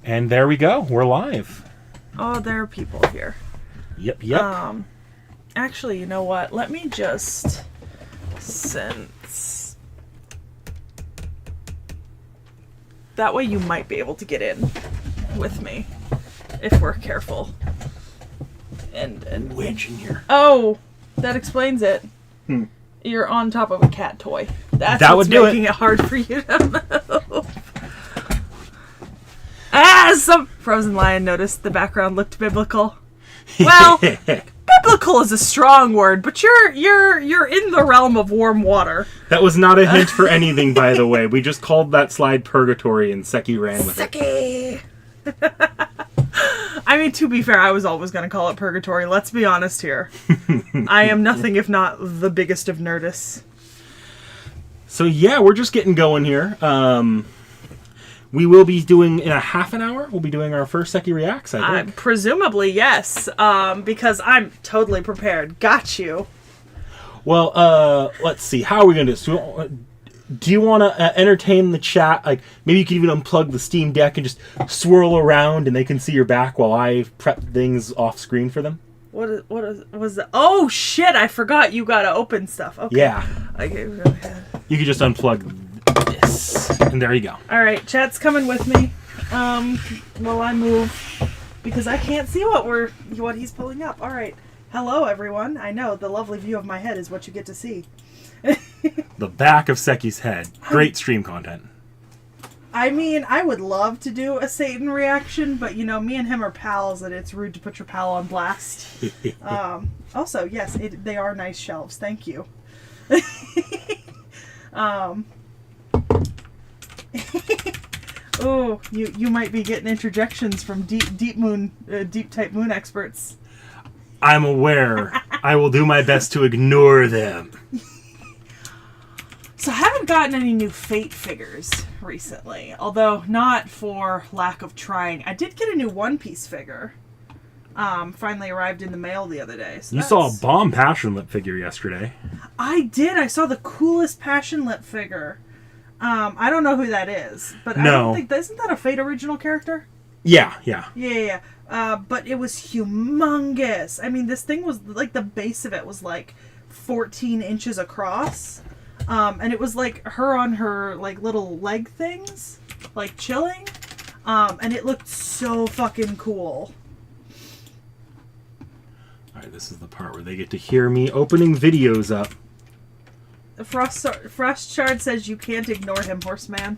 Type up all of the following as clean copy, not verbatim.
And there we go. We're live. Oh, there are people here. Yep. Actually, you know what? Let me just... Since... That way you might be able to get in with me. If we're careful. And wedge in here. Oh! That explains it. You're on top of a cat toy. That's that what's would do making it hard for you to move. Some frozen lion noticed the background looked biblical. Well, biblical is a strong word, but you're in the realm of warm water. That was not a hint for anything, by the way. We just called that slide purgatory, and Seki ran with it. I mean, to be fair, I was always going to call it purgatory. Let's be honest here. I am nothing if not the biggest of nerdists. So yeah, we're just getting going here. We will be doing, in a half an hour, we'll be doing our first Seki Reacts, I think. Presumably, yes. Because I'm totally prepared. Got you. Well, let's see. How are we going to do this? Do you want to entertain the chat? Like, maybe you can even unplug the Steam Deck and just swirl around and they can see your back while I prep things off screen for them? What was that? Oh, shit, I forgot you got to open stuff. Okay. Yeah. Okay, go ahead. You can just unplug this. And there you go. All right, chat's coming with me while I move because I can't see what he's pulling up. All right. Hello, everyone. I know the lovely view of my head is what you get to see. The back of Seki's head. Great stream content. I mean, I would love to do a Satan reaction, but you know, me and him are pals, and it's rude to put your pal on blast. Also, yes, they are nice shelves. Thank you. Oh, you might be getting interjections from deep type moon experts. I'm aware. I will do my best to ignore them. So I haven't gotten any new Fate figures recently, although not for lack of trying. I did get a new One Piece figure. Finally arrived in the mail the other day. So you saw a bomb Passion Lip figure yesterday. I did. I saw the coolest Passion Lip figure. I don't know who that is, but no. I don't think isn't that a Fate original character? Yeah. But it was humongous. I mean, this thing was like the base of it was like 14 inches across. And it was like her on her like little leg things, like chilling. And it looked so fucking cool. Alright, this is the part where they get to hear me opening videos up. Frost Shard says you can't ignore him, Horseman.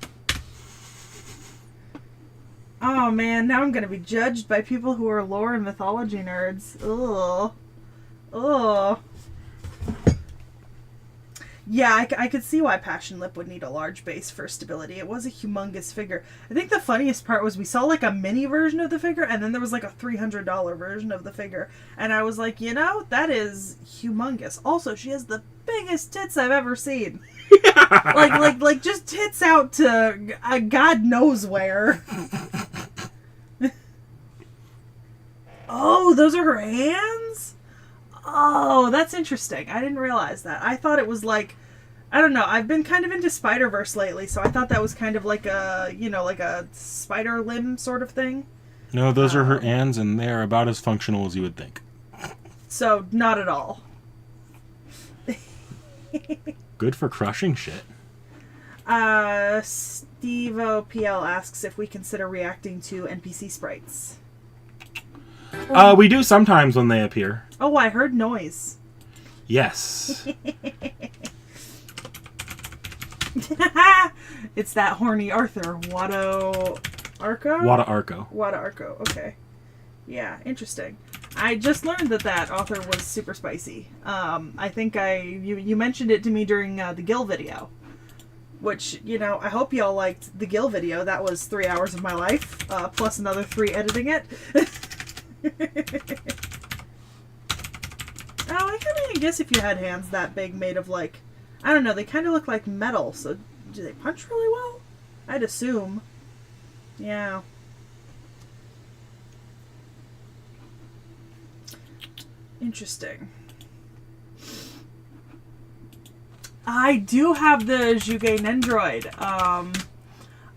Oh man, now I'm gonna be judged by people who are lore and mythology nerds. Ugh. Yeah, I could see why Passion Lip would need a large base for stability. It was a humongous figure. I think the funniest part was we saw like a mini version of the figure, and then there was like a $300 version of the figure. And I was like, you know, that is humongous. Also, she has the biggest tits I've ever seen. like just tits out to God knows where. Oh, those are her hands? Oh, that's interesting. I didn't realize that. I thought it was like, I don't know. I've been kind of into Spider-Verse lately, so I thought that was kind of like a, you know, like a spider limb sort of thing. No, those are her hands, and they are about as functional as you would think. So, not at all. Good for crushing shit. Steve OPL asks if we consider reacting to NPC sprites. We do sometimes when they appear. Oh, I heard noise. Yes. It's that horny Arthur. Wada Arco. Okay. Yeah, interesting. I just learned that author was super spicy. I think you mentioned it to me during the Gil video. Which, you know, I hope y'all liked the Gil video. That was 3 hours of my life, plus another 3 editing it. I guess if you had hands that big made of like, I don't know, they kind of look like metal, so do they punch really well? I'd assume. Yeah. Interesting. I do have the Zhuge Nendroid.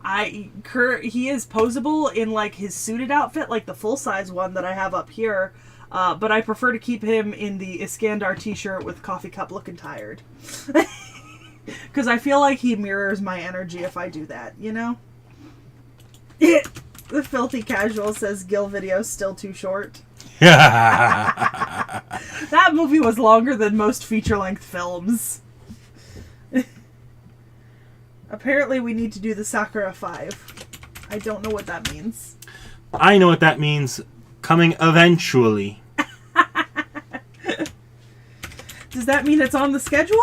He is posable in like his suited outfit, like the full size one that I have up here. But I prefer to keep him in the Iskandar t-shirt with coffee cup looking tired. Because I feel like he mirrors my energy if I do that, you know? The Filthy Casual says Gil video's still too short. That movie was longer than most feature-length films. Apparently we need to do the Sakura 5. I don't know what that means. I know what that means. Coming eventually. Does that mean it's on the schedule?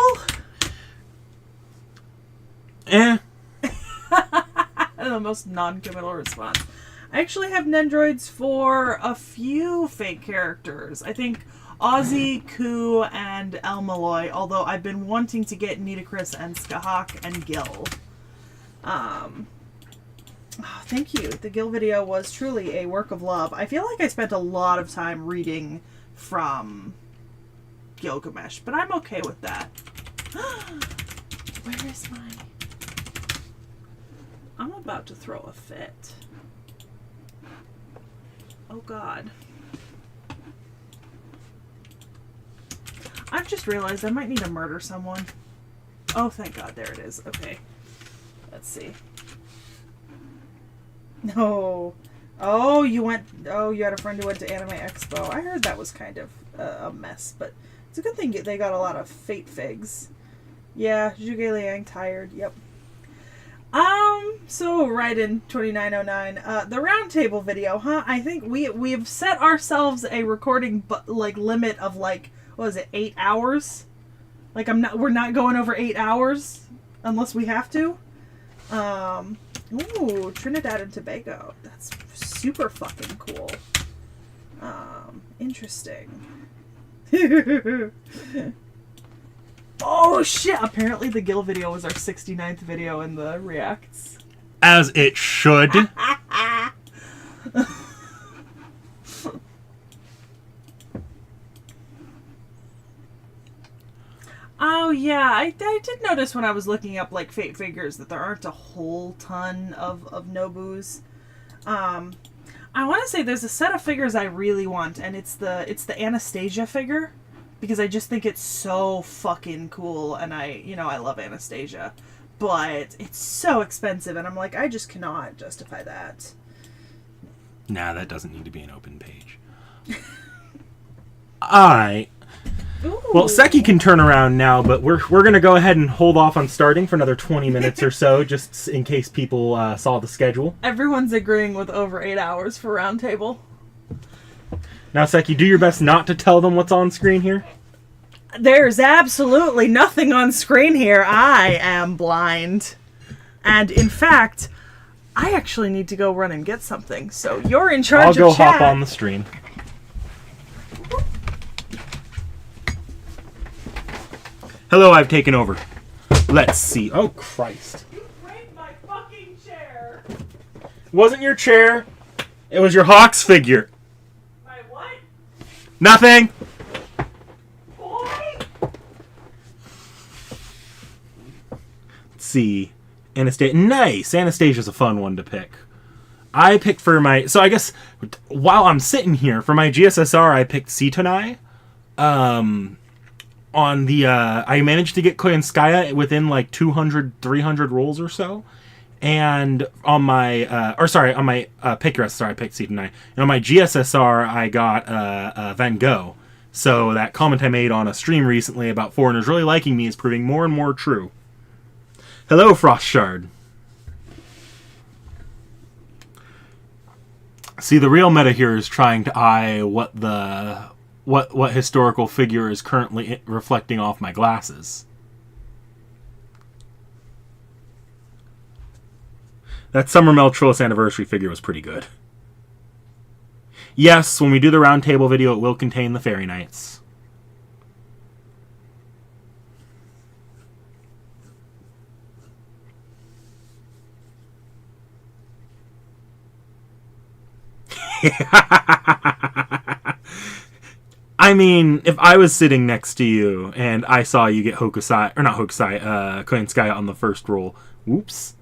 The most non-committal response. I actually have Nendroids for a few fake characters. I think Ozzy, Ku, and El Malloy, although I've been wanting to get Nitocris and Skahak and Gil. Thank you. The Gil video was truly a work of love. I feel like I spent a lot of time reading from Gilgamesh, but I'm okay with that. Where is my... I'm about to throw a fit. Oh God. I've just realized I might need to murder someone. Oh, thank God, there it is. Okay. Let's see. No. Oh, you had a friend who went to Anime Expo. I heard that was kind of a mess, but it's a good thing they got a lot of Fate figs. Yeah, Zhuge Liang tired. Yep. So right in 2909, the roundtable video, huh? I think we've set ourselves a recording limit of what was it, 8 hours? Like we're not going over 8 hours unless we have to. Ooh, Trinidad and Tobago. That's super fucking cool. Interesting. Oh shit! Apparently the Gil video was our 69th video in the reacts. As it should. Oh yeah, I did notice when I was looking up Fate figures that there aren't a whole ton of Nobus. I want to say there's a set of figures I really want, and it's the Anastasia figure. Because I just think it's so fucking cool, and I love Anastasia. But it's so expensive, and I'm like, I just cannot justify that. Nah, that doesn't need to be an open page. Well, Seki can turn around now, but we're going to go ahead and hold off on starting for another 20 minutes or so, just in case people saw the schedule. Everyone's agreeing with over 8 hours for Roundtable. Now, Seki, do your best not to tell them what's on screen here. There's absolutely nothing on screen here. I am blind. And, in fact, I actually need to go run and get something. So you're in charge of chat. I'll go hop on the stream. Hello, I've taken over. Let's see. Oh, Christ. You break my fucking chair. It wasn't your chair. It was your Hawks figure. Nothing. Boy. Let's see. Anastasia. Nice. Anastasia's a fun one to pick. I picked for my... So I guess while I'm sitting here, for my GSSR, I picked T.H.E. On the... I managed to get Koyanskaya within 200, 300 rolls or so. And on my, on my pick your SSR, I picked T.H.E. And on my GSSR, I got Van Gogh. So that comment I made on a stream recently about foreigners really liking me is proving more and more true. Hello, Frost Shard. See, the real meta here is trying to eye what historical figure is currently reflecting off my glasses. That Summer Meltrilus anniversary figure was pretty good. Yes, when we do the roundtable video, it will contain the Fairy Knights. I mean, if I was sitting next to you and I saw you get Hokusai, or not Hokusai, Koyanskaya on the first roll, whoops.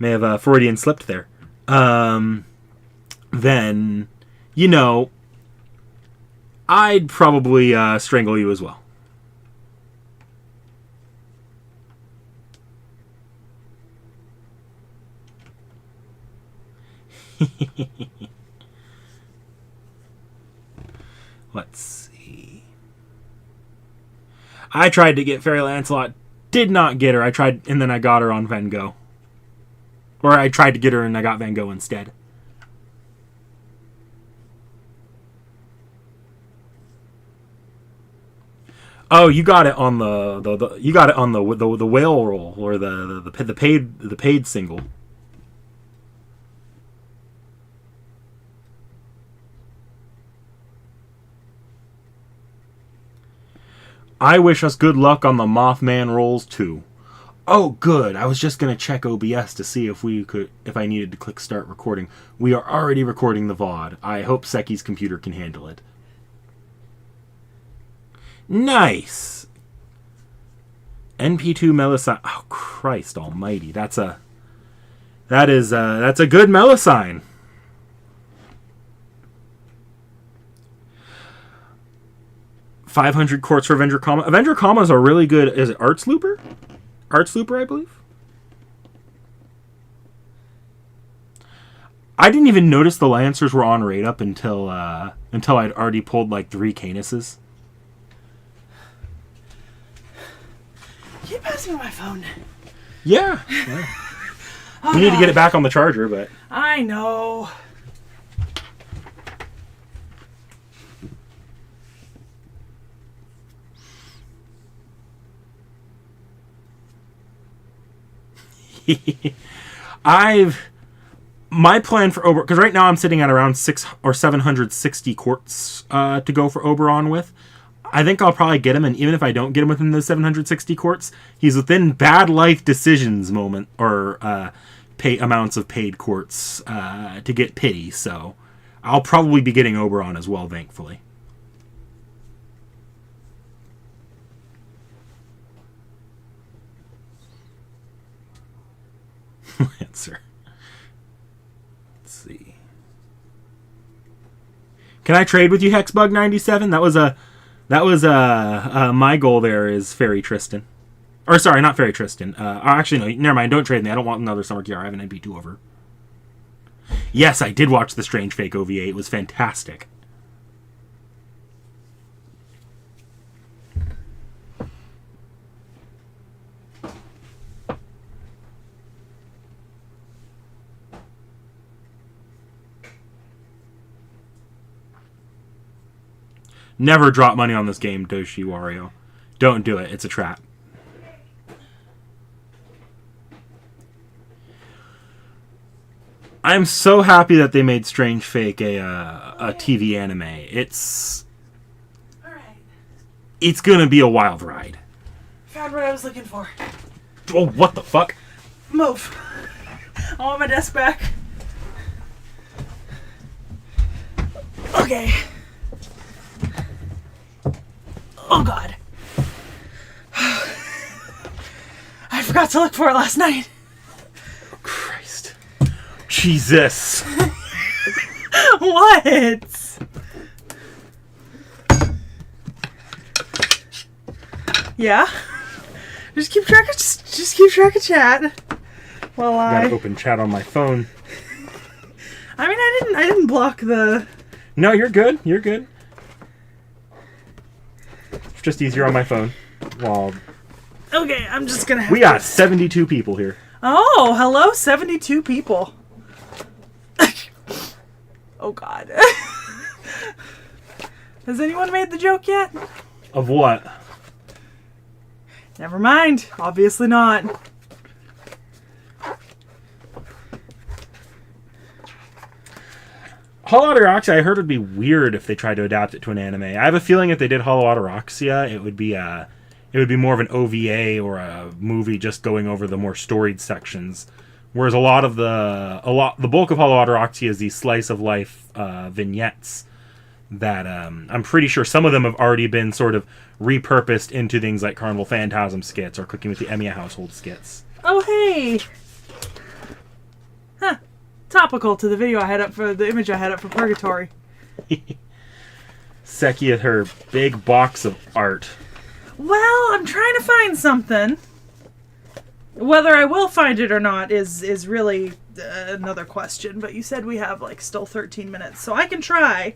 may have Freudian slipped there. Then, you know, I'd probably strangle you as well. Let's see. I tried to get Fairy Lancelot, did not get her. I tried, and then I got her on Van Gogh. Or I tried to get her and I got Van Gogh instead. Oh, you got it on the you got it on the whale roll or the paid single. I wish us good luck on the Mothman rolls too. Oh, good. I was just gonna check OBS to see if I needed to click start recording. We are already recording the VOD. I hope Seki's computer can handle it. Nice. NP2 Melisine. Oh, Christ Almighty! That's a good Melisine. $500 quartz for Avenger Comma. Avenger Commas are really good. Is it Arts Looper? Arts Looper, I believe. I didn't even notice the Lancers were on right up until I'd already pulled like 3 Canuses. Can you pass me my phone? Yeah. We need to get it back on the charger, but I know. My plan for Oberon, because right now I'm sitting at around 600 or 760 quartz to go for Oberon with. I think I'll probably get him, and even if I don't get him within the 760 quartz, he's within bad life decisions moment or pay amounts of paid quartz to get pity. So I'll probably be getting Oberon as well, thankfully. Answer. Let's see. Can I trade with you, Hexbug97? That was my goal there is Fairy Tristan. Or sorry, not Fairy Tristan. Actually, no, never mind. Don't trade me. I don't want another Summer Kiara. I have an NP2 over. Yes, I did watch the Strange Fake OVA. It was fantastic. Never drop money on this game, Doshi Wario. Don't do it. It's a trap. I'm so happy that they made Strange Fake a TV anime. It's gonna be a wild ride. Found what I was looking for. Oh, what the fuck? Move. I want my desk back. Okay. Oh god. I forgot to look for it last night. Oh, Christ. Jesus. What? Yeah? Just keep track of chat. While I gotta open chat on my phone. I mean I didn't block the. No, you're good. You're good. It's just easier on my phone. Well, okay, I'm just gonna have we got 72 people here. Oh, hello, 72 people. Oh god. Has anyone made the joke yet? Of what? Never mind. Obviously not. Hollow Ataraxia, I heard would be weird if they tried to adapt it to an anime. I have a feeling if they did Hollow Ataraxia, it would be more of an OVA or a movie just going over the more storied sections. Whereas the bulk of Hollow Ataraxia is these slice of life vignettes that I'm pretty sure some of them have already been sort of repurposed into things like Carnival Phantasm skits or Cooking with the Emiya household skits. Oh hey. Topical to the video I had up for the image I had up for Purgatory. Seki at her big box of art. Well, I'm trying to find something. Whether I will find it or not is really another question. But you said we have like still 13 minutes, so I can try.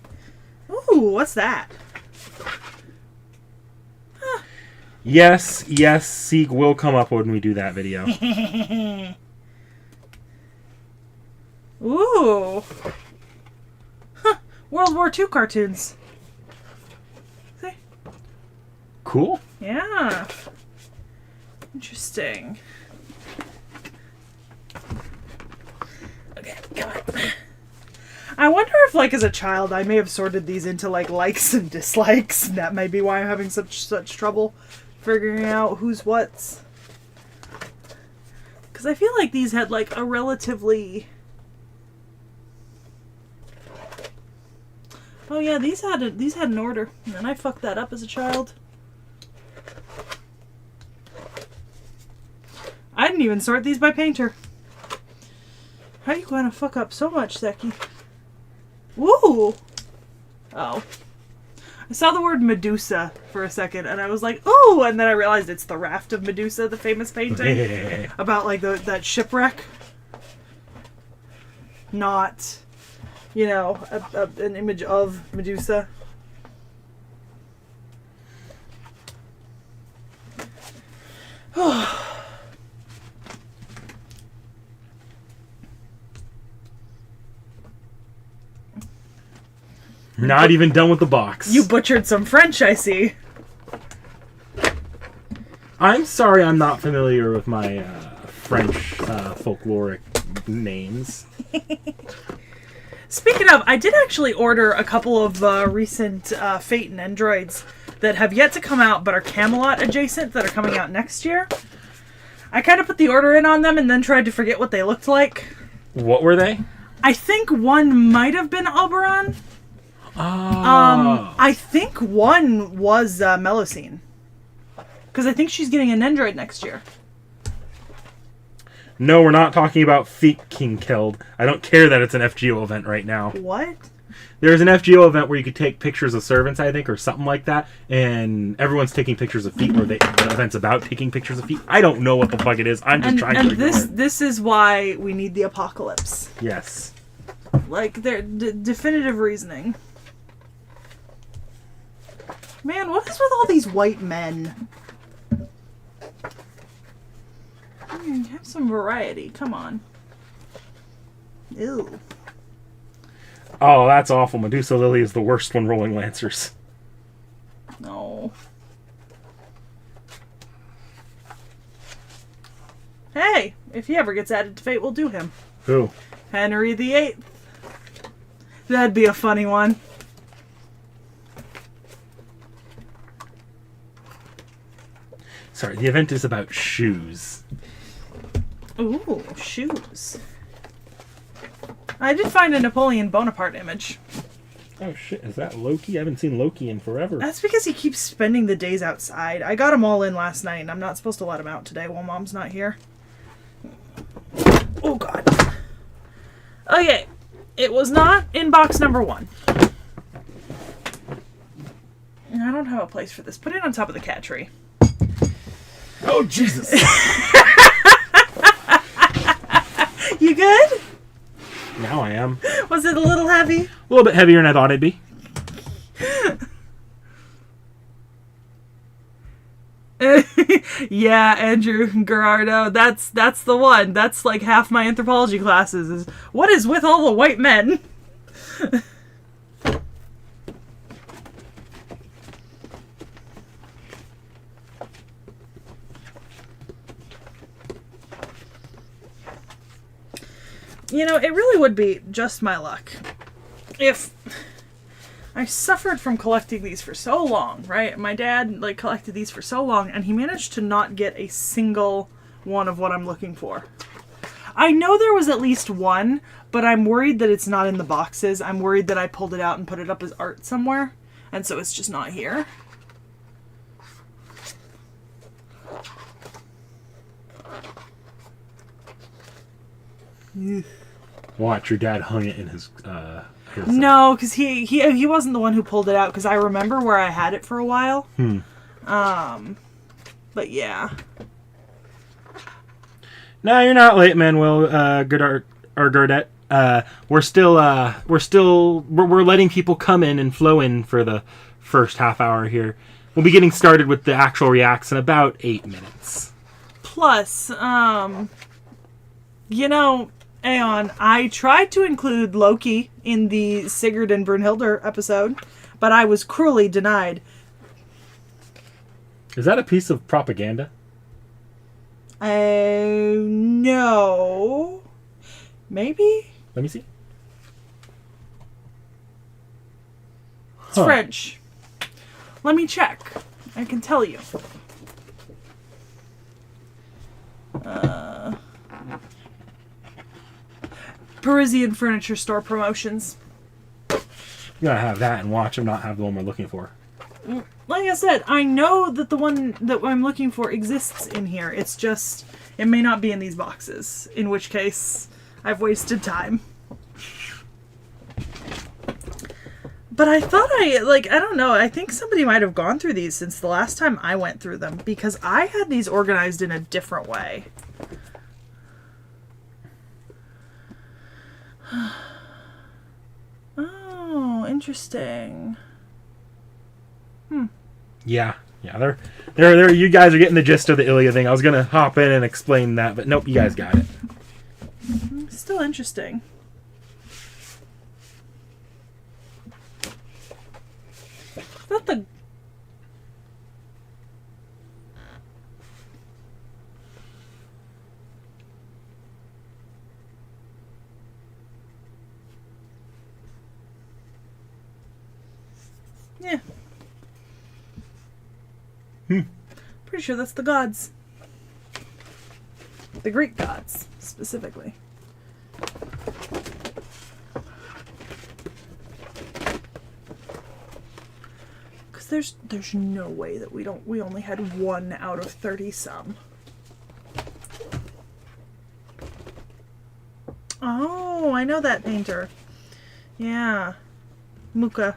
Ooh, what's that? Huh. Yes, Sieg will come up when we do that video. Ooh. Huh. World War II cartoons. See? Cool. Yeah. Interesting. Okay, come on. I wonder if, like, as a child, I may have sorted these into, like, likes and dislikes, and that may be why I'm having such trouble figuring out who's what's. Because I feel like these had, like, a relatively... Oh yeah, these had an order, and I fucked that up as a child. I didn't even sort these by painter. How are you going to fuck up so much, Seki? Woo! Oh. I saw the word Medusa for a second, and I was like, ooh! And then I realized it's the Raft of Medusa, the famous painting. About, like, that shipwreck. Not, you know, an image of Medusa. Not even done with the box. You butchered some French, I see. I'm sorry I'm not familiar with my French folkloric names. Speaking of, I did actually order a couple of recent Fate and Androids that have yet to come out but are Camelot adjacent that are coming out next year. I kind of put the order in on them and then tried to forget what they looked like. What were they? I think one might have been Oberon. Oh. I think one was Melusine. Because I think she's getting an Android next year. No, we're not talking about Feet King Killed. I don't care that it's an FGO event right now. What? There's an FGO event where you could take pictures of servants, I think, or something like that, and everyone's taking pictures of feet, or the event's about taking pictures of feet. I don't know what the fuck it is. I'm just trying to ignore it. This is why we need the apocalypse. Yes. Like, they're definitive reasoning. Man, what is with all these white men? Have some variety. Come on. Ew. Oh, that's awful. Medusa Lily is the worst one rolling Lancers. No. Hey, if he ever gets added to Fate, we'll do him. Who? Henry VIII. That'd be a funny one. Sorry, the event is about shoes. Ooh, shoes. I did find a Napoleon Bonaparte image. Oh shit, is that Loki? I haven't seen Loki in forever. That's because he keeps spending the days outside. I got him all in last night, and I'm not supposed to let him out today while Mom's not here. Oh, God. Okay. It was not in box number 1. I don't have a place for this. Put it on top of the cat tree. Oh, Jesus. You good? Now I am. Was it a little heavy? A little bit heavier than I thought it'd be. Yeah, Andrew Gerardo, that's the one. That's like half my anthropology classes is what is with all the white men? You know, it really would be just my luck if I suffered from collecting these for so long, right? My dad, like, collected these for so long, and he managed to not get a single one of what I'm looking for. I know there was at least one, but I'm worried that it's not in the boxes. I'm worried that I pulled it out and put it up as art somewhere, and so it's just not here. Ugh. Watch, your dad hung it in his No, because he wasn't the one who pulled it out, because I remember where I had it for a while. But yeah. No, you're not late, Manuel. Gardette. We're letting people come in and flow in for the first half hour here. We'll be getting started with the actual reacts in about 8 minutes. Plus, Aeon, I tried to include Loki in the Sigurd and Brunhilde episode, but I was cruelly denied. Is that a piece of propaganda? No. Maybe? Let me see. It's French. Let me check. I can tell you. Parisian furniture store promotions. You gotta have that and watch them not have the one we're looking for. Like I said, I know that the one that I'm looking for exists in here. It's just, it may not be in these boxes. In which case, I've wasted time. But I thought I don't know, I think somebody might have gone through these since the last time I went through them. Because I had these organized in a different way. Oh, interesting. Yeah. There. You guys are getting the gist of the Ilya thing. I was gonna hop in and explain that, but nope, you guys got it. Still interesting. Is that the... Yeah. Pretty sure that's the gods. The Greek gods, specifically. Because there's no way that we only had 1 out of 30 some. Oh, I know that painter. Yeah. Muka.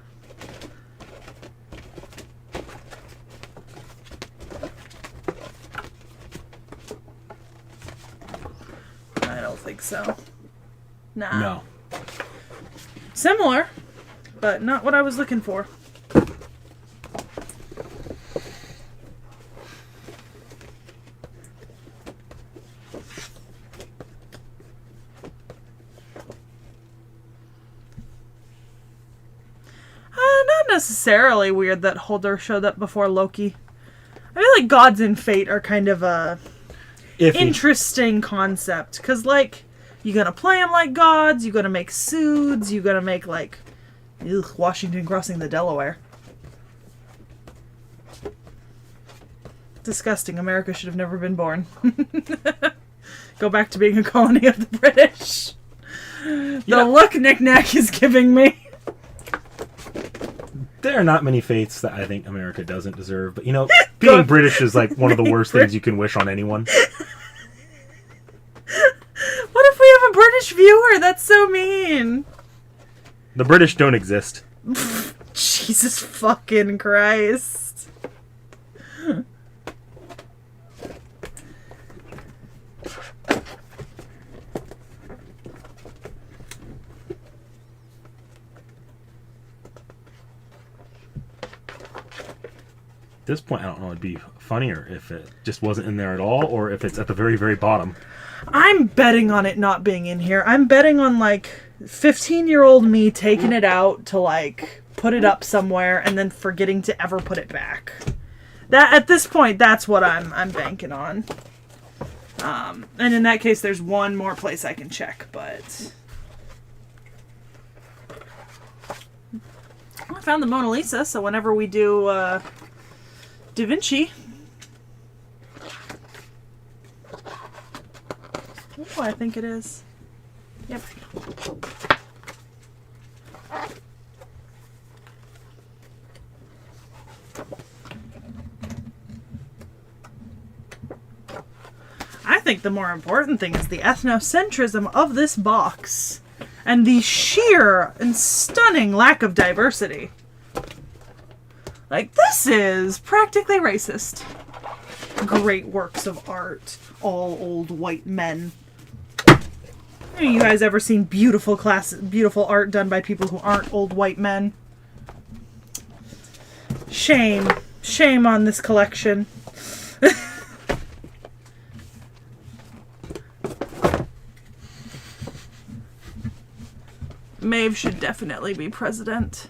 I don't think so. Nah. No. Similar, but not what I was looking for. Not necessarily weird that Holder showed up before Loki. I feel like gods and fate are kind of a interesting concept. Because, like, you gonna play them like gods, you gonna make suits, you gonna make, like, Washington crossing the Delaware. Disgusting. America should have never been born. Go back to being a colony of the British. The look Knick-Knack is giving me. There are not many fates that I think America doesn't deserve, but being British is like one of the worst things you can wish on anyone. What if we have a British viewer? That's so mean. The British don't exist. Jesus fucking Christ. At this point, I don't know, it'd be funnier if it just wasn't in there at all, or if it's at the very, very bottom. I'm betting on it not being in here. I'm betting on, like, 15-year-old me taking it out to, like, put it up somewhere and then forgetting to ever put it back. That, at this point, that's what I'm banking on. And in that case, there's one more place I can check, but... Well, I found the Mona Lisa, so whenever we do, Da Vinci... Oh, I think it is. Yep. I think the more important thing is the ethnocentrism of this box. and the sheer and stunning lack of diversity. Like, this is practically racist. Great works of art, all old white men. Have you guys ever seen beautiful art done by people who aren't old white men? Shame. Shame on this collection. Maeve should definitely be president.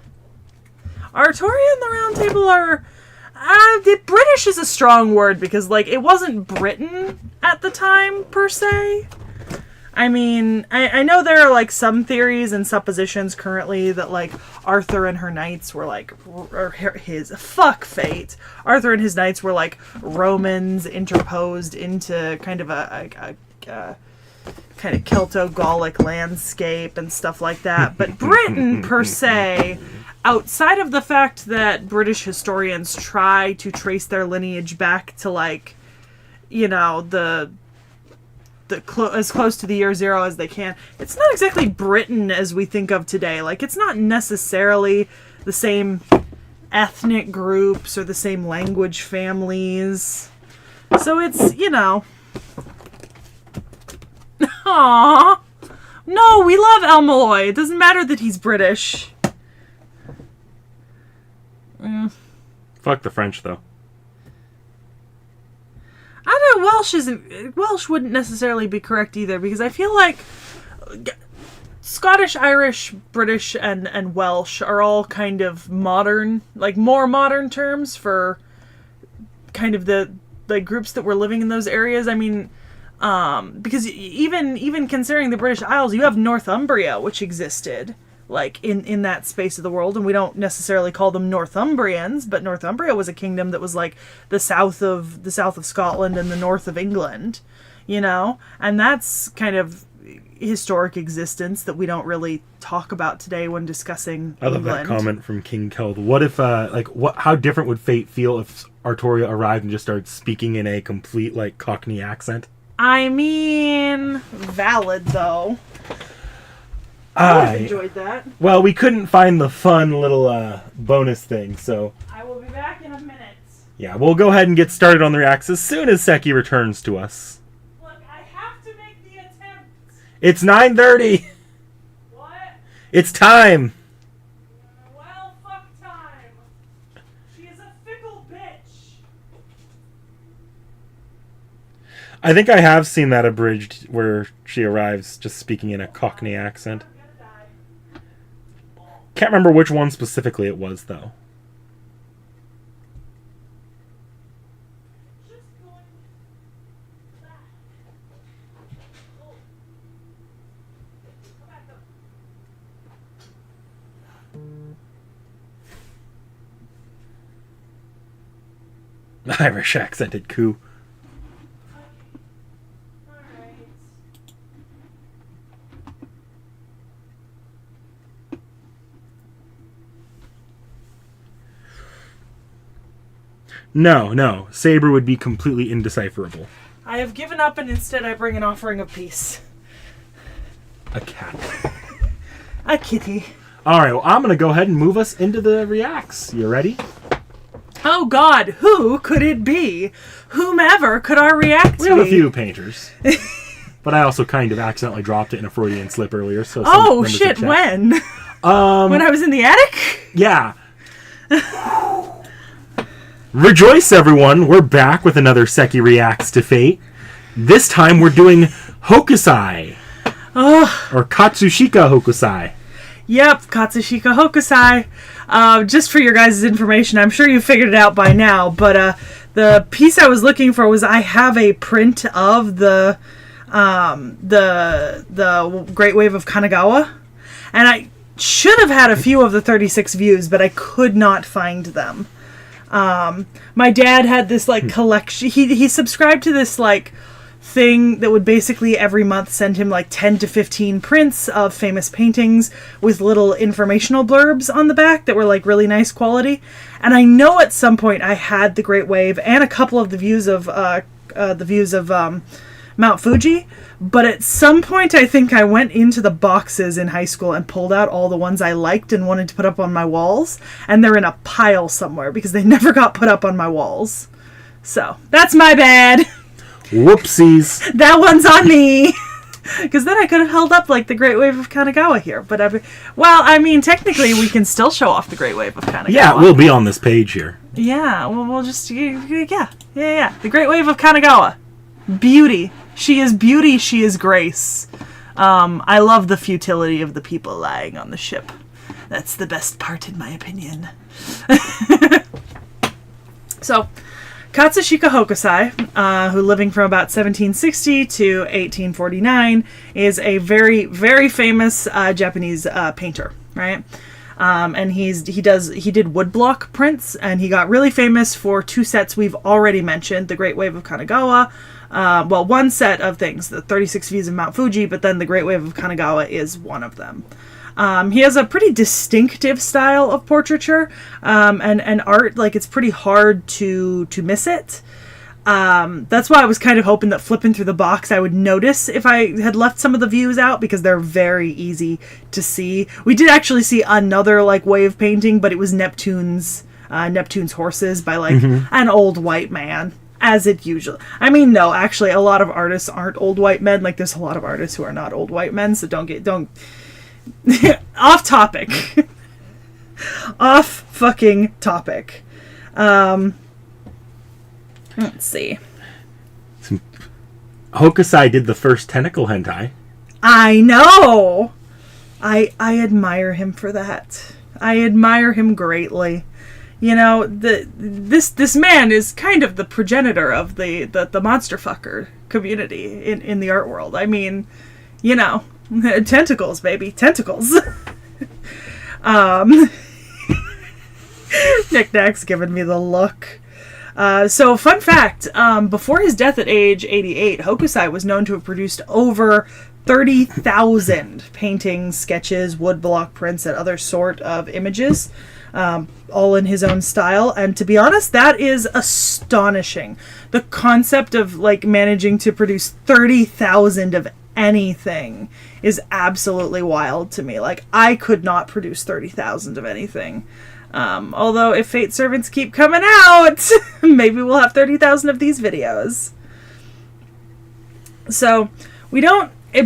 Artoria and the Round Table are... the British is a strong word because, like, it wasn't Britain at the time, per se. I mean, I know there are, like, some theories and suppositions currently that, like, Arthur and her knights were, like, fuck fate. Arthur and his knights were, like, Romans interposed into kind of a kind of Celto-Gallic landscape and stuff like that. But Britain, per se, outside of the fact that British historians try to trace their lineage back to, like, you know, as close to the year zero as they can, it's not exactly Britain as we think of today. Like, it's not necessarily the same ethnic groups or the same language families. So it's, you know... Aww. No, we love El Malloy. It doesn't matter that he's British. Fuck the French, though. I know Welsh wouldn't necessarily be correct either, because I feel like Scottish, Irish, British, and Welsh are all kind of modern, like more modern terms for kind of the like groups that were living in those areas. I mean, because even considering the British Isles, you have Northumbria, which existed like in that space of the world, and we don't necessarily call them Northumbrians, but Northumbria was a kingdom that was like the south of Scotland and the north of England, you know, and that's kind of historic existence that we don't really talk about today when discussing I love England. that comment from King Keld. What if how different would fate feel if Artoria arrived and just started speaking in a complete like Cockney accent? I mean, valid though. I would have enjoyed that. Well, we couldn't find the fun little bonus thing, so... I will be back in a minute. Yeah, we'll go ahead and get started on the reacts as soon as Seki returns to us. Look, I have to make the attempt. It's 9:30! What? It's time! Well, fuck time. She is a fickle bitch. I think I have seen that abridged where she arrives just speaking in a Cockney accent. Can't remember which one specifically it was, though. Irish accented coup. No. Saber would be completely indecipherable. I have given up, and instead I bring an offering of peace. A cat. A kitty. Alright, well, I'm going to go ahead and move us into the reacts. You ready? Oh God, who could it be? Whomever could our reacts be? We have a few painters. But I also kind of accidentally dropped it in a Freudian slip earlier. So oh shit, when? When I was in the attic? Yeah. Rejoice, everyone! We're back with another Seki Reacts to Fate. This time we're doing Hokusai. Or Katsushika Hokusai. Yep, Katsushika Hokusai. Just for your guys' information, I'm sure you figured it out by now, but the piece I was looking for was I have a print of the Great Wave of Kanagawa, and I should have had a few of the 36 views, but I could not find them. My dad had this like collection. He subscribed to this like thing that would basically every month send him like 10 to 15 prints of famous paintings with little informational blurbs on the back that were like really nice quality. And I know at some point I had the Great Wave and a couple of the views of Mount Fuji. But at some point, I think I went into the boxes in high school and pulled out all the ones I liked and wanted to put up on my walls. And they're in a pile somewhere because they never got put up on my walls. So, that's my bad. Whoopsies. That one's on me. Because then I could have held up like the Great Wave of Kanagawa here. But technically we can still show off the Great Wave of Kanagawa. Yeah, it will be on this page here. Yeah, well, we'll just, yeah. The Great Wave of Kanagawa. Beauty. She is beauty, she is grace. I love the futility of the people lying on the ship. That's the best part, in my opinion. So, Katsushika Hokusai, who living from about 1760 to 1849, is a very, very famous Japanese painter, right? And he did woodblock prints, and he got really famous for two sets we've already mentioned: the Great Wave of Kanagawa. One set of things, the 36 Views of Mount Fuji, but then the Great Wave of Kanagawa is one of them. He has a pretty distinctive style of portraiture, and art, like, it's pretty hard to miss it. That's why I was kind of hoping that flipping through the box I would notice if I had left some of the views out, because they're very easy to see. We did actually see another, like, wave painting, but it was Neptune's horses by, like, an old white man. As it usually... no, actually, a lot of artists aren't old white men. Like, there's a lot of artists who are not old white men, so don't... Off topic. Off fucking topic. Let's see. Hokusai did the first tentacle hentai. I know! I admire him for that. I admire him greatly. You know, this man is kind of the progenitor of the monster fucker community in the art world. Tentacles, baby. Tentacles. Nick Nack's giving me the look. So, fun fact, before his death at age 88, Hokusai was known to have produced over 30,000 paintings, sketches, woodblock prints, and other sort of images. All in his own style, and to be honest, that is astonishing. The concept of, like, managing to produce 30,000 of anything is absolutely wild to me. Like, I could not produce 30,000 of anything. Although, if Fate Servants keep coming out, maybe we'll have 30,000 of these videos. So,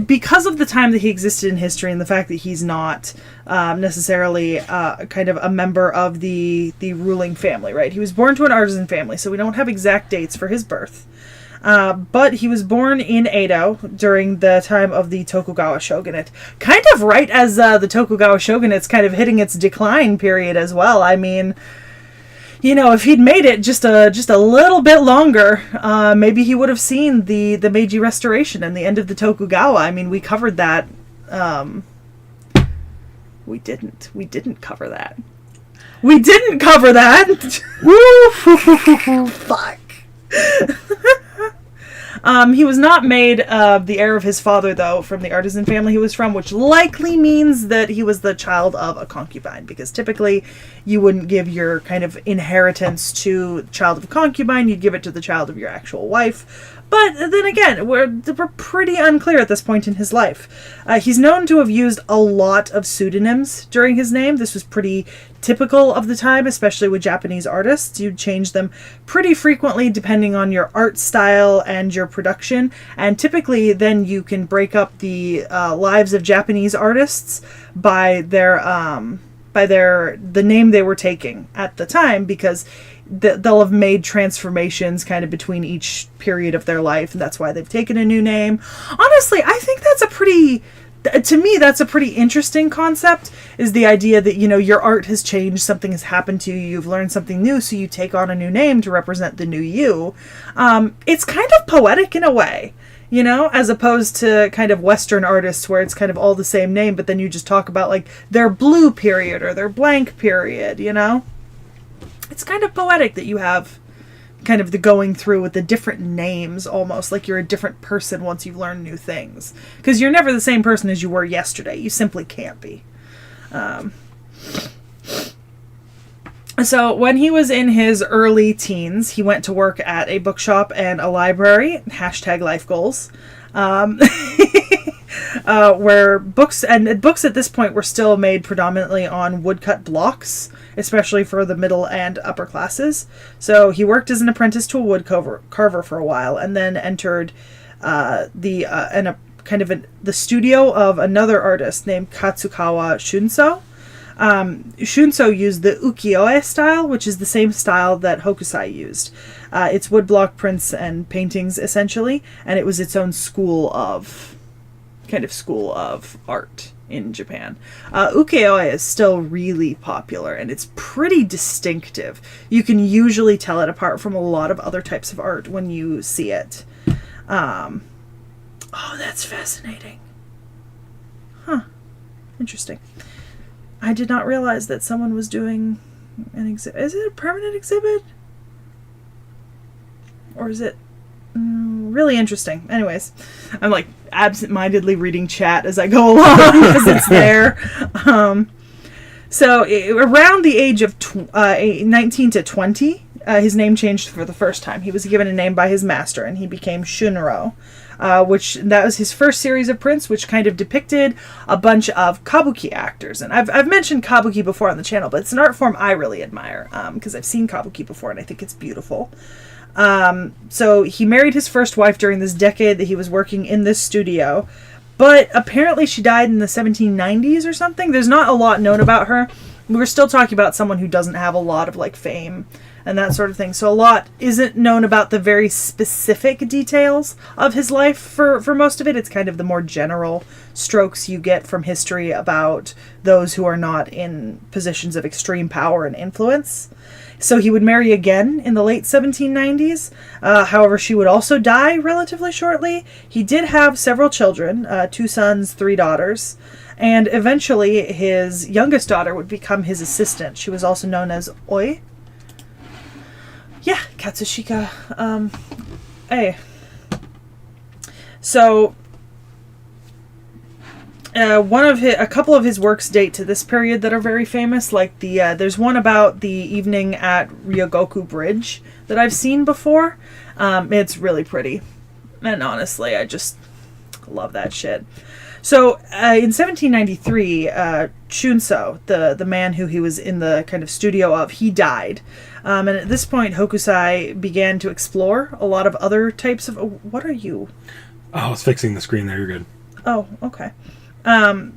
because of the time that he existed in history and the fact that he's not necessarily kind of a member of the ruling family, right? He was born to an artisan family, so we don't have exact dates for his birth. But he was born in Edo during the time of the Tokugawa shogunate. Kind of right as the Tokugawa shogunate's kind of hitting its decline period as well. If he'd made it just a little bit longer, maybe he would have seen the Meiji Restoration and the end of the Tokugawa. We covered that. We didn't cover that. We didn't cover that. Woo! Fuck. He was not made the heir of his father, though, from the artisan family he was from, which likely means that he was the child of a concubine, because typically you wouldn't give your kind of inheritance to the child of a concubine, you'd give it to the child of your actual wife. But then again, we're pretty unclear at this point in his life. He's known to have used a lot of pseudonyms during his name. This was pretty typical of the time, especially with Japanese artists. You'd change them pretty frequently depending on your art style and your production. And typically then you can break up the lives of Japanese artists by the name they were taking at the time, because they'll have made transformations kind of between each period of their life, and that's why they've taken a new name. Honestly, I think that's a pretty interesting concept, is the idea that, your art has changed, something has happened to you, you've learned something new, so you take on a new name to represent the new you. It's kind of poetic in a way, as opposed to kind of Western artists where it's kind of all the same name, but then you just talk about, like, their blue period or their blank period, It's kind of poetic that you have kind of the going through with the different names, almost like you're a different person once you've learned new things. Because you're never the same person as you were yesterday. You simply can't be. So when he was in his early teens, he went to work at a bookshop and a library, hashtag life goals, um, where books at this point were still made predominantly on woodcut blocks, especially for the middle and upper classes. So he worked as an apprentice to a wood carver for a while, and then entered the studio of another artist named Katsukawa Shunso. Shunso used the ukiyo-e style, which is the same style that Hokusai used. It's woodblock prints and paintings, essentially, and it was its own school of art in Japan. Ukiyo-e is still really popular, and it's pretty distinctive. You can usually tell it apart from a lot of other types of art when you see it. Oh, that's fascinating. Huh. Interesting. I did not realize that someone was doing an exhibit. Is it a permanent exhibit? Or is it really interesting? Anyways, I'm like absent-mindedly reading chat as I go along because it's there. Around the age of 19 to 20, his name changed for the first time. He was given a name by his master, and he became Shunro. That was his first series of prints, which kind of depicted a bunch of kabuki actors. And I've mentioned kabuki before on the channel, but it's an art form I really admire, because I've seen kabuki before and I think it's beautiful. So he married his first wife during this decade that he was working in this studio, but apparently she died in the 1790s or something. There's not a lot known about her. We're still talking about someone who doesn't have a lot of fame and that sort of thing. So a lot isn't known about the very specific details of his life for most of it. It's kind of the more general strokes you get from history about those who are not in positions of extreme power and influence. So he would marry again in the late 1790s. However, she would also die relatively shortly. He did have several children, 2 sons, 3 daughters. And eventually his youngest daughter would become his assistant. She was also known as Oi. Yeah, Katsushika. So, a couple of his works date to this period that are very famous. Like there's one about the evening at Ryogoku Bridge that I've seen before. It's really pretty, and honestly, I just love that shit. So, in 1793, Shunso, the man who he was in the kind of studio of, he died. And at this point, Hokusai began to explore a lot of other types of... What are you? Oh, I was fixing the screen there. You're good. Oh, okay.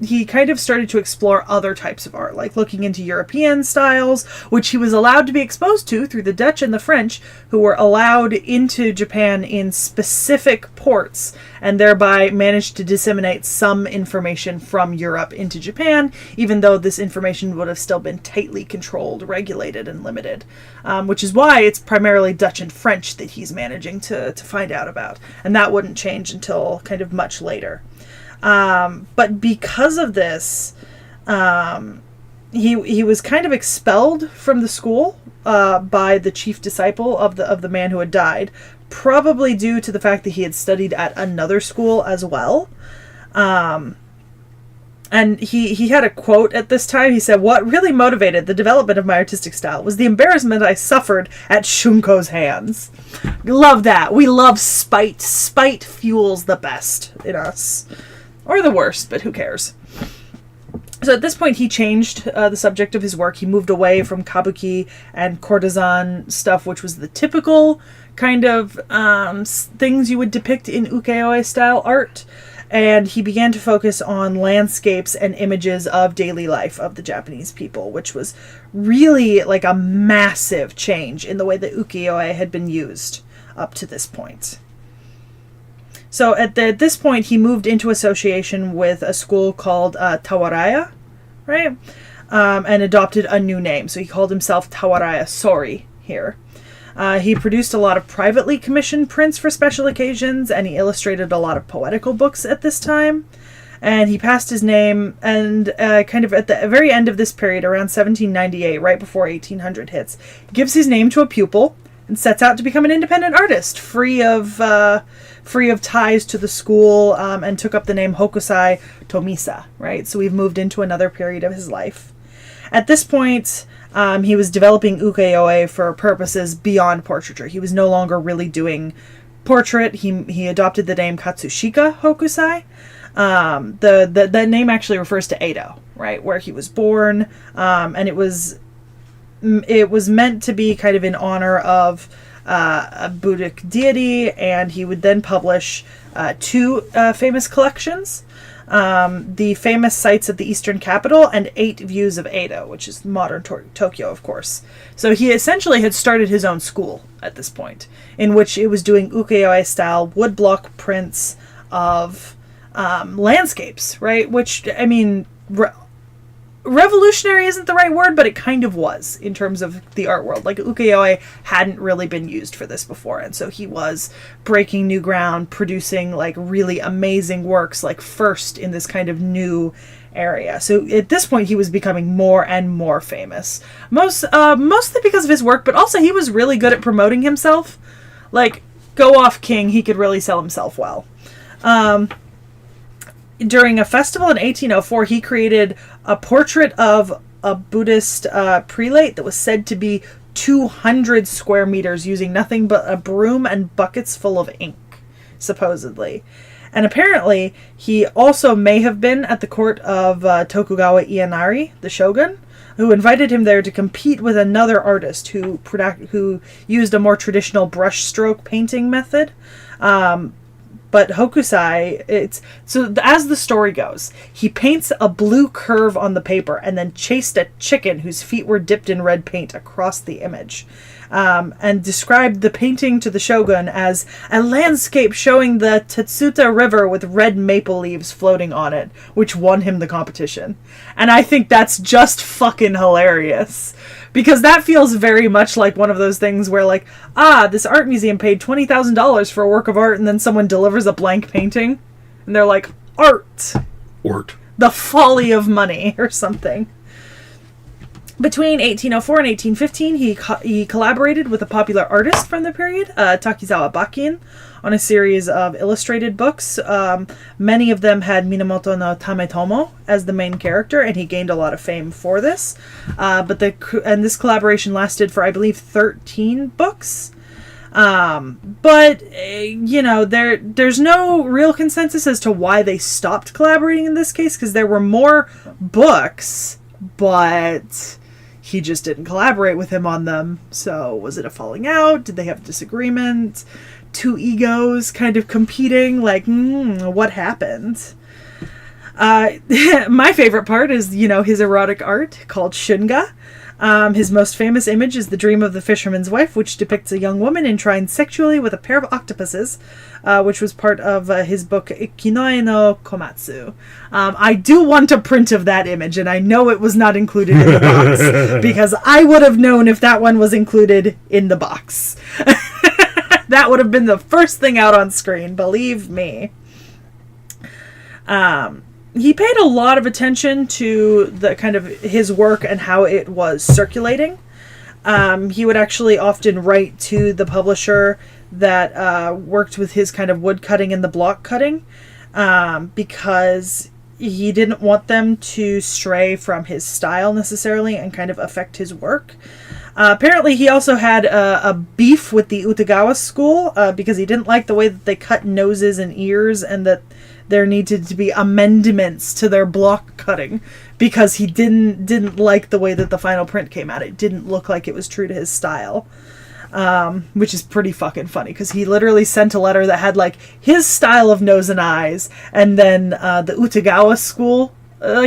He kind of started to explore other types of art, like looking into European styles, which he was allowed to be exposed to through the Dutch and the French, who were allowed into Japan in specific ports, and thereby managed to disseminate some information from Europe into Japan, even though this information would have still been tightly controlled, regulated, and limited. Which is why it's primarily Dutch and French that he's managing to find out about. And that wouldn't change until kind of much later. But because of this, he was kind of expelled from the school by the chief disciple of the man who had died, probably due to the fact that he had studied at another school as well. And he had a quote at this time. He said, "What really motivated the development of my artistic style was the embarrassment I suffered at Shunko's hands." Love that. We love spite. Spite fuels the best in us. Or the worst, but who cares? So at this point, he changed the subject of his work. He moved away from kabuki and courtesan stuff, which was the typical kind of things you would depict in ukiyo-e style art. And he began to focus on landscapes and images of daily life of the Japanese people, which was really like a massive change in the way that ukiyo-e had been used up to this point. So at this point, he moved into association with a school called Tawaraya, right? And adopted a new name. So he called himself Tawaraya Sori here. He produced a lot of privately commissioned prints for special occasions, and he illustrated a lot of poetical books at this time. And he passed his name, and kind of at the very end of this period, around 1798, right before 1800 hits, gives his name to a pupil and sets out to become an independent artist, free of ties to the school, and took up the name Hokusai Tomisa, right? So we've moved into another period of his life. At this point, he was developing ukiyo-e for purposes beyond portraiture. He was no longer really doing portrait. He adopted the name Katsushika Hokusai. The name actually refers to Edo, right, where he was born, and it was meant to be kind of in honor of a Buddhic deity, and he would then publish two famous collections, the famous sights of the eastern capital and 8 views of Edo, which is modern Tokyo, of course. So he essentially had started his own school at this point, in which it was doing ukiyo-e style woodblock prints of landscapes, right? Which, I mean, revolutionary isn't the right word, but it kind of was in terms of the art world. Like, ukiyo-e hadn't really been used for this before, and so he was breaking new ground, producing like really amazing works, like first in this kind of new area. So at this point he was becoming more and more famous, mostly because of his work, but also he was really good at promoting himself. Like, go off king, he could really sell himself well. During a festival in 1804, he created a portrait of a Buddhist prelate that was said to be 200 square meters, using nothing but a broom and buckets full of ink, supposedly. And apparently, he also may have been at the court of Tokugawa Ienari, the shogun, who invited him there to compete with another artist who used a more traditional brushstroke painting method. But Hokusai, as the story goes, he paints a blue curve on the paper and then chased a chicken whose feet were dipped in red paint across the image, and described the painting to the shogun as a landscape showing the Tetsuta River with red maple leaves floating on it, which won him the competition. And I think that's just fucking hilarious. Because that feels very much like one of those things where, like, this art museum paid $20,000 for a work of art, and then someone delivers a blank painting, and they're like, art. The folly of money, or something. Between 1804 and 1815, he collaborated with a popular artist from the period, Takizawa Bakin, on a series of illustrated books. Many of them had Minamoto no Tametomo as the main character, and he gained a lot of fame for this. But this collaboration lasted for, I believe, 13 books. But there's no real consensus as to why they stopped collaborating in this case, because there were more books, but he just didn't collaborate with him on them. So was it a falling out? Did they have a disagreement? Two egos kind of competing? Like, what happened? My favorite part is, his erotic art called Shunga. His most famous image is The Dream of the Fisherman's Wife, which depicts a young woman enshrined sexually with a pair of octopuses, which was part of his book Kinoe no Komatsu. I do want a print of that image, and I know it was not included in the box, because I would have known if that one was included in the box. That would have been the first thing out on screen, believe me. He paid a lot of attention to the kind of his work and how it was circulating. He would actually often write to the publisher that worked with his kind of wood cutting and the block cutting, because he didn't want them to stray from his style necessarily and kind of affect his work. Apparently he also had a beef with the Utagawa school, because he didn't like the way that they cut noses and ears, and that there needed to be amendments to their block cutting, because he didn't like the way that the final print came out. It didn't look like it was true to his style, which is pretty fucking funny, because he literally sent a letter that had like his style of nose and eyes, and then the Utagawa school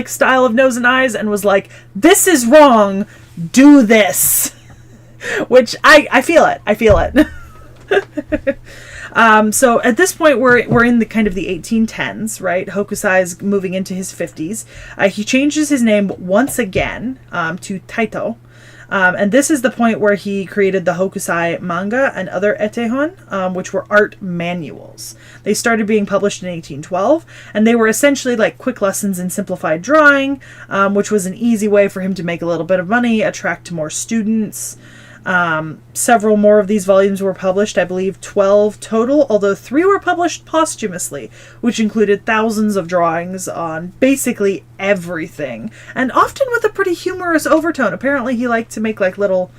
style of nose and eyes, and was like, "This is wrong. Do this." Which I feel it. So at this point, we're in the kind of the 1810s, right? Hokusai is moving into his 50s. He changes his name once again to Taito. And this is the point where he created the Hokusai manga and other etehon, which were art manuals. They started being published in 1812, and they were essentially like quick lessons in simplified drawing, which was an easy way for him to make a little bit of money, attract more students. Several more of these volumes were published, I believe 12 total, although 3 were published posthumously, which included thousands of drawings on basically everything, and often with a pretty humorous overtone. Apparently he liked to make like little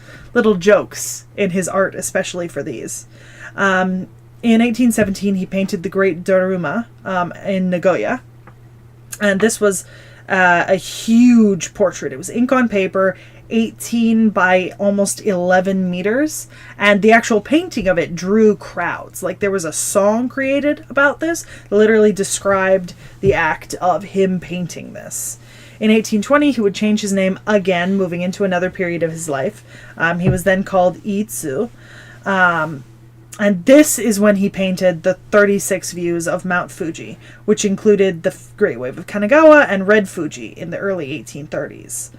jokes in his art, especially for these. In 1817, he painted the Great Daruma in Nagoya, and this was a huge portrait. It was ink on paper, 18 by almost 11 meters, and the actual painting of it drew crowds. Like, there was a song created about this, literally described the act of him painting this. In 1820, he would change his name again, moving into another period of his life. He was then called T.H.E. And this is when he painted the 36 views of Mount Fuji, which included the Great Wave of Kanagawa and Red Fuji in the early 1830s.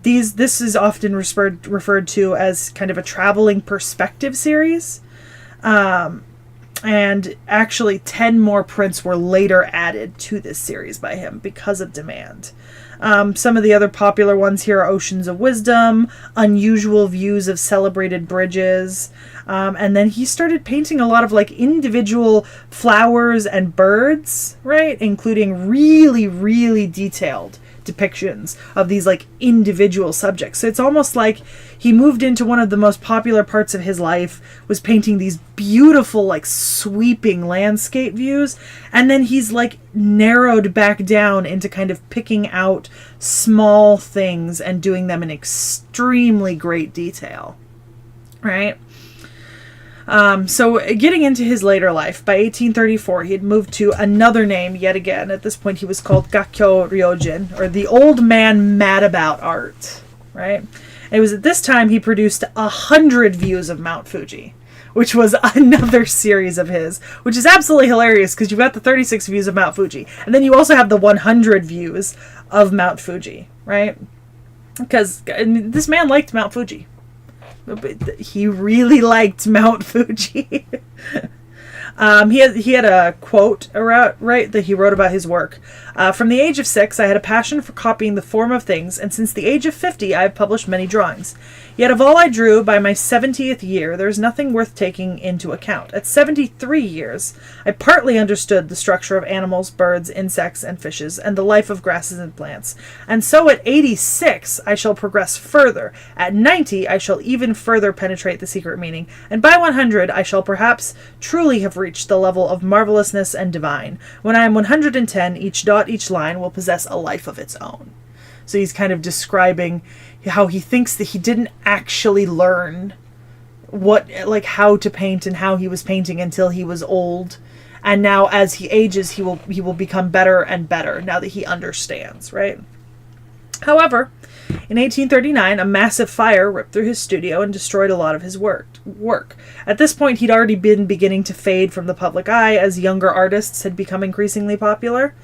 This is often referred to as kind of a traveling perspective series. And actually 10 more prints were later added to this series by him because of demand. Some of the other popular ones here are Oceans of Wisdom, Unusual Views of Celebrated Bridges, and then he started painting a lot of like individual flowers and birds, right? Including really, really detailed depictions of these like individual subjects. So it's almost like he moved into one of the most popular parts of his life, was painting these beautiful like sweeping landscape views, and then he's like narrowed back down into kind of picking out small things and doing them in extremely great detail, right? So getting into his later life, by 1834, he had moved to another name yet again. At this point, he was called Gakkyo Ryojin, or the old man mad about art, right? And it was at this time he produced 100 views of Mount Fuji, which was another series of his, which is absolutely hilarious because you've got the 36 views of Mount Fuji, and then you also have the 100 views of Mount Fuji, right? Because this man liked Mount Fuji. He really liked Mount Fuji. He had a quote right that he wrote about his work. From the age of 6, I had a passion for copying the form of things, and since the age of 50, I have published many drawings. Yet of all I drew, by my 70th year, there is nothing worth taking into account. At 73 years, I partly understood the structure of animals, birds, insects, and fishes, and the life of grasses and plants. And so at 86, I shall progress further. At 90, I shall even further penetrate the secret meaning. And by 100, I shall perhaps truly have reached the level of marvelousness and divine. When I am 110, each dot, each line will possess a life of its own. So he's kind of describing how he thinks that he didn't actually learn how to paint and how he was painting until he was old. And now as he ages, he will become better and better now that he understands, right? However, in 1839, a massive fire ripped through his studio and destroyed a lot of his work. At this point, he'd already been beginning to fade from the public eye as younger artists had become increasingly popular.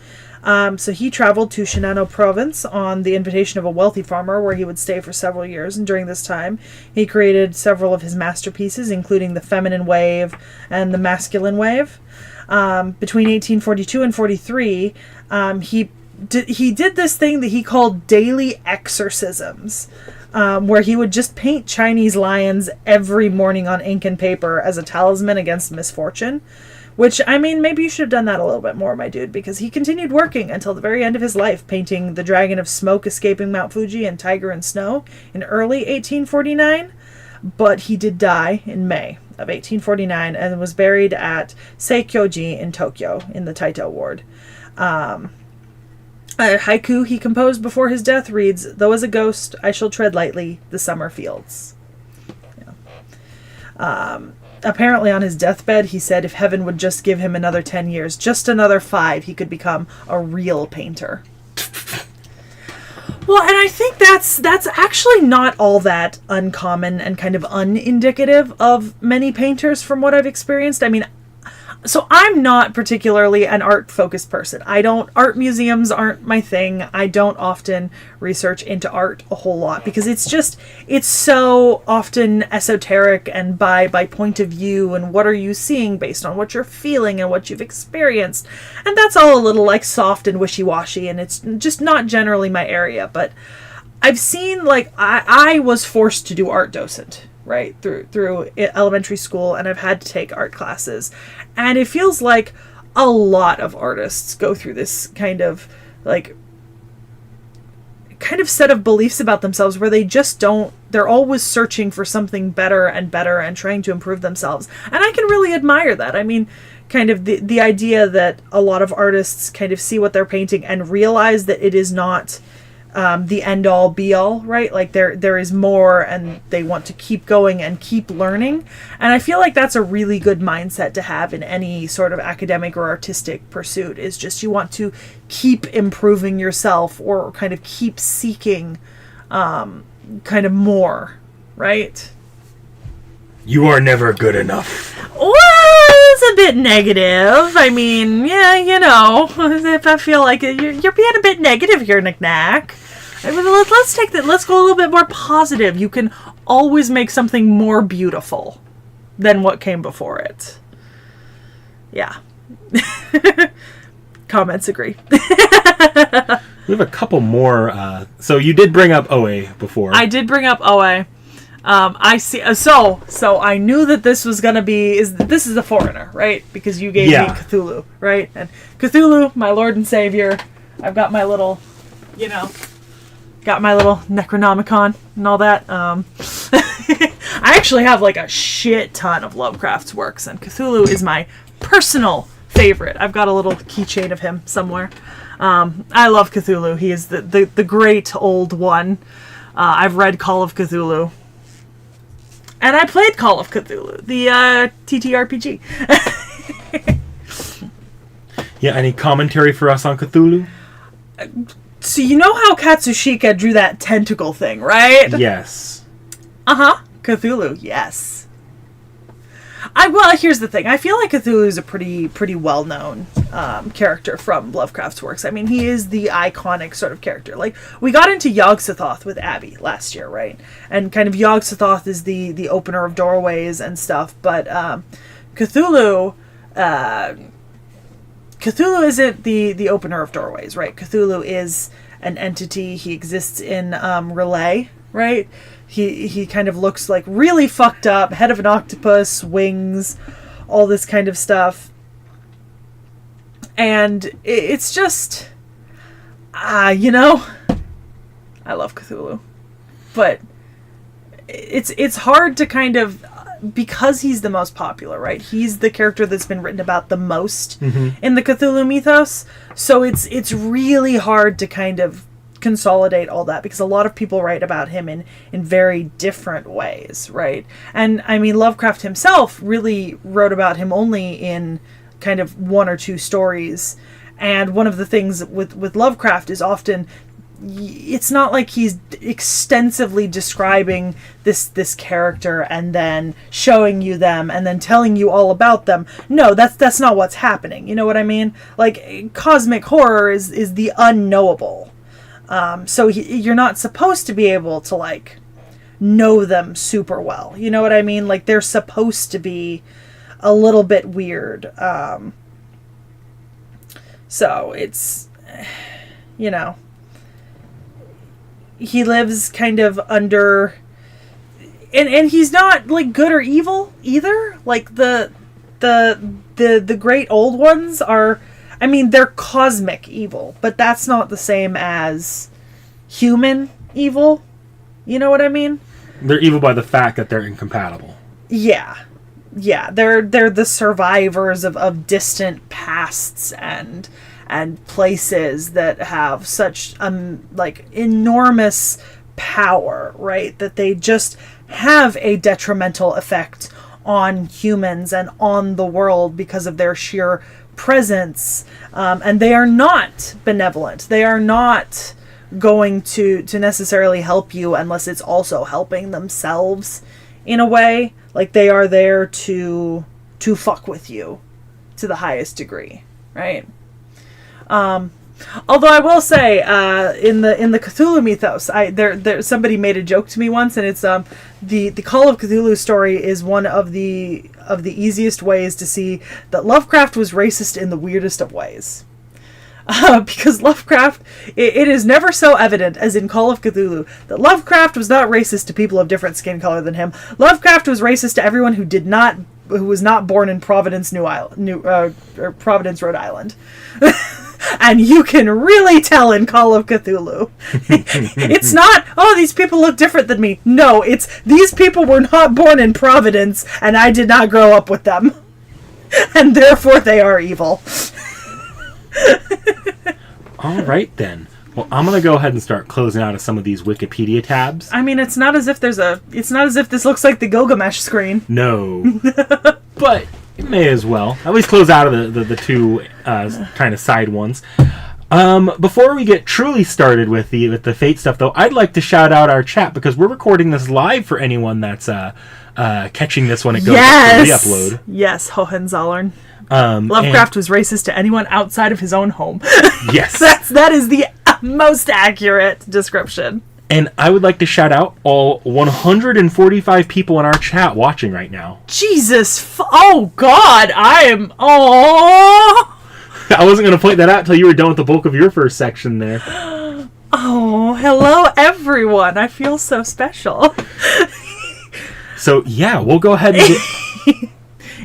So he traveled to Shinano province on the invitation of a wealthy farmer where he would stay for several years. And during this time, he created several of his masterpieces, including the feminine wave and the masculine wave. Between 1842 and 43, he did this thing that he called daily exorcisms, where he would just paint Chinese lions every morning on ink and paper as a talisman against misfortune. Which, I mean, maybe you should have done that a little bit more, my dude, because he continued working until the very end of his life, painting the dragon of smoke escaping Mount Fuji and tiger in snow in early 1849. But he did die in May of 1849 and was buried at Seikyoji in Tokyo in the Taito ward. A haiku he composed before his death reads, "Though as a ghost, I shall tread lightly the summer fields." Yeah. Apparently on his deathbed, he said if heaven would just give him another 10 years, just another 5, he could become a real painter. Well, and I think that's actually not all that uncommon and kind of unindicative of many painters from what I've experienced. I mean, so I'm not particularly an art-focused person. Art museums aren't my thing. I don't often research into art a whole lot because it's so often esoteric and by point of view and what are you seeing based on what you're feeling and what you've experienced. And that's all a little like soft and wishy-washy and it's just not generally my area. But I've seen, like, I was forced to do art docent, right, through elementary school, and I've had to take art classes, and it feels like a lot of artists go through this kind of set of beliefs about themselves where they just don't, they're always searching for something better and better and trying to improve themselves, and I can really admire that. I mean, kind of the idea that a lot of artists kind of see what they're painting and realize that it is not the end all be all, right? Like there is more, and they want to keep going and keep learning. And I feel like that's a really good mindset to have in any sort of academic or artistic pursuit, is just you want to keep improving yourself, or kind of keep seeking kind of more, right? You are never good enough. Well, it's a bit negative. I mean, yeah, you know, if I feel like it, you're being a bit negative here, Knick-Knack. I mean, let's take that. Let's go a little bit more positive. You can always make something more beautiful than what came before it. Yeah. Comments agree. We have a couple more. So you did bring up OA before. I did bring up OA. I see. So I knew that this was gonna be. This is a foreigner, right? Because you gave me Cthulhu, right? And Cthulhu, my Lord and Savior. I've got my little, got my little Necronomicon and all that. I actually have like a shit ton of Lovecraft's works, and Cthulhu is my personal favorite. I've got a little keychain of him somewhere. I love Cthulhu. He is the great old one. I've read Call of Cthulhu. And I played Call of Cthulhu, the T.H.E RPG. Yeah, any commentary for us on Cthulhu? So you know how Katsushika drew that tentacle thing, right? Yes. Uh-huh. Cthulhu, yes. Well, here's the thing. I feel like Cthulhu is a pretty well-known character from Lovecraft's works. I mean, he is the iconic sort of character. Like, we got into Yog-Sothoth with Abby last year, right? And kind of Yog-Sothoth is the opener of doorways and stuff. But Cthulhu isn't the opener of doorways, right? Cthulhu is an entity. He exists in Relay, right? He kind of looks like really fucked up, head of an octopus, wings, all this kind of stuff. And it's just, I love Cthulhu. But it's hard to kind of, because he's the most popular, right? He's the character that's been written about the most in the Cthulhu mythos. So it's really hard to kind of consolidate all that, because a lot of people write about him in very different ways, right? And I mean, Lovecraft himself really wrote about him only in kind of one or two stories. And one of the things with Lovecraft is often, it's not like he's extensively describing this character and then showing you them and then telling you all about them. No, that's not what's happening. You know what I mean? Like, cosmic horror is the unknowable. So you're not supposed to be able to, like, know them super well. You know what I mean? Like, they're supposed to be a little bit weird. So it's, he lives kind of under, and he's not, like, good or evil either. Like, the great old ones are, I mean, they're cosmic evil, but that's not the same as human evil. You know what I mean? They're evil by the fact that they're incompatible. Yeah. Yeah, they're the survivors of distant pasts and places that have such like enormous power, right? That they just have a detrimental effect on humans and on the world because of their sheer presence, and they are not benevolent. They are not going to necessarily help you unless it's also helping themselves in a way. Like, they are there to fuck with you to the highest degree, right? Although I will say, in the Cthulhu mythos, there somebody made a joke to me once, and it's the Call of Cthulhu story is one of the easiest ways to see that Lovecraft was racist in the weirdest of ways. Because Lovecraft, it is never so evident as in Call of Cthulhu that Lovecraft was not racist to people of different skin color than him. Lovecraft was racist to everyone who was not born in Providence, Providence, Rhode Island. And you can really tell in Call of Cthulhu. It's not, oh, these people look different than me. No, it's, these people were not born in Providence, and I did not grow up with them. And therefore they are evil. All right, then. Well, I'm going to go ahead and start closing out of some of these Wikipedia tabs. I mean, it's not as if this looks like the Gilgamesh screen. No. But it may as well. At least close out of the two kind of side ones. Before we get truly started with the Fate stuff, though, I'd like to shout out our chat because we're recording this live for anyone that's catching this when it goes up to re-upload. Yes, Hohenzollern. Lovecraft was racist to anyone outside of his own home. Yes. That is the most accurate description. And I would like to shout out all 145 people in our chat watching right now. Jesus. Oh, God. Oh. I wasn't going to point that out until you were done with the bulk of your first section there. Oh, hello, everyone. I feel so special. So, yeah, we'll go ahead and get...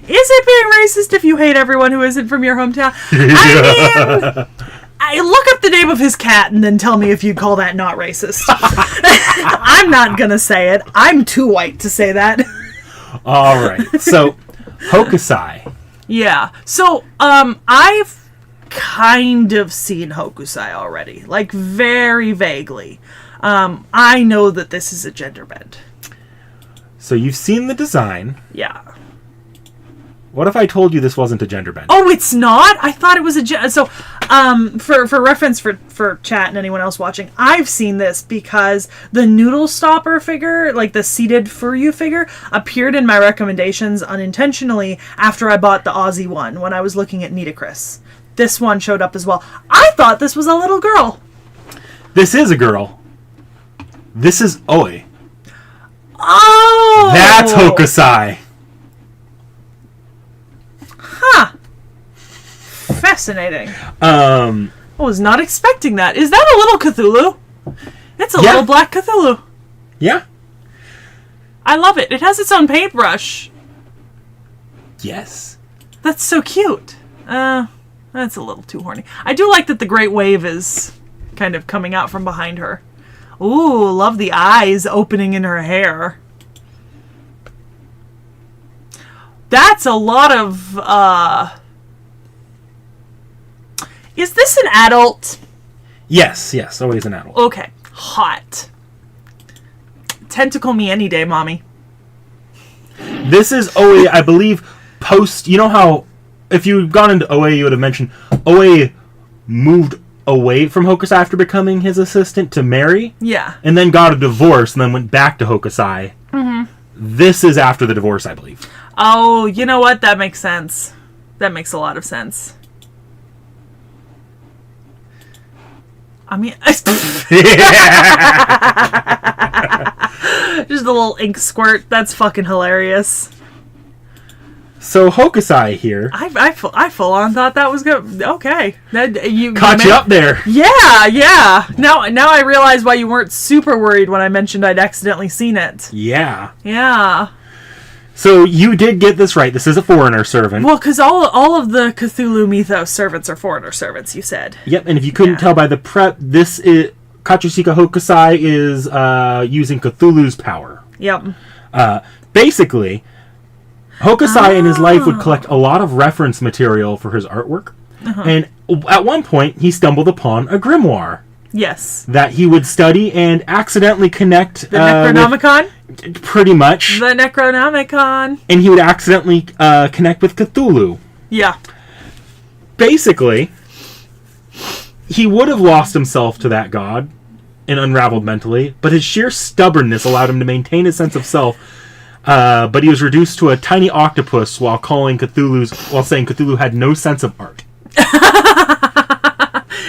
Is it being racist if you hate everyone who isn't from your hometown? I mean, look up the name of his cat and then tell me if you'd call that not racist. I'm not gonna say it. I'm too white to say that. All right. So, Hokusai. Yeah. So, I've kind of seen Hokusai already. Like, very vaguely. I know that this is a gender bend. So, you've seen the design. Yeah. What if I told you this wasn't a gender bend? Oh, it's not? I thought it was a so for reference for chat and anyone else watching, I've seen this because the Noodle Stopper figure, like the seated Furyu figure, appeared in my recommendations unintentionally after I bought the Aussie one when I was looking at Nitocris. This one showed up as well. I thought this was a little girl. This is a girl. This is Oi. Oh! That's Hokusai. Huh. Fascinating. I was not expecting that. Is that a little Cthulhu? It's a little black Cthulhu. Yeah. I love it. It has its own paintbrush. Yes. That's so cute. That's a little too horny. I do like that the Great Wave is kind of coming out from behind her. Ooh, love the eyes opening in her hair. That's a lot of, Is this an adult? Yes, always an adult. Okay. Hot. Tentacle me any day, mommy. This is Oe, I believe, post... You know how, if you had gone into Oe, you would have mentioned Oe moved away from Hokusai after becoming his assistant to marry? Yeah. And then got a divorce and then went back to Hokusai. Mm-hmm. This is after the divorce, I believe. Oh, you know what? That makes sense. That makes a lot of sense. I mean... Just a little ink squirt. That's fucking hilarious. So, Hokusai here... I full on thought that was good. Okay. You up there. Yeah. Now I realize why you weren't super worried when I mentioned I'd accidentally seen it. Yeah. Yeah. So you did get this right. This is a foreigner servant. Well, because all of the Cthulhu mythos servants are foreigner servants, you said. Yep, and if you couldn't tell by the prep, this is... Katsushika Hokusai is using Cthulhu's power. Yep. Basically, Hokusai in his life would collect a lot of reference material for his artwork. Uh-huh. And at one point, he stumbled upon a grimoire. Yes. That he would study and accidentally connect... The Necronomicon? Pretty much. The Necronomicon. And he would accidentally connect with Cthulhu. Yeah. Basically, he would have lost himself to that god and unraveled mentally, but his sheer stubbornness allowed him to maintain his sense of self. But he was reduced to a tiny octopus while saying Cthulhu had no sense of art.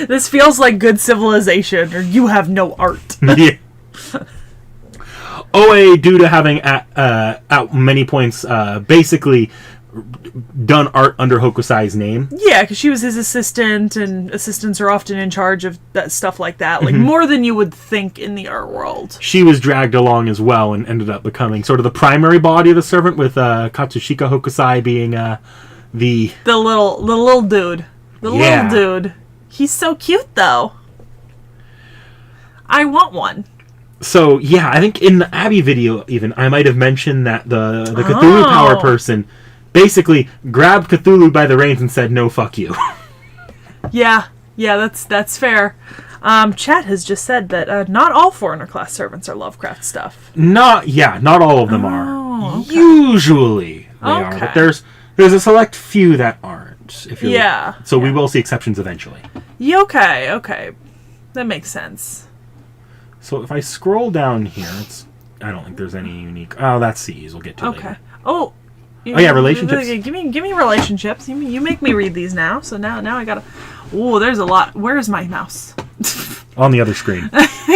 This feels like Good Civilization, or you have no art. Yeah. Oe, due to having at many points basically done art under Hokusai's name. Yeah, because she was his assistant, and assistants are often in charge of that stuff like that, like more than you would think in the art world. She was dragged along as well and ended up becoming sort of the primary body of the servant, with Katsushika Hokusai being the little dude. The little dude. He's so cute, though. I want one. So, yeah, I think in the Abby video, even, I might have mentioned that the Cthulhu power person basically grabbed Cthulhu by the reins and said, "No, fuck you." Yeah, that's fair. Chat has just said that not all foreigner class servants are Lovecraft stuff. Not all of them are. Okay. Usually they are, but there's a select few that aren't. So we will see exceptions eventually. Yeah, okay. That makes sense. So if I scroll down here, I don't think there's any unique... Oh, that's C's. We'll get to it later. Oh, yeah, relationships. Give me relationships. You make me read these now. So now I gotta... Oh, there's a lot. Where's my mouse? On the other screen.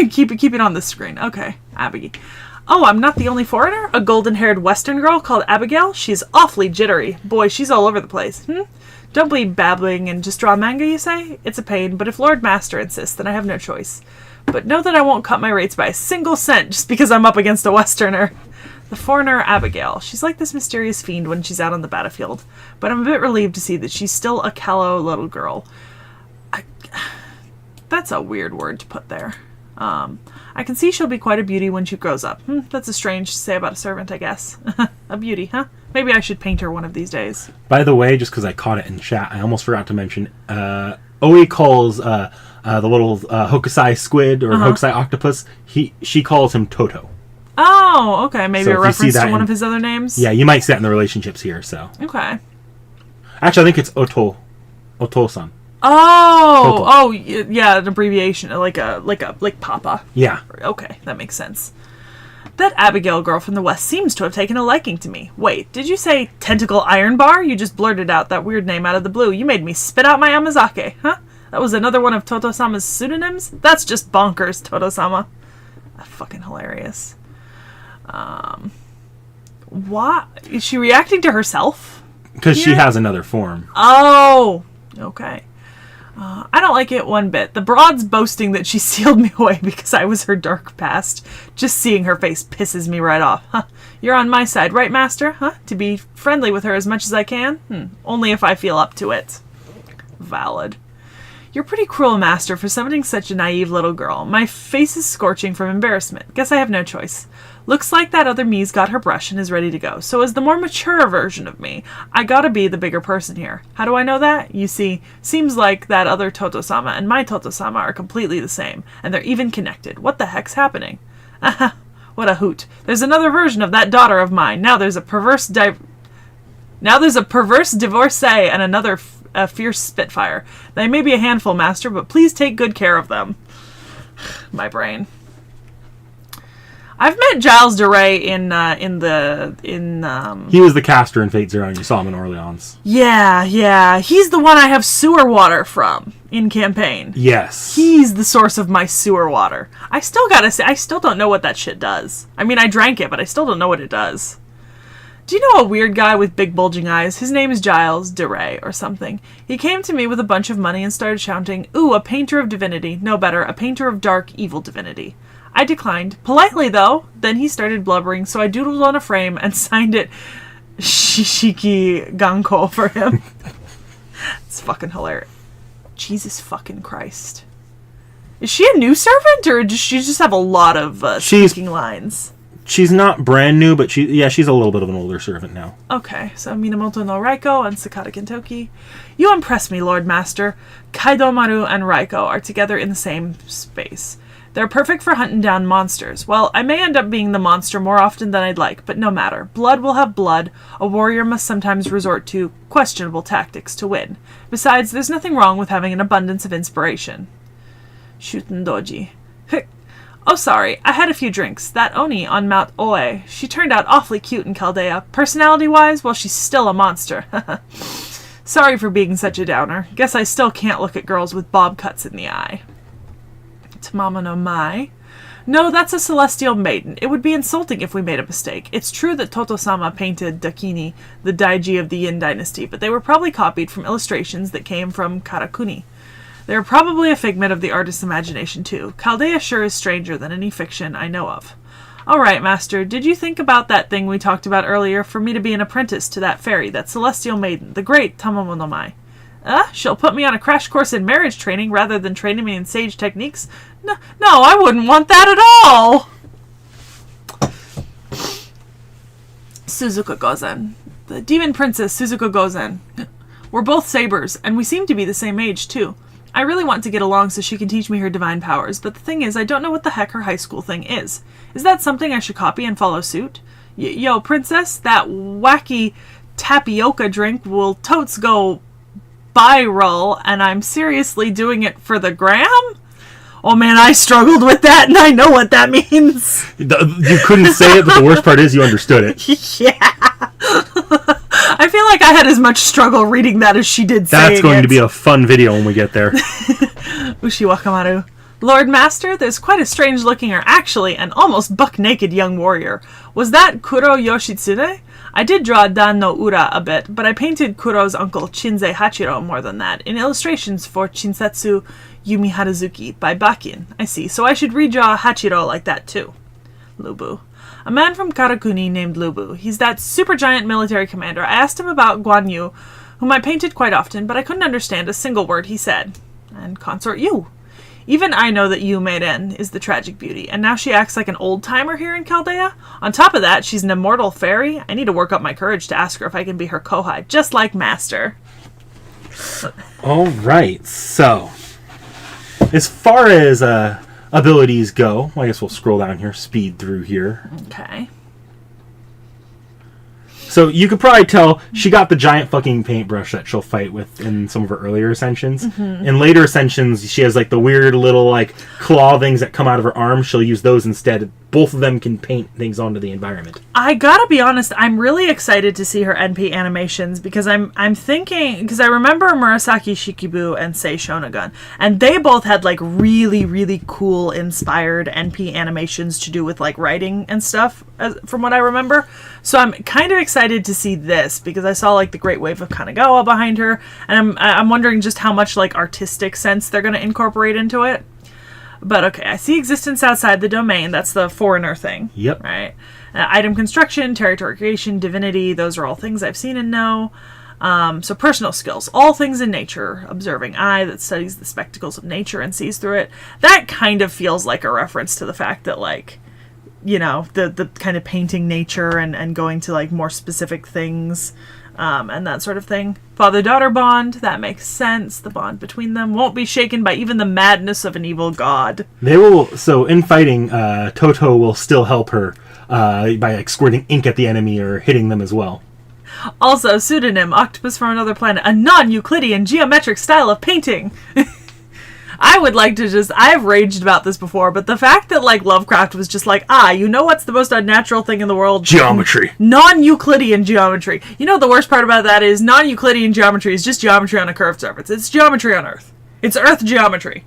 keep it on the screen. Okay, Abigail. Oh, I'm not the only foreigner? A golden-haired Western girl called Abigail? She's awfully jittery. Boy, she's all over the place. Don't be babbling and just draw manga, you say? It's a pain, but if Lord Master insists, then I have no choice. But know that I won't cut my rates by a single cent just because I'm up against a Westerner. The foreigner Abigail. She's like this mysterious fiend when she's out on the battlefield, but I'm a bit relieved to see that she's still a callow little girl. That's a weird word to put there. I can see she'll be quite a beauty when she grows up. That's a strange to say about a servant, I guess. A beauty, huh? Maybe I should paint her one of these days. By the way, just because I caught it in chat, I almost forgot to mention, Oe calls the little Hokusai squid or Hokusai octopus, she calls him Toto. Oh, okay. Maybe So a reference to one of his other names? Yeah, you might see that in the relationships here, so. Okay. Actually, I think it's Oto-san. Oh, yeah, an abbreviation, like Papa. Yeah. Okay, that makes sense. That Abigail girl from the West seems to have taken a liking to me. Wait, did you say Tentacle Iron Bar? You just blurted out that weird name out of the blue. You made me spit out my Amazake, huh? That was another one of Toto-sama's pseudonyms? That's just bonkers, Toto-sama. Fucking hilarious. What? Is she reacting to herself? Because she has another form. Oh, okay. I don't like it one bit. The broad's boasting that she sealed me away because I was her dark past. Just seeing her face pisses me right off. Huh? You're on my side, right, Master? Huh? To be friendly with her as much as I can? Only if I feel up to it. Valid. You're pretty cruel, Master, for summoning such a naive little girl. My face is scorching from embarrassment. Guess I have no choice. Looks like that other me's got her brush and is ready to go. So as the more mature version of me, I gotta be the bigger person here. How do I know that? You see, seems like that other Toto-sama and my Toto-sama are completely the same, and they're even connected. What the heck's happening? Aha, what a hoot. There's another version of that daughter of mine. Now there's a perverse divorcee and another fierce spitfire. They may be a handful, Master, but please take good care of them. My brain. I've met Giles DeRay in He was the caster in Fate Zero, and you saw him in Orleans. Yeah. He's the one I have sewer water from in campaign. Yes. He's the source of my sewer water. I still gotta say, I still don't know what that shit does. I mean, I drank it, but I still don't know what it does. Do you know a weird guy with big bulging eyes? His name is Giles DeRay or something. He came to me with a bunch of money and started shouting, "Ooh, a painter of divinity. No better, a painter of dark, evil divinity." I declined. Politely, though. Then he started blubbering, so I doodled on a frame and signed it Shishiki Ganko for him. It's fucking hilarious. Jesus fucking Christ. Is she a new servant, or does she just have a lot of speaking lines? She's not brand new, but she's a little bit of an older servant now. Okay, so Minamoto no Raiko and Sakata Kentoki. You impress me, Lord Master. Kaido Maru and Raiko are together in the same space. They're perfect for hunting down monsters. Well, I may end up being the monster more often than I'd like, but no matter. Blood will have blood. A warrior must sometimes resort to questionable tactics to win. Besides, there's nothing wrong with having an abundance of inspiration. Shuten Doji. Oh, sorry, I had a few drinks. That Oni on Mount Oe, she turned out awfully cute in Chaldea. Personality-wise, well, she's still a monster. Sorry for being such a downer. Guess I still can't look at girls with bob cuts in the eye. Tamama no Mai. No, that's a celestial maiden. It would be insulting if we made a mistake. It's true that Toto-sama painted Dakini, the Daiji of the Yin dynasty, but they were probably copied from illustrations that came from Karakuni. They're probably a figment of the artist's imagination, too. Chaldea sure is stranger than any fiction I know of. All right, Master, did you think about that thing we talked about earlier for me to be an apprentice to that fairy, that celestial maiden, the great Tamamo no Mai? She'll put me on a crash course in marriage training rather than training me in sage techniques? No, I wouldn't want that at all! Suzuka Gozen. The demon princess Suzuka Gozen. We're both sabers, and we seem to be the same age, too. I really want to get along so she can teach me her divine powers, but the thing is, I don't know what the heck her high school thing is. Is that something I should copy and follow suit? Yo, princess, that wacky tapioca drink will totes go viral, and I'm seriously doing it for the gram? Oh man, I struggled with that, and I know what that means. You couldn't say it, but the worst part is you understood it. Yeah. I feel like I had as much struggle reading that as she did saying it. That's going to be a fun video when we get there. Ushi Wakamaru. Lord Master, there's quite a strange-looking, or actually an almost buck-naked young warrior. Was that Kuro Yoshitsune? I did draw Dan no Ura a bit, but I painted Kuro's uncle Chinsei Hachiro more than that, in illustrations for Chinsetsu Yumi Harazuki by Bakin. I see, so I should redraw Hachiro like that too. Lubu. A man from Karakuni named Lubu. He's that supergiant military commander. I asked him about Guan Yu, whom I painted quite often, but I couldn't understand a single word he said. And consort Yu. Even I know that Yu Meiden is the tragic beauty, and now she acts like an old-timer here in Chaldea? On top of that, she's an immortal fairy? I need to work up my courage to ask her if I can be her kohai, just like Master. Alright, so... as far as abilities go, well, I guess we'll scroll down here, speed through here. Okay. So you could probably tell she got the giant fucking paintbrush that she'll fight with in some of her earlier ascensions. In later ascensions, she has like the weird little like claw things that come out of her arm. She'll use those instead. Both of them can paint things onto the environment. I gotta be honest, I'm really excited to see her NP animations because I'm thinking, because I remember Murasaki Shikibu and Sei Shonagon, and they both had like really, really cool inspired NP animations to do with like writing and stuff, from what I remember. So I'm kind of excited to see this because I saw like the Great Wave of Kanagawa behind her, and I'm wondering just how much like artistic sense they're gonna incorporate into it. But okay, I see existence outside the domain. That's the foreigner thing. Yep. Right. Item construction, territory creation, divinity. Those are all things I've seen and know. So personal skills. All things in nature. Observing eye that studies the spectacles of nature and sees through it. That kind of feels like a reference to the fact that, like, you know, the kind of painting nature and going to, like, more specific things. And that sort of thing. Father-daughter bond, that makes sense. The bond between them won't be shaken by even the madness of an evil god. They will, so in fighting, Toto will still help her by like squirting ink at the enemy or hitting them as well. Also, pseudonym, octopus from another planet, a non-Euclidean geometric style of painting. I would like to just... I've raged about this before, but the fact that, like, Lovecraft was just like, you know what's the most unnatural thing in the world? Geometry. Non-Euclidean geometry. You know the worst part about that is non-Euclidean geometry is just geometry on a curved surface. It's geometry on Earth. It's Earth geometry.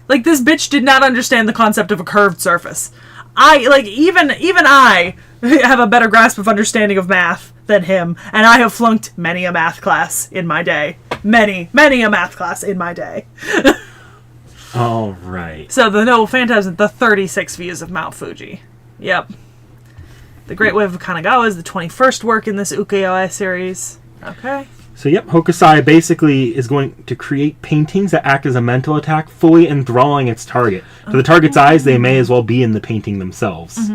Like, this bitch did not understand the concept of a curved surface. Even I have a better grasp of understanding of math than him, and I have flunked many a math class in my day. Many a math class in my day. All right. So the Noble Phantasm, the 36 views of Mount Fuji. Yep. The Great Wave of Kanagawa is the 21st work in this ukiyo-e series. Okay. So yep, Hokusai basically is going to create paintings that act as a mental attack, fully enthralling its target. To the target's eyes, they may as well be in the painting themselves.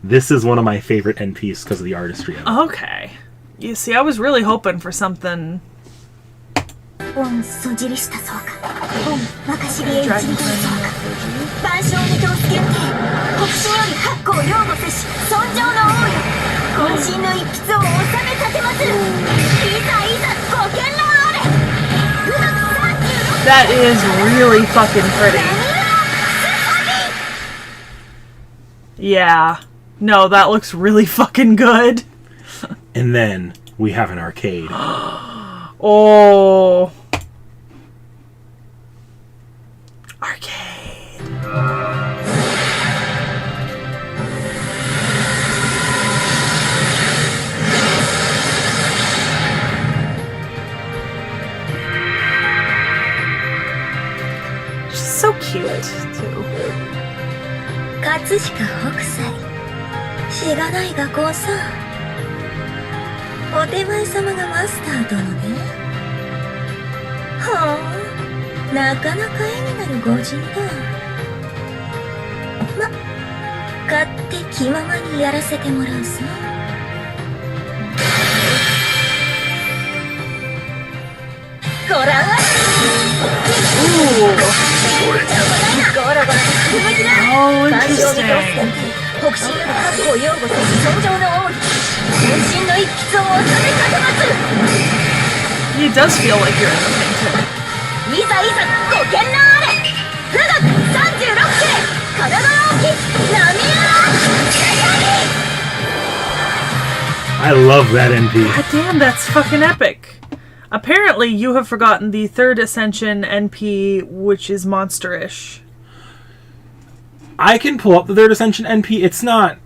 This is one of my favorite NPs because of the artistry of it. Okay. You see, I was really hoping for something... That is really fucking pretty. Yeah. No, that looks really fucking good. And then we have an arcade. Oh. Arcade. cute too. 葛飾北斎しがないがこうさお手前様がマスター殿ねはあなかなか絵になる御仁だま勝手気ままにやらせてもらうさご覧あ Oh, interesting. 北進の覚悟を擁護する尊上の王に渾身の一筆を収めかけます He does feel like you're in the painting. いざいざご見覧あれ富岳36世体の大き波浦 I love that NP. God damn, that's fucking epic. Apparently, you have forgotten the third Ascension NP, which is monsterish. I can pull up the third Ascension NP. It's not.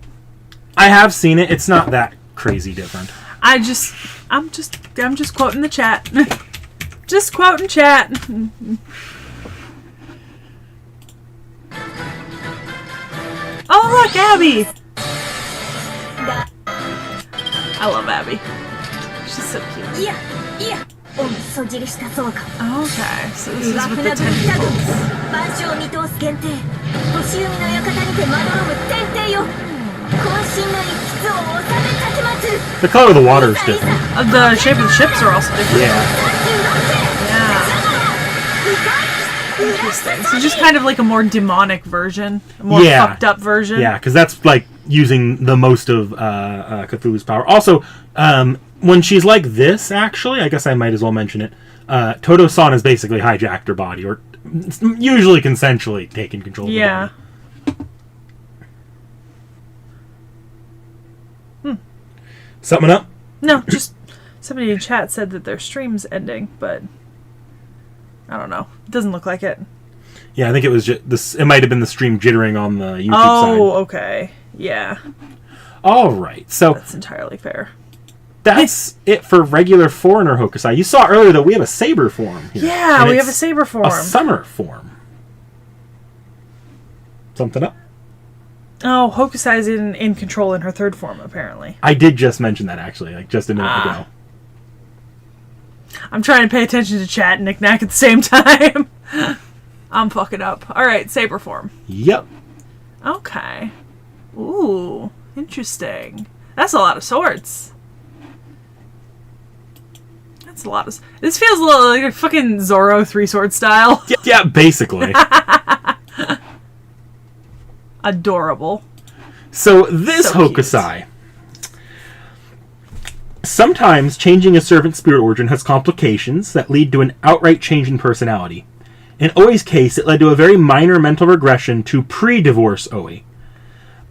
I have seen it. It's not that crazy different. I'm just quoting the chat. Just quoting chat. Oh, look, Abby. I love Abby. She's so cute. いやいやおみそ汁したそうか Okay, so this is 岩 with 船 the ぶった tentacles. 万象見通す限定星海の館にてまどろむ天帝よ渾身の一筆を収めかけます The color of the water is different. The shape of the ships are also different. Yeah. Yeah. Interesting. So just kind of like a more demonic version, a more Yeah. fucked up version. Yeah, because that's like using the most of Cthulhu's power. Also, when she's like this, actually, I guess I might as well mention it. Todo-san has basically hijacked her body, or usually consensually taken control of her body. Something up? No, just somebody in chat said that their stream's ending, but I don't know. It doesn't look like it. Yeah, I think it was just this. It might have been the stream jittering on the YouTube Oh, side. okay. Yeah, All right, so that's entirely fair. that's it for regular foreigner Hokusai. You saw earlier that we have a saber form here. Yeah, And we have a it's saber form. a summer form. Something up? Oh, Hokusai's in control in her third form, apparently. I did just mention that, actually, like just a minute ago. I'm trying to pay attention to chat and knick-knack at the same time. I'm fucking up. Alright, saber form. Yep. Okay. Ooh, interesting. That's a lot of swords. That's a lot of... This feels a little like a fucking Zorro three-sword style. Yeah, basically. Adorable. So this So cute. Hokusai. Sometimes changing a servant's spirit origin has complications that lead to an outright change in personality. In Oe's case, it led to a very minor mental regression to pre-divorce Oe.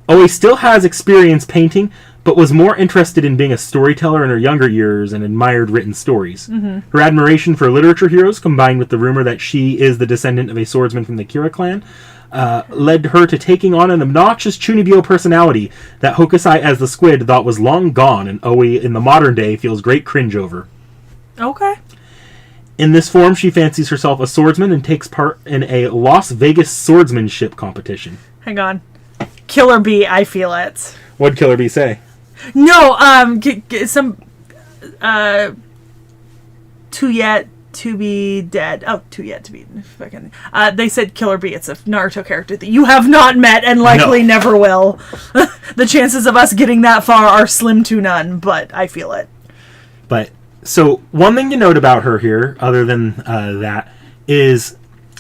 Oe still has experience painting, but was more interested in being a storyteller in her younger years and admired written stories. Her admiration for literature heroes, combined with the rumor that she is the descendant of a swordsman from the Kira clan, led her to taking on an obnoxious Chunibyo personality that Hokusai as the Squid thought was long gone and Oe in the modern day feels great cringe over. Okay. In this form, she fancies herself a swordsman and takes part in a Las Vegas swordsmanship competition. Hang on. Killer Bee, I feel it. What'd Killer Bee say? No, some, too yet to be dead. Oh, too yet to be fucking. They said Killer Bee. It's a Naruto character that you have not met and likely No. never will. The chances of us getting that far are slim to none, but I feel it. But, so, one thing to note about her here, other than that, is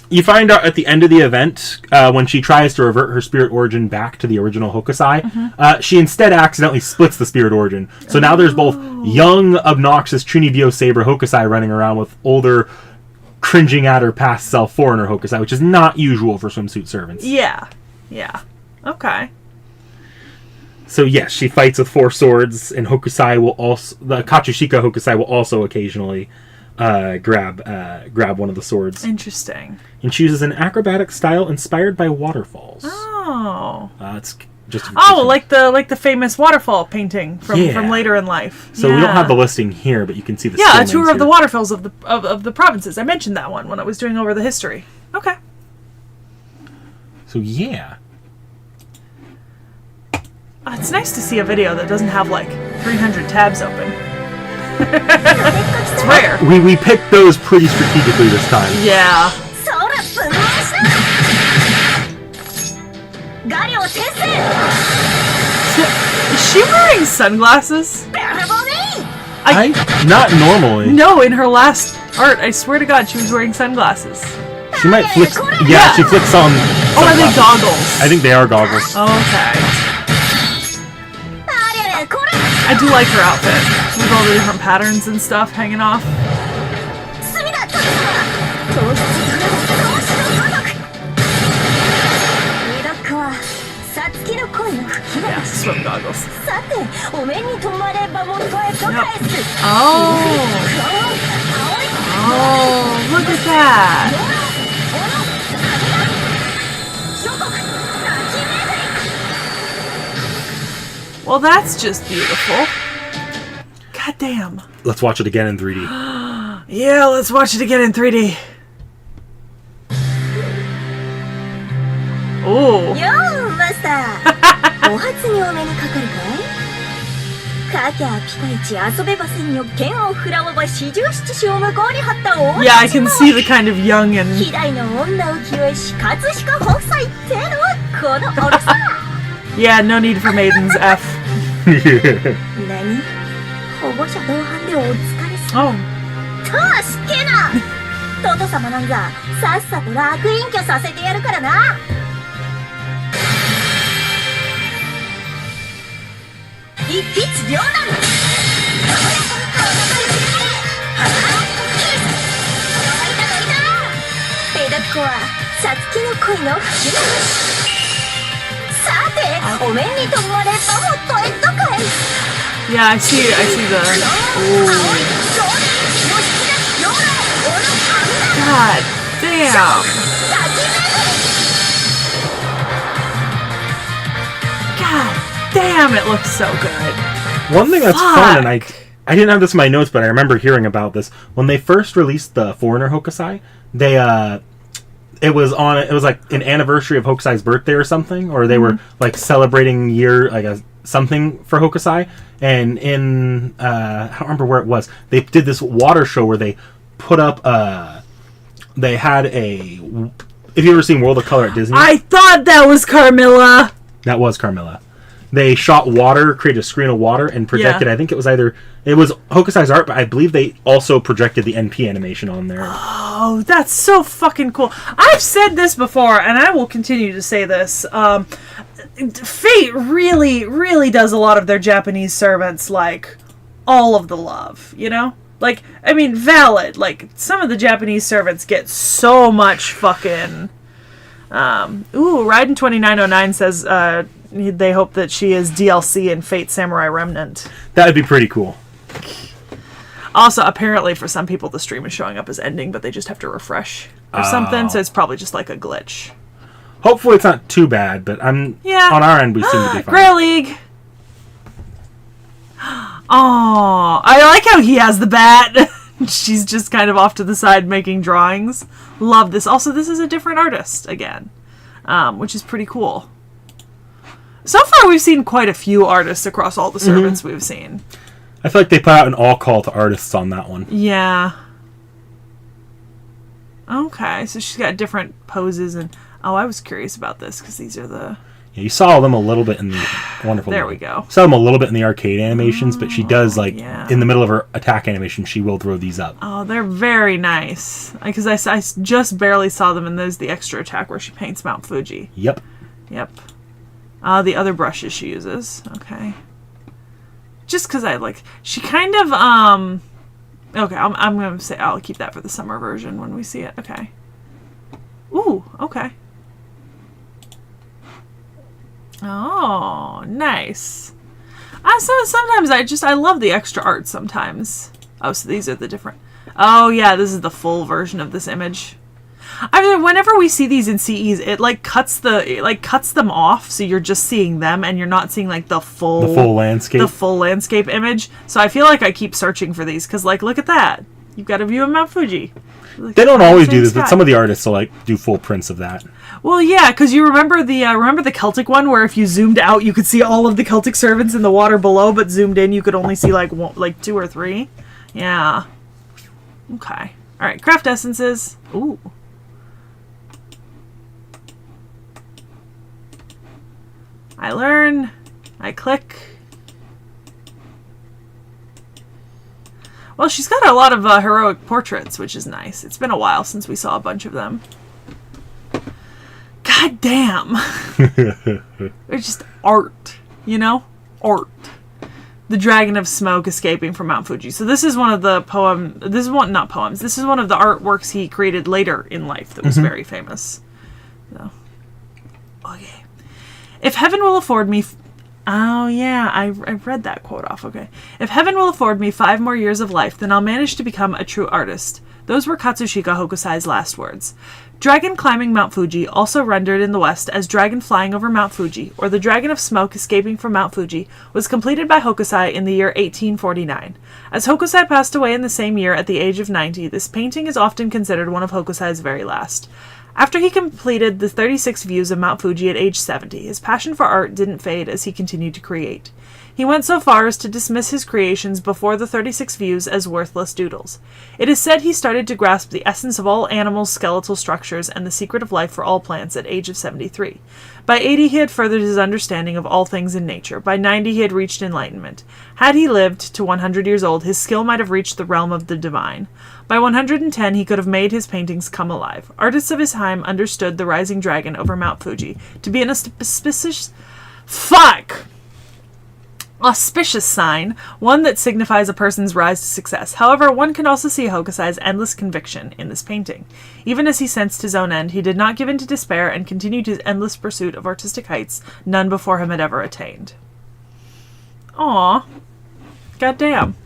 you find out at the end of the event, when she tries to revert her spirit origin back to the original Hokusai, she instead accidentally splits the spirit origin. So now there's both young, obnoxious Chunibyo Saber Hokusai running around with older, cringing at her past self foreigner Hokusai, which is not usual for swimsuit servants. Yeah. Yeah. Okay. So yes, she fights with four swords, and Hokusai will also, the Katsushika Hokusai will also occasionally grab one of the swords. Interesting. And chooses an acrobatic style inspired by waterfalls. Oh. It's just Like the famous waterfall painting from later in life. So we don't have the listing here, but you can see the a still tour names of the here. waterfalls of the provinces. I mentioned that one when I was doing over the history. Okay. So yeah. It's nice to see a video that doesn't have like 300 tabs open. It's rare. We picked those pretty strategically this time. Yeah. そらぶん回したガリを転生 Is she wearing sunglasses? ベルボネイ Not normally. No, in her last art, I swear to God, she was wearing sunglasses. She might flick. Yeah, she flicks on. Oh, are they sunglasses. goggles? I think they are goggles. Okay. あれれこれ I do like her outfit with all the different patterns and stuff hanging off. 隅田と糖質投資の家族ミラクはさつきの恋の吹き Yeah, 出し swim goggles. さてお目に留まれば元へと返す Oh, oh, look at that. Well, that's just beautiful. God damn. Let's watch it again in 3D. Yeah, let's watch it again in 3D. Oh. よーマスターお初にお目にかかるかいかきゃピカイチ遊べばせんよ剣を振らわば四十七士を向こうに張った大 Yeah, I can see the kind of young and... 希代の女浮世絵師葛飾北斎ってのはこのおろさ Yeah, no need for maidens, F. 何保護者同伴でお疲れさ Oh. たしけなトト様なんざさっさと楽隠居させてやるからな一筆両断ペダピコはさつきの恋の吹き出しさてお目に留まればもっとえっとかい Yeah, I see the... 青い Oh. 少年義経両断俺の網だ God damn. 咲き目 God damn, it looks so good. One thing that's fun, and Fuck. I didn't have this in my notes, but I remember hearing about this when they first released the Foreigner Hokusai. They it was like an anniversary of Hokusai's birthday or something, or they were like celebrating something for Hokusai. And in I don't remember where it was. They did this water show where they put up they had a. Have you ever seen World of Color at Disney? I thought that was Carmilla. That was Carmilla. They shot water, created a screen of water, and projected. Yeah. I think it was Hokusai's art, but I believe they also projected the NP animation on there. Oh, that's so fucking cool. I've said this before, and I will continue to say this. Fate really, really does a lot of their Japanese servants, like, all of the love, you know? Like, I mean, valid. Like, some of the Japanese servants get so much fucking... Raiden2909 says they hope that she is DLC in Fate Samurai Remnant. That would be pretty cool. Also, apparently for some people the stream is showing up as ending, but they just have to refresh or something, so it's probably just like a glitch. Hopefully it's not too bad, but on our end we seem to be fine. Grail League! Oh, I like how he has the bat. She's just kind of off to the side making drawings. Love this. Also, this is a different artist again, which is pretty cool. So far, we've seen quite a few artists across all the servants we've seen. I feel like they put out an all call to artists on that one. Yeah. Okay, so she's got different poses and... Oh, I was curious about this because these are the... Yeah, you saw them a little bit in the wonderful. There we go. Saw them a little bit in the arcade animations, but she does in the middle of her attack animation, she will throw these up. Oh, they're very nice. Because I just barely saw them, and there's the extra attack where she paints Mount Fuji. Yep. The other brushes she uses. Okay. Just because she kind of okay, I'm gonna say I'll keep that for the summer version when we see it. Okay. Ooh, okay. Oh, nice. So sometimes I love the extra art sometimes. Oh, so these are the different... Oh, yeah, this is the full version of this image. I mean, whenever we see these in CEs, it cuts them off, so you're just seeing them, and you're not seeing the full landscape. The full landscape image. So I feel like I keep searching for these, because look at that. You've got a view of Mount Fuji. They don't always do this, Sky. but some of the artists will like do full prints of that. Well, yeah, because you remember the Celtic one where if you zoomed out, you could see all of the Celtic servants in the water below, but zoomed in, you could only see like 2 or 3. Yeah. Okay. All right. Craft essences. Ooh. I learn. I click. Well, she's got a lot of heroic portraits, which is nice. It's been a while since we saw a bunch of them. God damn. It's just art, you know? Art. The Dragon of Smoke escaping from Mount Fuji. So this is one of the this is one of the artworks he created later in life that was very famous. So, okay. If heaven will afford me... Oh, yeah, I read that quote off, okay. If heaven will afford me 5 more years of life, then I'll manage to become a true artist. Those were Katsushika Hokusai's last words. Dragon climbing Mount Fuji, also rendered in the West as Dragon flying over Mount Fuji, or the Dragon of Smoke escaping from Mount Fuji, was completed by Hokusai in the year 1849. As Hokusai passed away in the same year at the age of 90, this painting is often considered one of Hokusai's very last. After he completed the 36 views of Mount Fuji at age 70, his passion for art didn't fade as he continued to create. He went so far as to dismiss his creations before the 36 views as worthless doodles. It is said he started to grasp the essence of all animals' skeletal structures and the secret of life for all plants at age of 73. By 80 he had furthered his understanding of all things in nature. By 90 he had reached enlightenment. Had he lived to 100 years old, his skill might have reached the realm of the divine. By 110 he could have made his paintings come alive. Artists of his time understood the rising dragon over Mount Fuji to be an auspicious sign, one that signifies a person's rise to success. However, one can also see Hokusai's endless conviction in this painting. Even as he sensed his own end, he did not give in to despair and continued his endless pursuit of artistic heights none before him had ever attained. Aw. Goddamn.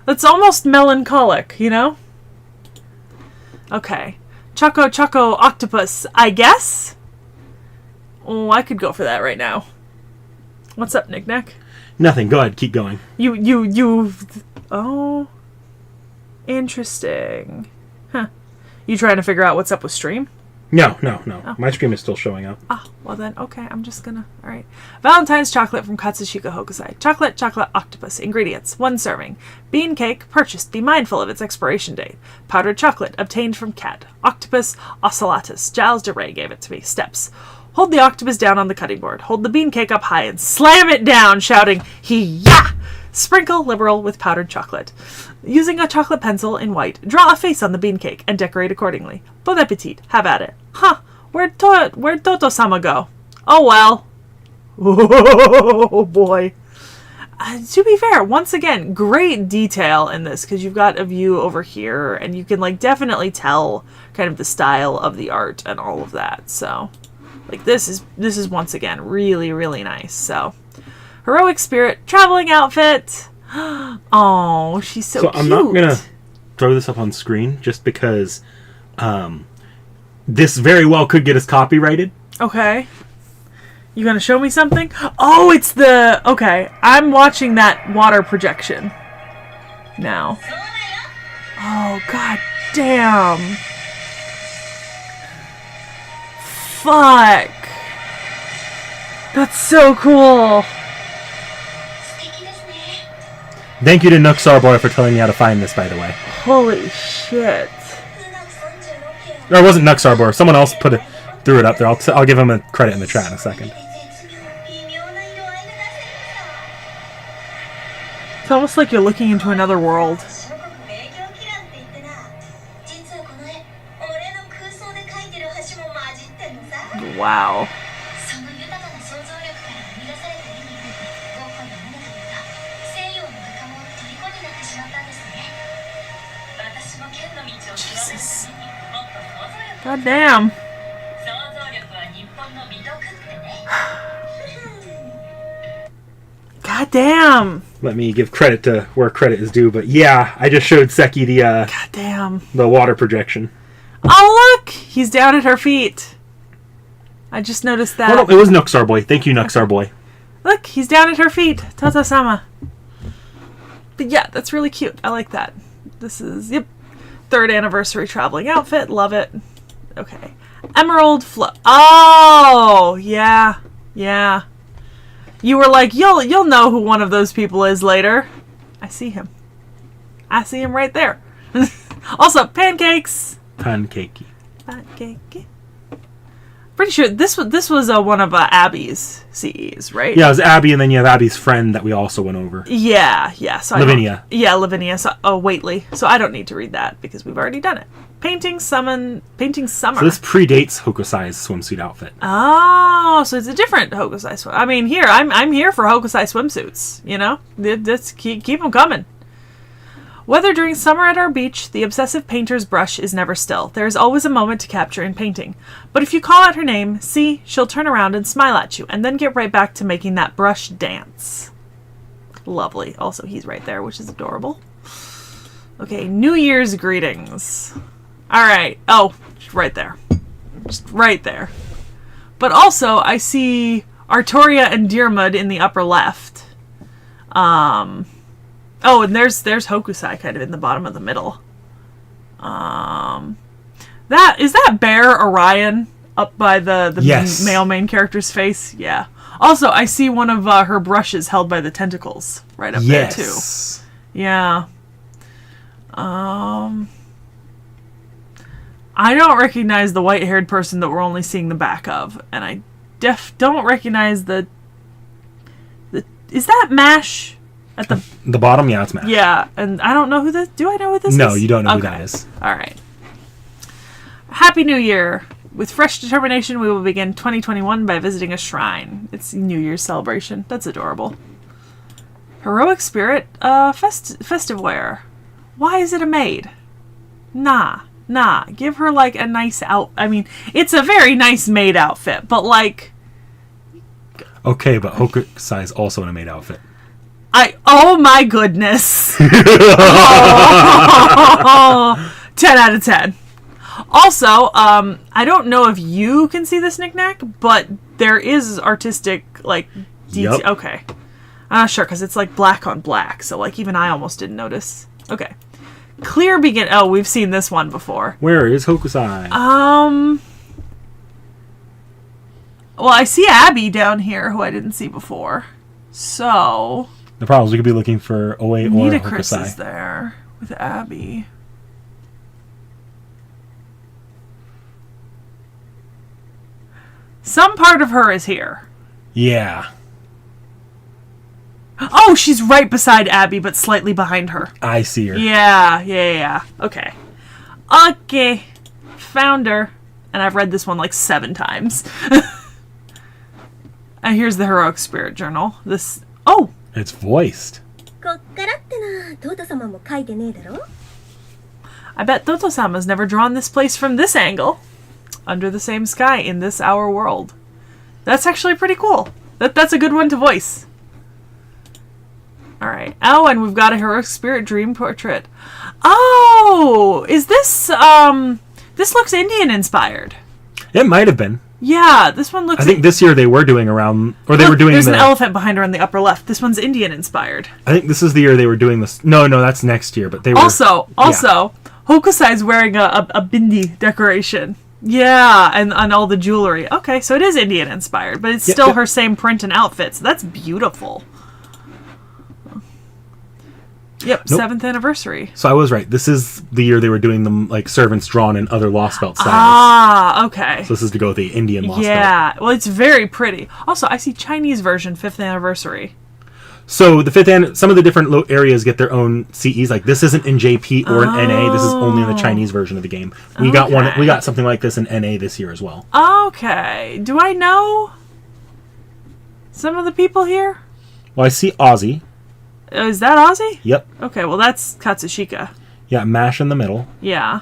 That's almost melancholic, you know? Okay. Choco Octopus, I guess? Oh, I could go for that right now. What's up, Knick-Knack? Nothing. Go ahead. Keep going. Oh. Interesting. Huh. You trying to figure out what's up with stream? No. Oh. My stream is still showing up. Ah, well then, okay, I'm just gonna... Alright. Valentine's chocolate from Katsushika Hokusai. Chocolate octopus. Ingredients. 1 serving. Bean cake, purchased. Be mindful of its expiration date. Powdered chocolate, obtained from cat. Octopus ocellatus. Giles DeRay gave it to me. Steps. Hold the octopus down on the cutting board. Hold the bean cake up high and slam it down, shouting, "Hee-yah!" Sprinkle liberal with powdered chocolate. Using a chocolate pencil in white, draw a face on the bean cake and decorate accordingly. Bon appetit. Have at it. Huh. Where'd Toto-sama go? Oh well. Oh boy. To be fair, once again, great detail in this because you've got a view over here and you can like definitely tell kind of the style of the art and all of that. So, like this is once again really, really nice. So, heroic spirit, traveling outfit. Oh, she's so cute. I'm not gonna throw this up on screen just because this very well could get us copyrighted. Okay. You gonna show me something? Oh, it's the... Okay, I'm watching that water projection now. Oh, god damn. Fuck. That's so cool. Thank you to Nuxar Boy for telling me how to find this, by the way. Holy shit. Or it wasn't Nuxar Boy. Someone else threw it up there. I'll give him a credit in the chat in a second. It's almost like you're looking into another world. Wow. Jesus. God damn. God damn. Let me give credit to where credit is due, but yeah, I just showed Seki God damn. the water projection. Oh look! He's down at her feet. I just noticed that. Oh, no, it was Nuxar Boy. Thank you, Nuxar Boy. Look, he's down at her feet. Toto-sama. But yeah, that's really cute. I like that. This is, yep, 3rd anniversary traveling outfit. Love it. Okay. Emerald Flow. Oh, yeah. Yeah. You were like, you'll know who one of those people is later. I see him. I see him right there. Also, pancakes. Pancakey. Pancakey. Pretty sure this was one of Abby's CEs, right? Yeah, it was Abby, and then you have Abby's friend that we also went over. Yeah. So Lavinia. Lavinia. So, Waitley. So I don't need to read that because we've already done it. Painting Summer. So this predates Hokusai's swimsuit outfit. Oh, so it's a different Hokusai swim. I mean, I'm here for Hokusai swimsuits. You know, just keep them coming. Whether during summer at our beach, the obsessive painter's brush is never still. There is always a moment to capture in painting. But if you call out her name, see, she'll turn around and smile at you, and then get right back to making that brush dance. Lovely. Also, he's right there, which is adorable. Okay, New Year's greetings. All right. Oh, right there. Just right there. But also, I see Artoria and Deermud in the upper left. Oh, and there's Hokusai kind of in the bottom of the middle. That is that Bear Orion up by the yes. male main character's face? Yeah. Also, I see one of her brushes held by the tentacles right up there too. Yeah. I don't recognize the white-haired person that we're only seeing the back of, and I don't recognize the. Is that MASH? At the bottom, yeah, it's Mash. Yeah, and I don't know who this... Do I know who this is? No, you don't know who that is. All right. Happy New Year. With fresh determination, we will begin 2021 by visiting a shrine. It's New Year's celebration. That's adorable. Heroic Spirit, festive wear. Why is it a maid? Nah. Give her, like, a nice I mean, it's a very nice maid outfit, but, like... Okay, but Hokusai is also in a maid outfit. Oh my goodness. 10 out of 10. Also, I don't know if you can see this knick-knack, but there is artistic, like, detail. Yep. Okay. I'm not sure, because it's, like, black on black, so, like, even I almost didn't notice. Okay. Clear begin... Oh, we've seen this one before. Where is Hokusai? Well, I see Abby down here, who I didn't see before. So... The problem is we could be looking for Oe or Nitocris Hokusai. is there with Abby. Some part of her is here. Yeah. Oh, she's right beside Abby, but slightly behind her. I see her. Yeah. Okay. Found her. And I've read this one like 7 times. And here's the Heroic Spirit Journal. Oh! It's voiced. こっからってな、トート様も書いてねえだろ? I bet Toto-sama's never drawn this place from this angle. Under the same sky in this our world. That's actually pretty cool. That's a good one to voice. Alright. Oh, and we've got a Heroic Spirit Dream Portrait. Oh! Is this, this looks Indian inspired. It might have been. Yeah, this one looks... I think this year they were doing around... Or they were doing There's an elephant behind her in the upper left. This one's Indian inspired. I think this is the year they were doing this... No, that's next year, but they were... Also, Hokusai's wearing a bindi decoration. Yeah, and all the jewelry. Okay, so it is Indian inspired, but it's still her same print and outfit, so that's beautiful. Yep, nope. 7th anniversary. So I was right. This is the year they were doing them like servants drawn in other Lost Belt styles. Ah, okay. So this is to go with the Indian Lost Belt. Yeah, well, it's very pretty. Also, I see Chinese version 5th anniversary. So the 5th some of the different areas get their own CEs. Like this isn't in JP or in NA. This is only in the Chinese version of the game. We got something like this in NA this year as well. Okay. Do I know some of the people here? Well, I see Ozzy. Is that Ozzy? Yep. Okay, well that's Katsushika. Yeah, Mash in the middle. Yeah.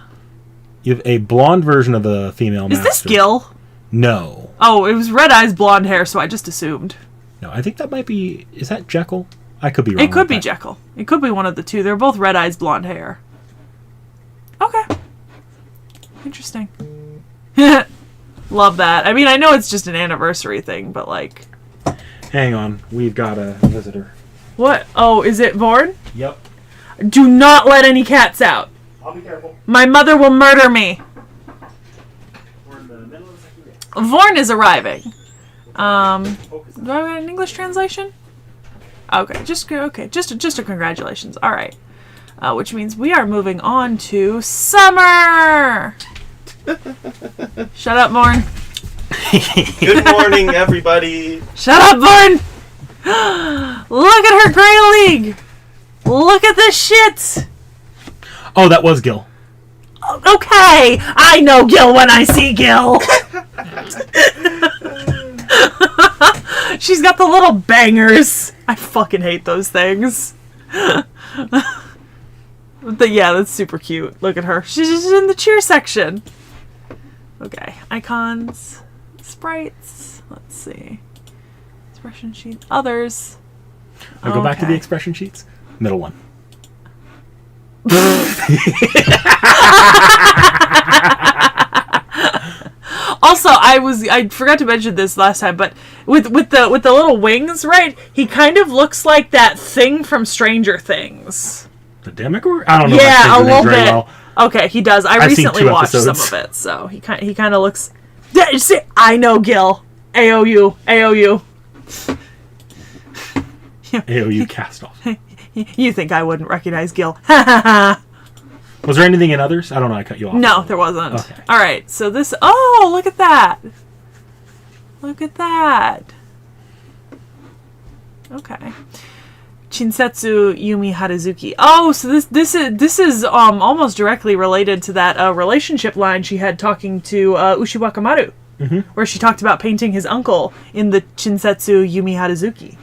You have a blonde version of the female master. Is this Gil? No. Oh, it was red eyes, blonde hair, so I just assumed. No, I think that might be... Is that Jekyll? I could be wrong. It could be Jekyll. It could be one of the two. They're both red eyes, blonde hair. Okay. Interesting. Love that. I mean, I know it's just an anniversary thing, but like... Hang on. We've got a visitor. What? Oh, is it Vorn? Yep. Do not let any cats out. I'll be careful. My mother will murder me. We're in the middle of the second day. Vorn is arriving. Do I have an English translation? Okay, just a congratulations. All right, which means we are moving on to summer. Shut up, Vorn. Good morning, everybody. Shut up, Vorn. Look at her Grey League. Look at this shit. Oh, that was Gil. Okay, I know Gil when I see Gil. She's got the little bangers. I fucking hate those things. But yeah, that's super cute. Look at her. She's just in the cheer section. Okay, icons, sprites. Let's see. Expression sheet. Others. Now go back to the expression sheets. Middle one. Also, I forgot to mention this last time, but with the little wings, right? He kind of looks like that thing from Stranger Things. The Demogorgon? I don't know. Yeah, a little bit. Well. Okay, he does. I've seen recently 2 watched episodes. some of it, so he kind of looks. Yeah, you see, I know Gil. AOU. AOU cast off. You think I wouldn't recognize Gil? Was there anything in others? I don't know. I cut you off. No, there wasn't. Okay. All right, so this. Oh, look at that! Look at that. Okay. Shinsetsu Yumi Haruzuki. Oh, so this is almost directly related to that relationship line she had talking to Ushi Wakamaru, where she talked about painting his uncle in the Shinsetsu Yumi Haruzuki.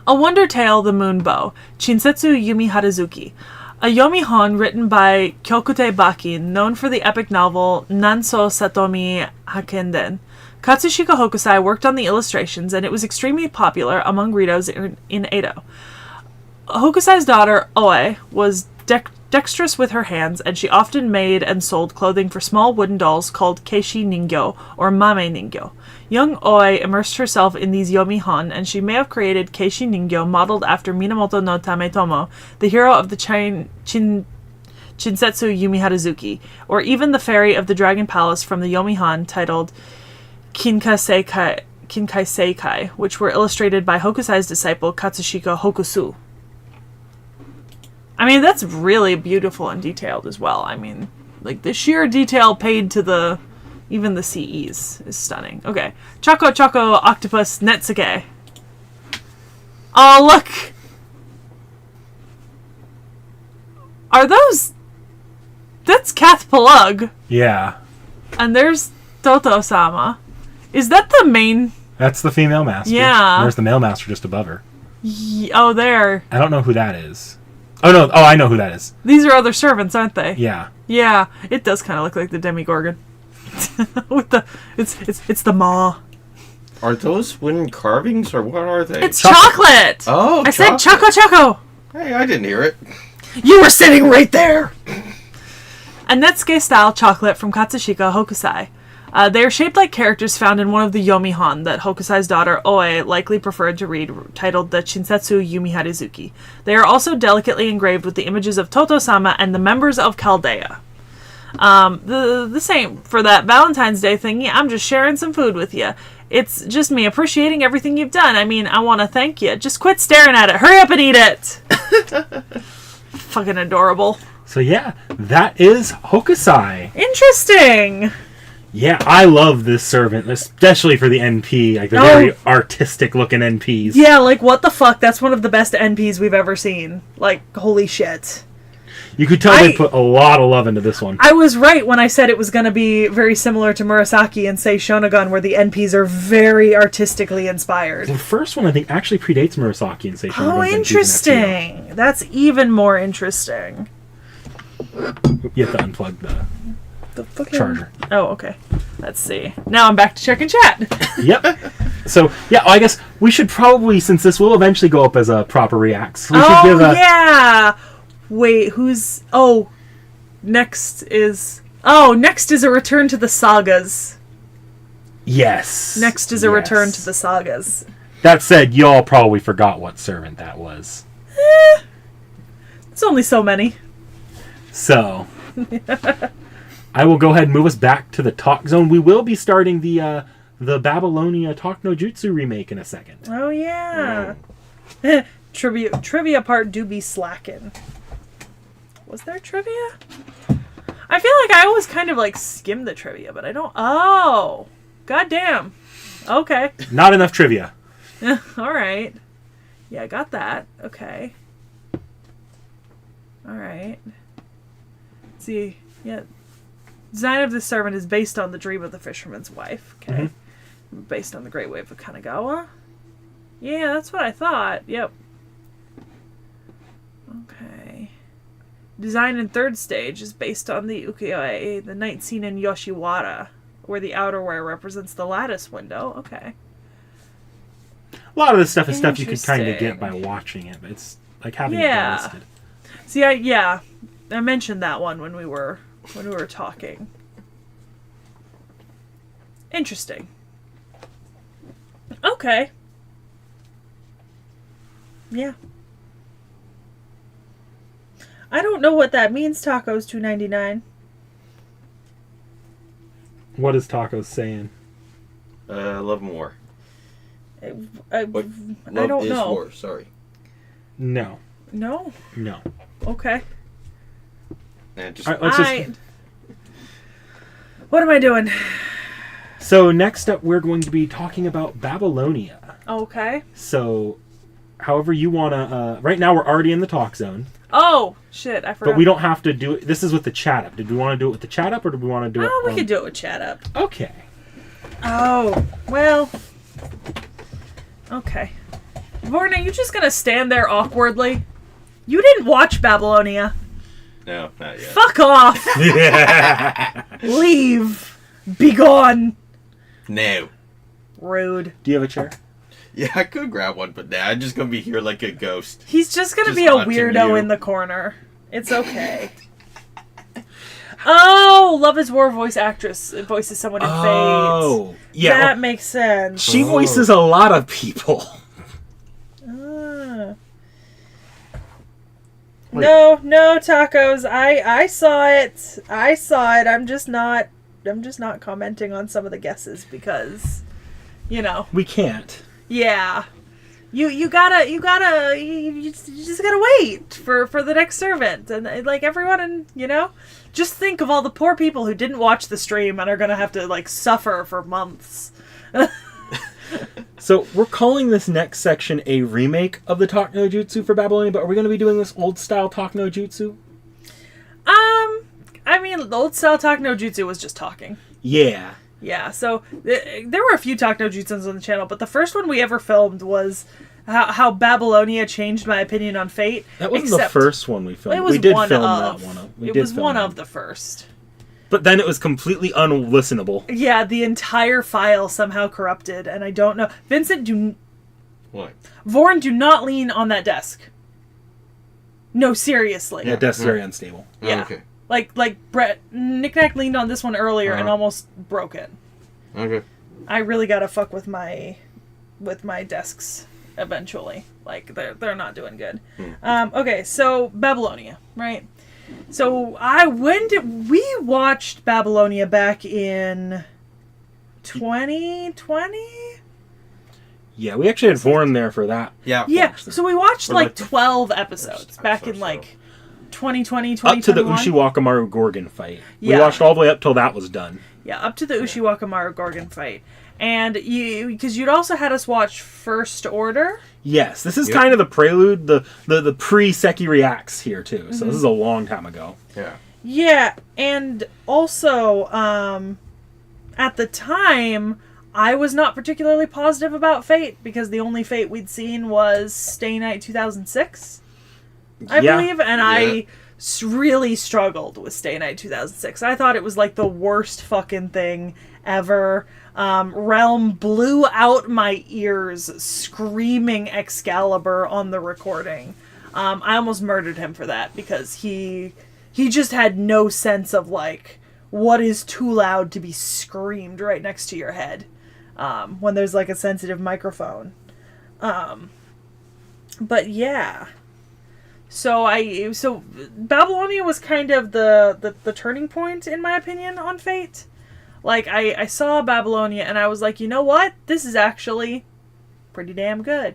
A Wonder Tale, The Moon Bow, Shinsetsu Yumi Haruzuki. A Yomihon written by Kyokute Baki, known for the epic novel Nanso Satomi Hakenden. Katsushika Hokusai worked on the illustrations, and it was extremely popular among Ritos in Edo. Hokusai's daughter, Oe, was dexterous with her hands, and she often made and sold clothing for small wooden dolls called Keishi Ningyo, or Mame Ningyo. Young Oe immersed herself in these Yomihon, and she may have created Keishi Ningyo modeled after Minamoto no Tametomo, the hero of the Shinsetsu Yumi Haruzuki, or even the fairy of the Dragon Palace from the Yomihon titled Kinkai Seikai, which were illustrated by Hokusai's disciple Katsushika Hokusu. I mean, that's really beautiful and detailed as well. I mean, like, the sheer detail paid to even the CEs is stunning. Okay. Choco Choco Octopus Netsuke. Oh, look! Are those... That's Kath Palug. Yeah. And there's Toto-sama. Is that the main... That's the female master. Yeah. There's the male master just above her. Oh, there. I don't know who that is. Oh, no. Oh, I know who that is. These are other servants, aren't they? Yeah. Yeah. It does kind of look like the Demigorgon. With the... It's the maw. Are those wooden carvings, or what are they? It's chocolate! Oh, I said chocolate. Choco! Hey, I didn't hear it. You were sitting right there! A Netsuke-style chocolate from Katsushika Hokusai. They are shaped like characters found in one of the Yomihon that Hokusai's daughter Oe likely preferred to read, titled the Shinsetsu Yumi Haruzuki. They are also delicately engraved with the images of Toto-sama and the members of Chaldea. The same for that Valentine's Day thingy. I'm just sharing some food with you. It's just me appreciating everything you've done. I mean, I want to thank you. Just quit staring at it. Hurry up and eat it. Fucking adorable. So yeah, that is Hokusai. Interesting. Yeah, I love this servant, especially for the NP. Like, they're very artistic-looking NPs. Yeah, like, what the fuck? That's one of the best NPs we've ever seen. Like, holy shit. You could tell they put a lot of love into this one. I was right when I said it was going to be very similar to Murasaki and Sei Shonagon, where the NPs are very artistically inspired. The first one, I think, actually predates Murasaki and Sei Shonagon's Oh, NPs in interesting. That's even more interesting. FTO. You have to unplug the charger. Oh, okay. Let's see. Now I'm back to check and chat. Yep. So, yeah, I guess we should probably, since this will eventually go up as a proper reacts, we should give a... yeah! Wait, who's... next is a return to the sagas. Yes. Next is a return to the sagas. That said, y'all probably forgot what servant that was. It's only so many. So, I will go ahead and move us back to the talk zone. We will be starting the Babylonia Talk No Jutsu remake in a second. Oh yeah. Trivia part do be slacking. Was there trivia? I feel like I always kind of like skim the trivia, but I don't. Oh, goddamn. Okay. Not enough trivia. All right. Yeah, I got that. Okay. All right. Let's see, yeah. Design of the servant is based on the dream of the fisherman's wife. Okay. Based on the Great Wave of Kanagawa. Yeah, that's what I thought. Yep. Okay. Design in third stage is based on the ukiyo-e, the night scene in Yoshiwara, where the outerwear represents the lattice window. Okay. A lot of this stuff is stuff you can kind of Interesting. get by watching it, but it's like having Yeah. it listed. See, I mentioned that one when we were talking. Interesting. Okay. Yeah. I don't know what that means. Tacos $2.99. What is Taco's saying? Love more. I What? I Love don't is know. war. Sorry. No. No. No. Okay. Nah, just All right, let's just... I. What am I doing? So next up, we're going to be talking about Babylonia. Okay. So, however you want to... right now, we're already in the talk zone. Oh shit! I forgot. But we don't have to do it. This is with the chat up. Did we want to do it with the chat up, or did we want to do it? Oh, we could do it with chat up. Okay. Oh, well. Okay. Vorn, are you just gonna stand there awkwardly? You didn't watch Babylonia. no, not yet. Fuck off! Leave! Be gone! No. Rude. Do you have a chair? Yeah, I could grab one, but nah, I'm just gonna be here like a ghost. He's just gonna Just be a watching weirdo you. in the corner. It's okay. Oh, Love is War voice actress voices someone in Fate. Oh, yeah. That makes sense. She voices a lot of people. Ah. No, tacos. I saw it. I'm just not commenting on some of the guesses because, you know. We can't. Yeah. You just gotta wait for the next servant, and like everyone, and just think of all the poor people who didn't watch the stream and are gonna have to like suffer for months. So we're calling this next section a remake of the Talk No Jutsu for Babylonia, but are we going to be doing this old style Talk No Jutsu? I mean, the old style Talk No Jutsu was just talking. Yeah. Yeah, so there were a few Talk No Jutsus on the channel, but the first one we ever filmed was how Babylonia changed my opinion on Fate. That wasn't the first one we filmed. It was we did one film of. that one. It was one of the first. But then it was completely unlistenable. Yeah, the entire file somehow corrupted, and I don't know. Vincent, What? Vorn, do not lean on that desk. No, seriously. Yeah, that's very unstable. Yeah. Oh, okay. Like Brett, Knick-Knack leaned on this one earlier and Uh-huh. almost broke it. Okay. I really gotta fuck with my desks eventually. Like they're not doing good. Okay, so Babylonia, right? So we watched Babylonia back in 2020? Yeah, we actually had Vorn there for that. Yeah. Yeah, so we watched Or like like the 12 episodes first back episode in or like 2020, Up to the 2021. Ushiwakamaru Gorgon fight. Yeah. We watched all the way up till that was done. Yeah, up to the Ushiwakamaru Gorgon fight. And because you'd also had us watch First Order. Yes, this is Yep. kind of the prelude, the pre-Seki Reacts here too. So this is a long time ago. Yeah. Yeah, and also, at the time, I was not particularly positive about Fate because the only Fate we'd seen was Stay Night 2006, I Yeah. believe, and I really struggled with Stay Night 2006. I thought it was like the worst fucking thing ever. Realm blew out my ears screaming Excalibur on the recording. I almost murdered him for that because he just had no sense of like what is too loud to be screamed right next to your head when there's like a sensitive microphone. But yeah, So Babylonia was kind of the turning point, in my opinion, on Fate. Like, I saw Babylonia, and I was like, you know what? This is actually pretty damn good.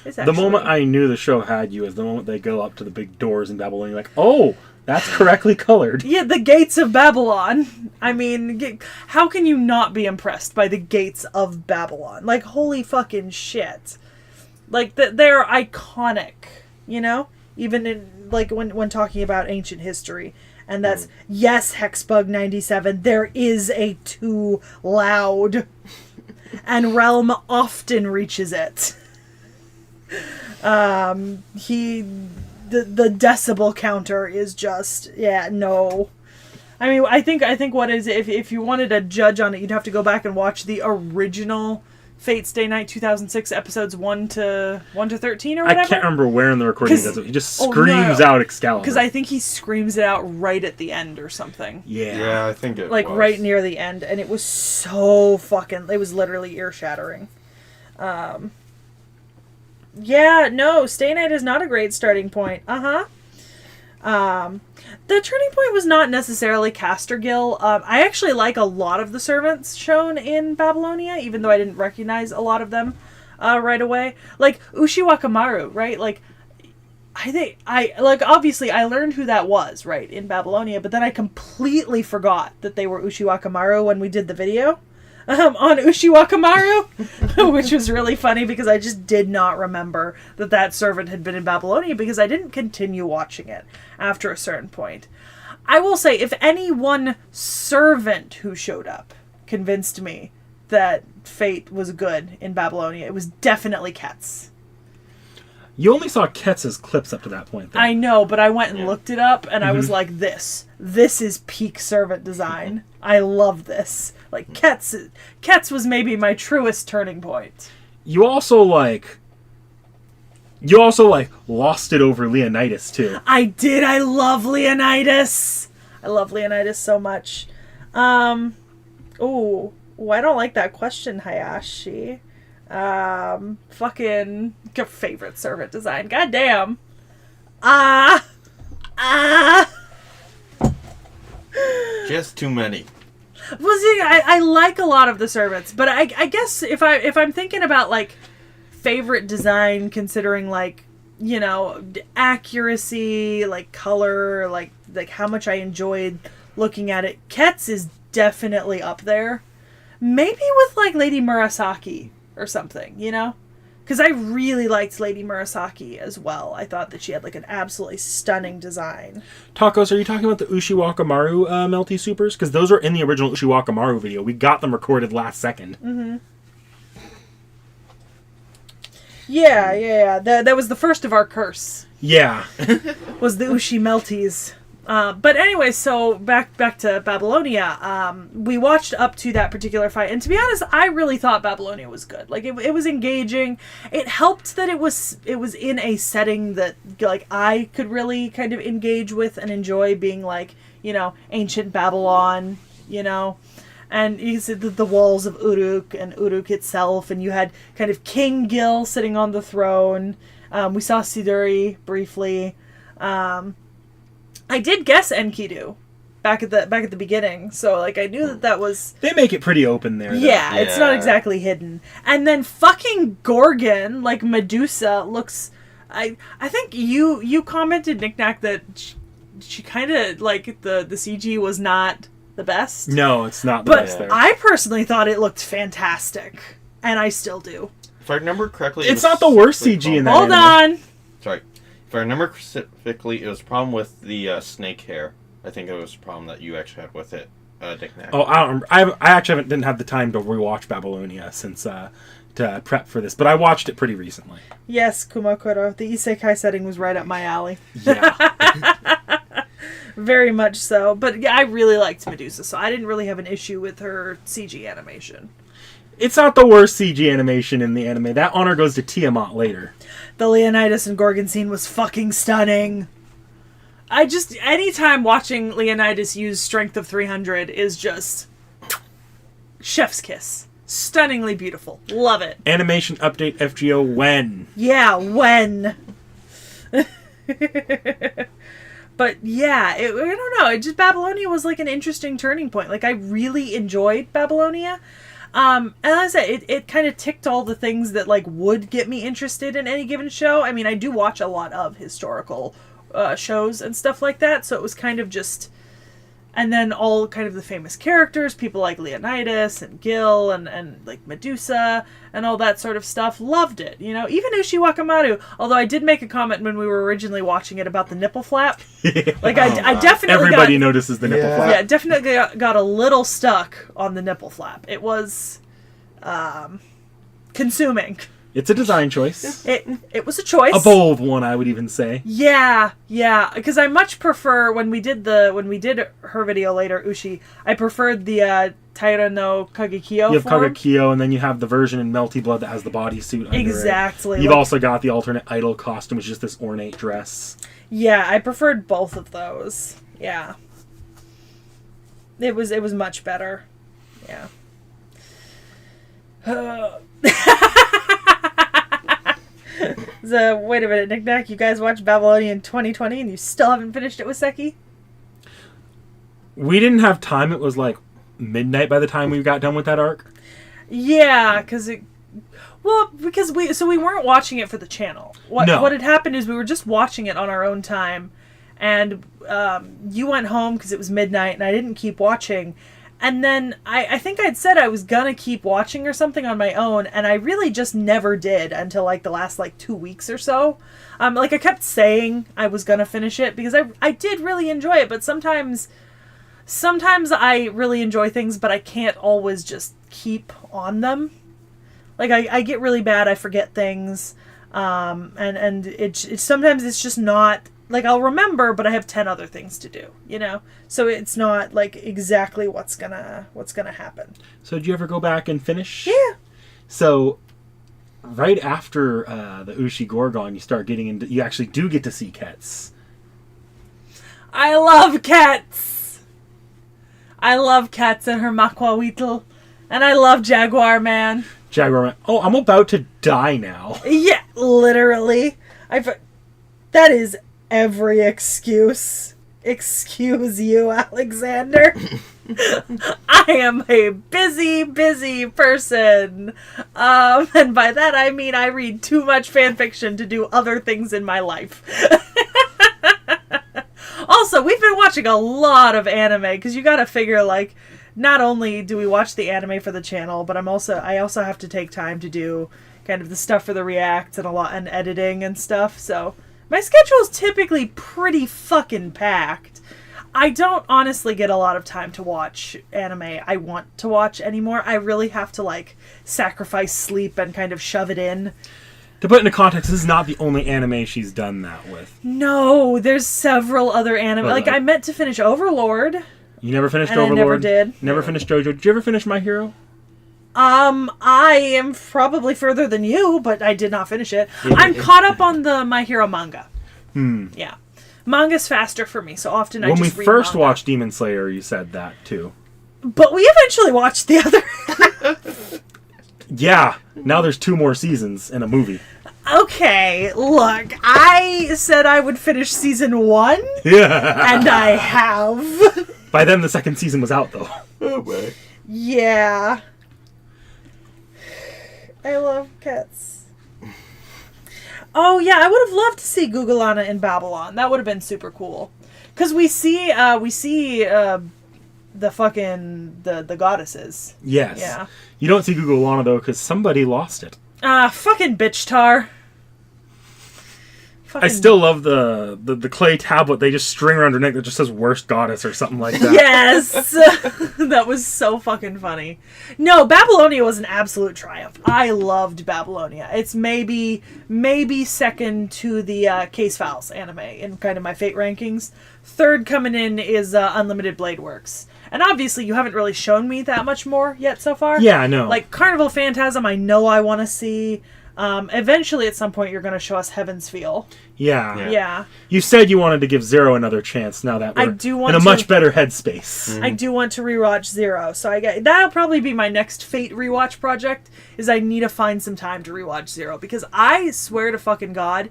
The moment I knew the show had you is the moment they go up to the big doors in Babylonia, like, oh, that's correctly colored. Yeah, the gates of Babylon. I mean, how can you not be impressed by the gates of Babylon? Like, holy fucking shit. Like, they're iconic, you know? Even in, like, when talking about ancient history. And that's, yes, Hexbug 97, there is a too loud. And Realm often reaches it. The decibel counter is just, yeah, no. I mean, I think what is, if you wanted to judge on it, you'd have to go back and watch the original Fate Stay Night 2006 episodes 1 to 13 or whatever. I can't remember where in the recording he does it. He just screams out Excalibur. Because I think he screams it out right at the end or something. Yeah, I think it like was. right near the end, and it was so fucking, it was literally ear-shattering. Yeah, no, Stay Night is not a great starting point. The turning point was not necessarily Castergill. I actually like a lot of the servants shown in Babylonia, even though I didn't recognize a lot of them right away. Like, Ushiwakamaru, right? Like, obviously I learned who that was, right, in Babylonia, but then I completely forgot that they were Ushiwakamaru when we did the video. On Ushiwakamaru, which was really funny because I just did not remember that servant had been in Babylonia because I didn't continue watching it after a certain point. I will say, if any one servant who showed up convinced me that Fate was good in Babylonia, it was definitely Ketz. You only saw Ketz's clips up to that point, though. I know, but I went and looked it up, and I was like, this is peak servant design. I love this. Like, Ketz was maybe my truest turning point. You also lost it over Leonidas, too. I did. I love Leonidas. I love Leonidas so much. I don't like that question, Hayashi. Fucking your favorite servant design. Goddamn. Just too many. Well, see, I like a lot of the servants, but I guess if I'm thinking about, like, favorite design, considering, like, you know, accuracy, like, color, like how much I enjoyed looking at it, Ketz is definitely up there. Maybe with, like, Lady Murasaki or something, you know? Because I really liked Lady Murasaki as well. I thought that she had, like, an absolutely stunning design. Tacos, are you talking about the Ushiwakamaru Melty Supers? Because those are in the original Ushiwakamaru video. We got them recorded last second. Mm-hmm. Yeah. That was the first of our curse. Yeah. Was the Ushi Melties. But anyway, so back to Babylonia. We watched up to that particular fight, and to be honest, I really thought Babylonia was good. Like, it was engaging. It helped that it was in a setting that, like, I could really kind of engage with and enjoy, being, like, you know, ancient Babylon, you know. And you see the walls of Uruk and Uruk itself, and you had kind of King Gil sitting on the throne. We saw Siduri briefly. I did guess Enkidu back at the beginning, so, like, I knew that was. They make it pretty open there, though. Yeah, it's not exactly hidden. And then fucking Gorgon, like Medusa, looks. I think you commented, Knick-Knack, that she kind of, like, the CG was not the best. No, it's not the best there. But I personally thought it looked fantastic, and I still do. If I remember correctly, it's not the worst CG in that Hold on. Sorry. If I remember specifically, it was a problem with the snake hair. I think it was a problem that you actually had with it, Knick-Knack. Oh, I don't remember. I actually didn't have the time to rewatch Babylonia since to prep for this, but I watched it pretty recently. Yes, Kumakura. The isekai setting was right up my alley. Yeah. Very much so. But yeah, I really liked Medusa, so I didn't really have an issue with her CG animation. It's not the worst CG animation in the anime. That honor goes to Tiamat later. The Leonidas and Gorgon scene was fucking stunning. Anytime watching Leonidas use strength of 300 is just chef's kiss. Stunningly beautiful. Love it. Animation update FGO when? Yeah, when? But yeah, I don't know. It just Babylonia was like an interesting turning point. Like I really enjoyed Babylonia. And as I said, it kind of ticked all the things that like would get me interested in any given show. I mean, I do watch a lot of historical shows and stuff like that, so it was kind of just, and then all kind of the famous characters, people like Leonidas and Gil and like Medusa and all that sort of stuff. Loved it, you know. Even Ushi Wakamaru, although I did make a comment when we were originally watching it about the nipple flap. Like I definitely Everybody notices the nipple Yeah. flap. yeah, definitely got a little stuck on the nipple flap. It was consuming. It's a design choice. It was a choice. A bold one, I would even say. Yeah, because I much prefer when we did her video later, Ushi. I preferred the Taira no Kagekyo You have form. Kagekyo, and then you have the version in Melty Blood that has the bodysuit under Exactly. it. You've like- also got the alternate idol costume, which is just this ornate dress. Yeah, I preferred both of those. Yeah. It was much better. Yeah. So, wait a minute, Nick Nack, you guys watched Babylonian 2020 and you still haven't finished it with Seki? We didn't have time. It was like midnight by the time we got done with that arc. Yeah, because we weren't watching it for the channel. What had happened is we were just watching it on our own time, and you went home because it was midnight, and I didn't keep watching. And then I think I'd said I was gonna keep watching or something on my own, and I really just never did until like the last like 2 weeks or so. Like I kept saying I was gonna finish it because I did really enjoy it, but sometimes I really enjoy things, but I can't always just keep on them. Like I get really bad, I forget things, and it's sometimes it's just not. Like, I'll remember, but I have 10 other things to do, you know? So it's not, like, exactly what's gonna happen. So did you ever go back and finish? Yeah. So, right after the Ushi Gorgon, you start getting into... You actually do get to see Kets. I love Cats! I love Cats and her Makwahuitl. And I love Jaguar Man. Jaguar went, oh, I'm about to die now. Yeah, literally. That is every excuse. Excuse you, Alexander. I am a busy person. And by that I mean I read too much fan fiction to do other things in my life. Also, we've been watching a lot of anime, because you gotta figure, like, not only do we watch the anime for the channel, but I also have to take time to do kind of the stuff for the reacts and editing and stuff, so my schedule is typically pretty fucking packed. I don't honestly get a lot of time to watch anime I want to watch anymore. I really have to, like, sacrifice sleep and kind of shove it in. To put into context, this is not the only anime she's done that with. No, there's several other anime. Like, I meant to finish Overlord. You never finished And I Overlord? never did. Never finished JoJo? Did you ever finish My Hero? I am probably further than you, but I did not finish it. I'm caught up on the My Hero manga. Yeah. Manga's faster for me, so often I When just we read first manga. watched Demon Slayer, you said that, too. But we eventually watched the other... Yeah, now there's 2 more seasons and a movie. Okay, look, I said I would finish season 1, Yeah. and I have. By then, the second season was out, though. Oh, boy. Yeah. I love cats. Oh, yeah, I would have loved to see Gugalana in Babylon. That would have been super cool. Because we see the fucking, the goddesses. Yes. Yeah. You don't see Google Lana, though, because somebody lost it. Fucking bitch tar. I still love the clay tablet they just string around her neck that just says worst goddess or something like that. Yes! That was so fucking funny. No, Babylonia was an absolute triumph. I loved Babylonia. It's maybe second to the Case Files anime in kind of my fate rankings. Third coming in is Unlimited Blade Works. And obviously you haven't really shown me that much more yet so far. Yeah, I know. Like Carnival Phantasm, I know I want to see. Eventually at some point you're going to show us Heaven's Feel. Yeah. Yeah. You said you wanted to give Zero another chance now that I we're do want in a to- much better headspace. I do want to rewatch Zero, so that'll probably be my next Fate rewatch project, is I need to find some time to rewatch Zero, because I swear to fucking God,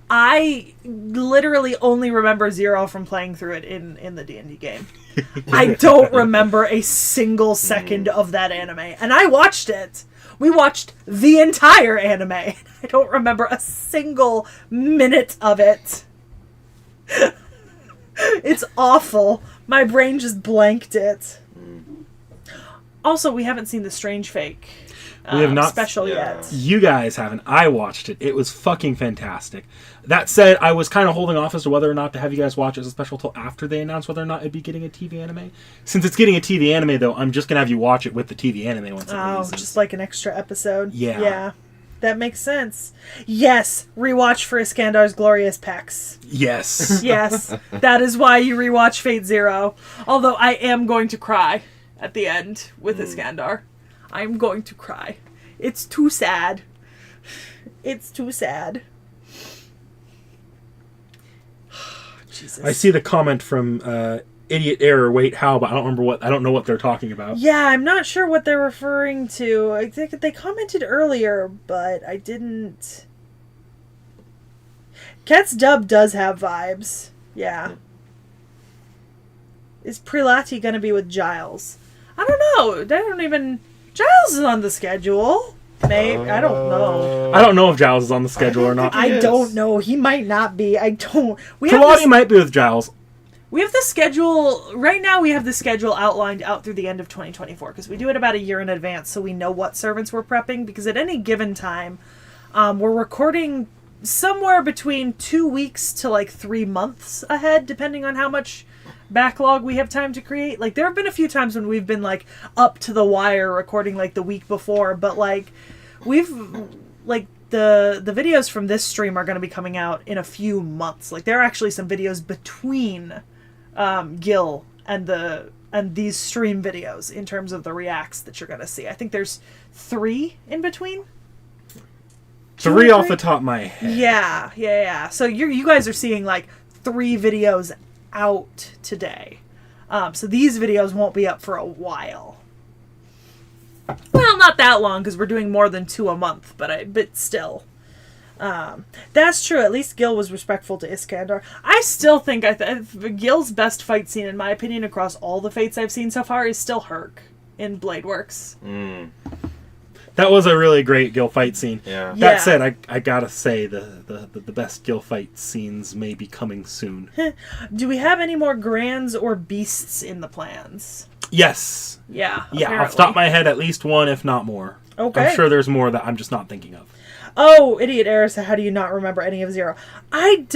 I literally only remember Zero from playing through it in the D&D game. I don't remember a single second of that anime. And I watched it. We watched the entire anime. I don't remember a single minute of it. It's awful. My brain just blanked it. Also, we haven't seen the Strange Fake We have not special yet. You guys haven't. I watched it. It was fucking fantastic. That said, I was kind of holding off as to whether or not to have you guys watch it as a special till after they announced whether or not it'd be getting a TV anime. Since it's getting a TV anime, though, I'm just going to have you watch it with the TV anime once it releases. Just like an extra episode. Yeah. Yeah. That makes sense. Yes, rewatch for Iskandar's glorious pecs. Yes. Yes, that is why you rewatch Fate Zero. Although I am going to cry at the end with Iskandar. I'm going to cry. It's too sad. It's too sad. Jesus. I see the comment from Idiot Error. Wait, how? But I don't know what they're talking about. Yeah, I'm not sure what they're referring to. I think they commented earlier, but I didn't. Ket's dub does have vibes. Yeah. Is Prelati gonna be with Giles? I don't know. They don't even. Giles is on the schedule. Maybe I don't know. I don't know if Giles is on the schedule or not. I don't know. He might not be. I don't. Prelati might be with Giles. We have the schedule right now. We have the schedule outlined out through the end of 2024 because we do it about a year in advance, so we know what servants we're prepping. Because at any given time, we're recording somewhere between 2 weeks to like 3 months ahead, depending on how much backlog we have time to create. Like, there have been a few times when we've been like up to the wire recording like the week before, but like we've like the videos from this stream are going to be coming out in a few months. Like, there are actually some videos between Gil and these stream videos in terms of the reacts that you're going to see. I think there's 3 in between. 3 off the top of my head. Yeah. So you guys are seeing like 3 videos out today. So these videos won't be up for a while. Well, not that long because we're doing more than 2 a month, but still. That's true. At least Gil was respectful to Iskandar. I still think Gil's best fight scene, in my opinion, across all the Fates I've seen so far, is still Herc in Bladeworks. That was a really great Gil fight scene. Yeah. That said, I gotta say the best Gil fight scenes may be coming soon. Do we have any more Grands or Beasts in the plans? Yes. Yeah. Yeah, off the top of my head, at least one, if not more. Okay. I'm sure there's more that I'm just not thinking of. Oh, Idiot Eris, how do you not remember any of Zero? I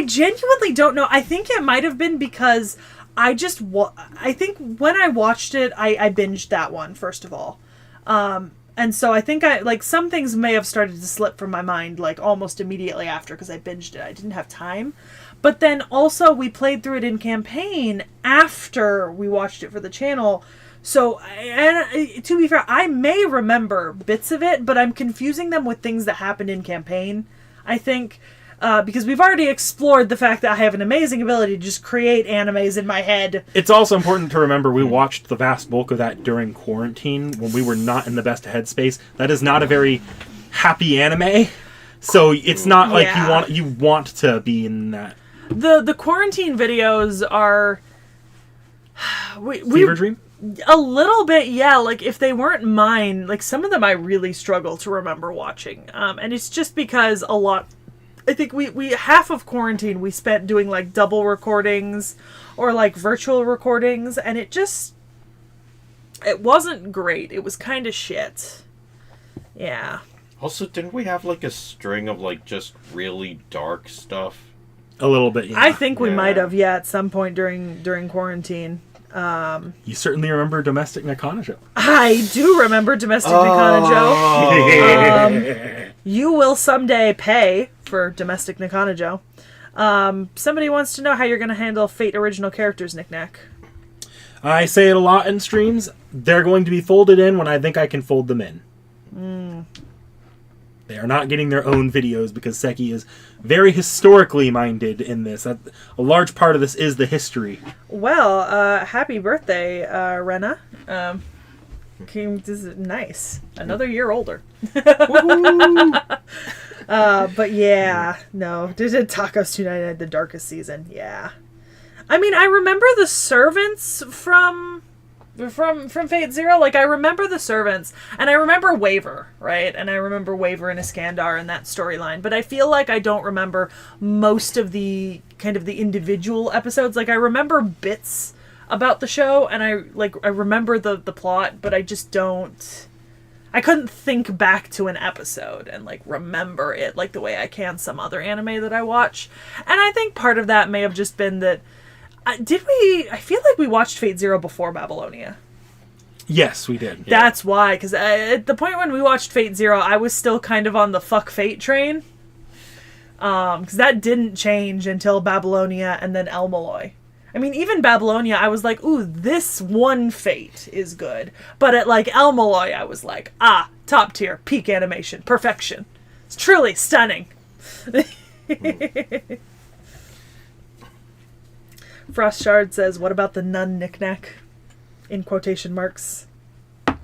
genuinely don't know. I think it might have been because I think when I watched it, I binged that one, first of all. And so I think some things may have started to slip from my mind, like, almost immediately after, because I binged it. I didn't have time. But then also we played through it in campaign after we watched it for the channel. So, and to be fair, I may remember bits of it, but I'm confusing them with things that happened in campaign, I think. Because we've already explored the fact that I have an amazing ability to just create animes in my head. It's also important to remember we watched the vast bulk of that during quarantine when we were not in the best headspace. That is not a very happy anime, so it's not like you want to be in that. The quarantine videos are Fever Dream? A little bit, yeah. Like, if they weren't mine, like, some of them I really struggle to remember watching. And it's just because I think we half of quarantine we spent doing like double recordings or like virtual recordings, and it wasn't great. It was kind of shit. Yeah. Also, didn't we have like a string of like just really dark stuff? A little bit, yeah. I think we might have, at some point during quarantine. You certainly remember Domestic Nakanajo. I do remember Domestic Nakanajo. You will someday pay for Domestic Nakanajo. Somebody wants to know how you're going to handle Fate original characters, Knick-Knack. I say it a lot in streams. They're going to be folded in when I think I can fold them in. They are not getting their own videos because Seki is very historically minded in this. A large part of this is the history. Well, happy birthday, Rena. This is nice. Another year older. But yeah, no. Did Tacos 299 the darkest season? Yeah. I mean, I remember the servants from Fate Zero. Like, I remember the servants, and I remember Waver, right? And I remember Waver and Iskandar and that storyline. But I feel like I don't remember most of the kind of the individual episodes. Like, I remember bits about the show, and I remember the plot, but I just don't. I couldn't think back to an episode and like remember it like the way I can some other anime that I watch. And I think part of that may have just been that. I feel like we watched Fate Zero before Babylonia. Yes, we did. Yeah. That's why, because at the point when we watched Fate Zero, I was still kind of on the fuck Fate train. Because that didn't change until Babylonia and then El Malloy. I mean, even Babylonia, I was like, ooh, this one Fate is good. But at like El Malloy, I was like, top tier, peak animation, perfection. It's truly stunning. Frost Shard says, what about the nun knick-knack? In quotation marks. I'm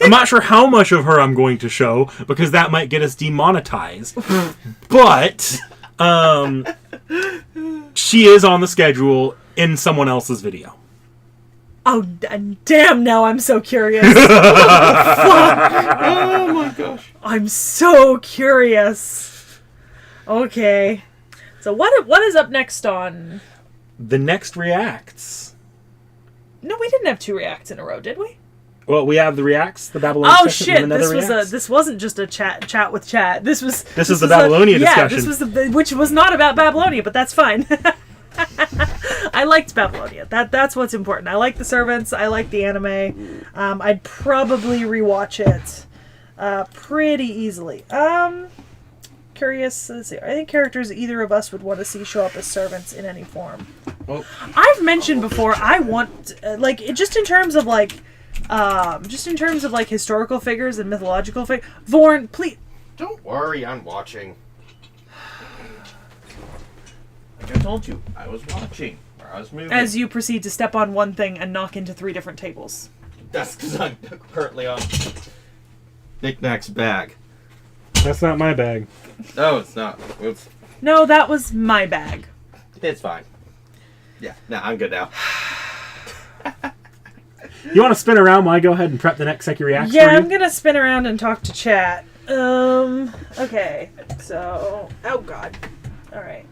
not sure how much of her I'm going to show, because that might get us demonetized. But, she is on the schedule in someone else's video. Oh, damn, now I'm so curious. Oh my gosh. I'm so curious. Okay. So what is up next on... The next reacts. No, we didn't have 2 reacts in a row, did we? Well, we have the reacts, the Babylonian Oh session, and shit! This wasn't just a chat with chat. This was the Babylonia discussion. Yeah, this was which was not about Babylonia, but that's fine. I liked Babylonia. That's what's important. I like the servants. I like the anime. I'd probably rewatch it pretty easily. Curious. Let's see. I think characters either of us would want to see show up as servants in any form. Well, I've mentioned before. I want just in terms of historical figures and mythological figures. Vorn, please. don't worry, I'm watching. Like I told you, I was watching. Or I was moving. As you proceed to step on one thing and knock into 3 different tables. That's because I'm currently on Knick-Knack's bag. That's not my bag. No, it's not. No, that was my bag. It's fine. Yeah, no, I'm good now. You want to spin around while I go ahead and prep the next second reaction? Yeah, I'm gonna spin around and talk to chat. Okay. So, oh god. All right.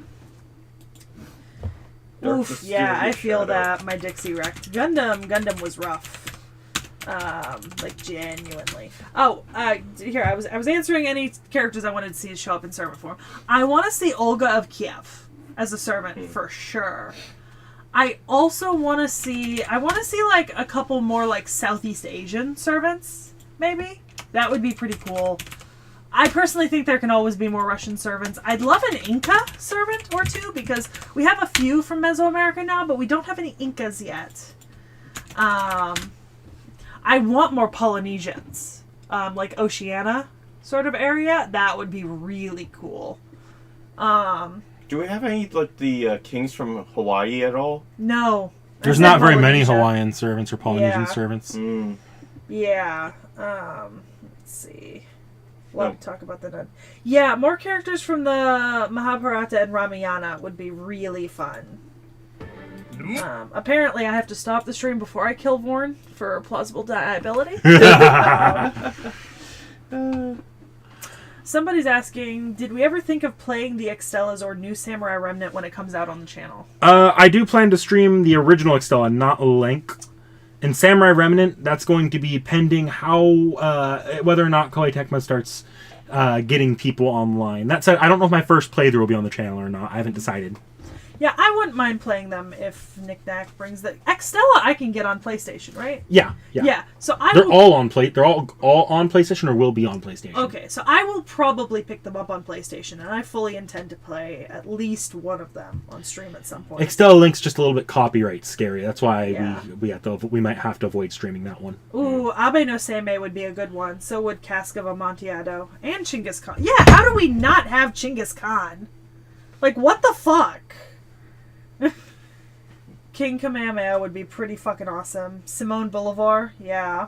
Oof. Yeah, I feel that my Dixie wrecked. Gundam was rough. Genuinely. Oh, here I was answering any characters I wanted to see show up in servant form. I want to see Olga of Kiev as a servant for sure. I also want to see. I want to see like a couple more like Southeast Asian servants. Maybe that would be pretty cool. I personally think there can always be more Russian servants. I'd love an Inca servant or 2 because we have a few from Mesoamerica now, but we don't have any Incas yet. I want more Polynesians, like Oceania sort of area. That would be really cool. Do we have any, like, the kings from Hawaii at all? No. There's not very many Hawaiian servants or Polynesian servants. Mm. Yeah. Let's see. We'll talk about the nun. Yeah, more characters from the Mahabharata and Ramayana would be really fun. Apparently, I have to stop the stream before I kill Vorn for plausible deniability. Somebody's asking, did we ever think of playing the Extellas or New Samurai Remnant when it comes out on the channel? I do plan to stream the original Extella, not Link. And Samurai Remnant, that's going to be pending how whether or not Koei Tecmo starts getting people online. That said, I don't know if my first playthrough will be on the channel or not. I haven't decided. Yeah, I wouldn't mind playing them if Knick-Knack brings the Extella. I can get on PlayStation, right? Yeah. So They're all on PlayStation or will be on PlayStation. Okay, so I will probably pick them up on PlayStation, and I fully intend to play at least one of them on stream at some point. Extella Link's just a little bit copyright scary. That's why Yeah. we might have to avoid streaming that one. Ooh, Abe no Seimei would be a good one. So would Cask of Amontillado and Chinggis Khan. Yeah, how do we not have Chinggis Khan? Like, what the fuck? King Kamehameha would be pretty fucking awesome. Simone Bolivar, yeah.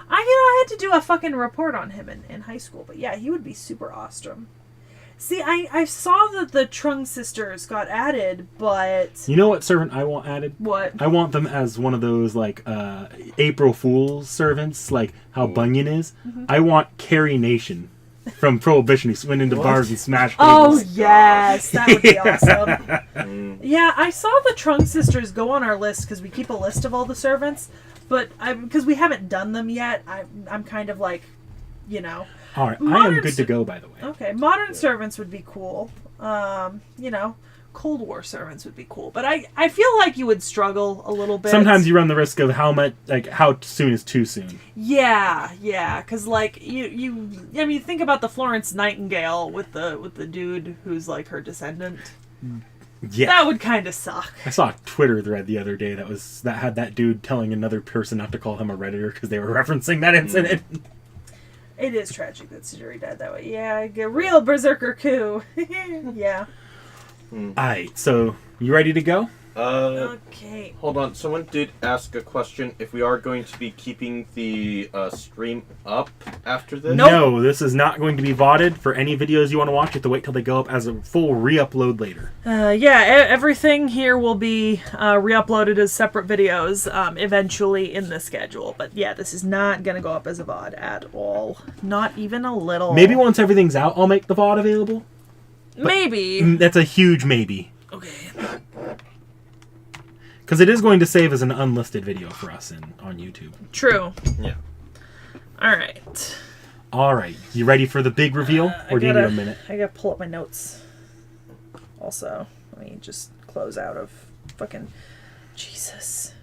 I had to do a fucking report on him in high school, but yeah, he would be super awesome. See, I saw that the Trung sisters got added, but... You know what servant I want added? What? I want them as one of those, like, April Fool's servants, like how Bunyan is. Mm-hmm. I want Carrie Nation from Prohibition, who went into bars and smashed Oh, tables. yes! That would be awesome. Yeah, I saw the Trung sisters go on our list, because we keep a list of all the servants, but because we haven't done them yet, I'm kind of like, you know... All right, I Modern am good to go, by the way. Okay, modern servants would be cool. You know, Cold War servants would be cool. But I feel like you would struggle a little bit. Sometimes you run the risk of how soon is too soon. Yeah, because like I mean, think about the Florence Nightingale with the dude who's like her descendant. Yeah, That would kind of suck. I saw a Twitter thread the other day that had that dude telling another person not to call him a Redditor because they were referencing that incident. It is tragic that Siduri died that way. Yeah, a real berserker coup. Yeah. Alright, so you ready to go? Okay. Hold on. Someone did ask a question. If we are going to be keeping the stream up after this? No, this is not going to be VODed. For any videos you want to watch, you have to wait till they go up as a full re-upload later. Everything here will be re-uploaded as separate videos eventually in the schedule. But yeah, this is not going to go up as a VOD at all. Not even a little. Maybe once everything's out, I'll make the VOD available. Maybe. That's a huge maybe. Okay. Because it is going to save as an unlisted video for us on YouTube. True. Yeah. Alright. Alright, you ready for the big reveal? Or do you need a minute? I gotta pull up my notes. Also, let me just close out of fucking... Jesus.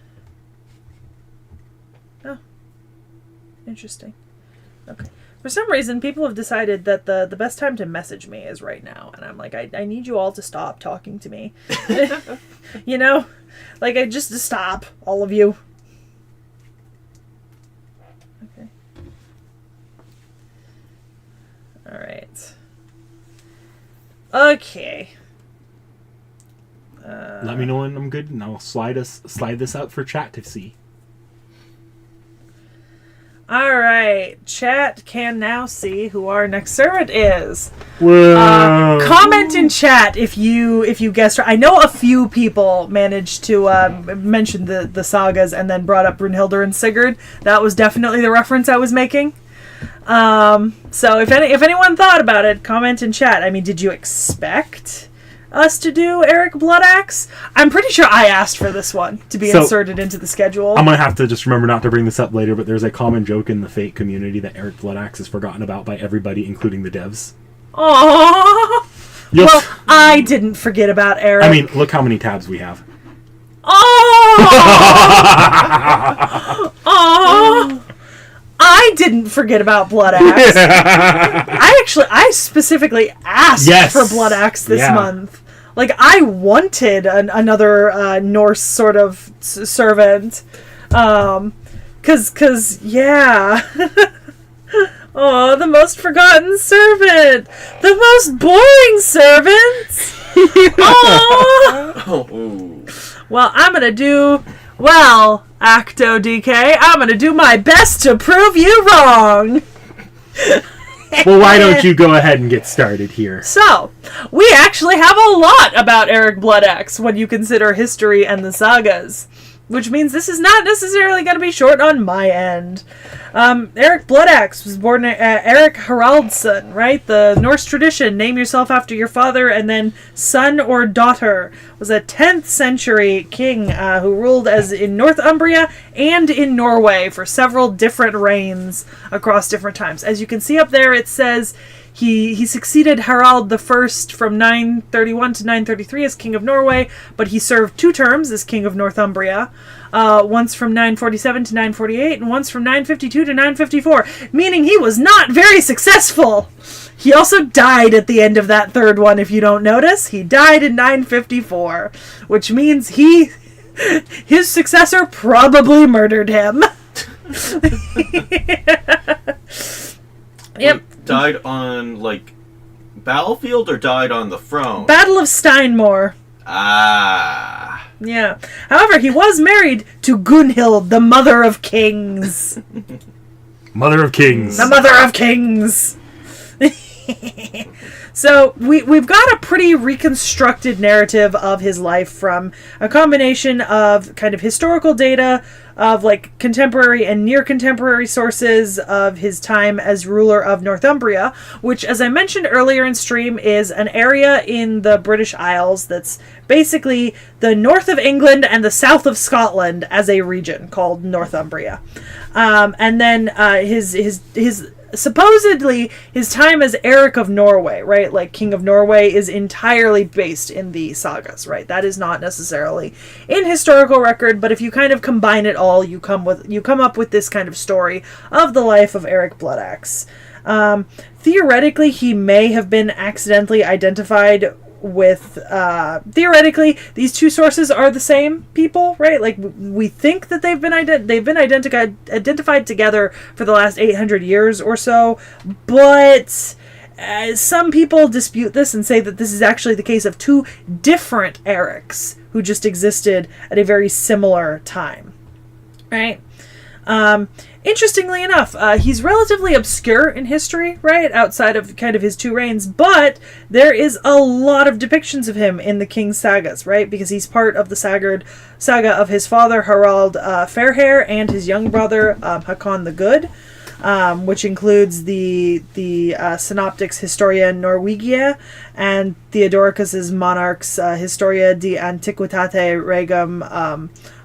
Oh. Interesting. Okay. For some reason, people have decided that the best time to message me is right now. And I'm like, I need you all to stop talking to me. You know? Like, just to stop, all of you. Okay. Alright. Okay. Let me know when I'm good, and I'll slide this out for chat to see. Alright. Chat can now see who our next servant is. Whoa. Comment in chat if you guessed right. I know a few people managed to mention the sagas and then brought up Brunhilde and Sigurd. That was definitely the reference I was making. So if anyone thought about it, comment in chat. I mean, did you expect us to do Eric Bloodaxe? I'm pretty sure I asked for this one to be inserted into the schedule. I'm going to have to just remember not to bring this up later, but there's a common joke in the Fate community that Eric Bloodaxe is forgotten about by everybody, including the devs. Aww. Well, I didn't forget about Eric. I mean, look how many tabs we have. Oh! I didn't forget about Bloodaxe. I specifically asked for Bloodaxe this month. Like, I wanted another Norse sort of servant. Cause, yeah. Oh, the most forgotten servant! The most boring servant! Oh! Well, I'm gonna do... Well, Acto DK, I'm gonna do my best to prove you wrong! Well, why don't you go ahead and get started here? So, we actually have a lot about Eric Bloodaxe when you consider history and the sagas. Which means this is not necessarily going to be short on my end. Eric Bloodaxe was born Eric Haraldsson, right? The Norse tradition, name yourself after your father and then son or daughter, was a 10th century king who ruled as in Northumbria and in Norway for several different reigns across different times. As you can see up there, it says he succeeded Harald I from 931 to 933 as King of Norway, but he served 2 terms as King of Northumbria, once from 947 to 948, and once from 952 to 954, meaning he was not very successful. He also died at the end of that third one, if you don't notice. He died in 954, which means his successor probably murdered him. Yep. Died on, like, battlefield or died on the throne? Battle of Steinmoor. Ah. Yeah. However, he was married to Gunhild, the mother of kings. Mother of Kings. The Mother of Kings. So we've got a pretty reconstructed narrative of his life from a combination of kind of historical data, of like contemporary and near contemporary sources of his time as ruler of Northumbria, which, as I mentioned earlier in stream, is an area in the British Isles that's basically the north of England and the south of Scotland as a region called Northumbria. And then his supposedly his time as Eric of Norway, right, like King of Norway, is entirely based in the sagas, right? That is not necessarily in historical record, but if you kind of combine it all, you come up with this kind of story of the life of Eric Bloodaxe. Theoretically, he may have been accidentally identified with theoretically these two sources are the same people, right? Like we think that they've been identified together for the last 800 years or so, but some people dispute this and say that this is actually the case of two different Erics who just existed at a very similar time, right? Interestingly enough, he's relatively obscure in history, right, outside of kind of his two reigns, but there is a lot of depictions of him in the King's sagas, right, because he's part of the saga of his father, Harald Fairhair, and his young brother, Hakon the Good, which includes the Synoptics Historia Norwegia and Theodoricus's Monarchs Historia de Antiquitate Regum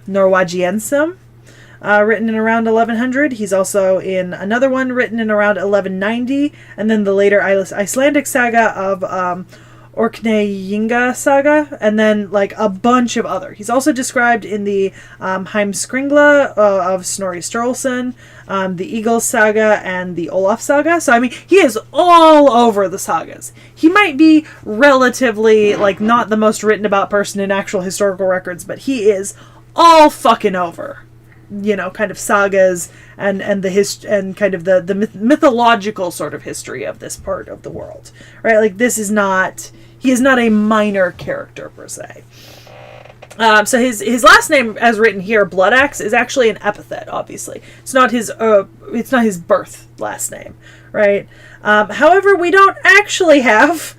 Norwegiensum. Written in around 1100. He's also in another one written in around 1190, and then the later Icelandic saga of Orkneyinga saga, and then like a bunch of other. He's also described in the Heimskringla of Snorri Sturluson, the Eagles saga, and the Olaf saga. So I mean, he is all over the sagas. He might be relatively like not the most written about person in actual historical records, but he is all fucking over, you know, kind of sagas and kind of the mythological sort of history of this part of the world, right? Like he is not a minor character per se. So his last name, as written here, Bloodaxe, is actually an epithet. Obviously, it's not his birth last name, right? However, we don't actually have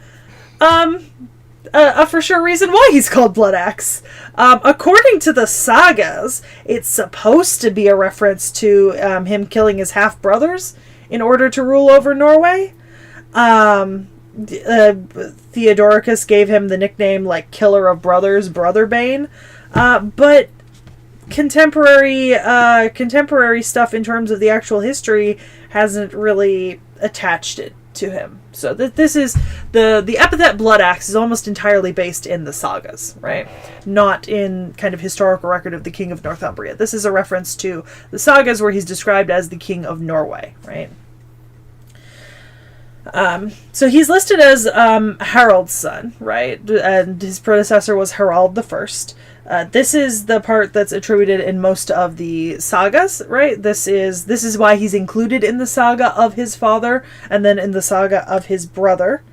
a for sure reason why he's called Bloodaxe. According to the sagas, it's supposed to be a reference to him killing his half-brothers in order to rule over Norway. Theodoricus gave him the nickname, like, Killer of Brothers, Brotherbane. But contemporary stuff in terms of the actual history hasn't really attached it to him. So this is the epithet Bloodaxe is almost entirely based in the sagas, right? Not in kind of historical record of the King of Northumbria. This is a reference to the sagas where he's described as the King of Norway, right? So he's listed as Harald's son, right? And his predecessor was Harald the First. This is the part that's attributed in most of the sagas, right? This is why he's included in the saga of his father and then in the saga of his brother.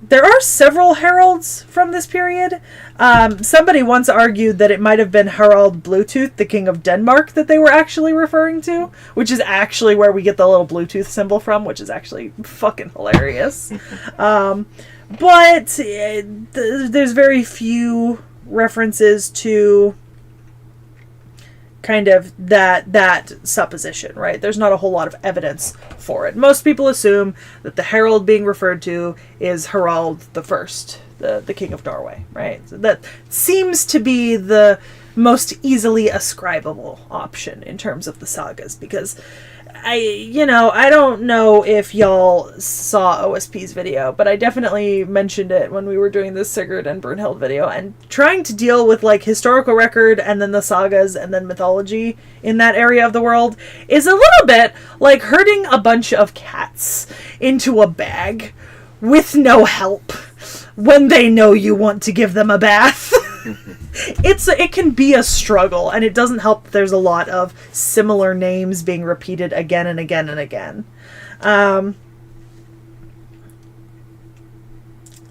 There are several Haralds from this period. Somebody once argued that it might have been Harald Bluetooth, the King of Denmark, that they were actually referring to, which is actually where we get the little Bluetooth symbol from, which is actually fucking hilarious. But there's very few references to kind of that supposition, right? There's not a whole lot of evidence for it. Most people assume that the herald being referred to is Harald the First, the King of Norway, right? So that seems to be the most easily ascribable option in terms of the sagas, because I don't know if y'all saw OSP's video, but I definitely mentioned it when we were doing the Sigurd and Brunhild video, and trying to deal with like historical record and then the sagas and then mythology in that area of the world is a little bit like herding a bunch of cats into a bag with no help when they know you want to give them a bath. It can be a struggle, and it doesn't help that there's a lot of similar names being repeated again and again and again.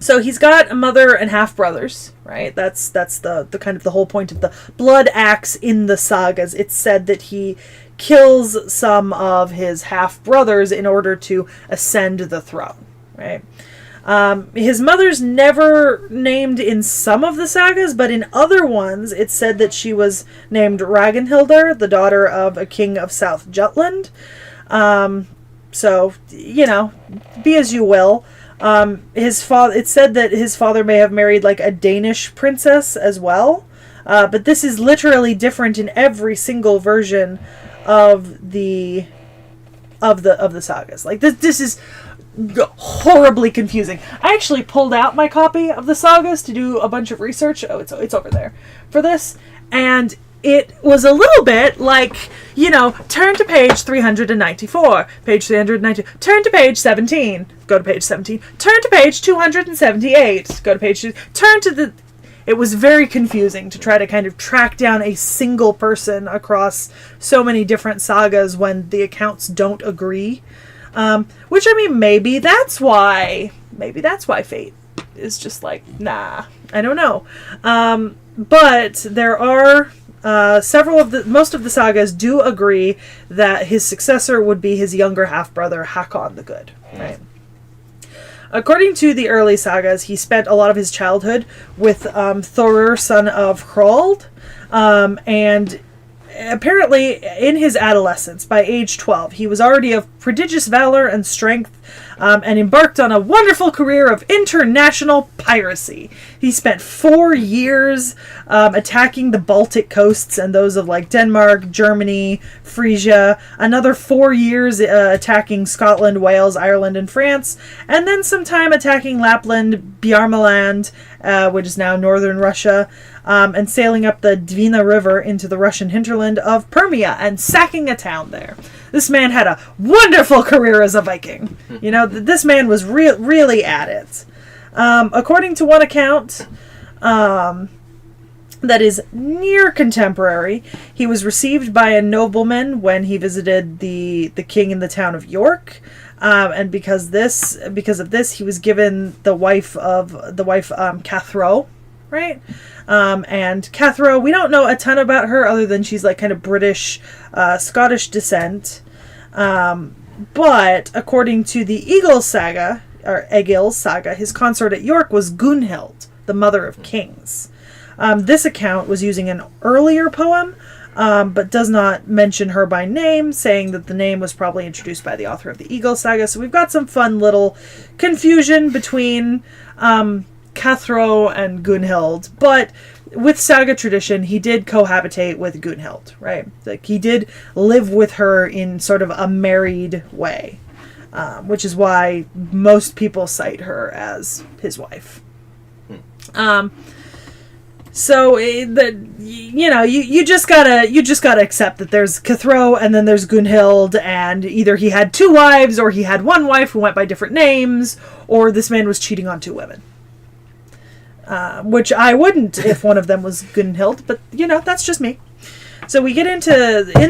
So he's got a mother and half brothers, right? That's the kind of the whole point of the blood axe in the sagas. It's said that he kills some of his half brothers in order to ascend the throne, right? His mother's never named in some of the sagas, but in other ones, it's said that she was named Ragnhildr, the daughter of a king of South Jutland. So, you know, be as you will. His father, it's said that his father may have married like a Danish princess as well. But this is literally different in every single version of the sagas. Like this is horribly confusing. I actually pulled out my copy of the sagas to do a bunch of research. Oh, it's over there for this, and it was a little bit like, you know, turn to page 394, page 390, turn to page 17, go to page 17, turn to page 278, go to page 2, turn to the... It was very confusing to try to kind of track down a single person across so many different sagas when the accounts don't agree. Which, I mean, maybe that's why Fate is just like, nah, I don't know. But there are... most of the sagas do agree that his successor would be his younger half-brother Hakon the Good, right? According to the early sagas, he spent a lot of his childhood with Thorir, son of Hrold, and apparently in his adolescence, by age 12, he was already of prodigious valor and strength, and embarked on a wonderful career of international piracy. He spent 4 years attacking the Baltic coasts and those of like Denmark, Germany, Frisia, another 4 years attacking Scotland, Wales, Ireland, and France, and then some time attacking Lapland, Bjarmaland, which is now northern Russia, and sailing up the Dvina River into the Russian hinterland of Permia and sacking a town there. This man had a wonderful career as a Viking. You know, this man was really at it. According to one account that is near contemporary, he was received by a nobleman when he visited the king in the town of York. And because of this, he was given the wife Cathro, right? And Cathro, we don't know a ton about her other than she's like kind of British, Scottish descent. But according to the Egil's saga, his consort at York was Gunhild, the mother of kings. This account was using an earlier poem, but does not mention her by name, saying that the name was probably introduced by the author of the Egil's saga. So we've got some fun little confusion between Cathro and Gunhild, but with saga tradition, he did cohabitate with Gunhild, right? Like he did live with her in sort of a married way, which is why most people cite her as his wife. So you just gotta accept that there's Cathro and then there's Gunhild, and either he had 2 wives or he had 1 wife who went by different names, or this man was cheating on 2 women. Which I wouldn't if one of them was Gunhild, but that's just me. So we get in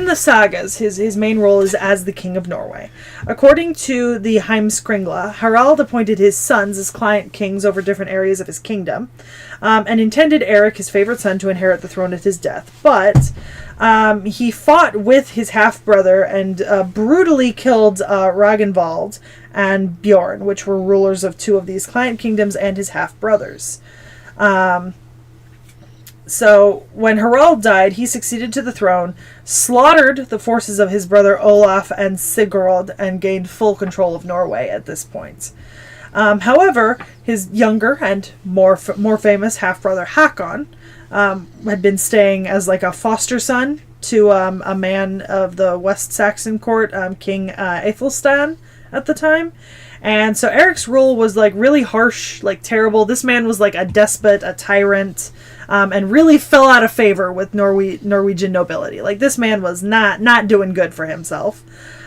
the sagas, his main role is as the King of Norway. According to the Heimskringla, Harald appointed his sons as client kings over different areas of his kingdom, and intended Eric, his favorite son, to inherit the throne at his death. But he fought with his half-brother and brutally killed Ragnvald and Bjorn, which were rulers of 2 of these client kingdoms, and his half-brothers. So when Harald died, he succeeded to the throne, slaughtered the forces of his brother Olaf and Sigurd, and gained full control of Norway at this point. However, his younger and more famous half-brother Hakon had been staying as like a foster son to a man of the West Saxon court, King Aethelstan at the time. And so Eric's rule was like really harsh, like terrible. This man was like a despot, a tyrant, and really fell out of favor with Norwegian nobility. Like this man was not doing good for himself.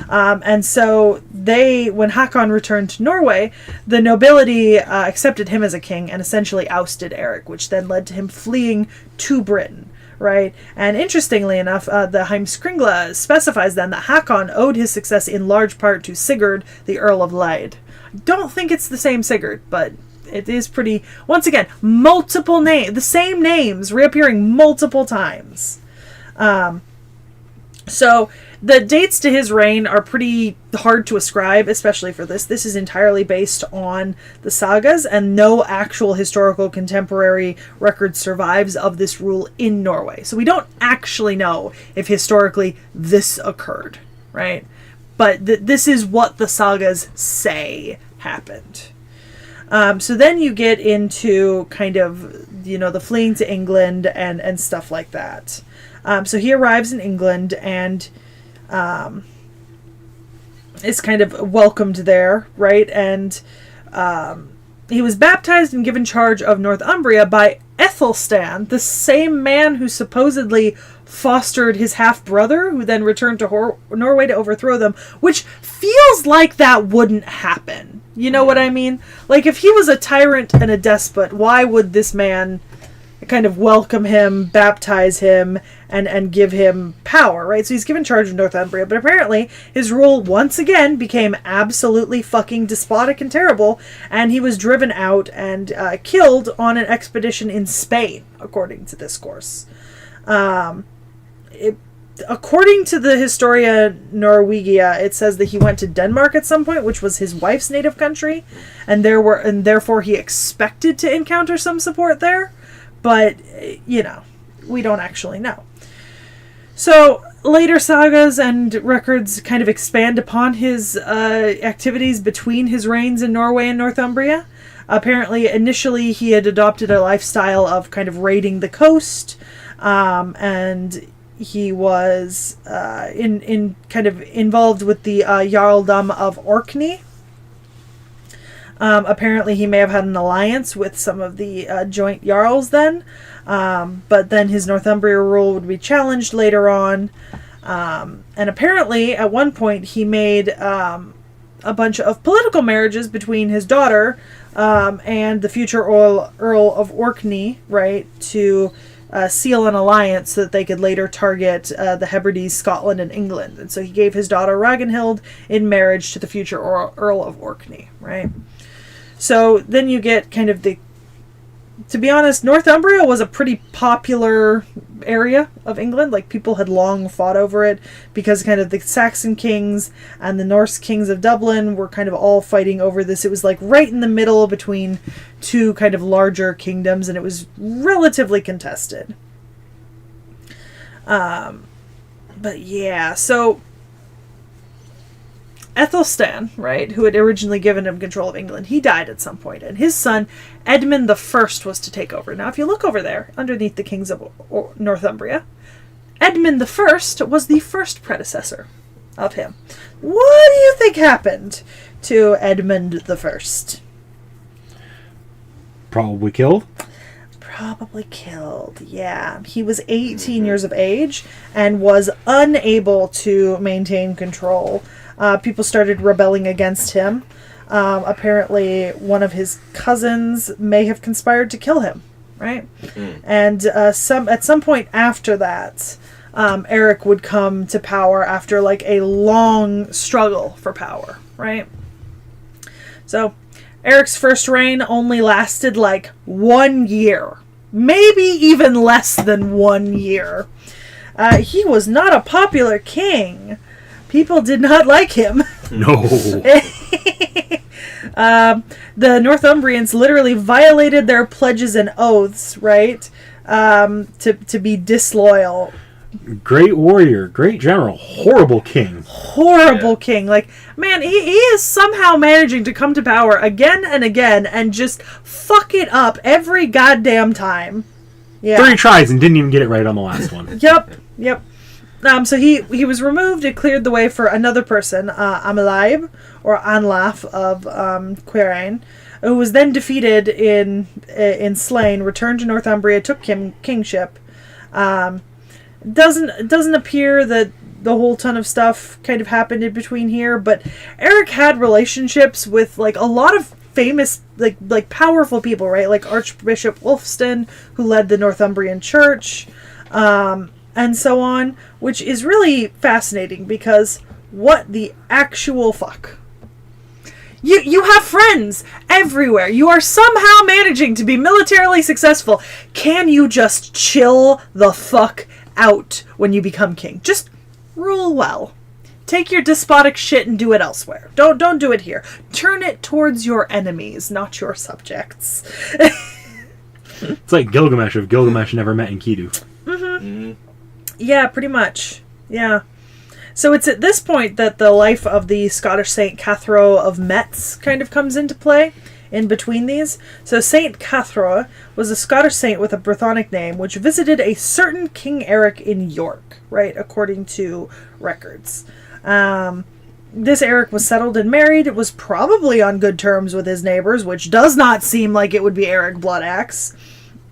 And so when Hakon returned to Norway, the nobility accepted him as a king and essentially ousted Eric, which then led to him fleeing to Britain. Right? And interestingly enough, the Heimskringla specifies then that Hakon owed his success in large part to Sigurd, the Earl of Lade. Don't think it's the same Sigurd, but It is pretty, once again, multiple names, the same names reappearing multiple times. So the dates to his reign are pretty hard to ascribe, especially for this. This is entirely based on the sagas, and no actual historical contemporary record survives of this rule in Norway. So we don't actually know if historically this occurred, right? But this is what the sagas say happened. So then you get into kind of, the fleeing to England and stuff like that. So he arrives in England and is kind of welcomed there, right? And he was baptized and given charge of Northumbria by Ethelstan, the same man who supposedly fostered his half-brother, who then returned to Norway to overthrow them, which feels like that wouldn't happen. You know what I mean? Like, if he was a tyrant and a despot, why would this man kind of welcome him, baptize him, and give him power, right? So he's given charge of Northumbria, but apparently his rule once again became absolutely fucking despotic and terrible, and he was driven out and killed on an expedition in Spain, according to discourse. According to the Historia Norwegia, it says that he went to Denmark at some point, which was his wife's native country, and therefore he expected to encounter some support there. But, we don't actually know. So, later sagas and records kind of expand upon his activities between his reigns in Norway and Northumbria. Apparently, initially, he had adopted a lifestyle of kind of raiding the coast, and he was in kind of involved with the Jarldom of Orkney. Apparently he may have had an alliance with some of the joint Jarls then, but then his Northumbria rule would be challenged later on. And apparently at one point he made a bunch of political marriages between his daughter and the future Earl of Orkney, right, to seal an alliance so that they could later target the Hebrides, Scotland, and England. And so he gave his daughter Ragnhild in marriage to the future Earl of Orkney, right? So then you get kind of to be honest, Northumbria was a pretty popular area of England. Like, people had long fought over it because kind of the Saxon kings and the Norse kings of Dublin were kind of all fighting over this. It was like right in the middle between two kind of larger kingdoms, and it was relatively contested. But yeah, so Ethelstan, right, who had originally given him control of England, he died at some point, and his son Edmund I was to take over. Now, if you look over there, underneath the kings of Northumbria, Edmund I was the first predecessor of him. What do you think happened to Edmund I? Probably killed. Probably killed, yeah. He was 18 years of age and was unable to maintain control. People started rebelling against him. Apparently, one of his cousins may have conspired to kill him, right? And at some point after that, Eric would come to power after like a long struggle for power, right? So, Eric's first reign only lasted like 1 year, maybe even less than 1 year. He was not a popular king. People did not like him. No. The Northumbrians literally violated their pledges and oaths, right? To be disloyal. Great warrior, great general, horrible king. Horrible king. Like, man, he is somehow managing to come to power again and again and just fuck it up every goddamn time. Yeah. 3 tries and didn't even get it right on the last one. Yep. So he was removed. It cleared the way for another person, Amalaib, or Anlaf of Quirain, who was then defeated in slain, returned to Northumbria, took kingship. Doesn't appear that the whole ton of stuff kind of happened in between here, but Eric had relationships with like a lot of famous like powerful people, right? Like Archbishop Wulfstan, who led the Northumbrian Church, and so on, which is really fascinating because what the actual fuck? You have friends everywhere. You are somehow managing to be militarily successful. Can you just chill the fuck out when you become king? Just rule well. Take your despotic shit and do it elsewhere. Don't do it here. Turn it towards your enemies, not your subjects. It's like Gilgamesh if Gilgamesh never met Enkidu. Yeah, pretty much. Yeah. So it's at this point that the life of the Scottish Saint Cathro of Metz kind of comes into play in between these. So Saint Cathro was a Scottish saint with a Brythonic name which visited a certain King Eric in York, right, according to records. This Eric was settled and married. It was probably on good terms with his neighbors, which does not seem like it would be Eric Bloodaxe.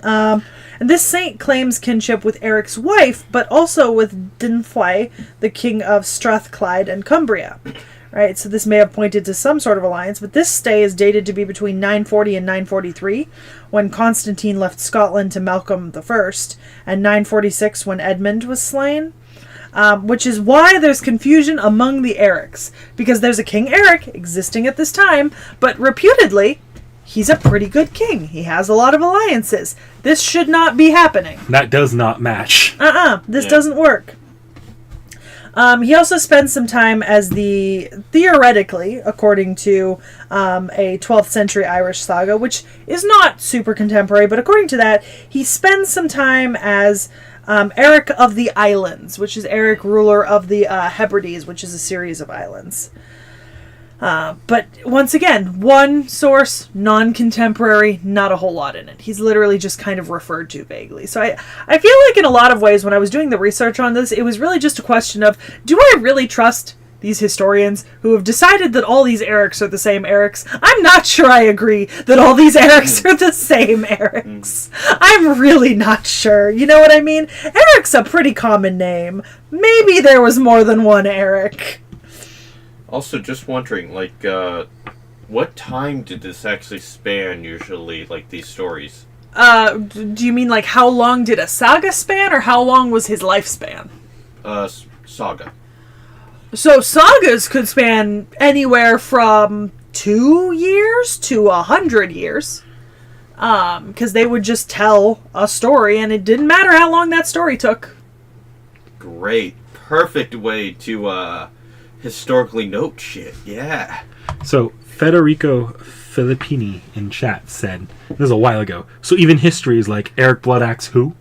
And this saint claims kinship with Eric's wife, but also with Dynfai, the king of Strathclyde and Cumbria. Right, so this may have pointed to some sort of alliance, but this stay is dated to be between 940 and 943, when Constantine left Scotland to Malcolm I, and 946 when Edmund was slain. Which is why there's confusion among the Erics, because there's a King Eric existing at this time, but reputedly, he's a pretty good king. He has a lot of alliances. This should not be happening. That does not match. This doesn't work. He also spends some time as theoretically, according to a 12th century Irish saga, which is not super contemporary, but according to that, he spends some time as Eric of the Islands, which is Eric, ruler of the Hebrides, which is a series of islands. But once again, one source, non-contemporary, not a whole lot in it. He's literally just kind of referred to vaguely. So I feel like in a lot of ways when I was doing the research on this, it was really just a question of, do I really trust these historians who have decided that all these Erics are the same Erics? I'm not sure I agree that all these Erics are the same Erics. I'm really not sure. You know what I mean? Eric's a pretty common name. Maybe there was more than one Eric. Also, just wondering, like, what time did this actually span, usually, like, these stories? Do you mean, like, how long did a saga span, or how long was his lifespan? Saga. So, sagas could span anywhere from 2 years to 100 years. Because they would just tell a story, and it didn't matter how long that story took. Great. Perfect way to, historically note shit, yeah. So Federico Filippini in chat said, this is a while ago, so even history is like Eric Bloodaxe who?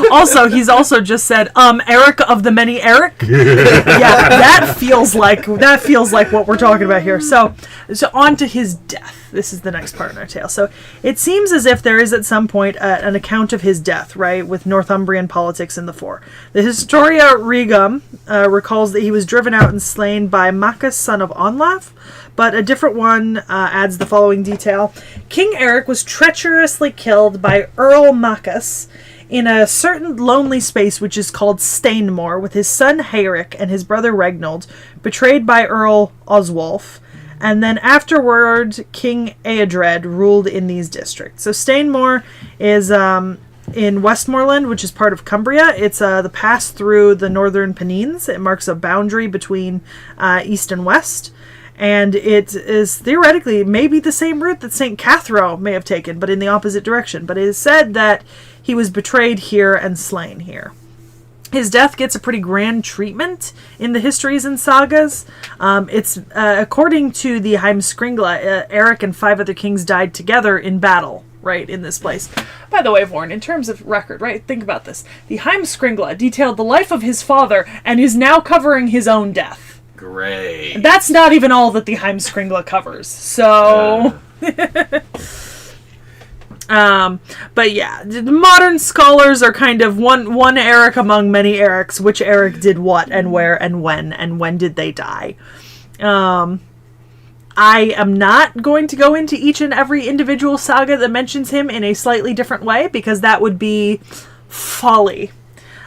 Also, he's also just said, Eric of the many Eric. Yeah, that feels like what we're talking about here. So on to his death. This is the next part in our tale. So it seems as if there is at some point an account of his death, right, with Northumbrian politics in the fore. The Historia Regum recalls that he was driven out and slain by Maccus, son of Onlaf, but a different one adds the following detail. King Eric was treacherously killed by Earl Maccus in a certain lonely space which is called Stainmore, with his son Haeric and his brother Regnold, betrayed by Earl Oswulf, and then afterward King Eadred ruled in these districts. So Stainmore is in Westmoreland, which is part of Cumbria. It's the pass through the northern Pennines. It marks a boundary between east and west. And it is theoretically maybe the same route that St. Cathro may have taken, but in the opposite direction. But it is said that he was betrayed here and slain here. His death gets a pretty grand treatment in the histories and sagas. It's according to the Heimskringla, Eric and 5 other kings died together in battle, right, in this place. By the way, Vorn, in terms of record, right, think about this. The Heimskringla detailed the life of his father and is now covering his own death. Great. That's not even all that the Heimskringla covers. So, but yeah, the modern scholars are kind of one Eric among many Erics. Which Eric did what and where and when did they die? I am not going to go into each and every individual saga that mentions him in a slightly different way, because that would be folly.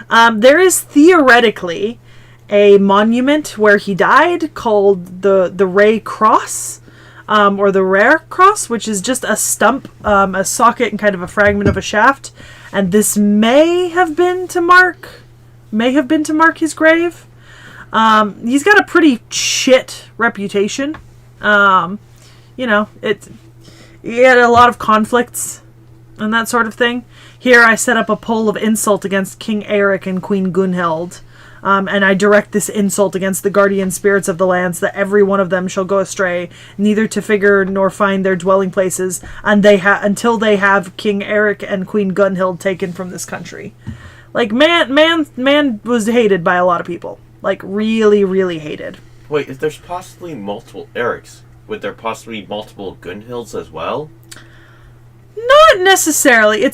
There is theoretically a monument where he died called the Ray Cross, or the Rare Cross, which is just a stump, a socket, and kind of a fragment of a shaft. And this may have been to mark his grave. He's got a pretty shit reputation. you know, you had a lot of conflicts and that sort of thing. Here I set up a poll of insult against King Eric and Queen Gunhild. And I direct this insult against the guardian spirits of the lands, that every one of them shall go astray, neither to figure nor find their dwelling places, and until they have King Eric and Queen Gunhild taken from this country. Like, man was hated by a lot of people. Like, really, really hated. Wait, if there's possibly multiple Erics, would there possibly be multiple Gunhilds as well? Not necessarily.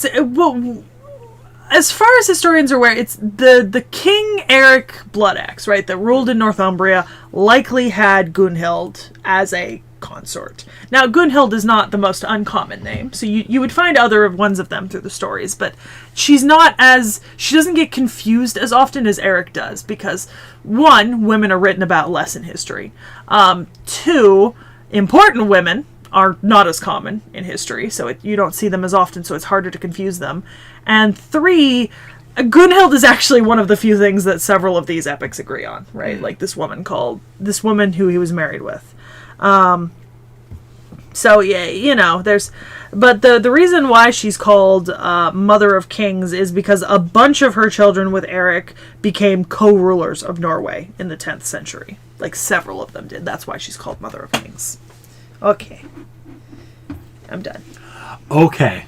As far as historians are aware, it's the King Eric Blood Axe, right, that ruled in Northumbria, likely had Gunhild as a consort. Now, Gunhild is not the most uncommon name, so you would find other ones of them through the stories, but she doesn't get confused as often as Eric does, because, one, women are written about less in history. Two, important women are not as common in history, so you don't see them as often, so it's harder to confuse them. And three, Gunhild is actually one of the few things that several of these epics agree on, right? Like this woman who he was married with. So yeah, you know, but the reason why she's called Mother of Kings is because a bunch of her children with Eric became co-rulers of Norway in the 10th century. Like several of them did. That's why she's called Mother of Kings. Okay. I'm done. Okay.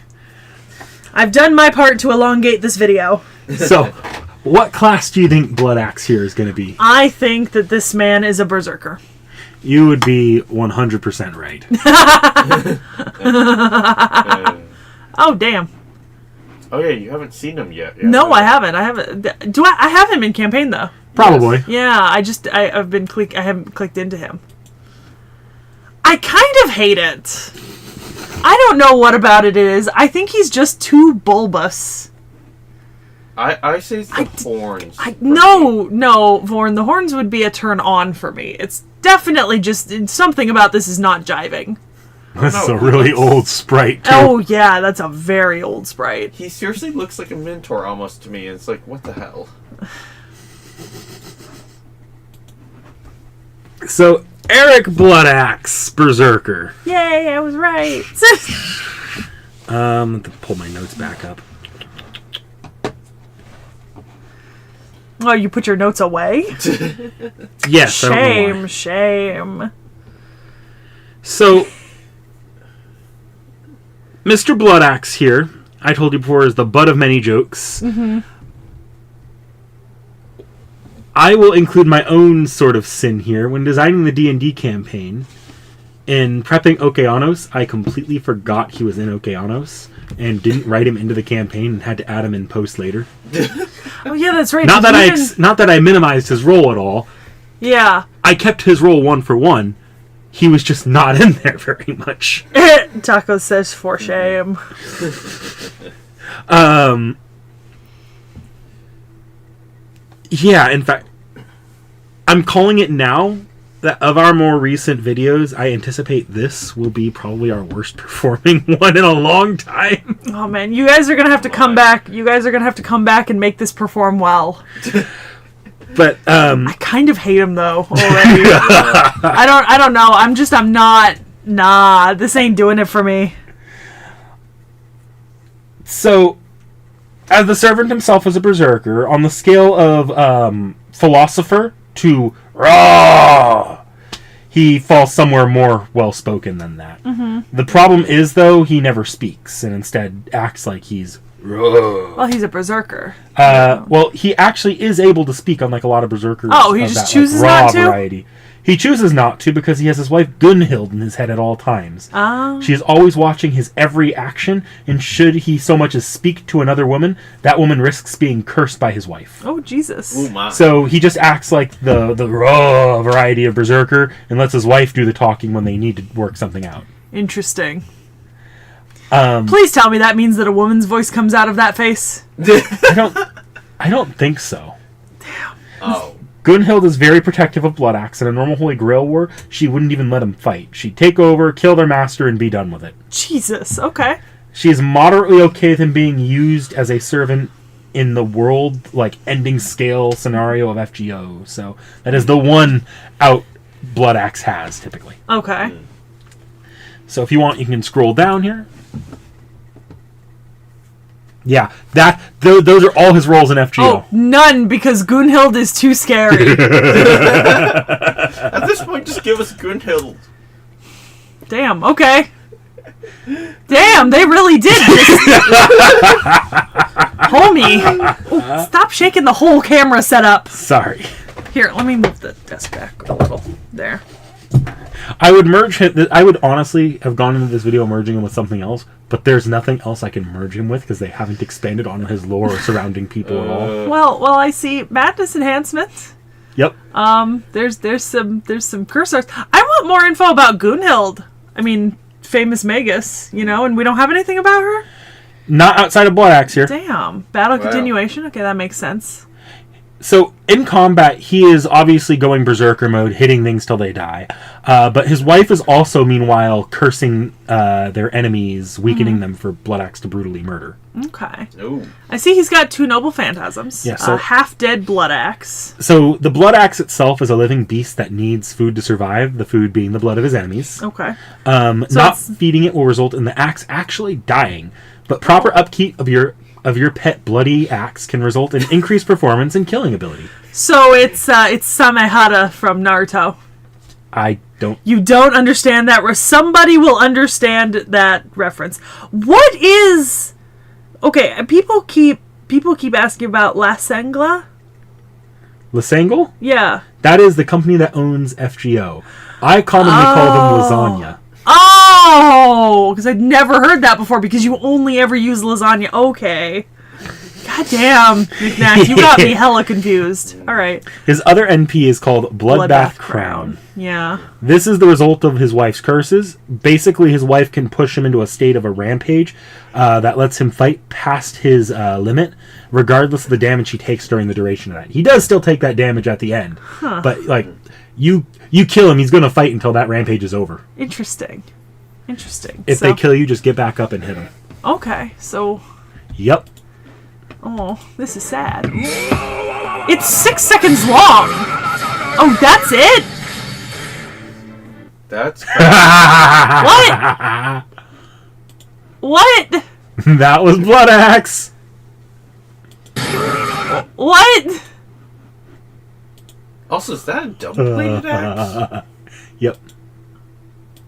I've done my part to elongate this video. So, what class do you think Blood Axe here is going to be? I think that this man is a berserker. You would be 100% right. Oh, damn. Oh yeah, you haven't seen him yet. No, I haven't. I have him in campaign though. Probably. Yes. Yeah, I haven't clicked into him. I kind of hate it. I don't know what about it is. I think he's just too bulbous. I say it's the horns. No, Vorn, the horns would be a turn on for me. It's definitely just something about this is not jiving. This is a really old sprite, too. Oh, yeah, that's a very old sprite. He seriously looks like a Minotaur almost to me. It's like, what the hell? So, Eric Blood Axe, Berserker. Yay, I was right. Let me pull my notes back up. Oh, you put your notes away? Yes, I don't know why. Shame. So, Mr. Blood Axe here, I told you before, is the butt of many jokes. Mm-hmm. I will include my own sort of sin here. When designing the D&D campaign, in prepping Okeanos, I completely forgot he was in Okeanos and didn't write him into the campaign and had to add him in post later. Oh yeah, that's right. Not that I minimized his role at all. Yeah. I kept his role 1 for 1. He was just not in there very much. Taco says for shame. Yeah, in fact, I'm calling it now that of our more recent videos, I anticipate this will be probably our worst performing one in a long time. Oh man, you guys are gonna have to come back. You guys are gonna have to come back and make this perform well. But I kind of hate him though already. I don't know. I'm not. Nah, this ain't doing it for me. So, as the servant himself is a berserker, on the scale of philosopher to raw, he falls somewhere more well-spoken than that. Mm-hmm. The problem is, though, he never speaks, and instead acts like he's raw. Well, he's a berserker. Well, he actually is able to speak, unlike a lot of berserkers. Oh, he of just that, chooses like, raw not to? variety. He chooses not to because he has his wife Gunhild in his head at all times. Oh. She is always watching his every action, and should he so much as speak to another woman, that woman risks being cursed by his wife. Oh, Jesus. Ooh, my. So he just acts like the raw variety of berserker and lets his wife do the talking when they need to work something out. Interesting. Please tell me that means that a woman's voice comes out of that face. I don't think so. Damn. Oh. Gunhild is very protective of Blood Axe. In a normal Holy Grail war, she wouldn't even let him fight. She'd take over, kill their master, and be done with it. Jesus, okay. She is moderately okay with him being used as a servant in the world, like, ending scale scenario of FGO. So that is the one out Blood Axe has, typically. Okay. So if you want, you can scroll down here. Yeah, those are all his roles in FGO. Oh, none, because Gunhild is too scary. At this point, just give us Gunhild. Damn, okay. Damn, they really did this. Homie. Oh, stop shaking the whole camera setup. Sorry. Here, let me move the desk back a little. There. I would merge him. I would honestly have gone into this video merging him with something else, but there's nothing else I can merge him with because they haven't expanded on his lore or surrounding people at all. Well, I see madness enhancement. Yep. There's some cursors. I want more info about Gunhild. I mean, famous Magus, and we don't have anything about her? Not outside of Blood Axe here. Damn. Battle Wow. continuation? Okay, that makes sense. So, in combat, he is obviously going berserker mode, hitting things till they die. But his wife is also, meanwhile, cursing their enemies, weakening them for Blood Axe to brutally murder. Okay. Oh. I see he's got 2 noble phantasms. Yeah, so- a half-dead Blood Axe. So, the Blood Axe itself is a living beast that needs food to survive, the food being the blood of his enemies. Okay. Not it's- feeding it will result in the axe actually dying, but proper upkeep of your pet bloody axe can result in increased performance and killing ability. So it's Samehara from Naruto. I don't... You don't understand that. Somebody will understand that reference. What is... Okay, people keep asking about La Sangla. Lasangle? Yeah. That is the company that owns FGO. I commonly call them lasagna. Oh, because I'd never heard that before because you only ever use lasagna. Okay. God damn, McNack, you got me hella confused. All right. His other NP is called Bloodbath Crown. Yeah. This is the result of his wife's curses. Basically, his wife can push him into a state of a rampage that lets him fight past his limit, regardless of the damage he takes during the duration of that. He does still take that damage at the end, but like you kill him, he's going to fight until that rampage is over. Interesting. If they kill you, just get back up and hit him. Okay, so... Yep. Oh, this is sad. It's 6 seconds long! Oh, that's it? That's What? What? That was Blood Axe. What? also, is that a double-bladed axe? Yep.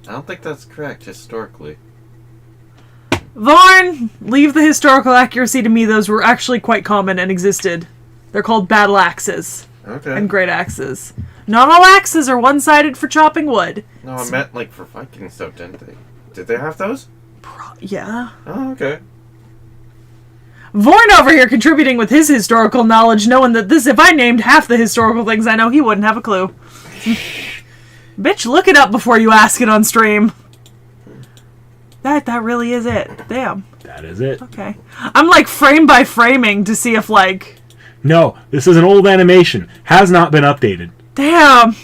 I don't think that's correct historically. Varn, leave the historical accuracy to me. Those were actually quite common and existed. They're called battle axes Okay. and great axes. Not all axes are one-sided for chopping wood. No, I meant like for Viking stuff, didn't they? Did they have those? Yeah. Oh, okay. Vorn over here contributing with his historical knowledge, knowing that if I named half the historical things I know, he wouldn't have a clue. Bitch, look it up before you ask it on stream. That really is it. Damn. That is it. Okay. I'm like frame by framing to see if like... No, this is an old animation. Has not been updated. Damn.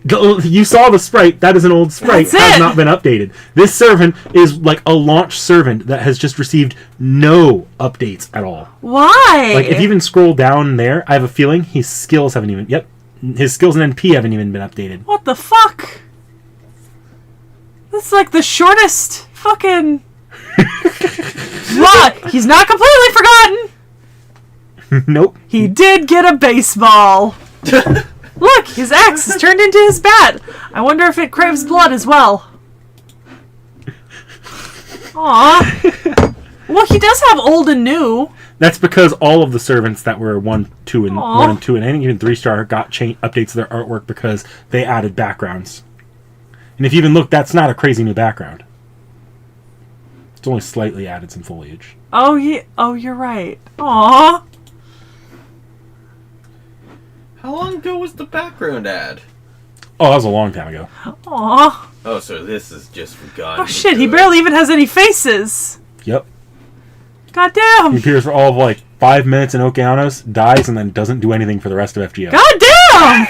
You saw the sprite. That is an old sprite. That's Has it. not been updated. This servant is like a launch servant that has just received no updates at all. Why? Like, if you even scroll down there, I have a feeling his skills haven't even... Yep. His skills and NP haven't even been updated. What the fuck? This is like the shortest fucking... What? He's not completely forgotten. Nope. He did get a baseball. Look, his axe is turned into his bat. I wonder if it craves blood as well. Aww. Well, he does have old and new. That's because all of the servants that were 1, 2, and Aw. 1 and 2, and I think even 3-star got updates to their artwork because they added backgrounds. And if you even look, that's not a crazy new background. It's only slightly added some foliage. Oh, yeah. Oh, you're right. Aww. How long ago was the background ad? Oh, that was a long time ago. Aww. Oh, so this is just forgotten. Oh shit, he barely even has any faces. Yep. God He damn. appears for all of like 5 minutes in Okeanos, dies, and then doesn't do anything for the rest of FGO. God damn!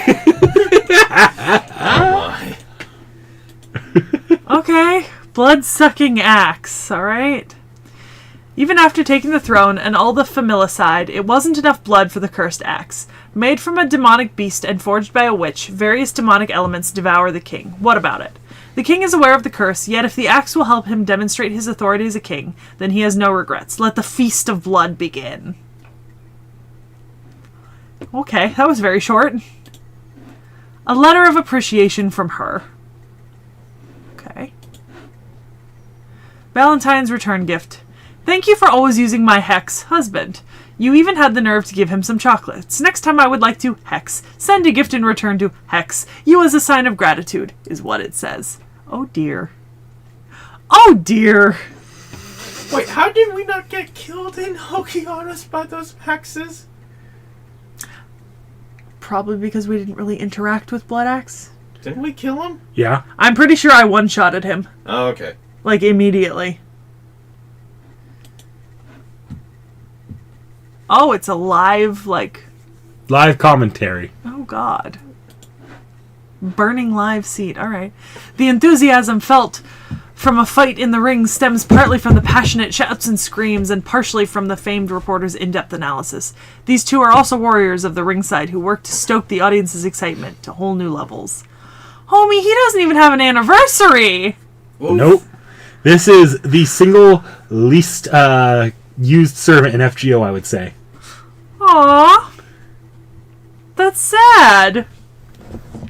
Oh my. Okay. Blood-sucking axe, alright? Even after taking the throne and all the familicide, it wasn't enough blood for the cursed axe. Made from a demonic beast and forged by a witch, various demonic elements devour the king. What about it? The king is aware of the curse, yet if the axe will help him demonstrate his authority as a king, then he has no regrets. Let the feast of blood begin. Okay, that was very short. A letter of appreciation from her. Okay. Valentine's return gift. Thank you for always using my Hex husband. You even had the nerve to give him some chocolates. Next time I would like to Hex. Send a gift in return to Hex. You as a sign of gratitude, is what it says. Oh dear. Oh dear. Wait, how did we not get killed in Hokianos by those hexes? Probably because we didn't really interact with Blood Axe. Didn't we kill him? Yeah. I'm pretty sure I one-shotted him. Oh, okay. Like, immediately. Oh, it's a live, like... Live commentary. Oh, God. Burning live seat. All right. The enthusiasm felt from a fight in the ring stems partly from the passionate shouts and screams and partially from the famed reporter's in-depth analysis. These two are also warriors of the ringside who work to stoke the audience's excitement to whole new levels. Homie, he doesn't even have an anniversary! Oof. Nope. This is the single least used servant in FGO, I would say. Aww. That's sad.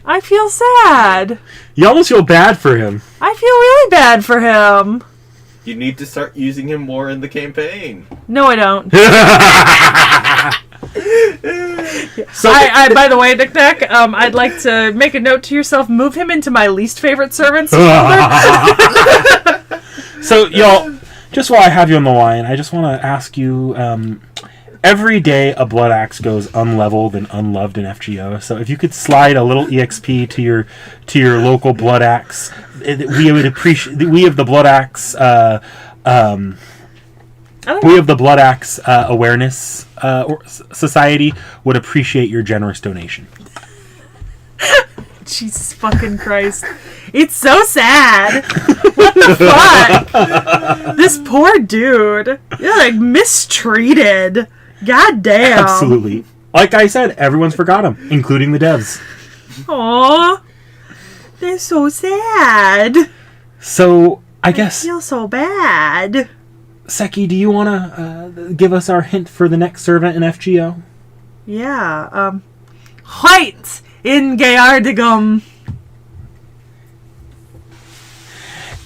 I feel sad. You almost feel bad for him. I feel really bad for him. You need to start using him more in the campaign. No, I don't. So, I by the way, Nick Nack, I'd like to make a note to yourself. Move him into my least favorite servants folder. So, y'all, just while I have you on the line, I just want to ask you, every day a Blood Axe goes unleveled and unloved in FGO. So if you could slide a little EXP to your local Blood Axe, we would appreciate. We of the Blood Axe, Awareness Society would appreciate your generous donation. Jesus fucking Christ. It's so sad. What the fuck? This poor dude. You're like mistreated. God damn. Absolutely. Like I said, everyone's forgot him, including the devs. Aww. They're so sad. So, I guess, I feel so bad. Seki, do you want to give us our hint for the next servant in FGO? Yeah, White in Gayardigum.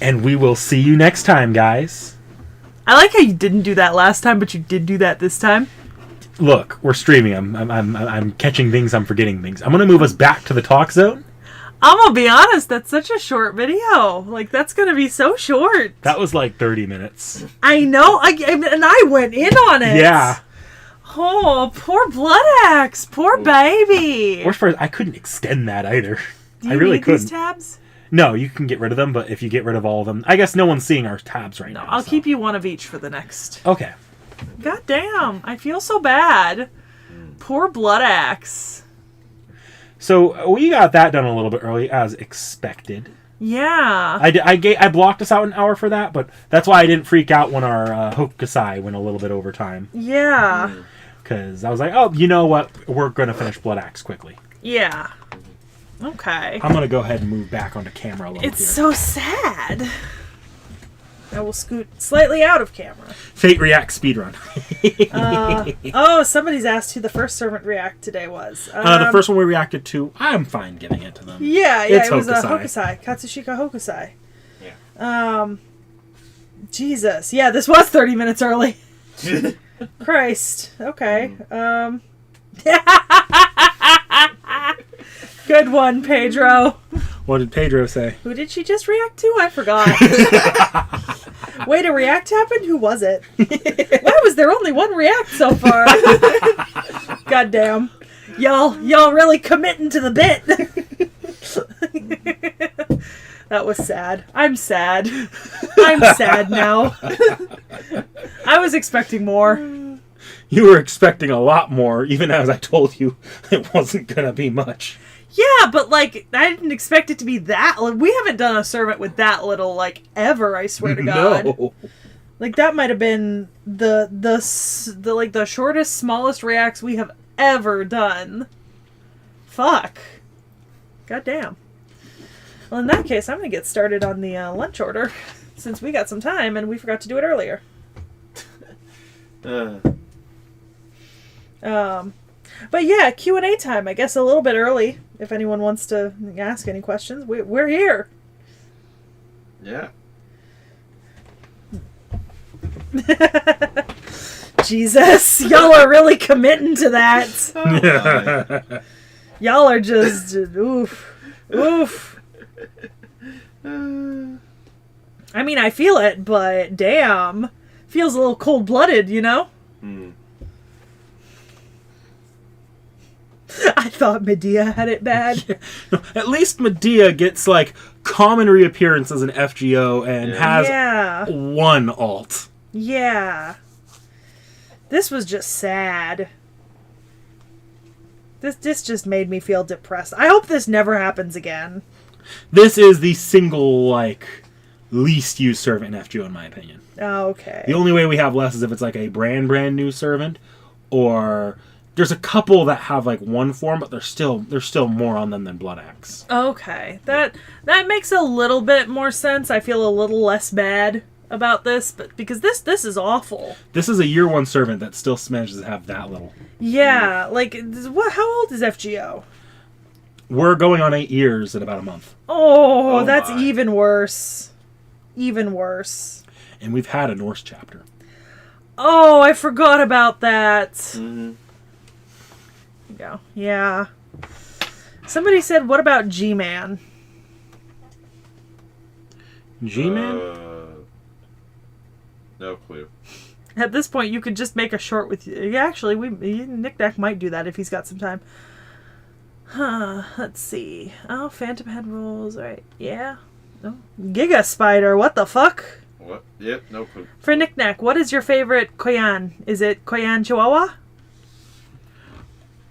And we will see you next time, guys. I like how you didn't do that last time, but you did do that this time. Look, we're streaming. I'm catching things. I'm forgetting things. I'm gonna move us back to the talk zone. I'm gonna be honest, that's such a short video. Like, that's gonna be so short. That was like 30 minutes. I know, and I went in on it. Yeah. Oh, poor Blood Axe. Poor baby. Worst part is I couldn't extend that either. Do I you really need couldn't. these tabs? No, you can get rid of them, but if you get rid of all of them, I guess no one's seeing our tabs right now. I'll so. keep you one of each for the next. Okay. God damn, I feel so bad. Poor Blood Axe. So we got that done a little bit early, as expected. Yeah. I blocked us out an hour for that, but that's why I didn't freak out when our Hokusai went a little bit over time. Yeah. Because I was like, oh, you know what? We're going to finish Blood Axe quickly. Yeah. Okay. I'm going to go ahead and move back onto camera a little It's here. so sad. I will scoot slightly out of camera. Fate React speedrun. Oh, somebody's asked who the first servant react today was. The first one we reacted to, I'm fine giving it to them. Yeah, It's it was a Hokusai. Hokusai. Katsushika Hokusai. Yeah. Jesus. Yeah, this was 30 minutes early. Christ. Okay. Good one, Pedro. What did Pedro say? Who did she just react to? I forgot. Wait, a react happened? Who was it? Why was there only one react so far? Goddamn. Y'all really committing to the bit. That was sad. I'm sad. I'm sad now. I was expecting more. You were expecting a lot more, even as I told you it wasn't going to be much. Yeah, but, like, I didn't expect it to be that. Like, we haven't done a servant with that little, like, ever, I swear to God. No. Like, that might have been the shortest, smallest reacts we have ever done. Fuck. God damn. Well, in that case, I'm going to get started on the lunch order since we got some time and we forgot to do it earlier. But yeah, Q&A time. I guess a little bit early if anyone wants to ask any questions. We're here. Yeah. Jesus, y'all are really committing to that. Oh, Y'all are just oof. I mean, I feel it, but damn. Feels a little cold-blooded, you know? I thought Medea had it bad. No, at least Medea gets like common reappearance as an FGO and has one alt. Yeah. This was just sad. This just made me feel depressed. I hope this never happens again. This is the single like least used servant in FGO in my opinion. Okay. The only way we have less is if it's like a brand new servant, or there's a couple that have like one form, but there's still more on them than Blood Axe. Okay. That makes a little bit more sense. I feel a little less bad about this, but because this is awful. This is a year 1 servant that still manages to have that little. Yeah, like how old is FGO? We're going on 8 years in about a month. Oh, Oh that's my. even worse. Even worse. And we've had a Norse chapter. Oh, I forgot about that. Mm-hmm. Go. Yeah. Somebody said, what about G-Man? G-Man? No clue. At this point, you could just make a short with... Yeah, actually, Nick Nack might do that if he's got some time. Let's see. Oh, Phantom Head rules. Alright, yeah. Oh. Giga Spider, what the fuck? What? Yep, no clue. For Nick Nack, what is your favorite Koyan? Is it Koyan Chihuahua?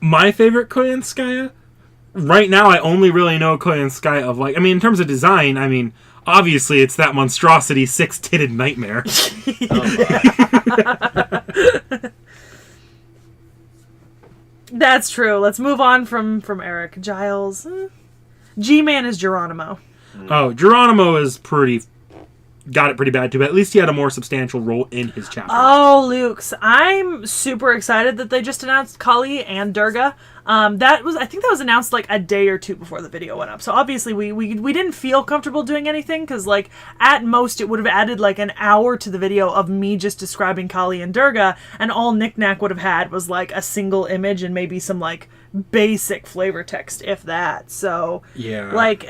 My favorite Koyanskaya? Right now, I only really know Koyanskaya of like... I mean, in terms of design, I mean... Obviously, it's that monstrosity 6-titted nightmare. That's true. Let's move on from Eric. Giles. G-Man is Geronimo. Oh, Geronimo is got it pretty bad too, but at least he had a more substantial role in his chapter. Oh, Luke's. I'm super excited that they just announced Kali and Durga. I think that was announced like a day or two before the video went up. So obviously we didn't feel comfortable doing anything because like at most it would have added like an hour to the video of me just describing Kali and Durga, and all Nick Nack would have had was like a single image and maybe some like basic flavor text, if that. So Yeah. like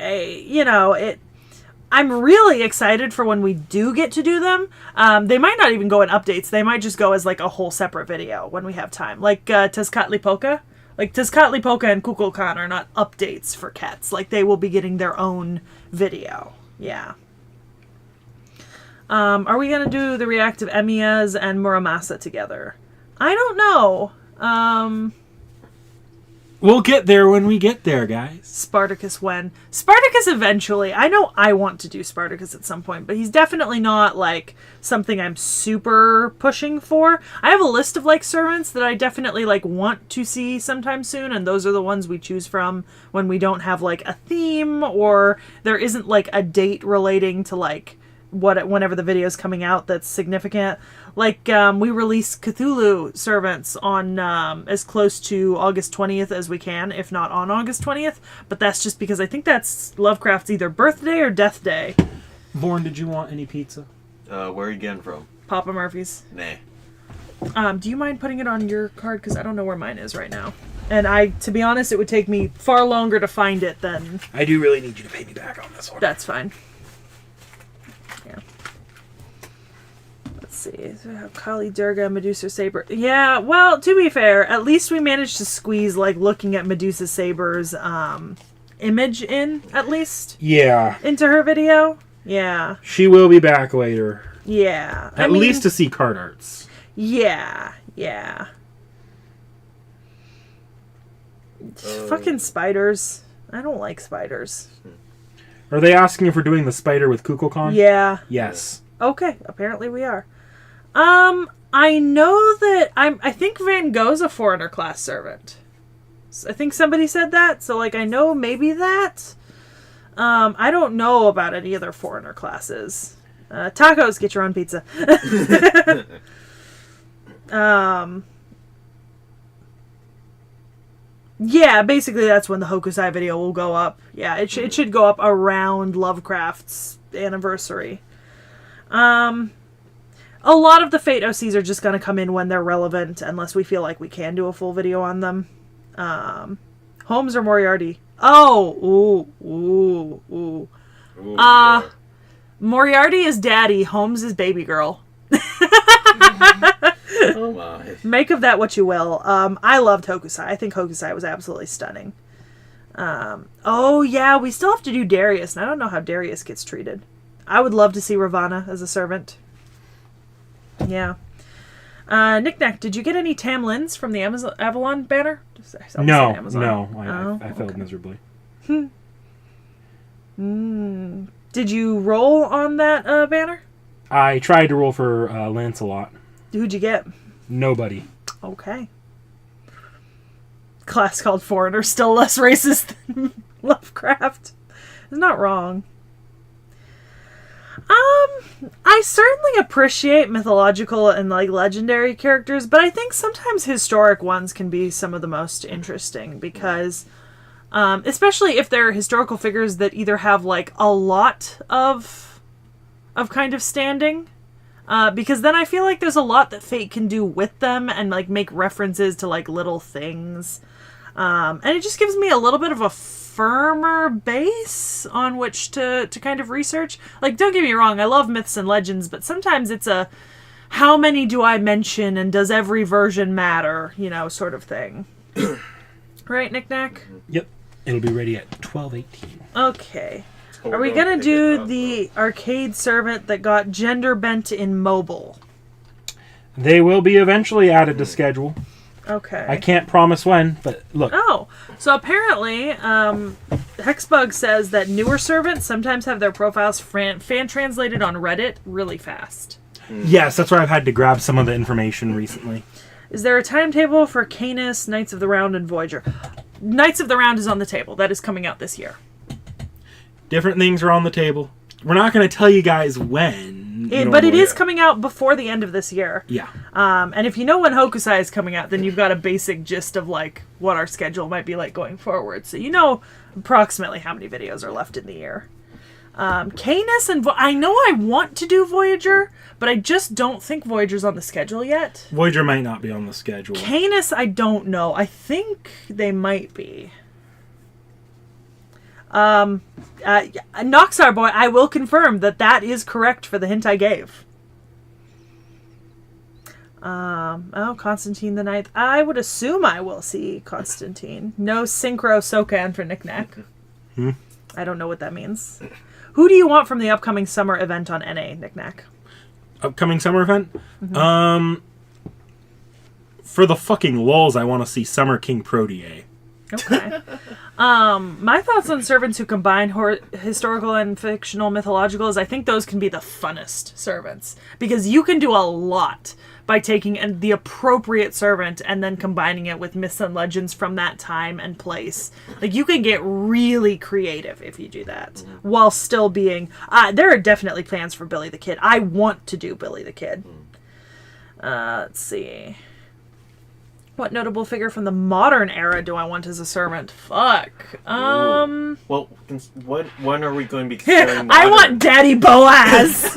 I'm really excited for when we do get to do them. They might not even go in updates. They might just go as like a whole separate video when we have time. Like Tezcatlipoca. Like Tezcatlipoca and Kukulkan are not updates for cats. Like they will be getting their own video. Yeah. Are we gonna do the reactive Emias and Muramasa together? I don't know. We'll get there when we get there, guys. Spartacus when? Spartacus eventually. I know I want to do Spartacus at some point, but he's definitely not, like, something I'm super pushing for. I have a list of, like, servants that I definitely, like, want to see sometime soon, and those are the ones we choose from when we don't have, like, a theme, or there isn't, like, a date relating to, like, whenever the video is coming out that's significant. Like, we release Cthulhu servants on as close to August 20th as we can, if not on August 20th. But that's just because I think that's Lovecraft's either birthday or death day. Born, did you want any pizza? Where are you getting from? Papa Murphy's. Nah. Do you mind putting it on your card? Because I don't know where mine is right now. And to be honest, it would take me far longer to find it than... I do really need you to pay me back on this one. That's fine. Yeah. Let's see. So we have Kali, Durga, Medusa, Saber. Yeah, well, to be fair, at least we managed to squeeze, like, looking at Medusa Saber's image in, at least. Yeah. Into her video. Yeah. She will be back later. Yeah. At least to see card arts. Yeah. Yeah. Fucking spiders. I don't like spiders. Are they asking if we're doing the spider with Kukulkan? Yeah. Yes. Okay, apparently we are. I know that I think Van Gogh's a foreigner class servant. I think somebody said that, so like I know maybe that. I don't know about any other foreigner classes. Tacos, get your own pizza. Yeah, basically that's when the Hokusai video will go up. Yeah, it should go up around Lovecraft's anniversary. A lot of the Fate OCs are just going to come in when they're relevant, unless we feel like we can do a full video on them. Holmes or Moriarty? Oh, ooh. Yeah. Moriarty is daddy, Holmes is baby girl. Oh my. Make of that what you will. I loved Hokusai. I think Hokusai was absolutely stunning. Oh yeah, we still have to do Darius, and I don't know how Darius gets treated. I would love to see Ravana as a servant. Yeah. Knick-Knack, did you get any Tamlins from the Avalon banner? No, Amazon. no. I failed Okay. miserably. Did you roll on that banner? I tried to roll for Lancelot. Who'd you get? Nobody. Okay. Class called Foreigner, still less racist than Lovecraft. It's not wrong. I certainly appreciate mythological and legendary characters, but I think sometimes historic ones can be some of the most interesting because, especially if they're historical figures that either have a lot of kind of standing, because then I feel like there's a lot that Fate can do with them and make references to little things, and it just gives me a little bit of a firmer base on which to kind of research. Don't get me wrong, I love myths and legends, but sometimes it's a how many do I mention and does every version matter, sort of thing. Right, Knick-Knack? Yep. It'll be ready at 12:18. Okay. Oh, Are we we're gonna pick do it up, the arcade servant that got gender bent in mobile? They will be eventually added to schedule. Okay. I can't promise when, but look. Oh, so apparently, Hexbug says that newer servants sometimes have their profiles fan translated on Reddit really fast. Yes, that's where I've had to grab some of the information recently. Is there a timetable for Canis, Knights of the Round, and Voyager? Knights of the Round is on the table. That is coming out this year. Different things are on the table. We're not going to tell you guys when. But it is coming out before the end of this year. Yeah. And if you know when Hokusai is coming out, then you've got a basic gist of what our schedule might be like going forward. So you know approximately how many videos are left in the year. Canis and I know I want to do Voyager, but I just don't think Voyager's on the schedule yet. Voyager might not be on the schedule. Canis, I don't know. I think they might be. Noxar boy, I will confirm that is correct for the hint I gave. Constantine the Ninth. I would assume I will see Constantine. No synchro Sokan for Knick-Knack. I don't know what that means. Who do you want from the upcoming summer event on NA, Knick-Knack? Upcoming summer event? For the fucking lulz, I want to see Summer King Protea. Okay. My thoughts on servants who combine historical and fictional mythological is I think those can be the funnest servants. Because you can do a lot by taking the appropriate servant and then combining it with myths and legends from that time and place. You can get really creative if you do that. While still being... there are definitely plans for Billy the Kid. I want to do Billy the Kid. Let's see... What notable figure from the modern era do I want as a servant? Fuck. Well, when are we going to be considering I want Daddy Boaz.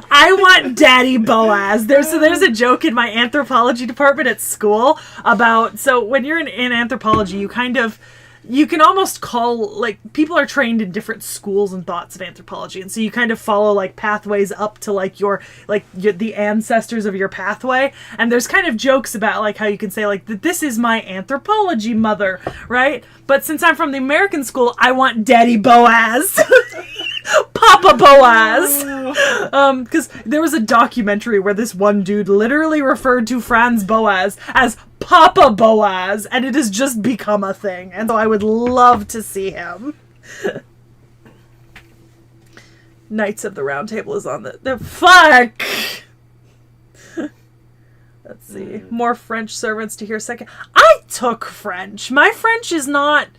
I want Daddy Boaz. There's a joke in my anthropology department at school about, so when you're in anthropology, you can almost call, people are trained in different schools and thoughts of anthropology, and so you kind of follow, pathways up to, the ancestors of your pathway, and there's kind of jokes about, how you can say, that this is my anthropology mother, right? But since I'm from the American school, I want Daddy Boaz. Papa Boaz. Because there was a documentary where this one dude literally referred to Franz Boas as Papa Boaz, and it has just become a thing. And so I would love to see him. Knights of the Round Table is on the fuck! Let's see. More French servants to hear second. I took French. My French is not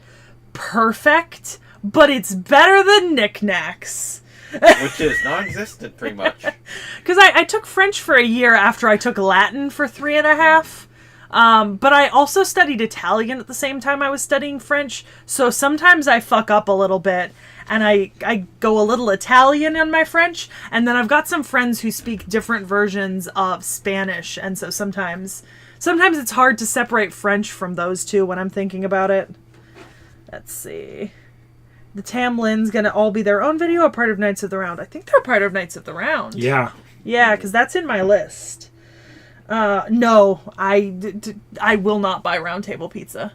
perfect, but it's better than knickknacks. Which is non-existent, pretty much. Because I took French for a year after I took Latin for 3.5. But I also studied Italian at the same time I was studying French, so sometimes I fuck up a little bit, and I go a little Italian in my French, and then I've got some friends who speak different versions of Spanish, and so sometimes it's hard to separate French from those two when I'm thinking about it. Let's see. The Tamlin's gonna all be their own video, a part of Knights of the Round. I think they're part of Knights of the Round. Yeah. Yeah, because that's in my list. No, I will not buy Round Table Pizza.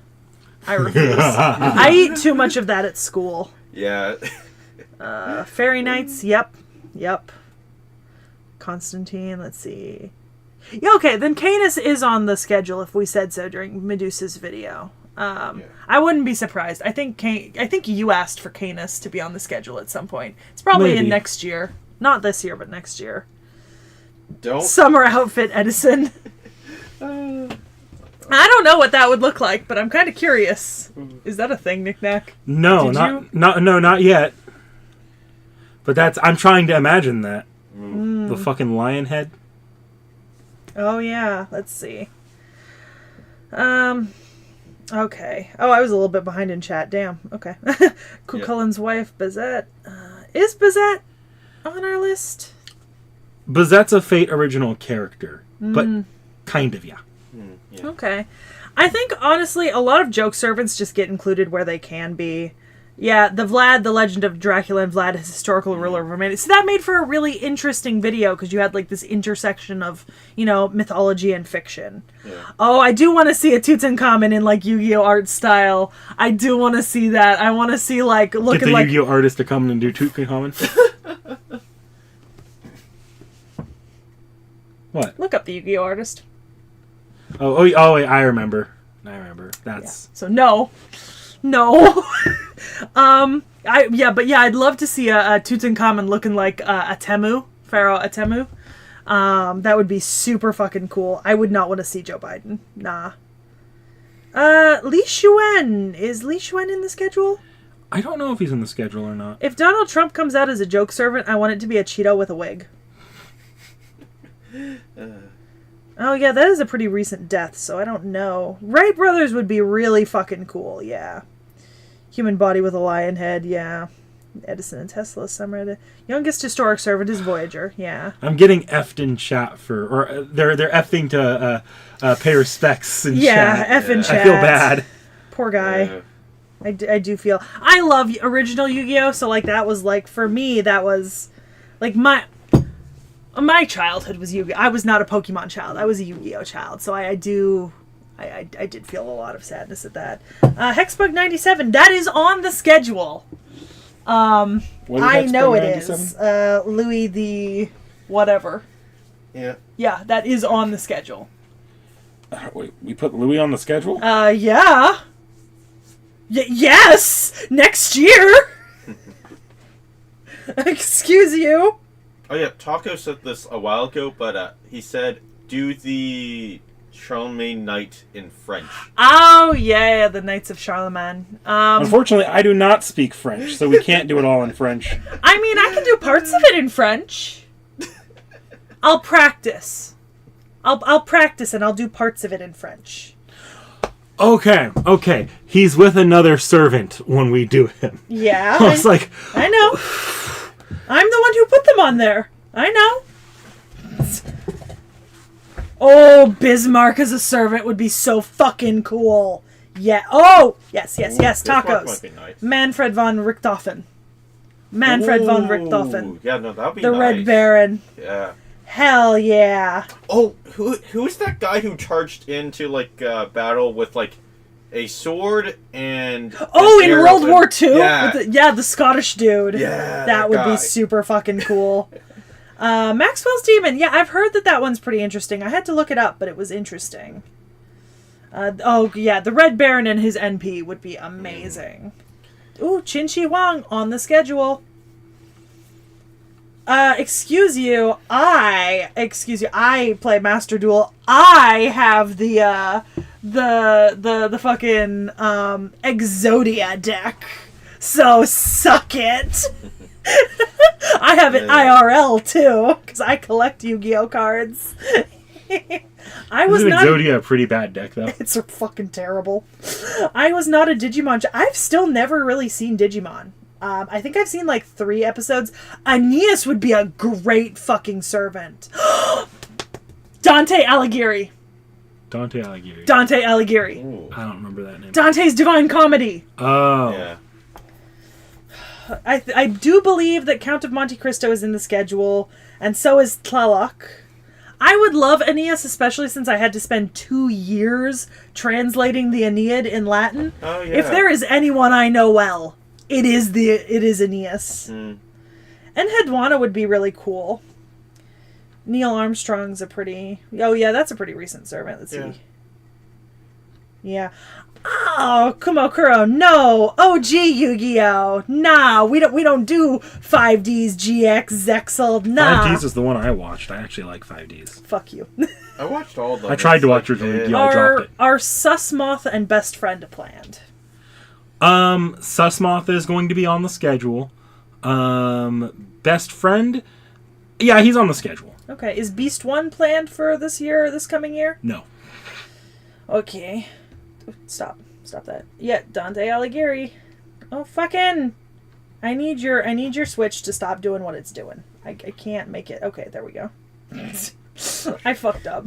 I refuse. I eat too much of that at school. Yeah. Fairy Knights, yep. Constantine, let's see. Yeah, okay, then Canis is on the schedule if we said so during Medusa's video. I wouldn't be surprised. I think you asked for Canis to be on the schedule at some point. It's probably in next year. Not this year, but next year. Summer outfit, Edison. I don't know what that would look like, but I'm kind of curious. Is that a thing, Knick-Knack? No, not yet. But I'm trying to imagine that. The fucking lion head. Oh yeah, let's see. Okay. Oh, I was a little bit behind in chat. Damn. Okay. Cuchulain's wife, Bazette. Is Bazette on our list? Bazette's a Fate original character, but kind of, yeah. Yeah. Okay. I think, honestly, a lot of joke servants just get included where they can be. Yeah, the Legend of Dracula and Vlad, his historical ruler of Romania. So that made for a really interesting video, because you had, like, this intersection of, mythology and fiction. Yeah. Oh, I do want to see a Tutankhamun in, like, Yu-Gi-Oh! Art style. I do want to see that. I want to see, like, looking like... Get the Yu-Gi-Oh! Artist to come in and do Tutankhamun. What? Look up the Yu-Gi-Oh! Artist. Oh, wait, I remember. That's... Yeah. So, no. I'd love to see a Tutankhamun looking like Atemu, Pharaoh Atemu. That would be super fucking cool. I would not want to see Joe Biden. Nah. Li Shuen. Is Li Shuen in the schedule? I don't know if he's in the schedule or not. If Donald Trump comes out as a joke servant, I want it to be a Cheeto with a wig. Oh, yeah, that is a pretty recent death, so I don't know. Wright Brothers would be really fucking cool, yeah. Human body with a lion head, yeah. Edison and Tesla, Summer. The youngest historic servant is Voyager, yeah. I'm getting effed in chat they're effing to pay respects in chat. Yeah, F in chat. I feel bad. Poor guy. I do feel... I love original Yu-Gi-Oh! So, like, that was, like, for me, that was, like, my childhood was Yu-Gi-Oh! I was not a Pokemon child. I was a Yu-Gi-Oh! Child. So I did feel a lot of sadness at that. Hexbug 97. That is on the schedule. I know it is. Louis the whatever. Yeah. Yeah, that is on the schedule. Wait, we put Louis on the schedule? Yeah. Yes! Next year! Excuse you. Oh yeah, Taco said this a while ago, but he said, do the Charlemagne Knight in French. Oh, yeah, the Knights of Charlemagne. Unfortunately, I do not speak French, so we can't do it all in French. I mean, I can do parts of it in French. I'll practice. I'll practice and I'll do parts of it in French. Okay. He's with another servant when we do him. Yeah. I was like... I know. I'm the one who put them on there. I know. Oh, Bismarck as a servant would be so fucking cool. Yeah. Oh, yes. Tacos. Might be nice. Manfred von Richthofen. Yeah, no, that'd be the nice. Red Baron. Yeah. Hell yeah. Oh, who's that guy who charged into, like, battle with, like, a sword and... Oh, in World War II? Yeah. The Scottish dude. Yeah, that would be super fucking cool. Maxwell's Demon. Yeah, I've heard that one's pretty interesting. I had to look it up, but it was interesting. The Red Baron and his NP would be amazing. Ooh, Qin Shi Huang on the schedule. Excuse you, I play Master Duel. I have the fucking Exodia deck. So suck it. I have it IRL too, because I collect Yu-Gi-Oh cards. I was Isn't not. Exodia a pretty bad deck, though? It's fucking terrible. I was not a Digimon. I've still never really seen Digimon. I think I've seen like 3 episodes. Aeneas would be a great fucking servant. Dante Alighieri. Dante Alighieri. Dante Alighieri. Ooh. I don't remember that name. Dante's Divine Comedy. Oh. Yeah. I do believe that Count of Monte Cristo is in the schedule, and so is Tlaloc. I would love Aeneas, especially since I had to spend 2 years translating the Aeneid in Latin. Oh yeah. If there is anyone I know well, it is Aeneas. Mm. And Hedwana would be really cool. Neil Armstrong's a pretty... Oh, yeah, that's a pretty recent servant. Let's Yeah. see. Yeah. Oh, Kumokuro, no. OG Yu-Gi-Oh! Nah, we don't do 5Ds, GX, Zexal, nah. 5Ds is the one I watched. I actually like 5Ds. Fuck you. I watched all of them. I tried to watch It's original like, Yu-Gi-Oh! I dropped it. Are Susmoth and Best Friend planned? Susmoth is going to be on the schedule. Best Friend? Yeah, he's on the schedule. Okay, is Beast 1 planned for this year, this coming year? No. Okay. Stop that. Yeah, Dante Alighieri. Oh, fucking... I need your Switch to stop doing what it's doing. I can't make it. Okay, there we go. I fucked up.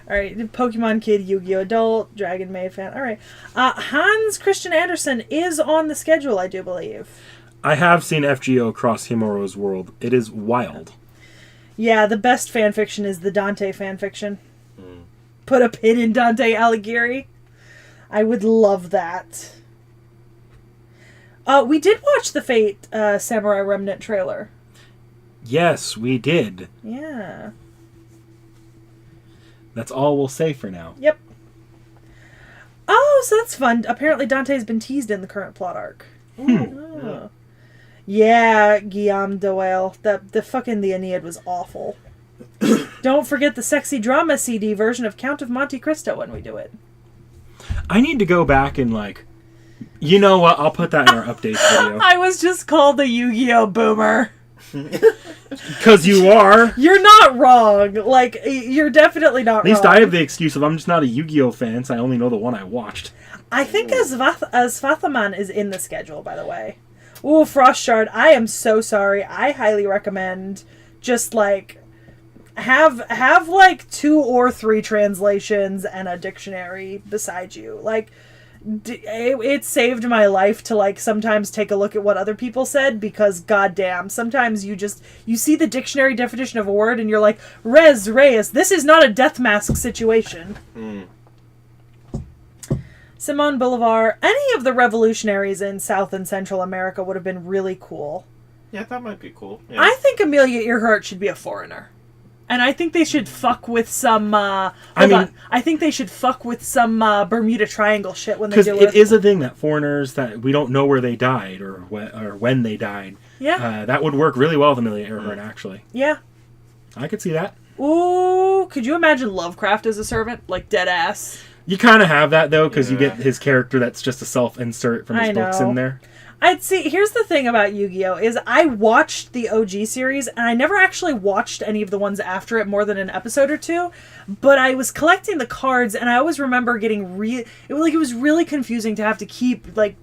Alright, Pokemon Kid, Yu-Gi-Oh! Adult, Dragon Maid fan. Alright. Hans Christian Andersen is on the schedule, I do believe. I have seen FGO cross Himura's world. It is wild. Yeah, the best fanfiction is the Dante fanfiction. Put a pin in Dante Alighieri. I would love that. We did watch the Fate Samurai Remnant trailer. Yes, we did. Yeah. That's all we'll say for now. Yep. Oh, so that's fun. Apparently Dante's been teased in the current plot arc. Oh. Yeah, Guillaume de Wael. The fucking the Aeneid was awful. Don't forget the sexy drama CD version of Count of Monte Cristo when we do it. I need to go back and like... You know what? I'll put that in our updates video. I was just called the Yu-Gi-Oh! Boomer. Because you are. You're not wrong. Like, you're definitely not wrong. At least I have the excuse of I'm just not a Yu-Gi-Oh! Fan, so I only know the one I watched. I think Svathaman is in the schedule, by the way. Ooh, Frost Shard. I am so sorry. I highly recommend just, like, have like 2 or 3 translations and a dictionary beside you. Like, it saved my life to like sometimes take a look at what other people said, because goddamn, sometimes you see the dictionary definition of a word and you're like, res reus, this is not a death mask situation. Simone Bolivar. Any of the revolutionaries in South and Central America would have been really cool. Yeah, that might be cool. Yeah. I think Amelia Earhart should be a foreigner. And I think they should fuck with some, I think they should fuck with some Bermuda Triangle shit when they do it. Because it is a thing that foreigners, that we don't know where they died or when they died. Yeah. That would work really well with Amelia Earhart, actually. Yeah. I could see that. Ooh, could you imagine Lovecraft as a servant? Like, dead ass. You kind of have that, though, because you get his character that's just a self-insert from his books in there. I'd see, here's the thing about Yu-Gi-Oh! Is I watched the OG series, and I never actually watched any of the ones after it more than an episode or 2, but I was collecting the cards, and I always remember getting it was really confusing to have to keep, like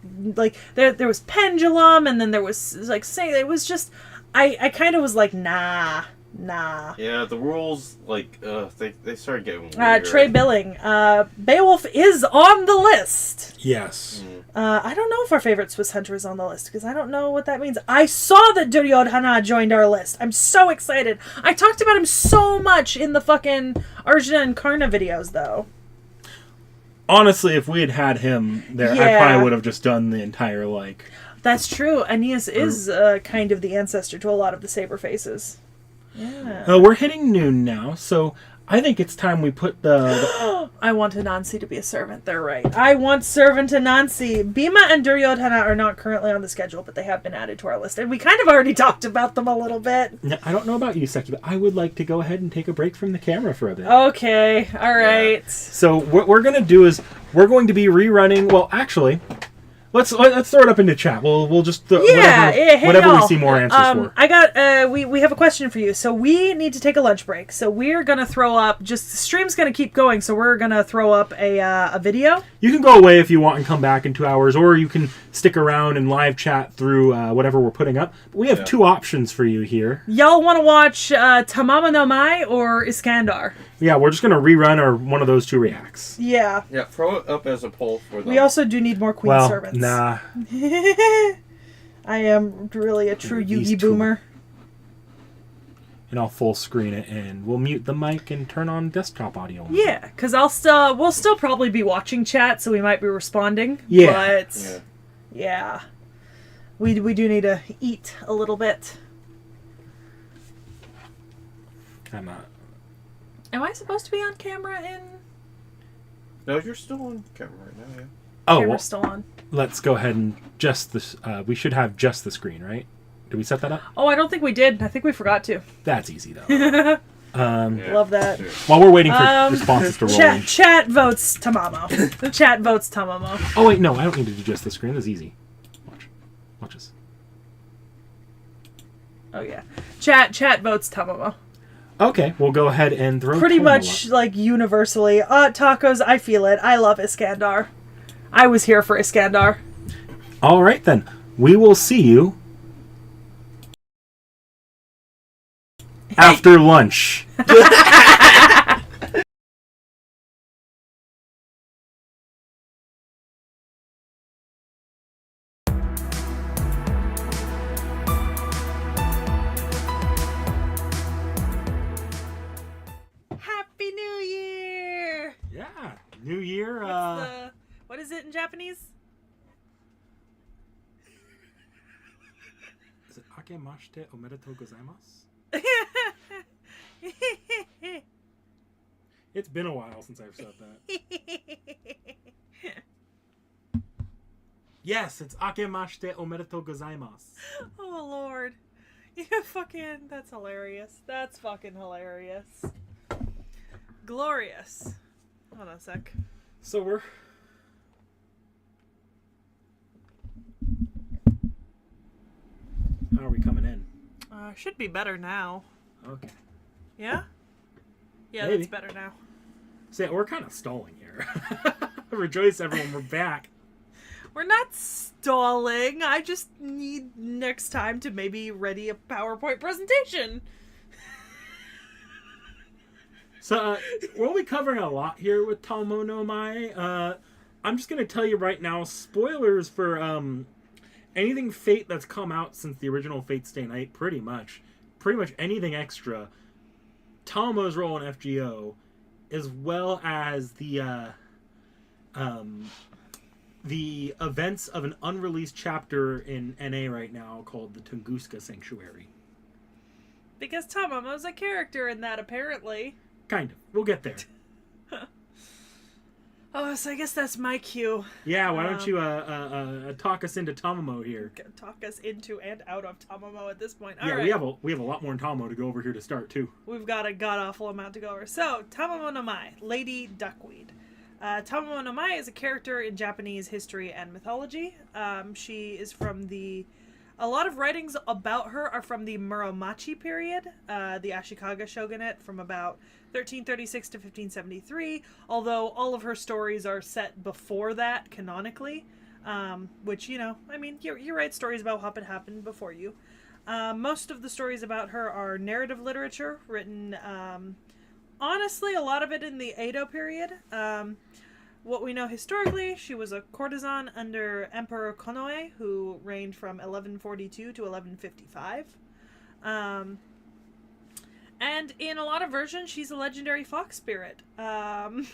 there was Pendulum, and then there was, like, it was just, I kind of was like, nah. Yeah, the rules, like, they started getting weird. Trey Billing. Beowulf is on the list. Yes. I don't know if our favorite Swiss hunter is on the list, because I don't know what that means. I saw that Duryodhana joined our list. I'm so excited. I talked about him so much in the fucking Arjuna and Karna videos, though. Honestly, if we had had him there, I probably would have just done the entire, like... That's true. Aeneas is kind of the ancestor to a lot of the Saber Faces. Yeah. We're hitting noon now, so I think it's time we put the... I want Anansi to be a servant. They're right. I want servant Anansi. Bhima and Duryodhana are not currently on the schedule, but they have been added to our list. And we kind of already talked about them a little bit. Now, I don't know about you, Seki, but I would like to go ahead and take a break from the camera for a bit. Okay. All right. So what we're going to do is we're going to be rerunning... Well, actually, let's throw it up into chat. We'll just throw Hey, whatever we y'all. see more answers for. I got we have a question for you. So we need to take a lunch break. So we're gonna throw up. Just the stream's gonna keep going. So we're gonna throw up a video. You can go away if you want and come back in 2 hours, or you can stick around and live chat through whatever we're putting up. But we have 2 options for you here. Y'all want to watch Tamama no Mai or Iskandar? Yeah, we're just gonna rerun or one of those 2 reacts. Yeah. Yeah, throw it up as a poll for them. We also do need more Queen Well, servants. nah. I am really a true These Yugi 2. boomer. And I'll full screen it, and we'll mute the mic and turn on desktop audio. Yeah, because we'll still probably be watching chat, so we might be responding. Yeah. But yeah, we do need to eat a little bit. I'm not. Am I supposed to be on camera in? No, you're still on camera right now, yeah. Oh, Camera's well, still on. let's go ahead and just this. We should have just the screen, right? Did we set that up? Oh, I don't think we did. I think we forgot to. That's easy though. Yeah, Love that. sure. While we're waiting for responses to roll in. Chat votes Tamamo. Chat votes Tamamo. Oh wait, no, I don't need to do just the screen. That's easy. Watch this. Oh yeah. Chat votes Tamamo. Okay, we'll go ahead and throw. Pretty Tomo much up. like universally. Tacos, I feel it. I love Iskandar. I was here for Iskandar. All right then, we will see you after lunch. Happy New Year! Yeah, New Year. What is it in Japanese? Is it Akemashite omedetou gozaimasu? It's been a while since I've said that. Yes, it's Akemashite omedetou gozaimasu. Oh Lord. That's hilarious. That's fucking hilarious. Glorious. Hold on a sec. So we're. How are we coming in? Should be better now. Okay. Yeah? Yeah, Maybe. that's better now. So yeah, we're kind of stalling here. Rejoice, everyone, we're back. We're not stalling. I just need next time to maybe ready a PowerPoint presentation. So we'll be covering a lot here with Tomo no Mai. I'm just gonna tell you right now, spoilers for anything Fate that's come out since the original Fate Stay Night. Pretty much anything extra. Tomo's role in FGO, as well as the events of an unreleased chapter in NA right now called the Tunguska Sanctuary. Because Tamamo's a character in that, apparently. Kind of. We'll get there. Oh, so I guess that's my cue. Yeah, why don't you talk us into Tamamo here? Talk us into and out of Tamamo at this point. All Yeah, right. we have a lot more in Tamamo to go over here to start too. We've got a god-awful amount to go over. So, Tamamo no Mai, Lady Duckweed. Tamamo no Mai is a character in Japanese history and mythology. She is from a lot of writings about her are from the Muromachi period, the Ashikaga shogunate from about 1336 to 1573, although all of her stories are set before that, canonically, which, you write stories about what happened before you. Most of the stories about her are narrative literature, written, honestly, a lot of it in the Edo period. What we know historically, she was a courtesan under Emperor Konoe, who reigned from 1142 to 1155. And in a lot of versions, she's a legendary fox spirit, who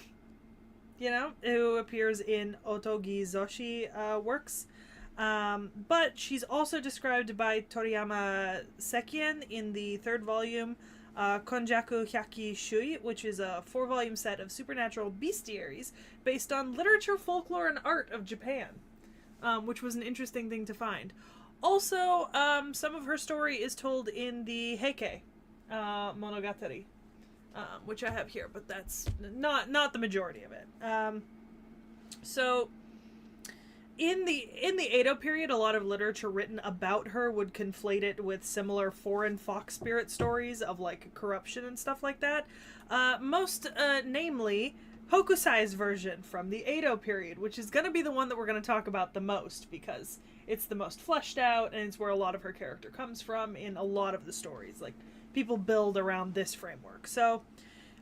appears in Otogi Zoshi works. But she's also described by Toriyama Sekien in the 3rd volume, Konjaku Hyaki Shui, which is a 4-volume set of supernatural bestiaries based on literature, folklore, and art of Japan, which was an interesting thing to find. Also, some of her story is told in the Heike Monogatari, which I have here, but that's not the majority of it. So, in the Edo period, a lot of literature written about her would conflate it with similar foreign fox spirit stories of like corruption and stuff like that. Most namely, Hokusai's version from the Edo period, which is going to be the one that we're going to talk about the most because it's the most fleshed out and it's where a lot of her character comes from in a lot of the stories. Like, people build around this framework. So,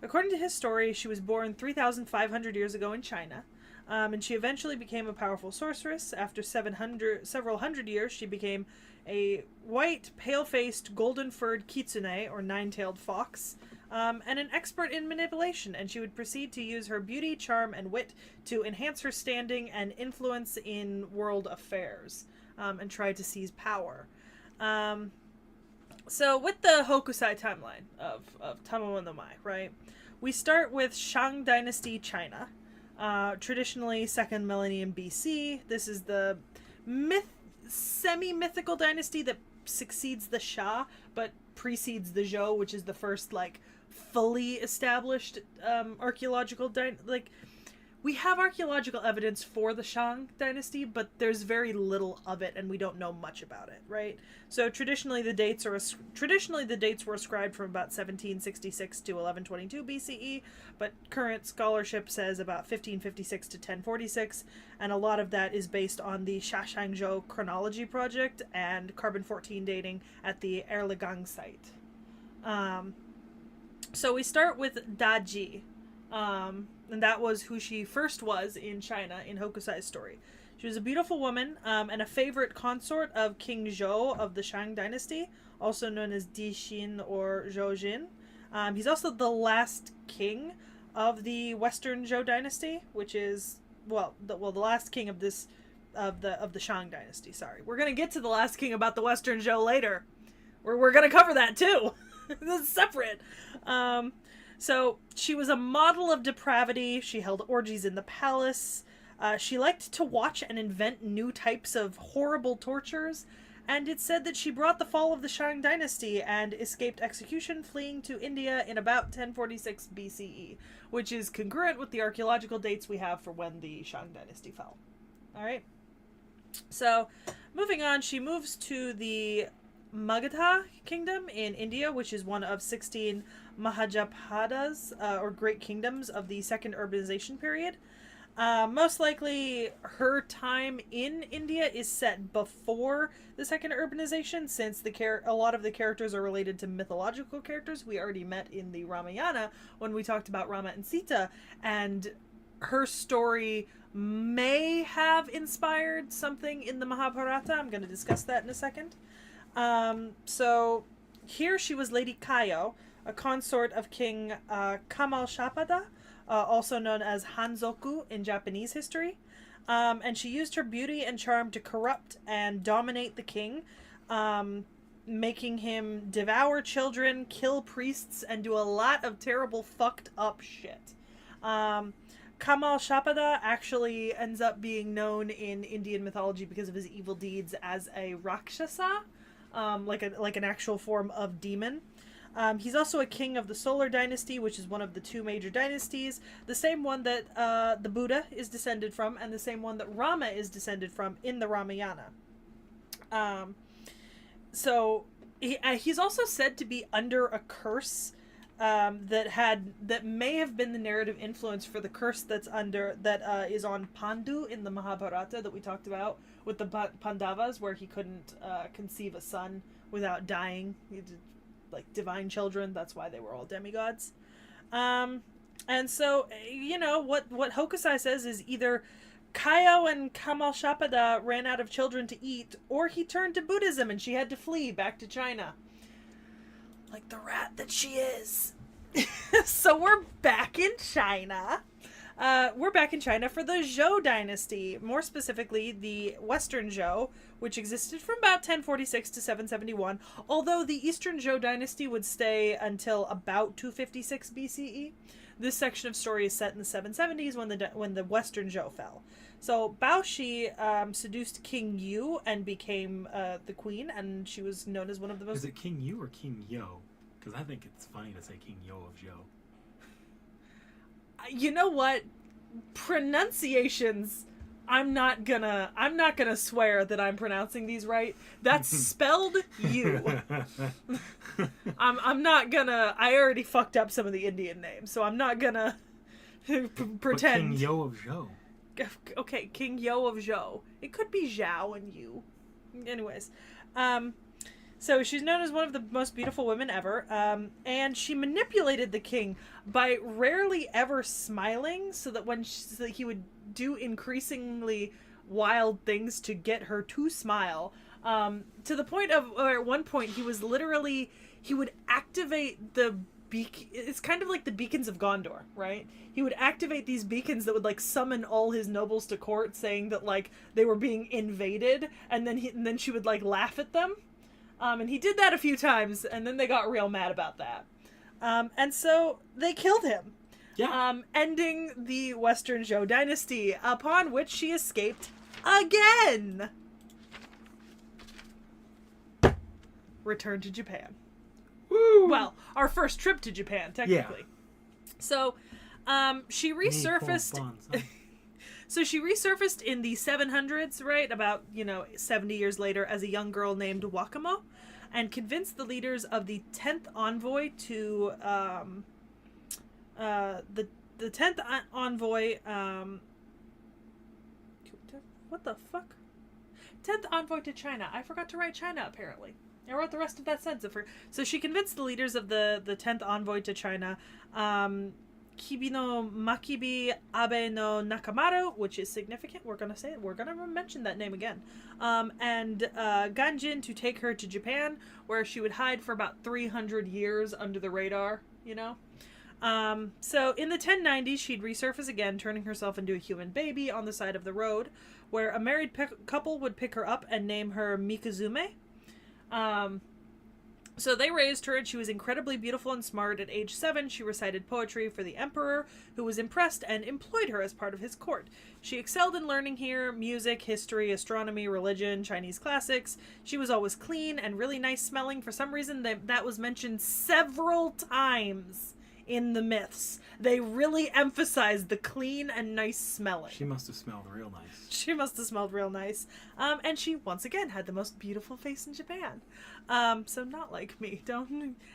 according to his story, she was born 3,500 years ago in China. And she eventually became a powerful sorceress. After several hundred years, she became a white, pale-faced, golden-furred kitsune, or nine-tailed fox, and an expert in manipulation, and she would proceed to use her beauty, charm, and wit to enhance her standing and influence in world affairs, and try to seize power. So with the Hokusai timeline of Tamamo no Mai, right, we start with Shang Dynasty China. Traditionally 2nd millennium BC. This is the semi-mythical dynasty that succeeds the Xia, but precedes the Zhou, which is the first, like, fully established archaeological we have archaeological evidence for the Shang dynasty, but there's very little of it, and we don't know much about it, right? So traditionally the dates were ascribed from about 1766 to 1122 BCE, but current scholarship says about 1556 to 1046, and a lot of that is based on the Shashangzhou chronology project and carbon-14 dating at the Erlegang site. So we start with Daji. And that was who she first was in China in Hokusai's story. She was a beautiful woman, and a favorite consort of King Zhou of the Shang dynasty, also known as Dixin or Zhoujin. He's also the last king of the Western Zhou dynasty, which is, the last king of the Shang dynasty, sorry. We're gonna get to the last king about the Western Zhou later. We're gonna cover that too. This is separate. So, she was a model of depravity. She held orgies in the palace. She liked to watch and invent new types of horrible tortures. And it's said that she brought the fall of the Shang dynasty and escaped execution, fleeing to India in about 1046 BCE, which is congruent with the archaeological dates we have for when the Shang dynasty fell. Alright? So, moving on, she moves to the Magadha kingdom in India, which is one of 16 Mahajapadas, or Great Kingdoms of the Second Urbanization period. Most likely, her time in India is set before the Second Urbanization, since a lot of the characters are related to mythological characters we already met in the Ramayana when we talked about Rama and Sita, and her story may have inspired something in the Mahabharata. I'm going to discuss that in a second. So here she was Lady Kaio, a consort of King Kamalshapada, also known as Hanzoku in Japanese history. And she used her beauty and charm to corrupt and dominate the king, making him devour children, kill priests, and do a lot of terrible fucked up shit. Kamalshapada actually ends up being known in Indian mythology because of his evil deeds as a Rakshasa, like an actual form of demon. He's also a king of the Solar Dynasty, which is one of the two major dynasties, the same one that the Buddha is descended from, and the same one that Rama is descended from in the Ramayana. So he's also said to be under a curse that may have been the narrative influence for the curse that is on Pandu in the Mahabharata that we talked about with the Pandavas, where he couldn't conceive a son without dying. He did, like, divine children. That's why they were all demigods. And so, what Hokusai says is either Kaio and Kamalshapada ran out of children to eat, or he turned to Buddhism and she had to flee back to China. Like the rat that she is. So we're back in China. We're back in China for the Zhou dynasty, more specifically the Western Zhou, which existed from about 1046 to 771, although the Eastern Zhou dynasty would stay until about 256 BCE. This section of story is set in the 770s when the Western Zhou fell. So Baoshi seduced King Yu and became the queen, and she was known as one of the most... Is it King Yu or King Yo? Because I think it's funny to say King Yo of Zhou. You know what? Pronunciations, I'm not gonna swear that I'm pronouncing these right. That's spelled you. I'm not gonna. I already fucked up some of the Indian names, so I'm not gonna pretend. But King Yo of Zhou. Okay, King Yo of Zhou. It could be Zhao and you. Anyways, so she's known as one of the most beautiful women ever, and she manipulated the king by rarely ever smiling, so that so that he would do increasingly wild things to get her to smile. To the point of, or at one point, he would activate the it's kind of like the beacons of Gondor, right? He would activate these beacons that would like summon all his nobles to court, saying that like they were being invaded, and then she would like laugh at them. And he did that a few times, and then they got real mad about that. And so they killed him. Yeah. Ending the Western Zhou dynasty, upon which she escaped again. Returned to Japan. Woo! Well, our first trip to Japan, technically. Yeah. So, she resurfaced. So she resurfaced in the 700s, right? About, 70 years later, as a young girl named Wakamo, and convinced the leaders of the 10th envoy to the 10th envoy. What the fuck? 10th envoy to China. I forgot to write China, apparently. I wrote the rest of that sentence. So she convinced the leaders of the 10th envoy to China, Kibino Makibi Abe no Nakamaru, which is significant. We're going to mention that name again. And Ganjin to take her to Japan, where she would hide for about 300 years under the radar, So in the 1090s, she'd resurface again, turning herself into a human baby on the side of the road, where a married couple would pick her up and name her Mikazume. So they raised her, and she was incredibly beautiful and smart. At age 7, she recited poetry for the emperor, who was impressed and employed her as part of his court. She excelled in learning here music, history, astronomy, religion, Chinese classics. She was always clean and really nice smelling. For some reason, that was mentioned several times in the myths. They really emphasized the clean and nice smelling. She must have smelled real nice. She must have smelled real nice. And she, once again, had the most beautiful face in Japan. So not like me.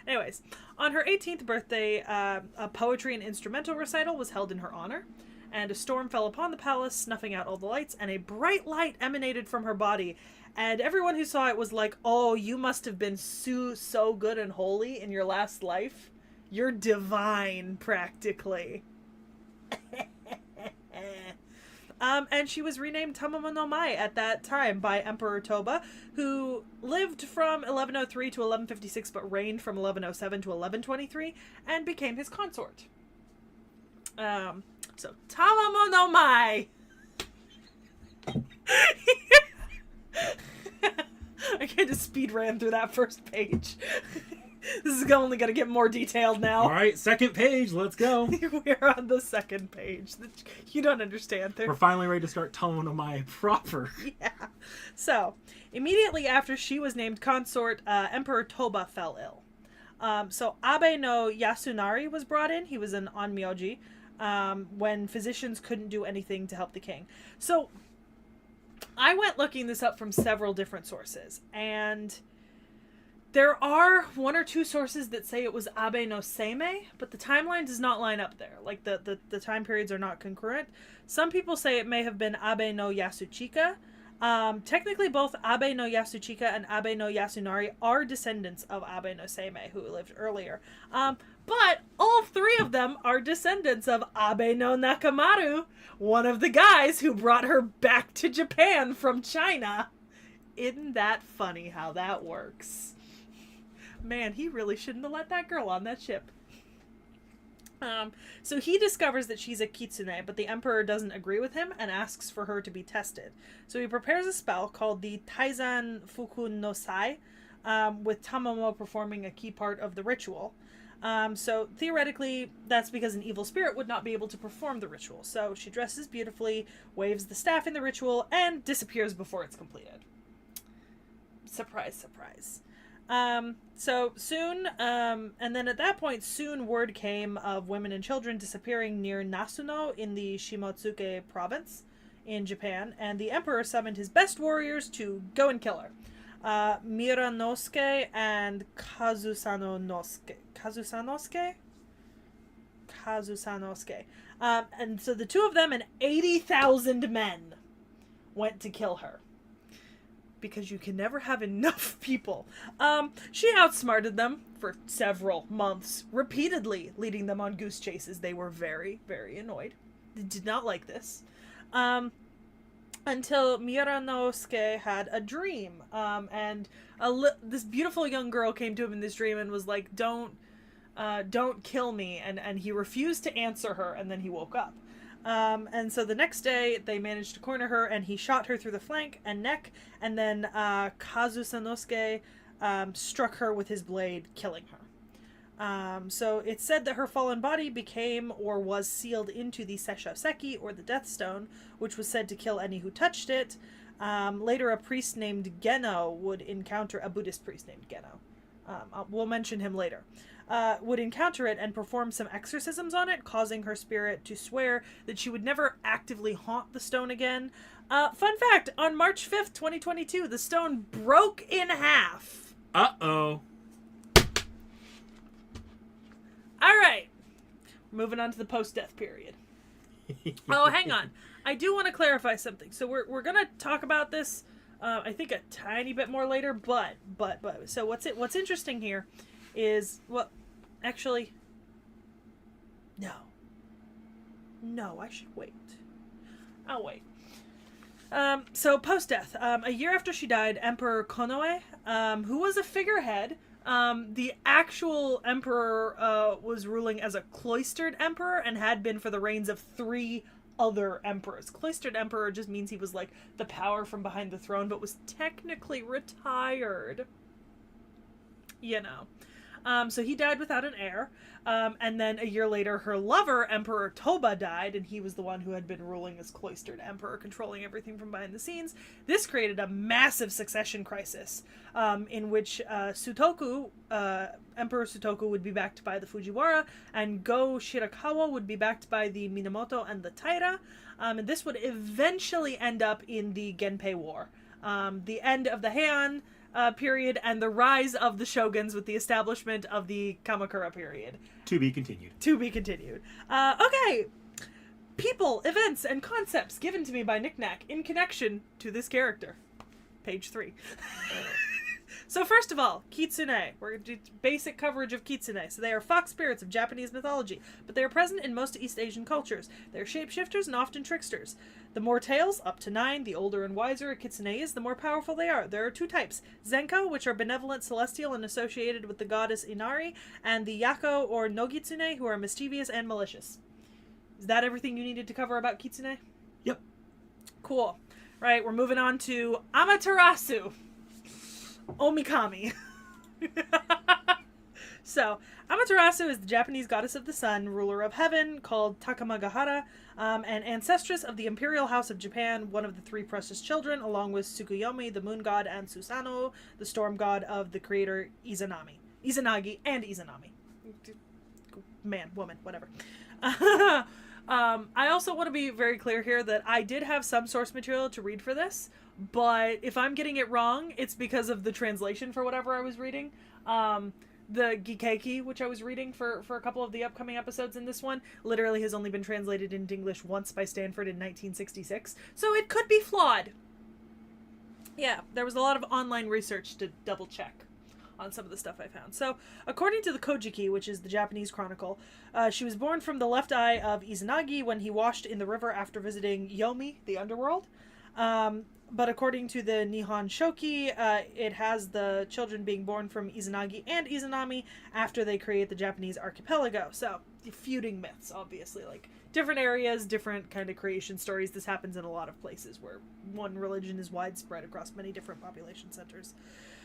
Anyways, on her 18th birthday, a poetry and instrumental recital was held in her honor. And a storm fell upon the palace, snuffing out all the lights, and a bright light emanated from her body. And everyone who saw it was like, oh, you must have been so good and holy in your last life. You're divine, practically. And she was renamed Tamamo no Mai at that time by Emperor Toba, who lived from 1103 to 1156, but reigned from 1107 to 1123, and became his consort. So, Tamamo no Mai! I kind of speed ran through that first page. This is only going to get more detailed now. All right, second page. Let's go. We're on the second page. You don't understand. We're finally ready to start Tamamo no Mai proper. Yeah. So, immediately after she was named consort, Emperor Toba fell ill. So, Abe no Yasunari was brought in. He was an onmyoji when physicians couldn't do anything to help the king. So, I went looking this up from several different sources, and there are one or two sources that say it was Abe no Seimei, but the timeline does not line up there. Like, the time periods are not concurrent. Some people say it may have been Abe no Yasuchika. Technically, both Abe no Yasuchika and Abe no Yasunari are descendants of Abe no Seimei, who lived earlier. But all three of them are descendants of Abe no Nakamaru, one of the guys who brought her back to Japan from China. Isn't that funny how that works? Man, he really shouldn't have let that girl on that ship. So he discovers that she's a kitsune, but the emperor doesn't agree with him and asks for her to be tested. So he prepares a spell called the Taizan Fuku no Sai, with Tamamo performing a key part of the ritual. So theoretically, that's because an evil spirit would not be able to perform the ritual. So she dresses beautifully, waves the staff in the ritual, and disappears before it's completed. Surprise, surprise. So soon, and then at that point, soon word came of women and children disappearing near Nasuno in the Shimotsuke province in Japan, and the emperor summoned his best warriors to go and kill her. Miranosuke and Kazusanosuke? And so the two of them and 80,000 men went to kill her. Because you can never have enough people. She outsmarted them for several months, repeatedly leading them on goose chases. They were very, very annoyed. They did not like this. Until Miranosuke had a dream. And this beautiful young girl came to him in this dream and was like, don't kill me. And he refused to answer her, and then he woke up. And so the next day, they managed to corner her, and he shot her through the flank and neck, and then Kazusanosuke struck her with his blade, killing her. So it's said that her fallen body became or was sealed into the Seishoseki, or the Death Stone, which was said to kill any who touched it. Later, a priest named Geno would encounter a Buddhist priest named Geno. We'll mention him later. Would encounter it and perform some exorcisms on it, causing her spirit to swear that she would never actively haunt the stone again. Fun fact, on March 5th, 2022, the stone broke in half. Uh-oh. Alright. Moving on to the post-death period. Oh, hang on. I do want to clarify something. So we're going to talk about this, I think, a tiny bit more later, but. So what's interesting here is, well, actually, no, I should wait. I'll wait. So post-death, a year after she died, Emperor Konoe, who was a figurehead, the actual emperor was ruling as a cloistered emperor and had been for the reigns of 3 other emperors. Cloistered emperor just means he was like the power from behind the throne, but was technically retired. You know. So he died without an heir. And then a year later, her lover, Emperor Toba, died, and he was the one who had been ruling as cloistered emperor, controlling everything from behind the scenes. This created a massive succession crisis, in which Emperor Sutoku would be backed by the Fujiwara, and Go Shirakawa would be backed by the Minamoto and the Taira. And this would eventually end up in the Genpei War. The end of the Heian period and the rise of the shoguns with the establishment of the Kamakura period. To be continued. Okay. People, events, and concepts given to me by Knick-Knack in connection to this character. Page 3. So first of all, kitsune. We're going to do basic coverage of kitsune. So they are fox spirits of Japanese mythology, but they are present in most East Asian cultures. They are shapeshifters and often tricksters. The more tails, up to 9, the older and wiser a kitsune is, the more powerful they are. There are 2 types. Zenko, which are benevolent celestial and associated with the goddess Inari, and the Yako or Nogitsune, who are mischievous and malicious. Is that everything you needed to cover about kitsune? Yep. Cool. Right, we're moving on to Amaterasu. Omikami. So, Amaterasu is the Japanese goddess of the sun, ruler of heaven, called Takamagahara, and ancestress of the imperial house of Japan, one of the 3 precious children, along with Tsukuyomi, the moon god, and Susanoo, the storm god of the creator Izanagi, and Izanami. Man, woman, whatever. I also want to be very clear here that I did have some source material to read for this, but if I'm getting it wrong, it's because of the translation for whatever I was reading. The Gikeki, which I was reading for a couple of the upcoming episodes in this one, literally has only been translated into English once by Stanford in 1966, so it could be flawed. Yeah, there was a lot of online research to double check on some of the stuff I found. So, according to the Kojiki, which is the Japanese chronicle, she was born from the left eye of Izanagi when he washed in the river after visiting Yomi, the underworld. But according to the Nihon Shoki, it has the children being born from Izanagi and Izanami after they create the Japanese archipelago. So, feuding myths, obviously. Like, different areas, different kind of creation stories. This happens in a lot of places where one religion is widespread across many different population centers.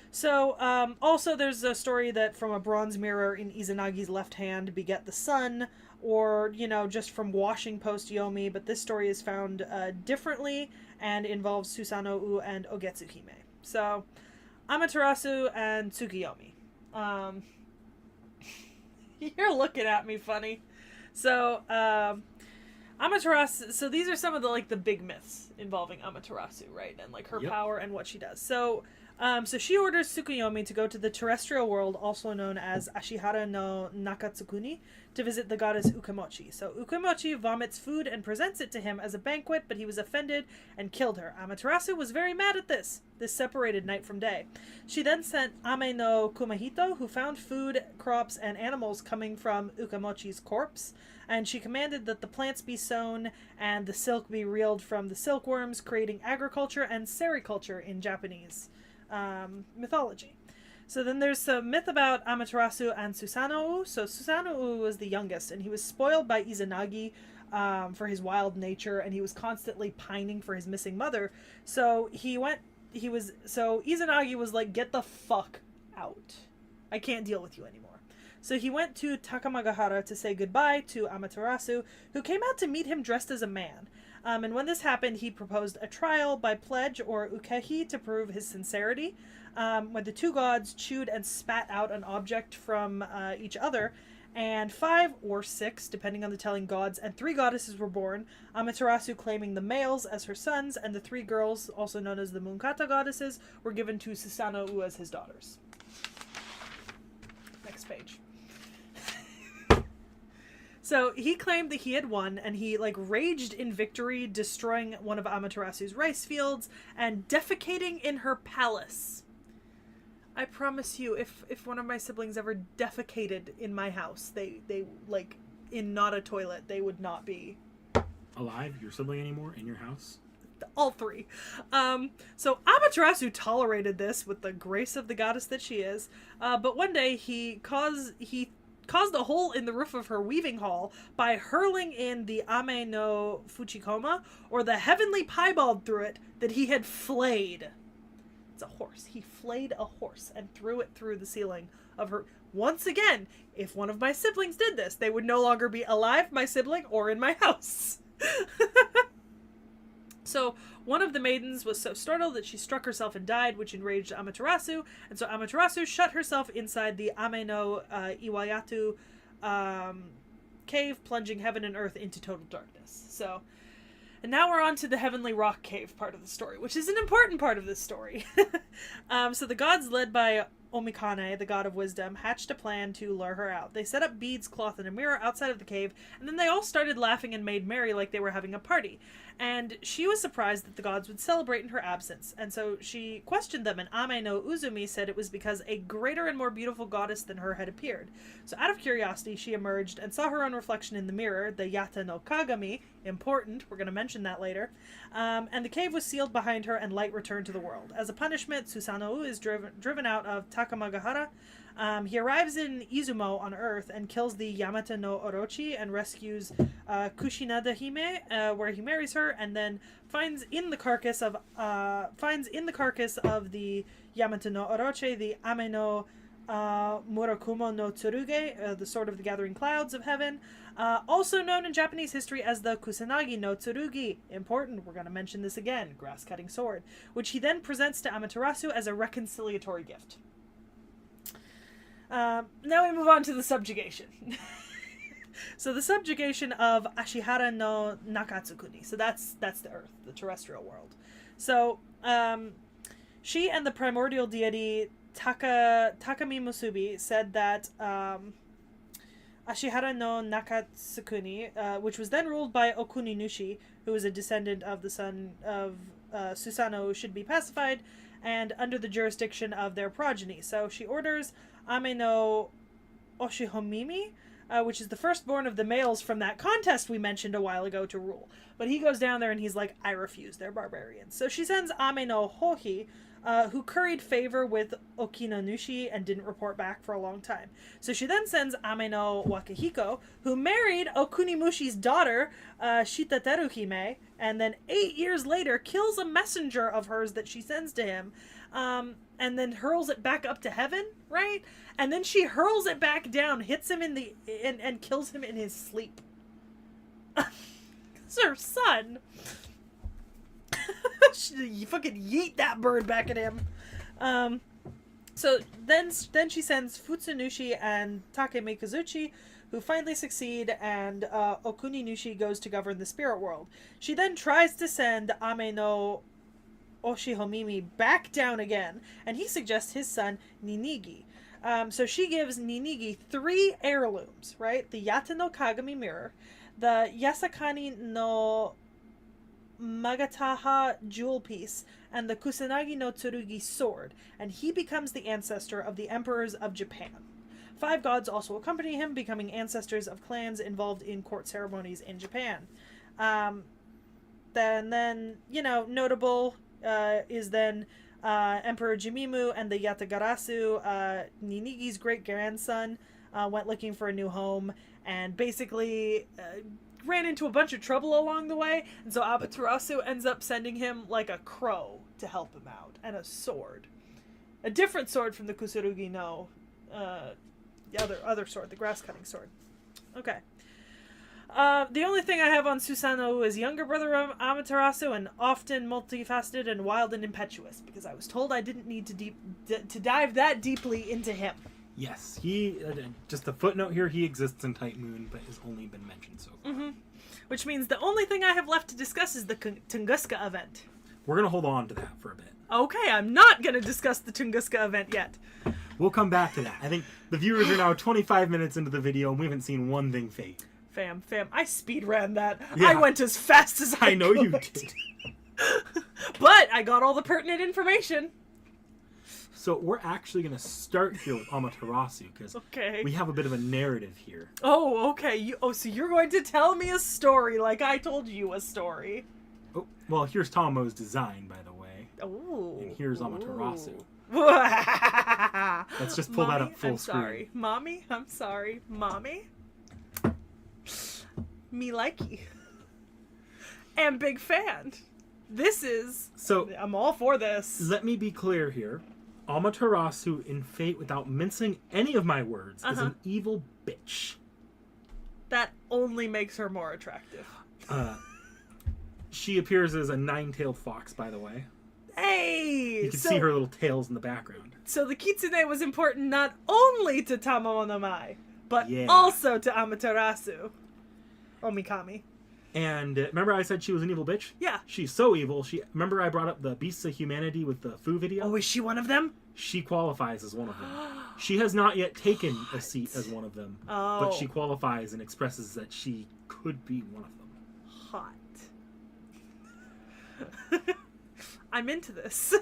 So, also there's a story that from a bronze mirror in Izanagi's left hand beget the sun, or, just from washing post-Yomi, but this story is found differently and involves Susanoo and Ogetsu Hime. So, Amaterasu and Tsukuyomi. You're looking at me funny. So, Amaterasu, so these are some of the big myths involving Amaterasu, right? And like her Yep. power and what she does. So she orders Tsukuyomi to go to the terrestrial world, also known as Ashihara no Nakatsukuni, to visit the goddess Ukemochi. So Ukemochi vomits food and presents it to him as a banquet, but he was offended and killed her. Amaterasu was very mad at this. This separated night from day. She then sent Ame no Kumahito, who found food, crops, and animals coming from Ukemochi's corpse, and she commanded that the plants be sown and the silk be reeled from the silkworms, creating agriculture and sericulture in Japanese mythology. So then there's some myth about Amaterasu and Susanoo. So Susanoo was the youngest, and he was spoiled by Izanagi for his wild nature, and he was constantly pining for his missing mother. So Izanagi was like, get the fuck out. I can't deal with you anymore. So he went to Takamagahara to say goodbye to Amaterasu, who came out to meet him dressed as a man. And when this happened, he proposed a trial by pledge or ukehi to prove his sincerity, when the two gods chewed and spat out an object from each other, and 5 or 6, depending on the telling gods, and 3 goddesses were born, Amaterasu claiming the males as her sons, and the 3 girls, also known as the Munkata goddesses, were given to Susanoo as his daughters. Next page. So he claimed that he had won, and he raged in victory, destroying one of Amaterasu's rice fields and defecating in her palace. I promise you, if one of my siblings ever defecated in my house, they in not a toilet, they would not be Alive? Your sibling anymore? In your house? all 3. So Amaterasu tolerated this with the grace of the goddess that she is, but one day he caused a hole in the roof of her weaving hall by hurling in the Ame no Fuchikoma, or the heavenly piebald, through it that he had flayed. It's a horse. He flayed a horse and threw it through the ceiling of her. Once again, if one of my siblings did this, they would no longer be alive, my sibling, or in my house. So one of the maidens was so startled that she struck herself and died, which enraged Amaterasu, and so Amaterasu shut herself inside the Ame no Iwayatu cave, plunging heaven and earth into total darkness. So, and now we're on to the heavenly rock cave part of the story, which is an important part of this story. So the gods, led by Omikane, the god of wisdom, hatched a plan to lure her out. They set up beads, cloth, and a mirror outside of the cave, and then they all started laughing and made merry like they were having a party. And she was surprised that the gods would celebrate in her absence, and so she questioned them, and Ame no Uzumi said it was because a greater and more beautiful goddess than her had appeared. So out of curiosity, she emerged and saw her own reflection in the mirror, the Yata no Kagami, important, we're going to mention that later, and the cave was sealed behind her and light returned to the world. As a punishment, Susanoo is driven out of Takamagahara. He arrives in Izumo on Earth and kills the Yamata no Orochi and rescues Kushinada Hime, where he marries her, and then finds in the carcass of the Yamata no Orochi the Ame no Murakumo no Tsuruge, the Sword of the Gathering Clouds of Heaven, also known in Japanese history as the Kusanagi no Tsurugi. Important, we're going to mention this again, grass-cutting sword, which he then presents to Amaterasu as a reconciliatory gift. Now we move on to the subjugation. So the subjugation of Ashihara no Nakatsukuni. So that's the Earth, the terrestrial world. So she and the primordial deity Takami Musubi said that Ashihara no Nakatsukuni, which was then ruled by Okuni Nushi, who was a descendant of the son of Susanoo, should be pacified and under the jurisdiction of their progeny. So she orders Ame no Oshihomimi, which is the firstborn of the males from that contest we mentioned a while ago, to rule. But he goes down there and he's like, I refuse, they're barbarians. So she sends Ame no Hohi, who curried favor with Okina Nushi and didn't report back for a long time. So she then sends Ame no Wakihiko, who married Okunimushi's daughter, Shitateru Hime, and then 8 years later kills a messenger of hers that she sends to him, and then hurls it back up to heaven, right? And then she hurls it back down, hits him in the and kills him in his sleep. It's her son. You fucking yeet that bird back at him. So then she sends Futsunushi and Takemikazuchi, who finally succeed, and Okuninushi goes to govern the spirit world. She then tries to send Ame no Oshihomimi back down again, and he suggests his son Ninigi. So she gives Ninigi 3 heirlooms, right? The Yata no Kagami mirror, the Yasakani no Magataha jewel piece, and the Kusanagi no Tsurugi sword, and he becomes the ancestor of the emperors of Japan. 5 gods also accompany him, becoming ancestors of clans involved in court ceremonies in Japan. Then notable is then Emperor Jimimu and the Yatagarasu. Ninigi's great-grandson went looking for a new home and basically ran into a bunch of trouble along the way, and so Amaterasu ends up sending him like a crow to help him out, and a sword. A different sword from the Kusurugi no the other sword, the grass-cutting sword. Okay. The only thing I have on Susanoo is younger brother of Amaterasu, and often multifaceted and wild and impetuous, because I was told I didn't need to dive that deeply into him. Yes, he, just a footnote here, he exists in Type Moon, but has only been mentioned so far. Mm-hmm. Which means the only thing I have left to discuss is the Tunguska event. We're going to hold on to that for a bit. Okay, I'm not going to discuss the Tunguska event yet. We'll come back to that. I think the viewers are now 25 minutes into the video, and we haven't seen one thing fade. Fam, I speed ran that. Yeah. I went as fast as I know could. you did. But I got all the pertinent information. So we're actually going to start here with Amaterasu, because we have a bit of a narrative here. Oh, okay. So you're going to tell me a story like I told you a story. Oh, well, here's Tomo's design, by the way. Oh. And here's Amaterasu. Let's Let's just pull that up full screen. Sorry. Mommy, I'm sorry. Mommy? Me likey. And big fan. This is... So, I'm all for this. Let me be clear here. Amaterasu in Fate, without mincing any of my words, is an evil bitch. That only makes her more attractive. She appears as a 9-tailed fox, by the way. Hey! You can see her little tails in the background. So the kitsune was important not only to Tamao no Mai, but also to Amaterasu. Omikami. And remember I said she was an evil bitch? Yeah. She's so evil. Remember I brought up the Beasts of Humanity with the Foo video? Oh, is she one of them? She qualifies as one of them. She has not yet taken a seat as one of them. Oh. But she qualifies and expresses that she could be one of them. Hot. I'm into this.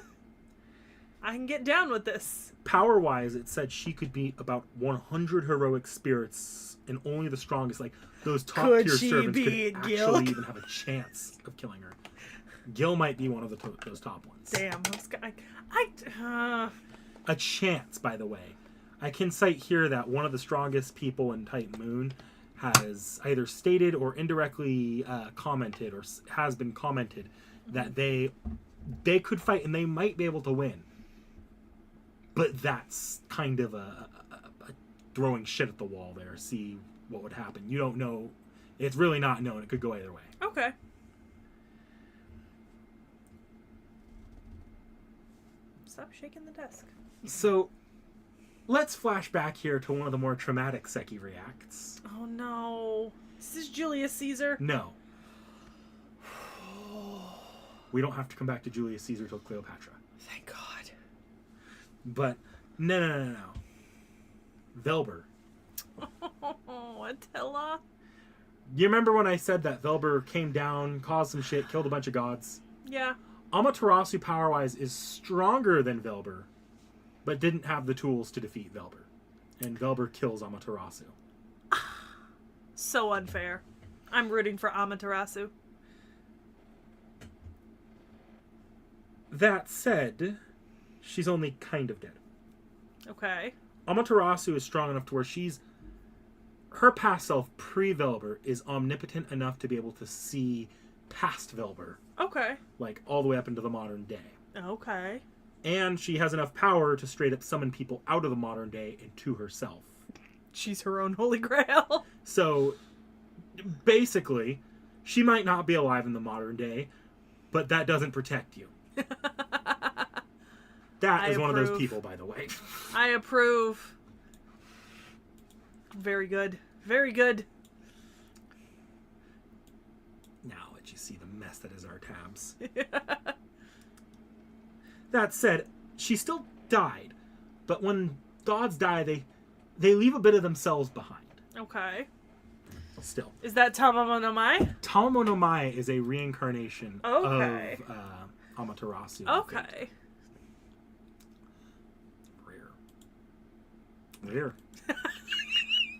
I can get down with this. Power-wise, it said she could beat about 100 heroic spirits, and only the strongest, like those top-tier servants, could actually even have a chance of killing her. Gil might be one of those top ones. Damn. A chance, by the way. I can cite here that one of the strongest people in Type Moon has either stated or indirectly commented, or has been commented, that they could fight and they might be able to win. But that's kind of a throwing shit at the wall there. See what would happen. You don't know. It's really not known. It could go either way. Okay. Stop shaking the desk. So, let's flash back here to one of the more traumatic Seki reacts. Oh no. Is this Julius Caesar? No. We don't have to come back to Julius Caesar till Cleopatra. Thank God. But, no. Velber. Oh, Attila. You remember when I said that Velber came down, caused some shit, killed a bunch of gods? Yeah. Amaterasu, power-wise, is stronger than Velber, but didn't have the tools to defeat Velber. And Velber kills Amaterasu. So unfair. I'm rooting for Amaterasu. That said, she's only kind of dead. Okay. Amaterasu is strong enough to where her past self, pre-Velber, is omnipotent enough to be able to see past Velber. Okay. Like, all the way up into the modern day. Okay. And she has enough power to straight up summon people out of the modern day and to herself. She's her own holy grail. So, basically, she might not be alive in the modern day, but that doesn't protect you. That is one of those people, by the way. I approve. Very good. Very good. Now let you see the mess that is our tabs. That said, she still died, but when gods die, they leave a bit of themselves behind. Okay. Still, Is that Tamamo no Mai? Tamamo no Mai is a reincarnation Okay. of Amaterasu. I think. Okay. Rare.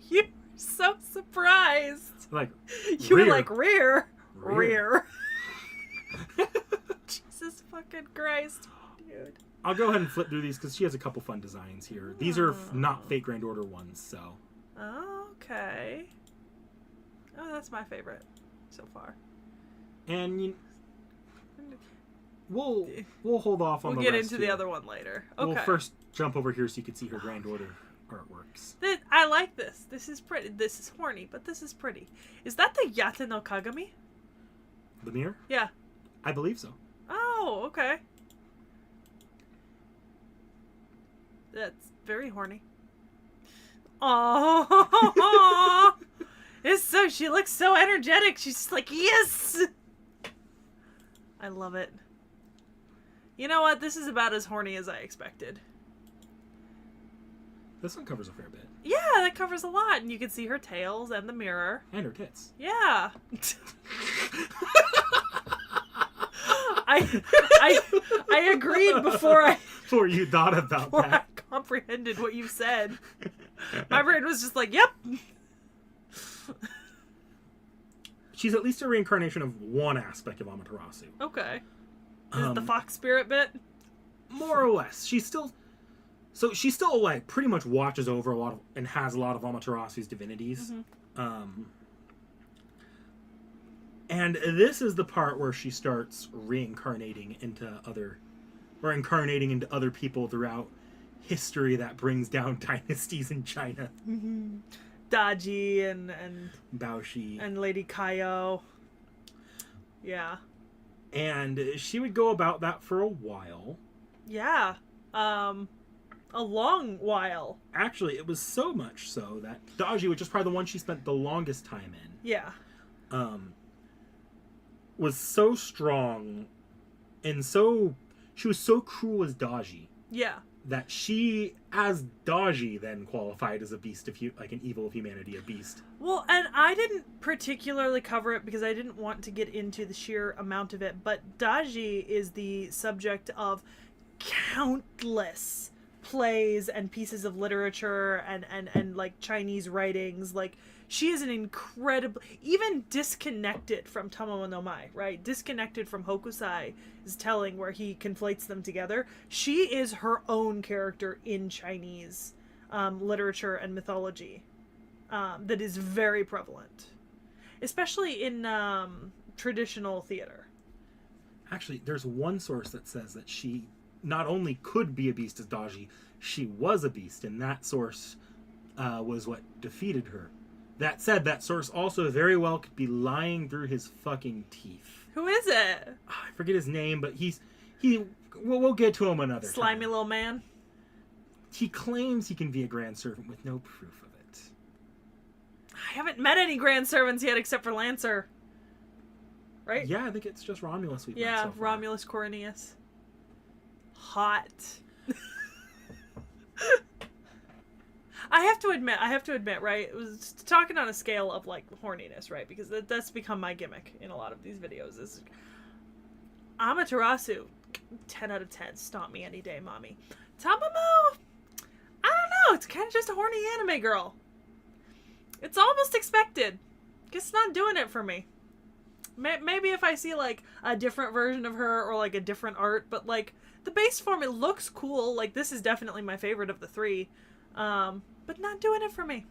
You're so surprised. Like, You were rear. like, rear. Rear. Jesus fucking Christ, dude. I'll go ahead and flip through these because she has a couple fun designs here. These are not Fate Grand Order ones, so. Okay. Oh, that's my favorite so far. And we'll hold off on We'll the get rest into the here. other one later. Okay. We'll first jump over here so you can see her Grand Order artworks. I like this. This is pretty. This is horny, but this is pretty. Is that the Yate no Kagami? The mirror? Yeah. I believe so. Oh, okay. That's very horny. Oh, it's so. She looks so energetic. She's just like, yes. I love it. You know what? This is about as horny as I expected. This one covers a fair bit. Yeah, that covers a lot, and you can see her tails and the mirror. And her tits. Yeah. I agreed Before you thought about before I that. comprehended what you said. My brain was just like, yep. She's at least a reincarnation of one aspect of Amaterasu. Okay. Is it the fox spirit bit? More or less. She's still like pretty much watches over a lot of and has a lot of Amaterasu's divinities. And this is the part where she starts reincarnating into other people throughout history that brings down dynasties in China. Daji and Baoshi. and Lady Kaio. Yeah. And she would go about that for a while. Yeah. A long while. Actually, it was so much so that Daji, which is probably the one she spent the longest time in, Yeah. was so strong and she was so cruel as Daji Yeah. that she, as Daji, then qualified as a beast of like an evil of humanity, a beast. Well, and I didn't particularly cover it because I didn't want to get into the sheer amount of it, but Daji is the subject of countless plays and pieces of literature and like Chinese writings. Like, she is an incredibly, even disconnected from Tamamo no Mai, right? Disconnected from Hokusai is telling where he conflates them together. She is her own character in Chinese literature and mythology that is very prevalent, especially in traditional theater. Actually, there's one source that says that she not only could be a beast as Daji, she was a beast, and that source was what defeated her. That said, that source also very well could be lying through his fucking teeth. Who is it? I forget his name, but we'll get to him another Slimy time. little man. He claims he can be a grand servant with no proof of it. I haven't met any grand servants yet except for Lancer. Right? Yeah, I think it's just Romulus we've met Yeah, so far. Romulus Corinius. Hot. I have to admit, right? It was talking on a scale of like horniness, right? Because that's become my gimmick in a lot of these videos. Is Amaterasu, 10 out of 10. Stomp me any day, mommy. Tamamo, I don't know. It's kind of just a horny anime girl. It's almost expected. Just not doing it for me. Maybe if I see like a different version of her or like a different art, but like the base form, it looks cool. Like, this is definitely my favorite of the three. But not doing it for me.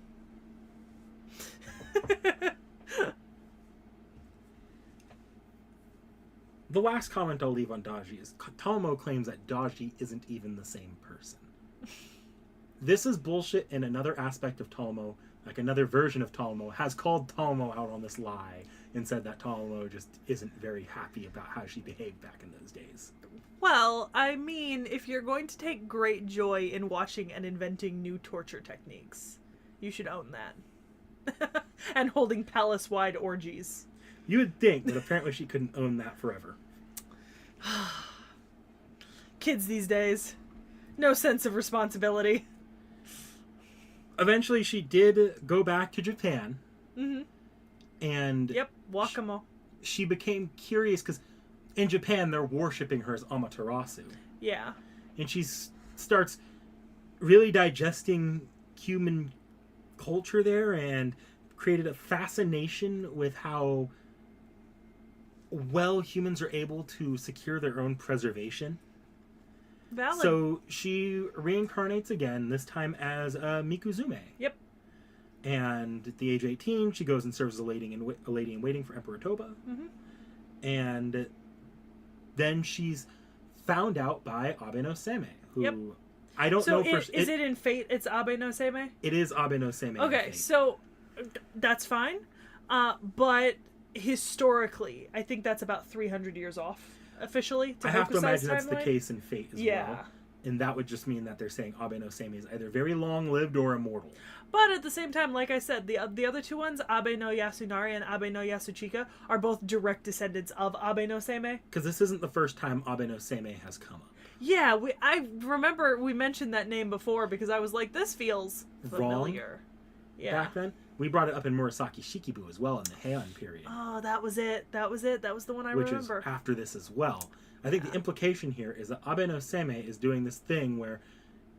The last comment I'll leave on Daji is Tomo claims that Daji isn't even the same person. This is bullshit, and another aspect of Tomo, like another version of Tomo, has called Tomo out on this lie and said that Tomo just isn't very happy about how she behaved back in those days. Well, I mean, if you're going to take great joy in watching and inventing new torture techniques, you should own that. And holding palace-wide orgies. You would think, but apparently she couldn't own that forever. Kids these days. No sense of responsibility. Eventually, she did go back to Japan. Mm-hmm. And Yep, Wakamo. she became curious because in Japan, they're worshipping her as Amaterasu. Yeah. And she starts really digesting human culture there and created a fascination with how well humans are able to secure their own preservation. Valid. So she reincarnates again, this time as Mikuzume. Yep. And at the age of 18, she goes and serves as a lady in waiting for Emperor Toba. Mm-hmm. And then she's found out by Abe no Seme, who Yep. I don't know for... Is it in Fate? It's Abe no Seme? It is Abe no Seme. Okay, so that's fine. But historically, I think that's about 300 years off, officially. I have to Hokusai's imagine that's the timeline. case in Fate as well. And that would just mean that they're saying Abe no Seme is either very long-lived or immortal. But at the same time, like I said, the other two ones, Abe no Yasunari and Abe no Yasuchika, are both direct descendants of Abe no Seme. Because this isn't the first time Abe no Seme has come up. Yeah, I remember we mentioned that name before because I was like, this feels familiar. Yeah. Back then. We brought it up in Murasaki Shikibu as well in the Heian period. Oh, that was it. That was the one I remember. Which is after this as well. I think the implication here is that Abe no Seme is doing this thing where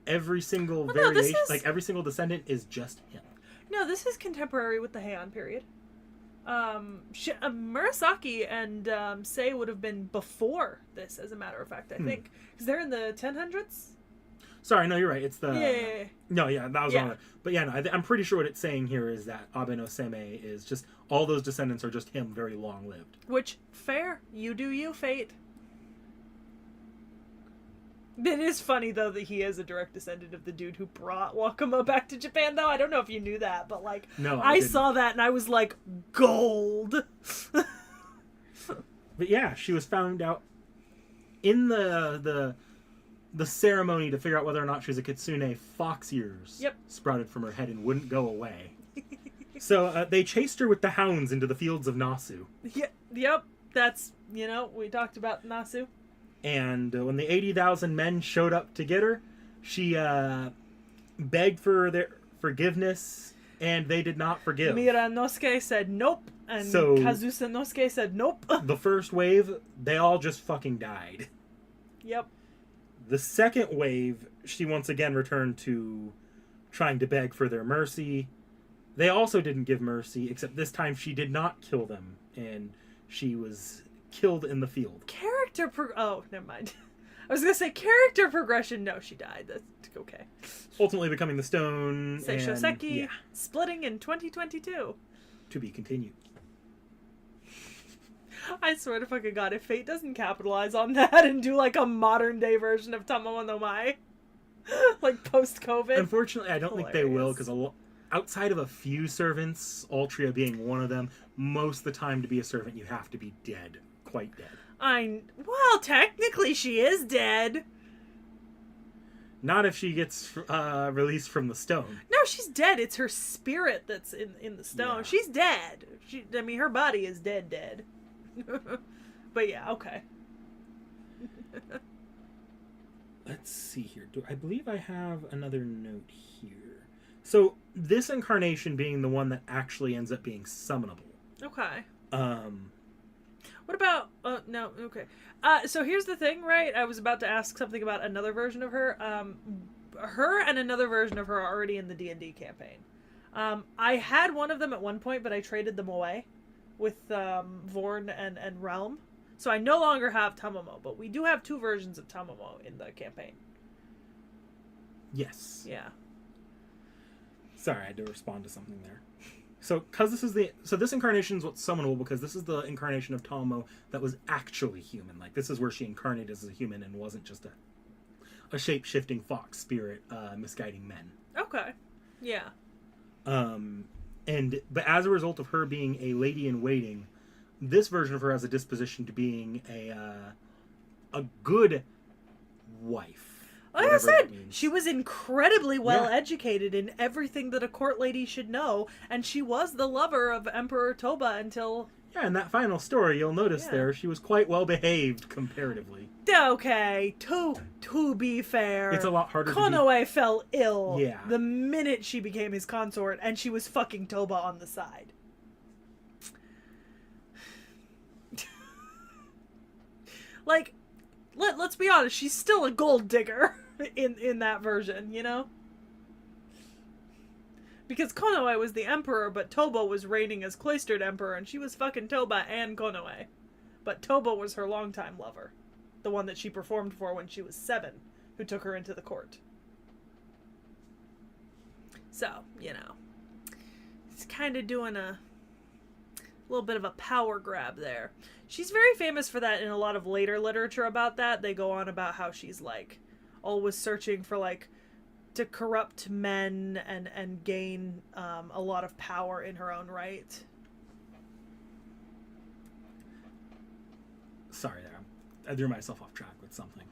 every single variation, every single descendant is just him. No, this is contemporary with the Heian period. Murasaki and Sei would have been before this, as a matter of fact, I think. Because they're in the 1000s? Sorry, no, you're right. It's the... Yeah. No, yeah, that was wrong. But yeah, no, I'm pretty sure what it's saying here is that Abe no Seme is just... All those descendants are just him, very long-lived. Which, fair. You do you, Fate. It is funny, though, that he is a direct descendant of the dude who brought Wakamo back to Japan, though. I don't know if you knew that, but, like, no, I saw that and I was like, gold! But yeah, she was found out in the ceremony to figure out whether or not she was a kitsune. Fox ears sprouted from her head and wouldn't go away. So they chased her with the hounds into the fields of Nasu. Yep, that's, we talked about Nasu. And when the 80,000 men showed up to get her, she begged for their forgiveness, and they did not forgive. Miranosuke said nope, and Kazusa Nosuke said nope. The first wave, they all just fucking died. Yep. The second wave, she once again returned to trying to beg for their mercy. They also didn't give mercy, except this time she did not kill them, and she was killed in the field. Oh, never mind. I was gonna say character progression. No, she died. That's okay. Ultimately becoming the stone. Seishoseki, splitting in 2022. To be continued. I swear to fucking God, if Fate doesn't capitalize on that and do like a modern day version of Tamamo no Mai, like post-COVID. Unfortunately, I don't think they will, because outside of a few servants, Altria being one of them, most of the time to be a servant you have to be dead. Quite dead. Well, technically she is dead. Not if she gets released from the stone. No, she's dead. It's her spirit that's in the stone. Yeah. She's dead. Her body is dead. But yeah, okay. Let's see here. I believe I have another note here. So, this incarnation being the one that actually ends up being summonable. Okay. What about... no, okay. So here's the thing, right? I was about to ask something about another version of her. Her and another version of her are already in the D&D campaign. I had one of them at one point, but I traded them away with Vorn and Realm. So I no longer have Tamamo, but we do have two versions of Tamamo in the campaign. Yes. Yeah. Sorry, I had to respond to something there. So, this incarnation is what's summonable because this is the incarnation of Tamamo that was actually human. Like, this is where she incarnated as a human and wasn't just a shape-shifting fox spirit misguiding men. Okay. Yeah. But as a result of her being a lady in waiting, this version of her has a disposition to being a good wife. Like I whatever that said, means. she was incredibly well Yeah. educated in everything that a court lady should know, and she was the lover of Emperor Toba until... Yeah, in that final story, you'll notice Yeah. there she was quite well behaved comparatively. Okay, to be fair, It's a lot harder to be- Konoe fell ill Yeah. the minute she became his consort, and she was fucking Toba on the side. Like, let's be honest, she's still a gold digger in that version, you know? Because Konoe was the emperor, but Toba was reigning as cloistered emperor, and she was fucking Toba and Konoe. But Toba was her longtime lover. The one that she performed for when she was 7, who took her into the court. So, you know. It's kind of doing a little bit of a power grab there. She's very famous for that in a lot of later literature about that. They go on about how she's, like, always searching for, like, to corrupt men and gain a lot of power in her own right. Sorry, I threw myself off track with something.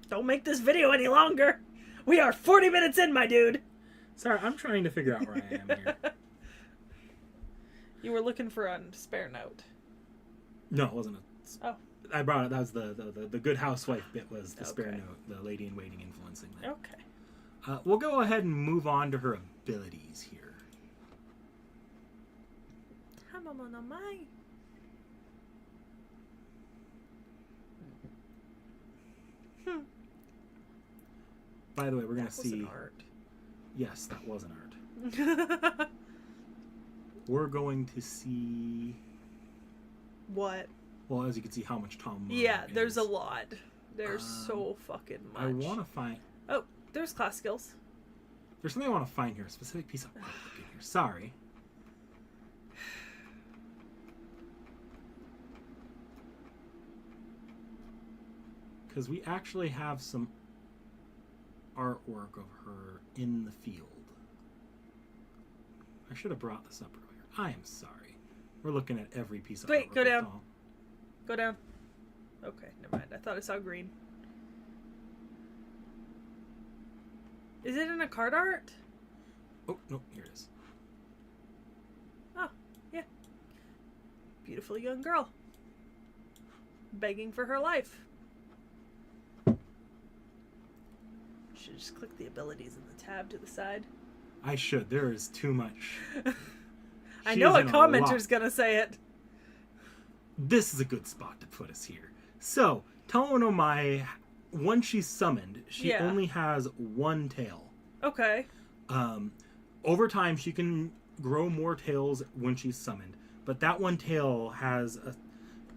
Don't make this video any longer. We are 40 minutes in, my dude. Sorry, I'm trying to figure out where I am here. You were looking for a spare note. No, it wasn't Oh, I brought it. That was the good housewife bit was the spare Okay. note, the lady in waiting influencing that. okay. We'll go ahead and move on to her abilities here. Hamamono no mai. By the way, we're going to That was see... an art. Yes, that was an art. We're going to see... What? Well, as you can see, how much Tom... Yeah, is. there's a lot. There's so fucking much. I want to find... Oh, there's class skills. There's something I want to find here. A specific piece of artwork in here. Sorry. Because we actually have some artwork of her in the field. I should have brought this up earlier. I am sorry. We're looking at every piece of Wait, artwork. go down. with Tom. Go down. Okay, never mind. I thought I saw green. Is it in a card art? Oh, no, here it is. Oh, yeah. Beautiful young girl. Begging for her life. Should just click the abilities in the tab to the side. I should. There is too much. I She know is a in commenter's lot. gonna say it. This is a good spot to put us here. So, Tomo no Mai, once she's summoned, she Yeah. only has one tail. Okay. Over time, she can grow more tails when she's summoned, but that one tail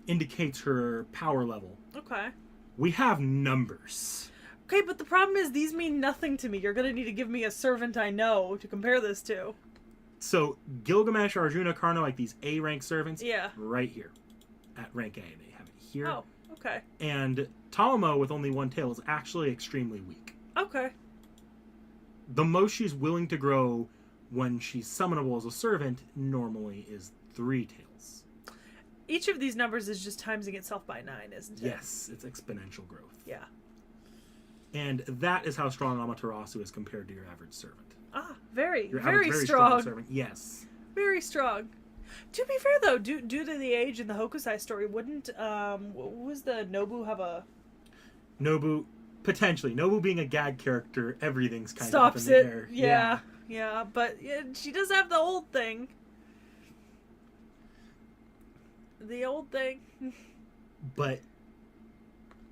indicates her power level. Okay. We have numbers. Okay, but the problem is these mean nothing to me. You're gonna need to give me a servant I know to compare this to. So, Gilgamesh, Arjuna, Karna, like these A-rank servants, Yeah. right here. At rank A, they have it here. Oh, okay. And Tomo, with only one tail, is actually extremely weak. Okay. The most she's willing to grow when she's summonable as a servant normally is 3 tails. Each of these numbers is just timesing itself by 9, isn't it? Yes, it's exponential growth. Yeah. And that is how strong Amaterasu is compared to your average servant. Ah, very, Your very, average strong. servant. Yes. Very strong. To be fair, though, due to the age in the Hokusai story, wouldn't, what was the Nobu have a... Nobu, potentially. Nobu being a gag character, everything's kind Stops of up in it. the air. Yeah, but she does have the old thing. The old thing. But,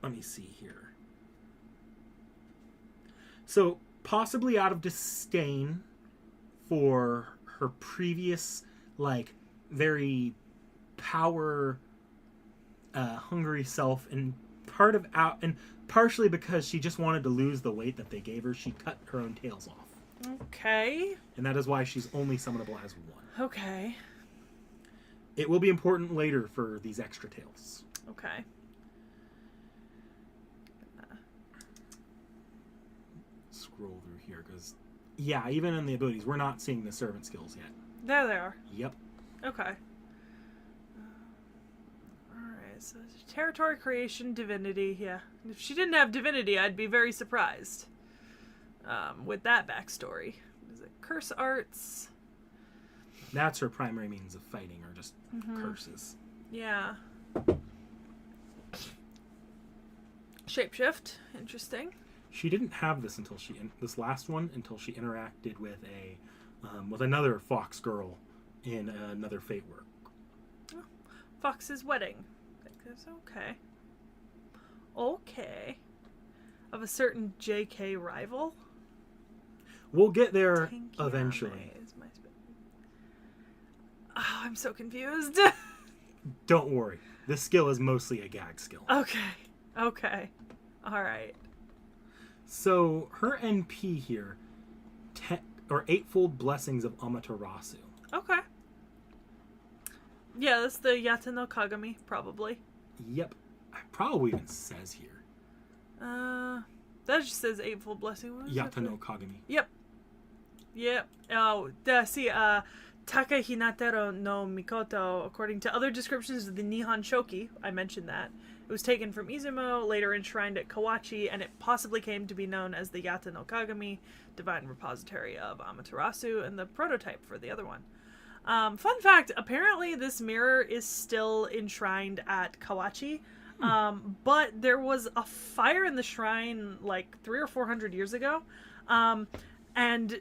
let me see here. So, possibly out of disdain for her previous, like, very power hungry self, and partially because she just wanted to lose the weight that they gave her, she cut her own tails off. Okay. And that is why she's only summonable as one. Okay. It will be important later for these extra tails. Okay. Scroll through here, because, yeah, even in the abilities, we're not seeing the servant skills yet. There they are. Yep. Okay. Alright, So territory creation, divinity, yeah. If she didn't have divinity, I'd be very surprised. With that backstory. Is it curse arts? That's her primary means of fighting, or just curses. Yeah. Shapeshift, interesting. She didn't have this until this last one until she interacted with with another fox girl in another Fate work. Oh, Fox's wedding. That's okay. Okay. Of a certain JK rival. We'll get there Tankiame eventually. is my oh, I'm so confused. Don't worry. This skill is mostly a gag skill. Okay. Okay. All right. So her NP here, eightfold blessings of Amaterasu. Okay. Yeah, that's the Yata no Kagami, probably. Yep. It probably even says here. That just says eightfold blessing. What is Yata it? no Kagami. Yep. Yep. Oh, see, Taka Hinatero no Mikoto, according to other descriptions of the Nihon Shoki, I mentioned that. It was taken from Izumo, later enshrined at Kawachi, and it possibly came to be known as the Yata no Kagami, divine repository of Amaterasu, and the prototype for the other one. Fun fact, apparently this mirror is still enshrined at Kawachi, but there was a fire in the shrine like 300 or 400 years ago, and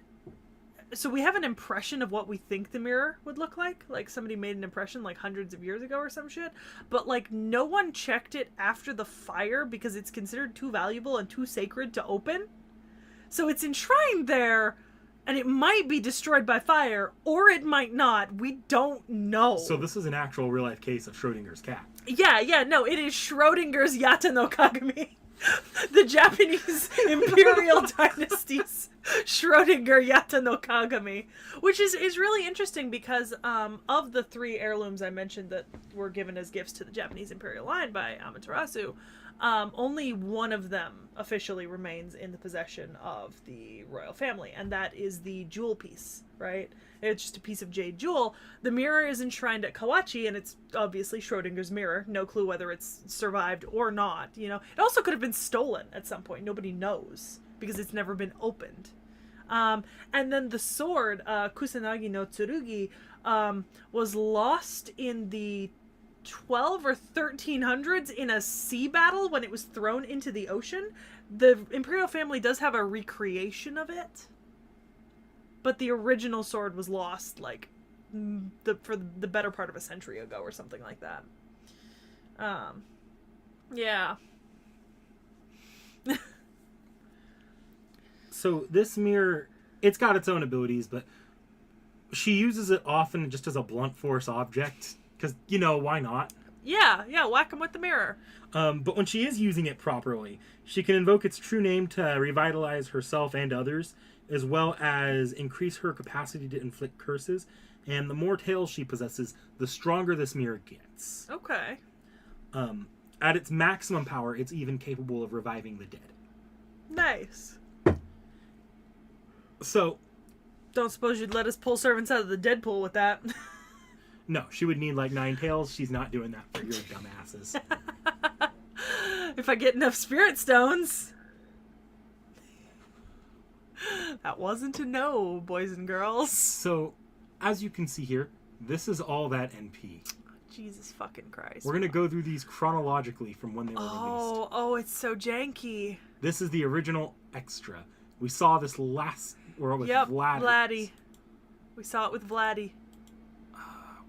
so we have an impression of what we think the mirror would look like somebody made an impression like hundreds of years ago or some shit, but like no one checked it after the fire because it's considered too valuable and too sacred to open. So it's enshrined there, and it might be destroyed by fire, or it might not. We don't know. So this is an actual real-life case of Schrodinger's cat. Yeah, no, it is Schrodinger's Yata no Kagami. The Japanese Imperial Dynasty's Schrodinger Yata no Kagami. Which is really interesting because of the 3 heirlooms I mentioned that were given as gifts to the Japanese Imperial line by Amaterasu, only one of them officially remains in the possession of the royal family, and that is the jewel piece, right? It's just a piece of jade jewel. The mirror is enshrined at Kawachi, and it's obviously Schrodinger's mirror. No clue whether it's survived or not, you know. It also could have been stolen at some point. Nobody knows, because it's never been opened. And then the sword, Kusanagi no Tsurugi, was lost in the 12 or 1300s in a sea battle when it was thrown into the ocean. The Imperial family does have a recreation of it, but the original sword was lost like for the better part of a century ago or something like that. Yeah. So this mirror, it's got its own abilities, but she uses it often just as a blunt force object. Because, you know, why not? Yeah, whack him with the mirror. But when she is using it properly, she can invoke its true name to revitalize herself and others, as well as increase her capacity to inflict curses. And the more tails she possesses, the stronger this mirror gets. Okay. At its maximum power, it's even capable of reviving the dead. Nice. So... Don't suppose you'd let us pull servants out of the dead pool with that. No, she would need like 9 tails. She's not doing that for your dumbasses. If I get enough spirit stones. That wasn't a no, boys and girls. So, as you can see here, this is all that NP. Jesus fucking Christ. We're going to go through these chronologically from when they were released. Oh, it's so janky. This is the original extra. We saw this last... Or with Vladdy. We saw it with Vladdy.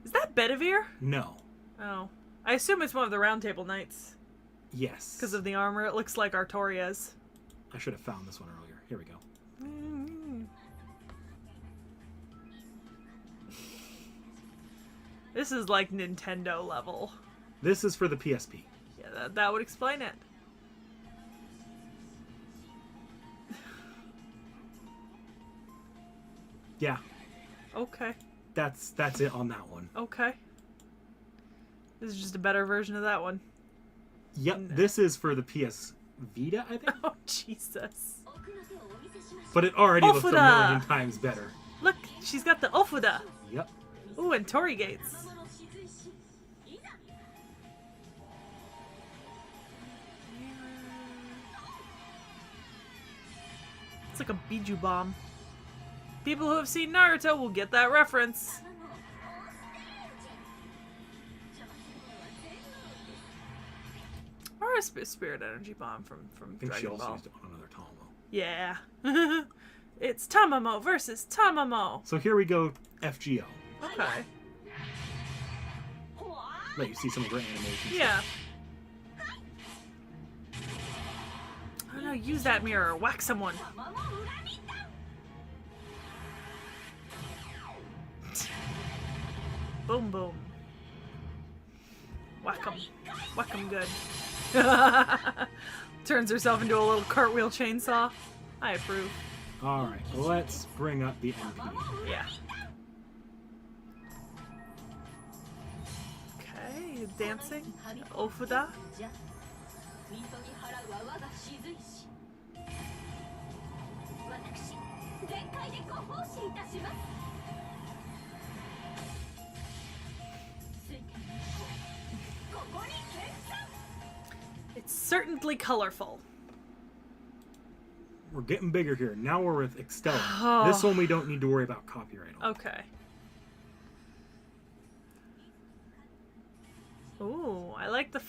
Is that Bedivere? No. Oh. I assume it's one of the Round Table Knights. Yes. Because of the armor. It looks like Artorias. I should have found this one earlier. Here we go. This is like Nintendo level. This is for the PSP. Yeah, that would explain it. Yeah. Okay. That's it on that one. Okay. This is just a better version of that one. Yep, this is for the PS Vita, I think. Oh, Jesus. But it already looks a Ofuda! million times better. Look, she's got the Ofuda. Yep. Ooh, and Torii Gates. It's like a Biju bomb. People who have seen Naruto will get that reference. Or a spirit energy bomb from I think she Dragon also Ball. used it on another Tamamo. Yeah. It's Tamamo versus Tamamo. So here we go, FGO. Okay. Let you see some of her animations. Yeah. I don't know, use that mirror. Whack someone. Boom, boom. Whack 'em. Whack 'em good. Turns herself into a little cartwheel chainsaw. I approve. Alright, let's bring up the MP. Yeah. Okay, dancing. Ofuda. 水戸に払うは我が雫石私全開でご奉仕いたします水天の子ここに見参 It's certainly colorful. We're getting bigger here. Now we're with Extella. Oh. This one we don't need to worry about copyright on. Okay. Ooh, I like the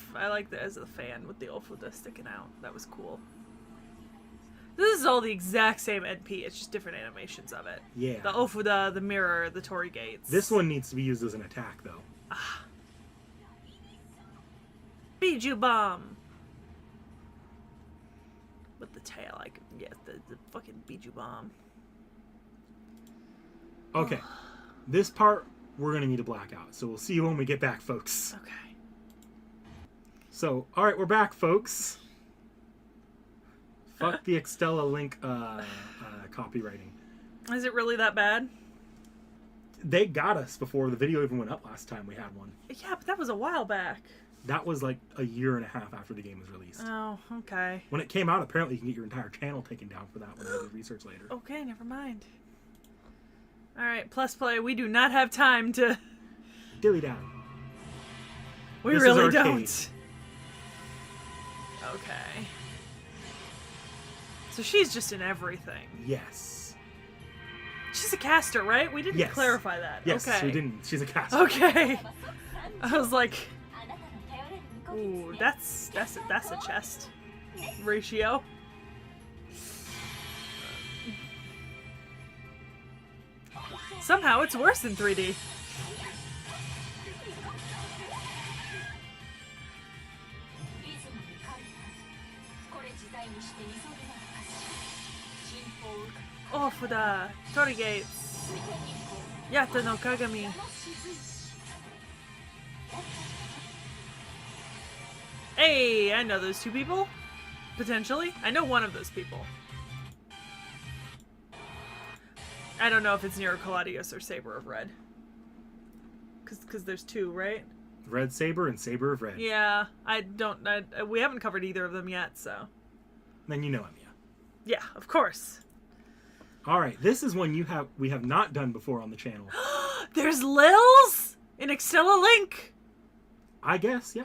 as a fan with the Ofuda sticking out. That was cool. This is all the exact same NP. It's just different animations of it. Yeah. The Ofuda, the mirror, the Torii gates. This one needs to be used as an attack, though. Biju bomb. With the tail, I could get the fucking Biju bomb. Okay. This part, we're going to need a blackout. So we'll see you when we get back, folks. Okay. So, alright, we're back, folks. Fuck the Extella link copywriting. Is it really that bad? They got us before the video even went up last time we had one. Yeah, but that was a while back. That was like a year and a half after the game was released. Oh, okay. When it came out, apparently you can get your entire channel taken down for that when I did research later. Okay, never mind. Alright, Plus Play, we do not have time to... Dilly down. We This is really arcade. don't. Okay. So she's just in everything. Yes. She's a caster, right? We didn't Yes. clarify that. Yes, okay. she didn't. She's a caster. Okay. I was like, あなたの頼れる巫女 ooh, ですね that's a chest ratio. Somehow it's worse in 3D. リズムに狩るこれ自在にして磯部なのかし進歩を受け Ofuda, Torii gates, 水天日光 Yato no Kagami. の雫石 Hey, I know those two people. Potentially. I know one of those people. I don't know if it's Nero Caladius or Saber of Red. Because there's two, right? Red Saber and Saber of Red. Yeah, we haven't covered either of them yet, so. Then you know him, yeah. Yeah, of course. Alright, this is one we have not done before on the channel. There's Lils in Extella Link! I guess, yeah.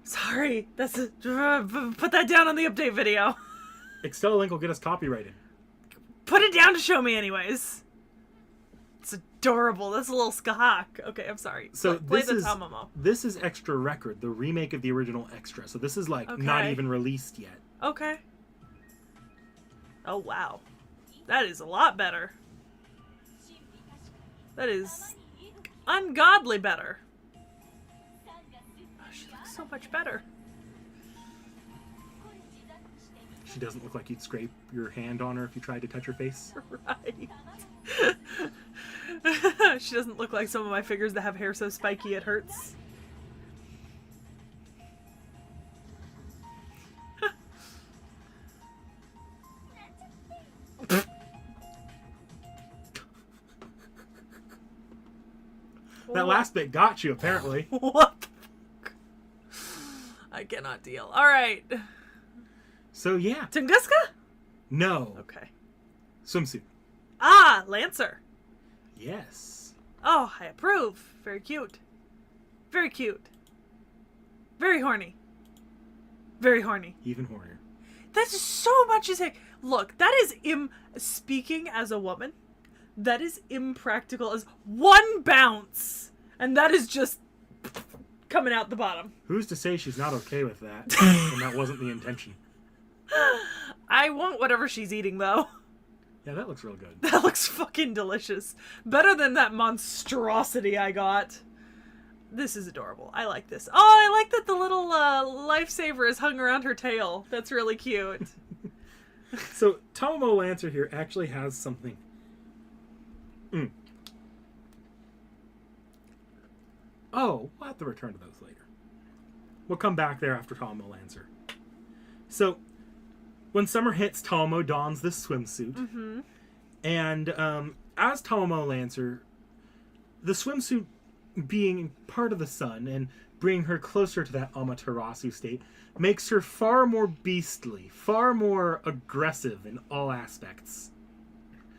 Sorry, that's put that down on the update video. Extella Link will get us copyrighted. Put it down to show me anyways. It's adorable. That's a little skahak. Okay, I'm sorry. So Play this the is Tamamo. this is Extra Record, the remake of the original Extra. So this is like not Okay. even released yet. Okay. Oh, wow. That is a lot better. That is ungodly better. Oh, she looks so much better. She doesn't look like you'd scrape your hand on her if you tried to touch her face. Right. She doesn't look like some of my figures that have hair so spiky it hurts. That last bit got you, apparently. What the fuck? I cannot deal. Alright. So yeah. Tunguska? No. Okay. Swimsuit. Ah, Lancer. Yes. Oh, I approve. Very cute. Very cute. Very horny. Very horny. Even hornier. That's so much to say. Look, that is speaking as a woman, that is impractical as one bounce. And that is just coming out the bottom. Who's to say she's not okay with that? And that wasn't the intention. I want whatever she's eating, though. Yeah, that looks real good. That looks fucking delicious. Better than that monstrosity I got. This is adorable. I like this. Oh, I like that the little lifesaver is hung around her tail. That's really cute. So, Tomomo Lancer here actually has something. Oh, we'll have to return to those later. We'll come back there after Tomomo Lancer. So, when summer hits, Tomomo dons this swimsuit. Mm-hmm. And as Tomomo Lancer, the swimsuit being part of the sun and bringing her closer to that Amaterasu state makes her far more beastly, far more aggressive in all aspects.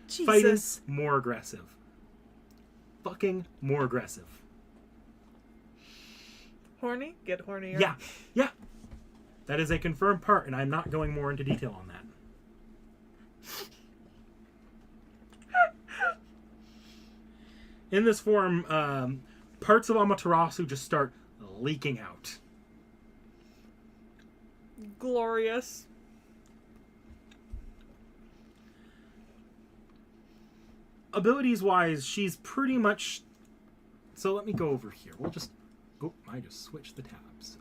Jesus. Fighting, more aggressive. Fucking more aggressive. Horny? Get hornier. Yeah, yeah. That is a confirmed part, and I'm not going more into detail on that. In this form, parts of Amaterasu just start leaking out. Glorious. Abilities-wise, she's pretty much... So let me go over here. We'll just... Oh, I just switched the tabs.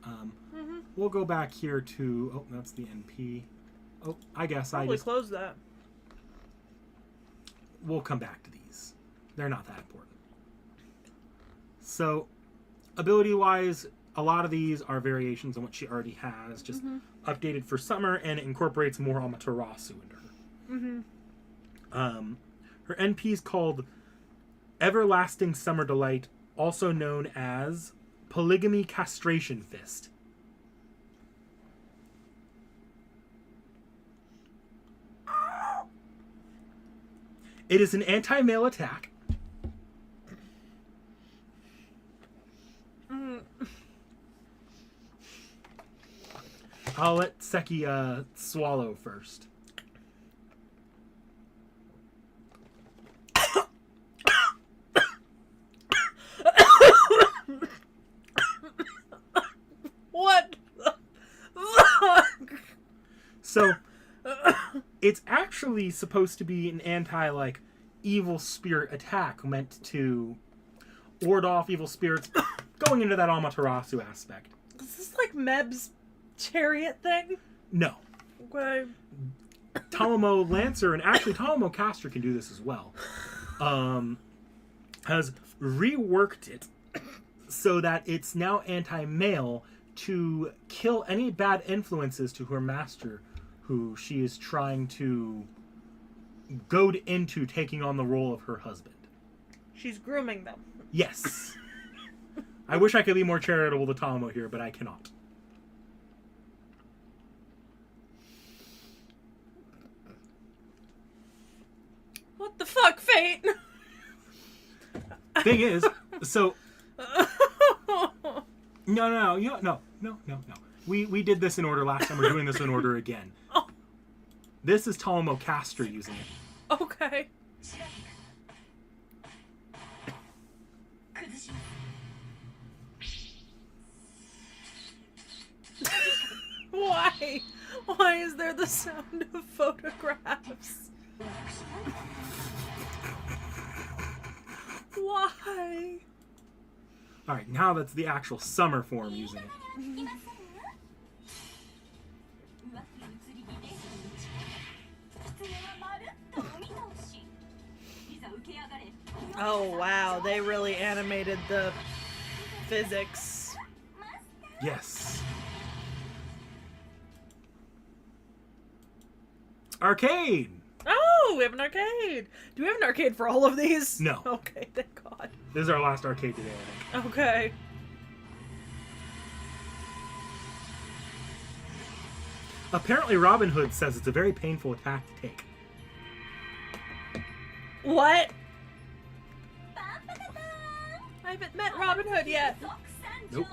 We'll go back here to... Oh, that's the NP. Oh, I guess Probably close that. We'll come back to these. They're not that important. So, ability-wise, a lot of these are variations on what she already has, just updated for summer, and it incorporates more Amaterasu into her. Her NP is called Everlasting Summer Delight, also known as Polygamy Castration Fist. It is an anti-male attack. I'll let Seki swallow first. What the fuck? So, it's actually supposed to be an anti, evil spirit attack meant to ward off evil spirits going into that Amaterasu aspect. Is this like Meb's chariot thing? No. Okay. Tomomo Lancer, and actually Tomomo Caster can do this as well, has reworked it so that it's now anti-male to kill any bad influences to her master who she is trying to goad into taking on the role of her husband. She's grooming them. Yes. I wish I could be more charitable to Tomomo here, but I cannot. What the fuck, Fate? Thing is, so... No. We did this in order last time. We're doing this in order again. Oh. This is Tomomo Caster using it. Okay. Why? Why is there the sound of photographs? Why? Alright, now that's the actual summer form using it. Oh wow, they really animated the physics. Yes. Arcade! Oh, we have an arcade. Do we have an arcade for all of these? No. Okay, thank God. This is our last arcade today, I think. Okay. Apparently Robin Hood says it's a very painful attack to take. What? I haven't met Robin Hood yet. Nope.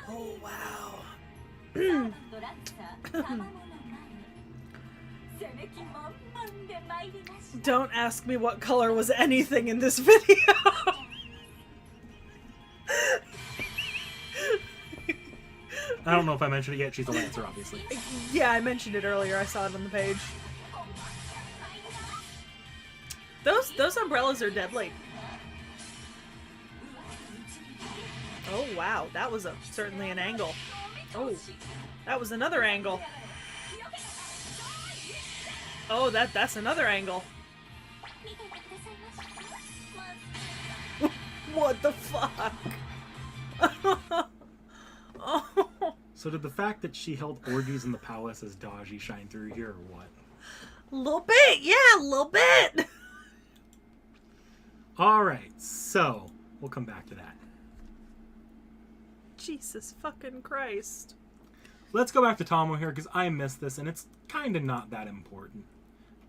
Oh, wow. る気満々で参りました。 Don't ask me what color was anything in this video. I don't know if I mentioned it yet. She's a Lancer, obviously. Yeah, I mentioned it earlier. I saw it on the page. Those umbrellas are deadly. Oh wow, that was certainly an angle. Oh, that was another angle. Oh, that's another angle. What the fuck? Oh. So did the fact that she held orgies in the palace as Daji shine through here, or what? A little bit, yeah, a little bit. Alright, so we'll come back to that. Jesus fucking Christ. Let's go back to Tomo here, because I missed this, and it's kind of not that important.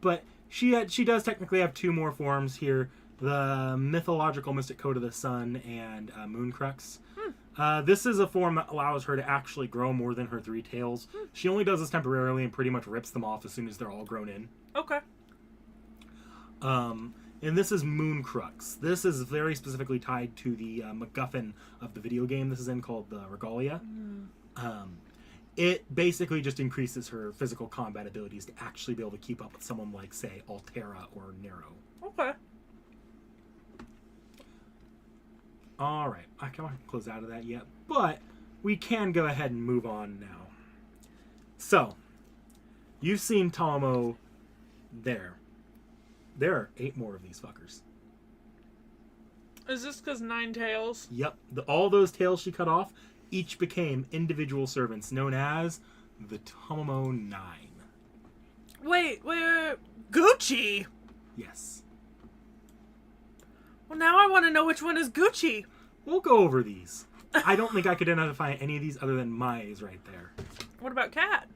But she does technically have two more forms here. The Mythological Mystic Code of the Sun and Moon Crux. This is a form that allows her to actually grow more than her three tails. She only does this temporarily and pretty much rips them off as soon as they're all grown in. Okay. And this is Moon Crux. This is very specifically tied to the MacGuffin of the video game this is in, called the Regalia. It basically just increases her physical combat abilities to actually be able to keep up with someone like, say, Altera or Nero. Okay. Alright, I can't close out of that yet, but we can go ahead and move on now. So, you've seen Tomo there. There are 8 more of these fuckers. Is this because 9 tails? Yep, all those tails she cut off each became individual servants known as the Tomomo 9. Wait. Gucci? Yes. Well, now I want to know which one is Gucci. We'll go over these. I don't think I could identify any of these other than Mai's right there. What about Cat?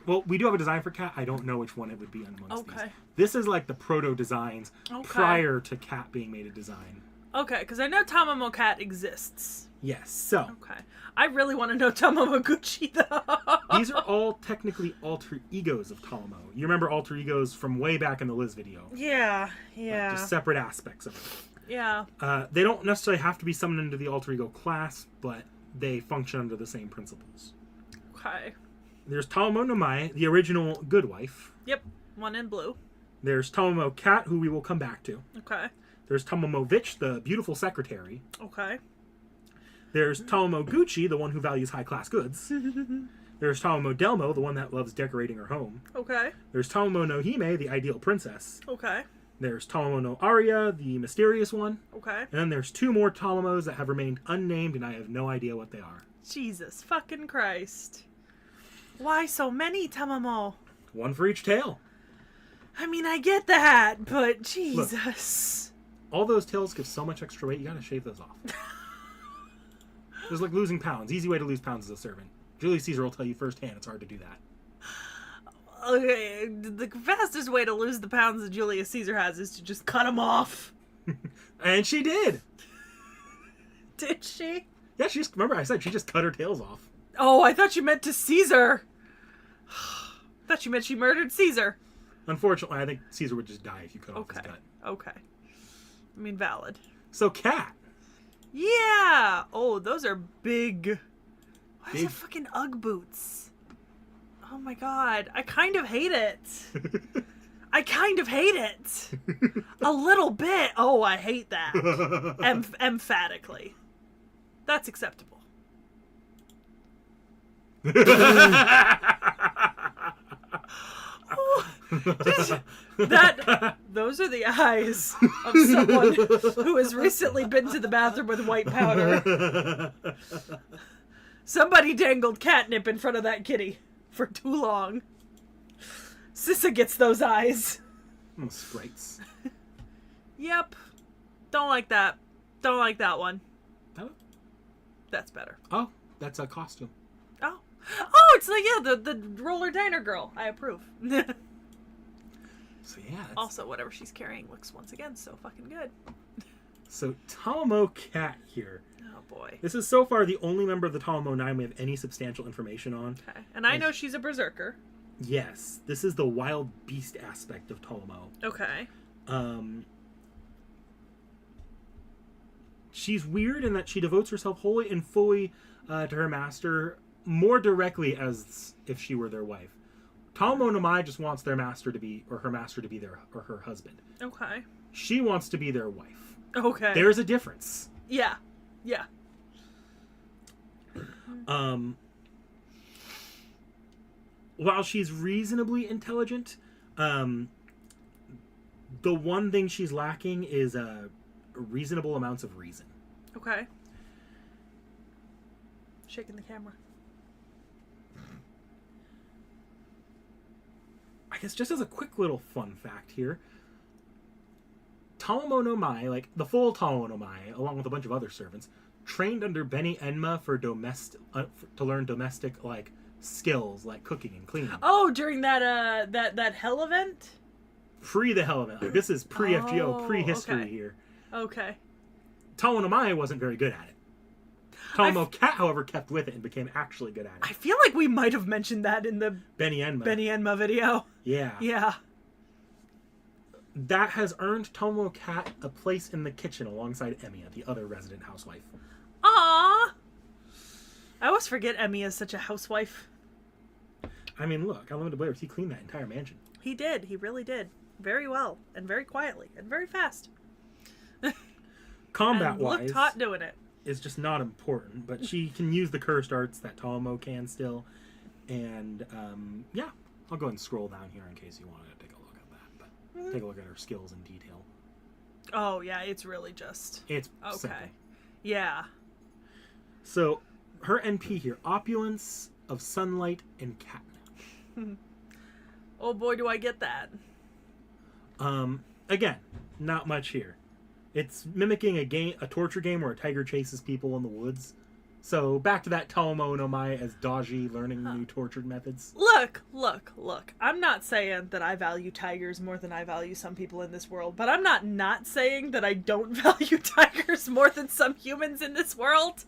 Well, we do have a design for Cat. I don't know which one it would be amongst these. Okay. This is like the proto designs Okay. prior to Cat being made a design. Okay, because I know Tomomo Cat exists. Yes, so Okay. I really want to know Tomomo Gucci, though. these are all technically alter egos of Tomo. You remember alter egos from way back in the Liz video. Yeah. Just separate aspects of it. Yeah. They don't necessarily have to be summoned into the alter ego class, but they function under the same principles. Okay. There's Tomomo no Mai, the original good wife. Yep. One in blue. There's Tomomo Cat, who we will come back to. Okay. There's Tomomo Vich, the beautiful secretary. Okay. There's Tomomo Gucci, the one who values high-class goods. There's Tomomo Delmo, the one that loves decorating her home. Okay. There's Tomomo no Hime, the ideal princess. Okay. There's Tomomo no Aria, the mysterious one. Okay. And then there's 2 more Tomomos that have remained unnamed, and I have no idea what they are. Jesus fucking Christ. Why so many, Tomomo? 1 for each tail. I mean, I get that, but Jesus. All those tails give so much extra weight, you gotta shave those off. It's like losing pounds. Easy way to lose pounds as a servant. Julius Caesar will tell you firsthand it's hard to do that. Okay, the fastest way to lose the pounds that Julius Caesar has is to just cut them off. And she did! Did she? Yeah, remember I said she just cut her tails off. Oh, I thought you meant to Caesar. Thought you meant she murdered Caesar. Unfortunately, I think Caesar would just die if you cut off his gut. Okay. I mean, valid. So, Cat. Yeah! Oh, those are big. Why is Big. it fucking Ugg boots? Oh my god. I kind of hate it. I kind of hate it. A little bit. Oh, I hate that. Emphatically. That's acceptable. Those are the eyes of someone who has recently been to the bathroom with white powder. Somebody dangled catnip in front of that kitty for too long. Sissa gets those eyes. Sprites. Yep. Don't like that. Don't like that one. Oh, That's better. that's a costume. Oh, it's like, yeah, the roller diner girl. I approve. So yeah. Also, whatever she's carrying looks once again so fucking good. So Tomomo Cat here. Oh boy. This is so far the only member of the Tomomo 9 we have any substantial information on. Okay. And I know she's a berserker. Yes, this is the wild beast aspect of Tomo. Okay. She's weird in that she devotes herself wholly and fully to her master, more directly as if she were their wife. Tomo no Mai just wants their master to be, or her master to be her husband. Okay. She wants to be their wife. Okay. There's a difference. Yeah. Yeah. While she's reasonably intelligent, the one thing she's lacking is reasonable amounts of reason. Okay. Shaking the camera. I guess just as a quick little fun fact here, Tomo no Mai, like the full Tomo no Mai, along with a bunch of other servants, trained under Beni Enma for to learn domestic like skills like cooking and cleaning. Oh, during that hell event? Pre the hell event. Like, this is pre FGO, pre-history okay. here. Okay. Tomo no Mai wasn't very good at it. Tomo Cat, however, kept with it and became actually good at it. I feel like we might have mentioned that in the Beni Enma video. Yeah. Yeah. That has earned Tomo Cat a place in the kitchen alongside Emiya, the other resident housewife. Aww. I always forget Emmy is such a housewife. I mean, look, Unlimited Blade, he cleaned that entire mansion. He did. He really did. Very well. And very quietly. And very fast. Combat-wise, looked hot doing it. is just not important, but she can use the cursed arts that Tomo can still. And, yeah, I'll go ahead and scroll down here in case you want to take a look at that. But take a look at her skills in detail. Oh, yeah, it's really just... It's okay. simple. Yeah. So, her NP here, Opulence of Sunlight and Catnip. Oh boy, do I get that. Again, not much here. It's mimicking a torture game where a tiger chases people in the woods. So back to that Tomo no Mai as Daji learning new tortured methods. Look. I'm not saying that I value tigers more than I value some people in this world, but I'm not saying that I don't value tigers more than some humans in this world.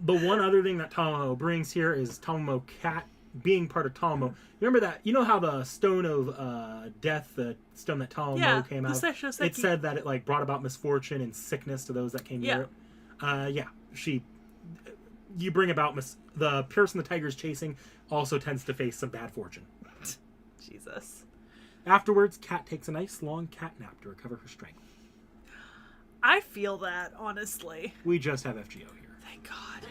The one other thing that Tomo brings here is Tomo Cat being part of Tomo. Remember that? You know how the Stone of Death, the stone that Tomo came out, it said that it like brought about misfortune and sickness to those that came near it? You bring about the person the tiger's chasing also tends to face some bad fortune. Jesus. Afterwards, Cat takes a nice long cat nap to recover her strength. I feel that, honestly. We just have FGO here. Thank God.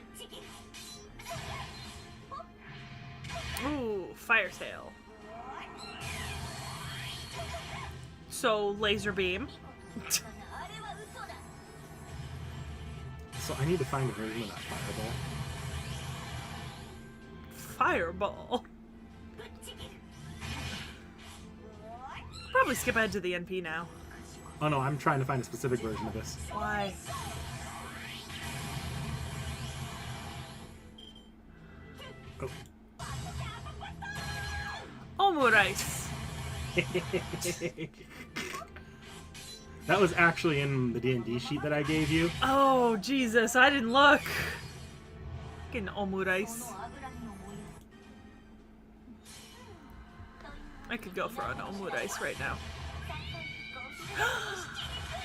Ooh, Fire Tail. So, laser beam. So I need to find a version of that fireball. Fireball. Probably skip ahead to the NP now. Oh no, I'm trying to find a specific version of this. Why? Oh. Omurice. That was actually in the D&D sheet that I gave you. Oh, Jesus, I didn't look. Fucking omurice. I could go for an omurice right now.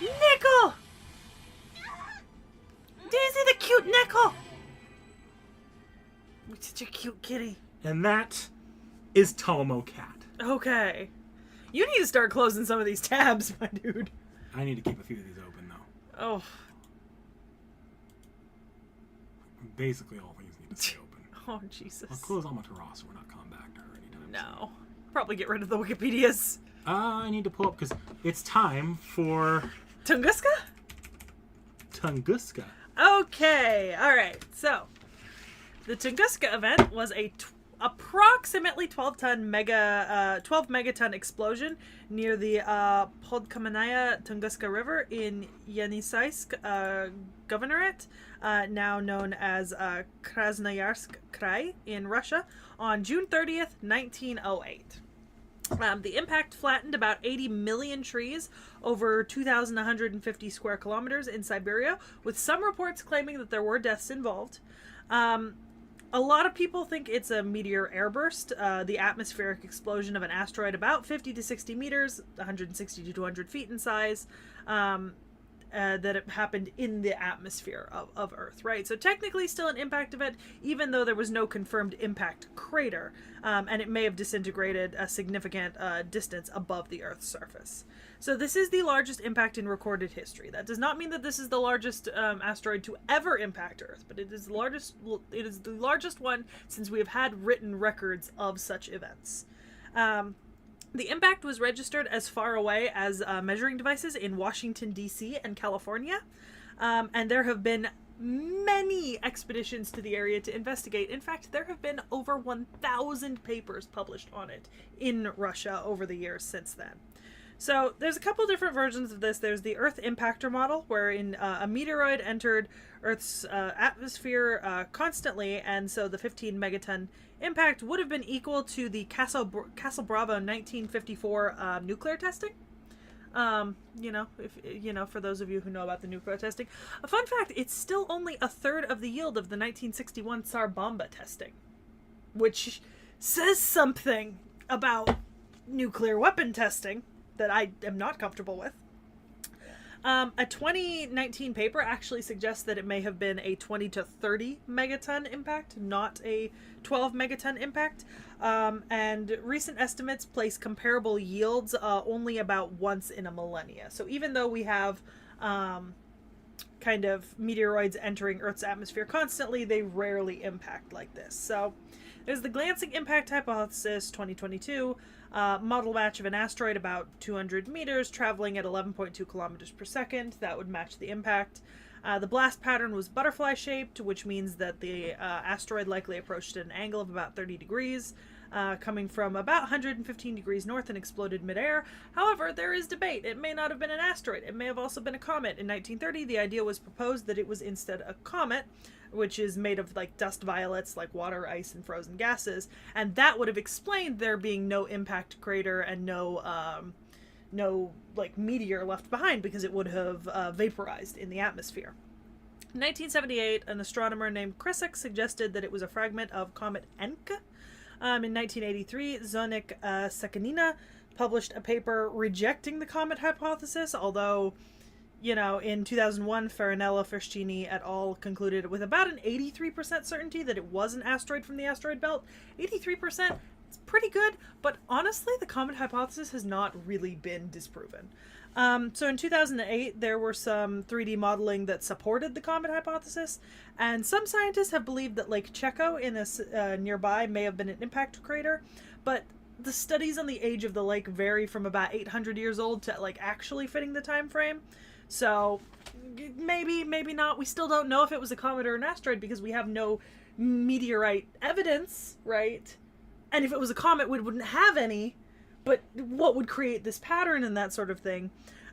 Nickel! Did you see the cute Nickel? Such a cute kitty. And that is Tomo Cat. Okay. You need to start closing some of these tabs, my dude. I need to keep a few of these open, though. Oh. Basically, all things need to stay open. Oh, Jesus. I'll close Amaterasu so we're not coming back to her anytime No. Probably get rid of the Wikipedias. I need to pull up, because it's time for... Tunguska? Tunguska. Okay, alright. So, the Tunguska event was a approximately 12 megaton explosion near the Podkamennaya Tunguska River in Yeniseisk Governorate, now known as Krasnoyarsk Krai in Russia, on June 30th, 1908. The impact flattened about 80 million trees over 2,150 square kilometers in Siberia, with some reports claiming that there were deaths involved. A lot of people think it's a meteor airburst, the atmospheric explosion of an asteroid about 50 to 60 meters, 160 to 200 feet in size, that it happened in the atmosphere of Earth, right? So technically still an impact event, even though there was no confirmed impact crater, and it may have disintegrated a significant distance above the Earth's surface. So this is the largest impact in recorded history. That does not mean that this is the largest asteroid to ever impact Earth, but it is the largest. It is the largest one since we have had written records of such events. The impact was registered as far away as measuring devices in Washington, D.C. and California, and there have been many expeditions to the area to investigate. In fact, there have been over 1,000 papers published on it in Russia over the years since then. So there's a couple different versions of this. There's the Earth impactor model, wherein a meteoroid entered Earth's atmosphere constantly, and so the 15 megaton impact would have been equal to the Castle Bravo 1954 nuclear testing. For those of you who know about the nuclear testing. A fun fact, it's still only a third of the yield of the 1961 Tsar Bomba testing, which says something about nuclear weapon testing that I am not comfortable with. A 2019 paper actually suggests that it may have been a 20 to 30 megaton impact, not a 12 megaton impact. And recent estimates place comparable yields only about once in a millennia. So even though we have kind of meteoroids entering Earth's atmosphere constantly, they rarely impact like this. So there's the glancing impact hypothesis, 2022, model match of an asteroid about 200 meters, traveling at 11.2 kilometers per second. That would match the impact. The blast pattern was butterfly-shaped, which means that the asteroid likely approached at an angle of about 30 degrees, coming from about 115 degrees north and exploded midair. However, there is debate. It may not have been an asteroid. It may have also been a comet. In 1930, the idea was proposed that it was instead a comet, which is made of like dust violets, like water, ice, and frozen gases, and that would have explained there being no impact crater and no like meteor left behind, because it would have vaporized in the atmosphere. In 1978, an astronomer named Krysiak suggested that it was a fragment of comet Encke. In 1983, Zdeněk Sekanina published a paper rejecting the comet hypothesis, although, in 2001, Farinello, Ferschini et al. Concluded with about an 83% certainty that it was an asteroid from the asteroid belt. 83%, it's pretty good, but honestly, the comet hypothesis has not really been disproven. So in 2008, there were some 3D modeling that supported the comet hypothesis, and some scientists have believed that Lake Checo in a nearby may have been an impact crater, but the studies on the age of the lake vary from about 800 years old to like actually fitting the time frame. So maybe not. We still don't know if it was a comet or an asteroid because we have no meteorite evidence, right? And if it was a comet, we wouldn't have any. But what would create this pattern and that sort of thing?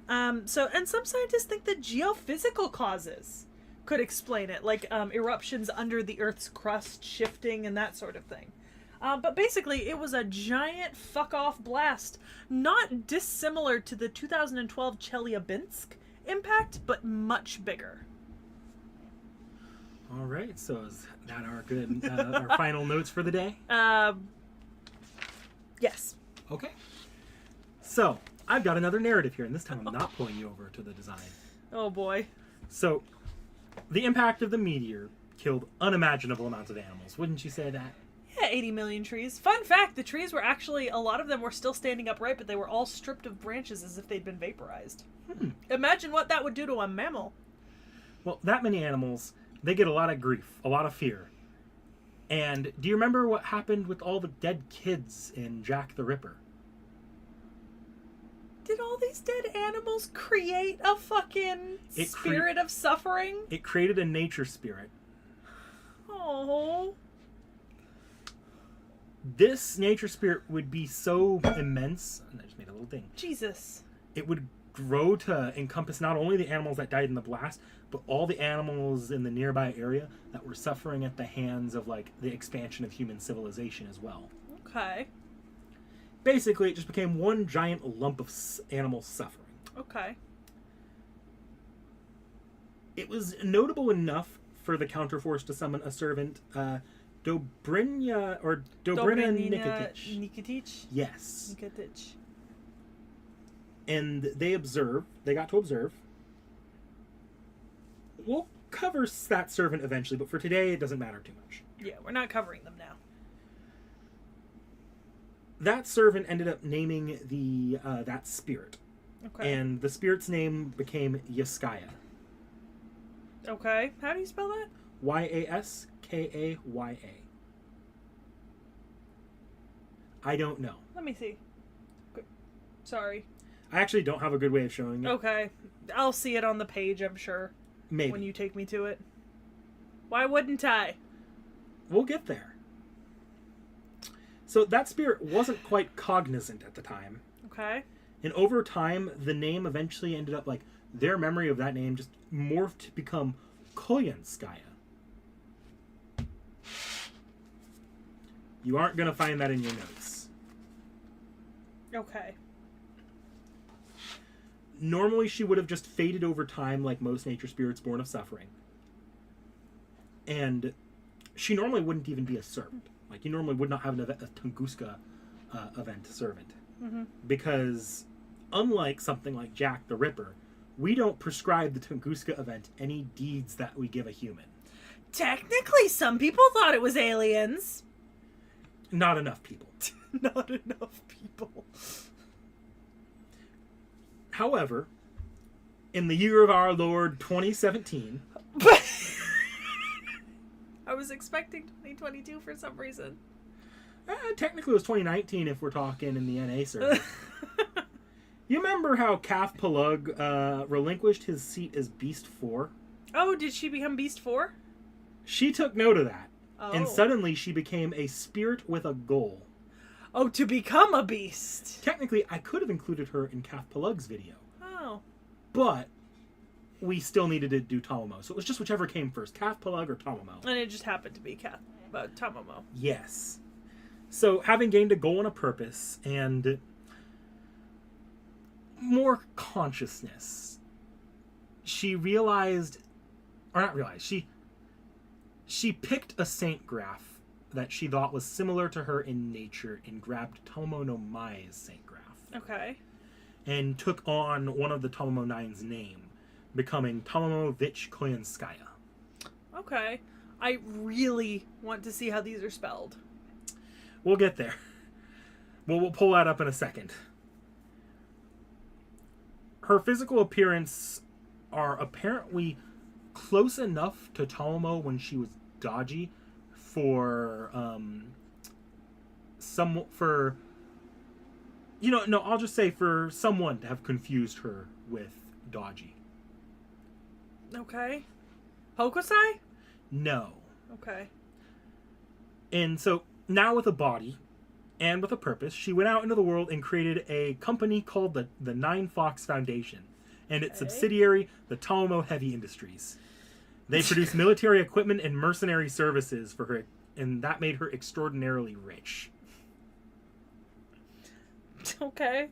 And some scientists think that geophysical causes could explain it, like eruptions under the Earth's crust shifting and that sort of thing. But basically, it was a giant fuck-off blast, not dissimilar to the 2012 Chelyabinsk impact, but much bigger. All right, so is that our good our final notes for the day? Yes. Okay. So, I've got another narrative here, and this time I'm not pulling you over to the design. Oh boy. So, the impact of the meteor killed unimaginable amounts of animals. Wouldn't you say that? Yeah, 80 million trees. Fun fact, the trees were actually, a lot of them were still standing upright, but they were all stripped of branches as if they'd been vaporized. Imagine what that would do to a mammal. Well, that many animals, they get a lot of grief, a lot of fear. And do you remember what happened with all the dead kids in Jack the Ripper? Did all these dead animals create a fucking spirit of suffering? It created a nature spirit. Oh. This nature spirit would be so immense, and I just made a little thing. Jesus. It would grow to encompass not only the animals that died in the blast, but all the animals in the nearby area that were suffering at the hands of, like, the expansion of human civilization as well. Okay. Basically, it just became one giant lump of animal suffering. Okay. It was notable enough for the counterforce to summon a servant Dobrynia or Dobrina Nikitich. Nikitich? Yes. Nikitich. And they got to observe. We'll cover that servant eventually, but for today it doesn't matter too much. Yeah, we're not covering them now. That servant ended up naming that spirit. Okay. And the spirit's name became Yaskaya. Okay. How do you spell that? Yaskaya. I don't know. Let me see. Good. Sorry. I actually don't have a good way of showing it. Okay. I'll see it on the page, I'm sure. Maybe. When you take me to it. Why wouldn't I? We'll get there. So that spirit wasn't quite cognizant at the time. Okay. And over time, the name eventually ended up, like, their memory of that name just morphed to become Koyanskaya. You aren't going to find that in your notes. Okay. Normally, she would have just faded over time like most nature spirits born of suffering. And she normally wouldn't even be a servant. Like, you normally would not have a Tunguska event servant. Mm-hmm. Because, unlike something like Jack the Ripper, we don't prescribe the Tunguska event any deeds that we give a human. Technically, some people thought it was aliens. Not enough people. Not enough people. However, in the year of our Lord 2017... I was expecting 2022 for some reason. Technically it was 2019 if we're talking in the NA server. You remember how Calf Palug relinquished his seat as Beast 4? Oh, did she become Beast 4? She took note of that. Oh. And suddenly she became a spirit with a goal. Oh, to become a beast. Technically, I could have included her in Calf Palug's video. Oh. But we still needed to do Tomomo. So it was just whichever came first, Calf Palug or Tomomo. And it just happened to be Tomomo. Yes. So, having gained a goal and a purpose, and more consciousness, she realized, or not realized, she picked a saint graph that she thought was similar to her in nature and grabbed Tomomo no Mai's saint graph. Okay. And took on one of the Tomomo Nine's name, becoming Tomomo Vich Koyanskaya. Okay. I really want to see how these are spelled. We'll get there. We'll pull that up in a second. Her physical appearance are apparently close enough to Tomomo when she was dodgy for I'll just say for someone to have confused her with dodgy. Okay. Hokusai? No. Okay. And so now with a body and with a purpose, she went out into the world and created a company called the Nine Fox Foundation and its subsidiary, the Tomomo Heavy Industries. They produce military equipment and mercenary services for her, and that made her extraordinarily rich. Okay.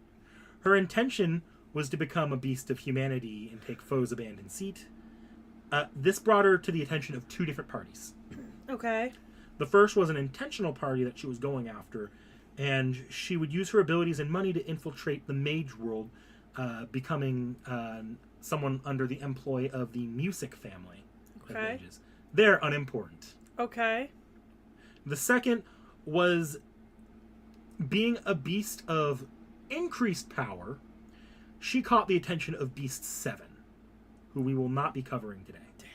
Her intention was to become a beast of humanity and take foes' abandoned seat. This brought her to the attention of two different parties. Okay. The first was an intentional party that she was going after, and she would use her abilities and money to infiltrate the mage world, becoming someone under the employ of the Music family of mages. They're unimportant. Okay. The second was being a beast of increased power. She caught the attention of Beast 7, who we will not be covering today. Damn.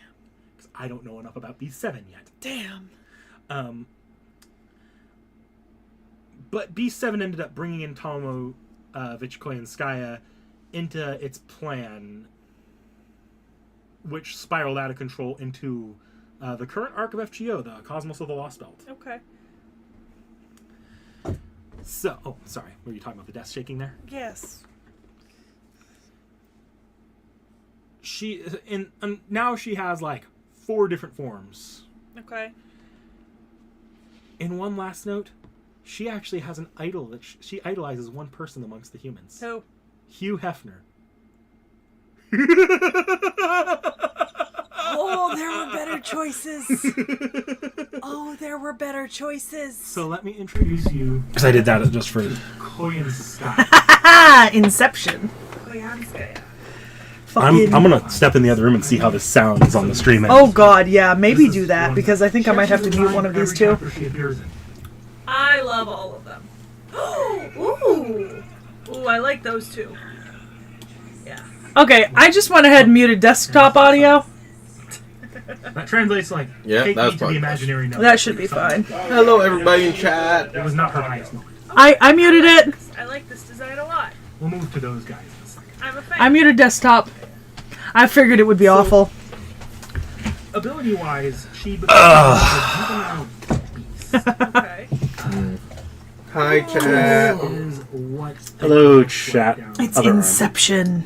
Because I don't know enough about Beast 7 yet. Damn. But Beast 7 ended up bringing in Tomomo Vichkoyanskaya into its plan, which spiraled out of control into the current arc of FGO, the Cosmos of the Lost Belt. Okay. So, sorry, were you talking about the desk shaking there? Yes. Now she has like 4 different forms. Okay. In one last note, she actually has an idol that she idolizes one person amongst the humans. Who? Hugh Hefner. Hold Oh, there were better choices. Oh, there were better choices. So let me introduce you, because I did that just for Koyan Sky. Ah, Inception. I'm gonna step in the other room and see how this sounds on the stream. Oh god, yeah, maybe do that, because I think I might have to mute one of these two. I love all of them. Ooh. Ooh, I like those two. Yeah. Okay, I just went ahead and muted desktop audio. That translates like, Yeah, take that's me to the fine. imaginary note. That should be fine. Hello, everybody in chat. It was not her highest moment. I muted it. I like this design a lot. We'll move to those guys in a second. I'm a fan. I muted desktop. I figured it would be awful. Ability-wise, she becomes a juvenile beast. Okay. Hi, chat. Is what Hello, chat. It's Other arm. Inception.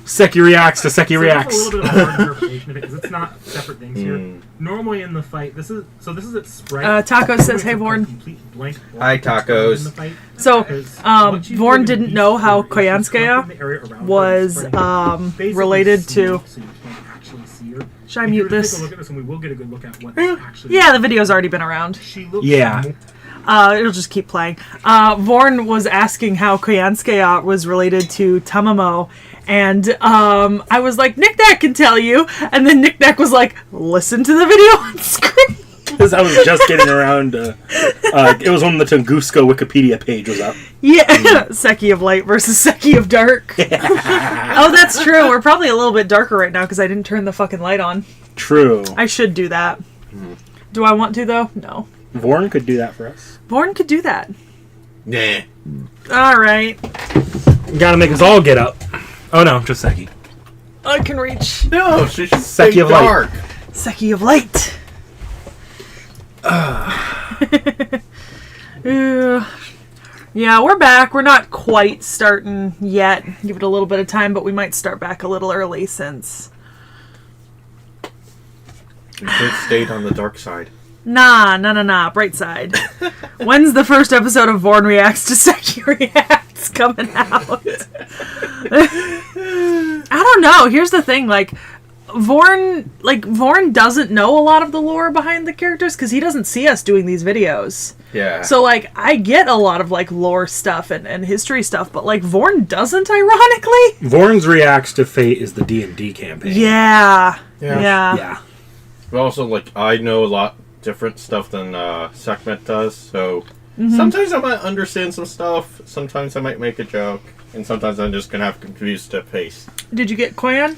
Seki reacts to Seki So reacts. that's a little bit of a hard interpretation of it because it's not separate things here. Normally in the fight, this is its sprite. Taco says, "Hey, Vorn." Hi, Tacos. So, Vorn didn't know how Koyanskaya was related to. Should I mute this? Take a look at this, and we will get a good look at what actually. Yeah, the video's already been around. She looks Yeah. It'll just keep playing. Vorn was asking how Koyanskaya was related to Tamamo, and I was like, Nick Nack can tell you, and then Nick Nack was like, listen to the video on screen. Because I was just getting around. It was when the Tunguska Wikipedia page was up. Yeah, Seki of Light versus Seki of Dark. Oh, that's true. We're probably a little bit darker right now because I didn't turn the fucking light on. True. I should do that. Do I want to, though? No. Vorn could do that for us. Vorn could do that. Nah. Alright. You gotta make us all get up. Oh no, just Seki. I can reach. No, she should Seki stay of light. dark. Seki of Light. Yeah, we're back. We're not quite starting yet. Give it a little bit of time, but we might start back a little early since... You should have stayed on the dark side. Nah. Bright side. When's the first episode of Vorn Reacts to Seki Reacts coming out? I don't know. Here's the thing, Vorn doesn't know a lot of the lore behind the characters because he doesn't see us doing these videos. Yeah. So, I get a lot of, lore stuff and history stuff, but, Vorn doesn't, ironically. Vorn's reacts to Fate is the D&D campaign. Yeah. Yeah. But also, I know a lot different stuff than Sekhmet does, so sometimes I might understand some stuff, sometimes I might make a joke, and sometimes I'm just gonna have confused to pace. Did you get Koyan?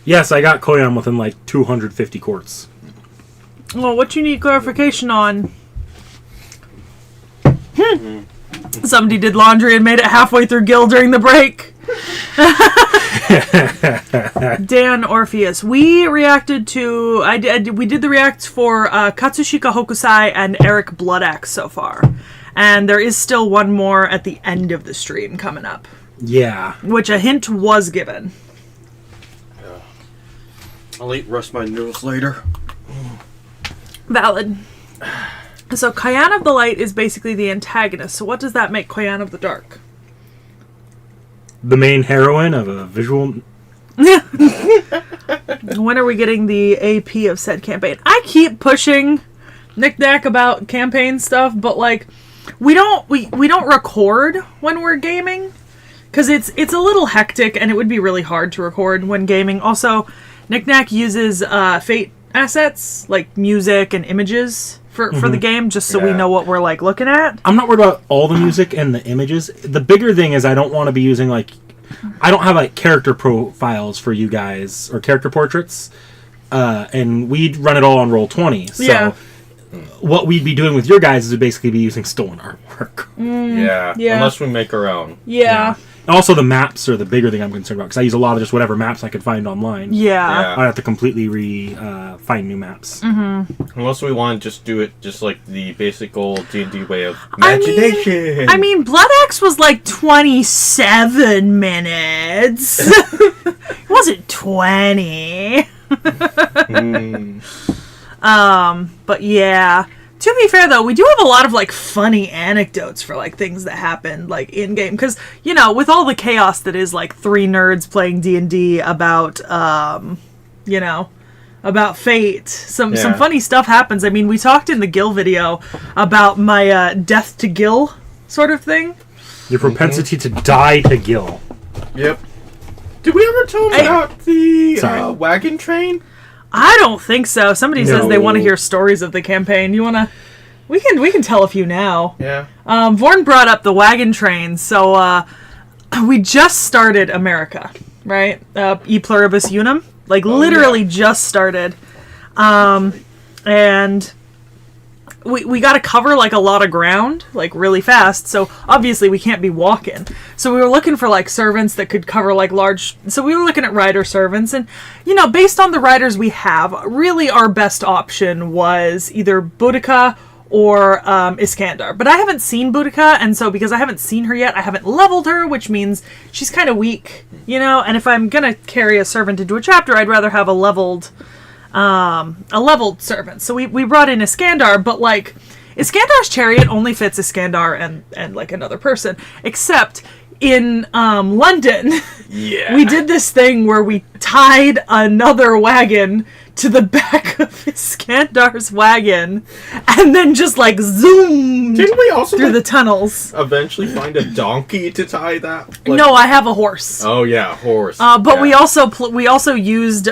Yes, I got Koyan within 250 quarts. Well, what you need clarification on? Somebody did laundry and made it halfway through Guild during the break. Dan Orpheus. We reacted to... we did the reacts for Katsushika Hokusai and Eric Bloodaxe so far. And there is still one more at the end of the stream coming up. Yeah. Which a hint was given. I'll eat rust my noodles later. Valid. So Koyan of the Light is basically the antagonist. So what does that make Koyan of the Dark? The main heroine of a visual... When are we getting the AP of said campaign? I keep pushing Nick Nack about campaign stuff, but we don't record when we're gaming because it's a little hectic and it would be really hard to record when gaming. Also, Nick Nack uses Fate assets like music and images for the game just so we know what we're looking at. I'm not worried about all the music and the images. The bigger thing is I don't want to be using I don't have character profiles for you guys or character portraits, and we'd run it all on Roll20. So what we'd be doing with your guys is basically be using stolen artwork. Yeah. Unless we make our own. Yeah. Also, the maps are the bigger thing I'm concerned about because I use a lot of just whatever maps I could find online. Yeah. I have to completely find new maps. Unless we want to just do it just like the basic old D&D way of imagination. I mean, Bloodaxe was 27 minutes. It wasn't 20. But yeah. To be fair, though, we do have a lot of funny anecdotes for things that happened in game because with all the chaos that is 3 nerds playing D&D about you know, about fate. Some funny stuff happens. I mean, we talked in the Gil video about my death to Gil sort of thing. Your propensity to die to Gil. Yep. Did we ever talk about the wagon train? I don't think so. Somebody says they want to hear stories of the campaign. You want to... We can tell a few now. Yeah. Vorn brought up the wagon train, so we just started America, right? E pluribus unum, like literally just started, and we got to cover like a lot of ground, like really fast. So obviously we can't be walking. So we were looking for like servants that could cover like large. So we were looking at rider servants, and you know, based on the riders we have, really our best option was either Boudica or Iskandar. But I haven't seen Boudica, and so because I haven't seen her yet, I haven't leveled her, which means she's kind of weak, you know? And if I'm going to carry a servant into a chapter, I'd rather have a leveled servant. So we brought in Iskandar, but like, Iskandar's chariot only fits Iskandar and like another person, except in London, we did this thing where we tied another wagon to the back of Iskandar's wagon, and then just like zoomed Didn't we also through the tunnels. Eventually find a donkey to tie that? Like... No, I have a horse. Oh yeah, horse. But we also used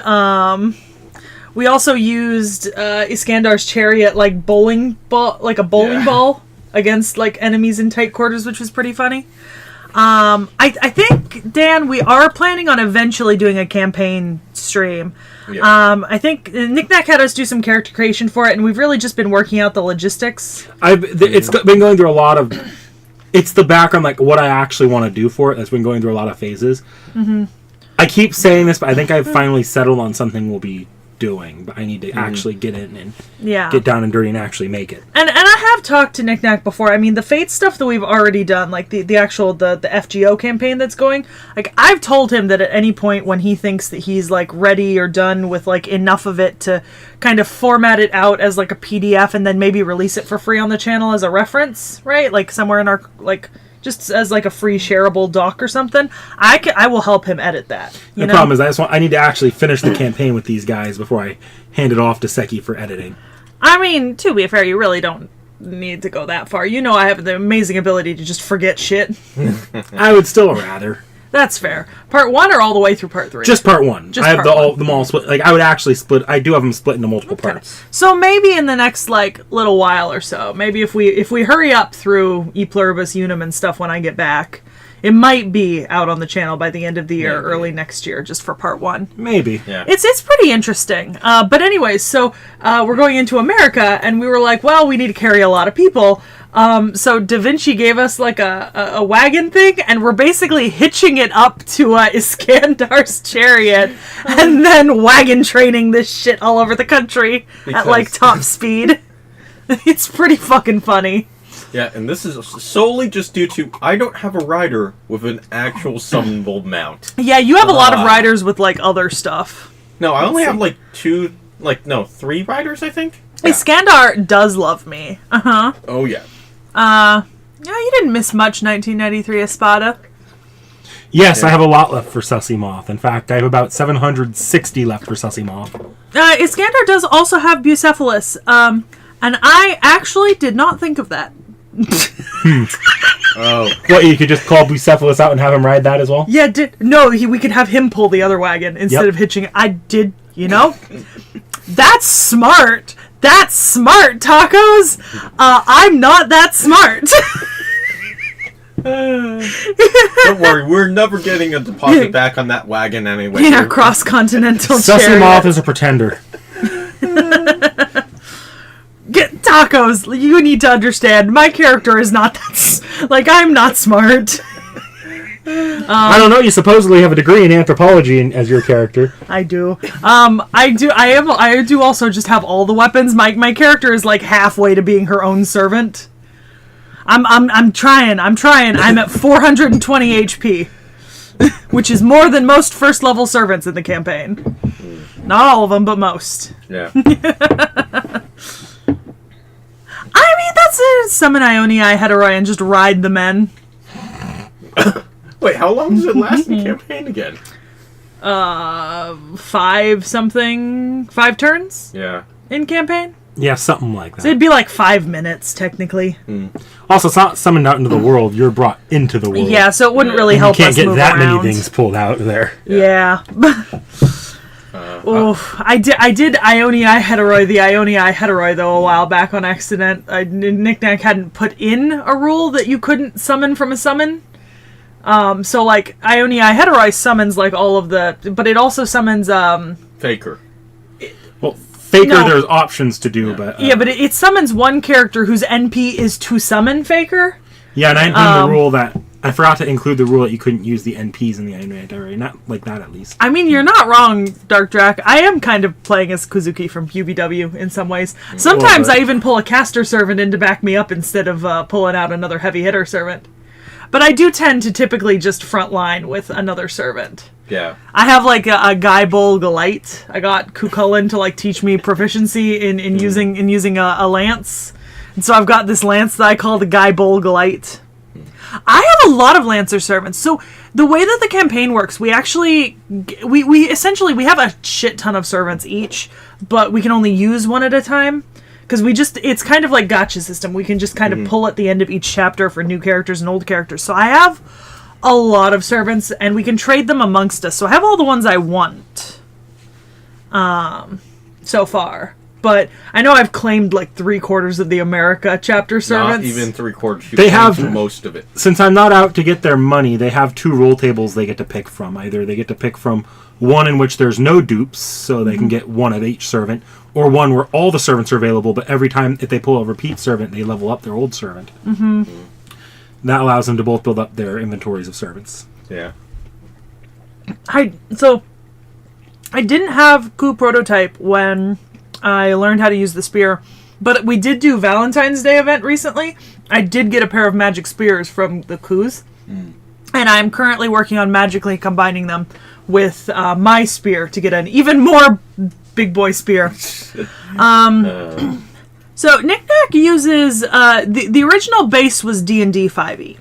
Iskandar's chariot like bowling ball, like a bowling ball against like enemies in tight quarters, which was pretty funny. I think, Dan, we are planning on eventually doing a campaign stream. Yeah. I think Nick Nack had us do some character creation for it, and we've really just been working out the logistics. It's been going through a lot of... It's the background, like, what I actually want to do for it. That's been going through a lot of phases. Mm-hmm. I keep saying this, but I think I've finally settled on something we'll be doing, but I need to actually get in and get down and dirty and actually make it. And I have talked to Nick Nack before. I mean, the Fate stuff that we've already done, like the actual the FGO campaign that's going, like I've told him that at any point when he thinks that he's like ready or done with like enough of it to kind of format it out as like a PDF and then maybe release it for free on the channel as a reference, right? Like somewhere in our like just as like a free shareable doc or something, I will help him edit that. The problem is I need to actually finish the campaign with these guys before I hand it off to Seki for editing. I mean, to be fair, you really don't need to go that far. You know I have the amazing ability to just forget shit. I would still rather. That's fair. Part 1 or all the way through part 3? Just part 1. I have them all split. Like, I would actually split. I do have them split into multiple parts. So maybe in the next, like, little while or so, maybe if we hurry up through E Pluribus Unum and stuff when I get back, it might be out on the channel by the end of the year, early next year, just for part 1. Maybe. Yeah. It's pretty interesting. But anyways, so we're going into America, and we were like, well, we need to carry a lot of people. So Da Vinci gave us like a wagon thing, and we're basically hitching it up to Iskandar's chariot, and then wagon training this shit all over the country at like top speed. It's pretty fucking funny. Yeah, and this is solely just due to I don't have a rider with an actual summonable mount. Yeah, you have a lot of riders with like other stuff. No, I only have like 3 riders, I think. Yeah. Iskandar does love me. Uh-huh. Oh, yeah. Yeah, you didn't miss much 1993 Espada. Yes, I have a lot left for Sussy Moth. In fact, I have about 760 left for Sussy Moth. Iskandar does also have Bucephalus, and I actually did not think of that. Oh. What, you could just call Bucephalus out and have him ride that as well? Yeah, we could have him pull the other wagon instead of hitching it. I did, That's smart. That's smart, Tacos. I'm not that smart. Don't worry, we're never getting a deposit back on that wagon anyway. Yeah, cross-continental chariot. Sussy Moth is a pretender. Get Tacos. You need to understand. My character is not that. I'm not smart. I don't know. You supposedly have a degree in anthropology as your character. I do. I do also just have all the weapons. My character is like halfway to being her own servant. I'm trying. I'm at 420 HP, which is more than most first level servants in the campaign. Not all of them, but most. Yeah. I mean, that's it. Summon Ioniai Heteroi and just ride the men. Wait, how long does it last in the campaign again? 5 turns Yeah. in campaign. Yeah, something like So that. it'd be like 5 minutes technically. Also, it's not summoned out into the world. You're brought into the world. Yeah, so it wouldn't really And you help can't us get move that around. many things pulled out there. Yeah. Oof. I did Ioni Heteroi, the Ioni Heteroi, though, a while back on accident. Knick-Knack hadn't put in a rule that you couldn't summon from a summon. So, like, Ioni Heteroi summons, like, all of the... But it also summons, Faker. Well, Faker, No. there's options to do, but... yeah, but it summons one character whose NP is to summon Faker. Yeah, and I included the rule that... I forgot to include the rule that you couldn't use the NPs in the Ioni Diary. Not like that, at least. I mean, you're not wrong, Dark Drac. I am kind of playing as Kuzuki from UBW in some ways. Sometimes I even pull a caster servant in to back me up instead of pulling out another heavy hitter servant. But I do tend to typically just frontline with another servant. Yeah. I have like a Guy Bull Galite. I got Kukulin to like teach me proficiency in using a lance. And so I've got this lance that I call the Guy Bull Galite. I have a lot of Lancer servants. So the way that the campaign works, we actually we essentially we have a shit ton of servants each, but we can only use one at a time because it's kind of like gacha system. We can just kind of pull at the end of each chapter for new characters and old characters. So I have a lot of servants and we can trade them amongst us. So I have all the ones I want so far. But I know I've claimed like 3/4 of the America chapter servants. Not even 3/4. They have- most of it. Since I'm not out to get their money, they have 2 roll tables they get to pick from. Either they get to pick from one in which there's no dupes, so they can get one of each servant, or one where all the servants are available, but every time if they pull a repeat servant, they level up their old servant. Mm-hmm. That allows them to both build up their inventories of servants. Yeah. I didn't have Ku prototype when I learned how to use the spear, but we did do Valentine's Day event recently. I did get a pair of magic spears from the Kus, and I'm currently working on magically combining them with my spear to get an even more big boy spear. So Knick-Knack uses the original base was D&D 5e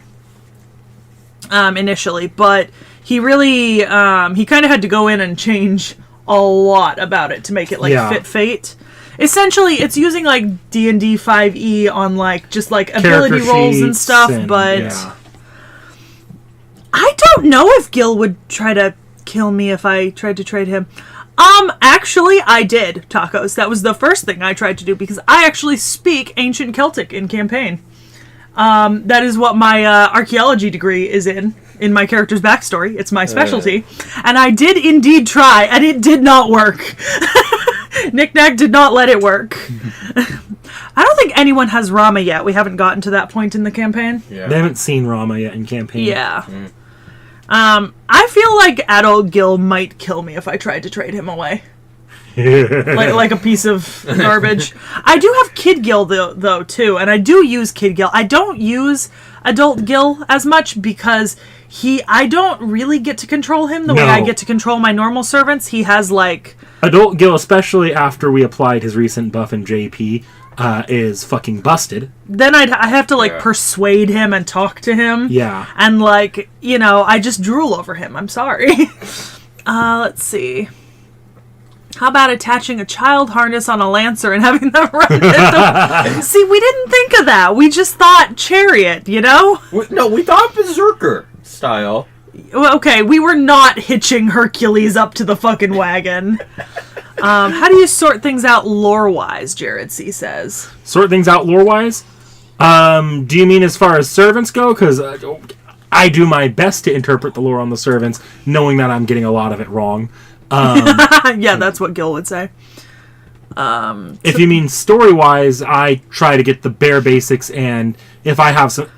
initially, but he really he kind of had to go in and change a lot about it to make it like fit Fate. Essentially, it's using like D&D 5e on like just like ability Character rolls and sheets stuff, and- but yeah. I don't know if Gil would try to kill me if I tried to trade him. Actually, I did, Tacos. That was the first thing I tried to do because I actually speak Ancient Celtic in campaign. That is what my archaeology degree is in my character's backstory. It's my specialty. And I did indeed try, and it did not work. Knick-Knack did not let it work. I don't think anyone has Rama yet. We haven't gotten to that point in the campaign. Yeah. They haven't seen Rama yet in campaign. Yeah. I feel like adult Gil might kill me if I tried to trade him away. like a piece of garbage. I do have Kid Gil though too, and I do use Kid Gil. I don't use Adult Gil as much because I don't really get to control him the way I get to control my normal servants. He has like Adult Gil, especially after we applied his recent buff in JP, is fucking busted. Then I have to like persuade him and talk to him. Yeah. And like, I just drool over him. I'm sorry. Let's see. How about attaching a child harness on a lancer and having them run it? See, we didn't think of that. We just thought chariot, No, we thought berserker style. Well, okay, we were not hitching Hercules up to the fucking wagon. How do you sort things out lore-wise, Jared C. says? Sort things out lore-wise? Do you mean as far as servants go? Because I do my best to interpret the lore on the servants, knowing that I'm getting a lot of it wrong. Yeah, that's what Gil would say. If you mean story-wise, I try to get the bare basics, and if I have some...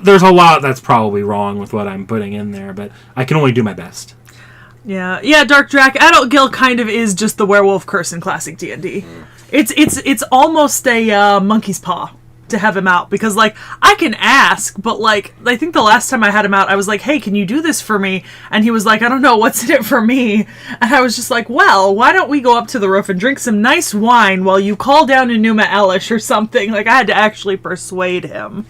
there's a lot that's probably wrong with what I'm putting in there, but I can only do my best. Yeah, Dark Drac. Adult Gil kind of is just the werewolf curse in classic D&D. It's almost a monkey's paw to have him out, because like I can ask, but like I think the last time I had him out, I was like, "Hey, can you do this for me?" And he was like, "I don't know, what's in it for me?" And I was just like, "Well, why don't we go up to the roof and drink some nice wine while you call down Enuma Elish or something?" Like I had to actually persuade him.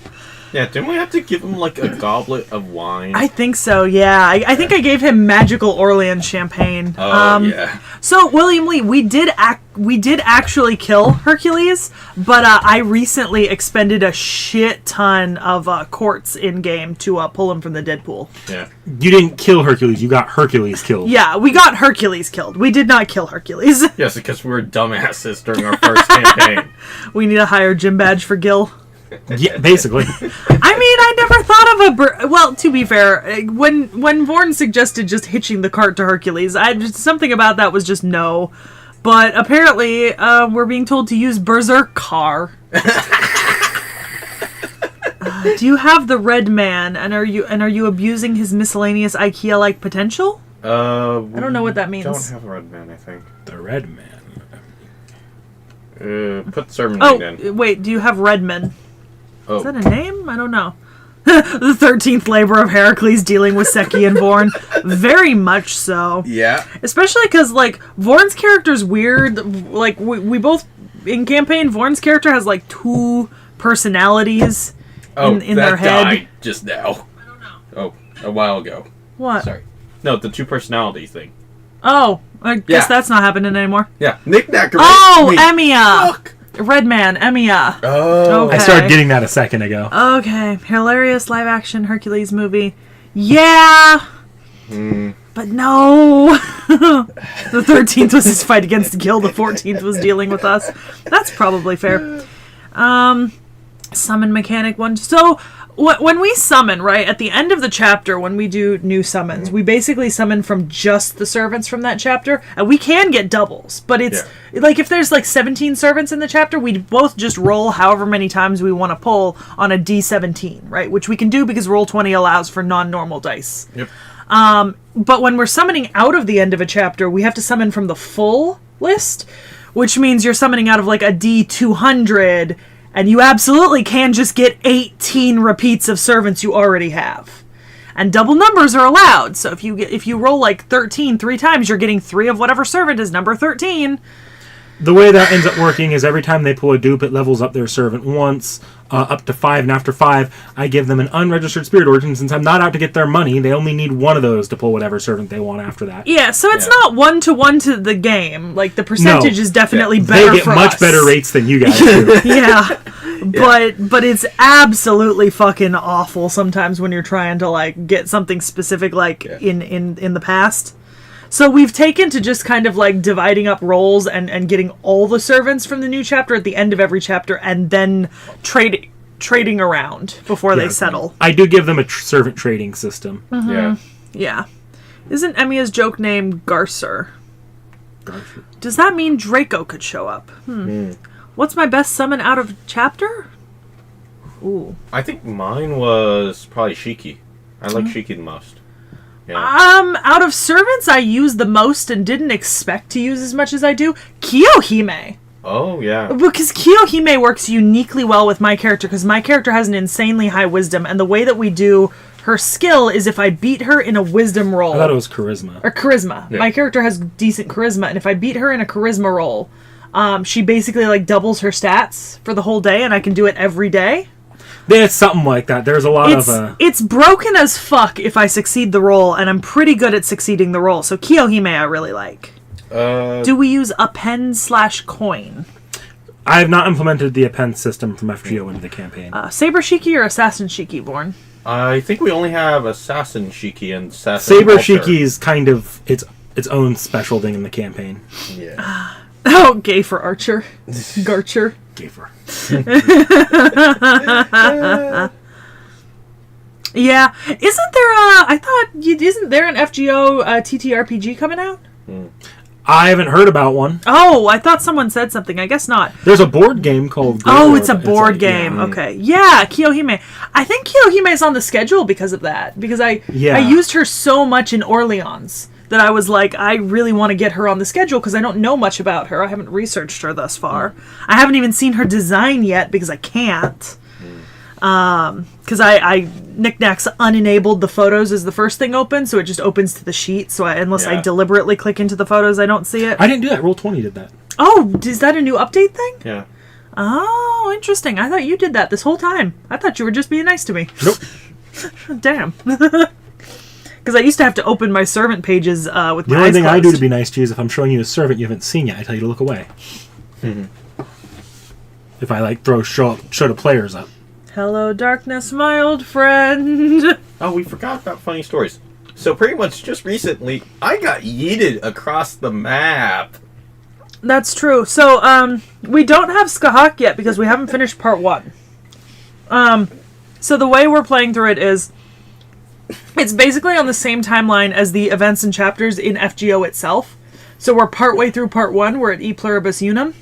Yeah, didn't we have to give him like a goblet of wine? I think so, yeah. I think I gave him magical Orleans champagne. Oh, yeah. So, William Lee, we did actually kill Hercules, but I recently expended a shit ton of quartz in-game to pull him from the dead pool. Yeah. You didn't kill Hercules. You got Hercules killed. Yeah, we got Hercules killed. We did not kill Hercules. Yes, because we were dumbasses during our first campaign. We need a higher gym badge for Gil. Yeah, basically. I mean, I never thought of well, to be fair, when Vorn suggested just hitching the cart to Hercules, something about that was just no. But apparently, we're being told to use Berserk car. Do you have the Red Man, and are you abusing his miscellaneous IKEA-like potential? I don't know what that means. Don't have a Red Man, I think. The Red Man. Put sermon in. Oh, wait, do you have Redman? Oh. Is that a name? I don't know. The 13th labor of Heracles dealing with Seki and Vorn. Very much so. Yeah. Especially because, like, Vorn's character's weird. Like, we both, in campaign, Vorn's character has, like, 2 personalities in their head. Died just now. I don't know. Oh, a while ago. What? Sorry. No, the 2 personality thing. Oh, I guess that's not happening anymore. Yeah. Knick-knack. Oh, Emiya. Fuck. Redman, Emiya. Oh. Okay. I started getting that a second ago. Okay, hilarious live-action Hercules movie. Yeah, but no. The 13th was his fight against Gil. The 14th was dealing with us. That's probably fair. Summon mechanic 1. So when we summon, right, at the end of the chapter, when we do new summons, we basically summon from just the servants from that chapter, and we can get doubles, but it's like if there's like 17 servants in the chapter, we both just roll however many times we want to pull on a D17, right, which we can do because Roll20 allows for non-normal dice. Yep. But when we're summoning out of the end of a chapter, we have to summon from the full list, which means you're summoning out of like a D200, and you absolutely can just get 18 repeats of servants you already have. And double numbers are allowed. So if you roll like 13 3 times, you're getting 3 of whatever servant is number 13. The way that ends up working is every time they pull a dupe, it levels up their servant once, up to 5, and after 5, I give them an unregistered spirit origin. Since I'm not out to get their money, they only need one of those to pull whatever servant they want after that. Yeah, so it's not 1-to-1 to the game. Like, the percentage is definitely better they get for much us. better rates than you guys do. Yeah. But it's absolutely fucking awful sometimes when you're trying to, like, get something specific, like, in the past. So we've taken to just kind of like dividing up roles and getting all the servants from the new chapter at the end of every chapter and then trading around before they settle. I do give them a servant trading system. Mm-hmm. Yeah. Yeah. Isn't Emiya's joke name Garcer? Does that mean Draco could show up? What's my best summon out of chapter? Ooh. I think mine was probably Shiki. I like Shiki the most. Yeah. Out of servants I use the most and didn't expect to use as much as I do, Kiyohime. Oh, yeah. Because Kiyohime works uniquely well with my character, because my character has an insanely high wisdom, and the way that we do her skill is if I beat her in a wisdom roll. I thought it was charisma. Or charisma. Yeah. My character has decent charisma, and if I beat her in a charisma roll, she basically like doubles her stats for the whole day, and I can do it every day. It's something like that. There's a lot of... It's broken as fuck if I succeed the roll, and I'm pretty good at succeeding the roll. So Kiyohime I really like. Do we use append/coin? I have not implemented the append system from FGO into the campaign. Saber Shiki or Assassin Shiki, Born? I think we only have Assassin Shiki and Assassin Saber Alter. Shiki is kind of its own special thing in the campaign. Yeah. Oh, gay for Archer. Garcher. Gafer. Yeah. Isn't there an FGO TTRPG coming out? I haven't heard about one. Oh, I thought someone said something. I guess not. There's a board game called... Oh, it's a board yeah. game. Okay. Yeah, Kiyohime. I think Kiyohime is on the schedule because of that. Because I used her so much in Orleans that I was like, I really want to get her on the schedule because I don't know much about her. I haven't researched her thus far. I haven't even seen her design yet because I can't. Because I Knickknacks unenabled the photos as the first thing open, so it just opens to the sheet. So unless I deliberately click into the photos, I don't see it. I didn't do that. Roll20 did that. Oh, is that a new update thing? Yeah. Oh, interesting. I thought you did that this whole time. I thought you were just being nice to me. Nope. Damn. Because I used to have to open my servant pages with my eyes The only thing I do closed. to be nice to you is if I'm showing you a servant you haven't seen yet, I tell you to look away. If I like show the players up. Hello, darkness, my old friend. Oh, we forgot about funny stories. So pretty much just recently, I got yeeted across the map. That's true. So, we don't have Skahak yet because we haven't finished part 1. So the way we're playing through it is, it's basically on the same timeline as the events and chapters in FGO itself. So we're partway through part 1, we're at E Pluribus Unum.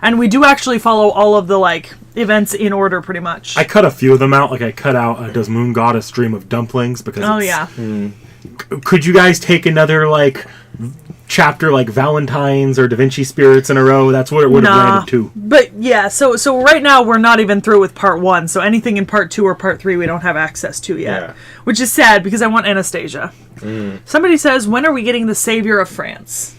And we do actually follow all of the, like, events in order, pretty much. I cut a few of them out. Like, I cut out Does Moon Goddess Dream of Dumplings? Because Oh, it's, yeah. Could you guys take another, like, chapter like Valentine's or Da Vinci Spirits in a row? That's what it would have landed to. But, yeah, so right now we're not even through with part 1, so anything in part 2 or part 3 we don't have access to yet. Yeah. Which is sad, because I want Anastasia. Somebody says, when are we getting the Savior of France?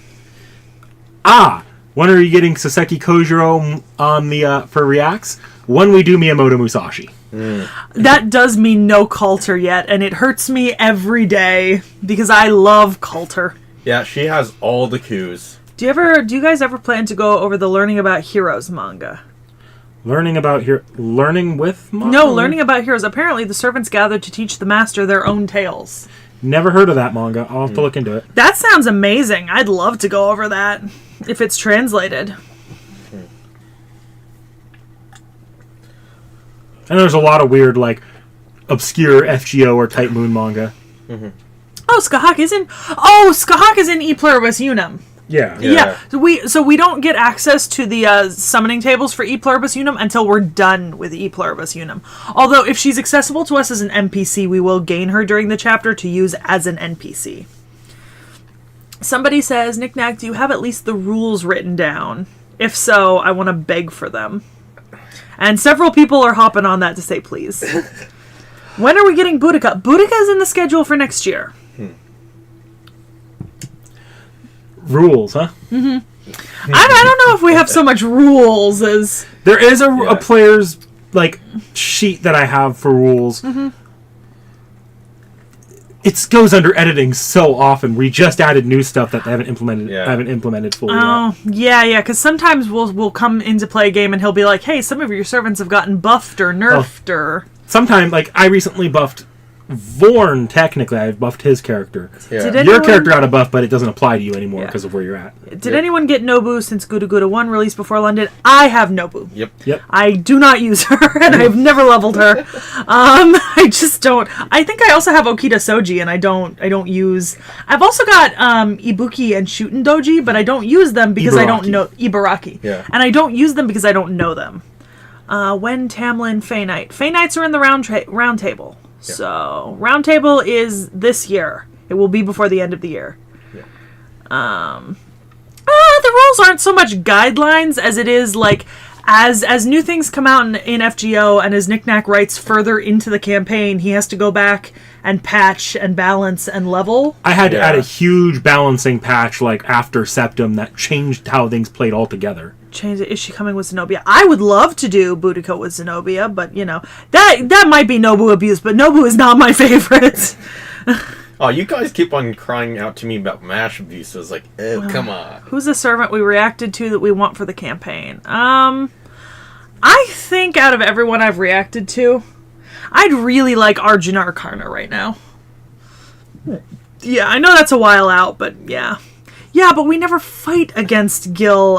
When are you getting Saseki Kojiro on the for reacts? When we do Miyamoto Musashi. That does mean no Coulter yet, and it hurts me every day, because I love Coulter. Yeah, she has all the cues. Do you guys ever plan to go over the Learning About Heroes manga? Learning with manga? No, Learning About Heroes. Apparently the servants gathered to teach the master their own tales. Never heard of that manga. I'll have to look into it. That sounds amazing. I'd love to go over that, if it's translated. And there's a lot of weird, like, obscure FGO or Type Moon manga. Oh, Skahak is in E Pluribus Unum. Yeah. Yeah. So we don't get access to the summoning tables for E Pluribus Unum until we're done with E Pluribus Unum. Although, if she's accessible to us as an NPC, we will gain her during the chapter to use as an NPC. Somebody says, Knick Knack, do you have at least the rules written down? If so, I want to beg for them. And several people are hopping on that to say please. When are we getting Boudica? Boudica is in the schedule for next year. Rules, huh? I don't know if we have so much rules as... There is a player's, like, sheet that I have for rules. It goes under editing so often. We just added new stuff that they haven't implemented fully yet. Oh, yeah, because sometimes we'll come into play a game and he'll be like, hey, some of your servants have gotten buffed or nerfed or... Sometimes, like, I recently buffed Vorn, technically. I've buffed his character. Yeah. Did Your anyone- character got a buff, but it doesn't apply to you anymore Yeah. because of where you're at. Did anyone get Nobu since Guda Guda 1 released before London? I have Nobu. Yep. I do not use her, and I've never leveled her. I just don't. I think I also have Okita Soji, and I don't use. I've also got Ibuki and Shuten Doji, but I don't use them because I don't Ibaraki. know Ibaraki. Yeah. And I don't use them because I don't know them. When Tamlin Fey Knight. Fey Knights are in the round table. Yeah. So round table is this year. It will be before the end of the year. The rules aren't so much guidelines as it is like as new things come out in FGO and as Knick Knack writes further into the campaign, he has to go back and patch and balance and level. I had to Yeah. add a huge balancing patch, like, after Septum that changed how things played altogether. Change it. Is she coming with Zenobia? I would love to do Boudica with Zenobia, but you know that might be Nobu abuse. But Nobu is not my favorite. Oh, you guys keep on crying out to me about MASH abuse. I was like, oh, come on. Who's a servant we reacted to that we want for the campaign? I think out of everyone I've reacted to, I'd really like Arjuna or Karna right now. Yeah, I know that's a while out, but yeah. Yeah, but we never fight against Gil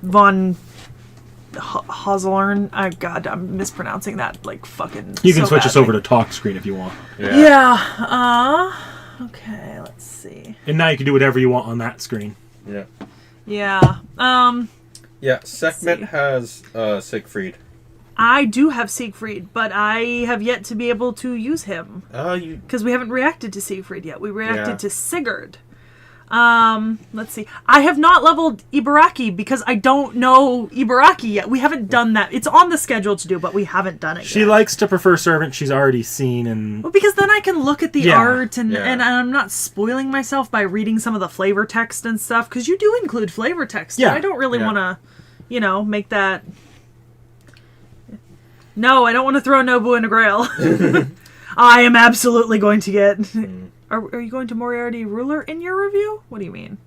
von Hozelern. God, I'm mispronouncing that like fucking. You can so switch us badly. over to talk screen if you want. Yeah. Okay, let's see. And now you can do whatever you want on that screen. Yeah. Yeah. Yeah, Sekhmet see. has Siegfried. I do have Siegfried, but I have yet to be able to use him. You Because we haven't reacted to Siegfried yet. We reacted Yeah. to Sigurd. Let's see. I have not leveled Ibaraki because I don't know Ibaraki yet. We haven't done that. It's on the schedule to do, but we haven't done it She yet. likes to prefer servant she's already seen, and Well, because then I can look at the Yeah. art and, Yeah. and I'm not spoiling myself by reading some of the flavor text and stuff, because you do include flavor text. Yeah. And I don't really Yeah. want to, make that... No, I don't want to throw Nobu in a Grail. I am absolutely going to get... Are you going to Moriarty Ruler in your review? What do you mean?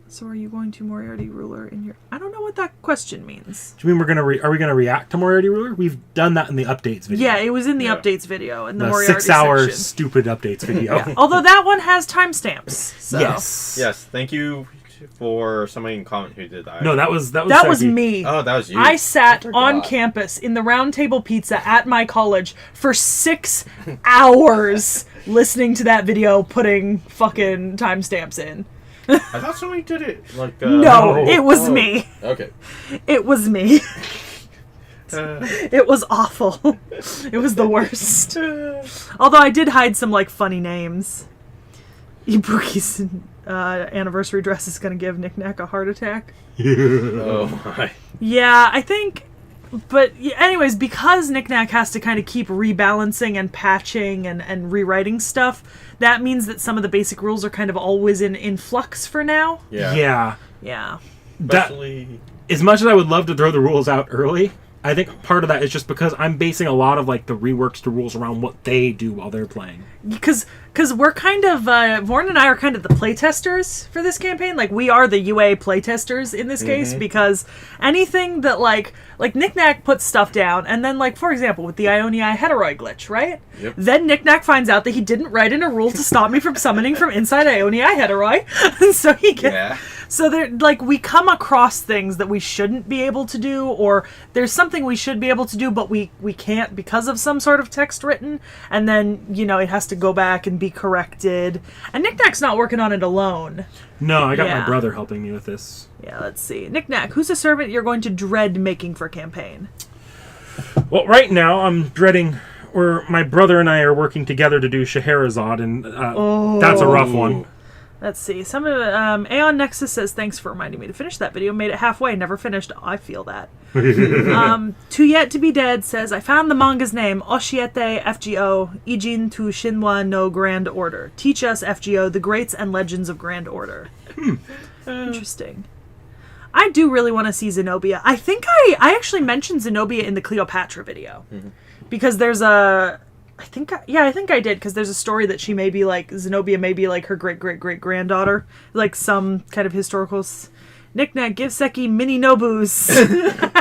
So are you going to Moriarty Ruler in your... I don't know what that question means. Do you mean are we gonna react to Moriarty Ruler? We've done that in the updates video. Yeah, it was in the updates video. In the the Moriarty 6-hour section. stupid updates video. Yeah. Although that one has timestamps. So. Yes. Yes, thank you for somebody in comment who did that. No, that was That was Seki. me. Oh, that was you. I sat I on forgot. campus in the Round Table Pizza at my college for 6 hours listening to that video, putting fucking timestamps in. I thought somebody did it. Like No, it was me. Okay. It was me. It was awful. It was the worst. Although I did hide some funny names. Ibuki's anniversary dress is going to give Knick-Knack a heart attack. Oh my. Yeah, I think... But anyways, because Knick-Knack has to kind of keep rebalancing and patching and rewriting stuff, that means that some of the basic rules are kind of always in flux for now. Yeah. Yeah. Yeah. Especially. As much as I would love to throw the rules out early, I think part of that is just because I'm basing a lot of the reworks to rules around what they do while they're playing. Because we're kind of Vorn and I are kind of the playtesters for this campaign. We are the UA playtesters in this case, because anything that Knick-Knack puts stuff down, and then for example with the Ionii Heteroi glitch, right? Yep. Then Knick-Knack finds out that he didn't write in a rule to stop me from summoning from inside Ionii Heteroi, and so he gets. Yeah. So we come across things that we shouldn't be able to do, or there's something we should be able to do, but we can't because of some sort of text written, and then, it has to go back and be corrected. And Knick-Knack's not working on it alone. No, I got Yeah. my brother helping me with this. Yeah, let's see. Knick-Knack, who's a servant you're going to dread making for campaign? Well, right now I'm dreading where my brother and I are working together to do Scheherazade, and that's a rough one. Let's see. Some of Aeon Nexus says, thanks for reminding me to finish that video. Made it halfway, never finished. I feel that. To Yet to Be Dead says, I found the manga's name, Oshiete FGO, Ijin to Shinwa no Grand Order. Teach us, FGO, the greats and legends of Grand Order. Interesting. I do really want to see Zenobia. I think I actually mentioned Zenobia in the Cleopatra video. Because there's a... I think I did, because there's a story that she may be Zenobia may be her great-great-great-granddaughter. Some kind of historical... Knick-Knack, give Seki mini Nobus.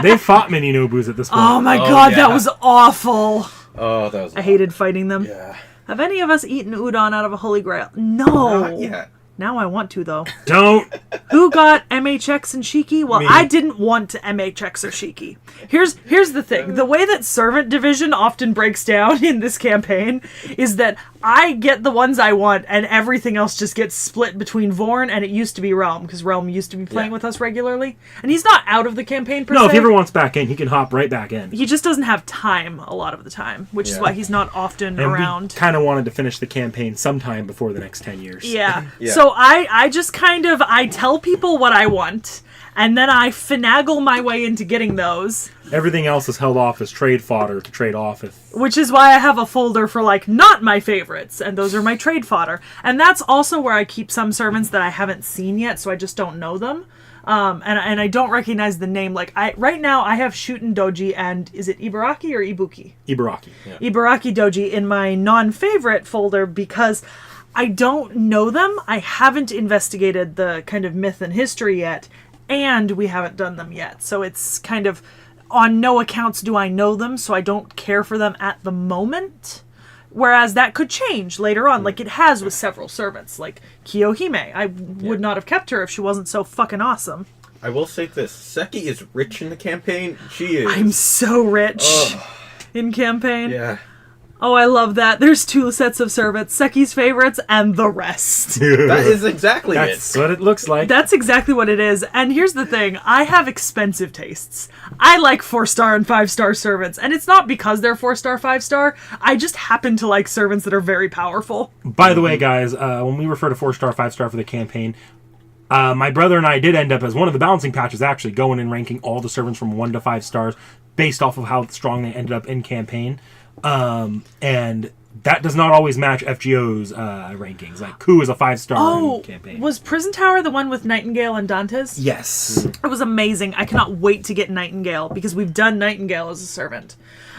They fought mini Nobus at this point. Oh my Oh, god, yeah. that was awful. Oh, that was. I hated fighting them. Yeah. Have any of us eaten udon out of a holy grail? No. Not yet. Now I want to, though. Don't! Who got MHX and Shiki? Well, Me. I didn't want to MHX or Shiki. Here's the thing. The way that Servant Division often breaks down in this campaign is that I get the ones I want, and everything else just gets split between Vorn, and it used to be Realm, because Realm used to be playing with us regularly. And he's not out of the campaign, per se. No, if he ever wants back in, he can hop right back in. He just doesn't have time a lot of the time, which is why he's not often And around. we kind of wanted to finish the campaign sometime before the next 10 years. Yeah. Yeah. So I just I tell people what I want, and then I finagle my way into getting those, Everything else is held off as trade fodder to trade off if... which is why I have a folder for not my favorites, and those are my trade fodder. And that's also where I keep some servants that I haven't seen yet, so I just don't know them. And I don't recognize the name. Right now I have Shuten Doji and is it Ibaraki or Ibuki? Ibaraki. Yeah. Ibaraki Doji in my non-favorite folder because I don't know them. I haven't investigated the kind of myth and history yet, and we haven't done them yet. So it's kind of, on no accounts do I know them, so I don't care for them at the moment. Whereas that could change later on, like it has with several servants, like Kiyohime. I would not have kept her if she wasn't so fucking awesome. I will say this: Seki is rich in the campaign. She is. I'm so rich in campaign. Yeah. Oh, I love that. There's 2 sets of servants, Seki's favorites and the rest. That is exactly That's it. what it looks like. That's exactly what it is. And here's the thing. I have expensive tastes. I like 4-star and 5-star servants. And it's not because they're 4-star, 5-star. I just happen to like servants that are very powerful. By the way, guys, when we refer to 4-star, 5-star for the campaign, my brother and I did end up as one of the balancing patches actually going and ranking all the servants from 1 to 5 stars based off of how strong they ended up in campaign. And that does not always match FGO's rankings. Like, Ku is a 5-star campaign. Was Prison Tower the one with Nightingale and Dantes? Yes. It was amazing. I cannot wait to get Nightingale, because we've done Nightingale as a servant.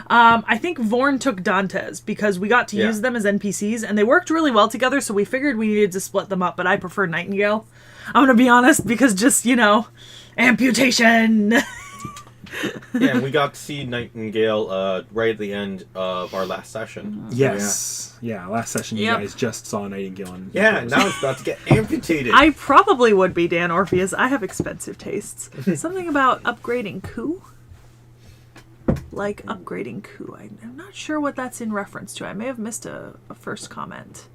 I think Vorn took Dantes, because we got to use them as NPCs, and they worked really well together, so we figured we needed to split them up, but I prefer Nightingale. I'm gonna be honest, because just, amputation! Yeah, and we got to see Nightingale right at the end of our last session. Yes. Yeah, last session you guys just saw Nightingale. On now it's about to get amputated. I probably would be, Dan Orpheus. I have expensive tastes. Something about upgrading Ku? Like upgrading Ku. I'm not sure what that's in reference to. I may have missed a first comment.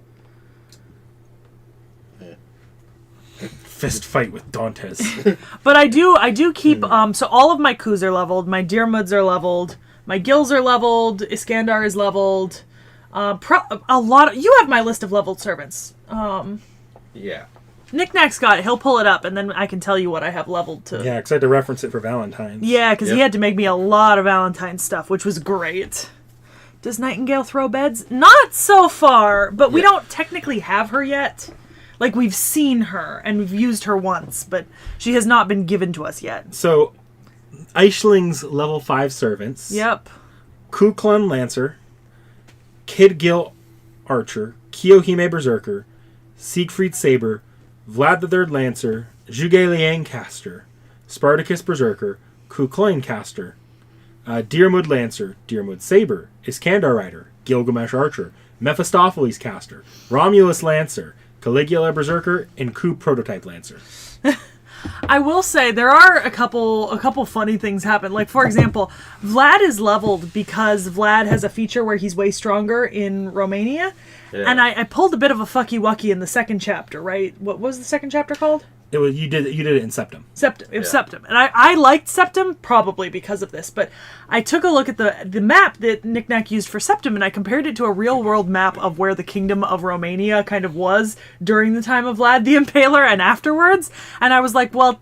Fist fight with Dantes. But I do keep so all of my Kus are leveled, my Dirmuds are leveled, my Gills are leveled, Iskandar is leveled. You have my list of leveled servants. Yeah. Knick-Knack's got it. He'll pull it up, and then I can tell you what I have leveled to. Yeah, because I had to reference it for Valentine's. Yeah, because he had to make me a lot of Valentine stuff, which was great. Does Nightingale throw beds? Not so far, but we don't technically have her yet. Like, we've seen her, and we've used her once, but she has not been given to us yet. So, Aishling's level 5 servants. Yep. Ku Klun Lancer, Kid Gil Archer, Kiyohime Berserker, Siegfried Saber, Vlad the Third Lancer, Zhuge Liang Caster, Spartacus Berserker, Ku Klun Caster, Dirmud Lancer, Dirmud Saber, Iskandar Rider, Gilgamesh Archer, Mephistopheles Caster, Romulus Lancer, Caligula Berserker, and Ku Prototype Lancer. I will say there are a couple funny things happen. Like, for example, Vlad is leveled because Vlad has a feature where he's way stronger in Romania. Yeah. And I pulled a bit of a fucky wucky in the second chapter, right? What was the second chapter called? It was you did it in Septum. It was Septum. And I liked Septum probably because of this, but I took a look at the map that Knick-Knack used for Septum, and I compared it to a real world map of where the Kingdom of Romania kind of was during the time of Vlad the Impaler and afterwards, and I was like, well,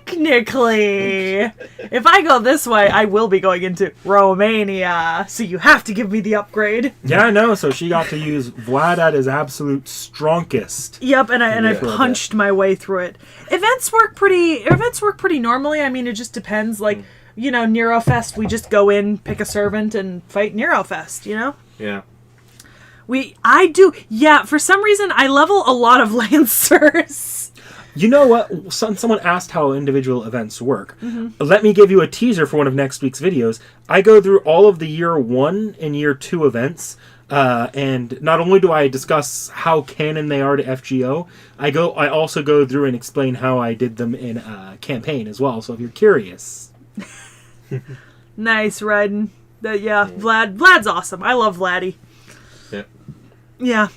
technically, if I go this way, I will be going into Romania, so you have to give me the upgrade. Yeah, I know, so she got to use Vlad at his absolute strongest. Yep, and I punched my way through it. Events work pretty normally. I mean, it just depends. Like, Nerofest, we just go in, pick a servant, and fight Nerofest, Yeah. For some reason, I level a lot of Lancers. You know what? Someone asked how individual events work. Mm-hmm. Let me give you a teaser for one of next week's videos. I go through all of the Year 1 and Year 2 events. And not only do I discuss how canon they are to FGO, I also go through and explain how I did them in campaign as well. So if you're curious, nice, Raiden. Vlad's awesome. I love Vladdy. Yeah,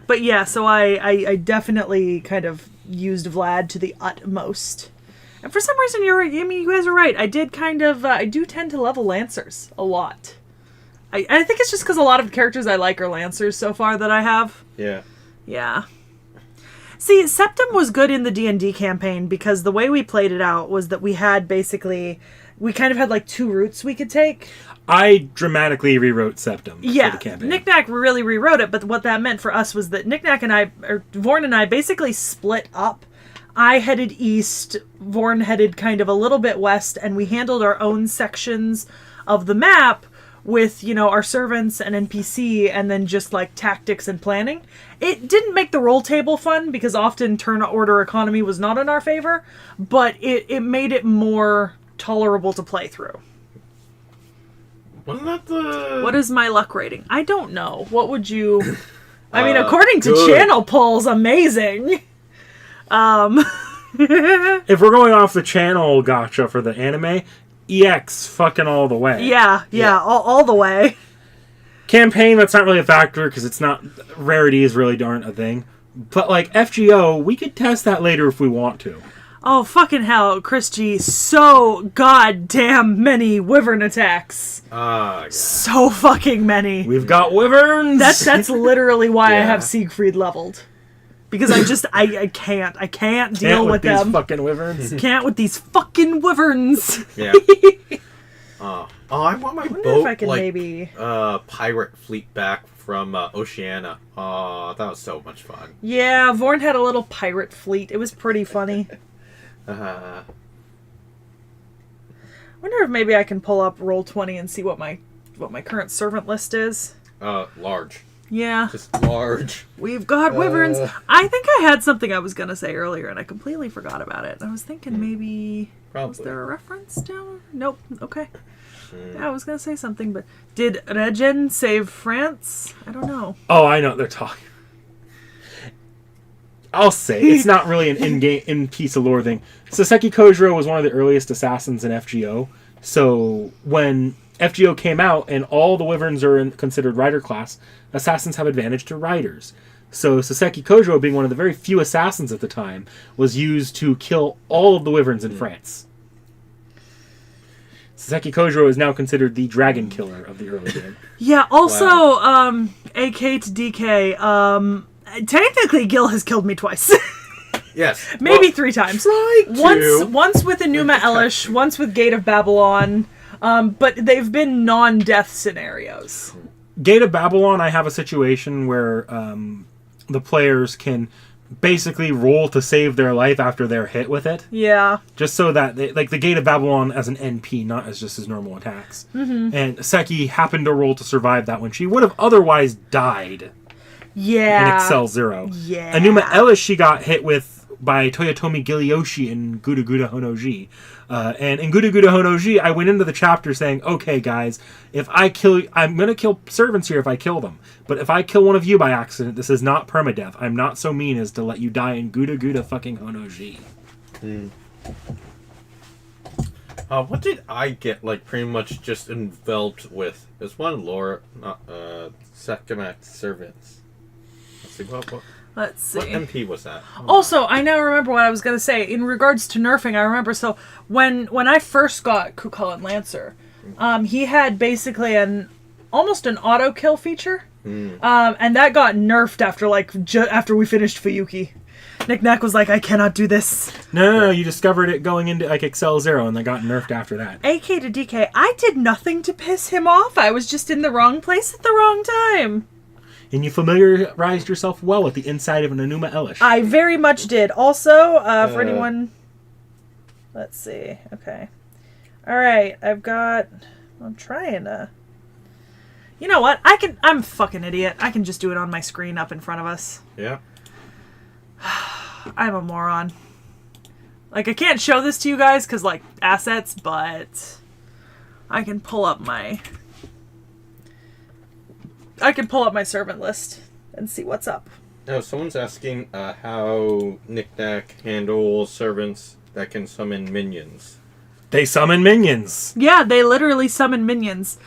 but yeah. So I definitely kind of used Vlad to the utmost. And for some reason, you guys are right. I did I do tend to level Lancers a lot. I think it's just because a lot of the characters I like are Lancers so far that I have. Yeah. Yeah. See, Septum was good in the D&D campaign because the way we played it out was that we kind of had like 2 routes we could take. I dramatically rewrote Septum for the campaign. Knick-Knack really rewrote it, but what that meant for us was that Knick-Knack and Vorn and I basically split up. I headed east, Vorn headed kind of a little bit west, and we handled our own sections of the map with, our servants and NPC, and then just like tactics and planning. It didn't make the roll table fun because often turn order economy was not in our favor, but it made it more tolerable to play through. Wasn't that the... What is my luck rating? I don't know. What would you... I mean, according to channel polls, amazing. If we're going off the channel gotcha for the anime, EX fucking all the way. Yeah. All the way. Campaign, that's not really a factor because it's not... Rarities really aren't a thing. But like FGO, we could test that later if we want to. Oh, fucking hell, Chris G. So goddamn many wyvern attacks. Yeah. So fucking many. We've got wyverns! That's literally why I have Siegfried leveled. Because I can't deal with them. These fucking wyverns. Can't with these fucking wyverns. Yeah. I want my I wonder boat if I can like maybe... pirate fleet back from Oceania. Oh, that was so much fun. Yeah, Vorn had a little pirate fleet. It was pretty funny. Uh, Wonder if maybe I can pull up Roll20 and see what my current servant list is. large. Yeah. Just large. We've got wyverns. I think I had something I was going to say earlier, and I completely forgot about it. I was thinking maybe... Probably. Was there a reference down? Nope. Okay. Yeah, I was going to say something, but... Did Regen save France? I don't know. Oh, I know what they're talking. I'll say it's not really an in-piece of lore thing. Saseki Kojiro was one of the earliest assassins in FGO. So when FGO came out and all the wyverns are considered rider class, assassins have advantage to riders. So Saseki Kojiro, being one of the very few assassins at the time, was used to kill all of the wyverns in France. Saseki Kojiro is now considered the dragon killer of the early game. Yeah, also, AK to DK, technically Gil has killed me twice. Yes. Maybe 3 times. Try to. Once with Enuma Elish, once with Gate of Babylon, but they've been non-death scenarios. Gate of Babylon, I have a situation where the players can basically roll to save their life after they're hit with it. Yeah. Just so that, like the Gate of Babylon as an NP, not as just his normal attacks. Mm-hmm. And Seki happened to roll to survive that when she would have otherwise died Yeah. in Excel 0. Yeah. Enuma Elish, she got hit with by Toyotomi Gilyoshi in Guda Guda Honoji. And in Guda Guda Honoji, I went into the chapter saying, okay, guys, I'm going to kill servants here if I kill them. But if I kill one of you by accident, this is not permadeath. I'm not so mean as to let you die in Guda Guda fucking Honoji. What did I get, like, pretty much just enveloped with? There's one lore, not, Sekamak servants. Let's see, Let's see. what MP was that? Also, I now remember what I was going to say. In regards to nerfing, I remember, so when I first got Kukulkan Lancer, he had basically almost an auto kill feature. And that got nerfed after we finished Fuyuki. Nick Nack was like, I cannot do this. No, you discovered it going into like Excel 0 and they got nerfed after that. AK to DK, I did nothing to piss him off. I was just in the wrong place at the wrong time. And you familiarized yourself well with the inside of an Enuma Elish. I very much did. Also, for anyone... Let's see. Okay. Alright, I'm trying to... You know what? I'm a fucking idiot. I can just do it on my screen up in front of us. Yeah. I'm a moron. Like, I can't show this to you guys because, like, assets, but I can pull up my servant list and see what's up. No, someone's asking how Knick-Knack handles servants that can summon minions. They summon minions. Yeah, they literally summon minions.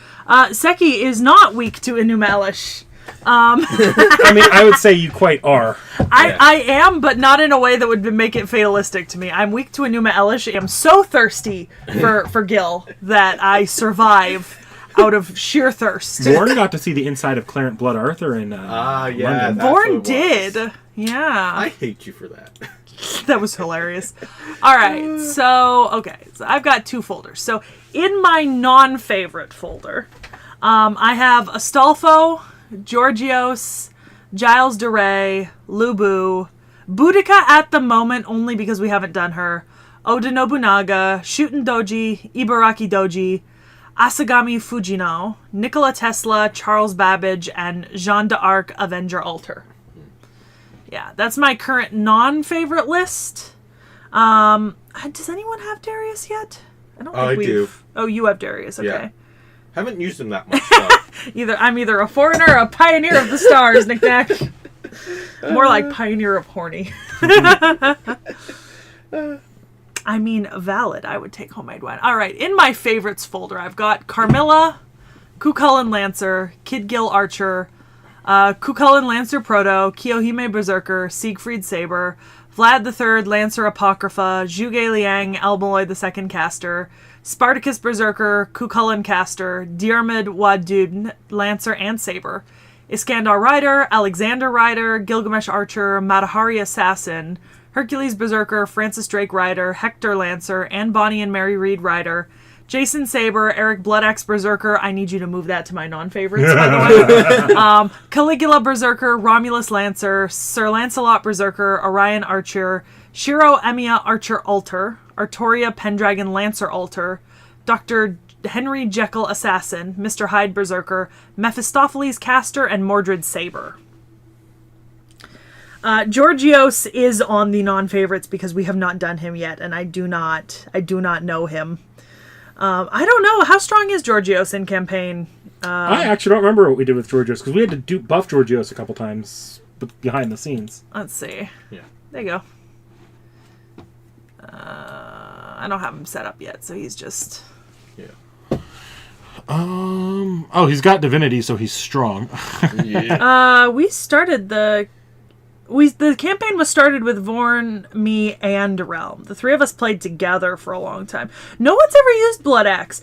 Seki is not weak to Enuma Elish. I mean, I would say you quite are. I am, but not in a way that would make it fatalistic to me. I'm weak to Enuma Elish. I am so thirsty for Gil that I survive out of sheer thirst. Vorn got to see the inside of Clarent Blood Arthur in London. Vorn did. Yeah. I hate you for that. That was hilarious. All right, so I've got 2 folders. So in my non-favorite folder, I have Astolfo, Georgios, Giles de Rey, Lubu, Boudica at the moment only because we haven't done her, Oda Nobunaga, Shuten Doji, Ibaraki Doji, Asagami Fujino, Nikola Tesla, Charles Babbage, and Jeanne d'Arc Avenger Alter. Yeah, that's my current non-favorite list. Does anyone have Darius yet? I don't think I do. Oh, you have Darius, okay. Yeah. Haven't used him that much, though. I'm either a foreigner or a pioneer of the stars, Nick Nack. More like pioneer of horny. I mean, valid. I would take Homemade Wine. All right, in my favorites folder, I've got Carmilla, Kukulkan Lancer, Kid Gil Archer, Kukulkan Lancer Proto, Kiyohime Berserker, Siegfried Saber, Vlad III, Lancer Apocrypha, Zhuge Liang, Almaloy II Caster, Spartacus Berserker, Kukulkan Caster, Diarmid Wadud, Lancer and Saber, Iskandar Rider, Alexander Rider, Gilgamesh Archer, Matahari Assassin, Hercules Berserker, Francis Drake Rider, Hector Lancer, and Bonnie and Mary Reed Rider, Jason Saber, Eric Bloodaxe Berserker. I need you to move that to my non-favorites, by the way. Caligula Berserker, Romulus Lancer, Sir Lancelot Berserker, Orion Archer, Shiro Emiya Archer Alter, Artoria Pendragon Lancer Alter, Dr. Henry Jekyll Assassin, Mr. Hyde Berserker, Mephistopheles Caster, and Mordred Saber. Georgios is on the non-favorites because we have not done him yet, and I do not know him. I don't know. How strong is Georgios in campaign? I actually don't remember what we did with Georgios, because we had to buff Georgios a couple times behind the scenes. Let's see. Yeah. There you go. I don't have him set up yet, so he's just... Yeah. Oh, he's got divinity, so he's strong. Yeah. The campaign was started with Vorn, me, and Realm. The three of us played together for a long time. No one's ever used Bloodaxe.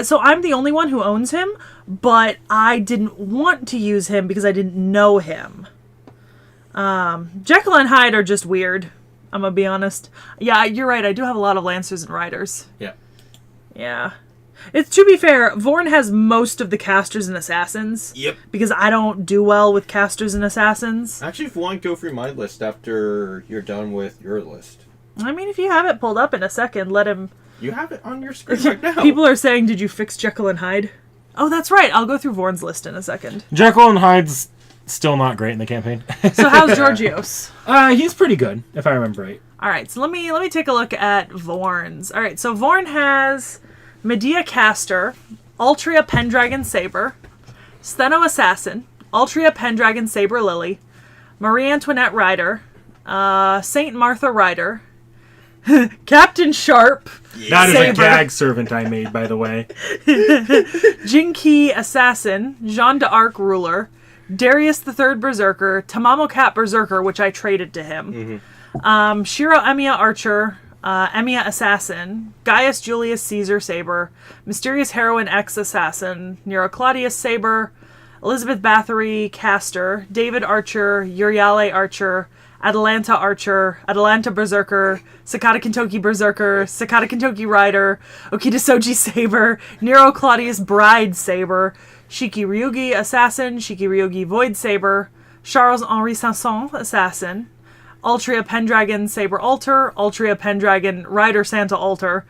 So I'm the only one who owns him, but I didn't want to use him because I didn't know him. Jekyll and Hyde are just weird. I'm gonna be honest. Yeah, you're right. I do have a lot of Lancers and Riders. Yeah. Yeah. It's, to be fair, Vorn has most of the casters and assassins. Yep. Because I don't do well with casters and assassins. Actually, if you want to go through my list after you're done with your list. I mean, if you have it pulled up in a second, let him... You have it on your screen right now. People are saying, did you fix Jekyll and Hyde? Oh, that's right. I'll go through Vorn's list in a second. Jekyll and Hyde's still not great in the campaign. So how's Georgios? He's pretty good, if I remember right. All right, so let me take a look at Vorn's. All right, so Vorn has Medea Caster, Altria Pendragon Saber, Steno Assassin, Altria Pendragon Saber Lily, Marie Antoinette Rider, Saint Martha Rider, Captain Sharp. That is Saber. a gag servant I made, by the way. Jinki Assassin, Jeanne d'Arc Ruler, Darius III Berserker, Tamamo Cat Berserker, which I traded to him, Shiro Emiya Archer, Emiya Assassin, Gaius Julius Caesar Saber, Mysterious Heroine X Assassin, Nero Claudius Saber, Elizabeth Bathory Caster, David Archer, Uriale Archer, Atalanta Archer, Atalanta Berserker, Sakata Kintoki Berserker, Sakata Kintoki Rider, Okita Soji Saber, Nero Claudius Bride Saber, Shiki Ryugi Assassin, Shiki Ryugi Void Saber, Charles Henri Sanson Assassin, Altria Pendragon Saber Alter, Altria Pendragon Rider Santa Alter,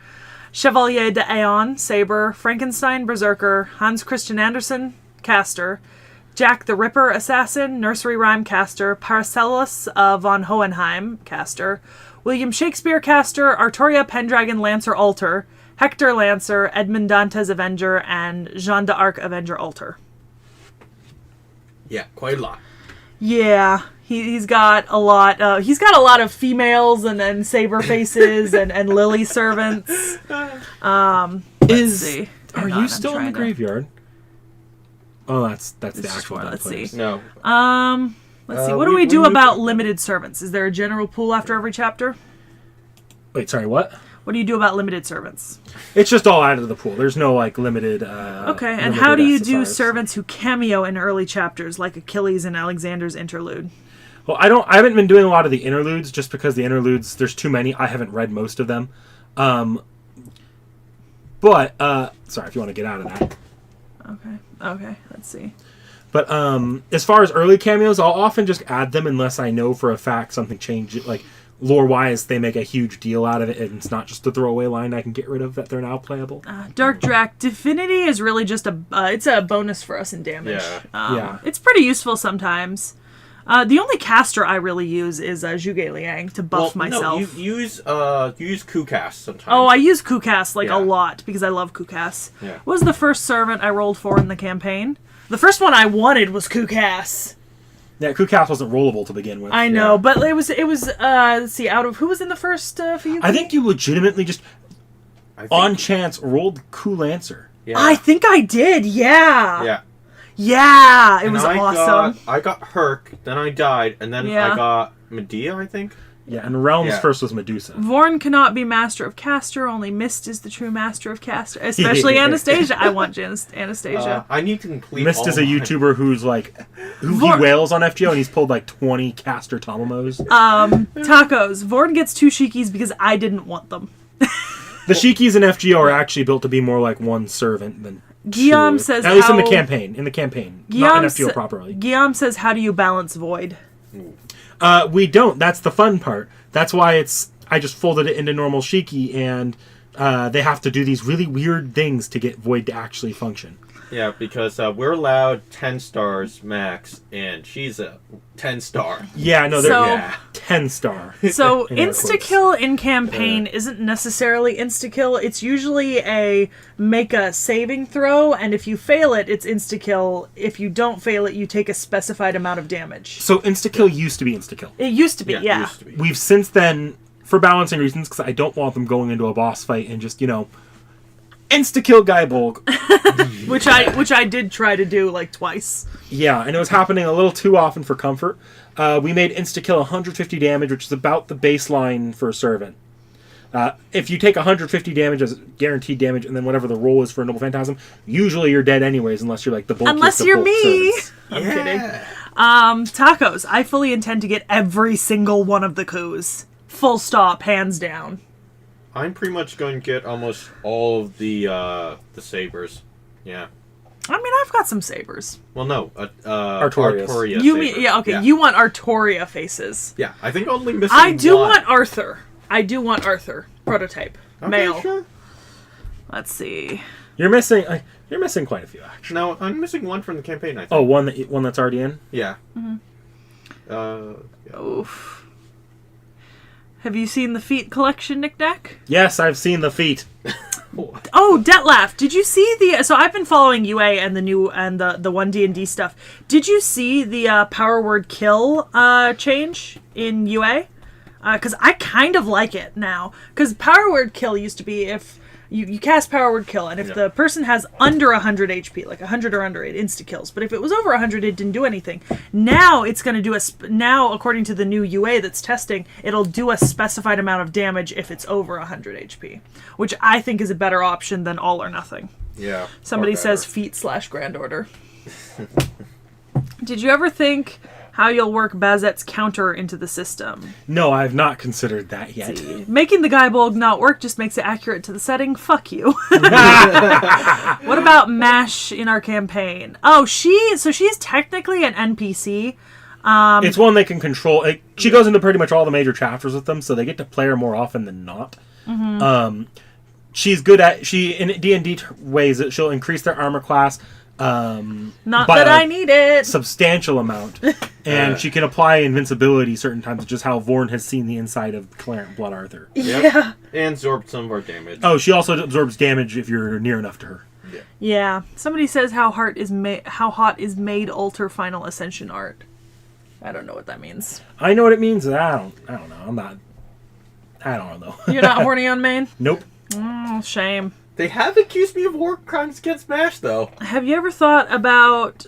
Chevalier de Aeon Saber, Frankenstein Berserker, Hans Christian Andersen Caster, Jack the Ripper Assassin, Nursery Rhyme Caster, Paracelsus von Hohenheim Caster, William Shakespeare Caster, Artoria Pendragon Lancer Alter, Hector Lancer, Edmond Dantes Avenger, and Jeanne d'Arc Avenger Alter. Yeah, quite a lot. Yeah, he's got a lot. He's got a lot of females and saber faces and lily servants. Let's see. Are Hang you on, still I'm in the trying to- graveyard? Oh, that's the This is actual. for- dead let's players. see. No. Let's see. What do we do about limited servants? Is there a general pool after every chapter? Wait, sorry, what? What do you do about limited servants? It's just all out of the pool. There's no limited. Okay, and limited how do you do SSRs. servants who cameo in early chapters, like Achilles and Alexander's interlude? Well, I haven't been doing a lot of the interludes just because the interludes there's too many. I haven't read most of them. But sorry if you want to get out of that. Okay, let's see. But as far as early cameos, I'll often just add them unless I know for a fact something changed. Like lore-wise, they make a huge deal out of it, and it's not just a throwaway line I can get rid of that they're now playable. Dark Drac Divinity is really just it's a bonus for us in damage. Yeah. Yeah. It's pretty useful sometimes. The only caster I really use is Zhuge Liang to buff myself. No, you use Kukas sometimes. Oh, I use Kukas Yeah. a lot because I love Kukas. Yeah. What was the first servant I rolled for in the campaign? The first one I wanted was Kukas. Yeah, Kukas wasn't rollable to begin with. I know, but it was let's see, out of who was in the first for you? I think you legitimately just I think- on chance rolled Ku Lancer. Yeah. I think I did. Yeah. Yeah. Yeah, it And was I awesome. I got Herc, then I died, and then Yeah. I got Medea, I think. Yeah, and Realm's Yeah. first was Medusa. Vorn cannot be master of caster. Only Mist is the true master of caster. Especially Anastasia. I want Anastasia. I need to complete Mist all is a mine. YouTuber who's he wails on FGO and he's pulled 20 caster Tomamos. Tacos. Vorn gets 2 Shikis because I didn't want them. The Shikis in FGO are actually built to be more like one servant than Guillaume two. says at least in how- the campaign. In the campaign, not Guillaume, in FGO sa- properly. Guillaume says, how do you balance void? We don't. That's the fun part. That's why I just folded it into normal Shiki, and they have to do these really weird things to get void to actually function. Yeah, because we're allowed 10 stars max, and she's a 10-star. Yeah, no, they're So- 10-star. So In air insta-kill in campaign isn't necessarily insta-kill. It's usually a make a saving throw, and if you fail it, it's insta-kill. If you don't fail it, you take a specified amount of damage. So insta-kill used to be insta-kill. It used to be, It yeah. used to be. We've since then, for balancing reasons, because I don't want them going into a boss fight and just, insta-kill Guy Bulk. Which I did try to do like twice. Yeah, and it was happening a little too often for comfort. We made insta-kill 150 damage, which is about the baseline for a servant. If you take 150 damage as guaranteed damage, and then whatever the roll is for a Noble Phantasm, usually you're dead anyways, unless you're like the bulkiest Unless of you're bulk me. servants. I'm kidding. Tacos. I fully intend to get every single one of the coups. Full stop, hands down. I'm pretty much going to get almost all of the sabers. Yeah. I mean, I've got some sabers. Well, no. Artorias. Artoria You saber. mean, yeah, okay, you want Artoria faces. Yeah, I think only missing I do one. want Arthur. Prototype. Okay, Male. sure. Let's see. You're missing quite a few, actually. No, I'm missing one from the campaign, I think. Oh, one that's already in? Yeah. Mm-hmm. Yeah. Oof. Have you seen the feet collection, Nick Nack? Yes, I've seen the feet. Oh, Detlaf, did you see the... So I've been following UA and the new... and the 1D&D stuff. Did you see the power word kill change in UA? Because I kind of like it now. Because power word kill used to be if... You cast power word kill, and if the person has under 100 HP, like 100 or under, it insta-kills. But if it was over 100, it didn't do anything. Now it's going to do now, according to the new UA that's testing, it'll do a specified amount of damage if it's over 100 HP. Which I think is a better option than all or nothing. Yeah. Somebody says feet/grand order. Did you ever think how you'll work Bazette's counter into the system? No, I've not considered that yet. Making the Guybulg not work just makes it accurate to the setting. Fuck you. What about Mash in our campaign? Oh, she's technically an NPC. It's one they can control. She goes into pretty much all the major chapters with them, so they get to play her more often than not. Mm-hmm. She's good at... in D&D ways, she'll increase their armor class... Not by that a I need it. substantial amount, and she can apply invincibility certain times, which is how Vorn has seen the inside of Clarent Blood Arthur. Yep. Yeah. And absorbed some of our damage. Oh, she also absorbs damage if you're near enough to her. Yeah. Somebody says how hot is made alter final ascension art. I don't know what that means. I know what it means. I don't know. I don't know. You're not horny on main? Nope. Oh, shame. They have accused me of war crimes against Smash, though. Have you ever thought about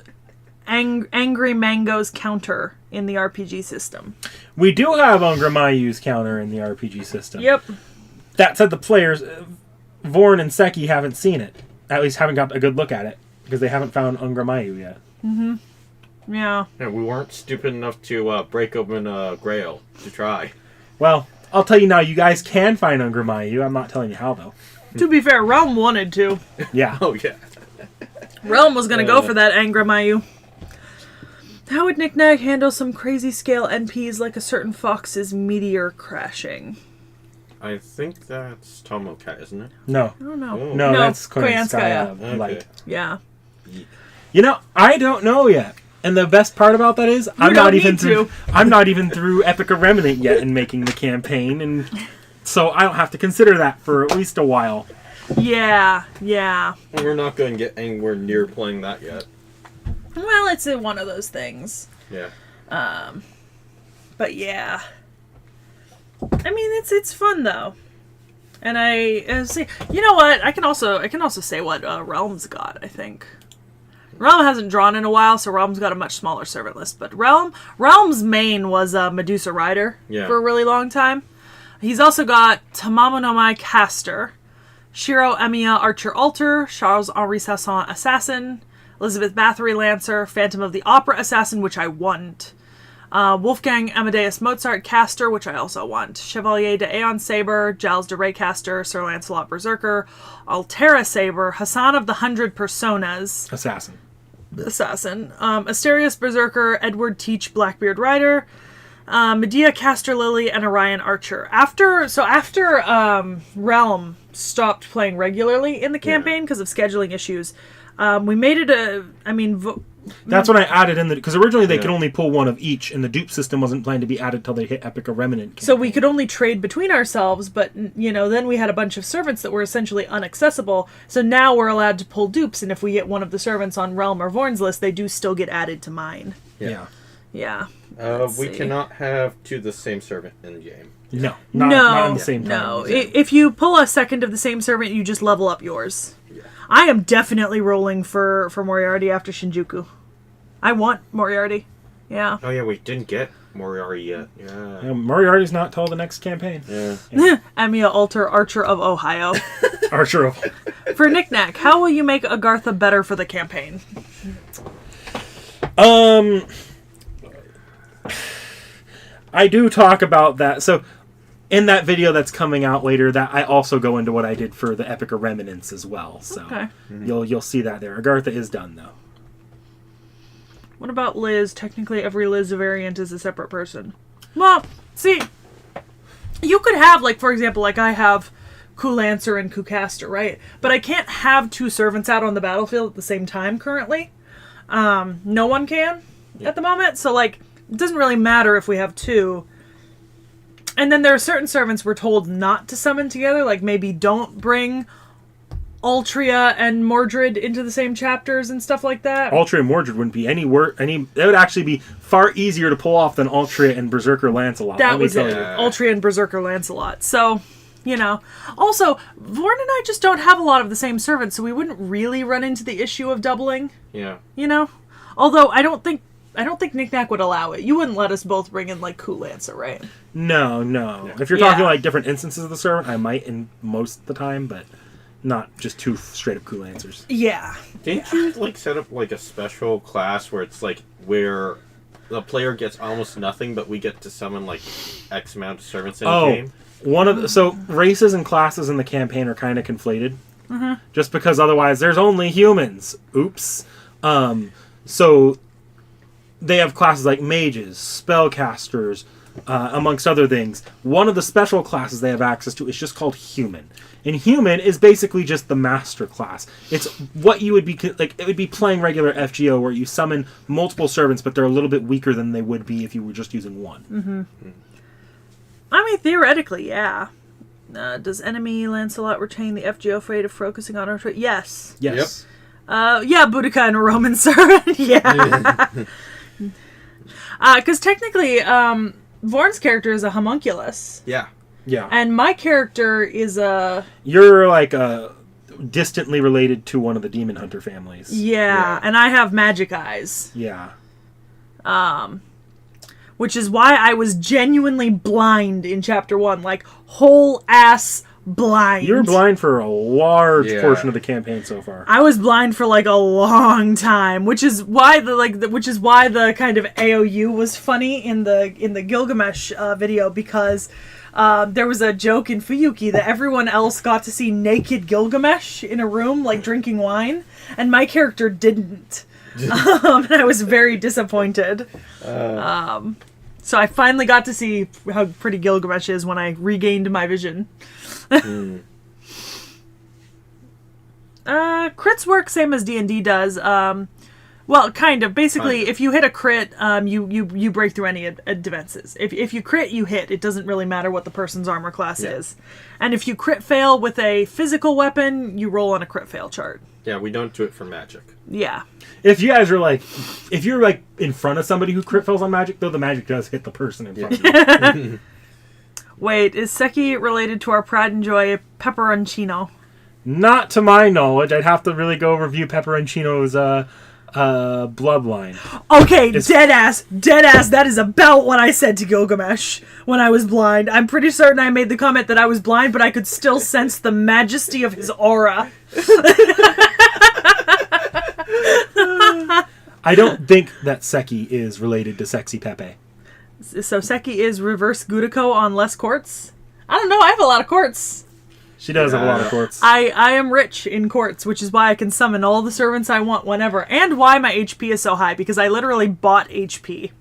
Angry Mango's counter in the RPG system? We do have Ungramayu's counter in the RPG system. Yep. That said, the players, Vorn and Seki, haven't seen it. At least haven't got a good look at it, because they haven't found Ungramayu yet. Mm-hmm. Yeah. Yeah, we weren't stupid enough to break open a Grail to try. Well, I'll tell you now, you guys can find Ungramayu. I'm not telling you how, though. To be fair, Realm wanted to. Yeah. Oh, yeah. Realm was going to go for that Angramayu. How would Nick Nag handle some crazy scale NPs like a certain fox's meteor crashing? I think that's Tomokat, isn't it? No. I don't know. Oh. No, that's Koyanskaya. Koyanskaya Light. Yeah. You know, I don't know yet. And the best part about that is I'm not even through Epic of Remnant yet in making the campaign, and so I don't have to consider that for at least a while. Yeah. Yeah. We're not going to get anywhere near playing that yet. Well, it's one of those things. Yeah. But yeah. I mean, it's fun though. And I see. You know what? I can also say what Realm's got. I think Realm hasn't drawn in a while, so Realm's got a much smaller servant list. But Realm's main was Medusa Rider for a really long time. He's also got Tamamo no Mai Caster, Shiro Emiya Archer Alter, Charles Henri Sasson Assassin, Elizabeth Bathory Lancer, Phantom of the Opera Assassin, which I want. Wolfgang Amadeus Mozart Caster, which I also want. Chevalier de Aeon Saber, Giles de Ray Caster, Sir Lancelot Berserker, Altera Saber, Hassan of the 100 Personas, Assassin. Asterius Berserker, Edward Teach Blackbeard Rider, Medea Caster Lily, and Orion Archer. After Realm stopped playing regularly in the campaign because of scheduling issues, we made it That's when I added in because originally they could only pull one of each, and the dupe system wasn't planned to be added till they hit Epic or Remnant. So we could only trade between ourselves, but, then we had a bunch of servants that were essentially inaccessible, so now we're allowed to pull dupes, and if we get one of the servants on Realm or Vorn's list, they do still get added to mine. Yeah. Yeah. We cannot have two of the same servant in game. No. Not in the same time. No. If you pull a second of the same servant, you just level up yours. Yeah. I am definitely rolling for Moriarty after Shinjuku. I want Moriarty. Yeah. Oh yeah, we didn't get Moriarty yet. Yeah. Moriarty's not till the next campaign. Yeah. Amiya Alter, Archer of Ohio. Archer of... For Knick-Knack, how will you make Agartha better for the campaign? I do talk about that. So, in that video that's coming out later, that I also go into what I did for the Epic of Remnants as well. So okay. You'll see that there. Agartha is done though. What about Liz? Technically, every Liz variant is a separate person. Well, see, you could have, like, for example, like I have Kulancer and Kucaster, right? But I can't have two servants out on the battlefield at the same time currently. No one can at the moment. So, like, it doesn't really matter if we have two. And then there are certain servants we're told not to summon together, like maybe don't bring Altria and Mordred into the same chapters and stuff like that. Altria and Mordred wouldn't be any that would actually be far easier to pull off than Altria and Berserker Lancelot. That was it. Altria and Berserker Lancelot. So, Also, Vorn and I just don't have a lot of the same servants, so we wouldn't really run into the issue of doubling. Yeah. Although I don't think Knick-Knack would allow it. You wouldn't let us both bring in, like, Kulancer, right? No. If you're talking, like, different instances of the servant, I might in most of the time, but not just two straight-up Kulancers. Yeah. Didn't you, like, set up, like, a special class where it's, like, where the player gets almost nothing, but we get to summon, like, X amount of servants in a game? So, races and classes in the campaign are kind of conflated. Just because otherwise there's only humans. Oops. So... They have classes like mages, spellcasters, amongst other things. One of the special classes they have access to is just called human. And human is basically just the master class. It's what you would be like. It would be playing regular FGO where you summon multiple servants, but they're a little bit weaker than they would be if you were just using one. I mean, theoretically, yeah. Does enemy Lancelot retain the FGO fate of focusing on our trait? Yes. Yes. Yep. Yeah, Boudica and a Roman servant. Yeah. Because technically, Vorn's character is a homunculus. Yeah. Yeah. And my character is a... You're like distantly related to one of the Demon Hunter families. Yeah, and I have magic eyes. Yeah. Which is why I was genuinely blind in Chapter 1. Like, whole ass blind. You were blind for a large portion of the campaign so far. I was blind for like a long time, which is why the kind of AOU was funny in the Gilgamesh video, because there was a joke in Fuyuki that everyone else got to see naked Gilgamesh in a room like drinking wine, and my character didn't. And I was very disappointed. So I finally got to see how pretty Gilgamesh is when I regained my vision. Crits work same as D&D does. Well, kind of. Basically, if you hit a crit, you break through any defenses. If you crit, you hit. It doesn't really matter what the person's armor class is. And if you crit fail with a physical weapon, you roll on a crit fail chart. Yeah, we don't do it for magic. Yeah. If you guys are like, if you're like in front of somebody who crit fails on magic, though, the magic does hit the person in front of you. Wait, is Seki related to our pride and joy, Pepperoncino? Not to my knowledge. I'd have to really go review Pepperoncino's bloodline. Okay, deadass. That is about what I said to Gilgamesh when I was blind. I'm pretty certain I made the comment that I was blind, but I could still sense the majesty of his aura. I don't think that Seki is related to Sexy Pepe. So Seki is reverse Gudako on less quartz. I don't know. I have a lot of quartz. She does have a lot of quartz. I am rich in quartz, which is why I can summon all the servants I want whenever, and why my HP is so high, because I literally bought HP.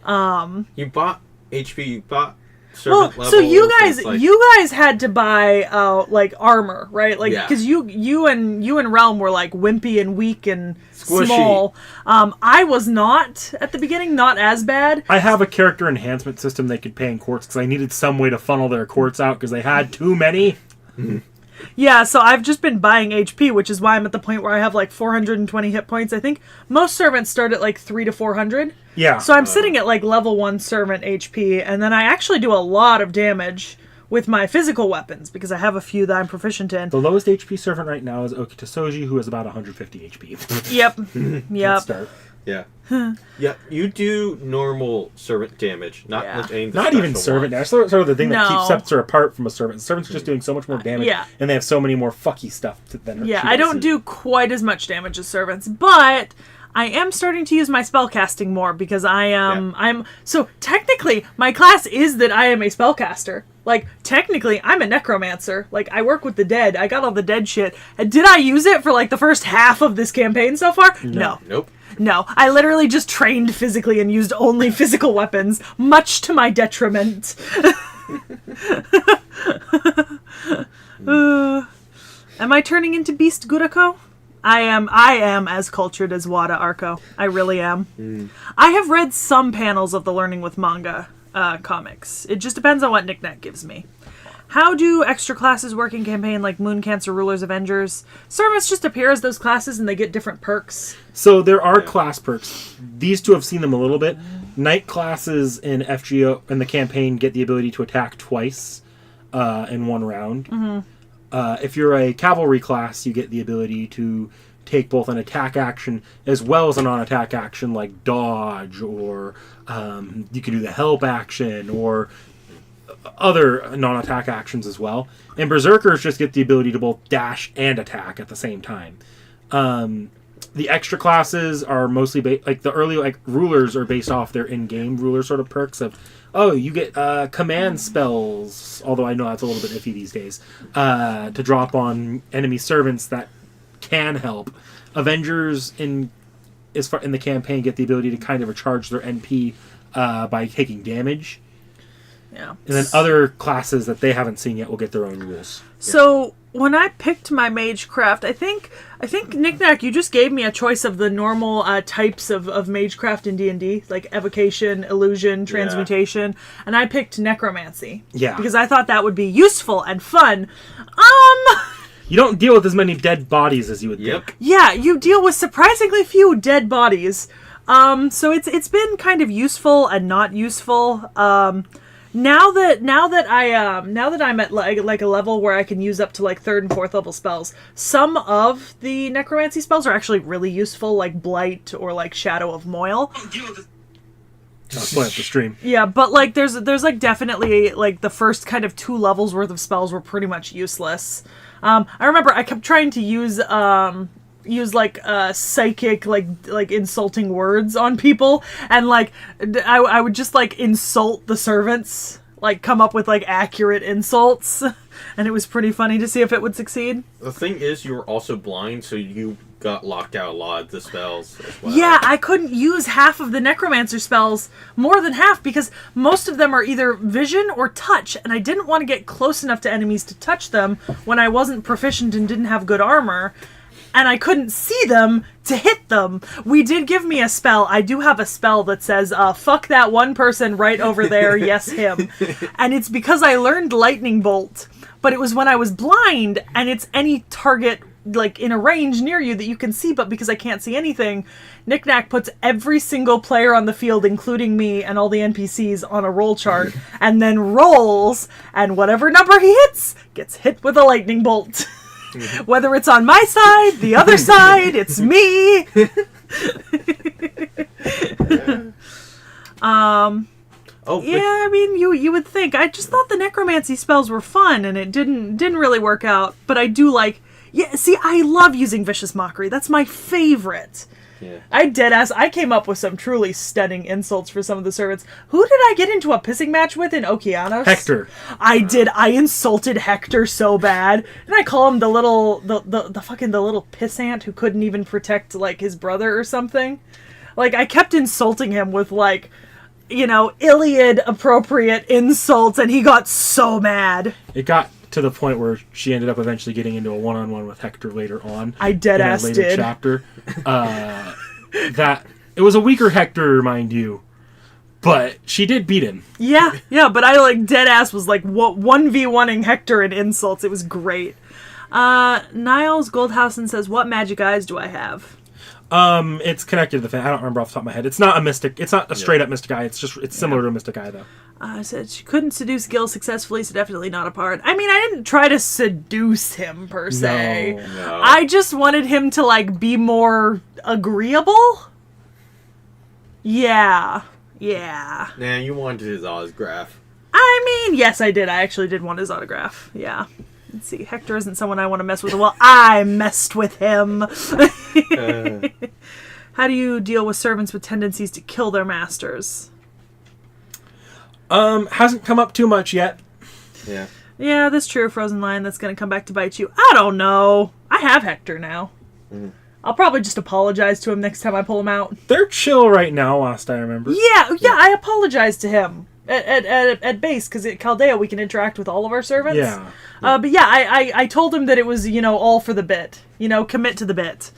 You bought HP. You bought. Servant Well, so you guys, like, you guys had to buy like armor, right? Like because you and Realm were like wimpy and weak and Squishy. small. I was not at the beginning, not as bad. I have a character enhancement system they could pay in quartz because I needed some way to funnel their quartz out because they had too many. Yeah, so I've just been buying HP, which is why I'm at the point where I have like 420 hit points. I think most servants start at like 300 to 400. Yeah. So I'm sitting at like level 1 servant HP, and then I actually do a lot of damage with my physical weapons because I have a few that I'm proficient in. The lowest HP servant right now is Okitasoji, who has about 150 HP. Yep. Yep. Start. Yeah. Yeah, you do normal servant damage, not Yeah. like any of the Not even special servant. ones. That's sort of the thing that No. keeps Septor apart from a servant. Servant's just doing so much more damage, yeah. and they have so many more fucky stuff than her. Yeah, she I does. don't do quite as much damage as servants, but I am starting to use my spellcasting more because I'm so technically my class is that I am a spellcaster. Like technically I'm a necromancer. Like I work with the dead. I got all the dead shit. And did I use it for like the first half of this campaign so far? No. Nope. No, I literally just trained physically and used only physical weapons, much to my detriment. Am I turning into Beast Gurako? I am as cultured as Wada Arco. I really am. I have read some panels of the Learning with Manga comics. It just depends on what Knickknack gives me. How do extra classes work in campaign like Moon Cancer, Rulers, Avengers? Servants just appear as those classes and they get different perks. So there are class perks. These two have seen them a little bit. Knight classes in FGO in the campaign get the ability to attack twice in one round. If you're a cavalry class, you get the ability to take both an attack action as well as a non-attack action like dodge, or you can do the help action, or other non-attack actions as well. And berserkers just get the ability to both dash and attack at the same time. The extra classes are mostly like the early rulers are based off their in-game ruler sort of perks of, oh, you get command spells, although I know that's a little bit iffy these days, to drop on enemy servants that can help. Avengers in the campaign get the ability to kind of recharge their NP by taking damage. Yeah. And then other classes that they haven't seen yet will get their own rules. So when I picked my Magecraft, I think Knickknack, you just gave me a choice of the normal types of Magecraft in D&D, like evocation, illusion, transmutation, and I picked necromancy. Yeah. Because I thought that would be useful and fun. You don't deal with as many dead bodies as you would think. Yeah, you deal with surprisingly few dead bodies. So it's been kind of useful and not useful. Now that I'm at like a level where I can use up to like 3rd and 4th level spells, some of the necromancy spells are actually really useful, like Blight or like Shadow of Moil. Just play up the stream. Yeah, but like there's like definitely like the first kind of 2 levels worth of spells were pretty much useless. I remember I kept trying to use like psychic like insulting words on people, and like I would just like insult the servants, like come up with like accurate insults, and it was pretty funny to see if it would succeed. The thing is, you were also blind, so you got locked out a lot of the spells as well. Yeah, I couldn't use half of the necromancer spells, more than half, because most of them are either vision or touch, and I didn't want to get close enough to enemies to touch them when I wasn't proficient and didn't have good armor. And I couldn't see them to hit them. We did give me a spell. I do have a spell that says, fuck that one person right over there, yes him. And it's because I learned Lightning Bolt, but it was when I was blind, and it's any target like in a range near you that you can see, but because I can't see anything, Knickknack puts every single player on the field, including me and all the NPCs, on a roll chart, and then rolls, and whatever number he hits gets hit with a lightning bolt. Whether it's on my side, the other side, it's me. I mean, you would think. I just thought the necromancy spells were fun, and it didn't really work out. But I do like. Yeah, see, I love using Vicious Mockery. That's my favorite. Yeah. I came up with some truly stunning insults for some of the servants. Who did I get into a pissing match with in Okeanos? Hector. I did. I insulted Hector so bad. And I call him the little pissant who couldn't even protect like his brother or something. Like I kept insulting him with like, Iliad appropriate insults, and he got so mad. It got to the point where she ended up eventually getting into a one-on-one with Hector later on. I deadass in a later did. chapter. That it was a weaker Hector, mind you, but she did beat him. Yeah, but I like deadass was like 1v1ing Hector in insults. It was great. Niles Goldhausen says, "What magic eyes do I have?" It's connected to the fan. I don't remember off the top of my head. It's not a mystic. It's not a straight up mystic eye. It's similar to a mystic eye though. I said she couldn't seduce Gil successfully, so definitely not a part. I mean, I didn't try to seduce him per se. No. I just wanted him to like be more agreeable. Yeah. Nah, you wanted his autograph. I mean, yes, I did. I actually did want his autograph. Yeah. Let's see. Hector isn't someone I want to mess with. Well, I messed with him. How do you deal with servants with tendencies to kill their masters? Hasn't come up too much yet. Yeah. Yeah, that's true, Frozen Lion. That's going to come back to bite you. I don't know. I have Hector now. I'll probably just apologize to him next time I pull him out. They're chill right now, last I remember. Yeah, I apologized to him at base, because at Chaldea we can interact with all of our servants. Yeah. But yeah, I told him that it was, all for the bit. Commit to the bit.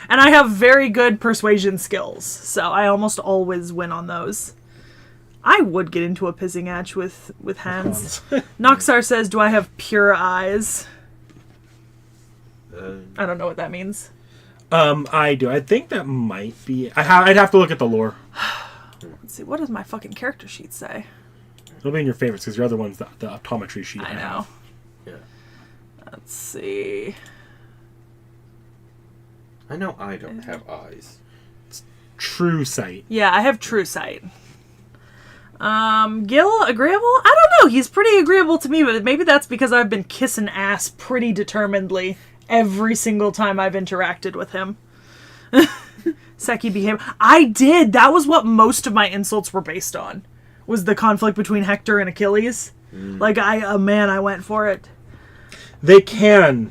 And I have very good persuasion skills, so I almost always win on those. I would get into a pissing match with Hans. Noxar says, "Do I have pure eyes?" I don't know what that means. I do. I think that might be. I'd have to look at the lore. Let's see. What does my fucking character sheet say? It'll be in your favorites because your other one's the optometry sheet. I know. Yeah. Let's see. I know I don't have eyes. True sight. Yeah, I have true sight. Gil, agreeable? I don't know. He's pretty agreeable to me, but maybe that's because I've been kissing ass pretty determinedly every single time I've interacted with him. Seki became... I did! That was what most of my insults were based on. Was the conflict between Hector and Achilles. Like, I went for it. They can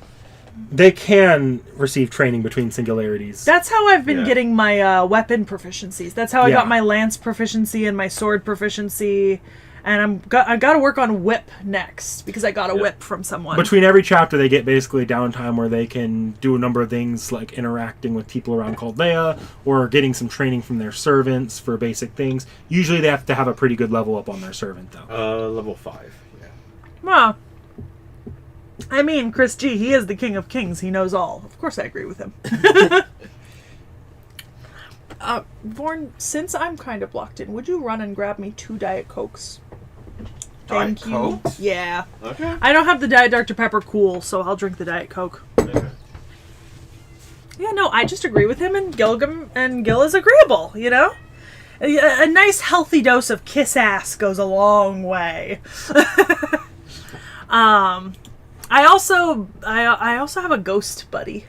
receive training between singularities. That's how I've been getting my weapon proficiencies. That's how I got my lance proficiency and my sword proficiency. And I got to work on whip next because I got a whip from someone. Between every chapter, they get basically a downtime where they can do a number of things like interacting with people around Chaldea or getting some training from their servants for basic things. Usually, they have to have a pretty good level up on their servant, though. Level 5. Yeah. Well, I mean, Chris G, he is the king of kings. He knows all. Of course I agree with him. Vorn, since I'm kind of blocked in, would you run and grab me 2 Diet Cokes? Thank Diet you. Cokes? Yeah. Okay. I don't have the Diet Dr. Pepper cool, so I'll drink the Diet Coke. Okay. Yeah, no, I just agree with him, and Gil is agreeable, A nice healthy dose of kiss ass goes a long way. I also have a ghost buddy.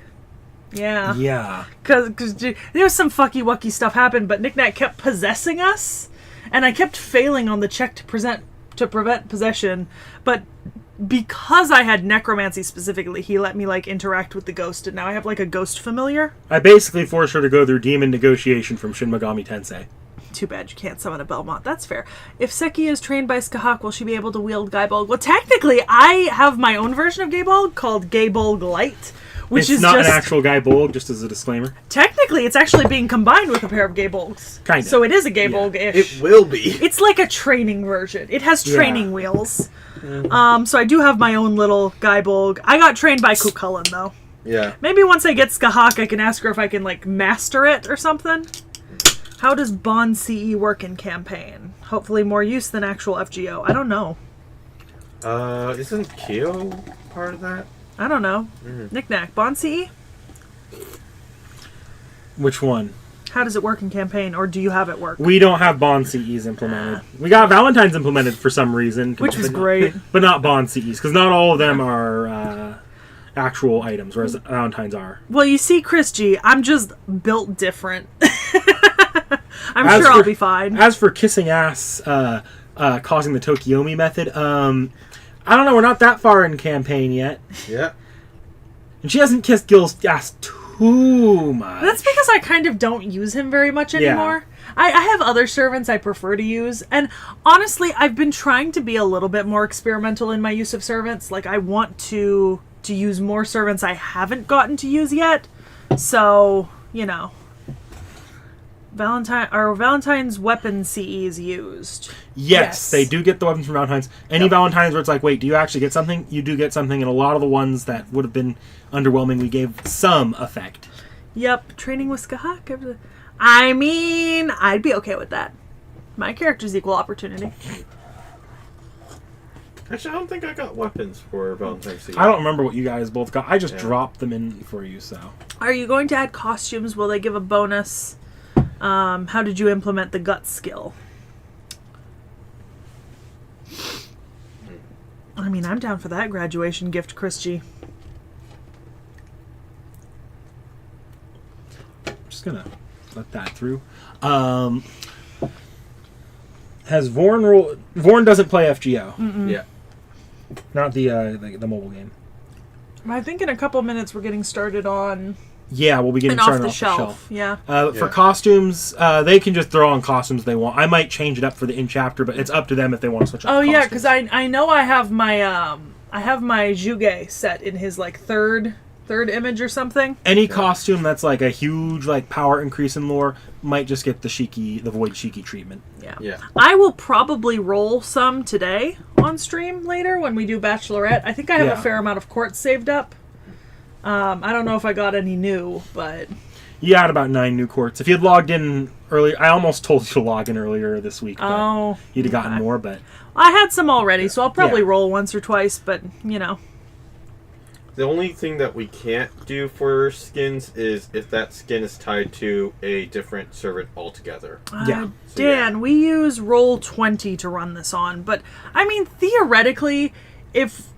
Yeah. Yeah. Because there was some fucky wucky stuff happened, but Knick-Knack kept possessing us, and I kept failing on the check to prevent possession, but because I had necromancy specifically, he let me interact with the ghost, and now I have a ghost familiar. I basically forced her to go through demon negotiation from Shin Megami Tensei. Too bad you can't summon a Belmont. That's fair. If Seki is trained by Skahak, will she be able to wield Gaibolg? Well, technically, I have my own version of Gaibolg called Gaibolg Light, which it's not an actual Gaibolg, just as a disclaimer. Technically, it's actually being combined with a pair of Gaibolgs. Kind of. So it is a Gaibolg-ish. It will be. It's like a training version. It has training wheels. So I do have my own little Gaibolg. I got trained by Cucullin, though. Yeah. Maybe once I get Skahak, I can ask her if I can, master it or something. How does Bond CE work in campaign? Hopefully more use than actual FGO. I don't know. Isn't Kyo part of that? I don't know. Knick-Knack. Bond CE? Which one? How does it work in campaign, or do you have it work? We don't have Bond CEs implemented. We got Valentine's implemented for some reason. Which was great. But not Bond CEs, because not all of them are actual items, whereas Valentine's are. Well, you see, Chris G, I'm just built different. I'm As sure I'll for- be fine. As for kissing ass, causing the Tokiomi method, I don't know. We're not that far in campaign yet, Yeah. and she hasn't kissed Gil's ass too much. That's because I kind of don't use him very much anymore. I have other servants I prefer to use, and honestly, I've been trying to be a little bit more experimental in my use of servants. Like, I want to use more servants I haven't gotten to use yet. So, Valentine's weapon CE is used. Yes, they do get the weapons from Valentine's. Any Valentine's where it's like, wait, do you actually get something? You do get something, and a lot of the ones that would have been underwhelming, we gave some effect. Yep, training with Skahak. I mean, I'd be okay with that. My character's equal opportunity. Actually, I don't think I got weapons for Valentine's Day. I don't remember what you guys both got. I just dropped them in for you, so. Are you going to add costumes? Will they give a bonus? How did you implement the gut skill? I mean, I'm down for that graduation gift, Chris G. I'm just gonna let that through. Has Vorn Vorn doesn't play FGO. Yeah. Not the mobile game. I think in a couple minutes we're getting started on Yeah, we'll be getting an started off the shelf. Yeah. For costumes, they can just throw on costumes they want. I might change it up for the in chapter, but it's up to them if they want to switch up. Oh yeah, costumes. because I know I have my Juge set in his like third image or something. Any costume that's like a huge like power increase in lore might just get the Void Shiki treatment. Yeah. I will probably roll some today on stream later when we do Bachelorette. I think I have a fair amount of courts saved up. I don't know if I got any new, but You had about 9 new courts. If you had logged in earlier, I almost told you to log in earlier this week. But you'd have gotten more, but I had some already, so I'll probably roll once or twice. But The only thing that we can't do for skins is if that skin is tied to a different servant altogether. Dan, we use Roll20 to run this on, but I mean theoretically, if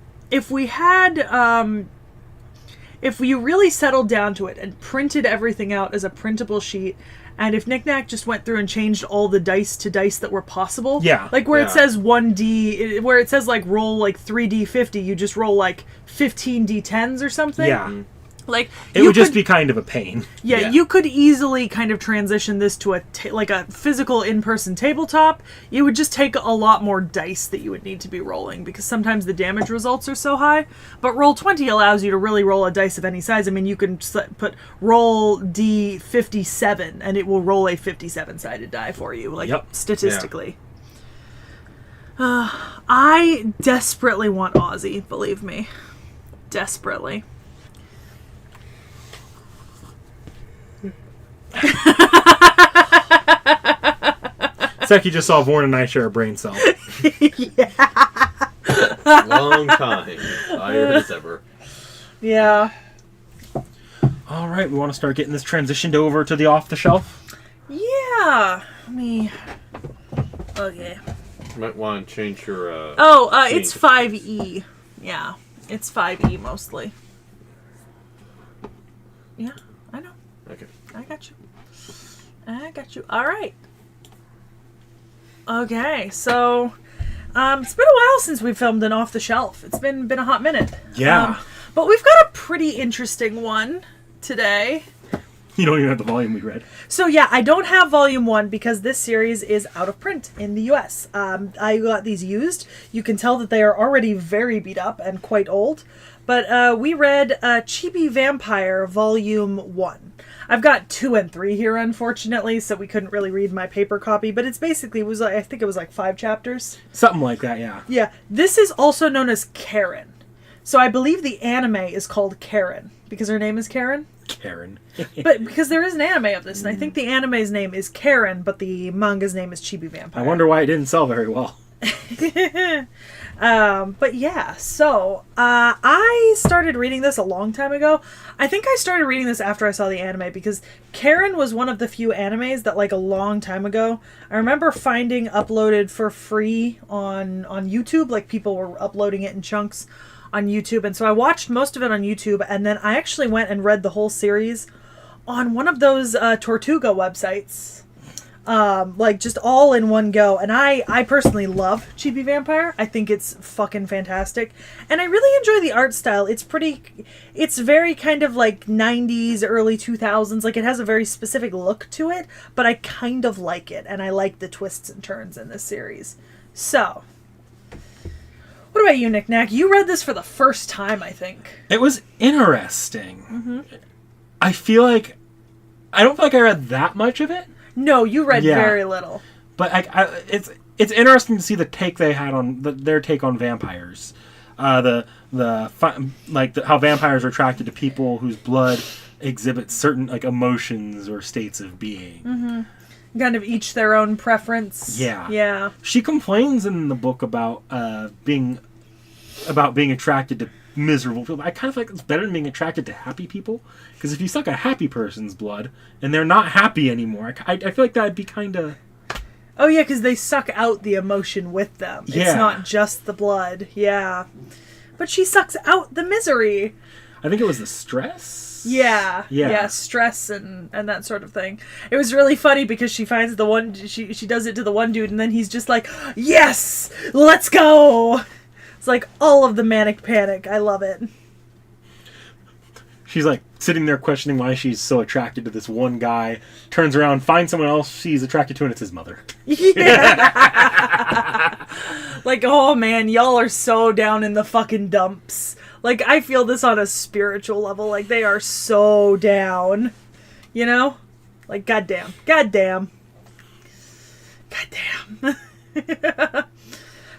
we had if we really settled down to it and printed everything out as a printable sheet, and if Knick-Knack just went through and changed all the dice to dice that were possible, like where it says 1D, where it says like roll like 3D50, you just roll like 15 D10s or something. yeah. Like It would just be kind of a pain. Yeah, you could easily kind of transition this to like a physical in-person tabletop. You would just take a lot more dice that you would need to be rolling because sometimes the damage results are so high. But Roll20 allows you to really roll a dice of any size. I mean, you can put roll D57 and it will roll a 57-sided die for you, like statistically. I desperately want Aussie, believe me. Desperately. It's like you just saw Vorn and I share a brain cell. Long time. Tired as ever. Yeah. All right, we want to start getting this transitioned over to the off the shelf. Yeah. Okay. You might want to change your. It's 5E. Yeah, it's 5E mostly. Yeah, I know. Okay. I got you. All right. Okay, so it's been a while since we filmed an off the shelf. It's been a hot minute. Yeah. But we've got a pretty interesting one today. You don't even have the volume we read. So yeah, I don't have volume 1 because this series is out of print in the US. I got these used. You can tell that they are already very beat up and quite old. But we read Chibi Vampire Volume 1. I've got 2 and 3 here, unfortunately, so we couldn't really read my paper copy. But it's basically, I think it was like 5 chapters. Something like that, yeah. Yeah. This is also known as Karen. So I believe the anime is called Karen because her name is Karen. Karen. But because there is an anime of this, and I think the anime's name is Karen, but the manga's name is Chibi Vampire. I wonder why it didn't sell very well. But yeah, so I started reading this a long time ago. I think I started reading this after I saw the anime because Karen was one of the few animes that like a long time ago I remember finding uploaded for free on YouTube. Like people were uploading it in chunks YouTube, and so I watched most of it on YouTube, and then I actually went and read the whole series on one of those Tortuga websites. Like just all in one go. And I personally love Chibi Vampire. I think it's fucking fantastic. And I really enjoy the art style. It's very kind of like 90s, early 2000s. Like it has a very specific look to it, but I kind of like it. And I like the twists and turns in this series. So, what about you, Nick Nack? You read this for the first time, I think. It was interesting. I feel like I don't feel like I read that much of it. No, you read very little. But it's interesting to see the take they had on their take on vampires, how vampires are attracted to people whose blood exhibits certain like emotions or states of being. Kind of each their own preference. Yeah. She complains in the book about being attracted to miserable people. I kind of feel like it's better than being attracted to happy people, because if you suck a happy person's blood and they're not happy anymore, I feel like that'd be kind of... Oh yeah, because they suck out the emotion with them. Yeah. It's not just the blood. Yeah. But she sucks out the misery. I think it was the stress. Yeah, stress and that sort of thing. It was really funny because she finds the one, she does it to the one dude, and then he's just like, yes, let's go. It's like all of the manic panic. I love it. She's like sitting there questioning why she's so attracted to this one guy, turns around, finds someone else she's attracted to, and it's his mother. Yeah. Like, oh man, y'all are so down in the fucking dumps. Like, I feel this on a spiritual level. Like, they are so down. You know? Like, goddamn.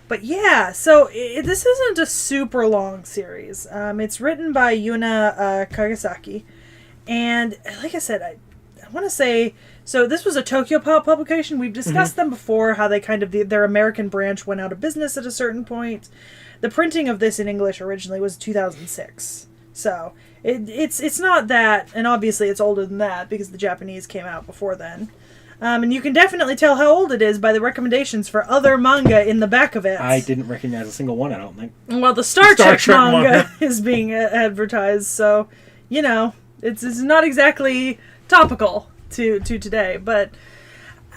But yeah, so this isn't a super long series. It's written by Yuna Kagasaki. And like I said, I want to say... So this was a Tokyo Pop publication. We've discussed them before, how they kind of... their American branch went out of business at a certain point. The printing of this in English originally was 2006. So it's not that... And obviously it's older than that, because the Japanese came out before then. And you can definitely tell how old it is by the recommendations for other manga in the back of it. I didn't recognize a single one, I don't think. Well, the Star Trek manga is being advertised, so, you know, it's not exactly topical to today, but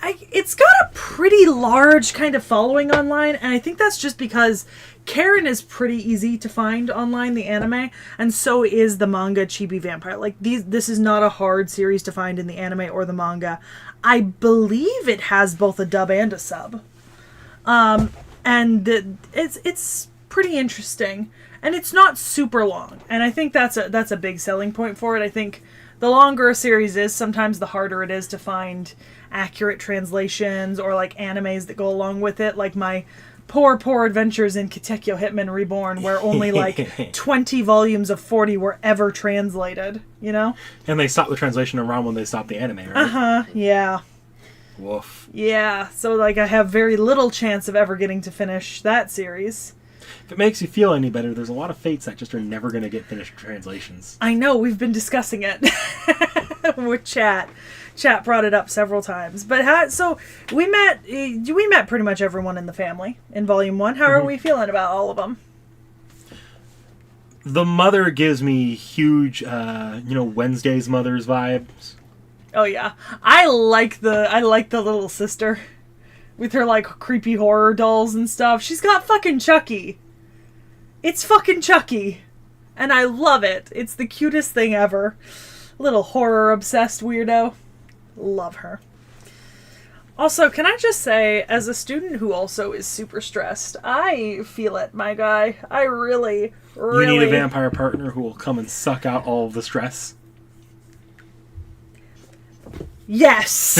it's got a pretty large kind of following online, and I think that's just because Karen is pretty easy to find online, the anime, and so is the manga Chibi Vampire. Like, this is not a hard series to find in the anime or the manga. I believe it has both a dub and a sub. And it's pretty interesting. And it's not super long. And I think that's a big selling point for it. I think the longer a series is, sometimes the harder it is to find accurate translations or like animes that go along with it. Like my poor adventures in Kitekyo Hitman Reborn, where only like 20 volumes of 40 were ever translated, you know? And they stopped the translation around when they stopped the anime, right? Yeah. Woof. Yeah, so like I have very little chance of ever getting to finish that series. If it makes you feel any better, there's a lot of fates that just are never going to get finished translations. I know, we've been discussing it with Chat. Chat brought it up several times. But so we met pretty much everyone in the family in Volume 1. How are we feeling about all of them? The mother gives me huge, Wednesday's Mother's vibes. Oh yeah, I like the little sister with her like creepy horror dolls and stuff. She's got fucking Chucky. It's fucking Chucky, and I love it. It's the cutest thing ever. Little horror obsessed weirdo. Love her. Also, can I just say, as a student who also is super stressed, I feel it, my guy. I really. You need a vampire partner who will come and suck out all of the stress. Yes!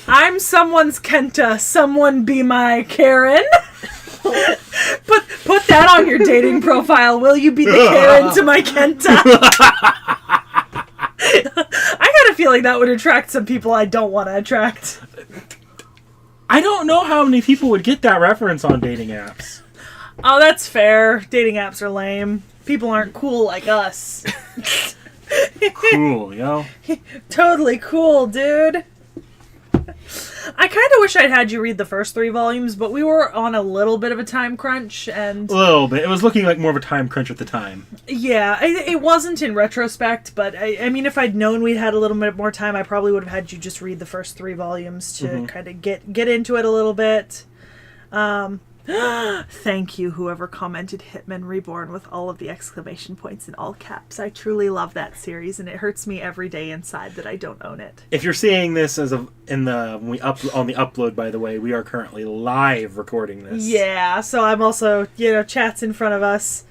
I'm someone's Kenta. Someone be my Karen. Put that on your dating profile. Will you be the Karen to my Kenta? I got a feeling that would attract some people I don't want to attract. I don't know how many people would get that reference on dating apps. Oh, that's fair. Dating apps are lame. People aren't cool like us. Cool, yo. Totally cool, dude. I kind of wish I'd had you read the first 3 volumes, but we were on a little bit of a time crunch, and A little bit. It was looking like more of a time crunch at the time. yeah, it wasn't in retrospect, but I mean, if I'd known we'd had a little bit more time, I probably would have had you just read the first 3 volumes to kind of get into it a little bit. Thank you, whoever commented Hitman Reborn with all of the exclamation points in all caps. I truly love that series, and it hurts me every day inside that I don't own it. If you're seeing this as on the upload, by the way, we are currently live recording this. Yeah, so I'm also, chat's in front of us.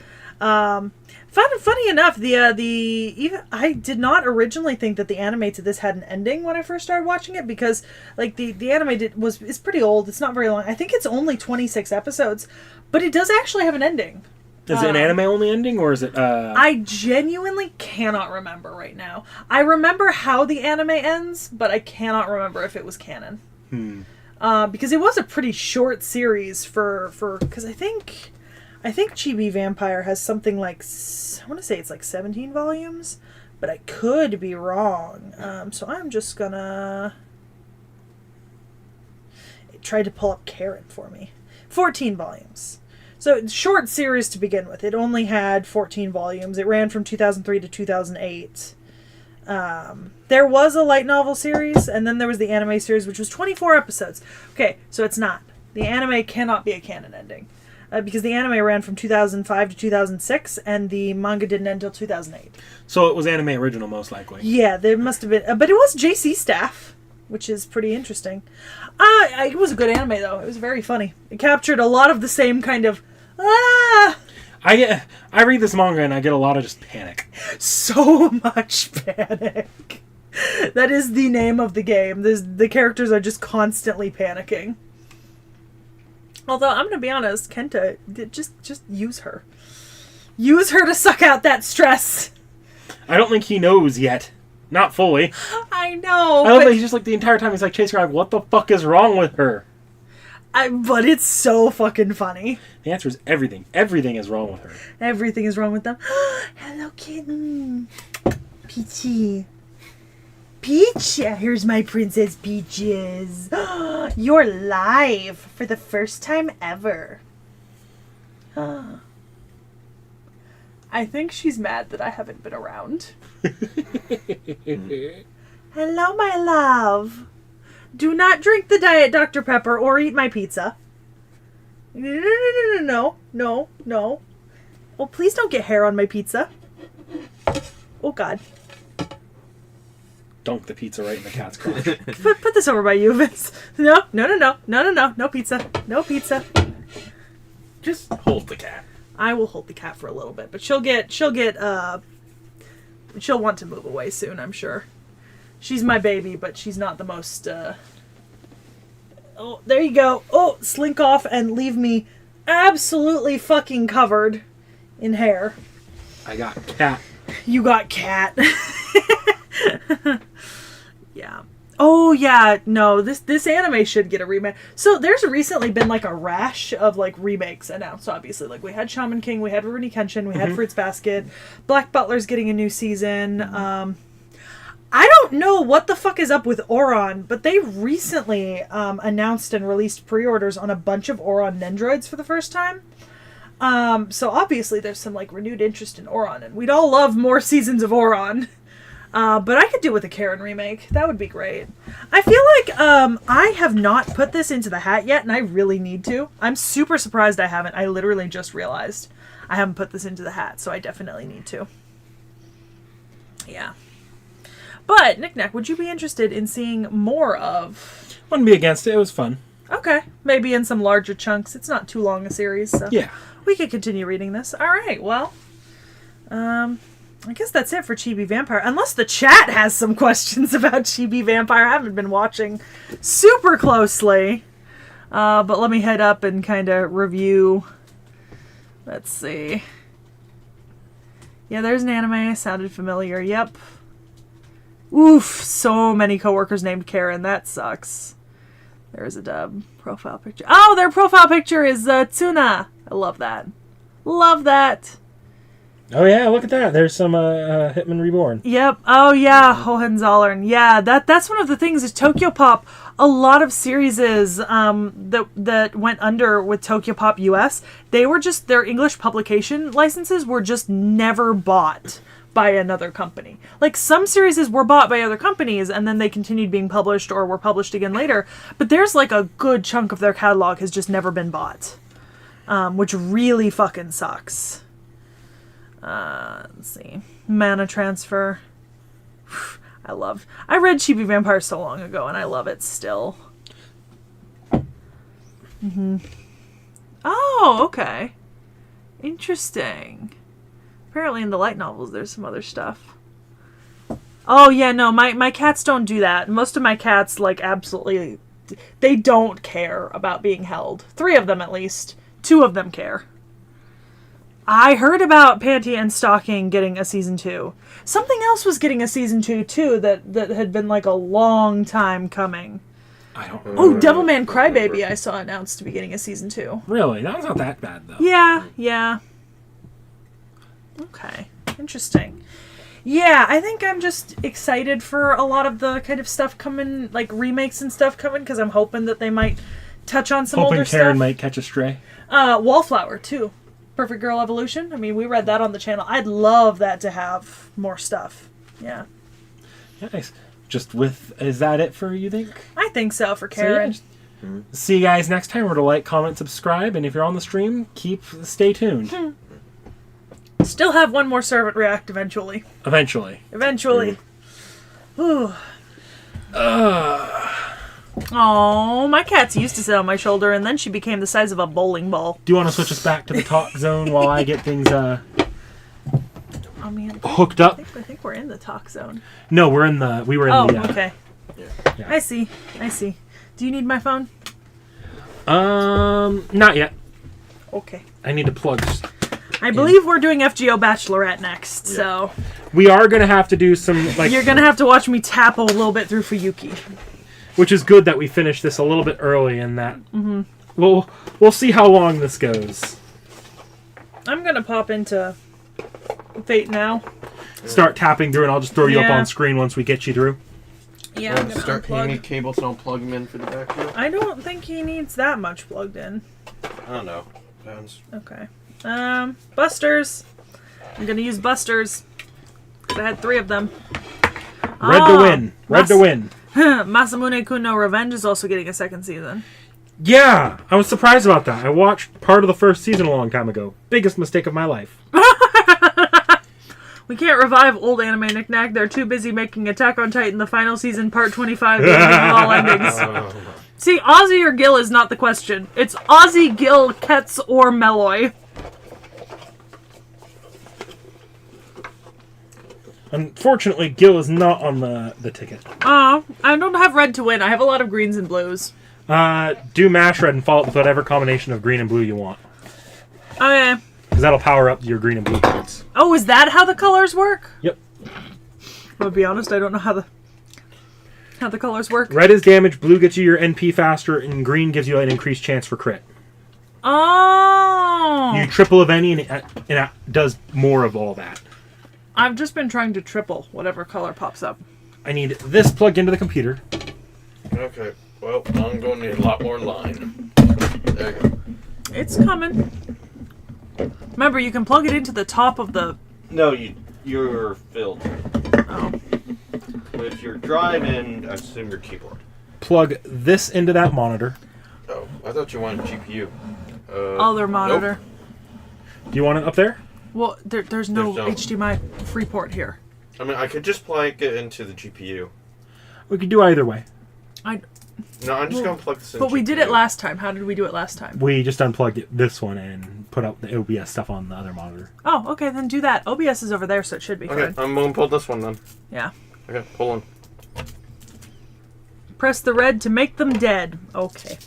Funny enough, even I did not originally think that the anime to this had an ending when I first started watching it, because like the anime is pretty old. It's not very long. I think it's only 26 episodes, but it does actually have an ending. Is it an anime only ending, or is it? I genuinely cannot remember right now. I remember how the anime ends, but I cannot remember if it was canon. Because it was a pretty short series because I think T.H.E Vampire has something like, I want to say it's like 17 volumes, but I could be wrong. So I'm just gonna try to pull up Karen for me. 14 volumes. So it's a short series to begin with. It only had 14 volumes. It ran from 2003 to 2008. There was a light novel series, and then there was the anime series, which was 24 episodes. Okay, so it's not. The anime cannot be a canon ending. Because the anime ran from 2005 to 2006, and the manga didn't end until 2008. So it was anime original, most likely. Yeah, there must have been... but it was JC staff, which is pretty interesting. It was a good anime, though. It was very funny. It captured a lot of the same kind of... I read this manga, and I get a lot of just panic. So much panic. That is the name of the game. The characters are just constantly panicking. Although, I'm going to be honest, Kenta, just use her. Use her to suck out that stress. I don't think he knows yet. Not fully. I know. I don't think he's just like the entire time he's like chasing her. Like, what the fuck is wrong with her? But it's so fucking funny. The answer is everything. Everything is wrong with her. Everything is wrong with them. Hello, kitten. Peachy. Peach, here's my Princess Peaches. You're live for the first time ever. I think she's mad that I haven't been around. Hello, my love. Do not drink the Diet Dr. Pepper or eat my pizza. No. Oh, please don't get hair on my pizza. Oh, God. Dunk the pizza right in the cat's crotch. Put this over by you, Vince. No pizza. No pizza. Just hold the cat. I will hold the cat for a little bit, but she'll want to move away soon, I'm sure. She's my baby, but she's not the most, Oh, there you go. Oh, slink off and leave me absolutely fucking covered in hair. I got cat. You got cat. Yeah. Oh, yeah. No, this anime should get a remake. So there's recently been like a rash of like remakes announced, obviously. Like we had Shaman King, we had Rurouni Kenshin, we had Fruits Basket. Black Butler's getting a new season. I don't know what the fuck is up with Ouran, but they recently announced and released pre-orders on a bunch of Ouran Nendroids for the first time. So obviously there's some like renewed interest in Ouran, and we'd all love more seasons of Ouran. But I could do with a Karen remake. That would be great. I feel like I have not put this into the hat yet, and I really need to. I'm super surprised I haven't. I literally just realized I haven't put this into the hat, so I definitely need to. Yeah. But, Knick-Knack, would you be interested in seeing more of... Wouldn't be against it. It was fun. Okay. Maybe in some larger chunks. It's not too long a series, so... Yeah. We could continue reading this. Alright, well... I guess that's it for Chibi Vampire. Unless the chat has some questions about Chibi Vampire. I haven't been watching super closely. But let me head up and kind of review. Let's see. Yeah, there's an anime. Sounded familiar. Yep. Oof. So many coworkers named Karen. That sucks. There's a dub. Profile picture. Oh, their profile picture is Tsuna. I love that. Love that. Oh yeah, look at that. There's some Hitman Reborn. Yep. Oh yeah, Hohenzollern. Yeah, that's one of the things is Tokyo Pop. A lot of series that went under with Tokyo Pop US, they were just their English publication licenses were just never bought by another company. Like some series were bought by other companies and then they continued being published or were published again later. But there's like a good chunk of their catalog has just never been bought, which really fucking sucks. Let's see. Mana Transfer. I read Chibi Vampire so long ago and I love it still. Oh, okay. Interesting. Apparently in the light novels there's some other stuff. Oh yeah, no, my cats don't do that. Most of my cats, like, absolutely, they don't care about being held. 3 of them at least. 2 of them care. I heard about Panty and Stocking getting a season 2. Something else was getting a season 2 too that had been like a long time coming. I don't Oh, Devilman Crybaby I saw announced to be getting a season 2. Really? That was not that bad though. Yeah. Okay. Interesting. Yeah, I think I'm just excited for a lot of the kind of stuff coming, like remakes and stuff coming, because I'm hoping that they might touch on some Hoping older Karen stuff. might catch a stray. Wallflower too. Perfect Girl Evolution. I mean, we read that on the channel. I'd love that to have more stuff. Yeah. Nice. Just is that it for you think? I think so for Karen. So, yeah, see you guys next time. Remember to like, comment, subscribe, and if you're on the stream, stay tuned. Still have one more servant react eventually. Eventually. Ooh. Oh, my cat's used to sit on my shoulder, and then she became the size of a bowling ball. Do you want to switch us back to the talk zone while I get things I mean, hooked up? I think we're in the talk zone. No, we were in the. Okay. Yeah. I see. Do you need my phone? Not yet. Okay. I need to plug. I believe we're doing FGO Bachelorette next, so We are gonna have to do some like. you're gonna have to watch me tap a little bit through Fuyuki. Which is good that we finished this a little bit early in that. Mm-hmm. We'll see how long this goes. I'm gonna pop into Fate now. Start tapping through, and I'll just throw you up Yeah. on screen once we get you through. Yeah, I'm gonna Start handing me unplug. cables and I'll plug them in for the back here. I don't think he needs that much plugged in. I don't know. Depends. Okay. Busters. I'm gonna use Busters. 'Cause I had 3 of them. Red to win. Red to win. Masamune Kun no Revenge is also getting a 2nd season. Yeah, I was surprised about that. I watched part of the 1st season a long time ago. Biggest mistake of my life. We can't revive old anime knickknack. They're too busy making Attack on Titan the final season, part 25, the ending of all endings. See, Ozzy or Gil is not the question. It's Ozzy, Gil, Ketz, or Meloy. Unfortunately, Gil is not on the ticket. I don't have red to win. I have a lot of greens and blues. Do mash red and follow it with whatever combination of green and blue you want. Okay. Because that'll power up your green and blue cards. Oh, is that how the colors work? Yep. I'll be honest, I don't know how the colors work. Red is damage, blue gets you your NP faster, and green gives you an increased chance for crit. Oh. You triple of any, and it does more of all that. I've just been trying to triple whatever color pops up. I need this plugged into the computer. Okay. Well, I'm going to need a lot more line. There you go. It's coming. Remember, you can plug it into the top of the... No, you're filled. Oh. If you're driving, I assume your keyboard. Plug this into that monitor. Oh, I thought you wanted GPU. Other monitor. Do you want it up there? Well, there's no There's no- HDMI free port here. I mean, I could just plug it into the GPU. We could do either way. No, I'm just going to plug this in. But we did GPU. it last time. How did we do it last time? We just unplugged this one and put up the OBS stuff on the other monitor. Oh, okay, then do that. OBS is over there, so it should be Okay, fine. I'm going to pull this one then. Yeah. Okay, pull on. Press the red to make them dead. Okay.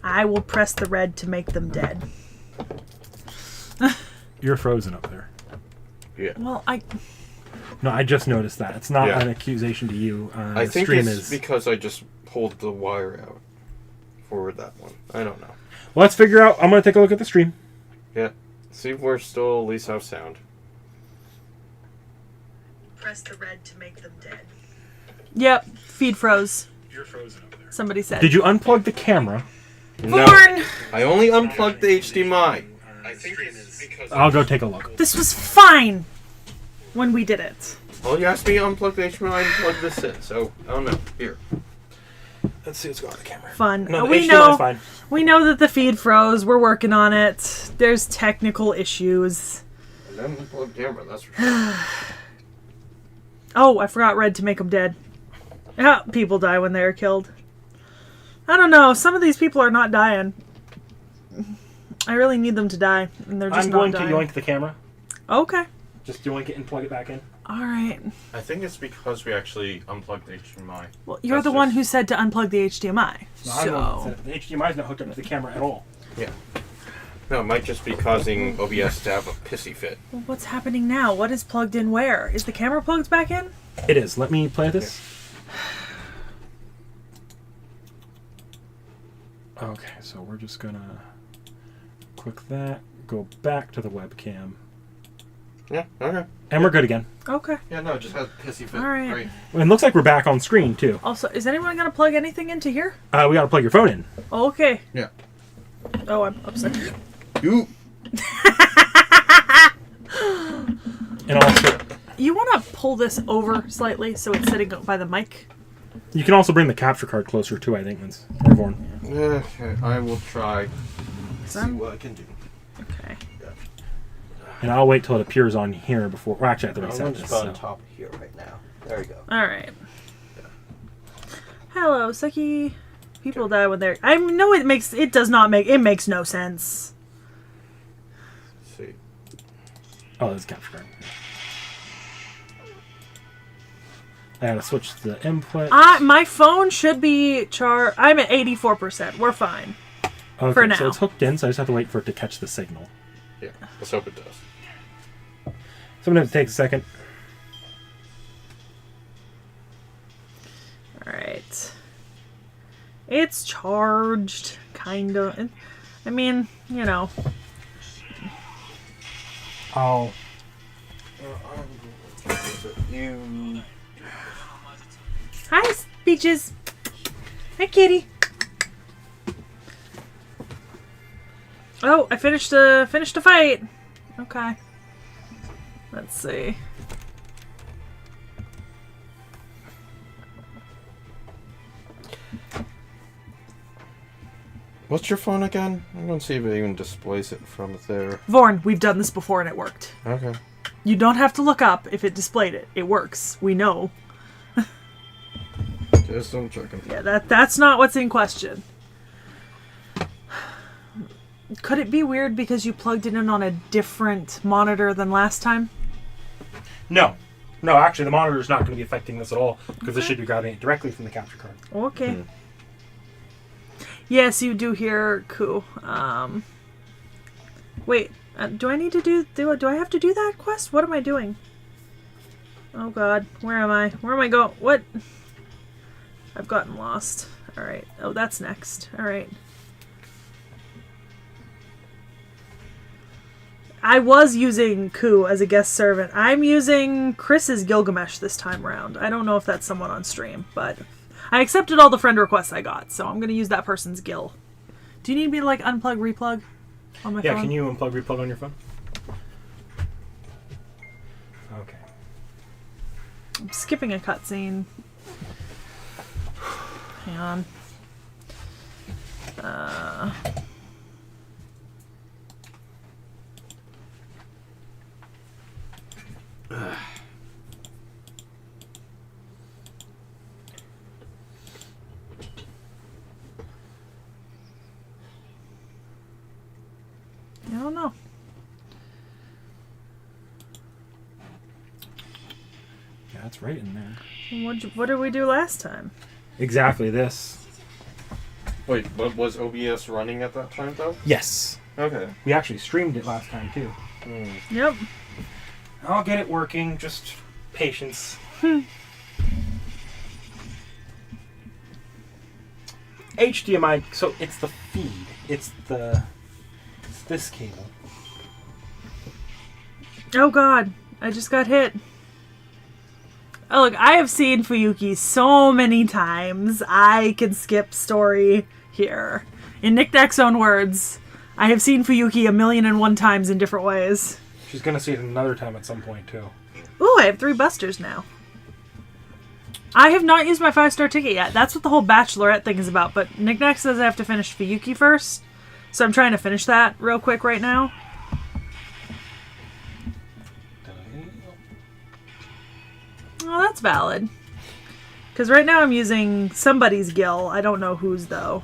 I will press the red to make them dead. You're frozen up there. Yeah. Well, No, I just noticed that. It's not Yeah. an accusation to you. I think stream it's because I just pulled the wire out for that one. I don't know. Well, let's figure out. I'm going to take a look at the stream. Yeah. See if we're still at least have sound. press the red to make them dead. Yep, feed froze. You're frozen over there. Somebody said. Did you unplug the camera? No. Born! I only unplugged the HDMI. I think it's because I'll go take a look. This was fine when we did it. Well, you asked me to unplug the HDMI and plug this in, so I don't know. Here. Let's see what's going on the camera. Fun. No, the we HDMI know. is fine. We know that the feed froze. We're working on it. There's technical issues. And then unplug the camera, that's for sure. Oh, I forgot red to make them dead. Yeah, people die when they are killed. I don't know. Some of these people are not dying. I really need them to die, and they're just I'm not going dying. to yoink the camera. Okay. Just yoink it and plug it back in. All right. I think it's because we actually unplugged the HDMI. Well, you're That's the one just- who said to unplug the HDMI. No, I'm the one that So. said it. The HDMI is not hooked up to the camera at all. Yeah. No, it might just be causing OBS to have a pissy fit. Well, what's happening now? What is plugged in where? Is the camera plugged back in? It is. Let me play this. Okay, so we're just gonna click that, go back to the webcam, Yeah, okay. and we're good again. Okay. Yeah, no, it just has a pissy fit. All right. And it looks like we're back on screen too. Also, is anyone going to plug anything into here? We gotta plug your phone in. Okay. Yeah. Oh, I'm upset. You. And also, You want to pull this over slightly so it's sitting by the mic? you can also bring the capture card closer too, I think, that's Reborn. Okay, I will try. See Some- what I can do. Okay. And I'll wait till it appears on here before. Well, actually, I have to I'm reset going this. to on So. top here right now. There we go. All right. Hello, Sucky. People die when they're. I know it makes. It does not make. It makes no sense. Let's see. Oh, there's a capture card. I gotta switch the input. My phone should be I'm at 84%. We're fine. Okay, for now. so it's hooked in, so I just have to wait for it to catch the signal. Yeah, let's hope it does. Sometimes it takes a second. All right. It's charged, kind of. I mean, you know. Oh. You. Hi, Peaches. Hi, kitty. Oh, I finished a fight. Okay. Let's see. What's your phone again? I'm going to see if it even displays it from there. Vorn, we've done this before and it worked. Okay. You don't have to look up if it displayed it. It works. We know. Just don't check it. Yeah, that's not what's in question. Could it be weird because you plugged it in on a different monitor than last time? No. No, actually, the monitor's not going to be affecting this at all because this should be grabbing it directly from the capture card. Okay. Yes, you do hear Ku. Wait, do I need to do I have to do that quest? What am I doing? Oh god, where am I? Where am I going? What? I've gotten lost. Alright. Oh, that's next. Alright. I was using Ku as a guest servant. I'm using Chris's Gilgamesh this time around. I don't know if that's someone on stream, but I accepted all the friend requests I got, so I'm going to use that person's Gil. Do you need me to, like, unplug, replug on my phone? Yeah, can you unplug, replug on your phone? Okay. I'm skipping a cutscene. Hang on. I don't know. Yeah, that's right in there. What did we do last time? Exactly this. Wait, what was OBS running at that time, though? Yes. Okay. We actually streamed it last time, too. Yep. I'll get it working. Just patience. HDMI, so it's the feed. It's this cable. Oh god, I just got hit. Oh, look, I have seen Fuyuki so many times. I can skip story here. In Knick-Knack's own words, I have seen Fuyuki 1,000,001 times in different ways. She's gonna see it another time at some point too. Ooh, I have 3 busters now. I have not used my 5-star ticket yet. That's what the whole Bachelorette thing is about. But Knick-Knack says I have to finish Fuyuki first. So I'm trying to finish that real quick right now. Oh, that's valid. Because right now I'm using somebody's Gil. I don't know whose, though.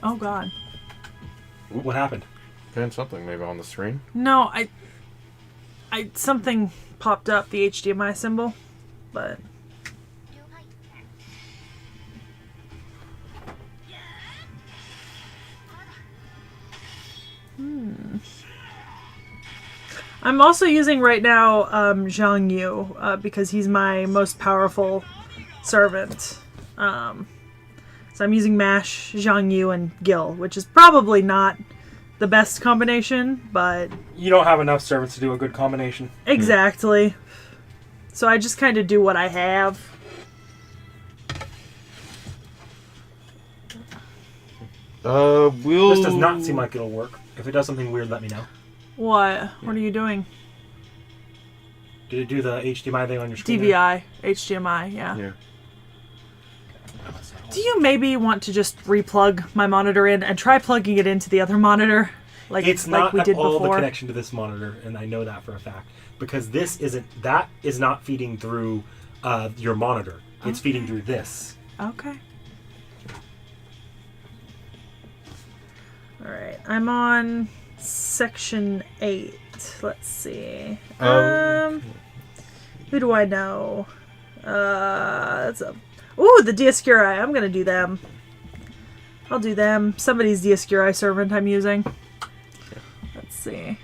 Oh, God. What happened? Found something maybe on the screen. No, I something popped up, the HDMI symbol, but... I'm also using right now Zhang Yu because he's my most powerful servant. So I'm using Mash, Zhang Yu, and Gil, which is probably not the best combination, but... You don't have enough servants to do a good combination. Exactly. So I just kind of do what I have. This does not seem like it'll work. If it does something weird, let me know. What? What are you doing? Did it do the HDMI thing on your screen? DVI, HDMI, yeah. Do you maybe want to just replug my monitor in and try plugging it into the other monitor? It's like not we at did all before? the connection to this monitor, and I know that for a fact. Because that is not feeding through your monitor. It's feeding through this. Okay. Alright, I'm on section 8. Let's see. Who do I know? That's a... Ooh, the Dioscuri. I'm gonna do them. I'll do them. Somebody's Dioscuri servant I'm using. Let's see.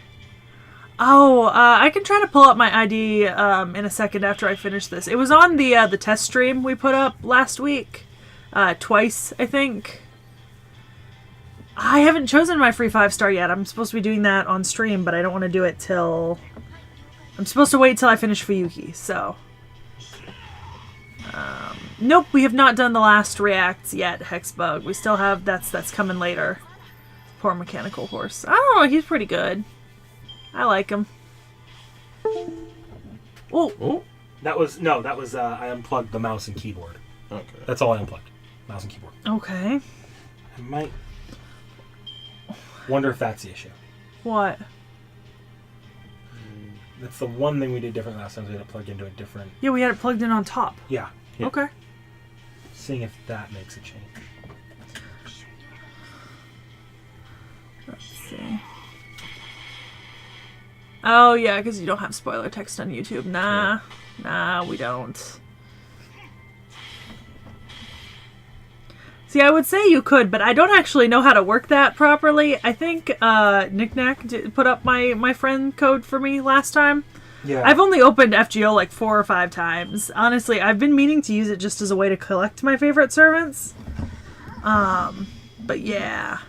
Oh, I can try to pull up my ID in a second after I finish this. It was on the test stream we put up last week. Twice, I think. I haven't chosen my free 5-star yet. I'm supposed to be doing that on stream, but I don't want to do it till... I'm supposed to wait till I finish Fuyuki, so... Nope, we have not done the last reacts yet, Hexbug. We still have... That's coming later. Poor mechanical horse. I don't know, he's pretty good. I like him. Oh! That was I unplugged the mouse and keyboard. Okay. That's all I unplugged. Mouse and keyboard. Okay. I might wonder if that's the issue. What? That's the one thing we did different last time. We had to plug into a different... Yeah, we had it plugged in on top. Yeah. Okay. Seeing if that makes a change. Let's see. Oh, yeah, because you don't have spoiler text on YouTube. Nah. Nah, we don't. See, I would say you could, but I don't actually know how to work that properly. I think Knick-Knack put up my friend code for me last time. Yeah. I've only opened FGO like 4 or 5 times. Honestly, I've been meaning to use it just as a way to collect my favorite servants. But yeah.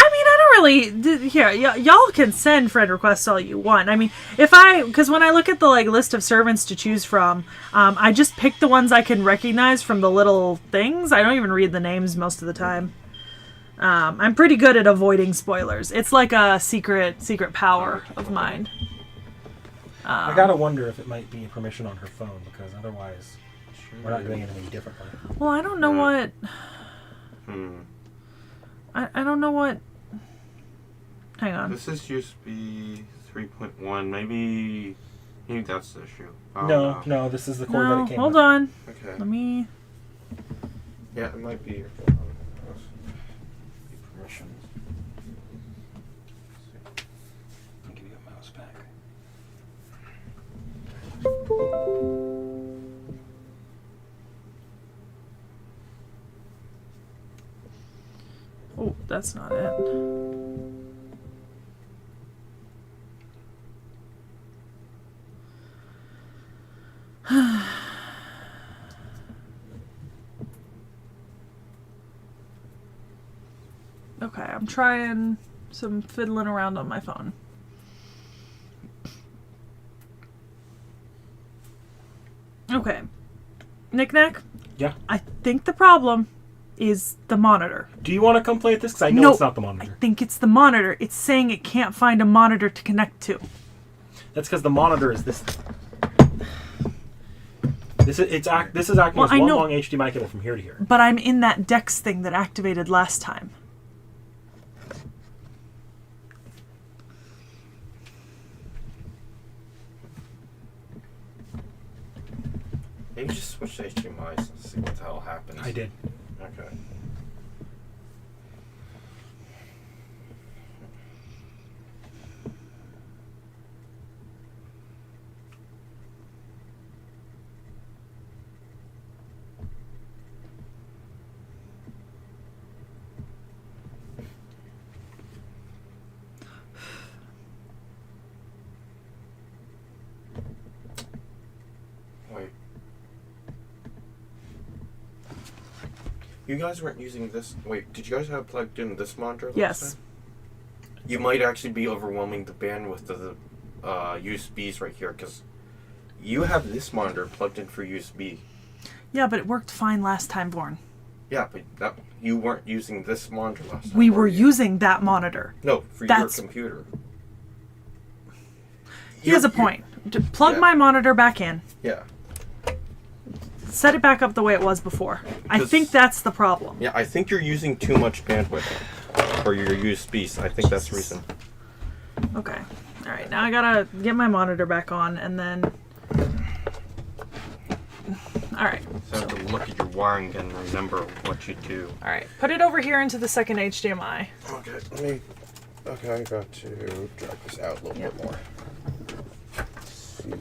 I mean, I don't really... Here, y'all can send friend requests all you want. I mean, because when I look at the list of servants to choose from, I just pick the ones I can recognize from the little things. I don't even read the names most of the time. I'm pretty good at avoiding spoilers. It's like a secret power of mine. I gotta wonder if it might be permission on her phone, because otherwise we're not doing anything differently. Well, I don't know what... I don't know what... Hang on. This is USB 3.1. Maybe that's the issue. Oh, no, this is the cord that it came hold with. on. Okay. Let me... Yeah, it might be your permissions. I'll give you a mouse back. Oh, that's not it. Okay, I'm trying some fiddling around on my phone. Okay. Knick-knack? Yeah. I think the problem is the monitor. Do you want to come play with this? Because I know No, it's not the I monitor. think it's the monitor. It's saying it can't find a monitor to connect to. That's because the monitor is this. This is acting Well, as I one know. long HDMI cable from here to here. But I'm in that DeX thing that activated last time. Maybe just switch to HDMIs and see what the hell happens. I did. Okay. Wait. You guys weren't using this. Wait, did you guys have plugged in this monitor last Yes. time? You might actually be overwhelming the bandwidth of the USBs right here, because you have this monitor plugged in for USB. Yeah, but it worked fine last time, Vorn. Yeah, but you weren't using this monitor last time. We were you? using that monitor. No, for That's- your computer. He has a point. Plug Yeah. my monitor back in. Yeah. Set it back up the way it was before. I 'Cause- think that's the problem. Yeah, I think you're using too much bandwidth for your USBs. I think that's the reason. Okay. Alright, now I gotta get my monitor back on and then... Alright. So have to look at your wiring and remember what you do. Alright. Put it over here into the second HDMI. Okay, let me. Okay, I got to drag this out a little Yep. bit more. Let's see.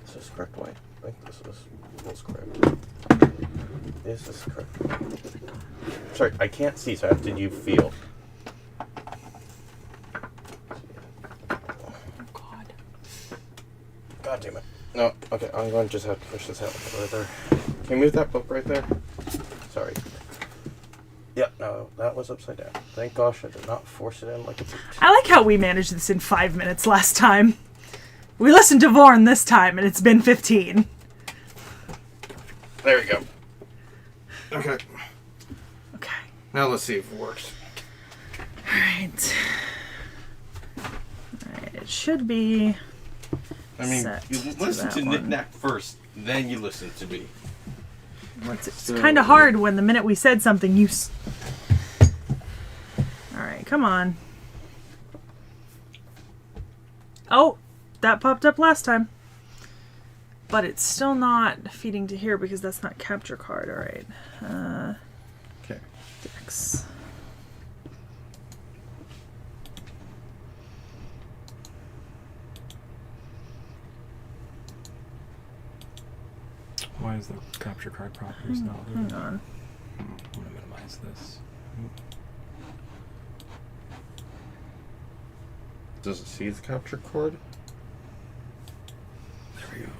Is this correct? Wait, I think this is correct. Is this correct? Sorry, I can't see, so I have to do feel. God. God damn it. No, okay, I'm going to just have to push this out right there. Can you move that book right there? Sorry. Yeah, no, that was upside down. Thank gosh I did not force it in like a brute. I like how we managed this in 5 minutes last time. We listened to Vorn this time and it's been 15. There we go. Okay, Okay. now let's see if it works. Alright. Alright, it should be... I mean, set you to listen that to one. Knick-Knack first, then you listen to me. It's kind of hard when the minute we said something, you... Alright, come on. Oh, that popped up last time. But it's still not feeding to here because that's not capture card. Alright. Okay. Dex. Why is the capture card properties not there? Hang on. I'm gonna minimize this. Does it see the capture cord? There we go.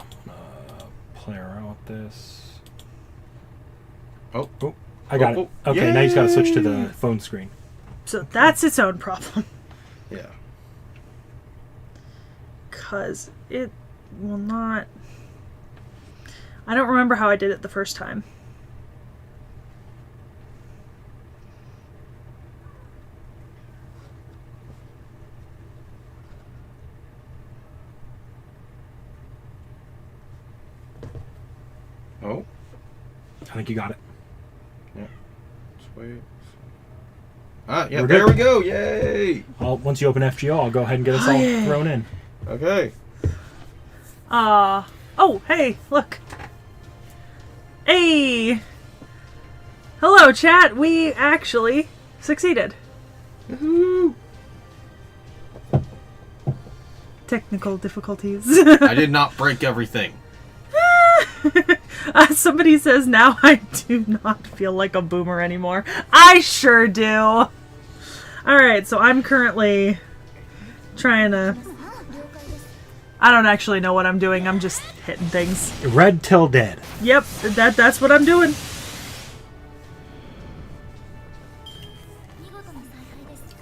I'm gonna play around with this. Oh, I got it. Okay, now you just gotta switch to the phone screen. So that's its own problem. yeah. Because it will not... I don't remember how I did it the first time. Oh, I think you got it. let's wait. Ah, yeah, We're there good. we go. Yay! Once you open FGO, I'll go ahead and get us all yay. thrown in. Okay. Oh, hey, look. Hey! Hello, chat. We actually succeeded. Woohoo! Technical difficulties. I did not break everything. Somebody says, now I do not feel like a boomer anymore. I sure do. Alright, so I'm currently trying to... I don't actually know what I'm doing. I'm just hitting things. Red till dead. Yep, that's what I'm doing.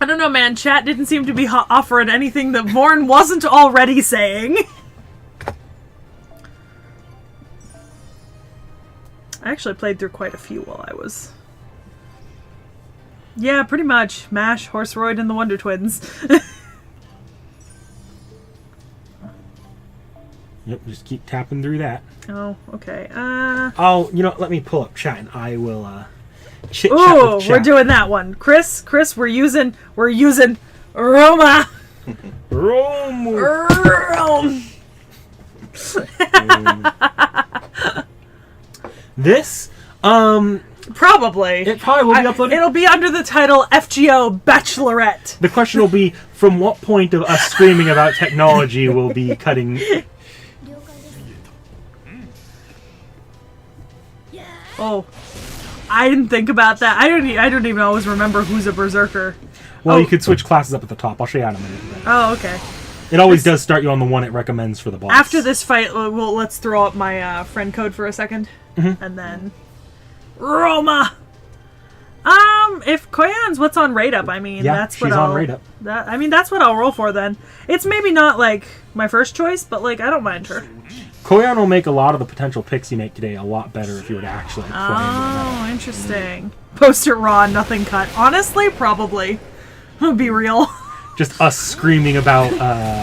I don't know, man. Chat didn't seem to be offering anything that Vorn wasn't already saying. I actually played through quite a few while I was... Yeah, pretty much. MASH, Horseroid, and the Wonder Twins. Yep, just keep tapping through that. Oh, okay. Let me pull up chat and I will chit chat Ooh, with chat. we're doing that one. Chris, we're using Roma. Rome. This, Probably. it probably will be uploaded. It'll be under the title FGO Bachelorette. The question will be, from what point of us screaming about technology will be cutting... Oh, I didn't think about that. I don't even always remember who's a berserker. Well, Oh. you could switch classes up at the top. I'll show you how in a minute. Oh, okay. It always does start you on the one it recommends for the boss. After this fight, let's throw up my friend code for a second, and then Roma. If Koyan's what's on rate up, I mean, Yeah, that's what she's I'll on rate up. that's what I'll roll for then. It's maybe not like my first choice, but like I don't mind her. Koyan will make a lot of the potential picks you make today a lot better if you were to actually play. Oh, interesting. Post it raw, nothing cut. Honestly, probably. I'll be real. Just us screaming about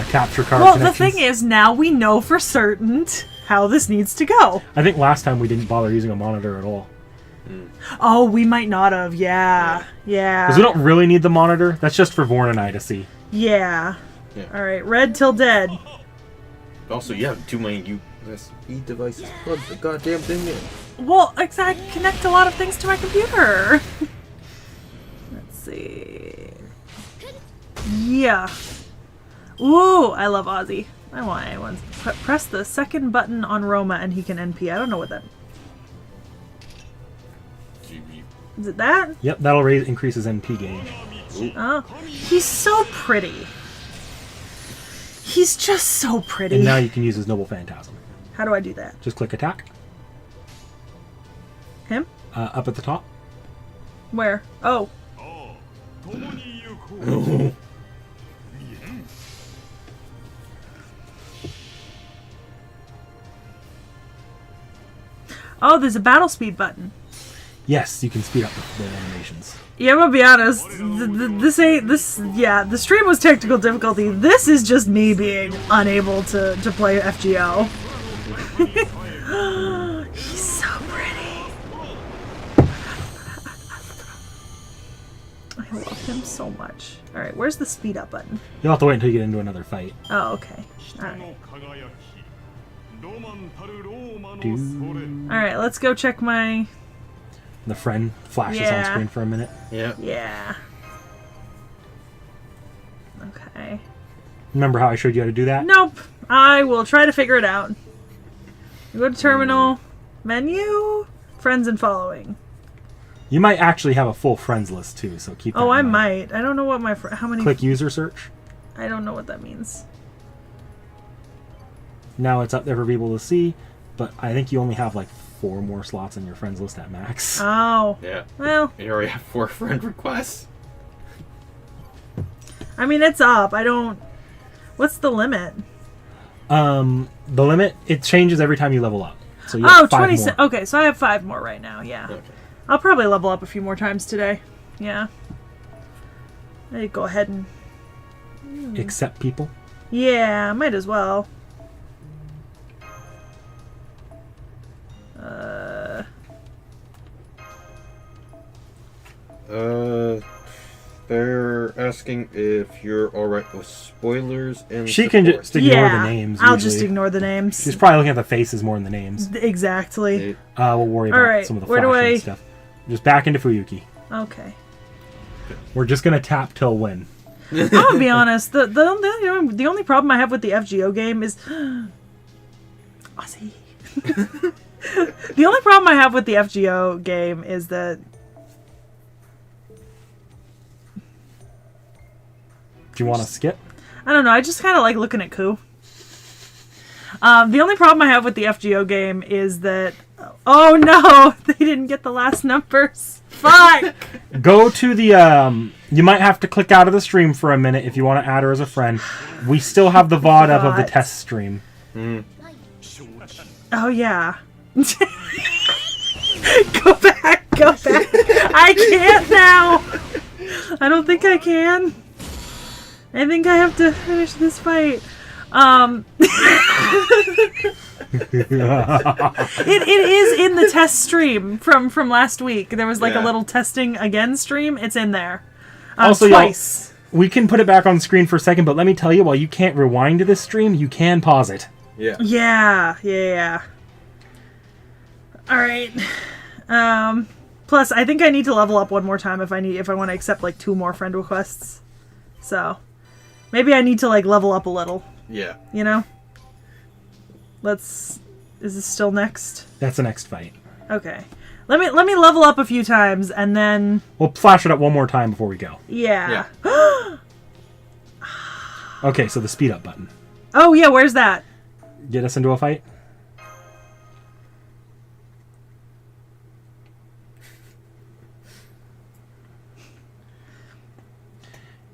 capture card Well, connections. the thing is, now we know for certain how this needs to go. I think last time we didn't bother using a monitor at all. Oh, we might not have. Yeah. Because we don't really need the monitor. That's just for Vorn and I to see. Yeah. Yeah. All right, red till dead. Also, you have too many USB devices. Plug the goddamn thing in. Well, I connect a lot of things to my computer. Let's see. Yeah. Ooh, I love Ozzy. I want anyone. Press the second button on Roma and he can NP. I don't know what that... Is it that? Yep, that'll increase his NP gauge. Oh, he's so pretty. He's just so pretty. And now you can use his Noble Phantasm. How do I do that? Just click attack. Him? Up at the top. Where? Oh. Oh, there's a battle speed button. Yes, you can speed up the animations. Yeah, I'm gonna be honest. The stream was technical difficulty. This is just me being unable to play FGO. He's so pretty. I love him so much. Alright, where's the speed up button? You'll have to wait until you get into another fight. Oh, okay. Alright. Alright, let's go check my... The friend flashes on Yeah. screen for a minute. Yeah. Yeah. Okay. Remember how I showed you how to do that? Nope. I will try to figure it out. Go to terminal, menu, friends and following. You might actually have a full friends list too, so keep that Oh, I in mind. might. I don't know what my how many. Click user search. I don't know what that means. Now it's up there for people to see, but I think you only have like 4 more slots in your friends list at max. Oh. Yeah. Well, You already have 4 friend requests. I mean it's up. I don't. What's the limit? The limit, it changes every time you level up. So you have 5 26. more. Okay, so I have 5 more right now. Yeah. Okay. I'll probably level up a few more times today. Yeah. I go ahead and. Accept people. Yeah, might as well. They're asking if you're alright with spoilers and She can support. just ignore Yeah, the names. I'll usually. just ignore the names. She's probably looking at the faces more than the names. Exactly. We'll worry about Alright, some of the where do flashing I- stuff. Just back into Fuyuki. Okay. We're just gonna tap till win. I'm gonna be honest. The only problem I have with the FGO game is Aussie. The only problem I have with the FGO game is that Do you want to skip? I don't know. I just kind of like looking at Ku. The only problem I have with the FGO game is that Oh no, they didn't get the last numbers. Fuck. Go to the you might have to click out of the stream for a minute if you want to add her as a friend. We still have the VOD up of the test stream. Oh yeah. Go back. I can't now. I don't think I can. I think I have to finish this fight. It is in the test stream from last week. There was like a little testing again stream. It's in there. Also, twice. We can put it back on screen for a second, but let me tell you, while you can't rewind to this stream, you can pause it. Yeah. Yeah. All right. Plus, I think I need to level up one more time if I want to accept like 2 more friend requests. So maybe I need to like level up a little. Yeah. You know. Is this still next? That's the next fight. Okay. Let me level up a few times and then We'll flash it up one more time before we go. yeah. Okay, so the speed up button. Oh yeah, where's that? Get us into a fight.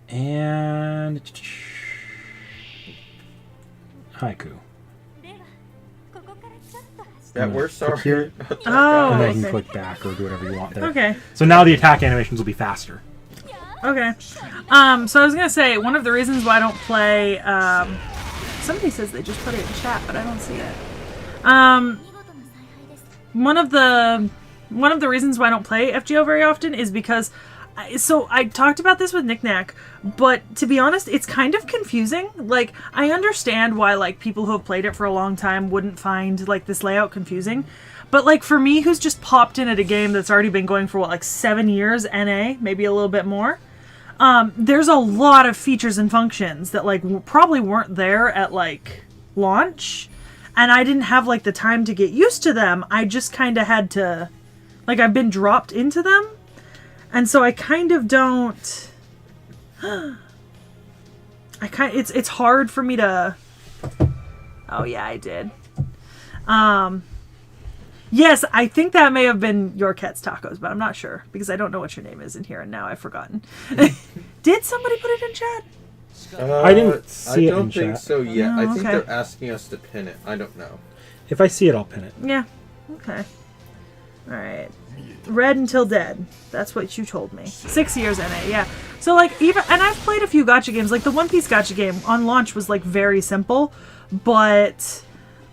And haiku. Yeah, we're sorry. Here. Oh, And then you can okay. click back or do whatever you want there. Okay. So now the attack animations will be faster. Okay. So I was gonna say one of the reasons why I don't play. Somebody says they just put it in chat, but I don't see it. One of the reasons why I don't play FGO very often is because. So I talked about this with Knick-Knack, but to be honest, it's kind of confusing. Like, I understand why, like, people who have played it for a long time wouldn't find, like, this layout confusing. But, like, for me, who's just popped in at a game that's already been going for, what, like, 7 years, NA, maybe a little bit more, there's a lot of features and functions that, like, probably weren't there at, like, launch. And I didn't have, like, the time to get used to them. I just kind of had to... Like, I've been dropped into them. And so I kind of don't... It's hard for me to... Oh, yeah, I did. Yes, I think that may have been your Cat's Tacos, but I'm not sure. Because I don't know what your name is in here, and now I've forgotten. Did somebody put it in chat? I didn't see I it in don't think chat. so yet. Oh, I think okay. they're asking us to pin it. I don't know. If I see it, I'll pin it. Yeah. Okay. Alright. Red Until Dead. That's what you told me. 6 years NA, yeah. So, like, even... And I've played a few gacha games. Like, the One Piece gacha game on launch was, like, very simple. But,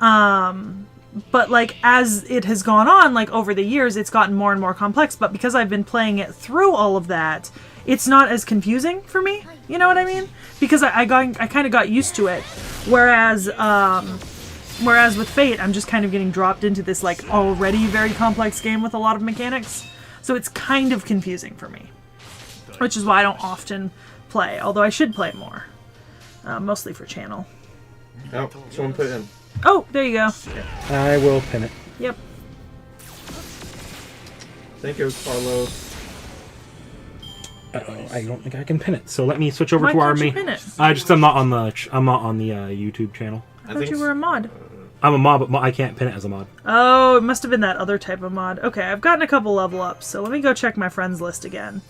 like, as it has gone on, like, over the years, it's gotten more and more complex. But because I've been playing it through all of that, it's not as confusing for me. You know what I mean? Because I kind of got used to it. Whereas with Fate, I'm just kind of getting dropped into this, like, already very complex game with a lot of mechanics. So it's kind of confusing for me. Which is why I don't often play, although I should play more. Mostly for channel. Oh, someone put it in. Oh, there you go. I will pin it. Yep. Thank you, Carlos. Uh-oh, I don't think I can pin it. So let me switch over Why to can't Army. you pin it? I'm not on the YouTube channel. I thought you were a mod. I'm a mod, but I can't pin it as a mod. Oh, it must have been that other type of mod. Okay, I've gotten a couple level ups, so let me go check my friends list again.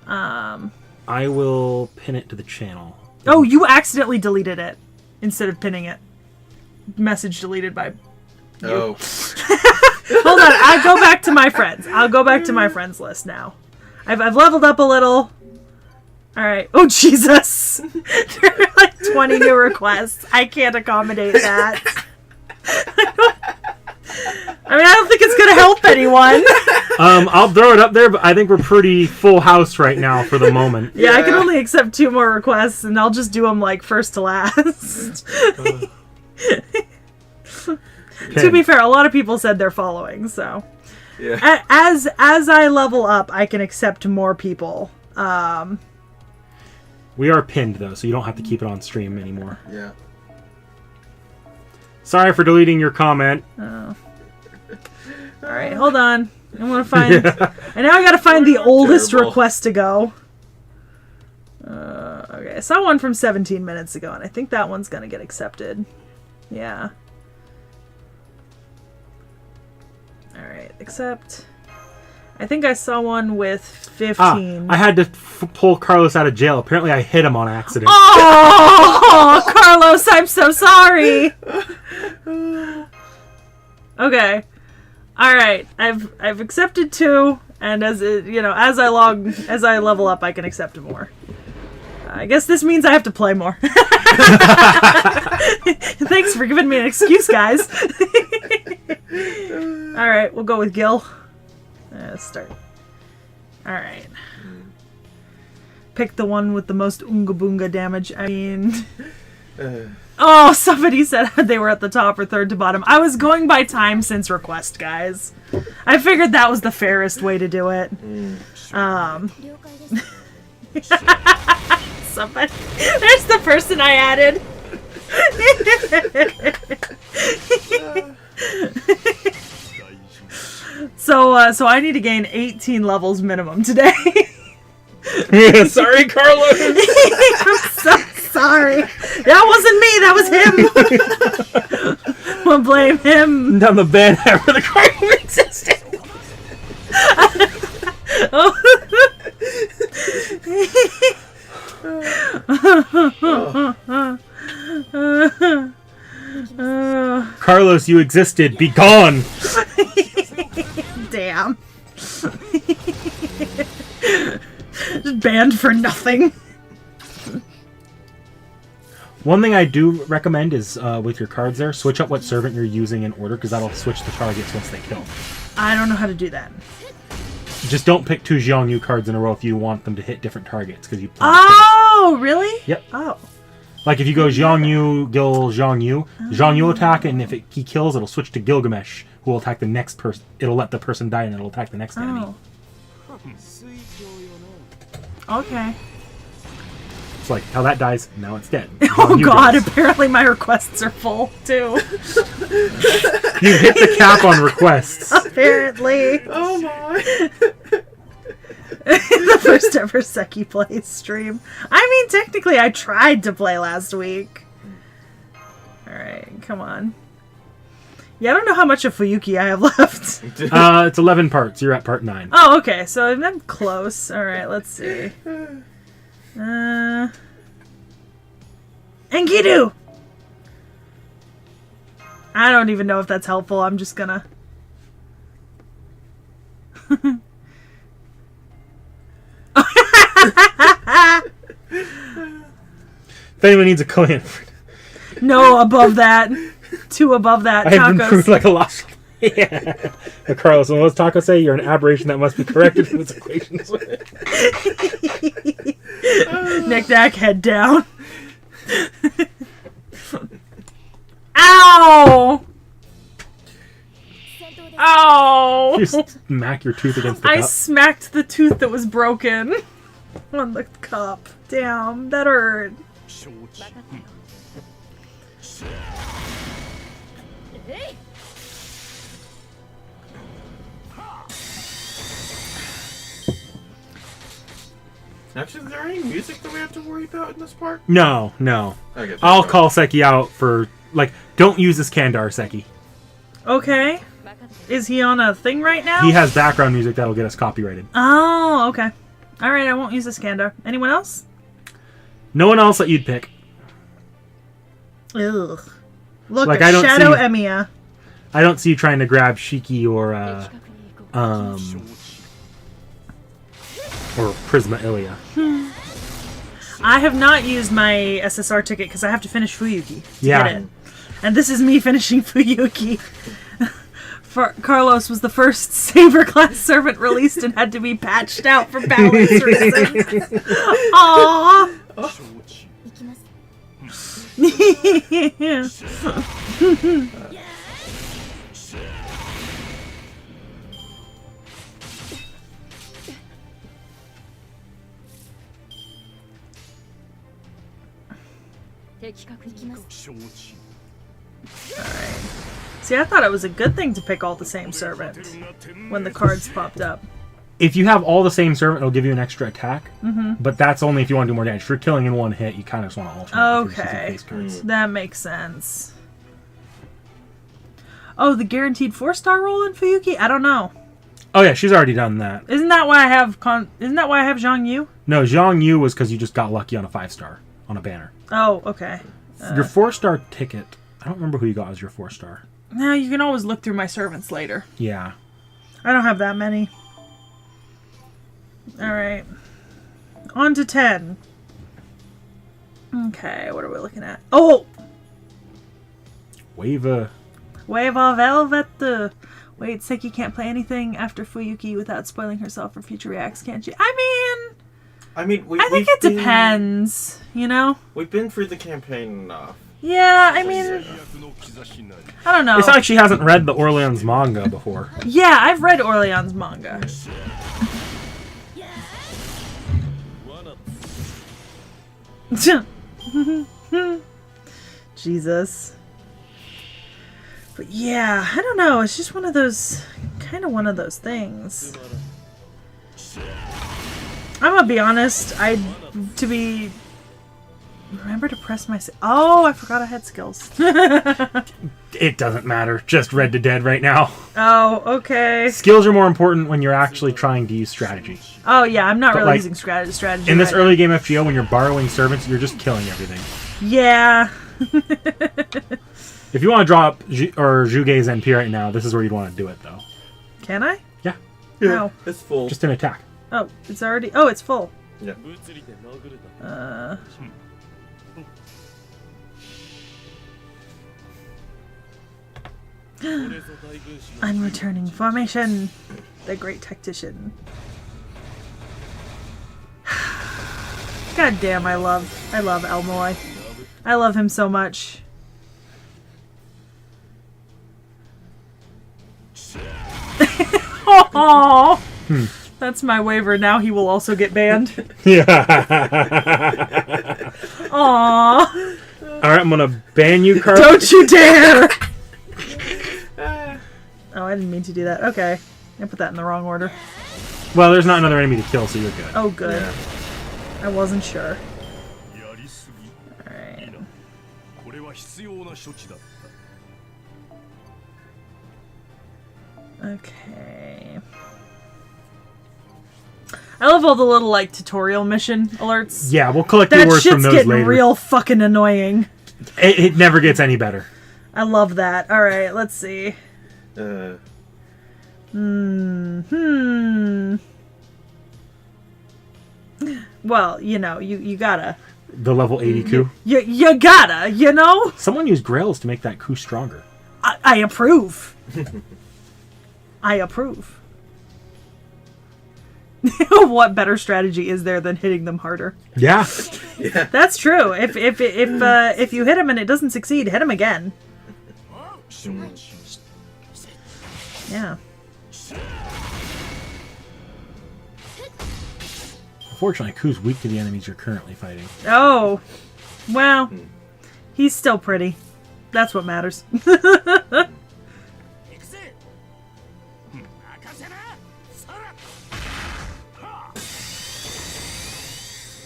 I will pin it to the channel. Oh, you accidentally deleted it instead of pinning it. Message deleted by... Oh. Hold on, I'll go back to my friends. I'll go back to my friends list now. I've leveled up a little. Alright. Oh, Jesus! There are like 20 new requests. I can't accommodate that. I mean, I don't think it's gonna help anyone. I'll throw it up there, but I think we're pretty full house right now for the moment. Yeah, I can only accept 2 more requests, and I'll just do them like first to last. To be fair, a lot of people said they're following, so Yeah. as I level up, I can accept more people. We are pinned though, so you don't have to keep it on stream anymore. Yeah. Sorry for deleting your comment. Oh. All right, hold on. I want to find. And now I got to find the oldest Terrible. request to go. Okay, I saw one from 17 minutes ago, and I think that one's gonna get accepted. Yeah. except I think I saw one with 15. I had to pull Carlos out of jail. Apparently I hit him on accident. Oh, Carlos, I'm so sorry. Okay. All right. I've accepted 2, and as I level up, I can accept more. I guess this means I have to play more. Thanks for giving me an excuse, guys. All right, we'll go with Gil. Let's start. All right. Pick the one with the most Oonga Boonga damage. I mean... Oh, somebody said they were at the top or third to bottom. I was going by time since request, guys. I figured that was the fairest way to do it. Somebody... There's the person I added. So I need to gain 18 levels minimum today. Sorry, Carlos. I'm so sorry. That wasn't me. That was him. We'll blame him. I'm a bad for the Carlos system. Carlos, you existed. Be gone. Damn. Just banned for nothing. One thing I do recommend is with your cards there, switch up what servant you're using in order, because that'll switch the targets once they kill. I don't know how to do that. Just don't pick 2 Xiongyu cards in a row if you want them to hit different targets, because you. Oh, really? Yep. Oh. Like if you go Xiongyu, Gil, Xiongyu, Xiongyu will attack, and if he kills, it'll switch to Gilgamesh, who will attack the next person. It'll let the person die, and it'll attack the next enemy. Okay. It's like how that dies. Now it's dead. Oh Xiongyu god! dies. Apparently my requests are full too. You hit the cap on requests. Apparently. Oh my! The first ever Seki Play stream. I mean, technically, I tried to play last week. Alright, come on. Yeah, I don't know how much of Fuyuki I have left. It's 11 parts. You're at part 9. Oh, okay, so I'm close. Alright, let's see. Enkidu! I don't even know if that's helpful. I'm just gonna... If anyone needs a clan, No, above that. 2 above that. I have been Tacos. proved like a lost. Yeah. Carlos, what does Taco say? You're an aberration that must be corrected from its equations. Nick Dak, head down. Ow! Ow! You smack your tooth against the I cup. smacked the tooth that was broken on the cup. Damn, that hurt. Actually, is there any music that we have to worry about in this part? No. Okay, I'll call Seki out for, like, don't use this Kandar, Seki. Okay. Is he on a thing right now? He has background music that'll get us copyrighted. Oh, okay. Alright, I won't use this Kandar. Anyone else? No one else that you'd pick. Ugh. Look, Like, at I don't Shadow see- Emiya. I don't see you trying to grab Shiki or Prisma Ilia. I have not used my SSR ticket because I have to finish Fuyuki to Yeah. get it. And this is me finishing Fuyuki. Carlos was the first Saber class servant released and had to be patched out for balance reasons. Aww. See, I thought it was a good thing to pick all the same servant when the cards popped up. If you have all the same servant, it'll give you an extra attack. But that's only if you want to do more damage. If you're killing in one hit, you kind of just want to alternate. if you're just using Okay. base cards. That makes sense. Oh, the guaranteed 4-star roll in Fuyuki? I don't know. Oh yeah, she's already done that. Isn't that why I have Zhang Yu? No, Zhang Yu was because you just got lucky on a 5-star on a banner. Oh, okay. Your 4-star ticket. I don't remember who you got as your 4-star. No, you can always look through my servants later. Yeah. I don't have that many. Alright. On to 10. Okay, what are we looking at? Oh! Wave of Velvet. Wait, Seki can't play anything after Fuyuki without spoiling herself for future reacts, can't she? I think it depends, you know? We've been through the campaign enough. Yeah, I mean... I don't know. It's not like she hasn't read the Orleans manga before. Yeah, I've read Orleans manga. Jesus. But yeah, I don't know. It's just one of those... kind of one of those things. I'm gonna be honest. Remember to press my... Oh, I forgot I had skills. It doesn't matter. Just Red to Dead right now. Oh, okay. Skills are more important when you're actually trying to use strategy. Oh, yeah, I'm not But, really like, using strategy. In this right early game FGO, when you're borrowing servants, you're just killing everything. now. Yeah. If you want to drop Zhuge's NP right now, this is where you'd want to do it, though. Can I? Yeah. No. It's full. Just an attack. Oh, it's already... Oh, it's full. Yeah. I'm returning formation. The great tactician. God damn, I love Elmoy. I love him so much. Oh, that's my waiver. Now he will also get banned. Yeah. Aww. Alright, I'm gonna ban you, Carl. Don't you dare! Oh, I didn't mean to do that. Okay. I put that in the wrong order. Well, there's not another enemy to kill, so you're good. Oh, good. Yeah. I wasn't sure. Alright. Okay. I love all the little, like, tutorial mission alerts. Yeah, we'll collect the That words from shit's those getting later. real fucking annoying. It never gets any better. I love that. Alright, let's see. Well, you know, you gotta. The level 80 coup. You gotta, you know? Someone used Grails to make that coup stronger. I approve. I approve. What better strategy is there than hitting them harder? Yeah. Yeah. That's true. If you hit him and it doesn't succeed, hit him again. Yeah. Unfortunately, Ku's weak to the enemies you're currently fighting. Oh. Well, he's still pretty. That's what matters.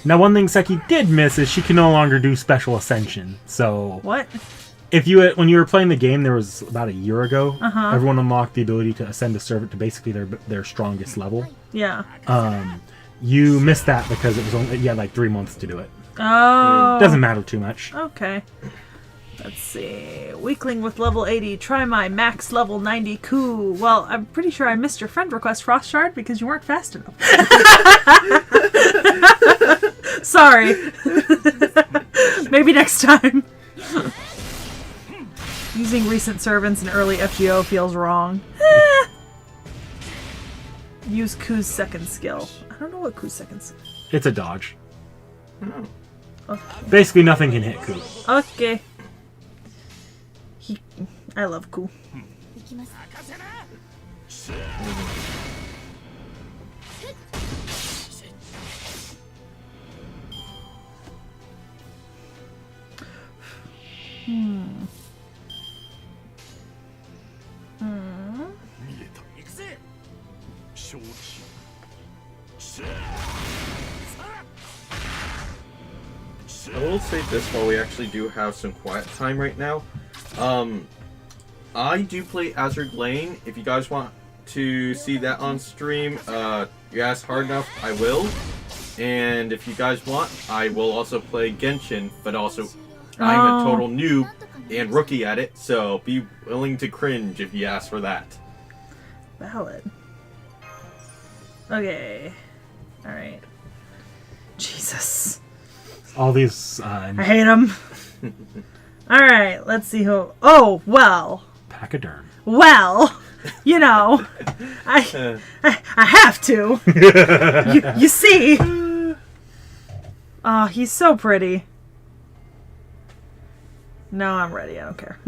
Now, one thing Seki did miss is she can no longer do Special Ascension. So, What? if you when you were playing the game, there was about a year ago, everyone unlocked the ability to ascend a servant to basically their strongest level. Yeah. You missed that because it was only you had like 3 months to do it. Oh. Doesn't matter too much. Okay. Let's see. Weakling with level 80. Try my max level 90 coup. Well, I'm pretty sure I missed your friend request, Frost Shard, because you weren't fast enough. Sorry. Maybe next time. Using recent servants in early FGO feels wrong. Use Ku's second skill. I don't know what Ku's second skill. It's a dodge. Okay. Basically, nothing can hit Ku. Okay. I love Ku. I will say this while we actually do have some quiet time right now. I do play Azure Lane. If you guys want to see that on stream, you ask hard enough, I will. And if you guys want, I will also play Genshin, but also I'm a total noob and rookie at it, so be willing to cringe if you ask for that. Valid. Okay. Alright. Jesus. All these I hate him. Alright, let's see who... Oh, well. pachyderm. Well, you know, I have to. You see. Oh, he's so pretty. No, I'm ready. I don't care.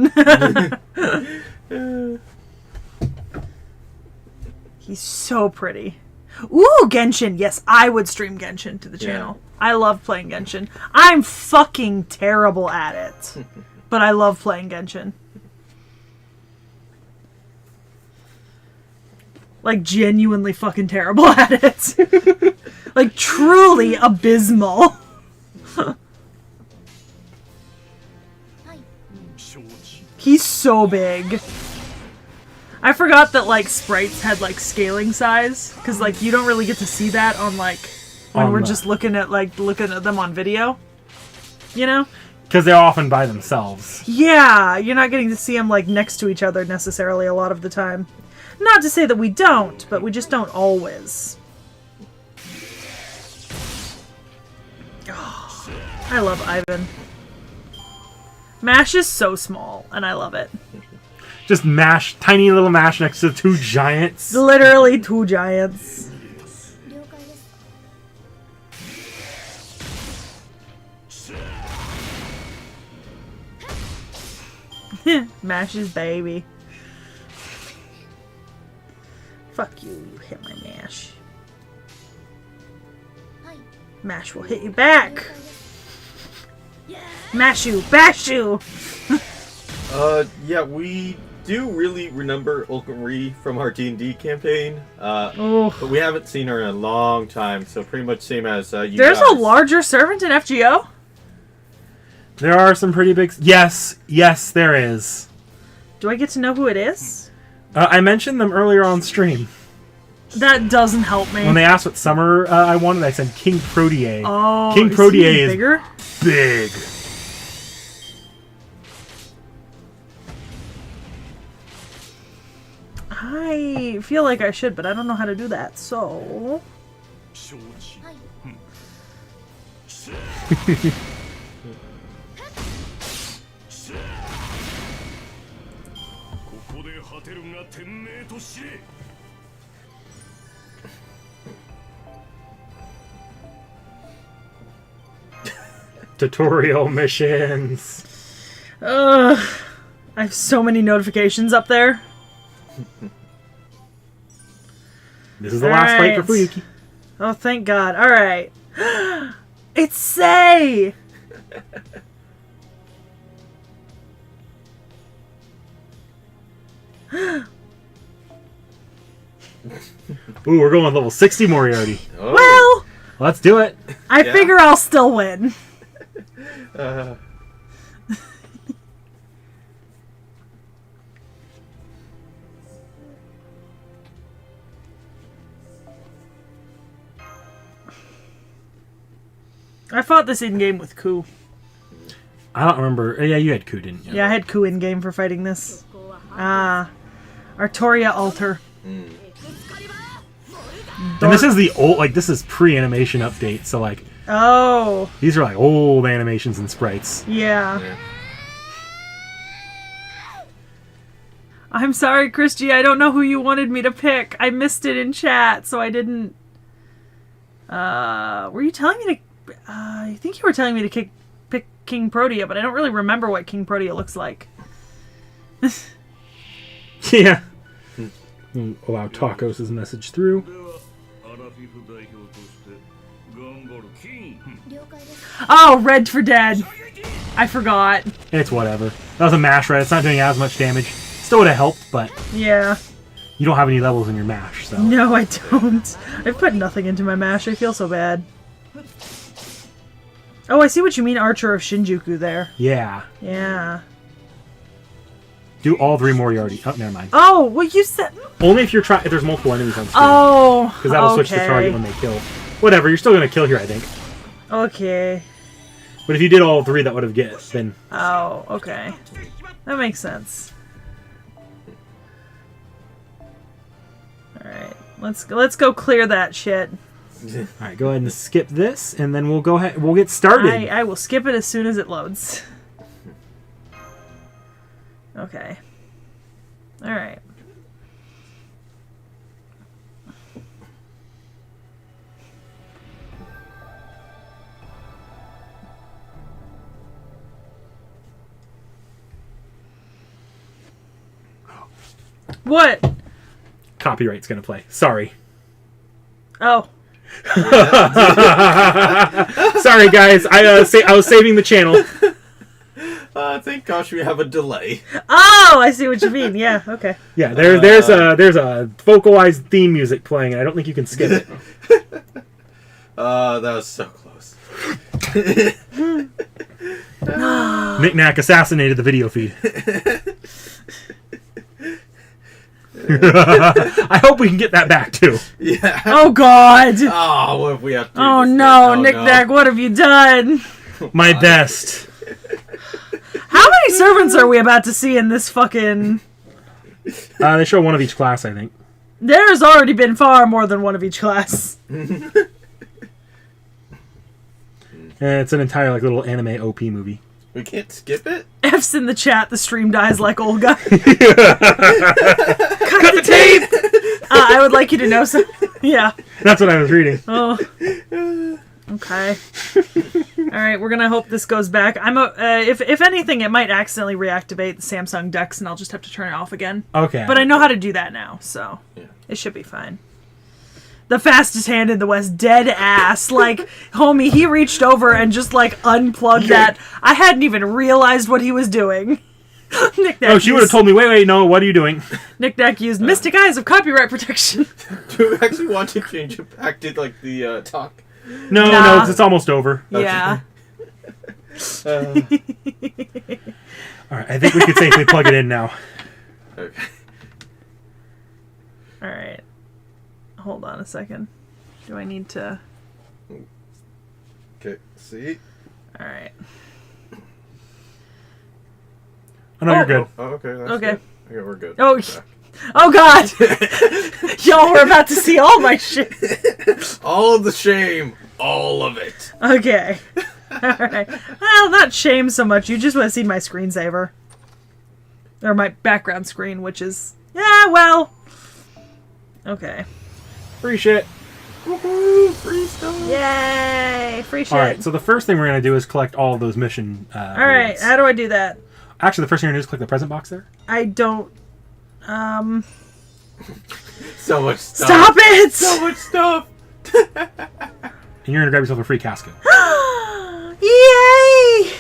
He's so pretty. Ooh, Genshin. Yes, I would stream Genshin to the channel. Yeah. I love playing Genshin. I'm fucking terrible at it. But I love playing Genshin. Like, genuinely fucking terrible at it. Like, truly abysmal. He's so big. I forgot that, like, sprites had, like, scaling size. Because, like, you don't really get to see that on, like, when we're just looking at them on video. You know? Because they're often by themselves. Yeah, you're not getting to see them, like, next to each other necessarily a lot of the time. Not to say that we don't, but we just don't always. Oh, I love Ivan. Mash is so small, and I love it. Just Mash, tiny little Mash next to two giants. Literally two giants. Mash's baby. Fuck you, you hit my Mash. Mash will hit you back. Mash you, bash you. Yeah, we do really remember Ultimate from our D&D campaign. But we haven't seen her in a long time, so pretty much same as you There's guys. a larger servant in FGO? There are some pretty big... Yes, there is. Do I get to know who it is? I mentioned them earlier on stream. That doesn't help me. When they asked what summer I wanted, I said King Protea. Oh, King Protea is bigger? Big. I feel like I should, but I don't know how to do that, so... Tutorial missions. Ugh. I have so many notifications up there. This is the last fight for Fuyuki. Oh, thank God. Alright. It's Sei! Ooh, we're going level 60 Moriarty. Oh. Well, Let's do it. I figure I'll still win. I fought this in-game with Ku. I don't remember. Yeah, you had Ku, didn't you? Yeah, I had Ku in-game for fighting this. Artoria Altar. And this is the old, like, this is pre-animation update, so, like... Oh. These are, like, old animations and sprites. Yeah. I'm sorry, Christy, I don't know who you wanted me to pick. I missed it in chat, so I didn't... were you telling me to... I think you were telling me to pick King Protea, but I don't really remember what King Protea looks like. Yeah. Allow Tacos' message through. Oh, Red for Dead. I forgot. It's whatever. That was a mash, right? It's not doing as much damage. Still would have helped, but Yeah. you don't have any levels in your mash, so... No, I don't. I've put nothing into my mash. I feel so bad. Oh, I see what you mean, Archer of Shinjuku there. Yeah. Yeah. Do all 3 Moriarty. Oh, never mind. Oh, well, you said. Only if you're trying. If there's multiple enemies on screen. Oh, Because that'll switch the target when they kill. Whatever. You're still gonna kill here, I think. Okay. But if you did all 3, that would have been. Oh, okay. That makes sense. All right, let's go clear that shit. All right, go ahead and skip this, and then we'll go ahead. We'll get started. I will skip it as soon as it loads. Okay. All right. What? Copyright's gonna play. Sorry. Oh. Sorry, guys. I was saving the channel. Thank gosh we have a delay. Oh, I see what you mean. Yeah. Okay. Yeah, there's a vocalized theme music playing, and I don't think you can skip it. That was so close. Nick Nack assassinated the video feed. I hope we can get that back too. Yeah. Oh God. Oh, what if we have to? Oh this no, bit? Nick no. Nack, what have you done? My best. How many servants are we about to see in this fucking... They show one of each class, I think. There's already been far more than one of each class. It's an entire little anime OP movie. We can't skip it? F's in the chat, the stream dies like Olga. Cut the tape! I would like you to know something. Yeah. That's what I was reading. Oh. Okay. Alright, we're gonna hope this goes back. If anything, it might accidentally reactivate the Samsung DeX and I'll just have to turn it off again. Okay. But I know how to do that now, so it should be fine. The fastest hand in the West, dead ass. Like, homie, he reached over and just, like, unplugged that. I hadn't even realized what he was doing. Nick Nack she would have told me, wait, no, what are you doing? Nick Nack used Mystic Eyes of copyright protection. Do we actually want to change it back to, like, the talk? No, Nah. because it's almost over. Yeah. Alright, I think we could safely plug it in now. Okay. Alright. Hold on a second. Do I need to... Okay, see? Alright. Oh, no, you're good. Oh, okay. That's Okay. Good. Okay, we're good. Oh, Okay. oh God! Y'all, we're about to see all my shit. All of the shame. All of it. Okay. Alright. Well, not shame so much. You just want to see my screensaver. Or my background screen, which is... Yeah, well... Okay. Free shit. Woohoo! Free stuff. Yay! Free shit. Alright, so the first thing we're going to do is collect all of those mission Alright, rewards. how do I do that? Actually, the first thing we're going to do is click the present box there. I don't... So much stuff. Stop it! So much stuff. And you're going to grab yourself a free casco. Yay!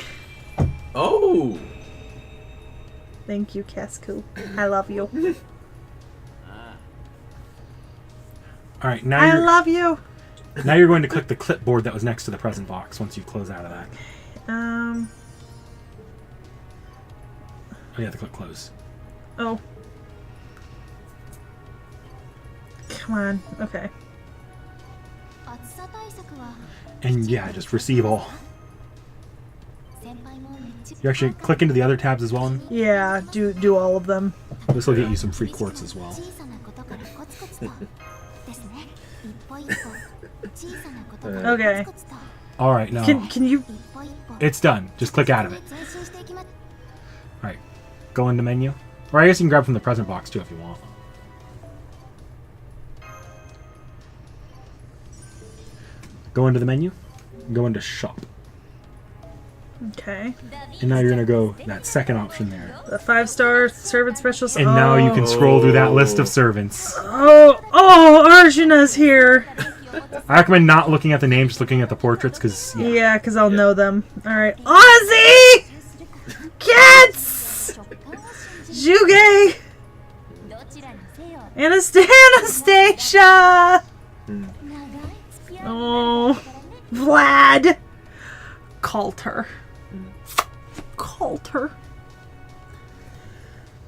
Oh. Thank you, Casco. I love you. Alright, now I love you. now you're going to click the clipboard that was next to the present box once you close out of that. Oh, you have to click close. Oh. Come on. Okay. And yeah, just receive all. You actually click into the other tabs as well. Yeah, do all of them. This will get you some free quartz as well. Okay. Alright, now Can you... it's done. Just click out of it. Alright, go into menu. Or I guess you can grab from the present box too if you want. Go into the menu. Go into shop. Okay. And now you're going to go that second option there. The 5-star servant specialist. And now you can scroll through that list of servants. Oh, Arjuna's here. I recommend not looking at the names, just looking at the portraits, because Yeah, because I'll know them. Alright. Ozzy! Kids! Juge! Anastasia! Oh, Vlad! Coulter. Coulter.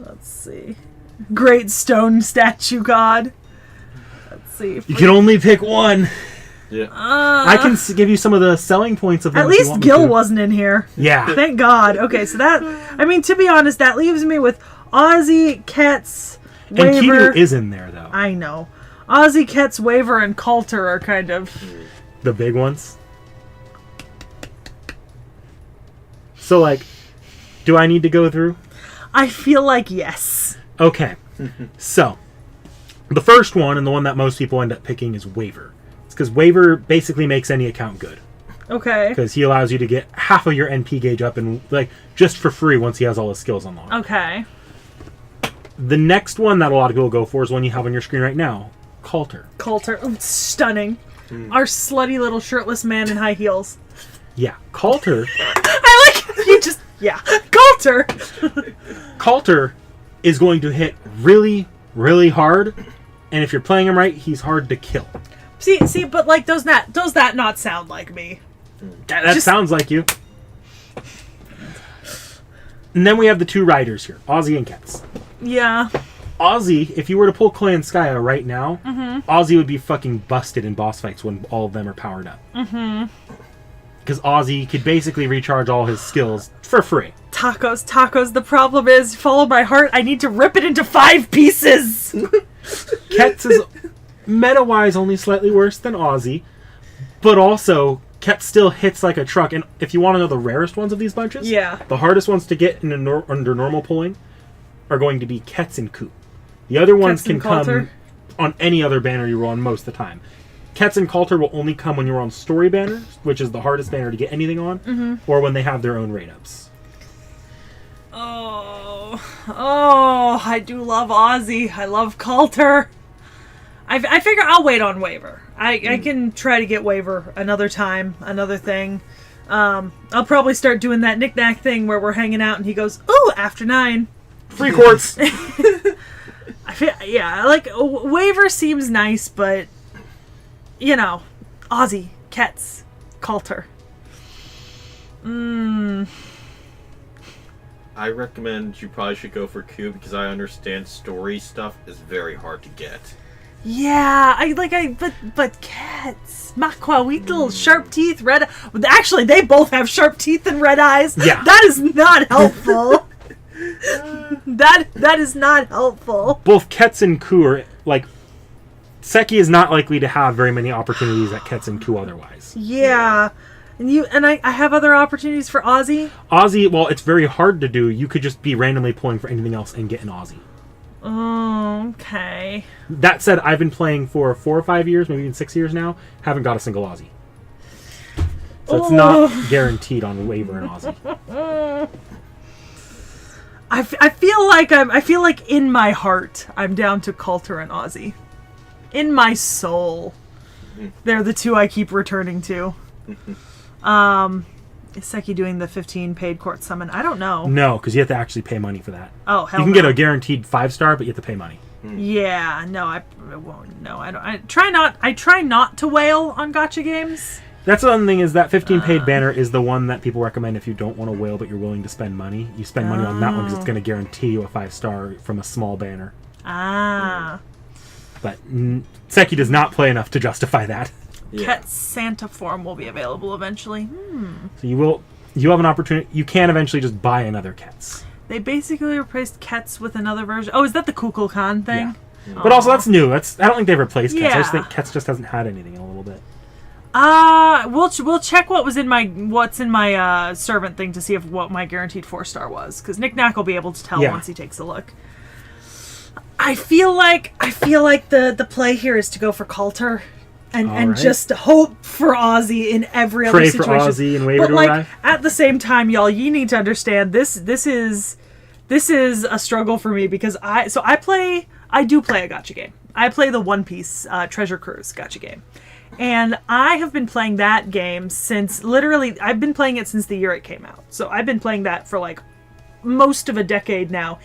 Let's see. Great stone statue god. Let's see. You can only pick one. Yeah. I can give you some of the selling points of them. At if you least want me Gil to. wasn't in here. Yeah. Thank God. Okay, so that... I mean, to be honest, that leaves me with Ozzy, Ketz, And Waver... Kidu is in there, though. I know. Ozzy, Ketz, Waver, and Coulter are kind of... The big ones. So, like, do I need to go through? I feel like yes. Okay. So, the first one, and the one that most people end up picking, is Waver. It's because Waver basically makes any account good. Okay. Because he allows you to get half of your NP gauge up, and like just for free once he has all his skills unlocked. Okay. The next one that a lot of people go for is one you have on your screen right now, Coulter. Coulter. Ooh, stunning. Our slutty little shirtless man in high heels. Yeah, Coulter. I like you just... Yeah. Coulter! Coulter is going to hit really, really hard, and if you're playing him right, he's hard to kill. See, but like, does that not sound like me? That sounds like you. And then we have the two riders here, Ozzy and Ketz. Yeah. Ozzy, if you were to pull Koyanskaya right now, Ozzy would be fucking busted in boss fights when all of them are powered up. Because Ozzy could basically recharge all his skills for free. Tacos. The problem is, follow my heart, I need to rip it into 5 pieces! Ketz is meta-wise only slightly worse than Ozzy, but also Ketz still hits like a truck. And if you want to know the rarest ones of these bunches, the hardest ones to get in under normal pulling are going to be Ketz and Ku. The other ones can come on any other banner you roll on most of the time. Ketz and Coulter will only come when you're on story banners, which is the hardest banner to get anything on, or when they have their own raid ups. Oh, I do love Ozzy. I love Coulter. I figure I'll wait on Waver. I can try to get Waver another time, another thing. I'll probably start doing that knick-knack thing where we're hanging out and he goes, ooh, after 9. Free quartz! Like, Waver seems nice, but, you know, Ozzy, Ketz, Coulter. I recommend you probably should go for Q because I understand story stuff is very hard to get. Yeah, but Ketz, Makwahuitl, sharp teeth, red. Actually, they both have sharp teeth and red eyes. Yeah, that is not helpful. that is not helpful. Both Ketz and Ku are like. Seki is not likely to have very many opportunities at Ketz and Ku otherwise. Yeah. And I have other opportunities for Ozzy. Ozzy, well, it's very hard to do. You could just be randomly pulling for anything else and get an Ozzy. Oh, okay. That said, I've been playing for 4 or 5 years, maybe even 6 years now. Haven't got a single Ozzy. So it's not guaranteed on Waver and Ozzy. I feel like in my heart I'm down to Coulter and Ozzy. In my soul, they're the two I keep returning to. Is Seki doing the 15 paid court summon? I don't know. No, because you have to actually pay money for that. Oh, hell You can no. get a guaranteed 5-star, but you have to pay money. Yeah, no, I won't. No, I don't. I try not to wail on gacha games. That's the other thing is that 15 paid banner is the one that people recommend if you don't want to whale but you're willing to spend money. You spend money on that one because it's going to guarantee you a 5-star from a small banner. But Seki does not play enough to justify that. Ketz Santa form will be available eventually. So you have an opportunity. You can eventually just buy another Ketz. They basically replaced Ketz with another version. Oh, is that the Kukulkan thing? Yeah. But also that's new. I don't think they've replaced Ketz. I just Yeah. think Ketz just hasn't had anything in a little bit. We'll check what's in my servant thing to see if what my guaranteed 4-star was, because Nick Knack will be able to tell once he takes a look. I feel like the play here is to go for Coulter and just hope for Ozzy in every other situation. Pray for Ozzy and Waver but to like arrive. at the same time, y'all, you need to understand this is a struggle for me because I do play a gacha game. I play the One Piece Treasure Cruise gacha game. And I have been playing that game since I've been playing it since the year it came out. So I've been playing that for like most of a decade now.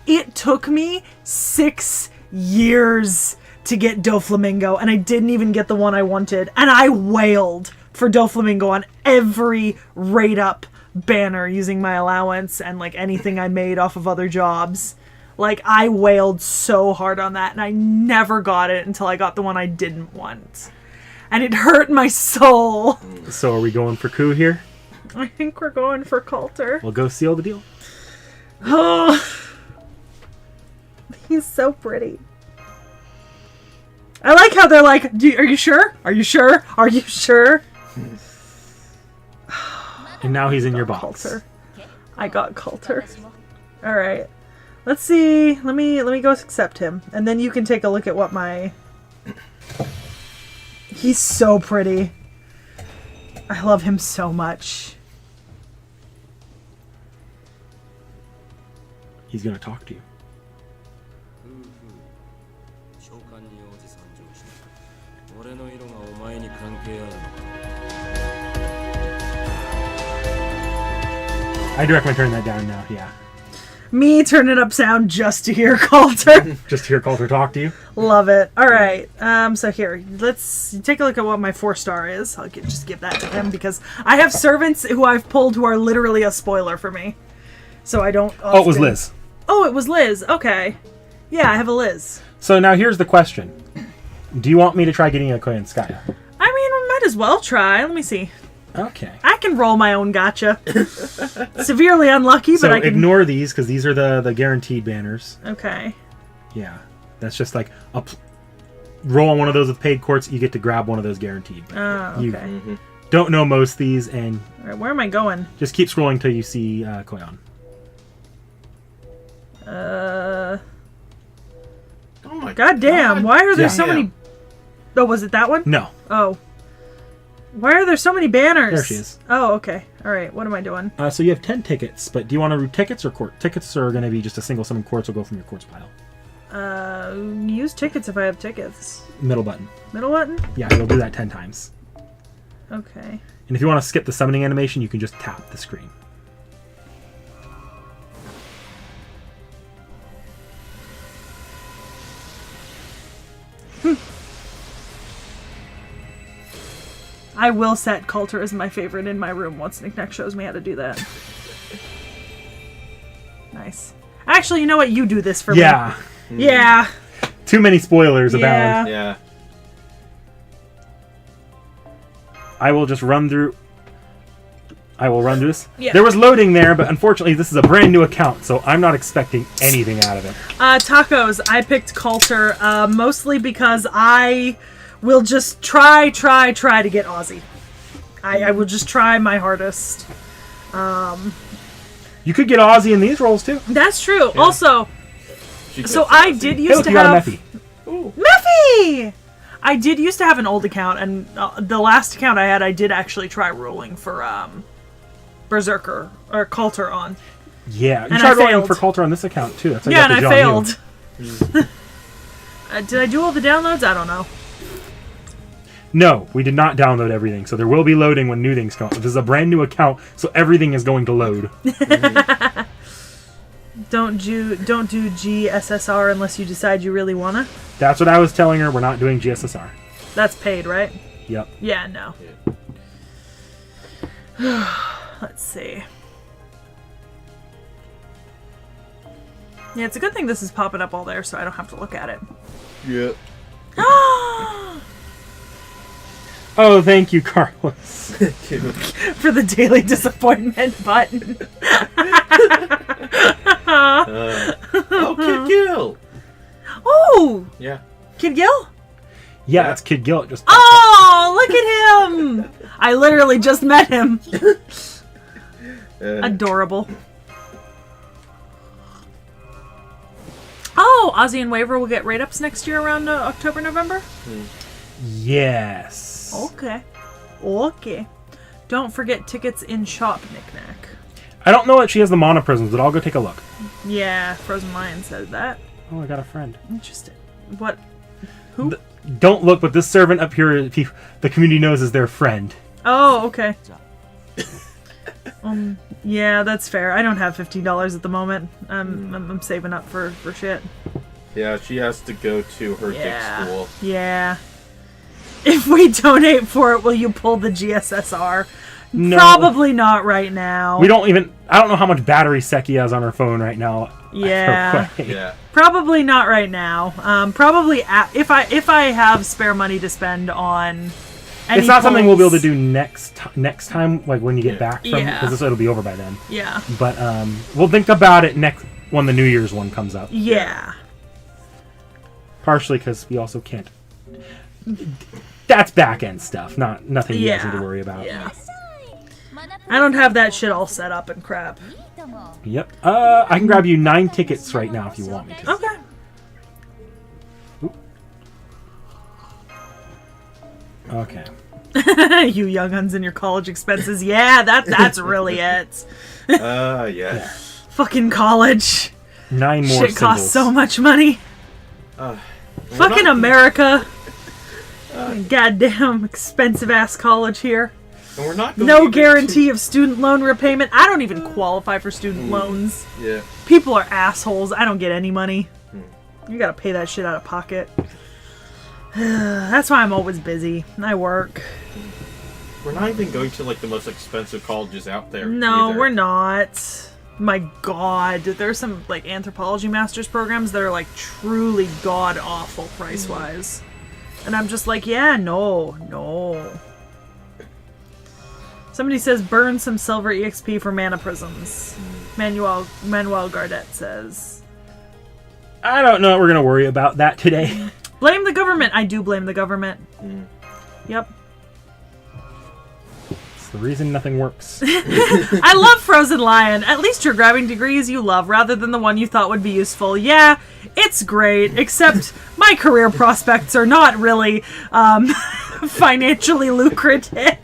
It took me 6 years to get Doflamingo, and I didn't even get the one I wanted. And I wailed for Doflamingo on every rate up banner using my allowance and like anything I made off of other jobs. Like, I wailed so hard on that, and I never got it until I got the one I didn't want. And it hurt my soul. So are we going for coup here? I think we're going for Coulter. We'll go seal the deal. Oh, he's so pretty. I like how they're like, are you sure? Are you sure? Are you sure? And now he's in your box. Coulter. I got Coulter. All right. Let's see. Let me go accept him, and then you can take a look at what my. He's so pretty. I love him so much. He's gonna talk to you. I'd recommend turning that down now, yeah. Me turn it up sound just to hear Coulter. Just to hear Coulter talk to you? Love it. All right. So here, let's take a look at what my 4-star is. I'll just give that to him because I have servants who I've pulled who are literally a spoiler for me. So I don't. Oh, it was Liz. Oh, it was Liz. Okay. Yeah, I have a Liz. So now here's the question. Do you want me to try getting a Koyanskaya? I mean, we might as well try. Let me see. Okay. I can roll my own gotcha. Severely unlucky, So but I can. ignore these because these are the guaranteed banners. Okay. Yeah. That's just like roll on one of those with paid quartz, you get to grab one of those guaranteed. Oh, okay. You don't know most of these, and All right, where am I going? just keep scrolling till you see Koyan. Oh my God damn! Why are there so Yeah. many? Oh, was it that one? No. Oh. Why are there so many banners? There she is. Oh, okay. All right. What am I doing? So you have 10 tickets, but do you want to root tickets or quartz? Tickets are going to be just a single summon quartz will go from your quartz pile. Use tickets if I have tickets. Middle button. Middle button? Yeah, you'll do that 10 times. Okay. And if you want to skip the summoning animation, you can just tap the screen. I will set Coulter as my favorite in my room once Knick-Knack shows me how to do that. Nice. Actually, you know what? You do this for Yeah. me. Yeah. Too many spoilers Yeah. abound. Yeah. I will just run through. I will run through this. Yeah. There was loading there, but unfortunately, this is a brand new account, so I'm not expecting anything out of it. Tacos. I picked Coulter mostly because I will just try to get Aussie. I will just try my hardest. You could get Aussie in these rolls too. That's true. Also, She so gets I Aussie. did Hey, used look, to you got a have Mephi. Mephi. I did used to have an old account, and the last account I had, I did actually try rolling for Berserker or Coulter on. Yeah, you And tried I rolling failed. for Coulter on this account too. That's how you Yeah, got and the I John failed. Did I do all the downloads? I don't know. No, we did not download everything, so there will be loading when new things come. This is a brand new account, so everything is going to load. Don't do GSSR unless you decide you really wanna. That's what I was telling her. We're not doing GSSR. That's paid, right? Yep. Yeah, no. Let's see. Yeah, it's a good thing this is popping up all there, so I don't have to look at it. Yeah. Oh, thank you, Carlos. For the daily disappointment button. Oh, Kid Gill. Oh, Yeah. Kid Gil? Yeah, that's Kid Gill. Just Oh, look at him! I literally just met him. Adorable. Oh, Ozzy and Waver will get rate-ups next year around October, November? yes. Okay. Okay. Don't forget tickets in shop, Knick-Knack. I don't know that she has the mana prisms, but I'll go take a look. Yeah, Frozen Lion said that. Oh, I got a friend. Interesting. What? Who? Don't look, but this servant up here, the community knows is their friend. Oh, okay. Yeah, that's fair. I don't have $15 at the moment. I'm saving up for shit. Yeah, she has to go to her dick school. Yeah. If we donate for it, will you pull the GSSR? No. Probably not right now. We don't even. I don't know how much battery Seki has on her phone right now. Yeah. Either way. Yeah. Probably not right now. Probably if I have spare money to spend on. It's not something we'll be able to do next time, like when you get back from, Yeah. because it'll be over by then. Yeah. But we'll think about it next when the New Year's one comes up. Yeah. Partially because we also can't. That's back end stuff, nothing you guys need to worry about. Yeah. I don't have that shit all set up and crap. Yep. I can grab you 9 tickets right now if you want me to. Okay. Okay. You young uns and your college expenses. Yeah, that's really it. Yes. Fucking college. 9 more Shit symbols. costs so much money. Fucking not- America. Goddamn expensive ass college here. And we're not going No even guarantee of student loan repayment. I don't even qualify for student loans. Yeah. People are assholes. I don't get any money. You gotta pay that shit out of pocket. That's why I'm always busy. I work. We're not even going to like the most expensive colleges out there. No, either. we're not. My god. There's some like anthropology master's programs that are like truly god awful price wise. And I'm just like, yeah, no. Somebody says burn some silver EXP for mana prisms. Manuel Gardet says. I don't know what we're going to worry about that today. Blame the government. I do blame the government. Yep. It's the reason nothing works. I love Frozen Lion. At least you're grabbing degrees you love rather than the one you thought would be useful. Yeah, it's great, except my career prospects are not really financially lucrative.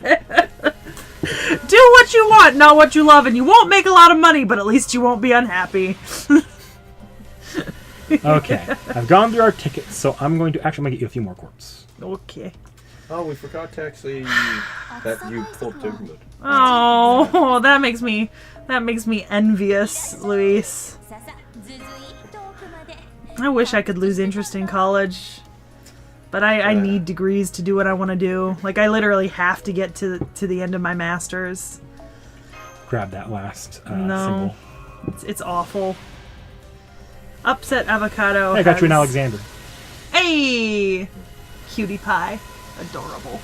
Do what you want, not what you love, and you won't make a lot of money, but at least you won't be unhappy. Okay. I've gone through our tickets, so I'm going to get you a few more quartz. Okay. Oh, we forgot to actually that you pulled Togemwood. Oh, that makes me envious, Luis. I wish I could lose interest in college, but I need degrees to do what I want to do. Like, I literally have to get to the end of my master's. Grab that last No, symbol. it's awful. Upset avocado. Hey, I got you an has- Alexander. Hey, cutie pie, adorable.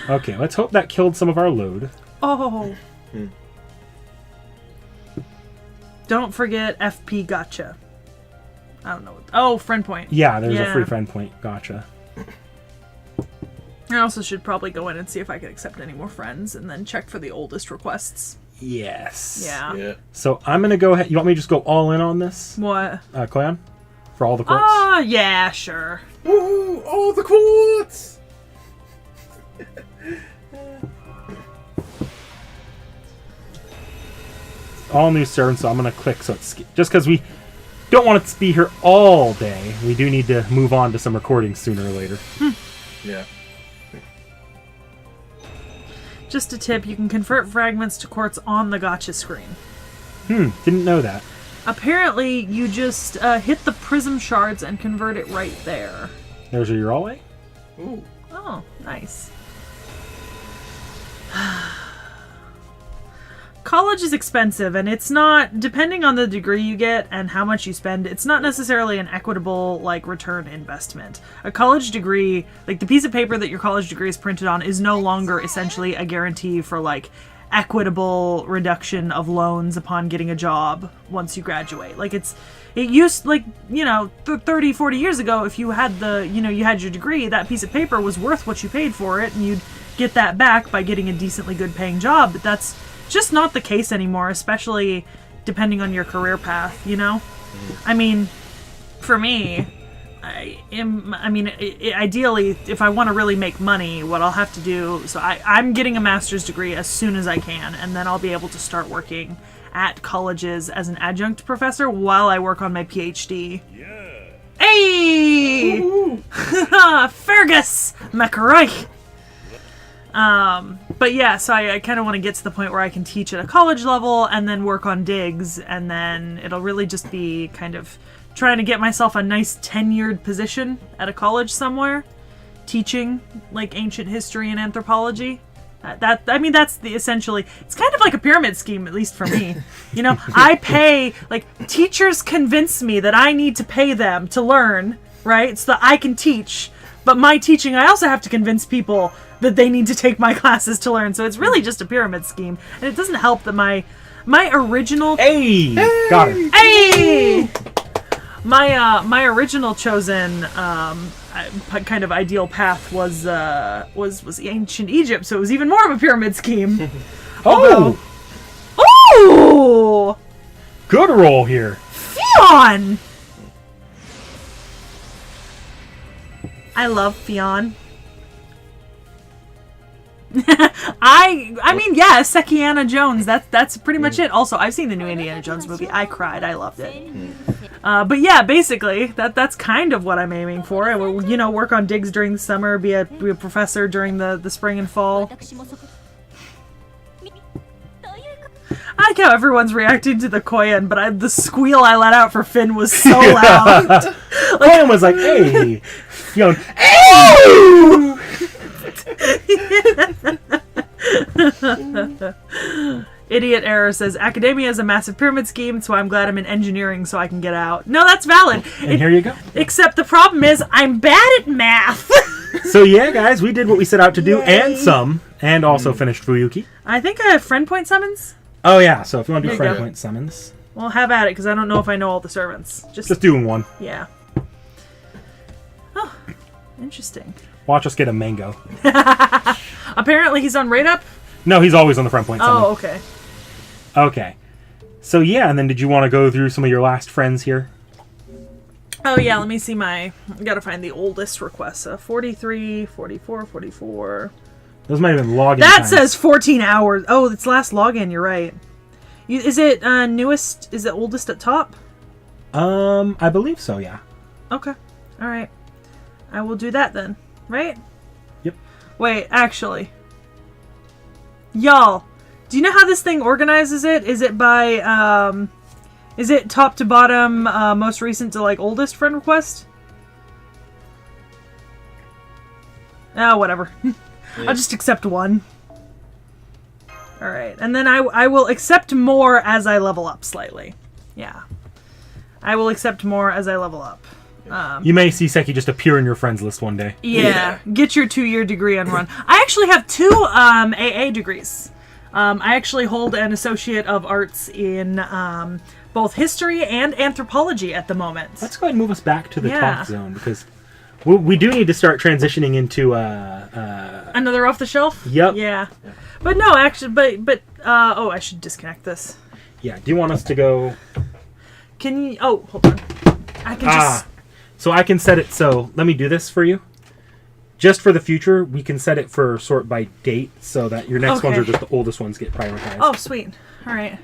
Okay, let's hope that killed some of our load. Oh. Don't forget FP gotcha. I don't know. Oh, friend point. Yeah, there's a Yeah. free friend point. Gotcha. I also should probably go in and see if I can accept any more friends and then check for the oldest requests. Yes. Yeah. Yeah. So I'm going to go ahead. You want me to just go all in on this, What? Clan? For all the quartz? Oh, yeah, sure. Woo! All the quartz! All new servants, so I'm going to click so it's... Just because we don't want it to be here all day, we do need to move on to some recordings sooner or later. Yeah. Just a tip, you can convert fragments to quartz on the gotcha screen. Didn't know that. Apparently, you just hit the prism shards and convert it right there. There's your Uralway. Ooh. Oh, nice. College is expensive, and it's not, depending on the degree you get and how much you spend, it's not necessarily an equitable, like, return investment. A college degree, like, the piece of paper that your college degree is printed on is no longer essentially a guarantee for, like, equitable reduction of loans upon getting a job once you graduate. Like, it used, like, 30, 40 years ago, if you had you had your degree, that piece of paper was worth what you paid for it, and you'd get that back by getting a decently good paying job, but that's just not the case anymore, especially depending on your career path, I mean, for me, ideally, if I want to really make money, what I'll have to do, so I'm getting a master's degree as soon as I can, and then I'll be able to start working at colleges as an adjunct professor while I work on my PhD. Yeah. Hey! Fergus McRae! But yeah, so I kind of want to get to the point where I can teach at a college level and then work on digs, and then it'll really just be kind of trying to get myself a nice tenured position at a college somewhere, teaching, like, ancient history and anthropology. That's the essentially. It's kind of like a pyramid scheme, at least for me. You know, I pay, like, teachers convince me that I need to pay them to learn, right? So that I can teach. But my teaching, I also have to convince people that they need to take my classes to learn. So it's really just a pyramid scheme, and it doesn't help that my original. Hey, got her. Hey. My original chosen kind of ideal path was ancient Egypt, so it was even more of a pyramid scheme. Oh, Oh, good roll here. Fionn! I love Fionn. I mean, yeah, Sekiana Jones. That's pretty much it. Also, I've seen the new Indiana Jones movie. I cried. I loved it. But yeah, basically, that's kind of what I'm aiming for. I will, you know, work on digs during the summer, be a professor during the spring and fall. I like how everyone's reacting to the Koyan, but the squeal I let out for Finn was so loud. Koyan was like, hey, Fionn, hey! Idiot Error says, academia is a massive pyramid scheme, so I'm glad I'm in engineering so I can get out. No, that's valid. And here you go. Except the problem is, I'm bad at math. So yeah, guys, we did what we set out to do, and some, and also finished Fuyuki. I think I have friend point summons. Oh yeah, so if you want to do There you friend go. point summons, Well, have at it, because I don't know if I know all the servants. just doing one. Yeah. Oh, interesting. Watch us get a mango. Apparently he's on rate up? No, he's always on the front point summon. Oh, okay. Okay. So yeah, and then did you want to go through some of your last friends here? Oh, yeah, let me see I gotta find the oldest requests. 43, 44, 44. Those might have been login That times. says 14 hours. Oh, it's last login, you're right. Is it newest, is it oldest at top? I believe so, yeah. Okay. Alright. I will do that then. Right? Yep. Wait, actually. Y'all, do you know how this thing organizes it? Is it by, is it top to bottom, most recent to, like, oldest friend request? Oh, whatever. I'll just accept one. Alright, and then I will accept more as I level up slightly. Yeah. I will accept more as I level up. You may see Seki just appear in your friends list one day. Yeah, get your 2-year degree and run. I actually have 2 AA degrees. I actually hold an Associate of Arts in both history and anthropology at the moment. Let's go ahead and move us back to the Yeah. talk zone, because we do need to start transitioning into Another off the shelf? Yep. Yeah. But no, actually, but oh, I should disconnect this. yeah. Do you want us to go? Can you? Oh, hold on. I can just. So I can set it. So let me do this for you. Just for the future, we can set it for sort by date, so that your next ones Okay. are just the oldest ones get prioritized. Oh, sweet. All right.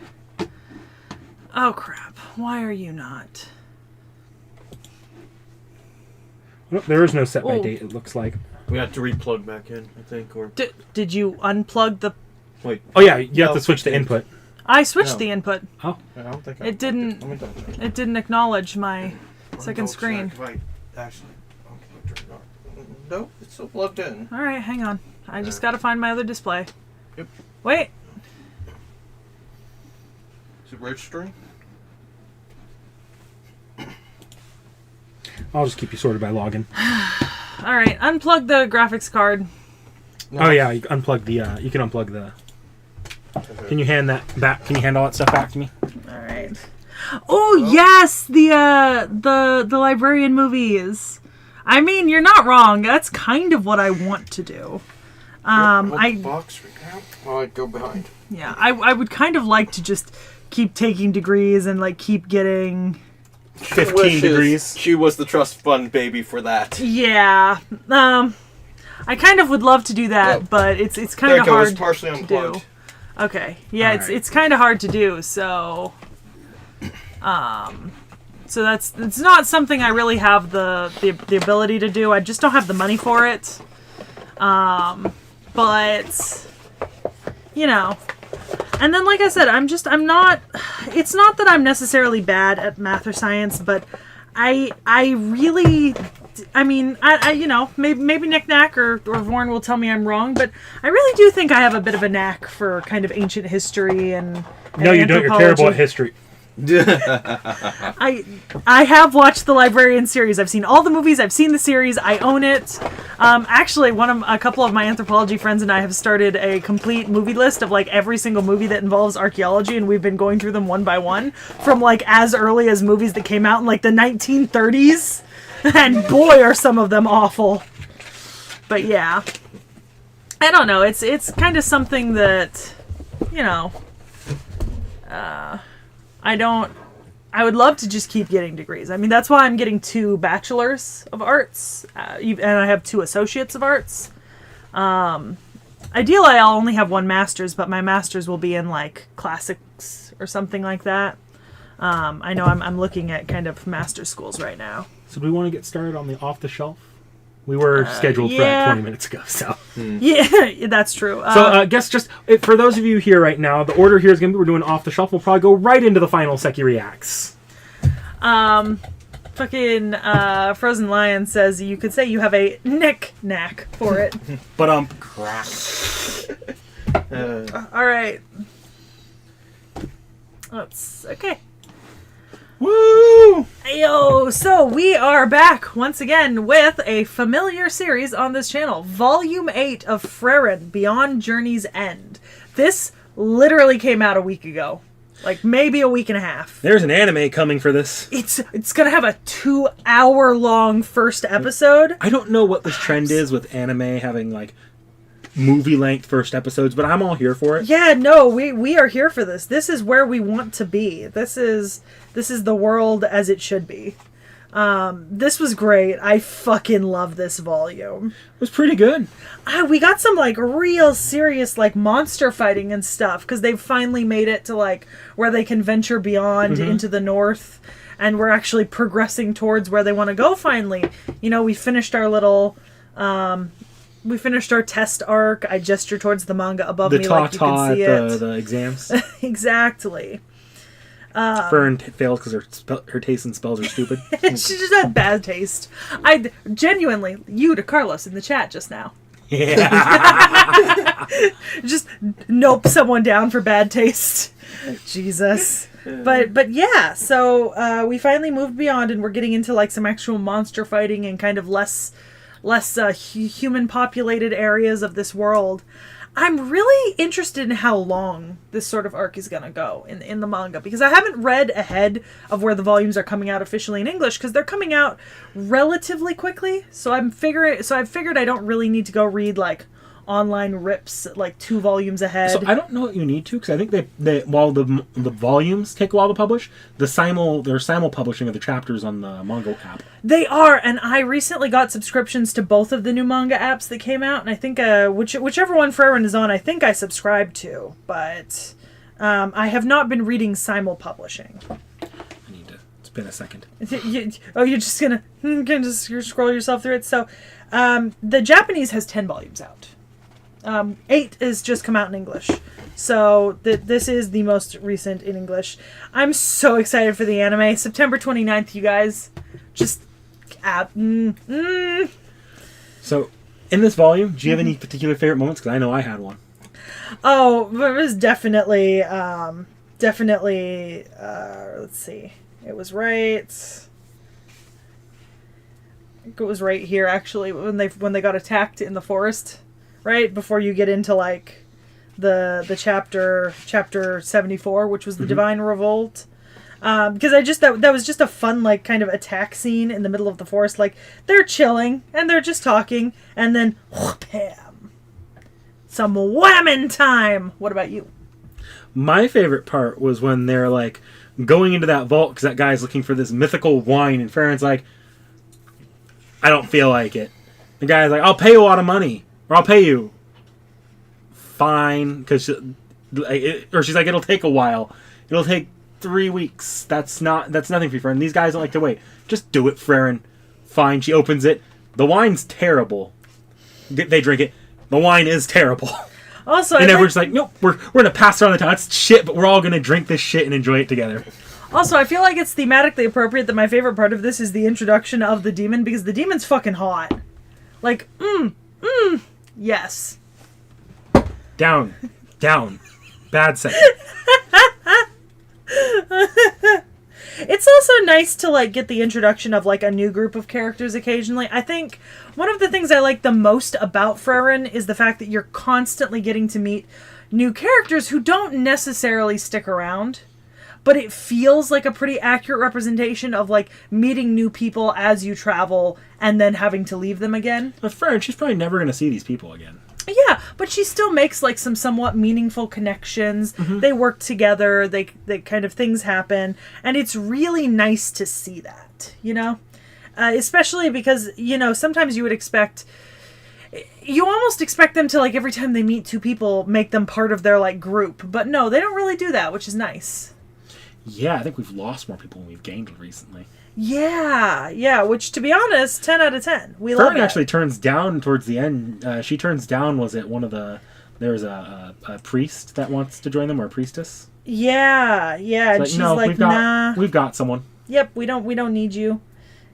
Oh crap! Why are you not? Nope, there is no set by Oh. date. It looks like. We have to replug back in, I think, or Did you unplug the? wait. Oh yeah, you have No, to switch to it- input. I switched No. the input. Oh, I don't think It didn't- Let me double check. It didn't acknowledge my Let me second double screen. check if I actually. Okay, turn it on. Nope, it's still plugged in. All right, hang on. I just got to find my other display. Yep. Wait. Is it registering? I'll just keep you sorted by login. All right, unplug the graphics card. No. Oh yeah, you unplug the. You can unplug the. Can you hand that back? Can you hand all that stuff back to me? All right. Oh yes, the librarian movies. I mean, you're not wrong. That's kind of what I want to do. Box right now. Oh, I go behind. Yeah, I would kind of like to just keep taking degrees and like keep getting. 15 degrees. She was the trust fund baby for that. Yeah. I kind of would love to do that, Yep. but it's There kind you of go. It's hard partially to do. unplugged. Okay. Yeah, Alright. it's kind of hard to do. So so it's not something I really have the ability to do. I just don't have the money for it. But you know. And then, like I said, I'm not. It's not that I'm necessarily bad at math or science, but I really, I mean, I you know, maybe Nick Knack or Vorn will tell me I'm wrong, but I really do think I have a bit of a knack for kind of ancient history and No, you don't. You're terrible at history. I have watched the Librarian series. I've seen all the movies. I've seen the series. I own it. Actually, a couple of my anthropology friends and I have started a complete movie list of like every single movie that involves archaeology, and we've been going through them one by one from like as early as movies that came out in like the 1930s. And boy, are some of them awful. But yeah, I don't know. It's kind of something that, you know, I would love to just keep getting degrees. I mean, that's why I'm getting 2 bachelors of arts, and I have 2 associates of arts. Ideally, I'll only have 1 master's, but my master's will be in like classics or something like that. I know I'm looking at kind of master schools right now. So do we want to get started on the off the shelf? We were scheduled for that 20 minutes ago, so. Yeah, that's true. So I guess just, for those of you here right now, the order here is going to be, we're doing off the shelf. We'll probably go right into the final Seki Reacts. Fucking Frozen Lion says you could say you have a knack for it. But crap. All right. That's okay. Woo! Yo, so we are back once again with a familiar series on this channel, Volume 8 of Frerin, Beyond Journey's End. This literally came out a week ago. Like, maybe a week and a half. There's an anime coming for this. It's gonna have a 2-hour-long first episode. I don't know what this trend is with anime having, like, movie-length first episodes, but I'm all here for it. Yeah, no, we are here for this. This is where we want to be. This is the world as it should be. This was great. I fucking love this volume. It was pretty good. We got some like real serious like monster fighting and stuff because they've finally made it to like where they can venture beyond into the north, and we're actually progressing towards where they want to go finally. You know, we finished our little we finished our test arc. I gesture towards the manga above me like you can see it. The exams. Exactly. Fern fails because her taste and spells are stupid. She just had bad taste. I genuinely, you to Carlos in the chat just now. Yeah. Just nope someone down for bad taste. Jesus. But yeah, so we finally moved beyond, and we're getting into like some actual monster fighting and kind of less human populated areas of this world. I'm really interested in how long this sort of arc is going to go in the manga, because I haven't read ahead of where the volumes are coming out officially in English, because they're coming out relatively quickly. So I've figured I don't really need to go read like online rips like 2 volumes ahead. So I don't know what you need to, because I think they while the volumes take a while to publish, they're simul publishing of the chapters on the manga app. They are, and I recently got subscriptions to both of the new manga apps that came out, and I think whichever one Frerin is on, I think I subscribed to, but I have not been reading simul publishing. I need to spin a second. You're just gonna just scroll yourself through it. So the Japanese has 10 volumes out. 8 is just come out in English. So this is the most recent in English. I'm so excited for the anime. September 29th, you guys. Just So, in this volume, do you have any particular favorite moments? Because I know I had one. Oh, it was definitely, let's see. It was right here, actually, when they got attacked in the forest. Right before you get into like the chapter 74, which was the Divine Revolt, because that was just a fun like kind of attack scene in the middle of the forest. Like they're chilling and they're just talking, and then bam, some whamming time. What about you? My favorite part was when they're like going into that vault because that guy's looking for this mythical wine, and Farron's like, I don't feel like it. The guy's like, I'll pay you a lot of money. Or I'll pay you. Fine. Or she's like, it'll take a while. It'll take 3 weeks. That's nothing for you, Frerin. These guys don't like to wait. Just do it, Frerin. Fine. She opens it. The wine's terrible. They drink it. The wine is terrible. Also, and everyone's like, nope, we're going to pass around the time. It's shit, but we're all going to drink this shit and enjoy it together. Also, I feel like it's thematically appropriate that my favorite part of this is the introduction of the demon, because the demon's fucking hot. Like, yes. Down. Bad second. It's also nice to, like, get the introduction of, like, a new group of characters occasionally. I think one of the things I like the most about Frieren is the fact that you're constantly getting to meet new characters who don't necessarily stick around, but it feels like a pretty accurate representation of, like, meeting new people as you travel and then having to leave them again. But Frieren, she's probably never going to see these people again. Yeah, but she still makes, like, some somewhat meaningful connections. Mm-hmm. They work together, they kind of, things happen, and it's really nice to see that, you know? Especially because, you know, sometimes you almost expect them to, like, every time they meet two people, make them part of their, like, group. But no, they don't really do that, which is nice. Yeah, I think we've lost more people than we've gained recently. Yeah, which, to be honest, 10 out of 10. We love it. Frieren actually turns down towards the end. She turns down, was it one of the... There's a priest that wants to join them, or a priestess? Yeah, and she's like, nah. We've got someone. Yep, we don't need you.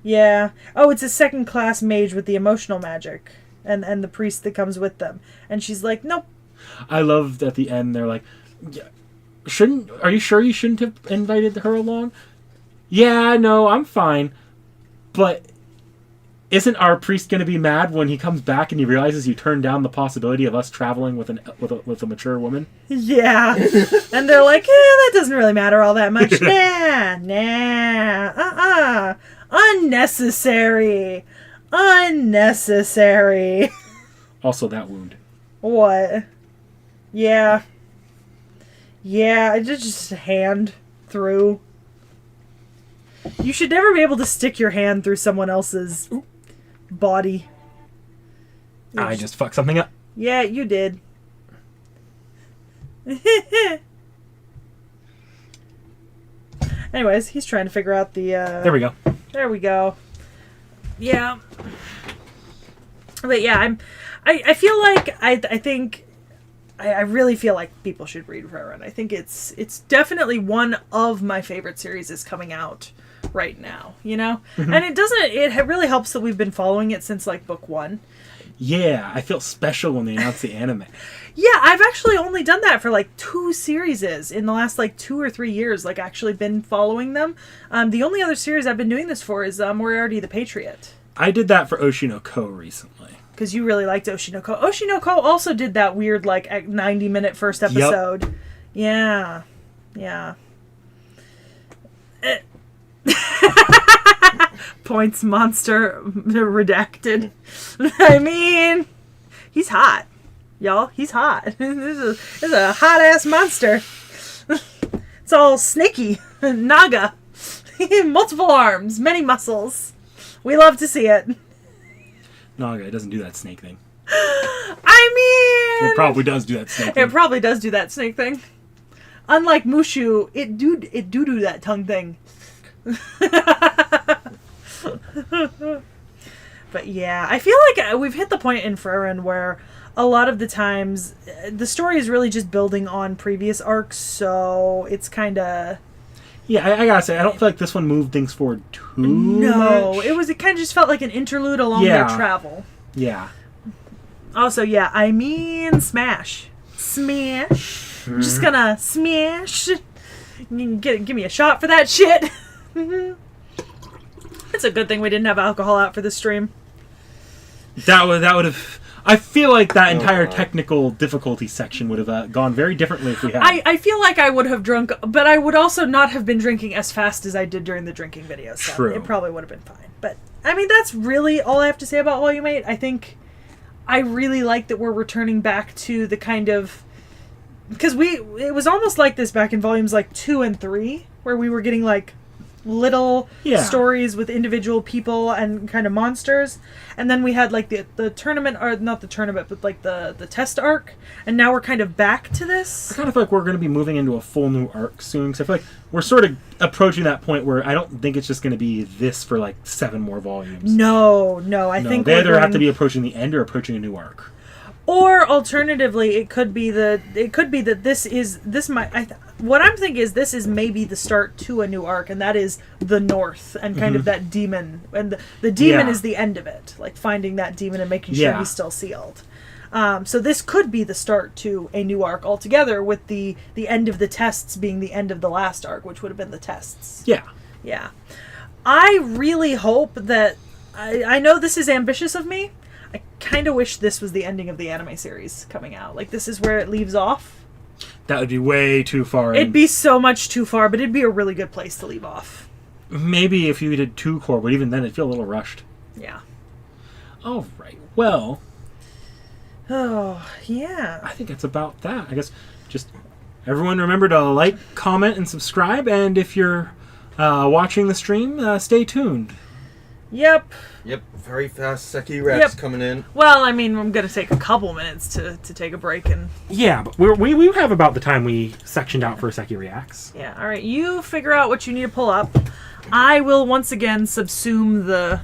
Yeah. Oh, it's a second-class mage with the emotional magic. And the priest that comes with them. And she's like, nope. I loved at the end, they're like, are you sure you shouldn't have invited her along? Yeah, no, I'm fine. But isn't our priest going to be mad when he comes back and he realizes you turned down the possibility of us traveling with a mature woman? Yeah. And they're like, that doesn't really matter all that much. Nah. Unnecessary. Also, that wound. What? Yeah, just a hand through. You should never be able to stick your hand through someone else's body. I just fucked something up. Yeah, you did. Anyways, he's trying to figure out the... There we go. There we go. Yeah. But yeah, I feel like... I really feel like people should read Frieren. I think it's definitely one of my favorite series is coming out right now, you know? Mm-hmm. And it really helps that we've been following it since, like, book 1. Yeah, I feel special when they announce the anime. Yeah, I've actually only done that for, like, 2 series in the last, like, 2 or 3 years, like, actually been following them. The only other series I've been doing this for is Moriarty the Patriot. I did that for Oshinoko recently. Because you really liked Oshinoko. Oshinoko also did that weird, like, 90-minute first episode. Yep. Yeah. Points monster redacted. I mean, he's hot. Y'all, he's hot. This is a hot-ass monster. It's all snaky. Naga. Multiple arms. Many muscles. We love to see it. Naga, it doesn't do that snake thing. I mean... It probably does do that snake thing. It probably does do that snake thing. Unlike Mushu, it do that tongue thing. But yeah, I feel like we've hit the point in Frieren where a lot of the times the story is really just building on previous arcs, so it's kind of... Yeah, I gotta say, I don't feel like this one moved things forward too much. It kind of just felt like an interlude along their travel. Yeah. Also, yeah, I mean smash. Smash. I'm just gonna smash. Give me a shot for that shit. It's a good thing we didn't have alcohol out for this stream. That would have... I feel like that entire technical difficulty section would have gone very differently if we had. I feel like I would have drunk, but I would also not have been drinking as fast as I did during the drinking video. So True. It probably would have been fine. But, I mean, that's really all I have to say about Volume 8. I think I really like that we're returning back to the kind of... Because it was almost like this back in Volumes like 2 and 3, where we were getting like little stories with individual people and kind of monsters, and then we had like the tournament, or not the tournament, but like the test arc, and now we're kind of back to this. I kind of feel like we're going to be moving into a full new arc soon, because I feel like we're sort of approaching that point where I don't think it's just going to be this for like 7 more volumes. No, I think they either have to be approaching the end or approaching a new arc. Or alternatively, it could be that what I'm thinking is this is maybe the start to a new arc, and that is the North and kind of that demon. And the demon is the end of it, like finding that demon and making sure he's still sealed. So this could be the start to a new arc altogether, with the end of the tests being the end of the last arc, which would have been the tests. Yeah. Yeah. I really hope that... I know this is ambitious of me. I kind of wish this was the ending of the anime series coming out. Like, this is where it leaves off. That would be way too far. It'd be so much too far, but it'd be a really good place to leave off. Maybe if you did 2 core, but even then it'd feel a little rushed. Yeah. All right. Well... Oh, yeah. I think that's about that. I guess just everyone remember to like, comment, and subscribe. And if you're watching the stream, stay tuned. Yep. Yep, very fast Seki Rex coming in. Well, I mean, I'm going to take a couple minutes to take a break. And Yeah, but we have about the time we sectioned out for Seki Reacts. yeah, all right. You figure out what you need to pull up. I will once again subsume the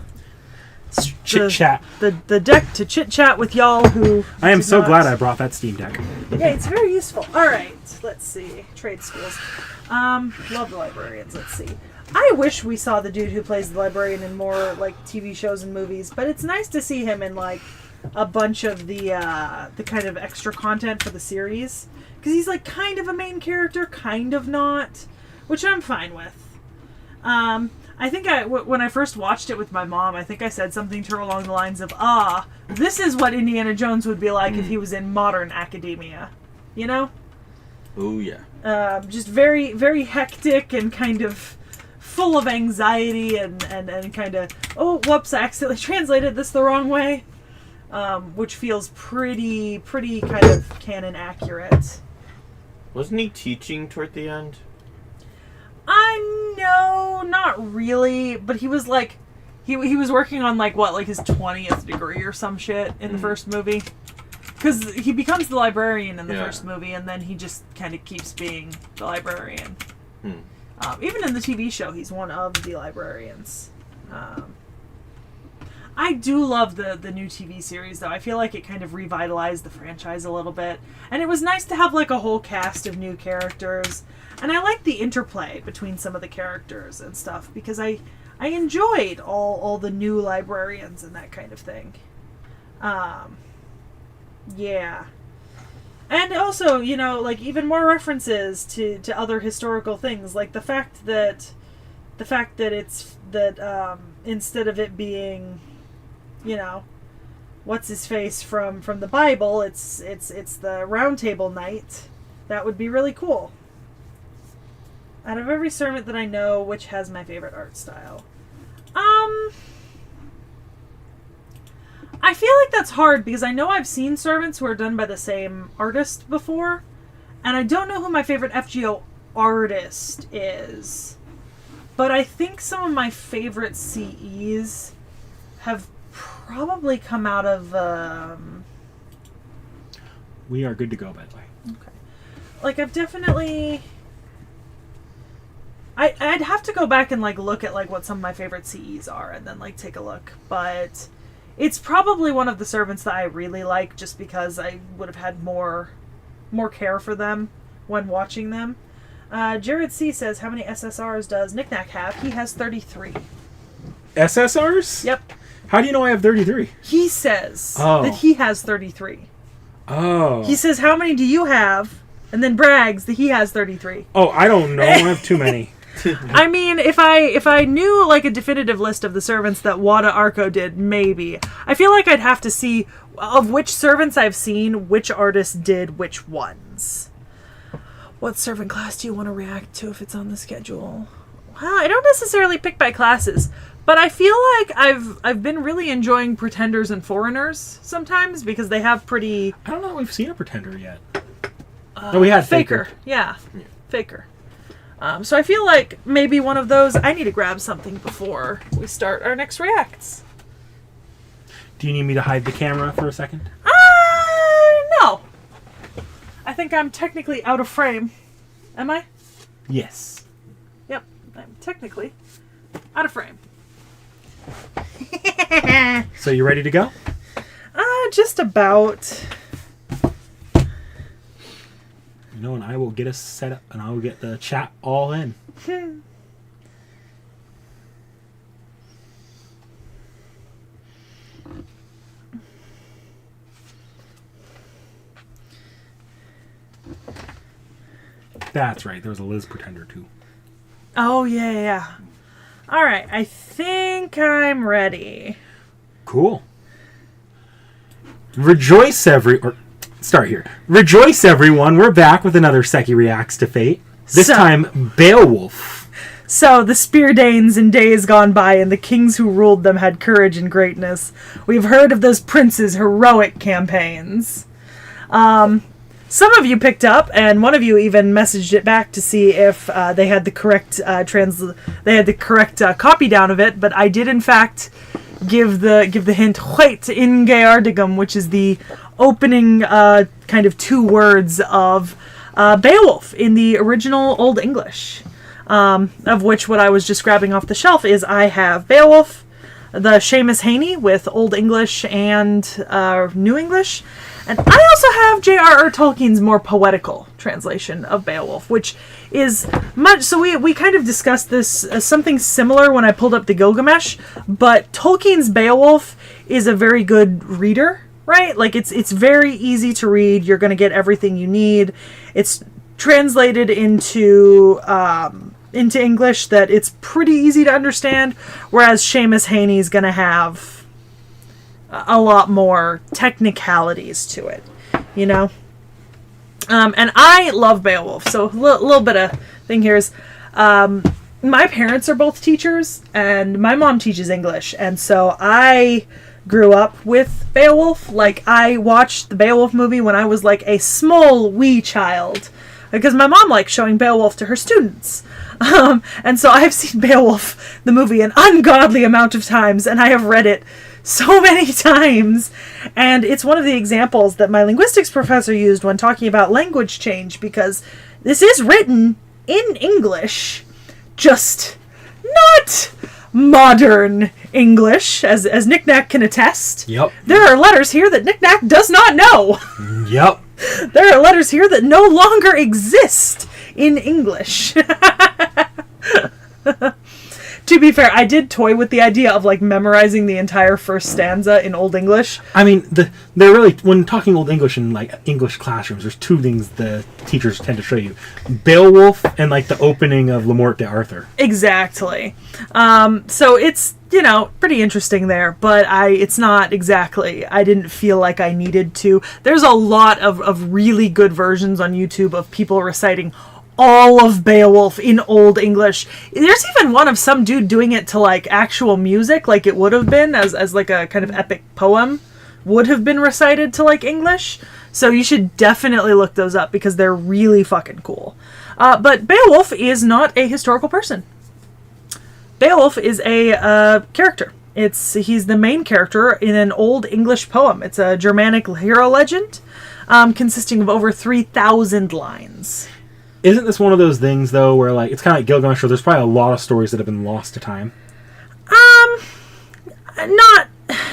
Chit-chat. the deck to chit-chat with y'all who... I am did so not- glad I brought that Steam Deck. Yeah, it's very useful. All right, let's see. Trade schools. Love the librarians. Let's see. I wish we saw the dude who plays the librarian in more like TV shows and movies, but it's nice to see him in like a bunch of the kind of extra content for the series, because he's like kind of a main character, kind of not, which I'm fine with. I think when I first watched it with my mom, I think I said something to her along the lines of, this is what Indiana Jones would be like if he was in modern academia. You know? Oh, yeah. Just very, very hectic and kind of full of anxiety and kind of, oh, whoops, I accidentally translated this the wrong way. Which feels pretty kind of canon accurate. Wasn't he teaching toward the end? No, not really. But he was like, he was working on like his 20th degree or some shit in the first movie. Because he becomes the librarian in the first movie, and then he just kind of keeps being the librarian. Even in the TV show, he's one of the librarians. I do love the new TV series, though. I feel like it kind of revitalized the franchise a little bit. And it was nice to have like a whole cast of new characters. And I like the interplay between some of the characters and stuff, because I enjoyed all the new librarians and that kind of thing. Yeah. And also, you know, like even more references to other historical things, like the fact that it's that instead of it being, you know, what's his face from the Bible, it's the Round Table Knight. That would be really cool. Out of every servant that I know, which has my favorite art style? I feel like that's hard, because I know I've seen servants who are done by the same artist before, and I don't know who my favorite FGO artist is. But I think some of my favorite CEs have probably come out of... We are good to go, by the way. Okay. Like, I've definitely... I'd have to go back and, like, look at, like, what some of my favorite CEs are, and then, like, take a look. But it's probably one of the servants that I really like, just because I would have had more care for them when watching them. Jared C. says, how many SSRs does Knickknack have? He has 33. SSRs? Yep. How do you know I have 33? He says that he has 33. Oh. He says, how many do you have? And then brags that he has 33. Oh, I don't know. I have too many. I mean, if I knew like a definitive list of the servants that Wada Arco did, maybe. I feel like I'd have to see of which servants I've seen, which artists did which ones. What servant class do you want to react to if it's on the schedule? Well, I don't necessarily pick by classes, but I feel like I've been really enjoying Pretenders and Foreigners sometimes, because they have pretty... I don't know if we've seen a Pretender yet. No, we had Faker. Yeah, Faker. So I feel like maybe one of those... I need to grab something before we start our next reacts. Do you need me to hide the camera for a second? No. I think I'm technically out of frame. Am I? Yes. Yep, I'm technically out of frame. So you ready to go? Just about. and I will get us set up, and I will get the chat all in. That's right. There was a Liz Pretender too. Oh yeah. All right, I think I'm ready. Cool. Rejoice everyone. We're back with another Seki Reacts to Fate. This time, Beowulf. So, the Spear Danes in days gone by and the kings who ruled them had courage and greatness. We've heard of those princes' heroic campaigns. Some of you picked up, and one of you even messaged it back to see if they had the correct copy down of it. But I did, in fact, give the hint "Hoyt in Geardigum," which is the opening kind of 2 words of Beowulf in the original Old English. Of which what I was just grabbing off the shelf is I have Beowulf, the Seamus Heaney with Old English and New English. And I also have J.R.R. Tolkien's more poetical translation of Beowulf, which is much... So we kind of discussed this as something similar when I pulled up the Gilgamesh, but Tolkien's Beowulf is a very good reader, right? Like, it's very easy to read. You're going to get everything you need. It's translated into English that it's pretty easy to understand, whereas Seamus Heaney is going to have a lot more technicalities to it, you know? And I love Beowulf, so a little bit of thing here is, my parents are both teachers, and my mom teaches English, and so I grew up with Beowulf. Like, I watched the Beowulf movie when I was like a small wee child, because my mom likes showing Beowulf to her students. And so I've seen Beowulf, the movie, an ungodly amount of times, and I have read it so many times. And it's one of the examples that my linguistics professor used when talking about language change, because this is written in English, just not modern English, as Nick Nack can attest. Yep. There are letters here that Nick Nack does not know. Yep. There are letters here that no longer exist in English. To be fair, I did toy with the idea of like memorizing the entire first stanza in Old English. I mean, they're really, when talking Old English in like English classrooms, there's 2 things the teachers tend to show you: Beowulf and like the opening of Le Morte d'Arthur. Exactly. So it's, you know, pretty interesting there, but it's not exactly, I didn't feel like I needed to. There's a lot of really good versions on YouTube of people reciting all of Beowulf in Old English. There's even one of some dude doing it to like actual music, like it would have been as like a kind of epic poem would have been recited to like English. So you should definitely look those up because they're really fucking cool. But Beowulf is not a historical person. Beowulf is a character. He's the main character in an Old English poem. It's a Germanic hero legend consisting of over 3,000 lines. Isn't this one of those things, though, where like it's kind of like Gilgamesh, where there's probably a lot of stories that have been lost to time?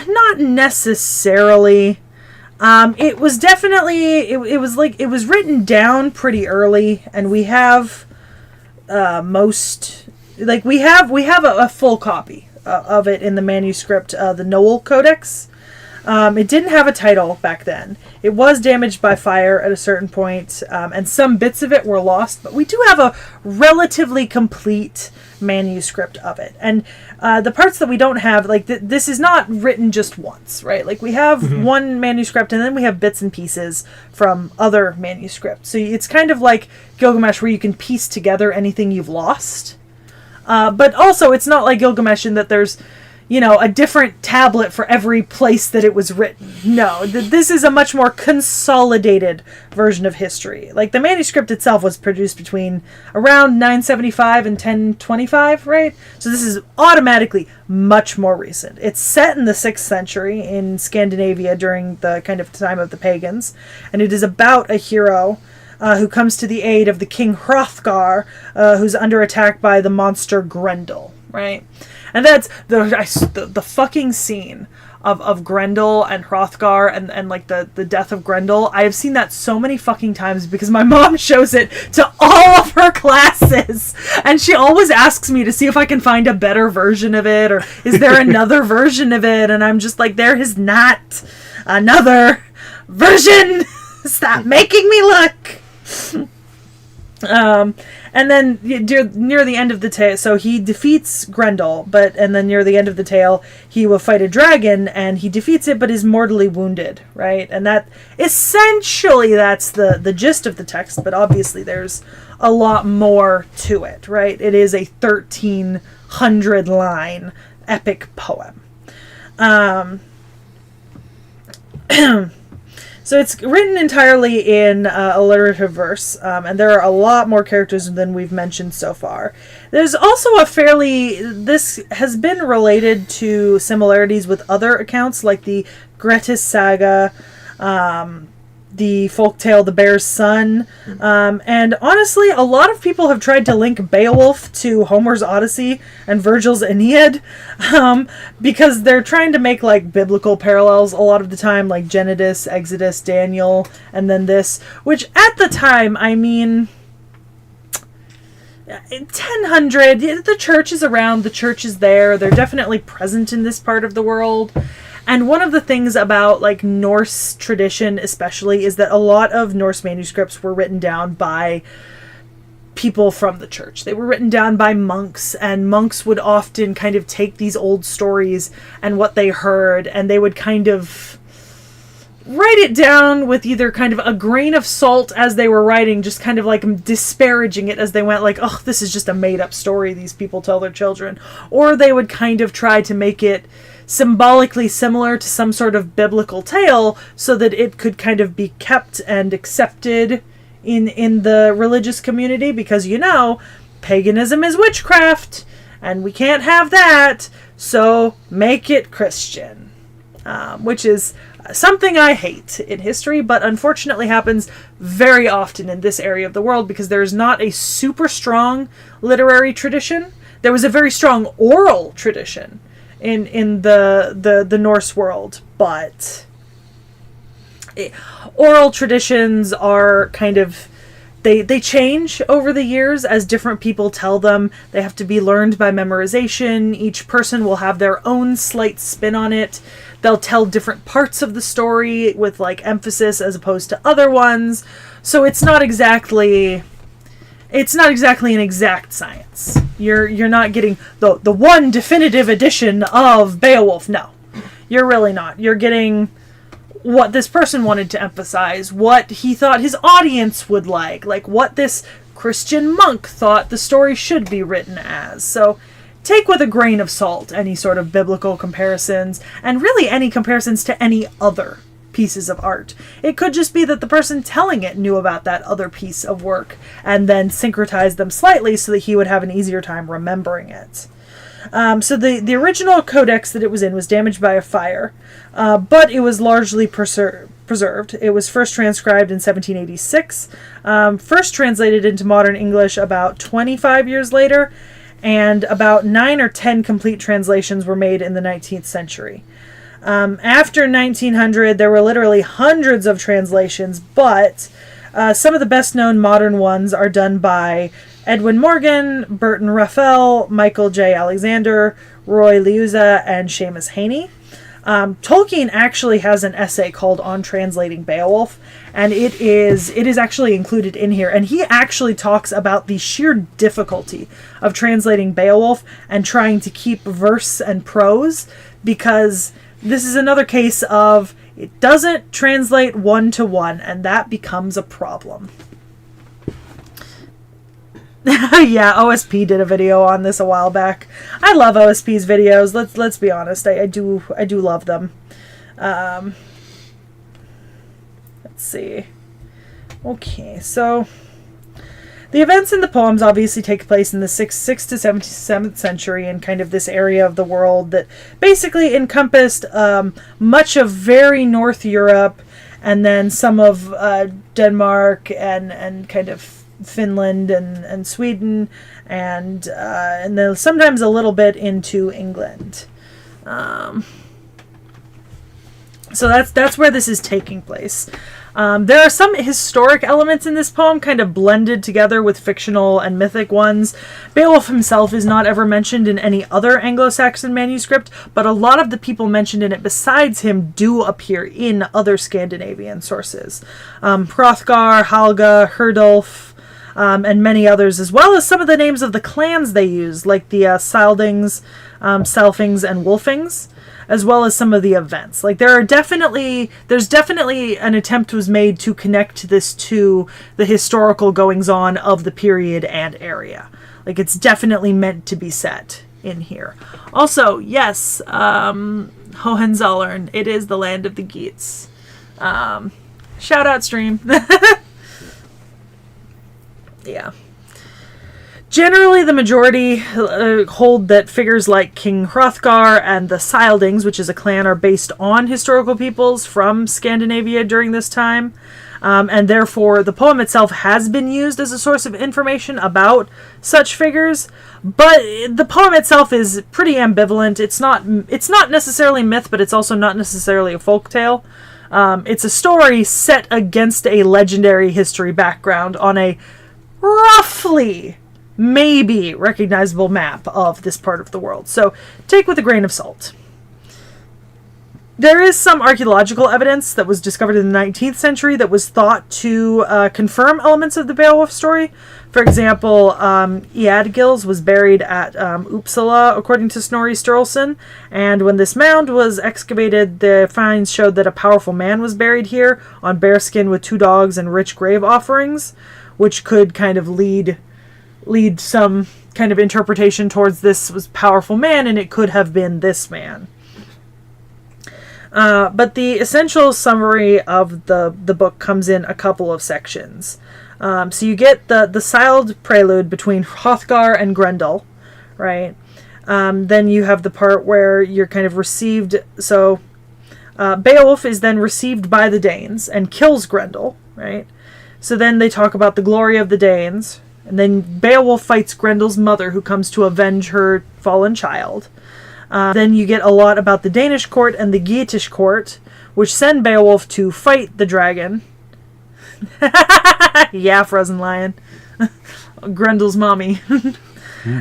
Not necessarily. It was definitely it was written down pretty early, and we have we have a full copy of it in the manuscript, the Noel Codex. It didn't have a title back then. It was damaged by fire at a certain point, and some bits of it were lost, but we do have a relatively complete manuscript of it. And the parts that we don't have, like, this is not written just once, right? Like, we have one manuscript, and then we have bits and pieces from other manuscripts. So it's kind of like Gilgamesh, where you can piece together anything you've lost. But also, it's not like Gilgamesh in that there's, you know, a different tablet for every place that it was written. No, this is a much more consolidated version of history. Like, the manuscript itself was produced between around 975 and 1025, right? So this is automatically much more recent. It's set in the 6th century in Scandinavia during the kind of time of the pagans, and it is about a hero who comes to the aid of the king Hrothgar, who's under attack by the monster Grendel. right? And that's the fucking scene of Grendel and Hrothgar and like the death of Grendel. I have seen that so many fucking times because my mom shows it to all of her classes, and she always asks me to see if I can find a better version of it, or is there another version of it, and I'm just like, there is not another version. Stop making me look. And then near the end of the tale, so he defeats Grendel, and then near the end of the tale, he will fight a dragon, and he defeats it, but is mortally wounded, right? And that, essentially, that's the gist of the text, but obviously there's a lot more to it, right? It is a 1,300-line epic poem. So it's written entirely in alliterative verse, and there are a lot more characters than we've mentioned so far. There's also this has been related to similarities with other accounts, like the Grettis saga, the folktale The Bear's Son, and honestly, a lot of people have tried to link Beowulf to Homer's Odyssey and Virgil's Aeneid, because they're trying to make like biblical parallels a lot of the time, like Genesis, Exodus, Daniel, and then this, which at the time, I mean, 1000, the church is around, the church is there, they're definitely present in this part of the world. And one of the things about like Norse tradition especially is that a lot of Norse manuscripts were written down by people from the church. They were written down by monks, and monks would often kind of take these old stories and what they heard, and they would kind of write it down with either kind of a grain of salt as they were writing, just kind of like disparaging it as they went, like, oh, this is just a made-up story these people tell their children. Or they would kind of try to make it symbolically similar to some sort of biblical tale so that it could kind of be kept and accepted in the religious community, because, you know, paganism is witchcraft and we can't have that, so make it Christian, which is something I hate in history, but unfortunately happens very often in this area of the world because there's not a super strong literary tradition. There was a very strong oral tradition in the Norse world, but oral traditions are kind of, they change over the years as different people tell them. They have to be learned by memorization. Each person will have their own slight spin on it. They'll tell different parts of the story with like emphasis as opposed to other ones. So it's not exactly an exact science. You're not getting the one definitive edition of Beowulf. No, you're really not. You're getting what this person wanted to emphasize, what he thought his audience would like what this Christian monk thought the story should be written as. So take with a grain of salt any sort of biblical comparisons, and really any comparisons to any other pieces of art. It could just be that the person telling it knew about that other piece of work and then syncretized them slightly so that he would have an easier time remembering it. So the original codex that it was in was damaged by a fire, but it was largely preserved. It was first transcribed in 1786, first translated into modern English about 25 years later, and about 9 or 10 complete translations were made in the 19th century. After 1900, there were literally hundreds of translations, but some of the best-known modern ones are done by Edwin Morgan, Burton Raffel, Michael J. Alexander, Roy Liuzza, and Seamus Haney. Tolkien actually has an essay called On Translating Beowulf, and it is actually included in here, and he actually talks about the sheer difficulty of translating Beowulf and trying to keep verse and prose, because this is another case of it doesn't translate one-to-one, and that becomes a problem. Yeah, OSP did a video on this a while back. I love OSP's videos. Let's be honest. I do love them. Let's see. Okay, so the events in the poems obviously take place in the 6th to 7th century in kind of this area of the world that basically encompassed much of very North Europe, and then some of Denmark and kind of Finland and Sweden, and then sometimes a little bit into England. So that's where this is taking place. There are some historic elements in this poem kind of blended together with fictional and mythic ones. Beowulf himself is not ever mentioned in any other Anglo-Saxon manuscript, but a lot of the people mentioned in it besides him do appear in other Scandinavian sources. Hrothgar, Halga, Herdulf, and many others, as well as some of the names of the clans they use, like the Sildings, Selfings, and Wolfings, as well as some of the events. Like there's definitely an attempt was made to connect this to the historical goings on of the period and area. Like it's definitely meant to be set in here. Also, yes, Hohenzollern, it is the land of the Geats. Shout out stream. Yeah. Generally, the majority hold that figures like King Hrothgar and the Sildings, which is a clan, are based on historical peoples from Scandinavia during this time. And therefore, the poem itself has been used as a source of information about such figures. But the poem itself is pretty ambivalent. It's not necessarily myth, but it's also not necessarily a folktale. It's a story set against a legendary history background on a roughly maybe recognizable map of this part of the world. So take with a grain of salt. There is some archaeological evidence that was discovered in the 19th century that was thought to confirm elements of the Beowulf story. For example, Eadgils was buried at Uppsala, according to Snorri Sturluson, and when this mound was excavated, the finds showed that a powerful man was buried here on bearskin with 2 dogs and rich grave offerings, which could kind of lead some kind of interpretation towards this was powerful man, and it could have been this man. But the essential summary of the book comes in a couple of sections. So you get the Sild prelude between Hrothgar and Grendel, right? Then you have the part where you're kind of received. So Beowulf is then received by the Danes and kills Grendel, right? So then they talk about the glory of the Danes. And then Beowulf fights Grendel's mother, who comes to avenge her fallen child. Then you get a lot about the Danish court and the Geatish court, which send Beowulf to fight the dragon. Yeah, Frozen Lion. Grendel's mommy.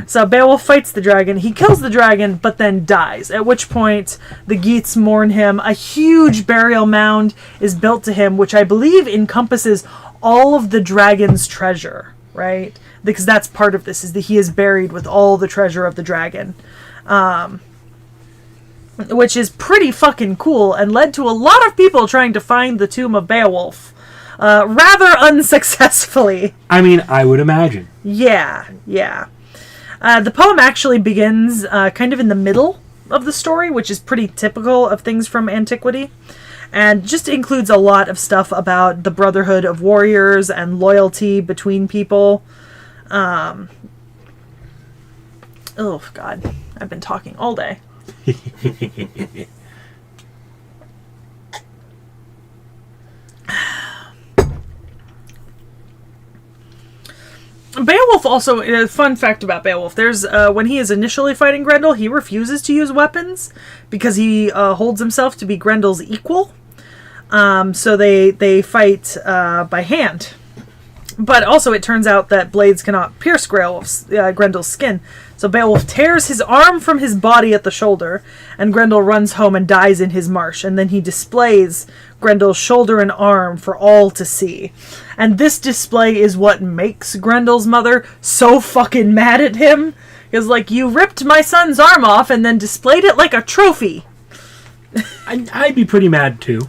So Beowulf fights the dragon. He kills the dragon, but then dies. At which point, the Geats mourn him. A huge burial mound is built to him, which I believe encompasses all of the dragon's treasure. Right? Because that's part of this, is that he is buried with all the treasure of the dragon. Which is pretty fucking cool, and led to a lot of people trying to find the tomb of Beowulf. Rather unsuccessfully. I mean, I would imagine. Yeah. The poem actually begins kind of in the middle of the story, which is pretty typical of things from antiquity. And just includes a lot of stuff about the brotherhood of warriors and loyalty between people. Oh, God. I've been talking all day. Beowulf also, a fun fact about Beowulf, there's when he is initially fighting Grendel, he refuses to use weapons because he holds himself to be Grendel's equal. So they fight by hand. But also it turns out that blades cannot pierce Grendel's skin. So Beowulf tears his arm from his body at the shoulder, and Grendel runs home and dies in his marsh. And then he displays Grendel's shoulder and arm for all to see. And this display is what makes Grendel's mother so fucking mad at him. Because, like, you ripped my son's arm off and then displayed it like a trophy. I'd be pretty mad too.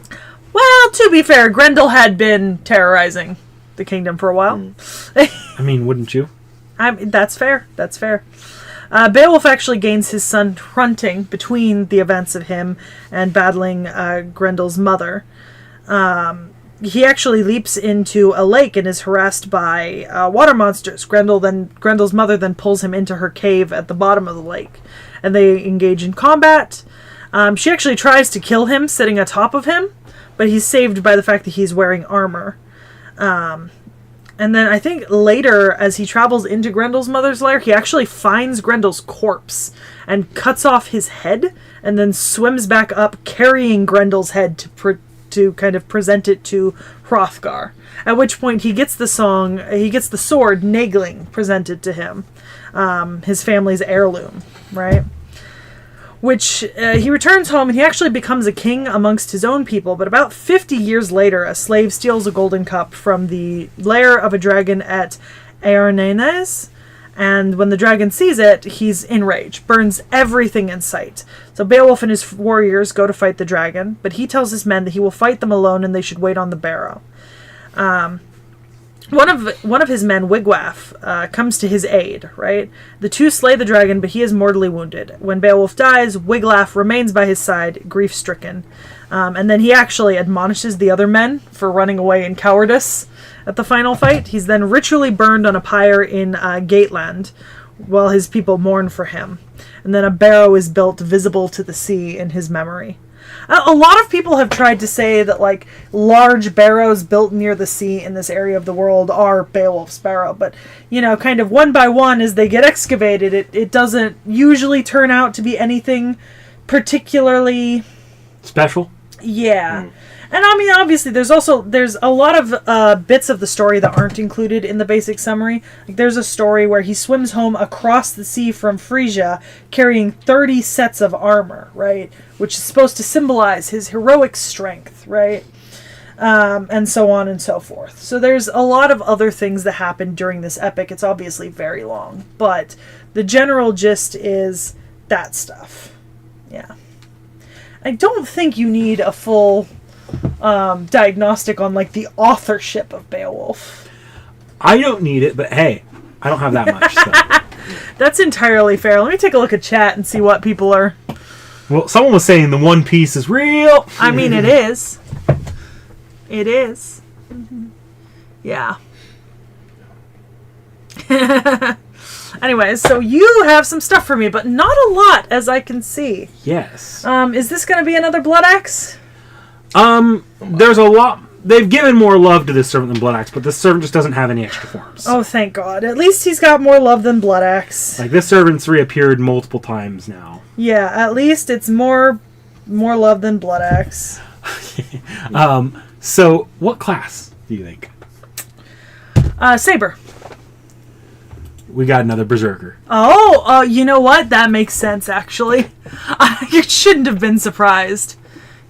Well, to be fair, Grendel had been terrorizing the kingdom for a while. I mean, wouldn't you? That's fair. Beowulf actually gains his son Hrunting between the events of him and battling Grendel's mother. He actually leaps into a lake and is harassed by water monsters. Grendel's mother then pulls him into her cave at the bottom of the lake, and they engage in combat. She actually tries to kill him sitting atop of him, but he's saved by the fact that he's wearing armor. And then I think later, as he travels into Grendel's mother's lair, he actually finds Grendel's corpse and cuts off his head and then swims back up carrying Grendel's head to kind of present it to Hrothgar. At which point he gets the sword Nagling presented to him, his family's heirloom, right? Which he returns home and he actually becomes a king amongst his own people. But about 50 years later, a slave steals a golden cup from the lair of a dragon at Earnanes. And when the dragon sees it, he's enraged, burns everything in sight. So Beowulf and his warriors go to fight the dragon, but he tells his men that he will fight them alone and they should wait on the barrow. One of his men, Wigwaff, comes to his aid, right? The two slay the dragon, but he is mortally wounded. When Beowulf dies, Wiglaff remains by his side, grief-stricken. And then he actually admonishes the other men for running away in cowardice at the final fight. He's then ritually burned on a pyre in Gateland while his people mourn for him. And then a barrow is built visible to the sea in his memory. A lot of people have tried to say that, like, large barrows built near the sea in this area of the world are Beowulf's barrow. But, you know, kind of one by one as they get excavated, it doesn't usually turn out to be anything particularly Special? Yeah. And I mean, obviously, there's a lot of bits of the story that aren't included in the basic summary. Like, there's a story where he swims home across the sea from Frisia carrying 30 sets of armor, right? Which is supposed to symbolize his heroic strength, right? And so on and so forth. So there's a lot of other things that happen during this epic. It's obviously very long, but the general gist is that stuff. Yeah. I don't think you need a full diagnostic on, like, the authorship of Beowulf. I don't need it, but hey, I don't have that much. So. That's entirely fair. Let me take a look at chat and see what people are... Well, someone was saying the One Piece is real. I mean, it is. It is. Mm-hmm. Yeah. Anyways, so you have some stuff for me, but not a lot, as I can see. Yes. Is this going to be another Blood Axe? There's a lot. They've given more love to this servant than Blood Axe, but this servant just doesn't have any extra forms. Oh, thank God. At least he's got more love than Blood Axe. Like, this servant's reappeared multiple times now. Yeah, at least it's more love than Blood Axe. So, what class do you think? Saber. We got another Berserker. Oh, you know what? That makes sense, actually. You shouldn't have been surprised.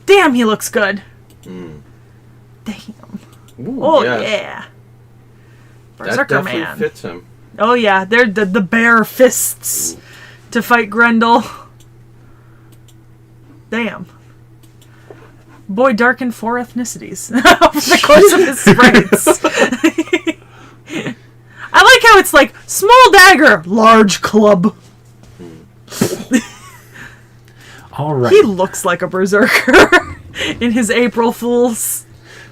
Damn, he looks good. Damn. Ooh, Oh, yeah. Berserker that definitely man. fits him. Oh, yeah. They're the bare fists to fight Grendel. Damn. Boy darkened 4 ethnicities over the course of his sprites. I like how it's like, small dagger, large club. All right. He looks like a berserker in his April Fools.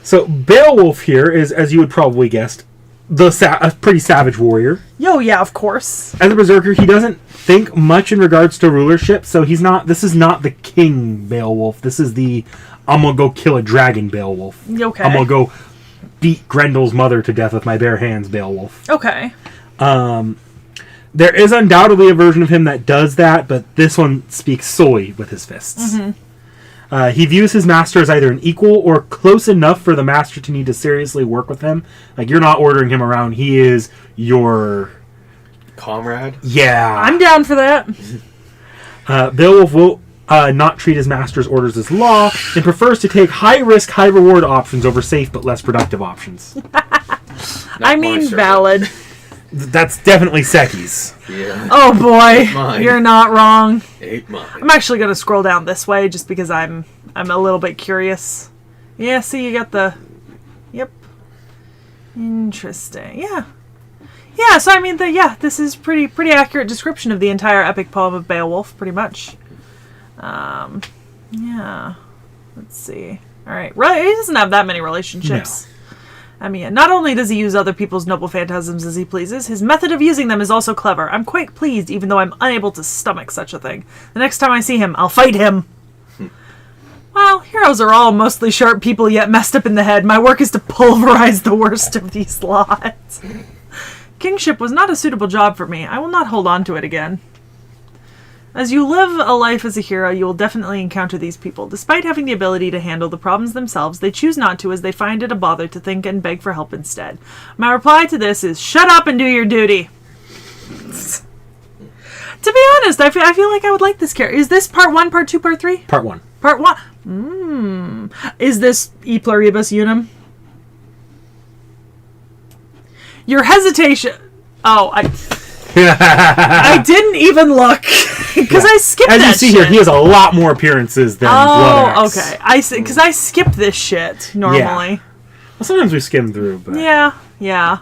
So, Beowulf here is, as you would probably guessed, a pretty savage warrior. Yo, yeah, of course. As a berserker, he doesn't think much in regards to rulership, so this is not the king Beowulf. This is the, I'm gonna go kill a dragon Beowulf. Okay. I'm gonna go beat Grendel's mother to death with my bare hands Beowulf. Okay. There is undoubtedly a version of him that does that, but this one speaks solely with his fists. Mm-hmm. He views his master as either an equal or close enough for the master to need to seriously work with him. Like, you're not ordering him around. He is your... Comrade? Yeah. I'm down for that. Beowulf will not treat his master's orders as law and prefers to take high-risk, high-reward options over safe but less productive options. I mean, valid. That's definitely Seki's. Yeah. Oh boy, Mine. you're not wrong. Ate mine. I'm actually going to scroll down this way just because I'm a little bit curious. Yeah, see, you got the... Yep. Interesting. Yeah. Yeah, so I mean, this is pretty accurate description of the entire epic poem of Beowulf, pretty much. Yeah. Let's see. All right. He doesn't have that many relationships. No. I mean, not only does he use other people's noble phantasms as he pleases, his method of using them is also clever. I'm quite pleased, even though I'm unable to stomach such a thing. The next time I see him, I'll fight him. Well, heroes are all mostly sharp people yet messed up in the head. My work is to pulverize the worst of these lots. Kingship was not a suitable job for me. I will not hold on to it again. As you live a life as a hero, you will definitely encounter these people. Despite having the ability to handle the problems themselves, they choose not to as they find it a bother to think and beg for help instead. My reply to this is, shut up and do your duty. To be honest, I feel like I would like this character. Is this part 1, part 2, part 3? Part 1. Part 1. Is this E pluribus unum? Your hesitation... Oh, I didn't even look because I skipped As that you see shit. here, he has a lot more appearances than Blood Axe. Okay. Because I skip this shit normally. Well, sometimes we skim through, but... Yeah.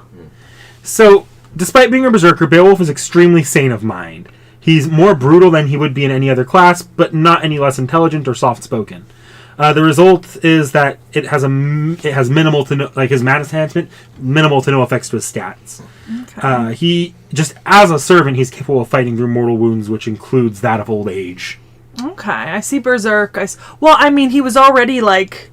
So, despite being a berserker, Beowulf is extremely sane of mind. He's more brutal than he would be in any other class, but not any less intelligent or soft-spoken. The result is that it has minimal to no, like his madness enhancement, minimal to no effects to his stats. Okay. He just as a servant, he's capable of fighting through mortal wounds, which includes that of old age. Okay, I see Berserk. Well, I mean, he was already like.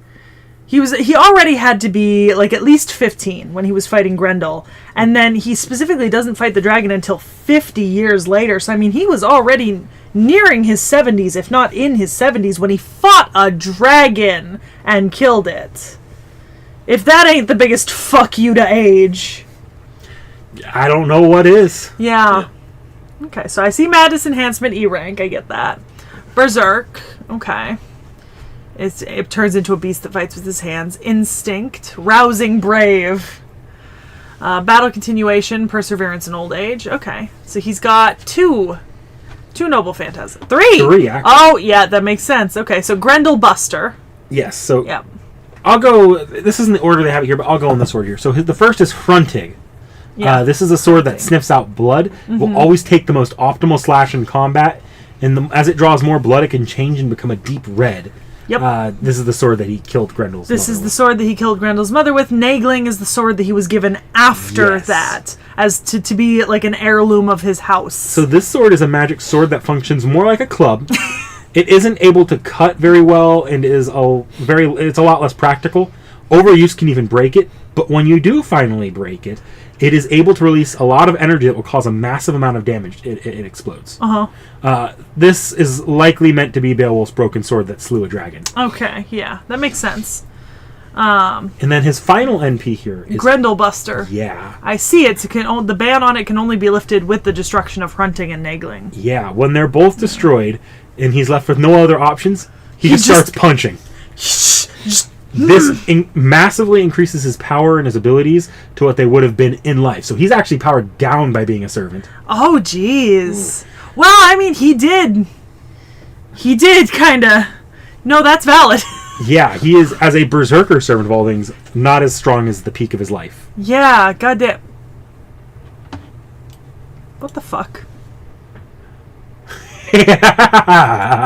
He already had to be like at least 15 when he was fighting Grendel, and then he specifically doesn't fight the dragon until 50 years later. So I mean, he was already nearing his 70s, if not in his 70s, when he fought a dragon and killed it. If that ain't the biggest fuck you to age, I don't know what is. Yeah. Okay, so I see Madness Enhancement E rank. I get that. Berserk. Okay. It turns into a beast that fights with his hands. Instinct. Rousing Brave. Battle Continuation. Perseverance in Old Age. Okay. So he's got two Noble Phantasm. Three, actually. Oh, yeah, that makes sense. Okay, so Grendel Buster. Yes, so... Yep. I'll go... This isn't the order they have it here, but I'll go in this order here. So the first is Frontig. Yeah. This is a sword that sniffs out blood. Will always take the most optimal slash in combat. And as it draws more blood, it can change and become a deep red. Yep. This is the sword that he killed Grendel's mother This is the with. sword that he killed Grendel's mother with. Nagling is the sword that he was given after Yes. that, as to be like an heirloom of his house. So this sword is a magic sword that functions more like a club. It isn't able to cut very well and it's a lot less practical. Overuse can even break it, but when you do finally break it, it is able to release a lot of energy that will cause a massive amount of damage. It explodes. This is likely meant to be Beowulf's broken sword that slew a dragon. Okay, yeah, that makes sense. And then his final NP here is... Grendel Buster. Yeah. I see it. The ban on it can only be lifted with the destruction of Hrunting and Nagling. Yeah, when they're both destroyed and he's left with no other options, he just starts punching. This massively increases his power and his abilities to what they would have been in life. So he's actually powered down by being a servant. Oh, jeez. Well, I mean, he did kind of... No, that's valid. Yeah, he is, as a berserker servant of all things, not as strong as the peak of his life. Yeah, goddamn. What the fuck?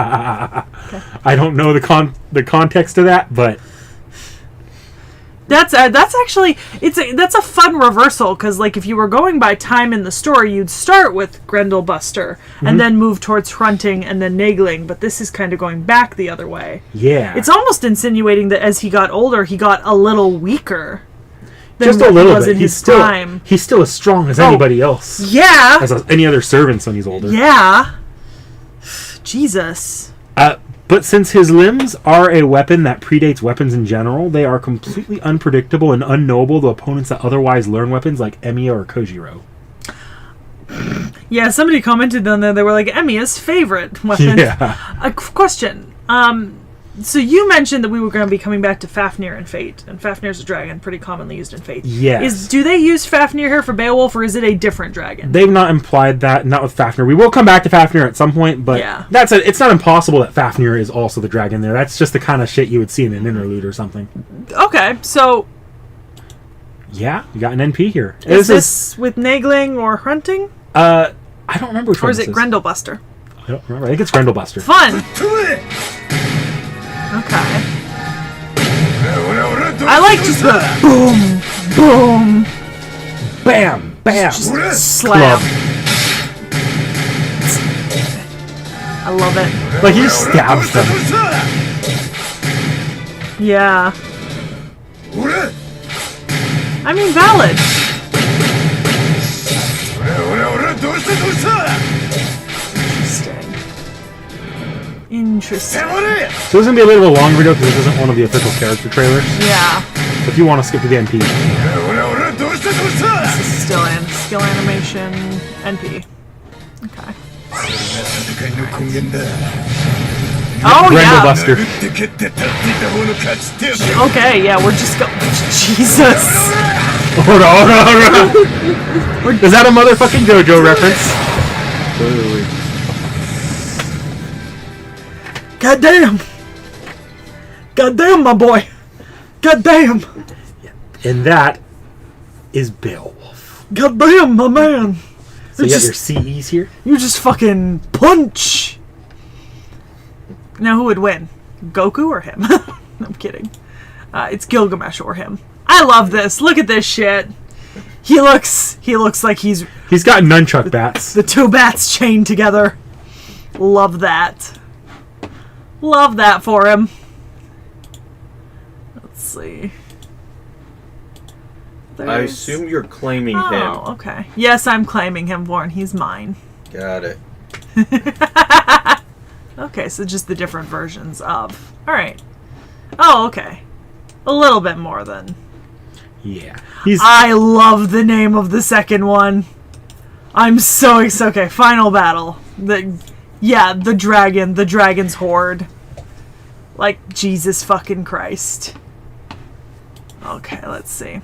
I don't know the context of that, but... That's actually that's a fun reversal because like if you were going by time in the story, you'd start with Grendel Buster and then move towards Hrunting and then Nagling, but this is kind of going back the other way. Yeah, It's almost insinuating that as he got older, he got a little weaker than just what a little he was bit. in He's his still time. he's still as strong as anybody else, Yeah, as any other servants when he's older. yeah. Jesus. But since his limbs are a weapon that predates weapons in general, they are completely unpredictable and unknowable to opponents that otherwise learn weapons like Emiya or Kojiro. Yeah, somebody commented on there. They were like Emiya's favorite weapon. Yeah. A question. So you mentioned that we were going to be coming back to Fafnir and Fate, and Fafnir's a dragon, pretty commonly used in Fate. Yes. Do they use Fafnir here for Beowulf, or is it a different dragon? They've not implied that, not with Fafnir. We will come back to Fafnir at some point, but Yeah. it's not impossible that Fafnir is also the dragon there. That's just the kind of shit you would see in an interlude or something. Okay, so Yeah, you got an NP here. is this with Nagling or Hrunting? I don't remember which Or one is this it Grendel Buster? I don't remember. I think it's Grendel Buster. Fun! Okay. I like just the boom, boom, Bam! Bam! slam. Club. I love it. Like, he just stabs them. Yeah. I mean, valid. Interesting. So this is gonna be a little bit of a long video because this isn't one of the official character trailers. Yeah. So if you want to skip to the NP, This is still in skill animation NP. Okay. Oh Grendel yeah. Buster. Okay, yeah, we're just go. Jesus. Hold on. Is that a motherfucking JoJo reference? Goddamn. Goddamn, my boy. Goddamn. And that is Beowulf. Goddamn, my man. So you got your Just- CEs here? You just fucking punch. Now who would win? Goku or him? I'm kidding. It's Gilgamesh or him. I love this. Look at this shit. He looks like he's He's got nunchuck bats. the two bats chained together. Love that. Love that for him. Let's see. I There's- assume you're claiming Oh, him. okay. Yes, I'm claiming him, Vorn. He's mine. Got it. Okay, so just the different versions of. Alright. Oh, okay. A little bit more then. Yeah. He's I love the name of the second one. I'm so excited. Okay, final battle. The dragon's horde. Like, Jesus fucking Christ. Okay, let's see.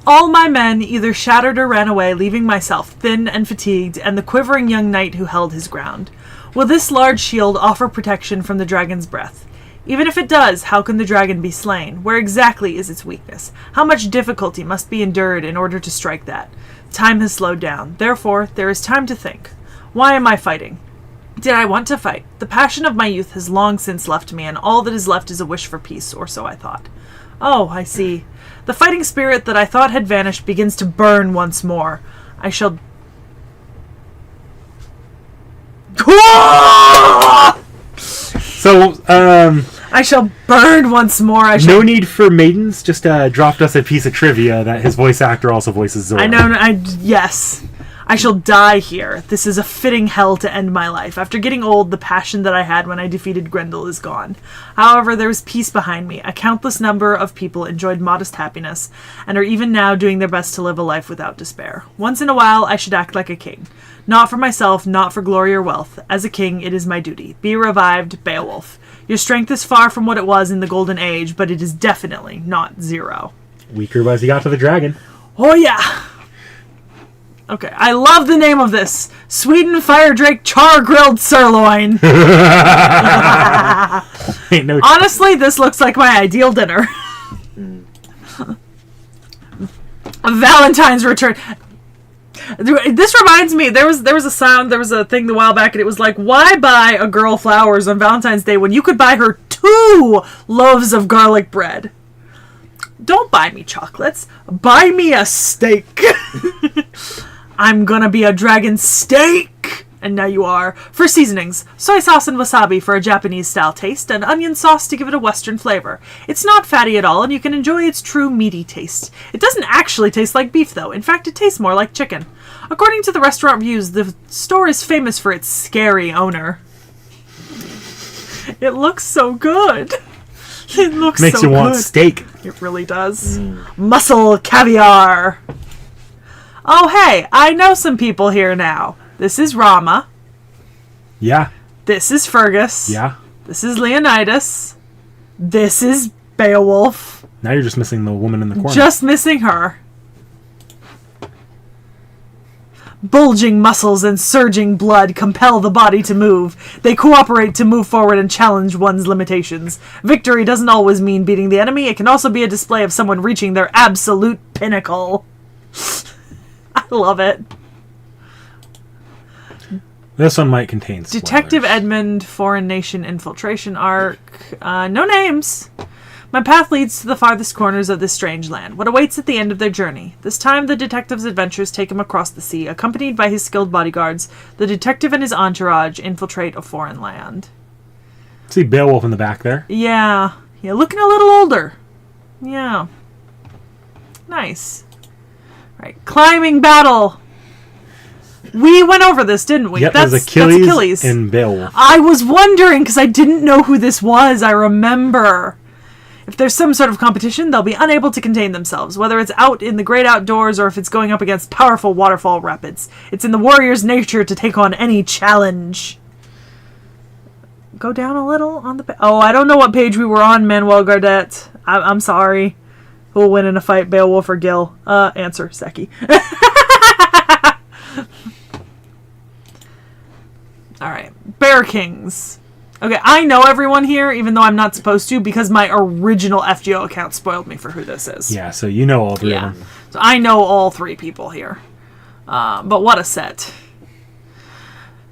All my men either shattered or ran away, leaving myself thin and fatigued, and the quivering young knight who held his ground. Will this large shield offer protection from the dragon's breath? Even if it does, how can the dragon be slain? Where exactly is its weakness? How much difficulty must be endured in order to strike that? Time has slowed down. Therefore, there is time to think. Why am I fighting? Did I want to fight? The passion of my youth has long since left me, and all that is left is a wish for peace, or so I thought. Oh, I see. The fighting spirit that I thought had vanished begins to burn once more. I shall... so I shall burn once more. I shall... no need for maidens. Just dropped us a piece of trivia that his voice actor also voices Zoro. I know, yes. I shall die here. This is a fitting hell to end my life. After getting old, the passion that I had when I defeated Grendel is gone. However, there is peace behind me. A countless number of people enjoyed modest happiness, and are even now doing their best to live a life without despair. Once in a while, I should act like a king. Not for myself, not for glory or wealth. As a king, it is my duty. Be revived, Beowulf. Your strength is far from what it was in the Golden Age, but it is definitely not zero. Weaker as he got to the dragon. Oh yeah! Okay, I love the name of this. Sweden Fire Drake Char Grilled Sirloin. Ain't no. Honestly, this looks like my ideal dinner. Valentine's return. This reminds me, there was a thing a while back, and it was like, why buy a girl flowers on Valentine's Day when you could buy her 2 loaves of garlic bread? Don't buy me chocolates. Buy me a steak. I'm gonna be a dragon steak! And now you are. For seasonings, soy sauce and wasabi for a Japanese-style taste, and onion sauce to give it a Western flavor. It's not fatty at all, and you can enjoy its true meaty taste. It doesn't actually taste like beef, though. In fact, it tastes more like chicken. According to the restaurant reviews, the store is famous for its scary owner. It looks so good. It looks Makes so you want good. steak. It really does. Muscle caviar. Oh, hey, I know some people here now. This is Rama. Yeah. This is Fergus. Yeah. This is Leonidas. This is Beowulf. Now you're just missing the woman in the corner. Just missing her. Bulging muscles and surging blood compel the body to move. They cooperate to move forward and challenge one's limitations. Victory doesn't always mean beating the enemy. It can also be a display of someone reaching their absolute pinnacle. I love it. This one might contain spoilers. Detective Edmund, Foreign Nation Infiltration Arc. No names. My path leads to the farthest corners of this strange land. What awaits at the end of their journey? This time, the detective's adventures take him across the sea. Accompanied by his skilled bodyguards, the detective and his entourage infiltrate a foreign land. See Beowulf in the back there. Yeah, Yeah, looking a little older. Yeah. Nice. Right. Climbing battle. We went over this, didn't we? Yep, that's Achilles and Beowulf. I was wondering, because I didn't know who this was. I remember. If there's some sort of competition, they'll be unable to contain themselves, whether it's out in the great outdoors or if it's going up against powerful waterfall rapids. It's in the warrior's nature to take on any challenge. Go down a little on the... I don't know what page we were on, Manuel Gardet. I'm sorry. Who will win in a fight, Beowulf or Gil? Answer, Seki. Alright. Bear Kings. Okay, I know everyone here, even though I'm not supposed to, because my original FGO account spoiled me for who this is. Yeah, so you know all three of them. So I know all three people here. But what a set.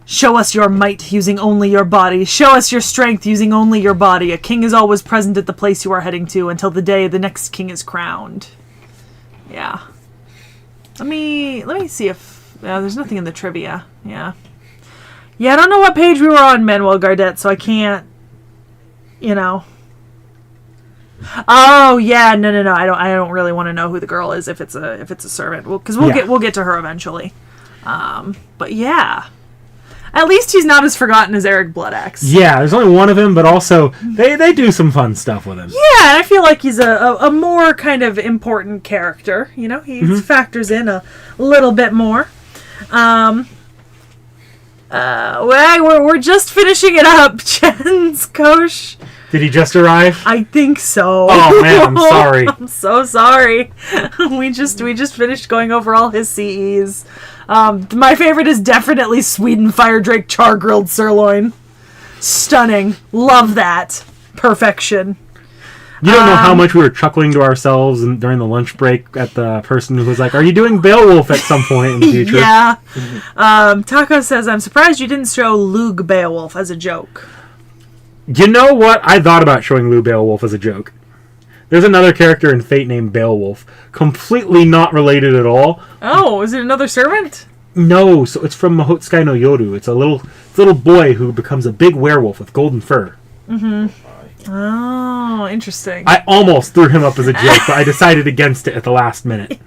Show us your might using only your body. Show us your strength using only your body. A king is always present at the place you are heading to until the day the next king is crowned. Yeah. Let me see if... there's nothing in the trivia. Yeah. Yeah, I don't know what page we were on, Manuel Gardet, so I can't, Oh yeah, no. I don't really want to know who the girl is if it's a servant. Because we'll get to her eventually. But yeah, at least he's not as forgotten as Eric Bloodaxe. Yeah, there's only one of him, but also they do some fun stuff with him. Yeah, I feel like he's a more kind of important character. He factors in a little bit more. We're just finishing it up, Jens Kosh. Did he just arrive? I think so. Oh man, I'm sorry. I'm so sorry. We just finished going over all his CEs. My favorite is definitely Sweden Fire Drake char grilled sirloin. Stunning. Love that. Perfection. You don't know how much we were chuckling to ourselves during the lunch break at the person who was like, "Are you doing Beowulf at some point in the future?" Yeah. Taco says, "I'm surprised you didn't show Lug Beowulf as a joke." You know what? I thought about showing Lou Beowulf as a joke. There's another character in Fate named Beowulf. Completely not related at all. Oh, is it another servant? No, so it's from Mahotsukai no Yoru. It's a little boy who becomes a big werewolf with golden fur. Mm-hmm. Oh, interesting. I almost threw him up as a joke, but I decided against it at the last minute.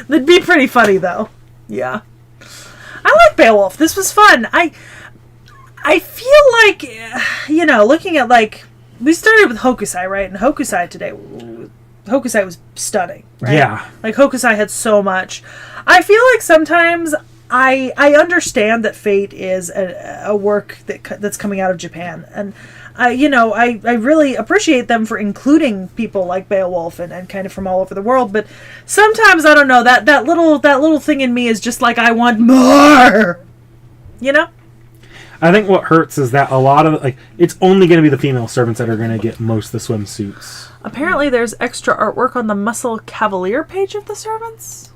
That'd be pretty funny, though. Yeah. I like Beowulf. This was fun. I feel like, looking at, we started with Hokusai, right? And Hokusai was stunning, right? Yeah. Hokusai had so much. I feel like sometimes I understand that Fate is a work that's coming out of Japan, and I really appreciate them for including people like Beowulf and kind of from all over the world. But sometimes I don't know, that little thing in me is just like, I want more. I think what hurts is that a lot of it's only going to be the female servants that are going to get most of the swimsuits. Apparently, there's extra artwork on the Muscle Cavalier page of the servants.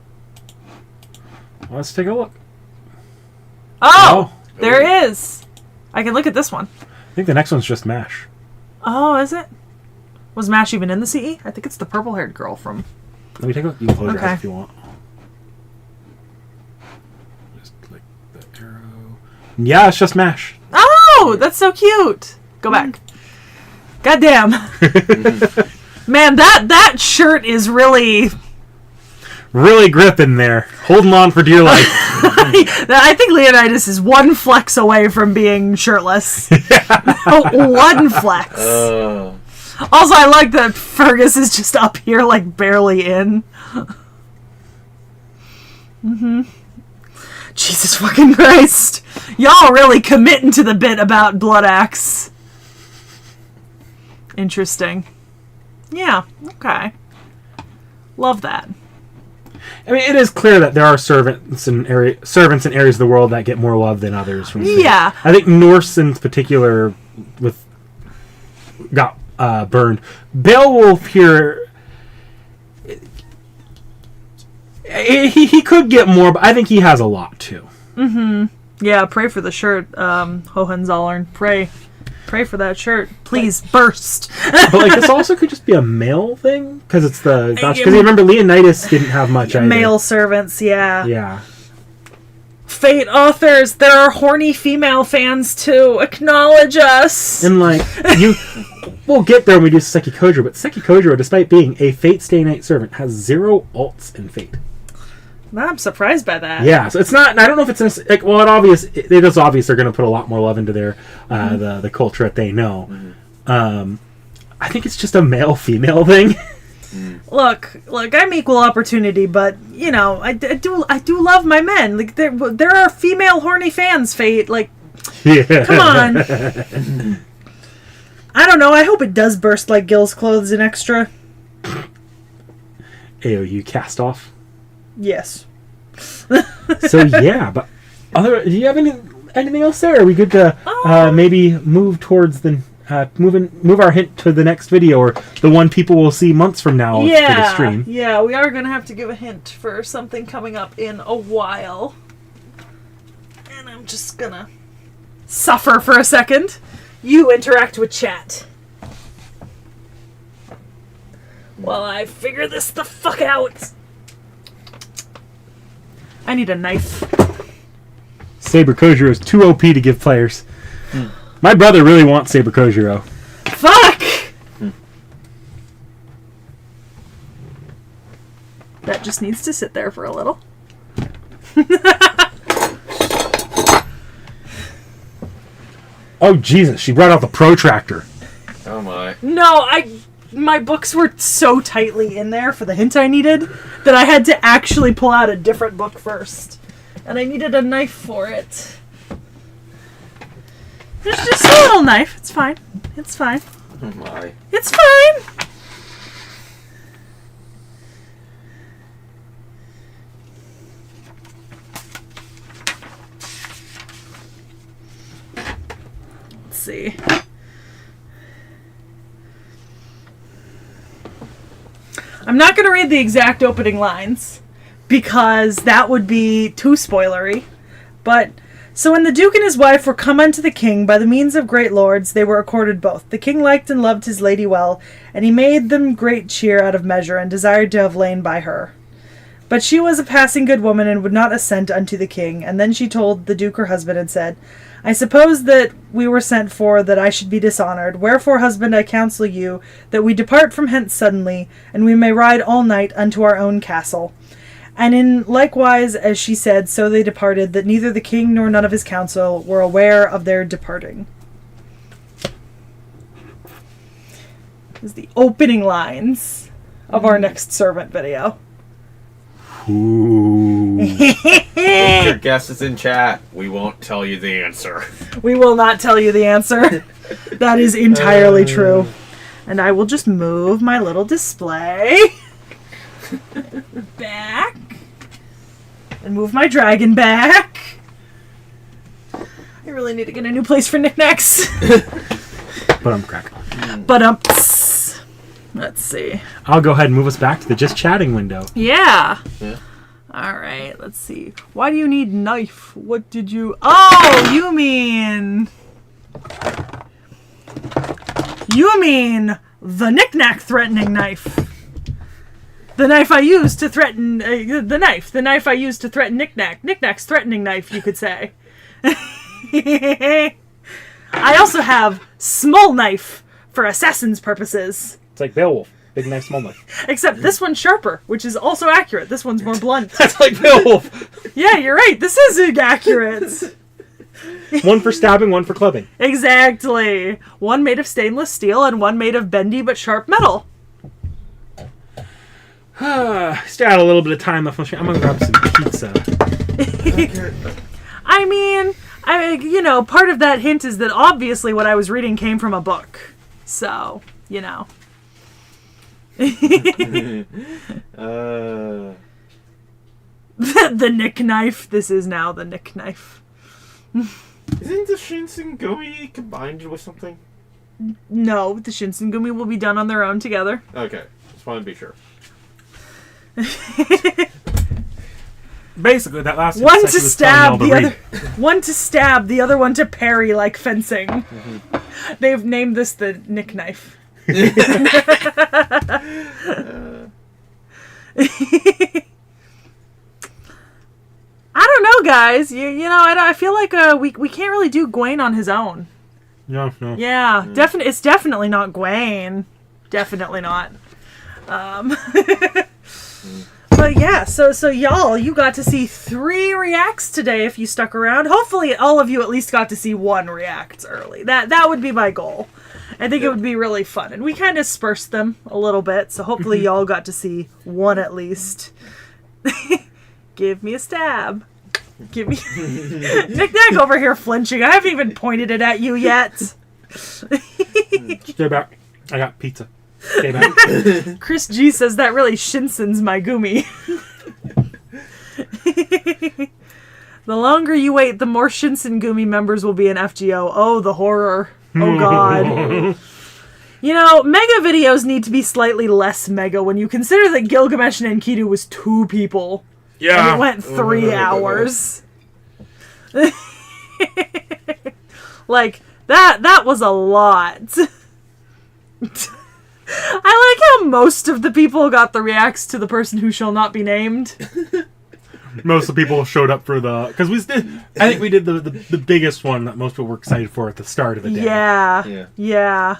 Let's take a look. Oh, there is. I can look at this one. I think the next one's just MASH. Oh, is it? Was MASH even in the CE? I think it's the purple-haired girl from... Let me take a look. You can close your eyes if you want. Just click the arrow. Yeah, it's just MASH. Oh, that's so cute. Go back. Goddamn. Man, that shirt is really gripping there. Holding on for dear life. I think Leonidas is one flex away from being shirtless. One flex. Also, I like that Fergus is just up here, barely in. Jesus fucking Christ. Y'all really committing to the bit about Bloodaxe. Interesting. Yeah, okay. Love that. I mean, it is clear that there are servants in areas of the world that get more love than others. From yeah. I think Norse in particular got burned. Beowulf here, he could get more, but I think he has a lot too. Mm-hmm. Yeah, pray for the shirt, Hohenzollern. Pray for that shirt. Please burst. But this also could just be a male thing because it's the because you remember Leonidas didn't have much either. Male servants, yeah. Yeah. Fate authors, there are horny female fans too. Acknowledge us. And we'll get there when we do Seki Kojiro, but Seki Kojiro, despite being a Fate Stay Night Servant, has 0 ults in Fate. I'm surprised by that. Yeah, so it's not. I don't know if it's like. Well, it is obvious they're going to put a lot more love into their the culture that they know. I think it's just a male female thing. Look, I'm equal opportunity, but you know, I do love my men. Like there are female horny fans. Fate, like, Yeah. come on. I don't know. I hope it does burst like Gil's clothes in Extra. AOU cast off. Yes. So yeah, but do you have anything else there? Are we good to maybe move towards the move our hint to the next video, or the one people will see months from now for the stream? Yeah, we are gonna have to give a hint for something coming up in a while, and I'm just gonna suffer for a second. You interact with chat while I figure this the fuck out. I need a knife. Saber Kojiro is too OP to give players. My brother really wants Saber Kojiro. Fuck! That just needs to sit there for a little. Oh Jesus, she brought out the protractor. Oh my. No, my books were so tightly in there for the hint I needed that I had to actually pull out a different book first. And I needed a knife for it. There's just a little knife. It's fine. It's fine. Oh my. It's fine. Let's see. I'm not going to read the exact opening lines because that would be too spoilery. But, so when the Duke and his wife were come unto the king by the means of great lords, they were accorded both. The king liked and loved his lady well, and he made them great cheer out of measure, and desired to have lain by her. But she was a passing good woman, and would not assent unto the king. And then she told the Duke her husband, and said, I suppose that we were sent for that I should be dishonoured. Wherefore, husband, I counsel you that we depart from hence suddenly, and we may ride all night unto our own castle. And in likewise, as she said, so they departed, that neither the king nor none of his council were aware of their departing. This is the opening lines of our next servant video. Ooh. Your guess is in chat. We won't tell you the answer. We will not tell you the answer. That is entirely true. And I will just move my little display back. And move my dragon back. I really need to get a new place for knickknacks. But I'm crack. Let's see. I'll go ahead and move us back to the just chatting window. Yeah. Yeah. Alright, let's see. Why do you need knife? What did you... Oh, you mean the knick-knack threatening knife. The knife I used to threaten... the knife I used to threaten knick-knack. Knick-knack's threatening knife, you could say. I also have small knife for assassin's purposes. It's like Beowulf. Big knife, small knife. Except this one's sharper, which is also accurate. This one's more blunt. That's like Beowulf. Yeah, you're right. This is accurate. One for stabbing, one for clubbing. Exactly. One made of stainless steel and one made of bendy but sharp metal. Still got a little bit of time left. I'm gonna grab some pizza. I mean, part of that hint is that obviously what I was reading came from a book. So, you know. The nick knife. This is now the nick knife. Isn't the Shinsengumi combined with something? No, the Shinsengumi will be done on their own together. Okay, just want to be sure. Basically, that last one to stab the other. One to stab the other one to parry like fencing. Mm-hmm. They've named this the nick knife. I don't know, guys. You know, I feel like we can't really do Gwaine on his own. No, no. Yeah, it's definitely not Gwen. Definitely not. But yeah, so y'all, you got to see 3 reacts today if you stuck around. Hopefully all of you at least got to see 1 react early. That would be my goal. I think it would be really fun. And we kind of dispersed them a little bit, so hopefully y'all got to see 1 at least. Give me a stab. Give me... Nick Nack over here flinching. I haven't even pointed it at you yet. Stay back. I got pizza. Stay back. Chris G says that really shinsens my gumi. The longer you wait, the more Shinsen Gumi members will be in FGO. Oh, the horror. Oh, God. You know, mega videos need to be slightly less mega when you consider that Gilgamesh and Enkidu was 2 people. Yeah. And it went 3 hours. Like, that was a lot. I like how most of the people got the reacts to the person who shall not be named. Most of the people showed up for I think we did the biggest one that most people were excited for at the start of the day. Yeah.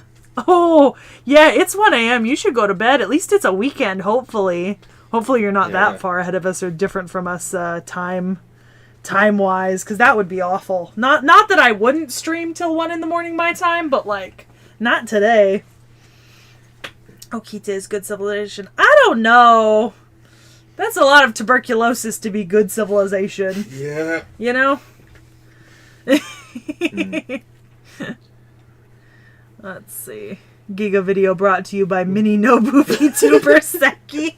Oh, yeah, it's 1 a.m. You should go to bed. At least it's a weekend, hopefully. Hopefully you're not that far ahead of us or different from us time-wise, because that would be awful. Not that I wouldn't stream till 1 in the morning my time, but, like, not today. Okita is good civilization. I don't know. That's a lot of tuberculosis to be good civilization. Yeah. You know? Let's see. Giga video brought to you by Mini Nobu VTuber Seki.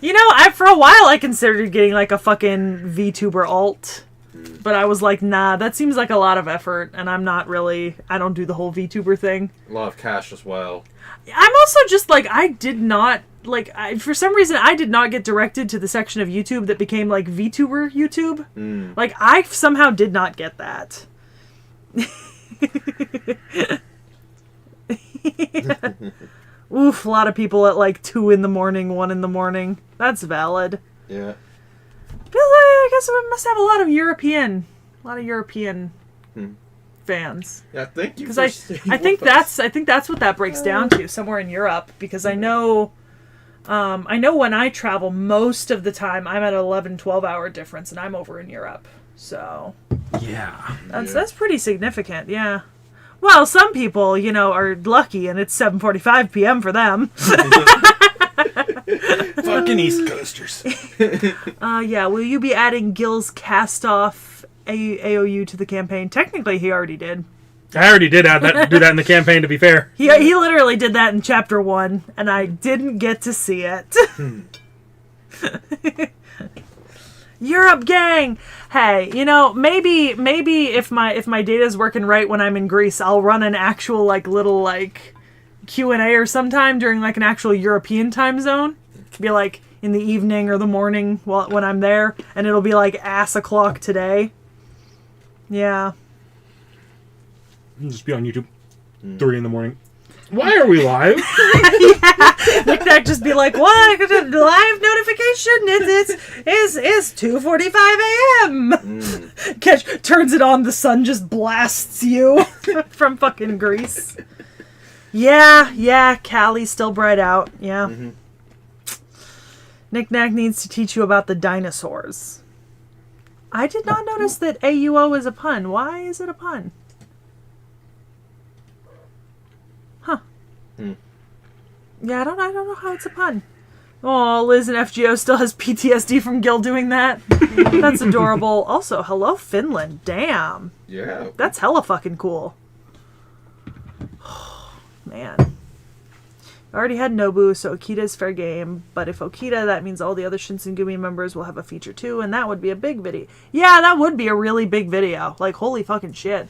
You know, for a while I considered getting like a fucking VTuber alt. But I was like, nah, that seems like a lot of effort, and I don't do the whole VTuber thing. A lot of cash as well. I'm also just like, for some reason, I did not get directed to the section of YouTube that became like VTuber YouTube. Like, I somehow did not get that. Oof, a lot of people at like 2 in the morning, 1 in the morning. That's valid. Yeah. I guess we must have a lot of European fans. Yeah, thank you. Because I think that's what that breaks down to, somewhere in Europe. Because I know when I travel, most of the time I'm at an 11-12 hour difference, and I'm over in Europe. So yeah, that's pretty significant. Yeah. Well, some people, are lucky, and it's 7:45 p.m. for them. Fucking East Coasters. Yeah, will you be adding Gil's cast-off AOU to the campaign? Technically, he already did. I already did do that in the campaign, to be fair. He literally did that in Chapter 1, and I didn't get to see it. Europe gang! Hey, maybe if my data's working right when I'm in Greece, I'll run an actual, little, Q&A or sometime during an actual European time zone. Be in the evening or the morning when I'm there, and it'll be ass o'clock today. Yeah. Just be on YouTube. 3 in the morning. Why are we live? Yeah. Nick Nack just be like, what? Live notification. It's 2:45 a.m. Catch turns it on, the sun just blasts you from fucking Greece. Yeah, Callie's still bright out. Yeah. Mm-hmm. Nick Nack needs to teach you about the dinosaurs. I did not notice that AUO is a pun. Why is it a pun? Huh. Yeah, I don't know how it's a pun. Oh, Liz in FGO still has PTSD from Gil doing that. That's adorable. Also, hello Finland. Damn. Yeah. That's hella fucking cool. Man. I already had Nobu, so Okita's fair game. But if Okita, that means all the other Shinsengumi members will have a feature too, and that would be a big video. Yeah, that would be a really big video. Holy fucking shit.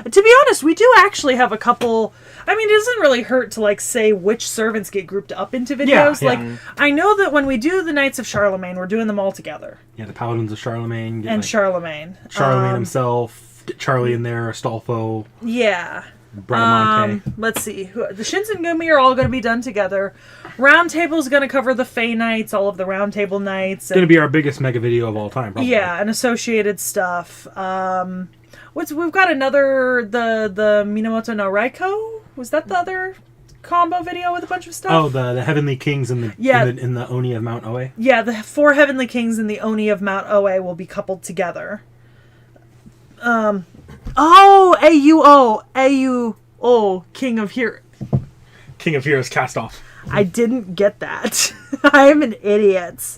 To be honest, we do actually have a couple... I mean, it doesn't really hurt to, say which servants get grouped up into videos. Yeah. I know that when we do the Knights of Charlemagne, we're doing them all together. Yeah, the Paladins of Charlemagne. And Charlemagne. Charlemagne himself, Charlie in there, Astolfo. Yeah. Bradamante. Let's see. The Shinsengumi are all going to be done together. Round Table is going to cover the Fey Nights, all of the Round Table nights. It's going to be our biggest mega video of all time, probably. Yeah, and associated stuff. We've got another the Minamoto no Raiko. Was that the other combo video with a bunch of stuff? Oh, the Heavenly Kings in the Oni of Mount Oe. Yeah, the 4 Heavenly Kings and the Oni of Mount Oe will be coupled together. AUO, King of Heroes. King of Heroes cast off. I didn't get that. I am an idiot.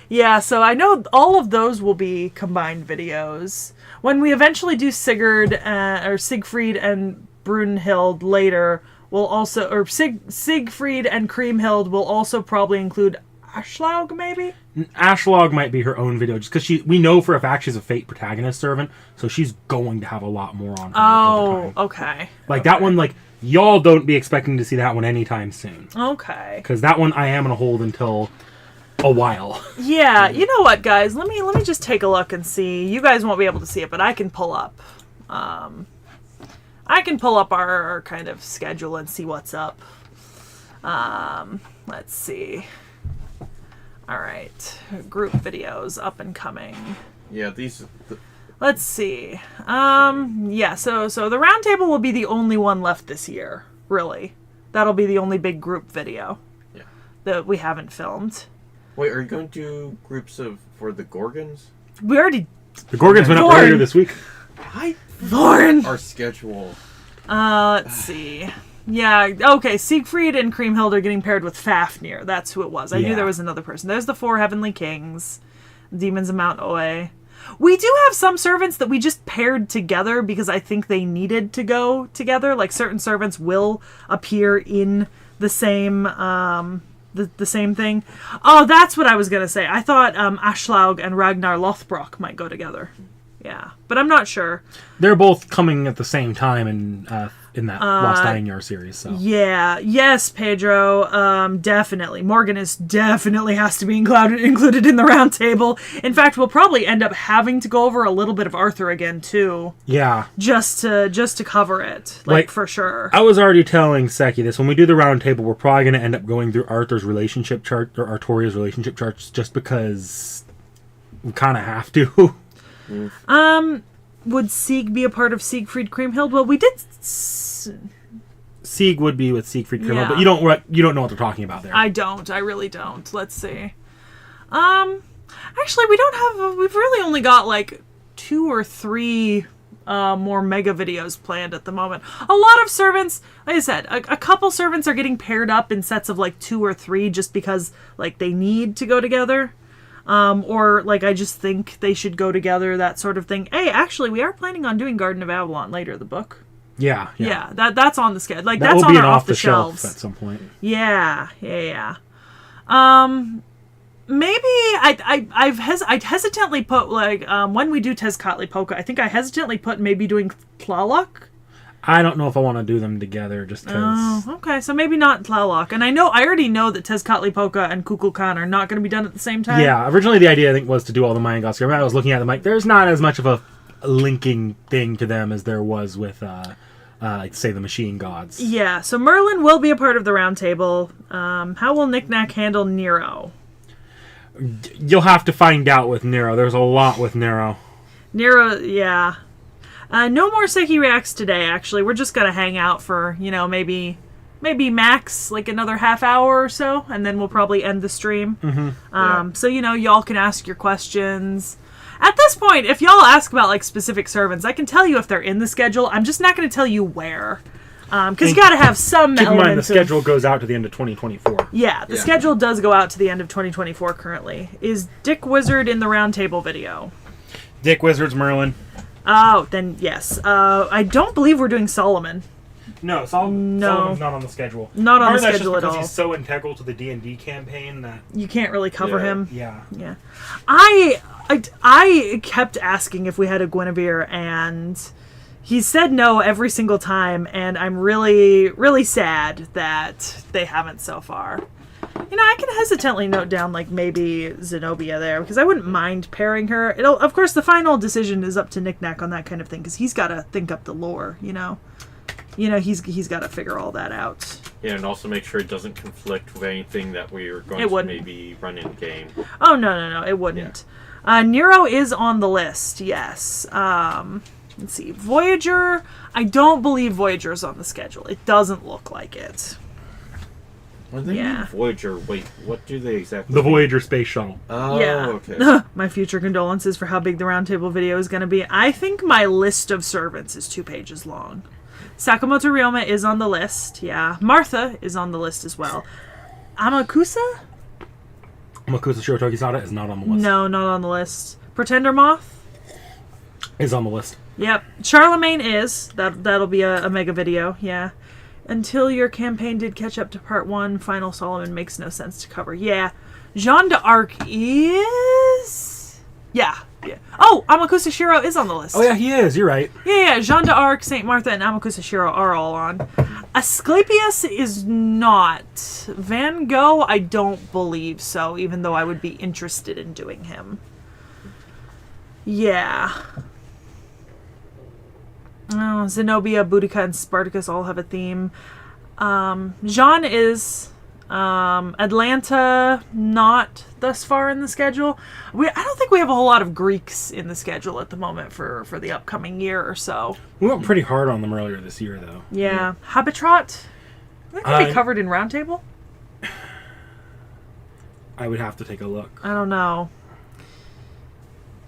Yeah, so I know all of those will be combined videos. When we eventually do Siegfried and Brunhild later, we'll also, or Siegfried and Kriemhild will also probably include Aslaug, maybe? Aslaug might be her own video, just because we know for a fact she's a Fate protagonist servant, so she's going to have a lot more on her. Oh, okay. That one, y'all don't be expecting to see that one anytime soon. Okay. Because that one I am going to hold until a while. Yeah, you know what, guys? Let me just take a look and see. You guys won't be able to see it, but I can pull up. I can pull up our kind of schedule and see what's up. Let's see. All right, group videos up and coming. Yeah, these. Let's see. Yeah. So the round table will be the only one left this year. Really, that'll be the only big group video. Yeah. That we haven't filmed. Wait, are you going to do groups for the Gorgons? We already. The Gorgons went up Thorn. earlier this week. Thorn. Our schedule. Let's see. Yeah, okay, Siegfried and Kriemhild are getting paired with Fafnir. That's who it was. I knew there was another person. There's the 4 Heavenly Kings, Demons of Mount Oe. We do have some servants that we just paired together because I think they needed to go together. Like, certain servants will appear in the same, the same thing. Oh, that's what I was going to say. I thought Aslaug and Ragnar Lothbrok might go together. Yeah, but I'm not sure. They're both coming at the same time in that Lost Einjar series. So. Yeah, yes, Pedro, definitely. Morgan definitely has to be included in the round table. In fact, we'll probably end up having to go over a little bit of Arthur again too. Yeah, just to cover it, like for sure. I was already telling Seki this. When we do the round table, we're probably going to end up going through Arthur's relationship chart or Artoria's relationship charts, just because we kind of have to. Would Sieg be a part of Siegfried Kriemhild? Well, we did. Sieg would be with Siegfried Kriemhild, Yeah. but you don't know what they're talking about there. I don't. I really don't. Let's see. Actually, we don't have. We've really only got like 2 or 3 more mega videos planned at the moment. A lot of servants, like I said, a couple servants are getting paired up in sets of like 2 or 3 just because like they need to go together. Or like I just think they should go together, that sort of thing. Hey, actually, we are planning on doing Garden of Avalon later, the book. Yeah. That's on the schedule. Like that that's will on be our an off the shelves at some point. Yeah. Maybe I'd hesitantly put like when we do Tezcatlipoca, I think I hesitantly put maybe doing Tlaloc. I don't know if I want to do them together just because. Oh, okay. So maybe not Tlaloc. And I already know that Tezcatlipoca and Kukulkan are not going to be done at the same time. Yeah, originally the idea I think was to do all the Mayan gods. I was looking at them like there's not as much of a linking thing to them as there was with like say the machine gods. Yeah, so Merlin will be a part of the round table. How will Knick Knack handle Nero? You'll have to find out with Nero. There's a lot with Nero. Nero, yeah. No more Seki Reacts today, actually. We're just going to hang out for, maybe max, like another half hour or so, and then we'll probably end the stream. Mm-hmm. So, y'all can ask your questions. At this point, if y'all ask about, like, specific servants, I can tell you if they're in the schedule. I'm just not going to tell you where. Because you got to have some keep in mind the of... schedule goes out to the end of 2024. Yeah, the schedule does go out to the end of 2024 currently. Is Dick Wizard in the roundtable video? Dick Wizard's Merlin. Oh, then yes. I don't believe we're doing Solomon. No, Solomon's not on the schedule. Not on the that's schedule just at because all. he's so integral to the D&D campaign that You can't really cover him. Yeah. Yeah. I kept asking if we had a Guinevere, and he said no every single time, and I'm really, really sad that they haven't so far. I can hesitantly note down, like, maybe Zenobia there, because I wouldn't mind pairing her. Of course, the final decision is up to Knick-Knack on that kind of thing, because he's got to think up the lore, he's got to figure all that out. Yeah, and also make sure it doesn't conflict with anything that we are going to maybe run in game. Oh, no, it wouldn't. Yeah. Nero is on the list, yes. Let's see. Voyager, I don't believe Voyager is on the schedule. It doesn't look like it. When they mean Voyager, wait, what do they exactly The Voyager space shuttle. Oh, yeah. okay. My future condolences for how big the roundtable video is going to be. I think my list of servants is 2 pages long. Sakamoto Ryoma is on the list, yeah. Martha is on the list as well. Amakusa? Amakusa Shirotokisada is not on the list. No, not on the list. Pretender Moth? Is on the list. Yep. Charlemagne is. That'll be a mega video, yeah. Until your campaign did catch up to part 1, Final Solomon makes no sense to cover. Yeah. Jeanne d'Arc is... Yeah. Oh, Amakusa Shiro is on the list. Oh, yeah, he is. You're right. Yeah. Jeanne d'Arc, St. Martha, and Amakusa Shiro are all on. Asclepius is not. Van Gogh, I don't believe so, even though I would be interested in doing him. Yeah. Oh, Zenobia, Boudica, and Spartacus all have a theme. Jean is... Atlanta, not thus far in the schedule. I don't think we have a whole lot of Greeks in the schedule at the moment for the upcoming year or so. We went pretty hard on them earlier this year, though. Yeah. Habitrot? That could be covered in Roundtable? I would have to take a look. I don't know.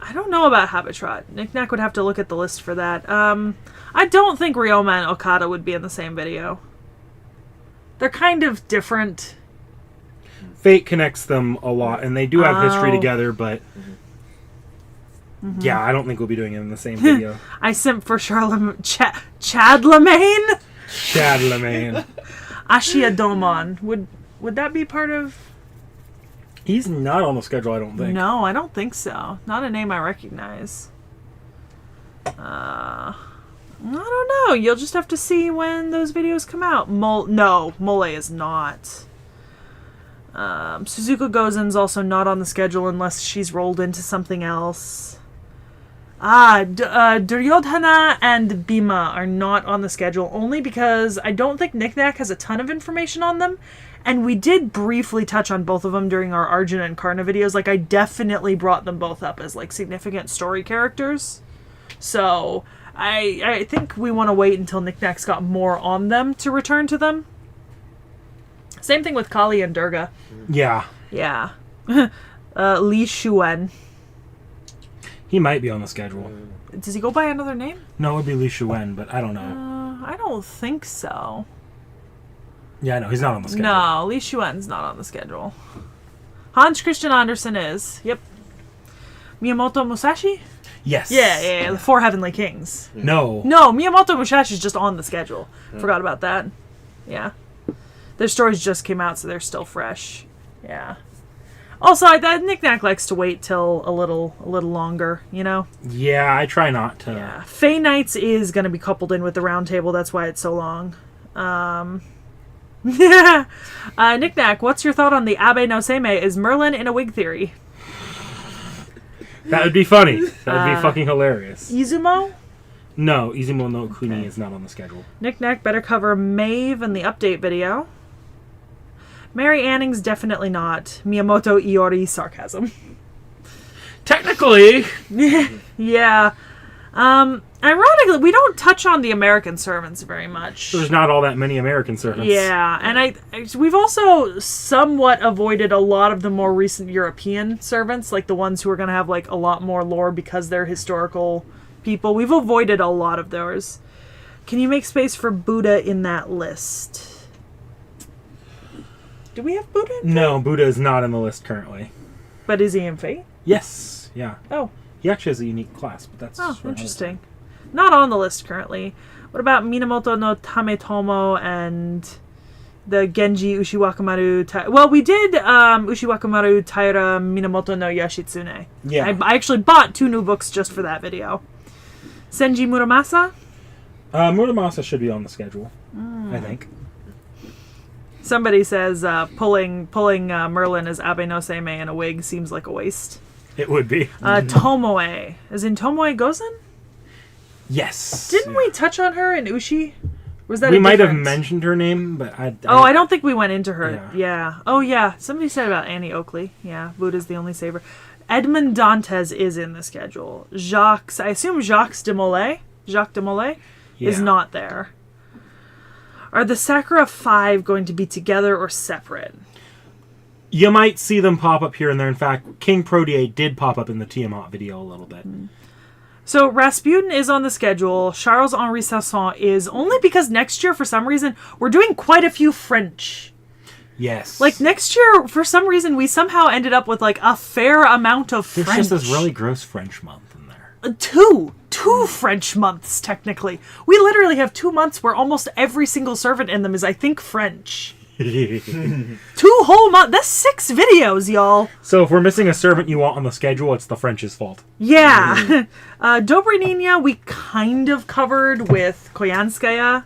I don't know about Habitrot. Knick-Knack would have to look at the list for that. I don't think Ryoma and Okada would be in the same video. They're kind of different. Fate connects them a lot, and they do have history together, but... Yeah, I don't think we'll be doing it in the same video. I simp for Chadlemaine? Chadlemaine. Ashia Domon. Would that be part of... He's not on the schedule, I don't think. No, I don't think so. Not a name I recognize. I don't know. You'll just have to see when those videos come out. No, Mole is not. Suzuka Gozen's also not on the schedule unless she's rolled into something else. Duryodhana and Bhima are not on the schedule only because I don't think Knick-Knack has a ton of information on them. And we did briefly touch on both of them during our Arjuna and Karna videos. Like, I definitely brought them both up as, like, significant story characters. So... I think we want to wait until Knick-Knack's got more on them to return to them. Same thing with Kali and Durga. Yeah. Yeah. Li Shuen. He might be on the schedule. Does he go by another name? No, it would be Li Shuen, but I don't know. I don't think so. Yeah, no, he's not on the schedule. No, Li Shuen's not on the schedule. Hans Christian Andersen is. Yep. Miyamoto Musashi? Yes. Yeah, the 4 Heavenly Kings. No, Miyamoto Musashi's just on the schedule. Forgot about that. Yeah. Their stories just came out, so they're still fresh. Yeah. Also, Knick-Knack likes to wait till a little longer, Yeah, I try not to. Yeah. Fey Knights is going to be coupled in with the roundtable, that's why it's so long. Knick-Knack, what's your thought on the Abe no Seimei is Merlin in a wig theory? That would be funny. That would be fucking hilarious. Izumo? No, Izumo no Kuni is not on the schedule. Knick-Knack better cover Maeve in the update video. Mary Anning's definitely not. Miyamoto Iori sarcasm. Technically. Yeah. Ironically, we don't touch on the American servants very much. There's not all that many American servants. Yeah, and we've also somewhat avoided a lot of the more recent European servants, like the ones who are going to have like a lot more lore because they're historical people. We've avoided a lot of those. Can you make space for Buddha in that list? Do we have Buddha? No, Buddha is not in the list currently. But is he in Fate? Yes. Yeah. Oh. He actually has a unique class, but that's... Oh, interesting. Not on the list currently. What about Minamoto no Tametomo and the Genji Ushiwakamaru... Well, we did Ushiwakamaru Taira Minamoto no Yoshitsune. Yeah. I actually bought 2 new books just for that video. Senji Muramasa? Muramasa should be on the schedule, I think. Somebody says pulling Merlin as Abe no Seimei in a wig seems like a waste. It would be. Tomoe. As in Tomoe Gozen? Yes. Didn't we touch on her in Ushi? Was that We a might have different- mentioned her name, but I don't think we went into her. Yeah. Yeah. Oh, yeah. Somebody said about Annie Oakley. Yeah, Buddha's the only saver. Edmond Dantes is in the schedule. I assume Jacques de Molay is Yeah. not there. Are the Sakura 5 going to be together or separate? You might see them pop up here and there. In fact, King Protea did pop up in the Tiamat video a little bit. So Rasputin is on the schedule. Charles-Henri Sanson is only because next year, for some reason, we're doing quite a few French. Yes. Like next year, for some reason, we somehow ended up with like a fair amount of There's French. just this really gross French month in there. Two French months, technically. We literally have 2 months where almost every single servant in them is, I think, French. 2 whole months. That's 6 videos, y'all. So if we're missing a servant you want on the schedule, it's the French's fault. Yeah. Dobryninya we kind of covered with Koyanskaya.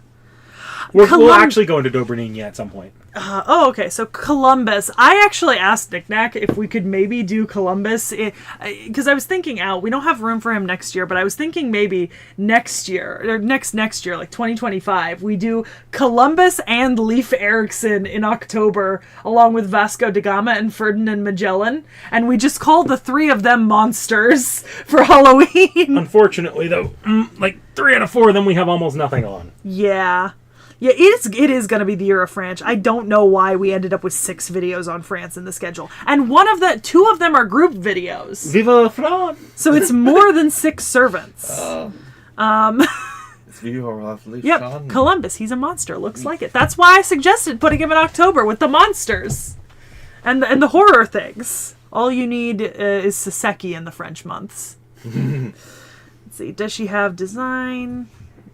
We'll actually go into Dobryninya at some point. Okay. So Columbus. I actually asked Knick-Knack if we could maybe do Columbus. Because I was thinking out. We don't have room for him next year, but I was thinking maybe next year, or next year, like 2025, we do Columbus and Leif Erikson in October, along with Vasco da Gama and Ferdinand Magellan. And we just call the 3 of them monsters for Halloween. Unfortunately, though, like 3 out of 4 of them we have almost nothing on. Yeah. Yeah, it is going to be the year of France. I don't know why we ended up with 6 videos on France in the schedule. And 2 of them are group videos. Viva France! So it's more than 6 servants. Yep, Columbus, he's a monster. Looks like it. That's why I suggested putting him in October with the monsters. And the horror things. All you need is Saseki in the French months. Let's see, does she have design?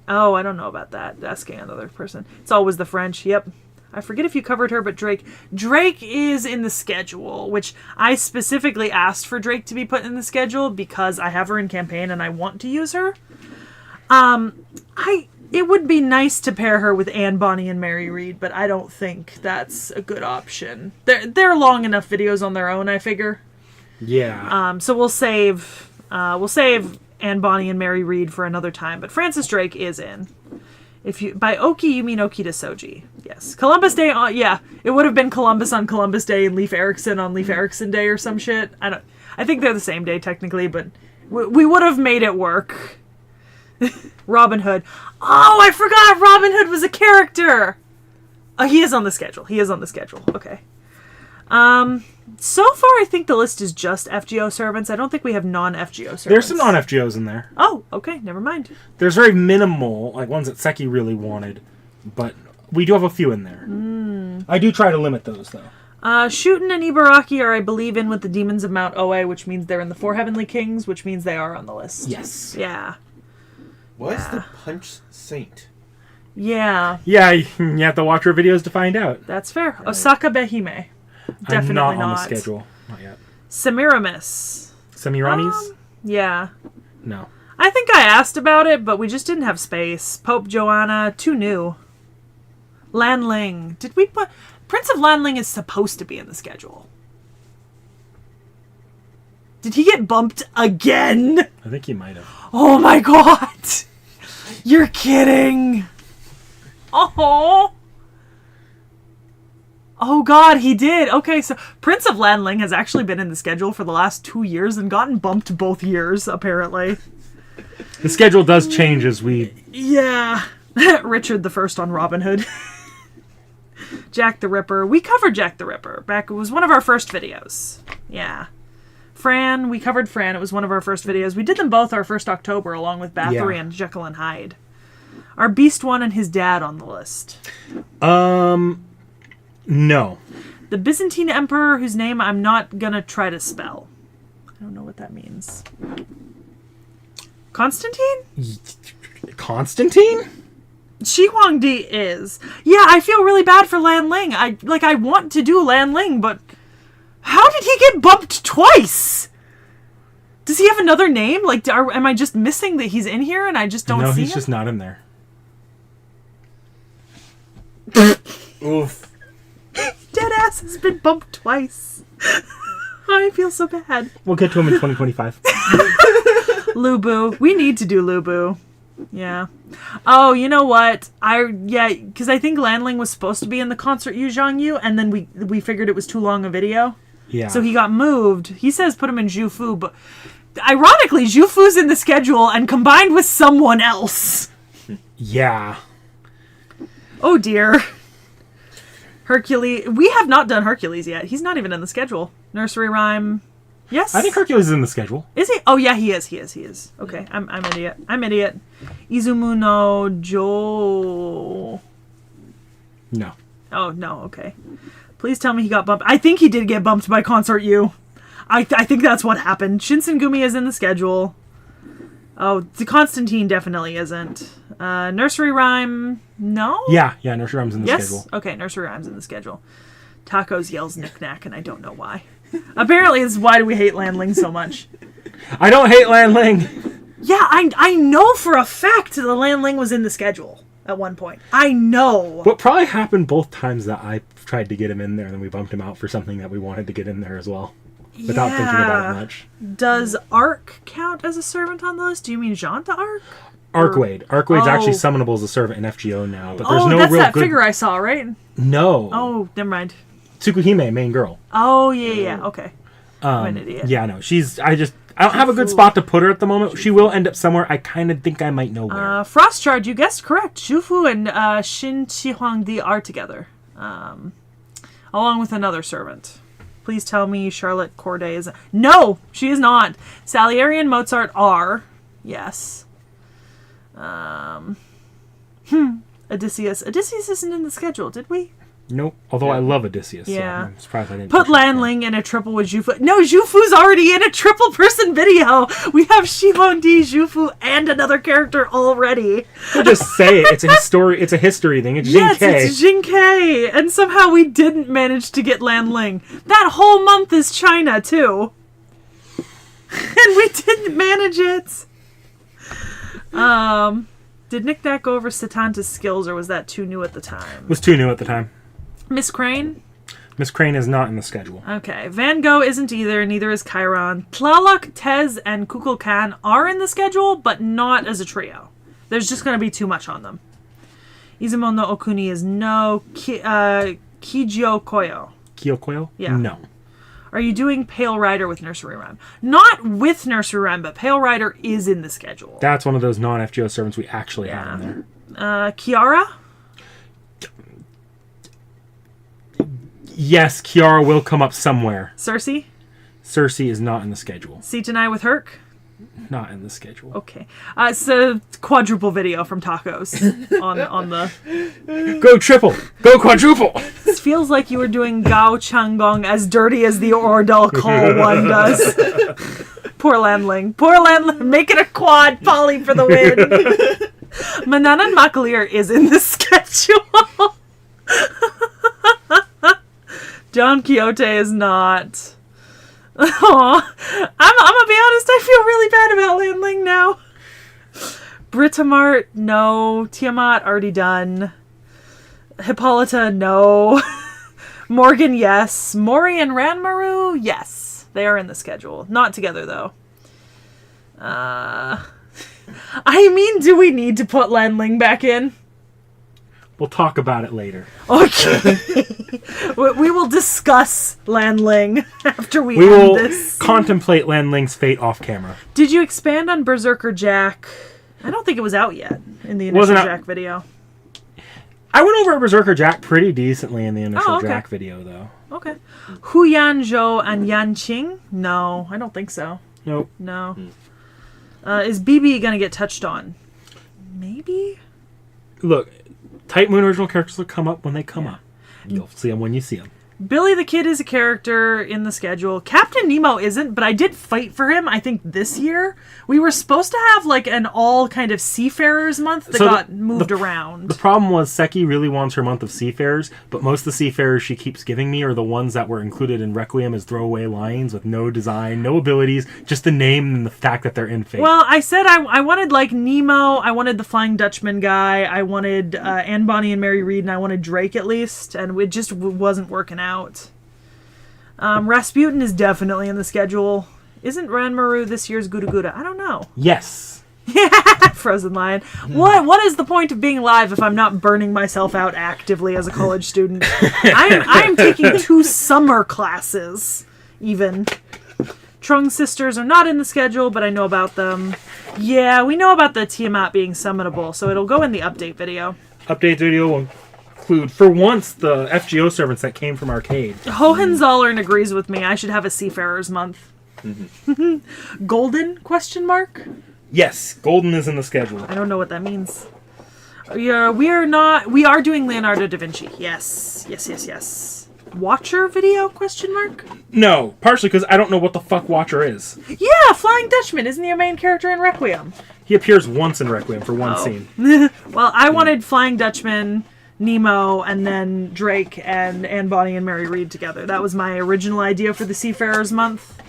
Oh, I don't know about that. Asking another person. It's always the French. Yep. I forget if you covered her, but Drake is in the schedule, which I specifically asked for Drake to be put in the schedule because I have her in campaign and I want to use her. It would be nice to pair her with Anne Bonny and Mary Read, but I don't think that's a good option. They're long enough videos on their own, I figure. Yeah. So we'll save Anne Bonny and Mary Read for another time, but Francis Drake is in. By Oki you mean Okita Soji. Yes. Columbus Day it would have been Columbus on Columbus Day and Leif Erikson on Leif Erikson Day or some shit. I think they're the same day technically, but we would have made it work. Robin Hood. Oh, I forgot Robin Hood was a character. Oh, he is on the schedule. Okay. So far, I think the list is just FGO servants. I don't think we have non-FGO servants. There's some non-FGOs in there. Oh, okay. Never mind. There's very minimal, like ones that Seki really wanted, but we do have a few in there. I do try to limit those, though. Shooten and Ibaraki are, I believe, in with the Demons of Mount Oe, which means they're in the 4 Heavenly Kings, which means they are on the list. Yes. Yeah. What's the Punch Saint? Yeah. Yeah, you have to watch her videos to find out. That's fair. Osaka Behime. Definitely I'm not on the schedule. Not yet. Semiramis. Semiramis? Yeah. No. I think I asked about it, but we just didn't have space. Pope Joanna, too new. Lan Ling. Did we put... Prince of Lan Ling is supposed to be in the schedule. Did he get bumped again? I think he might have. Oh my god! You're kidding! Oh! Oh god, he did. Okay, so Prince of Lan Ling has actually been in the schedule for the last 2 years and gotten bumped both years, apparently. The schedule does change as we... Yeah. Richard the First on Robin Hood. Jack the Ripper. We covered Jack the Ripper. It was one of our first videos. Yeah. Fran, we covered Fran. It was one of our first videos. We did them both our first October along with Bathory and Jekyll and Hyde. Are Beast One and his dad on the list? No. The Byzantine Emperor, whose name I'm not gonna try to spell. I don't know what that means. Constantine? Constantine? Shi Huangdi is. Yeah, I feel really bad for Lan Ling. I want to do Lan Ling, but how did he get bumped twice? Does he have another name? Like, am I just missing that he's in here and I just don't see him? No, he's just not in there. Oof. Ross has been bumped twice. I feel so bad. We'll get to him in 2025. Lubu. We need to do Lubu. Yeah. Oh, you know what? Because I think Lanling was supposed to be in the concert Yu Zhang Yu, and then we figured it was too long a video. Yeah. So he got moved. He says put him in Zhufu, but ironically, Zhufu's in the schedule and combined with someone else. Yeah. Oh dear. Hercules. We have not done Hercules yet. He's not even in the schedule. Nursery Rhyme. Yes. I think Hercules is in the schedule. Is he? Oh yeah, he is. Okay, I'm idiot. Izumu no Jo. No. Oh no. Okay. Please tell me he got bumped. I think he did get bumped by Concert U. I think that's what happened. Shinsengumi is in the schedule. Oh, the Constantine definitely isn't. Nursery Rhyme, no? Yeah, Nursery Rhyme's in the schedule. Okay, Nursery Rhyme's in the schedule. Tacos yells knick-knack, and I don't know why. Apparently, it's why do we hate Lanling so much. I don't hate Lanling. Yeah, I know for a fact that the Lanling was in the schedule at one point. I know. What probably happened both times that I tried to get him in there, and then we bumped him out for something that we wanted to get in there as well. Without thinking about it much. Does Arc count as a servant on the list? Do you mean Jean d'Arc? Arcwade. Arcwade's actually summonable as a servant in FGO now, but there's no that's real that good... figure I saw, right? No. Oh, never mind. Tsukuhime, main girl. Oh, yeah, okay. I'm an idiot. Yeah, no, I don't have a good spot to put her at the moment. She will end up somewhere. I kind of think I might know where. Frost Charge, you guessed correct. Shufu and Shin Chihuangdi are together, along with another servant. Please tell me Charlotte Corday is... No, she is not. Salieri and Mozart are. Yes. Odysseus. Odysseus isn't in the schedule, did we? Nope. Although I love Odysseus. Yeah. So I'm surprised I didn't... Put Lanling in a triple with Zhufu. No, Zhufu's already in a triple person video. We have Shihon-Di, Zhufu, and another character already. We'll just say it. It's a history thing. It's Yes, Jin K. it's Jin K. And somehow we didn't manage to get Lanling. That whole month is China, too. And we didn't manage it. Did Nick Knack go over Satanta's skills, or was that too new at the time? It was too new at the time. Miss Crane? Miss Crane is not in the schedule. Okay. Van Gogh isn't either, neither is Chiron. Tlaloc, Tez, and Kukulkan are in the schedule, but not as a trio. There's just going to be too much on them. Izumo no Okuni is no. Kijio Koyo. Kyokoyo? Yeah. No. Are you doing Pale Rider with Nursery Rhyme? Not with Nursery Rhyme, but Pale Rider is in the schedule. That's one of those non-FGO servants we actually have in there. Kiara? Yes, Kiara will come up somewhere. Cersei? Cersei is not in the schedule. Seatonai with Herc? Not in the schedule. Okay. It's a quadruple video from Tacos on the... Go triple! Go quadruple! This feels like you were doing Gao Changgong as dirty as the Ordal Call one does. Poor Lanling. Poor Lanling. Make it a quad poly for the win. Mananan Makalier is in the schedule. Don Quixote is not. Aww. I'm gonna be honest, I feel really bad about Lanling now. Britomart, no. Tiamat, already done. Hippolyta, no. Morgan, yes. Mori and Ranmaru, yes. They are in the schedule. Not together, though. I mean, do we need to put Lanling back in? We'll talk about it later. Okay. We will discuss Lanling after we We end will this. contemplate Lanling's fate off camera. Did you expand on Berserker Jack? I don't think it was out yet in the initial Wasn't out. Jack video. I went over Berserker Jack pretty decently in the initial Oh, okay. Jack video, though. Okay. Hu Yanzhou and Yan Qing? No, I don't think so. Nope. No. Is BB gonna get touched on? Maybe? Look, Type Moon original characters will come up when they come up. You'll see them when you see them. Billy the Kid is a character in the schedule. Captain Nemo isn't, but I did fight for him, I think, this year. We were supposed to have, like, an all kind of Seafarers month that got moved around. The problem was Seki really wants her month of Seafarers, but most of the Seafarers she keeps giving me are the ones that were included in Requiem as throwaway lines with no design, no abilities, just the name and the fact that they're in Fate. Well, I said I wanted, like, Nemo, I wanted the Flying Dutchman guy, I wanted Anne Bonny and Mary Read, and I wanted Drake at least, and it just wasn't working out. out. Rasputin is definitely in the schedule. Isn't Ranmaru this year's Guda Guda? I don't know. Yes. Frozen Lion. What is the point of being live if I'm not burning myself out actively as a college student? I'm taking 2 summer classes, even. Trung sisters are not in the schedule, but I know about them. Yeah, we know about the Tiamat being summonable, so it'll go in the update video. Update video will include, for once, the FGO servants that came from Arcade. Hohenzollern agrees with me. I should have a Seafarers month. Golden? Question mark? Yes, Golden is in the schedule. I don't know what that means. Yeah, we are doing Leonardo da Vinci. Yes. Watcher video? Question mark? No, partially because I don't know what the fuck Watcher is. Yeah, Flying Dutchman. Isn't he a main character in Requiem? He appears once in Requiem for one scene. Well, I wanted Flying Dutchman, Nemo, and then Drake and Bonnie and Mary Read together. That was my original idea for the Seafarers month.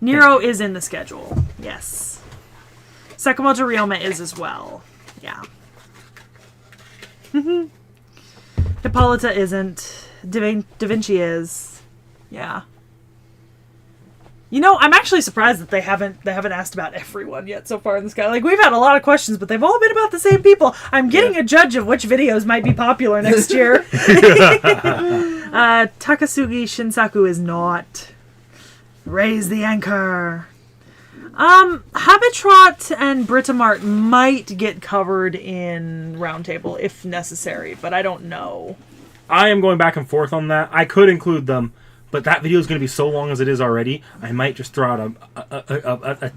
Nero is in the schedule. Yes. Sakamoto Ryoma is as well. Yeah. Hippolyta isn't. Da Vinci is. Yeah. You know, I'm actually surprised that they haven't asked about everyone yet so far in this guy. Like, we've had a lot of questions, but they've all been about the same people. I'm getting a judge of which videos might be popular next year. Takasugi Shinsaku is not. Raise the anchor. Habitrot and Britomart might get covered in Roundtable if necessary, but I don't know. I am going back and forth on that. I could include them, but that video is going to be so long as it is already. I might just throw out a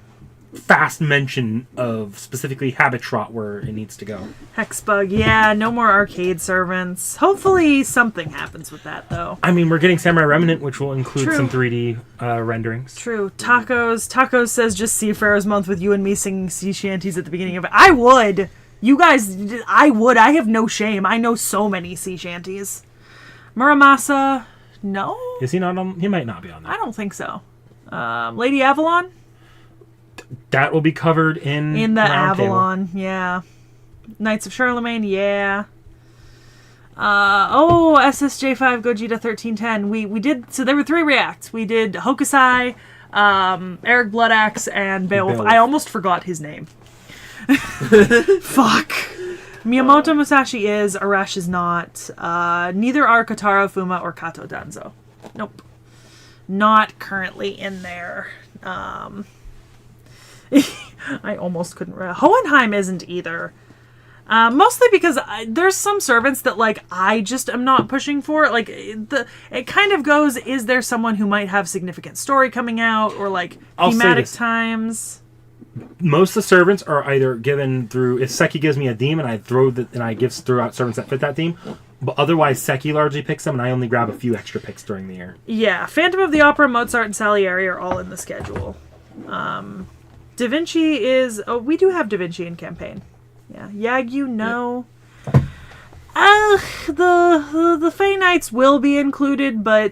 fast mention of specifically Habitrot where it needs to go. Hexbug, yeah, no more arcade servants. Hopefully something happens with that, though. I mean, we're getting Samurai Remnant, which will include True. some 3D renderings. True. Tacos says just Seafarers month with you and me singing sea shanties at the beginning of it. I would. You guys, I would. I have no shame. I know so many sea shanties. Muramasa, no? Is he not on? He might not be on I that. don't think so. Lady Avalon? That will be covered in The Roundtable. Avalon, yeah. Knights of Charlemagne, yeah. SSJ5 Gogeta 1310. We did, so there were 3 reacts. We did Hokusai, Eric Bloodaxe, and Beowulf. Beowulf. I almost forgot his name. Fuck. Miyamoto Musashi is, Arash is not. Neither are Kotaro Fuma or Kato Danzo. Nope. Not currently in there. I almost couldn't. Hohenheim isn't either. Mostly because there's some servants that like I just am not pushing for. Like it kind of goes. Is there someone who might have significant story coming out or like I'll say thematic this. times? Most of the servants are either given through if Seki gives me a theme and I throw out servants that fit that theme. But otherwise, Seki largely picks them, and I only grab a few extra picks during the year. Yeah, Phantom of the Opera, Mozart, and Salieri are all in the schedule. Da Vinci is... Oh, we do have Da Vinci in campaign. Yeah. Yagyu, no. The Fey Knights will be included, but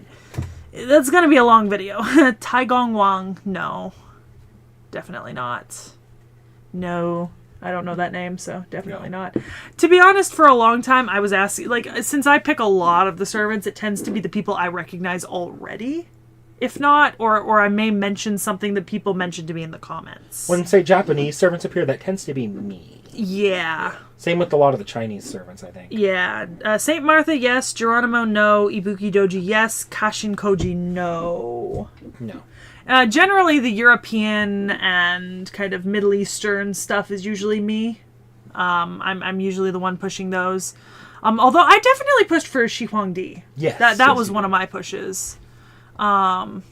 that's going to be a long video. Taigong Wang, no. Definitely not. No. I don't know that name, so definitely not. To be honest, for a long time, I was asking... Like, since I pick a lot of the servants, it tends to be the people I recognize already. If not, or I may mention something that people mentioned to me in the comments. When, say, Japanese servants appear, that tends to be me. Yeah. Same with a lot of the Chinese servants, I think. Yeah. St. Martha, yes. Geronimo, no. Ibuki Doji, yes. Kashin Koji, no. No. Generally, the European and kind of Middle Eastern stuff is usually me. I'm usually the one pushing those. Although I definitely pushed for Shi Huangdi. Yes. That was one of my pushes. But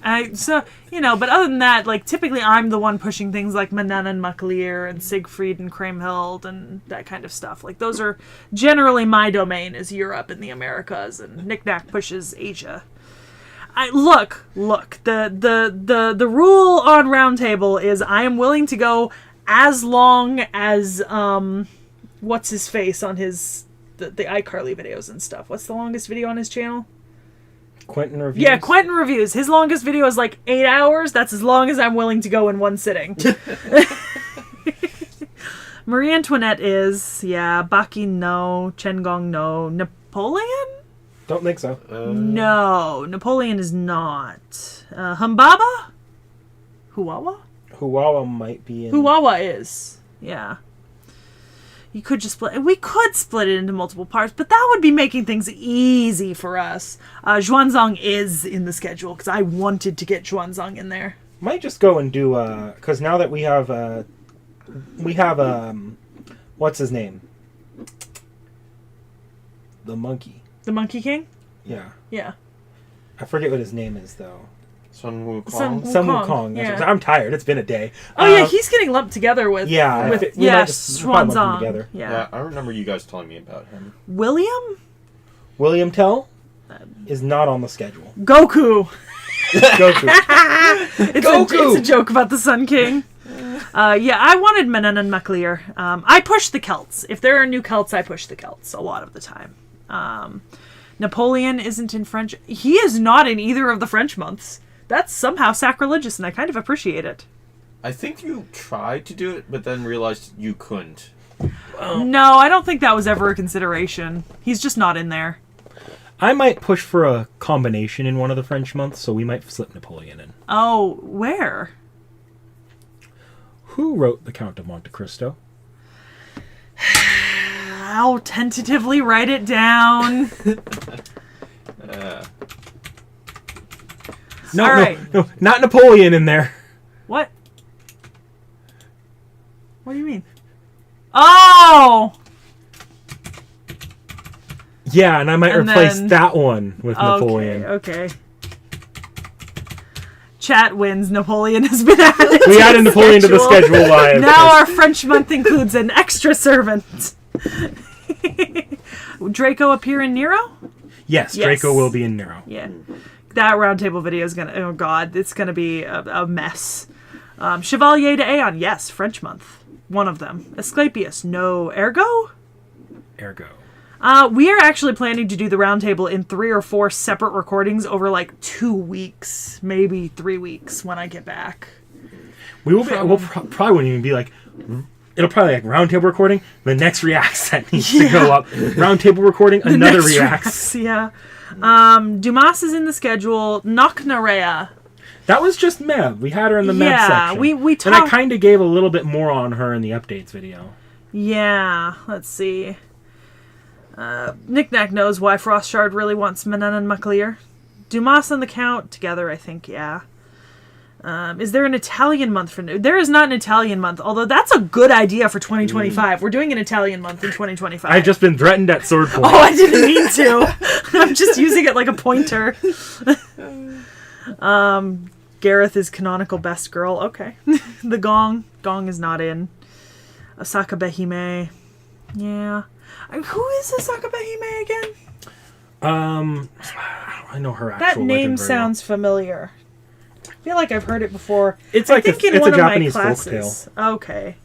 other than that, like, typically I'm the one pushing things like Manan and Maklir and Siegfried and Kriemhild and that kind of stuff. Like, those are generally my domain is Europe and the Americas, and Knick Knack pushes Asia. Look, the rule on Roundtable is I am willing to go as long as, what's his face on the iCarly videos and stuff. What's the longest video on his channel? Quentin Reviews? Yeah, Quentin Reviews. His longest video is like 8 hours. That's as long as I'm willing to go in one sitting. Marie Antoinette is, yeah. Baki, no. Chen Gong, no. Napoleon? Don't think so. No, Napoleon is not. Humbaba? Huwawa? Huwawa might be in. Huwawa is. Yeah. You could just split. We could split it into multiple parts, but that would be making things easy for us. Xuanzang is in the schedule because I wanted to get Xuanzang in there. Might just go and do because now that we have what's his name? The monkey. The Monkey King? Yeah. Yeah. I forget what his name is though. Sun Wukong. Sun Sun Wukong, Wukong. yeah. I'm tired. It's been a day. Oh yeah, he's getting lumped together with we might just probably lump them Xuanzang. together. Yeah. I remember you guys telling me about him. William? William Tell is not on the schedule. Goku. Goku. It's a joke about the Sun King. I wanted Menon and Maclear. I push the Celts. If there are new Celts, I push the Celts a lot of the time. Napoleon isn't in French. He is not in either of the French months. That's somehow sacrilegious, and I kind of appreciate it. I think you tried to do it, but then realized you couldn't. No, I don't think that was ever a consideration. He's just not in there. I might push for a combination in one of the French months, so we might slip Napoleon in. Oh, where? Who wrote The Count of Monte Cristo? I'll tentatively write it down. No, All right. no, not Napoleon in there. What? What do you mean? Oh! Yeah, and I might And replace then- that one with Napoleon. Okay. Chat wins. Napoleon has been added. We to added Napoleon to the schedule live. Now our French month includes an extra servant. Draco appear in Nero? Yes, Yes. Draco will be in Nero. Yeah. That roundtable video is gonna. Oh god, it's gonna be a mess. Chevalier de Aeon, yes, French month. One of them. Asclepius, no. Ergo? Ergo. We are actually planning to do the roundtable in 3 or 4 separate recordings over like 2 weeks, maybe 3 weeks when I get back. We'll probably won't even be like. It'll probably like roundtable recording. The next reacts that needs to go up. Roundtable recording. Another Next reacts. yeah. Dumas is in the schedule. Knocknarea. That was just Mev. We had her in the Mev section. we And I talked. kind of gave a little bit more on her in the updates video. Yeah, let's see. Knick-Knack knows why Frostshard really wants Menon and Maclear. Dumas and the Count together, I think, yeah. Is there an Italian month for new? There is not an Italian month, although that's a good idea for 2025. We're doing an Italian month in 2025. I've just been threatened at sword point. Oh, I didn't mean to. I'm just using it like a pointer. Gareth is canonical best girl. Okay. The Gong. Gong is not in. Osaka Behime. Yeah. Who is Osaka Behime again? I know her actual That name legend very well. sounds familiar. I feel like I've heard it before. It's I like think a, in it's one a of my Japanese classes. folktale. Okay.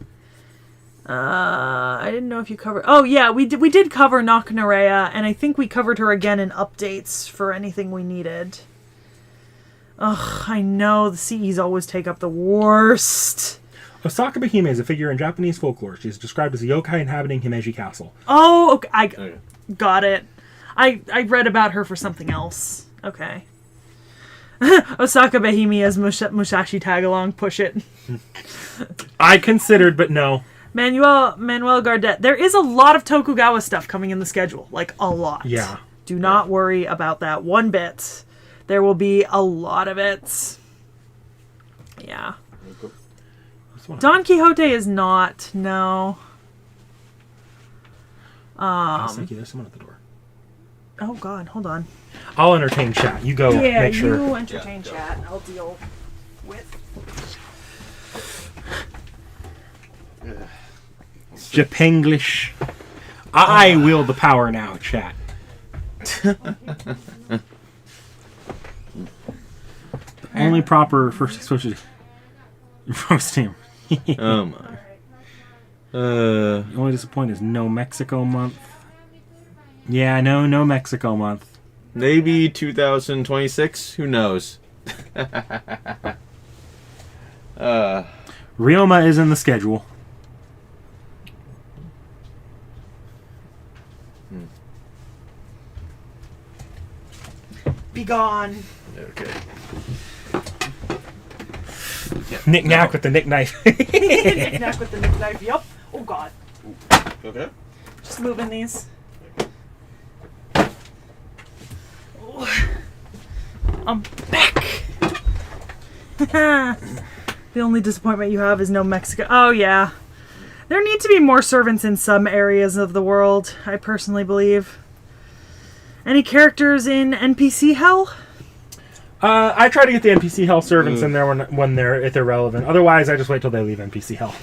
I didn't know if you covered. Oh yeah, we did cover Knocknarea, and I think we covered her again in updates for anything we needed. Ugh, I know the CEs always take up the worst. Osaka Behime is a figure in Japanese folklore. She is described as a yokai inhabiting Himeji Castle. Oh, okay, I Okay. got it. I read about her for something else. Okay. Osaka Behime as Musashi Tagalong. Push it. I considered, but no. Manuel Gardet. There is a lot of Tokugawa stuff coming in the schedule. Like, a lot. Yeah. Do not worry about that one bit. There will be a lot of it. Yeah. Don Quixote is not. No. Thank you. There's someone at the door. Oh, God. Hold on. I'll entertain chat. You go make sure. you entertain chat. I'll deal with... Japanglish. I wield the power now, chat. The only proper first exposure roasting. Oh my. The only disappointment is no Mexico month. Yeah, no Mexico month. Maybe 2026. Who knows? Ryoma is in the schedule. Be gone. Okay. Knick knack with the nick knife. Knick-knack with the knife. Yup. Oh god. Okay. Just moving these. Oh. I'm back. The only disappointment you have is no Mexico. Oh yeah. There need to be more servants in some areas of the world, I personally believe. Any characters in NPC hell? I try to get the NPC hell servants in there when if they're relevant. Otherwise, I just wait till they leave NPC hell.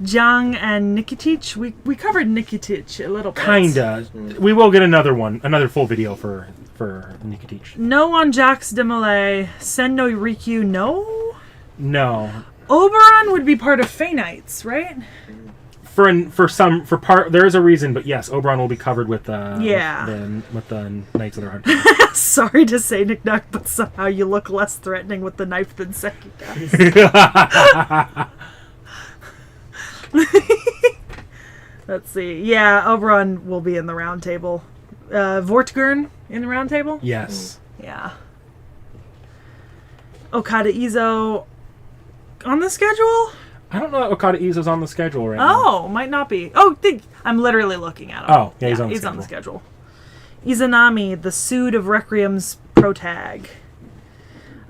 Jiang and Nikitich. We covered Nikitich a little bit. Kinda. We will get another full video for Nikitich. No on Jax Demolay. Sen no Rikyu, no? No. Oberon would be part of Fey Knights, right? There is a reason, but yes, Oberon will be covered with Yeah. with the Knights of the Round Table. Sorry to say, Knick-Knack, but somehow you look less threatening with the knife than Seki does. Let's see. Yeah, Oberon will be in the round table. Vortigern in the round table? Yes. Yeah. Okada Izo on the schedule? I don't know that Okada Izo's on the schedule right now. Oh, might not be. Oh, I'm literally looking at him. Oh, yeah, he's on the schedule. Izanami, the Suit of Requiem's protag.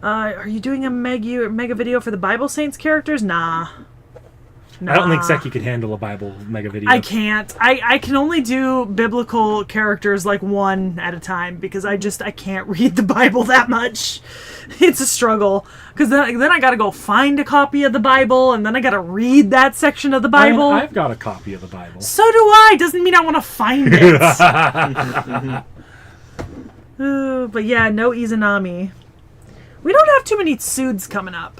Are you doing a mega video for the Bible Saints characters? Nah. I don't think Seki could handle a Bible mega video. I can't. I can only do biblical characters like one at a time because I can't read the Bible that much. It's a struggle because then I got to go find a copy of the Bible and then I got to read that section of the Bible. I've got a copy of the Bible. So do I. Doesn't mean I want to find it. But yeah, no Izanami. We don't have too many Suds coming up.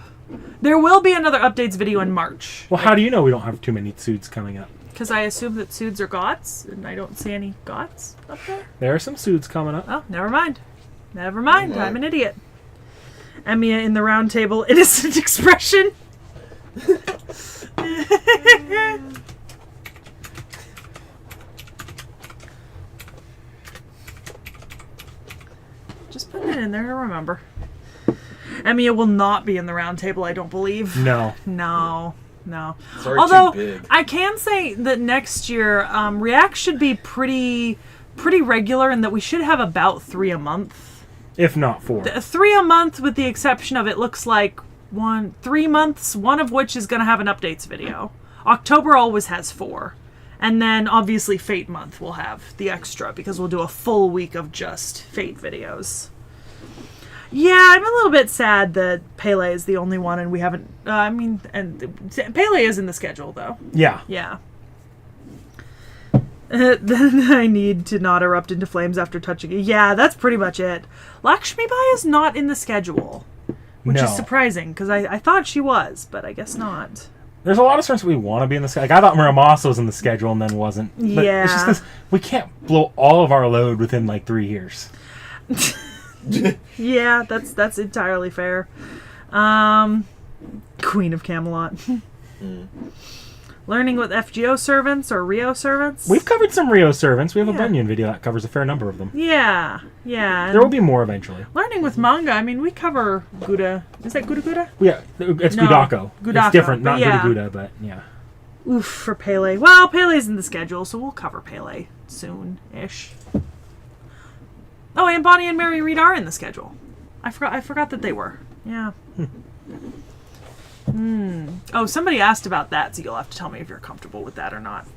There will be another updates video in March. Well, how do you know we don't have too many Suds coming up? Because I assume that Suds are gods, and I don't see any gods up there. There are some Suds coming up. Oh, never mind. Never mind. I'm an idiot. Emiya in the round table. Innocent expression. Just put it in there to remember. Emiya will not be in the round table, I don't believe. No. Sorry, Although, too big. I can say that next year, React should be pretty regular and that we should have about 3 a month. If not 4. 3 a month with the exception of it looks like 3 months, one of which is going to have an updates video. October always has 4. And then, obviously, Fate month will have the extra because we'll do a full week of just Fate videos. Yeah, I'm a little bit sad that Pele is the only one and we haven't... and Pele is in the schedule, though. Yeah. Yeah. Then I need to not erupt into flames after touching it. Yeah, that's pretty much it. Lakshmi Bai is not in the schedule. Which is surprising, because I thought she was, but I guess not. There's a lot of stars we want to be in the schedule. Like, I thought Muramasa was in the schedule and then wasn't. But Yeah. It's just 'cause we can't blow all of our load within, 3 years. Yeah, that's entirely fair. Queen of Camelot. Learning with FGO servants or Rio servants? We've covered some Rio servants. We have a Bunyan video that covers a fair number of them. Yeah. There will be more eventually. Learning with manga, we cover Gouda. Is that Gouda? Yeah, it's No, Gudako. Gudako, It's different, but not yeah. Gouda, but yeah. Oof, for Pele. Well, Pele's in the schedule, so we'll cover Pele soon-ish. Oh, and Bonnie and Mary Reed are in the schedule. I forgot that they were. Yeah. Oh, somebody asked about that, so you'll have to tell me if you're comfortable with that or not.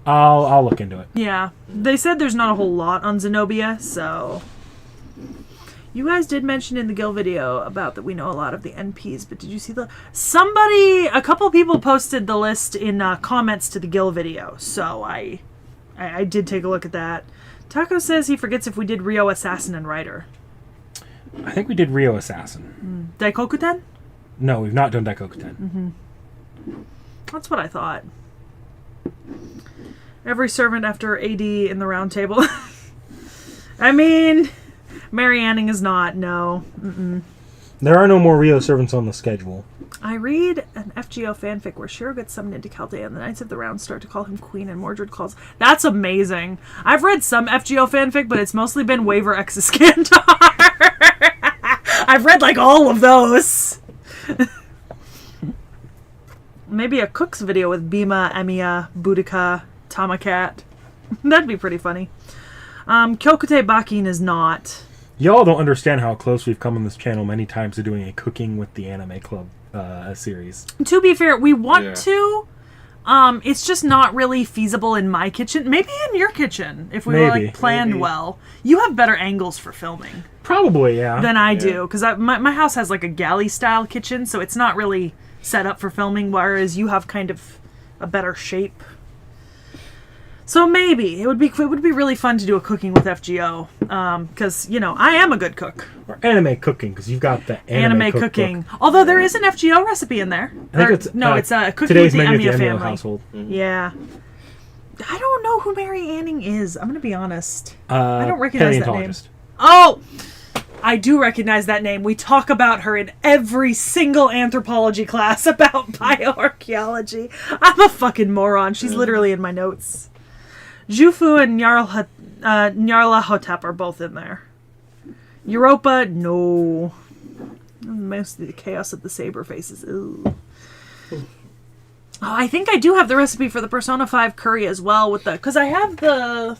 I'll look into it. Yeah. They said there's not a whole lot on Zenobia, so... You guys did mention in the Gil video about that we know a lot of the NPs, but did you see a couple people posted the list in comments to the Gil video, so I did take a look at that. Taco says he forgets if we did Rio Assassin and Rider. I think we did Rio Assassin. Daikokuten? No, we've not done Daikokuten. That's what I thought. Every servant after AD in the round table. Mary Anning is not, no. There are no more Rio servants on the schedule. I read an FGO fanfic where Shiro gets summoned into Chaldea and the Knights of the Round start to call him Queen and Mordred calls... That's amazing. I've read some FGO fanfic, but it's mostly been Waver X Iskandar. I've read, like, all of those. Maybe a Cook's video with Bima, Emiya, Boudica, Tamacat. That'd be pretty funny. Kyokute Bakin is not. Y'all don't understand how close we've come on this channel many times to doing a Cooking with the Anime Club series. To be fair, we want to. It's just not really feasible in my kitchen. Maybe in your kitchen, if we were like planned well. You have better angles for filming. Probably, yeah. Than I do, because my house has like a galley style kitchen, so it's not really set up for filming. Whereas you have kind of a better shape. So maybe it would be really fun to do a Cooking with FGO, because you know I am a good cook. Or anime cooking, because you've got the anime cooking. Although there is an FGO recipe in there. I think it's a Cooking today's with the menu Emiya of the family. household. Mm-hmm. Yeah, I don't know who Mary Anning is. I'm gonna be honest. I don't recognize that name. Oh, I do recognize that name. We talk about her in every single anthropology class about bioarchaeology. I'm a fucking moron. She's literally in my notes. Jufu and Nyarla Hotep are both in there. Europa, no. Most of the chaos of the saber faces. Ooh. Oh, I think I do have the recipe for the Persona 5 curry as well with the... Because I have the...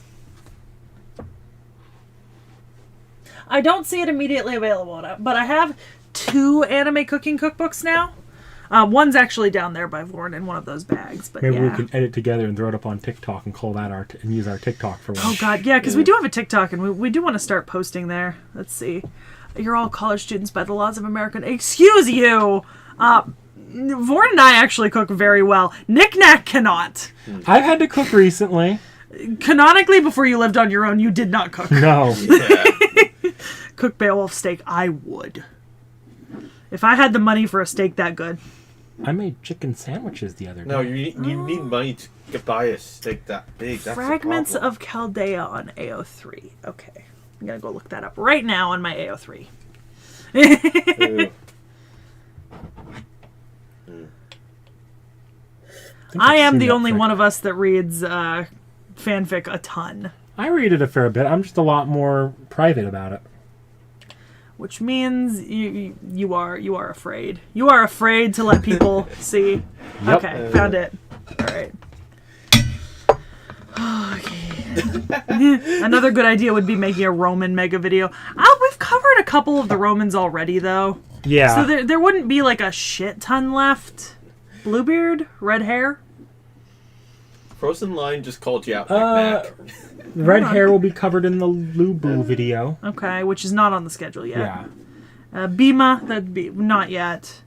I don't see it immediately available, but I have 2 anime cooking cookbooks now. One's actually down there by Vorn in one of those bags. But maybe we can edit together and throw it up on TikTok and call that and use our TikTok for one. Oh god, yeah, because we do have a TikTok and we do want to start posting there. Let's see. You're all college students by the laws of American... Excuse you! Vorn and I actually cook very well. Knick-Knack cannot. I've had to cook recently. Canonically, before you lived on your own, you did not cook. No. Cook Beowulf steak, I would. If I had the money for a steak that good. I made chicken sandwiches the other day. No, you need money to buy a steak that big. That's Fragments the problem. of Chaldea on AO3. Okay. I'm going to go look that up right now on my AO3. I am the only one of us that reads fanfic a ton. I read it a fair bit. I'm just a lot more private about it. Which means you are afraid. You are afraid to let people see. Yep. Okay, found it. All right. Okay. Another good idea would be making a Roman mega video. We've covered a couple of the Romans already, though. Yeah. So there wouldn't be like a shit ton left. Bluebeard, red hair. Frozen Line just called you out, Mac. Red hair will be covered in the Lubu video. Okay, which is not on the schedule yet. Yeah. Bima, that'd be not yet.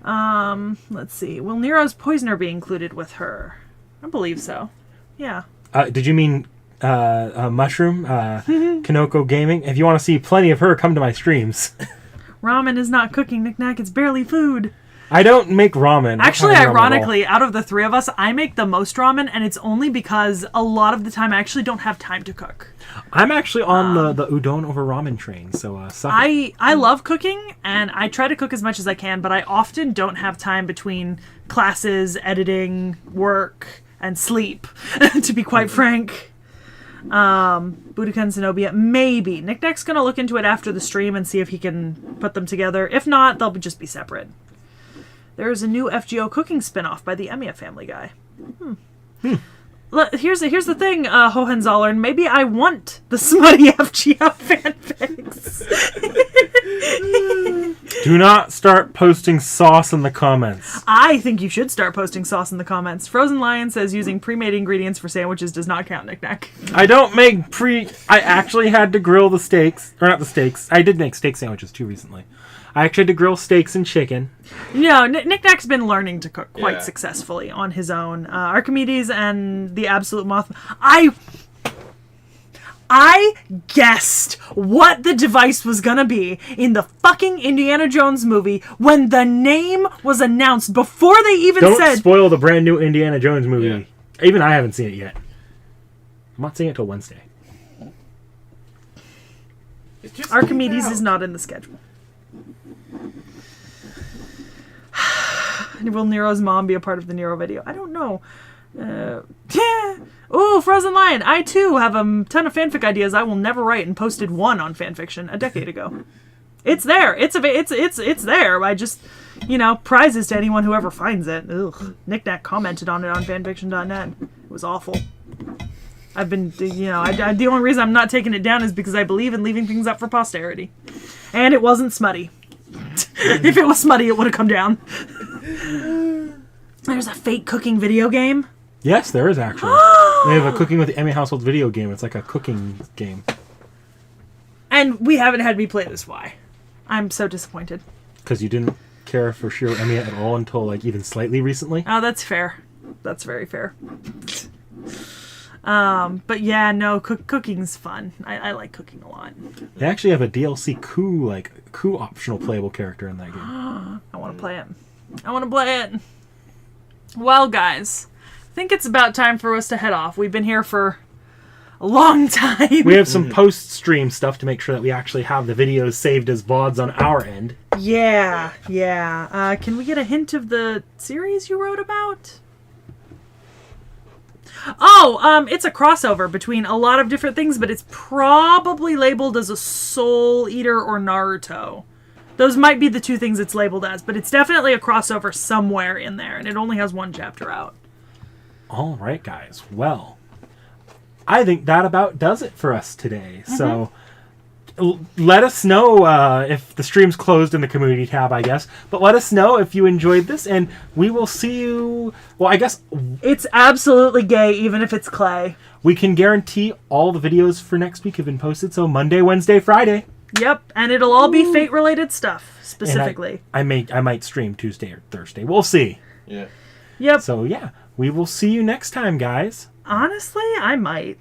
Let's see. Will Nero's Poisoner be included with her? I believe so. Yeah. Did you mean Mushroom? Kanoko Gaming? If you want to see plenty of her, come to my streams. Ramen is not cooking, Knick-Knack. It's barely food. I don't make ramen. Actually, ironically, out of the 3 of us, I make the most ramen, and it's only because a lot of the time I actually don't have time to cook. I'm actually on the udon over ramen train, so suck it. I love cooking, and I try to cook as much as I can, but I often don't have time between classes, editing, work, and sleep, to be quite frank. Boudica and Zenobia, maybe. Knick-Knack's gonna look into it after the stream and see if he can put them together. If not, they'll just be separate. There's a new FGO cooking spin-off by the Emiya family guy. Here's the thing, Hohenzollern. Maybe I want the smutty FGO fanfics. Do not start posting sauce in the comments. I think you should start posting sauce in the comments. Frozen Lion says using pre-made ingredients for sandwiches does not count, Knick-Knack. I don't make I actually had to grill the steaks. Or not the steaks. I did make steak sandwiches too recently. I actually had to grill steaks and chicken. No, Knick-Knack's been learning to cook quite successfully on his own. Archimedes and the Absolute Moth. I guessed what the device was gonna be in the fucking Indiana Jones movie when the name was announced before they even said... Don't spoil the brand new Indiana Jones movie. Yeah. Even I haven't seen it yet. I'm not seeing it till Wednesday. Archimedes is not in the schedule. Will Nero's mom be a part of the Nero video? I don't know. Ooh, Frozen Lion. I too have a ton of fanfic ideas I will never write and posted one on fanfiction a decade ago. It's there. It's there. I just, prizes to anyone who ever finds it. Ugh. Nick Nack commented on it on fanfiction.net. It was awful. I've been, the only reason I'm not taking it down is because I believe in leaving things up for posterity. And it wasn't smutty. If it was smutty, it would have come down. There's a fake cooking video game. Yes, there is actually. They have a Cooking with the Emmy Household video game. It's like a cooking game. And we haven't had me play this. Why? I'm so disappointed. Because you didn't care for Shiro Emmy at all until even slightly recently. Oh, that's fair. That's very fair. But yeah, no, cooking's fun. I like cooking a lot. They actually have a DLC coup optional playable character in that game. I want to play it. Well, guys, I think it's about time for us to head off. We've been here for a long time. We have some post-stream stuff to make sure that we actually have the videos saved as VODs on our end. Yeah. Can we get a hint of the series you wrote about? Oh, it's a crossover between a lot of different things, but it's probably labeled as a Soul Eater or Naruto. Those might be the two things it's labeled as, but it's definitely a crossover somewhere in there, and it only has one chapter out. All right, guys. Well, I think that about does it for us today. Mm-hmm. So let us know if the stream's closed in the community tab, I guess. But let us know if you enjoyed this, and we will see you... Well, I guess... It's absolutely gay, even if it's clay. We can guarantee all the videos for next week have been posted, so Monday, Wednesday, Friday. Yep, and it'll all be Fate-related stuff, specifically. And I might stream Tuesday or Thursday. We'll see. Yeah. Yep. So, yeah. We will see you next time, guys. Honestly, I might.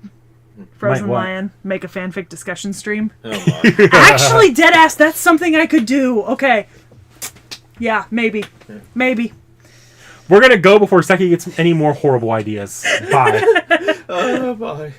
Frozen Lion, make a fanfic discussion stream. Oh my. Actually, deadass, that's something I could do. Okay. Yeah, maybe. Maybe. We're going to go before Seki gets any more horrible ideas. Bye. Bye.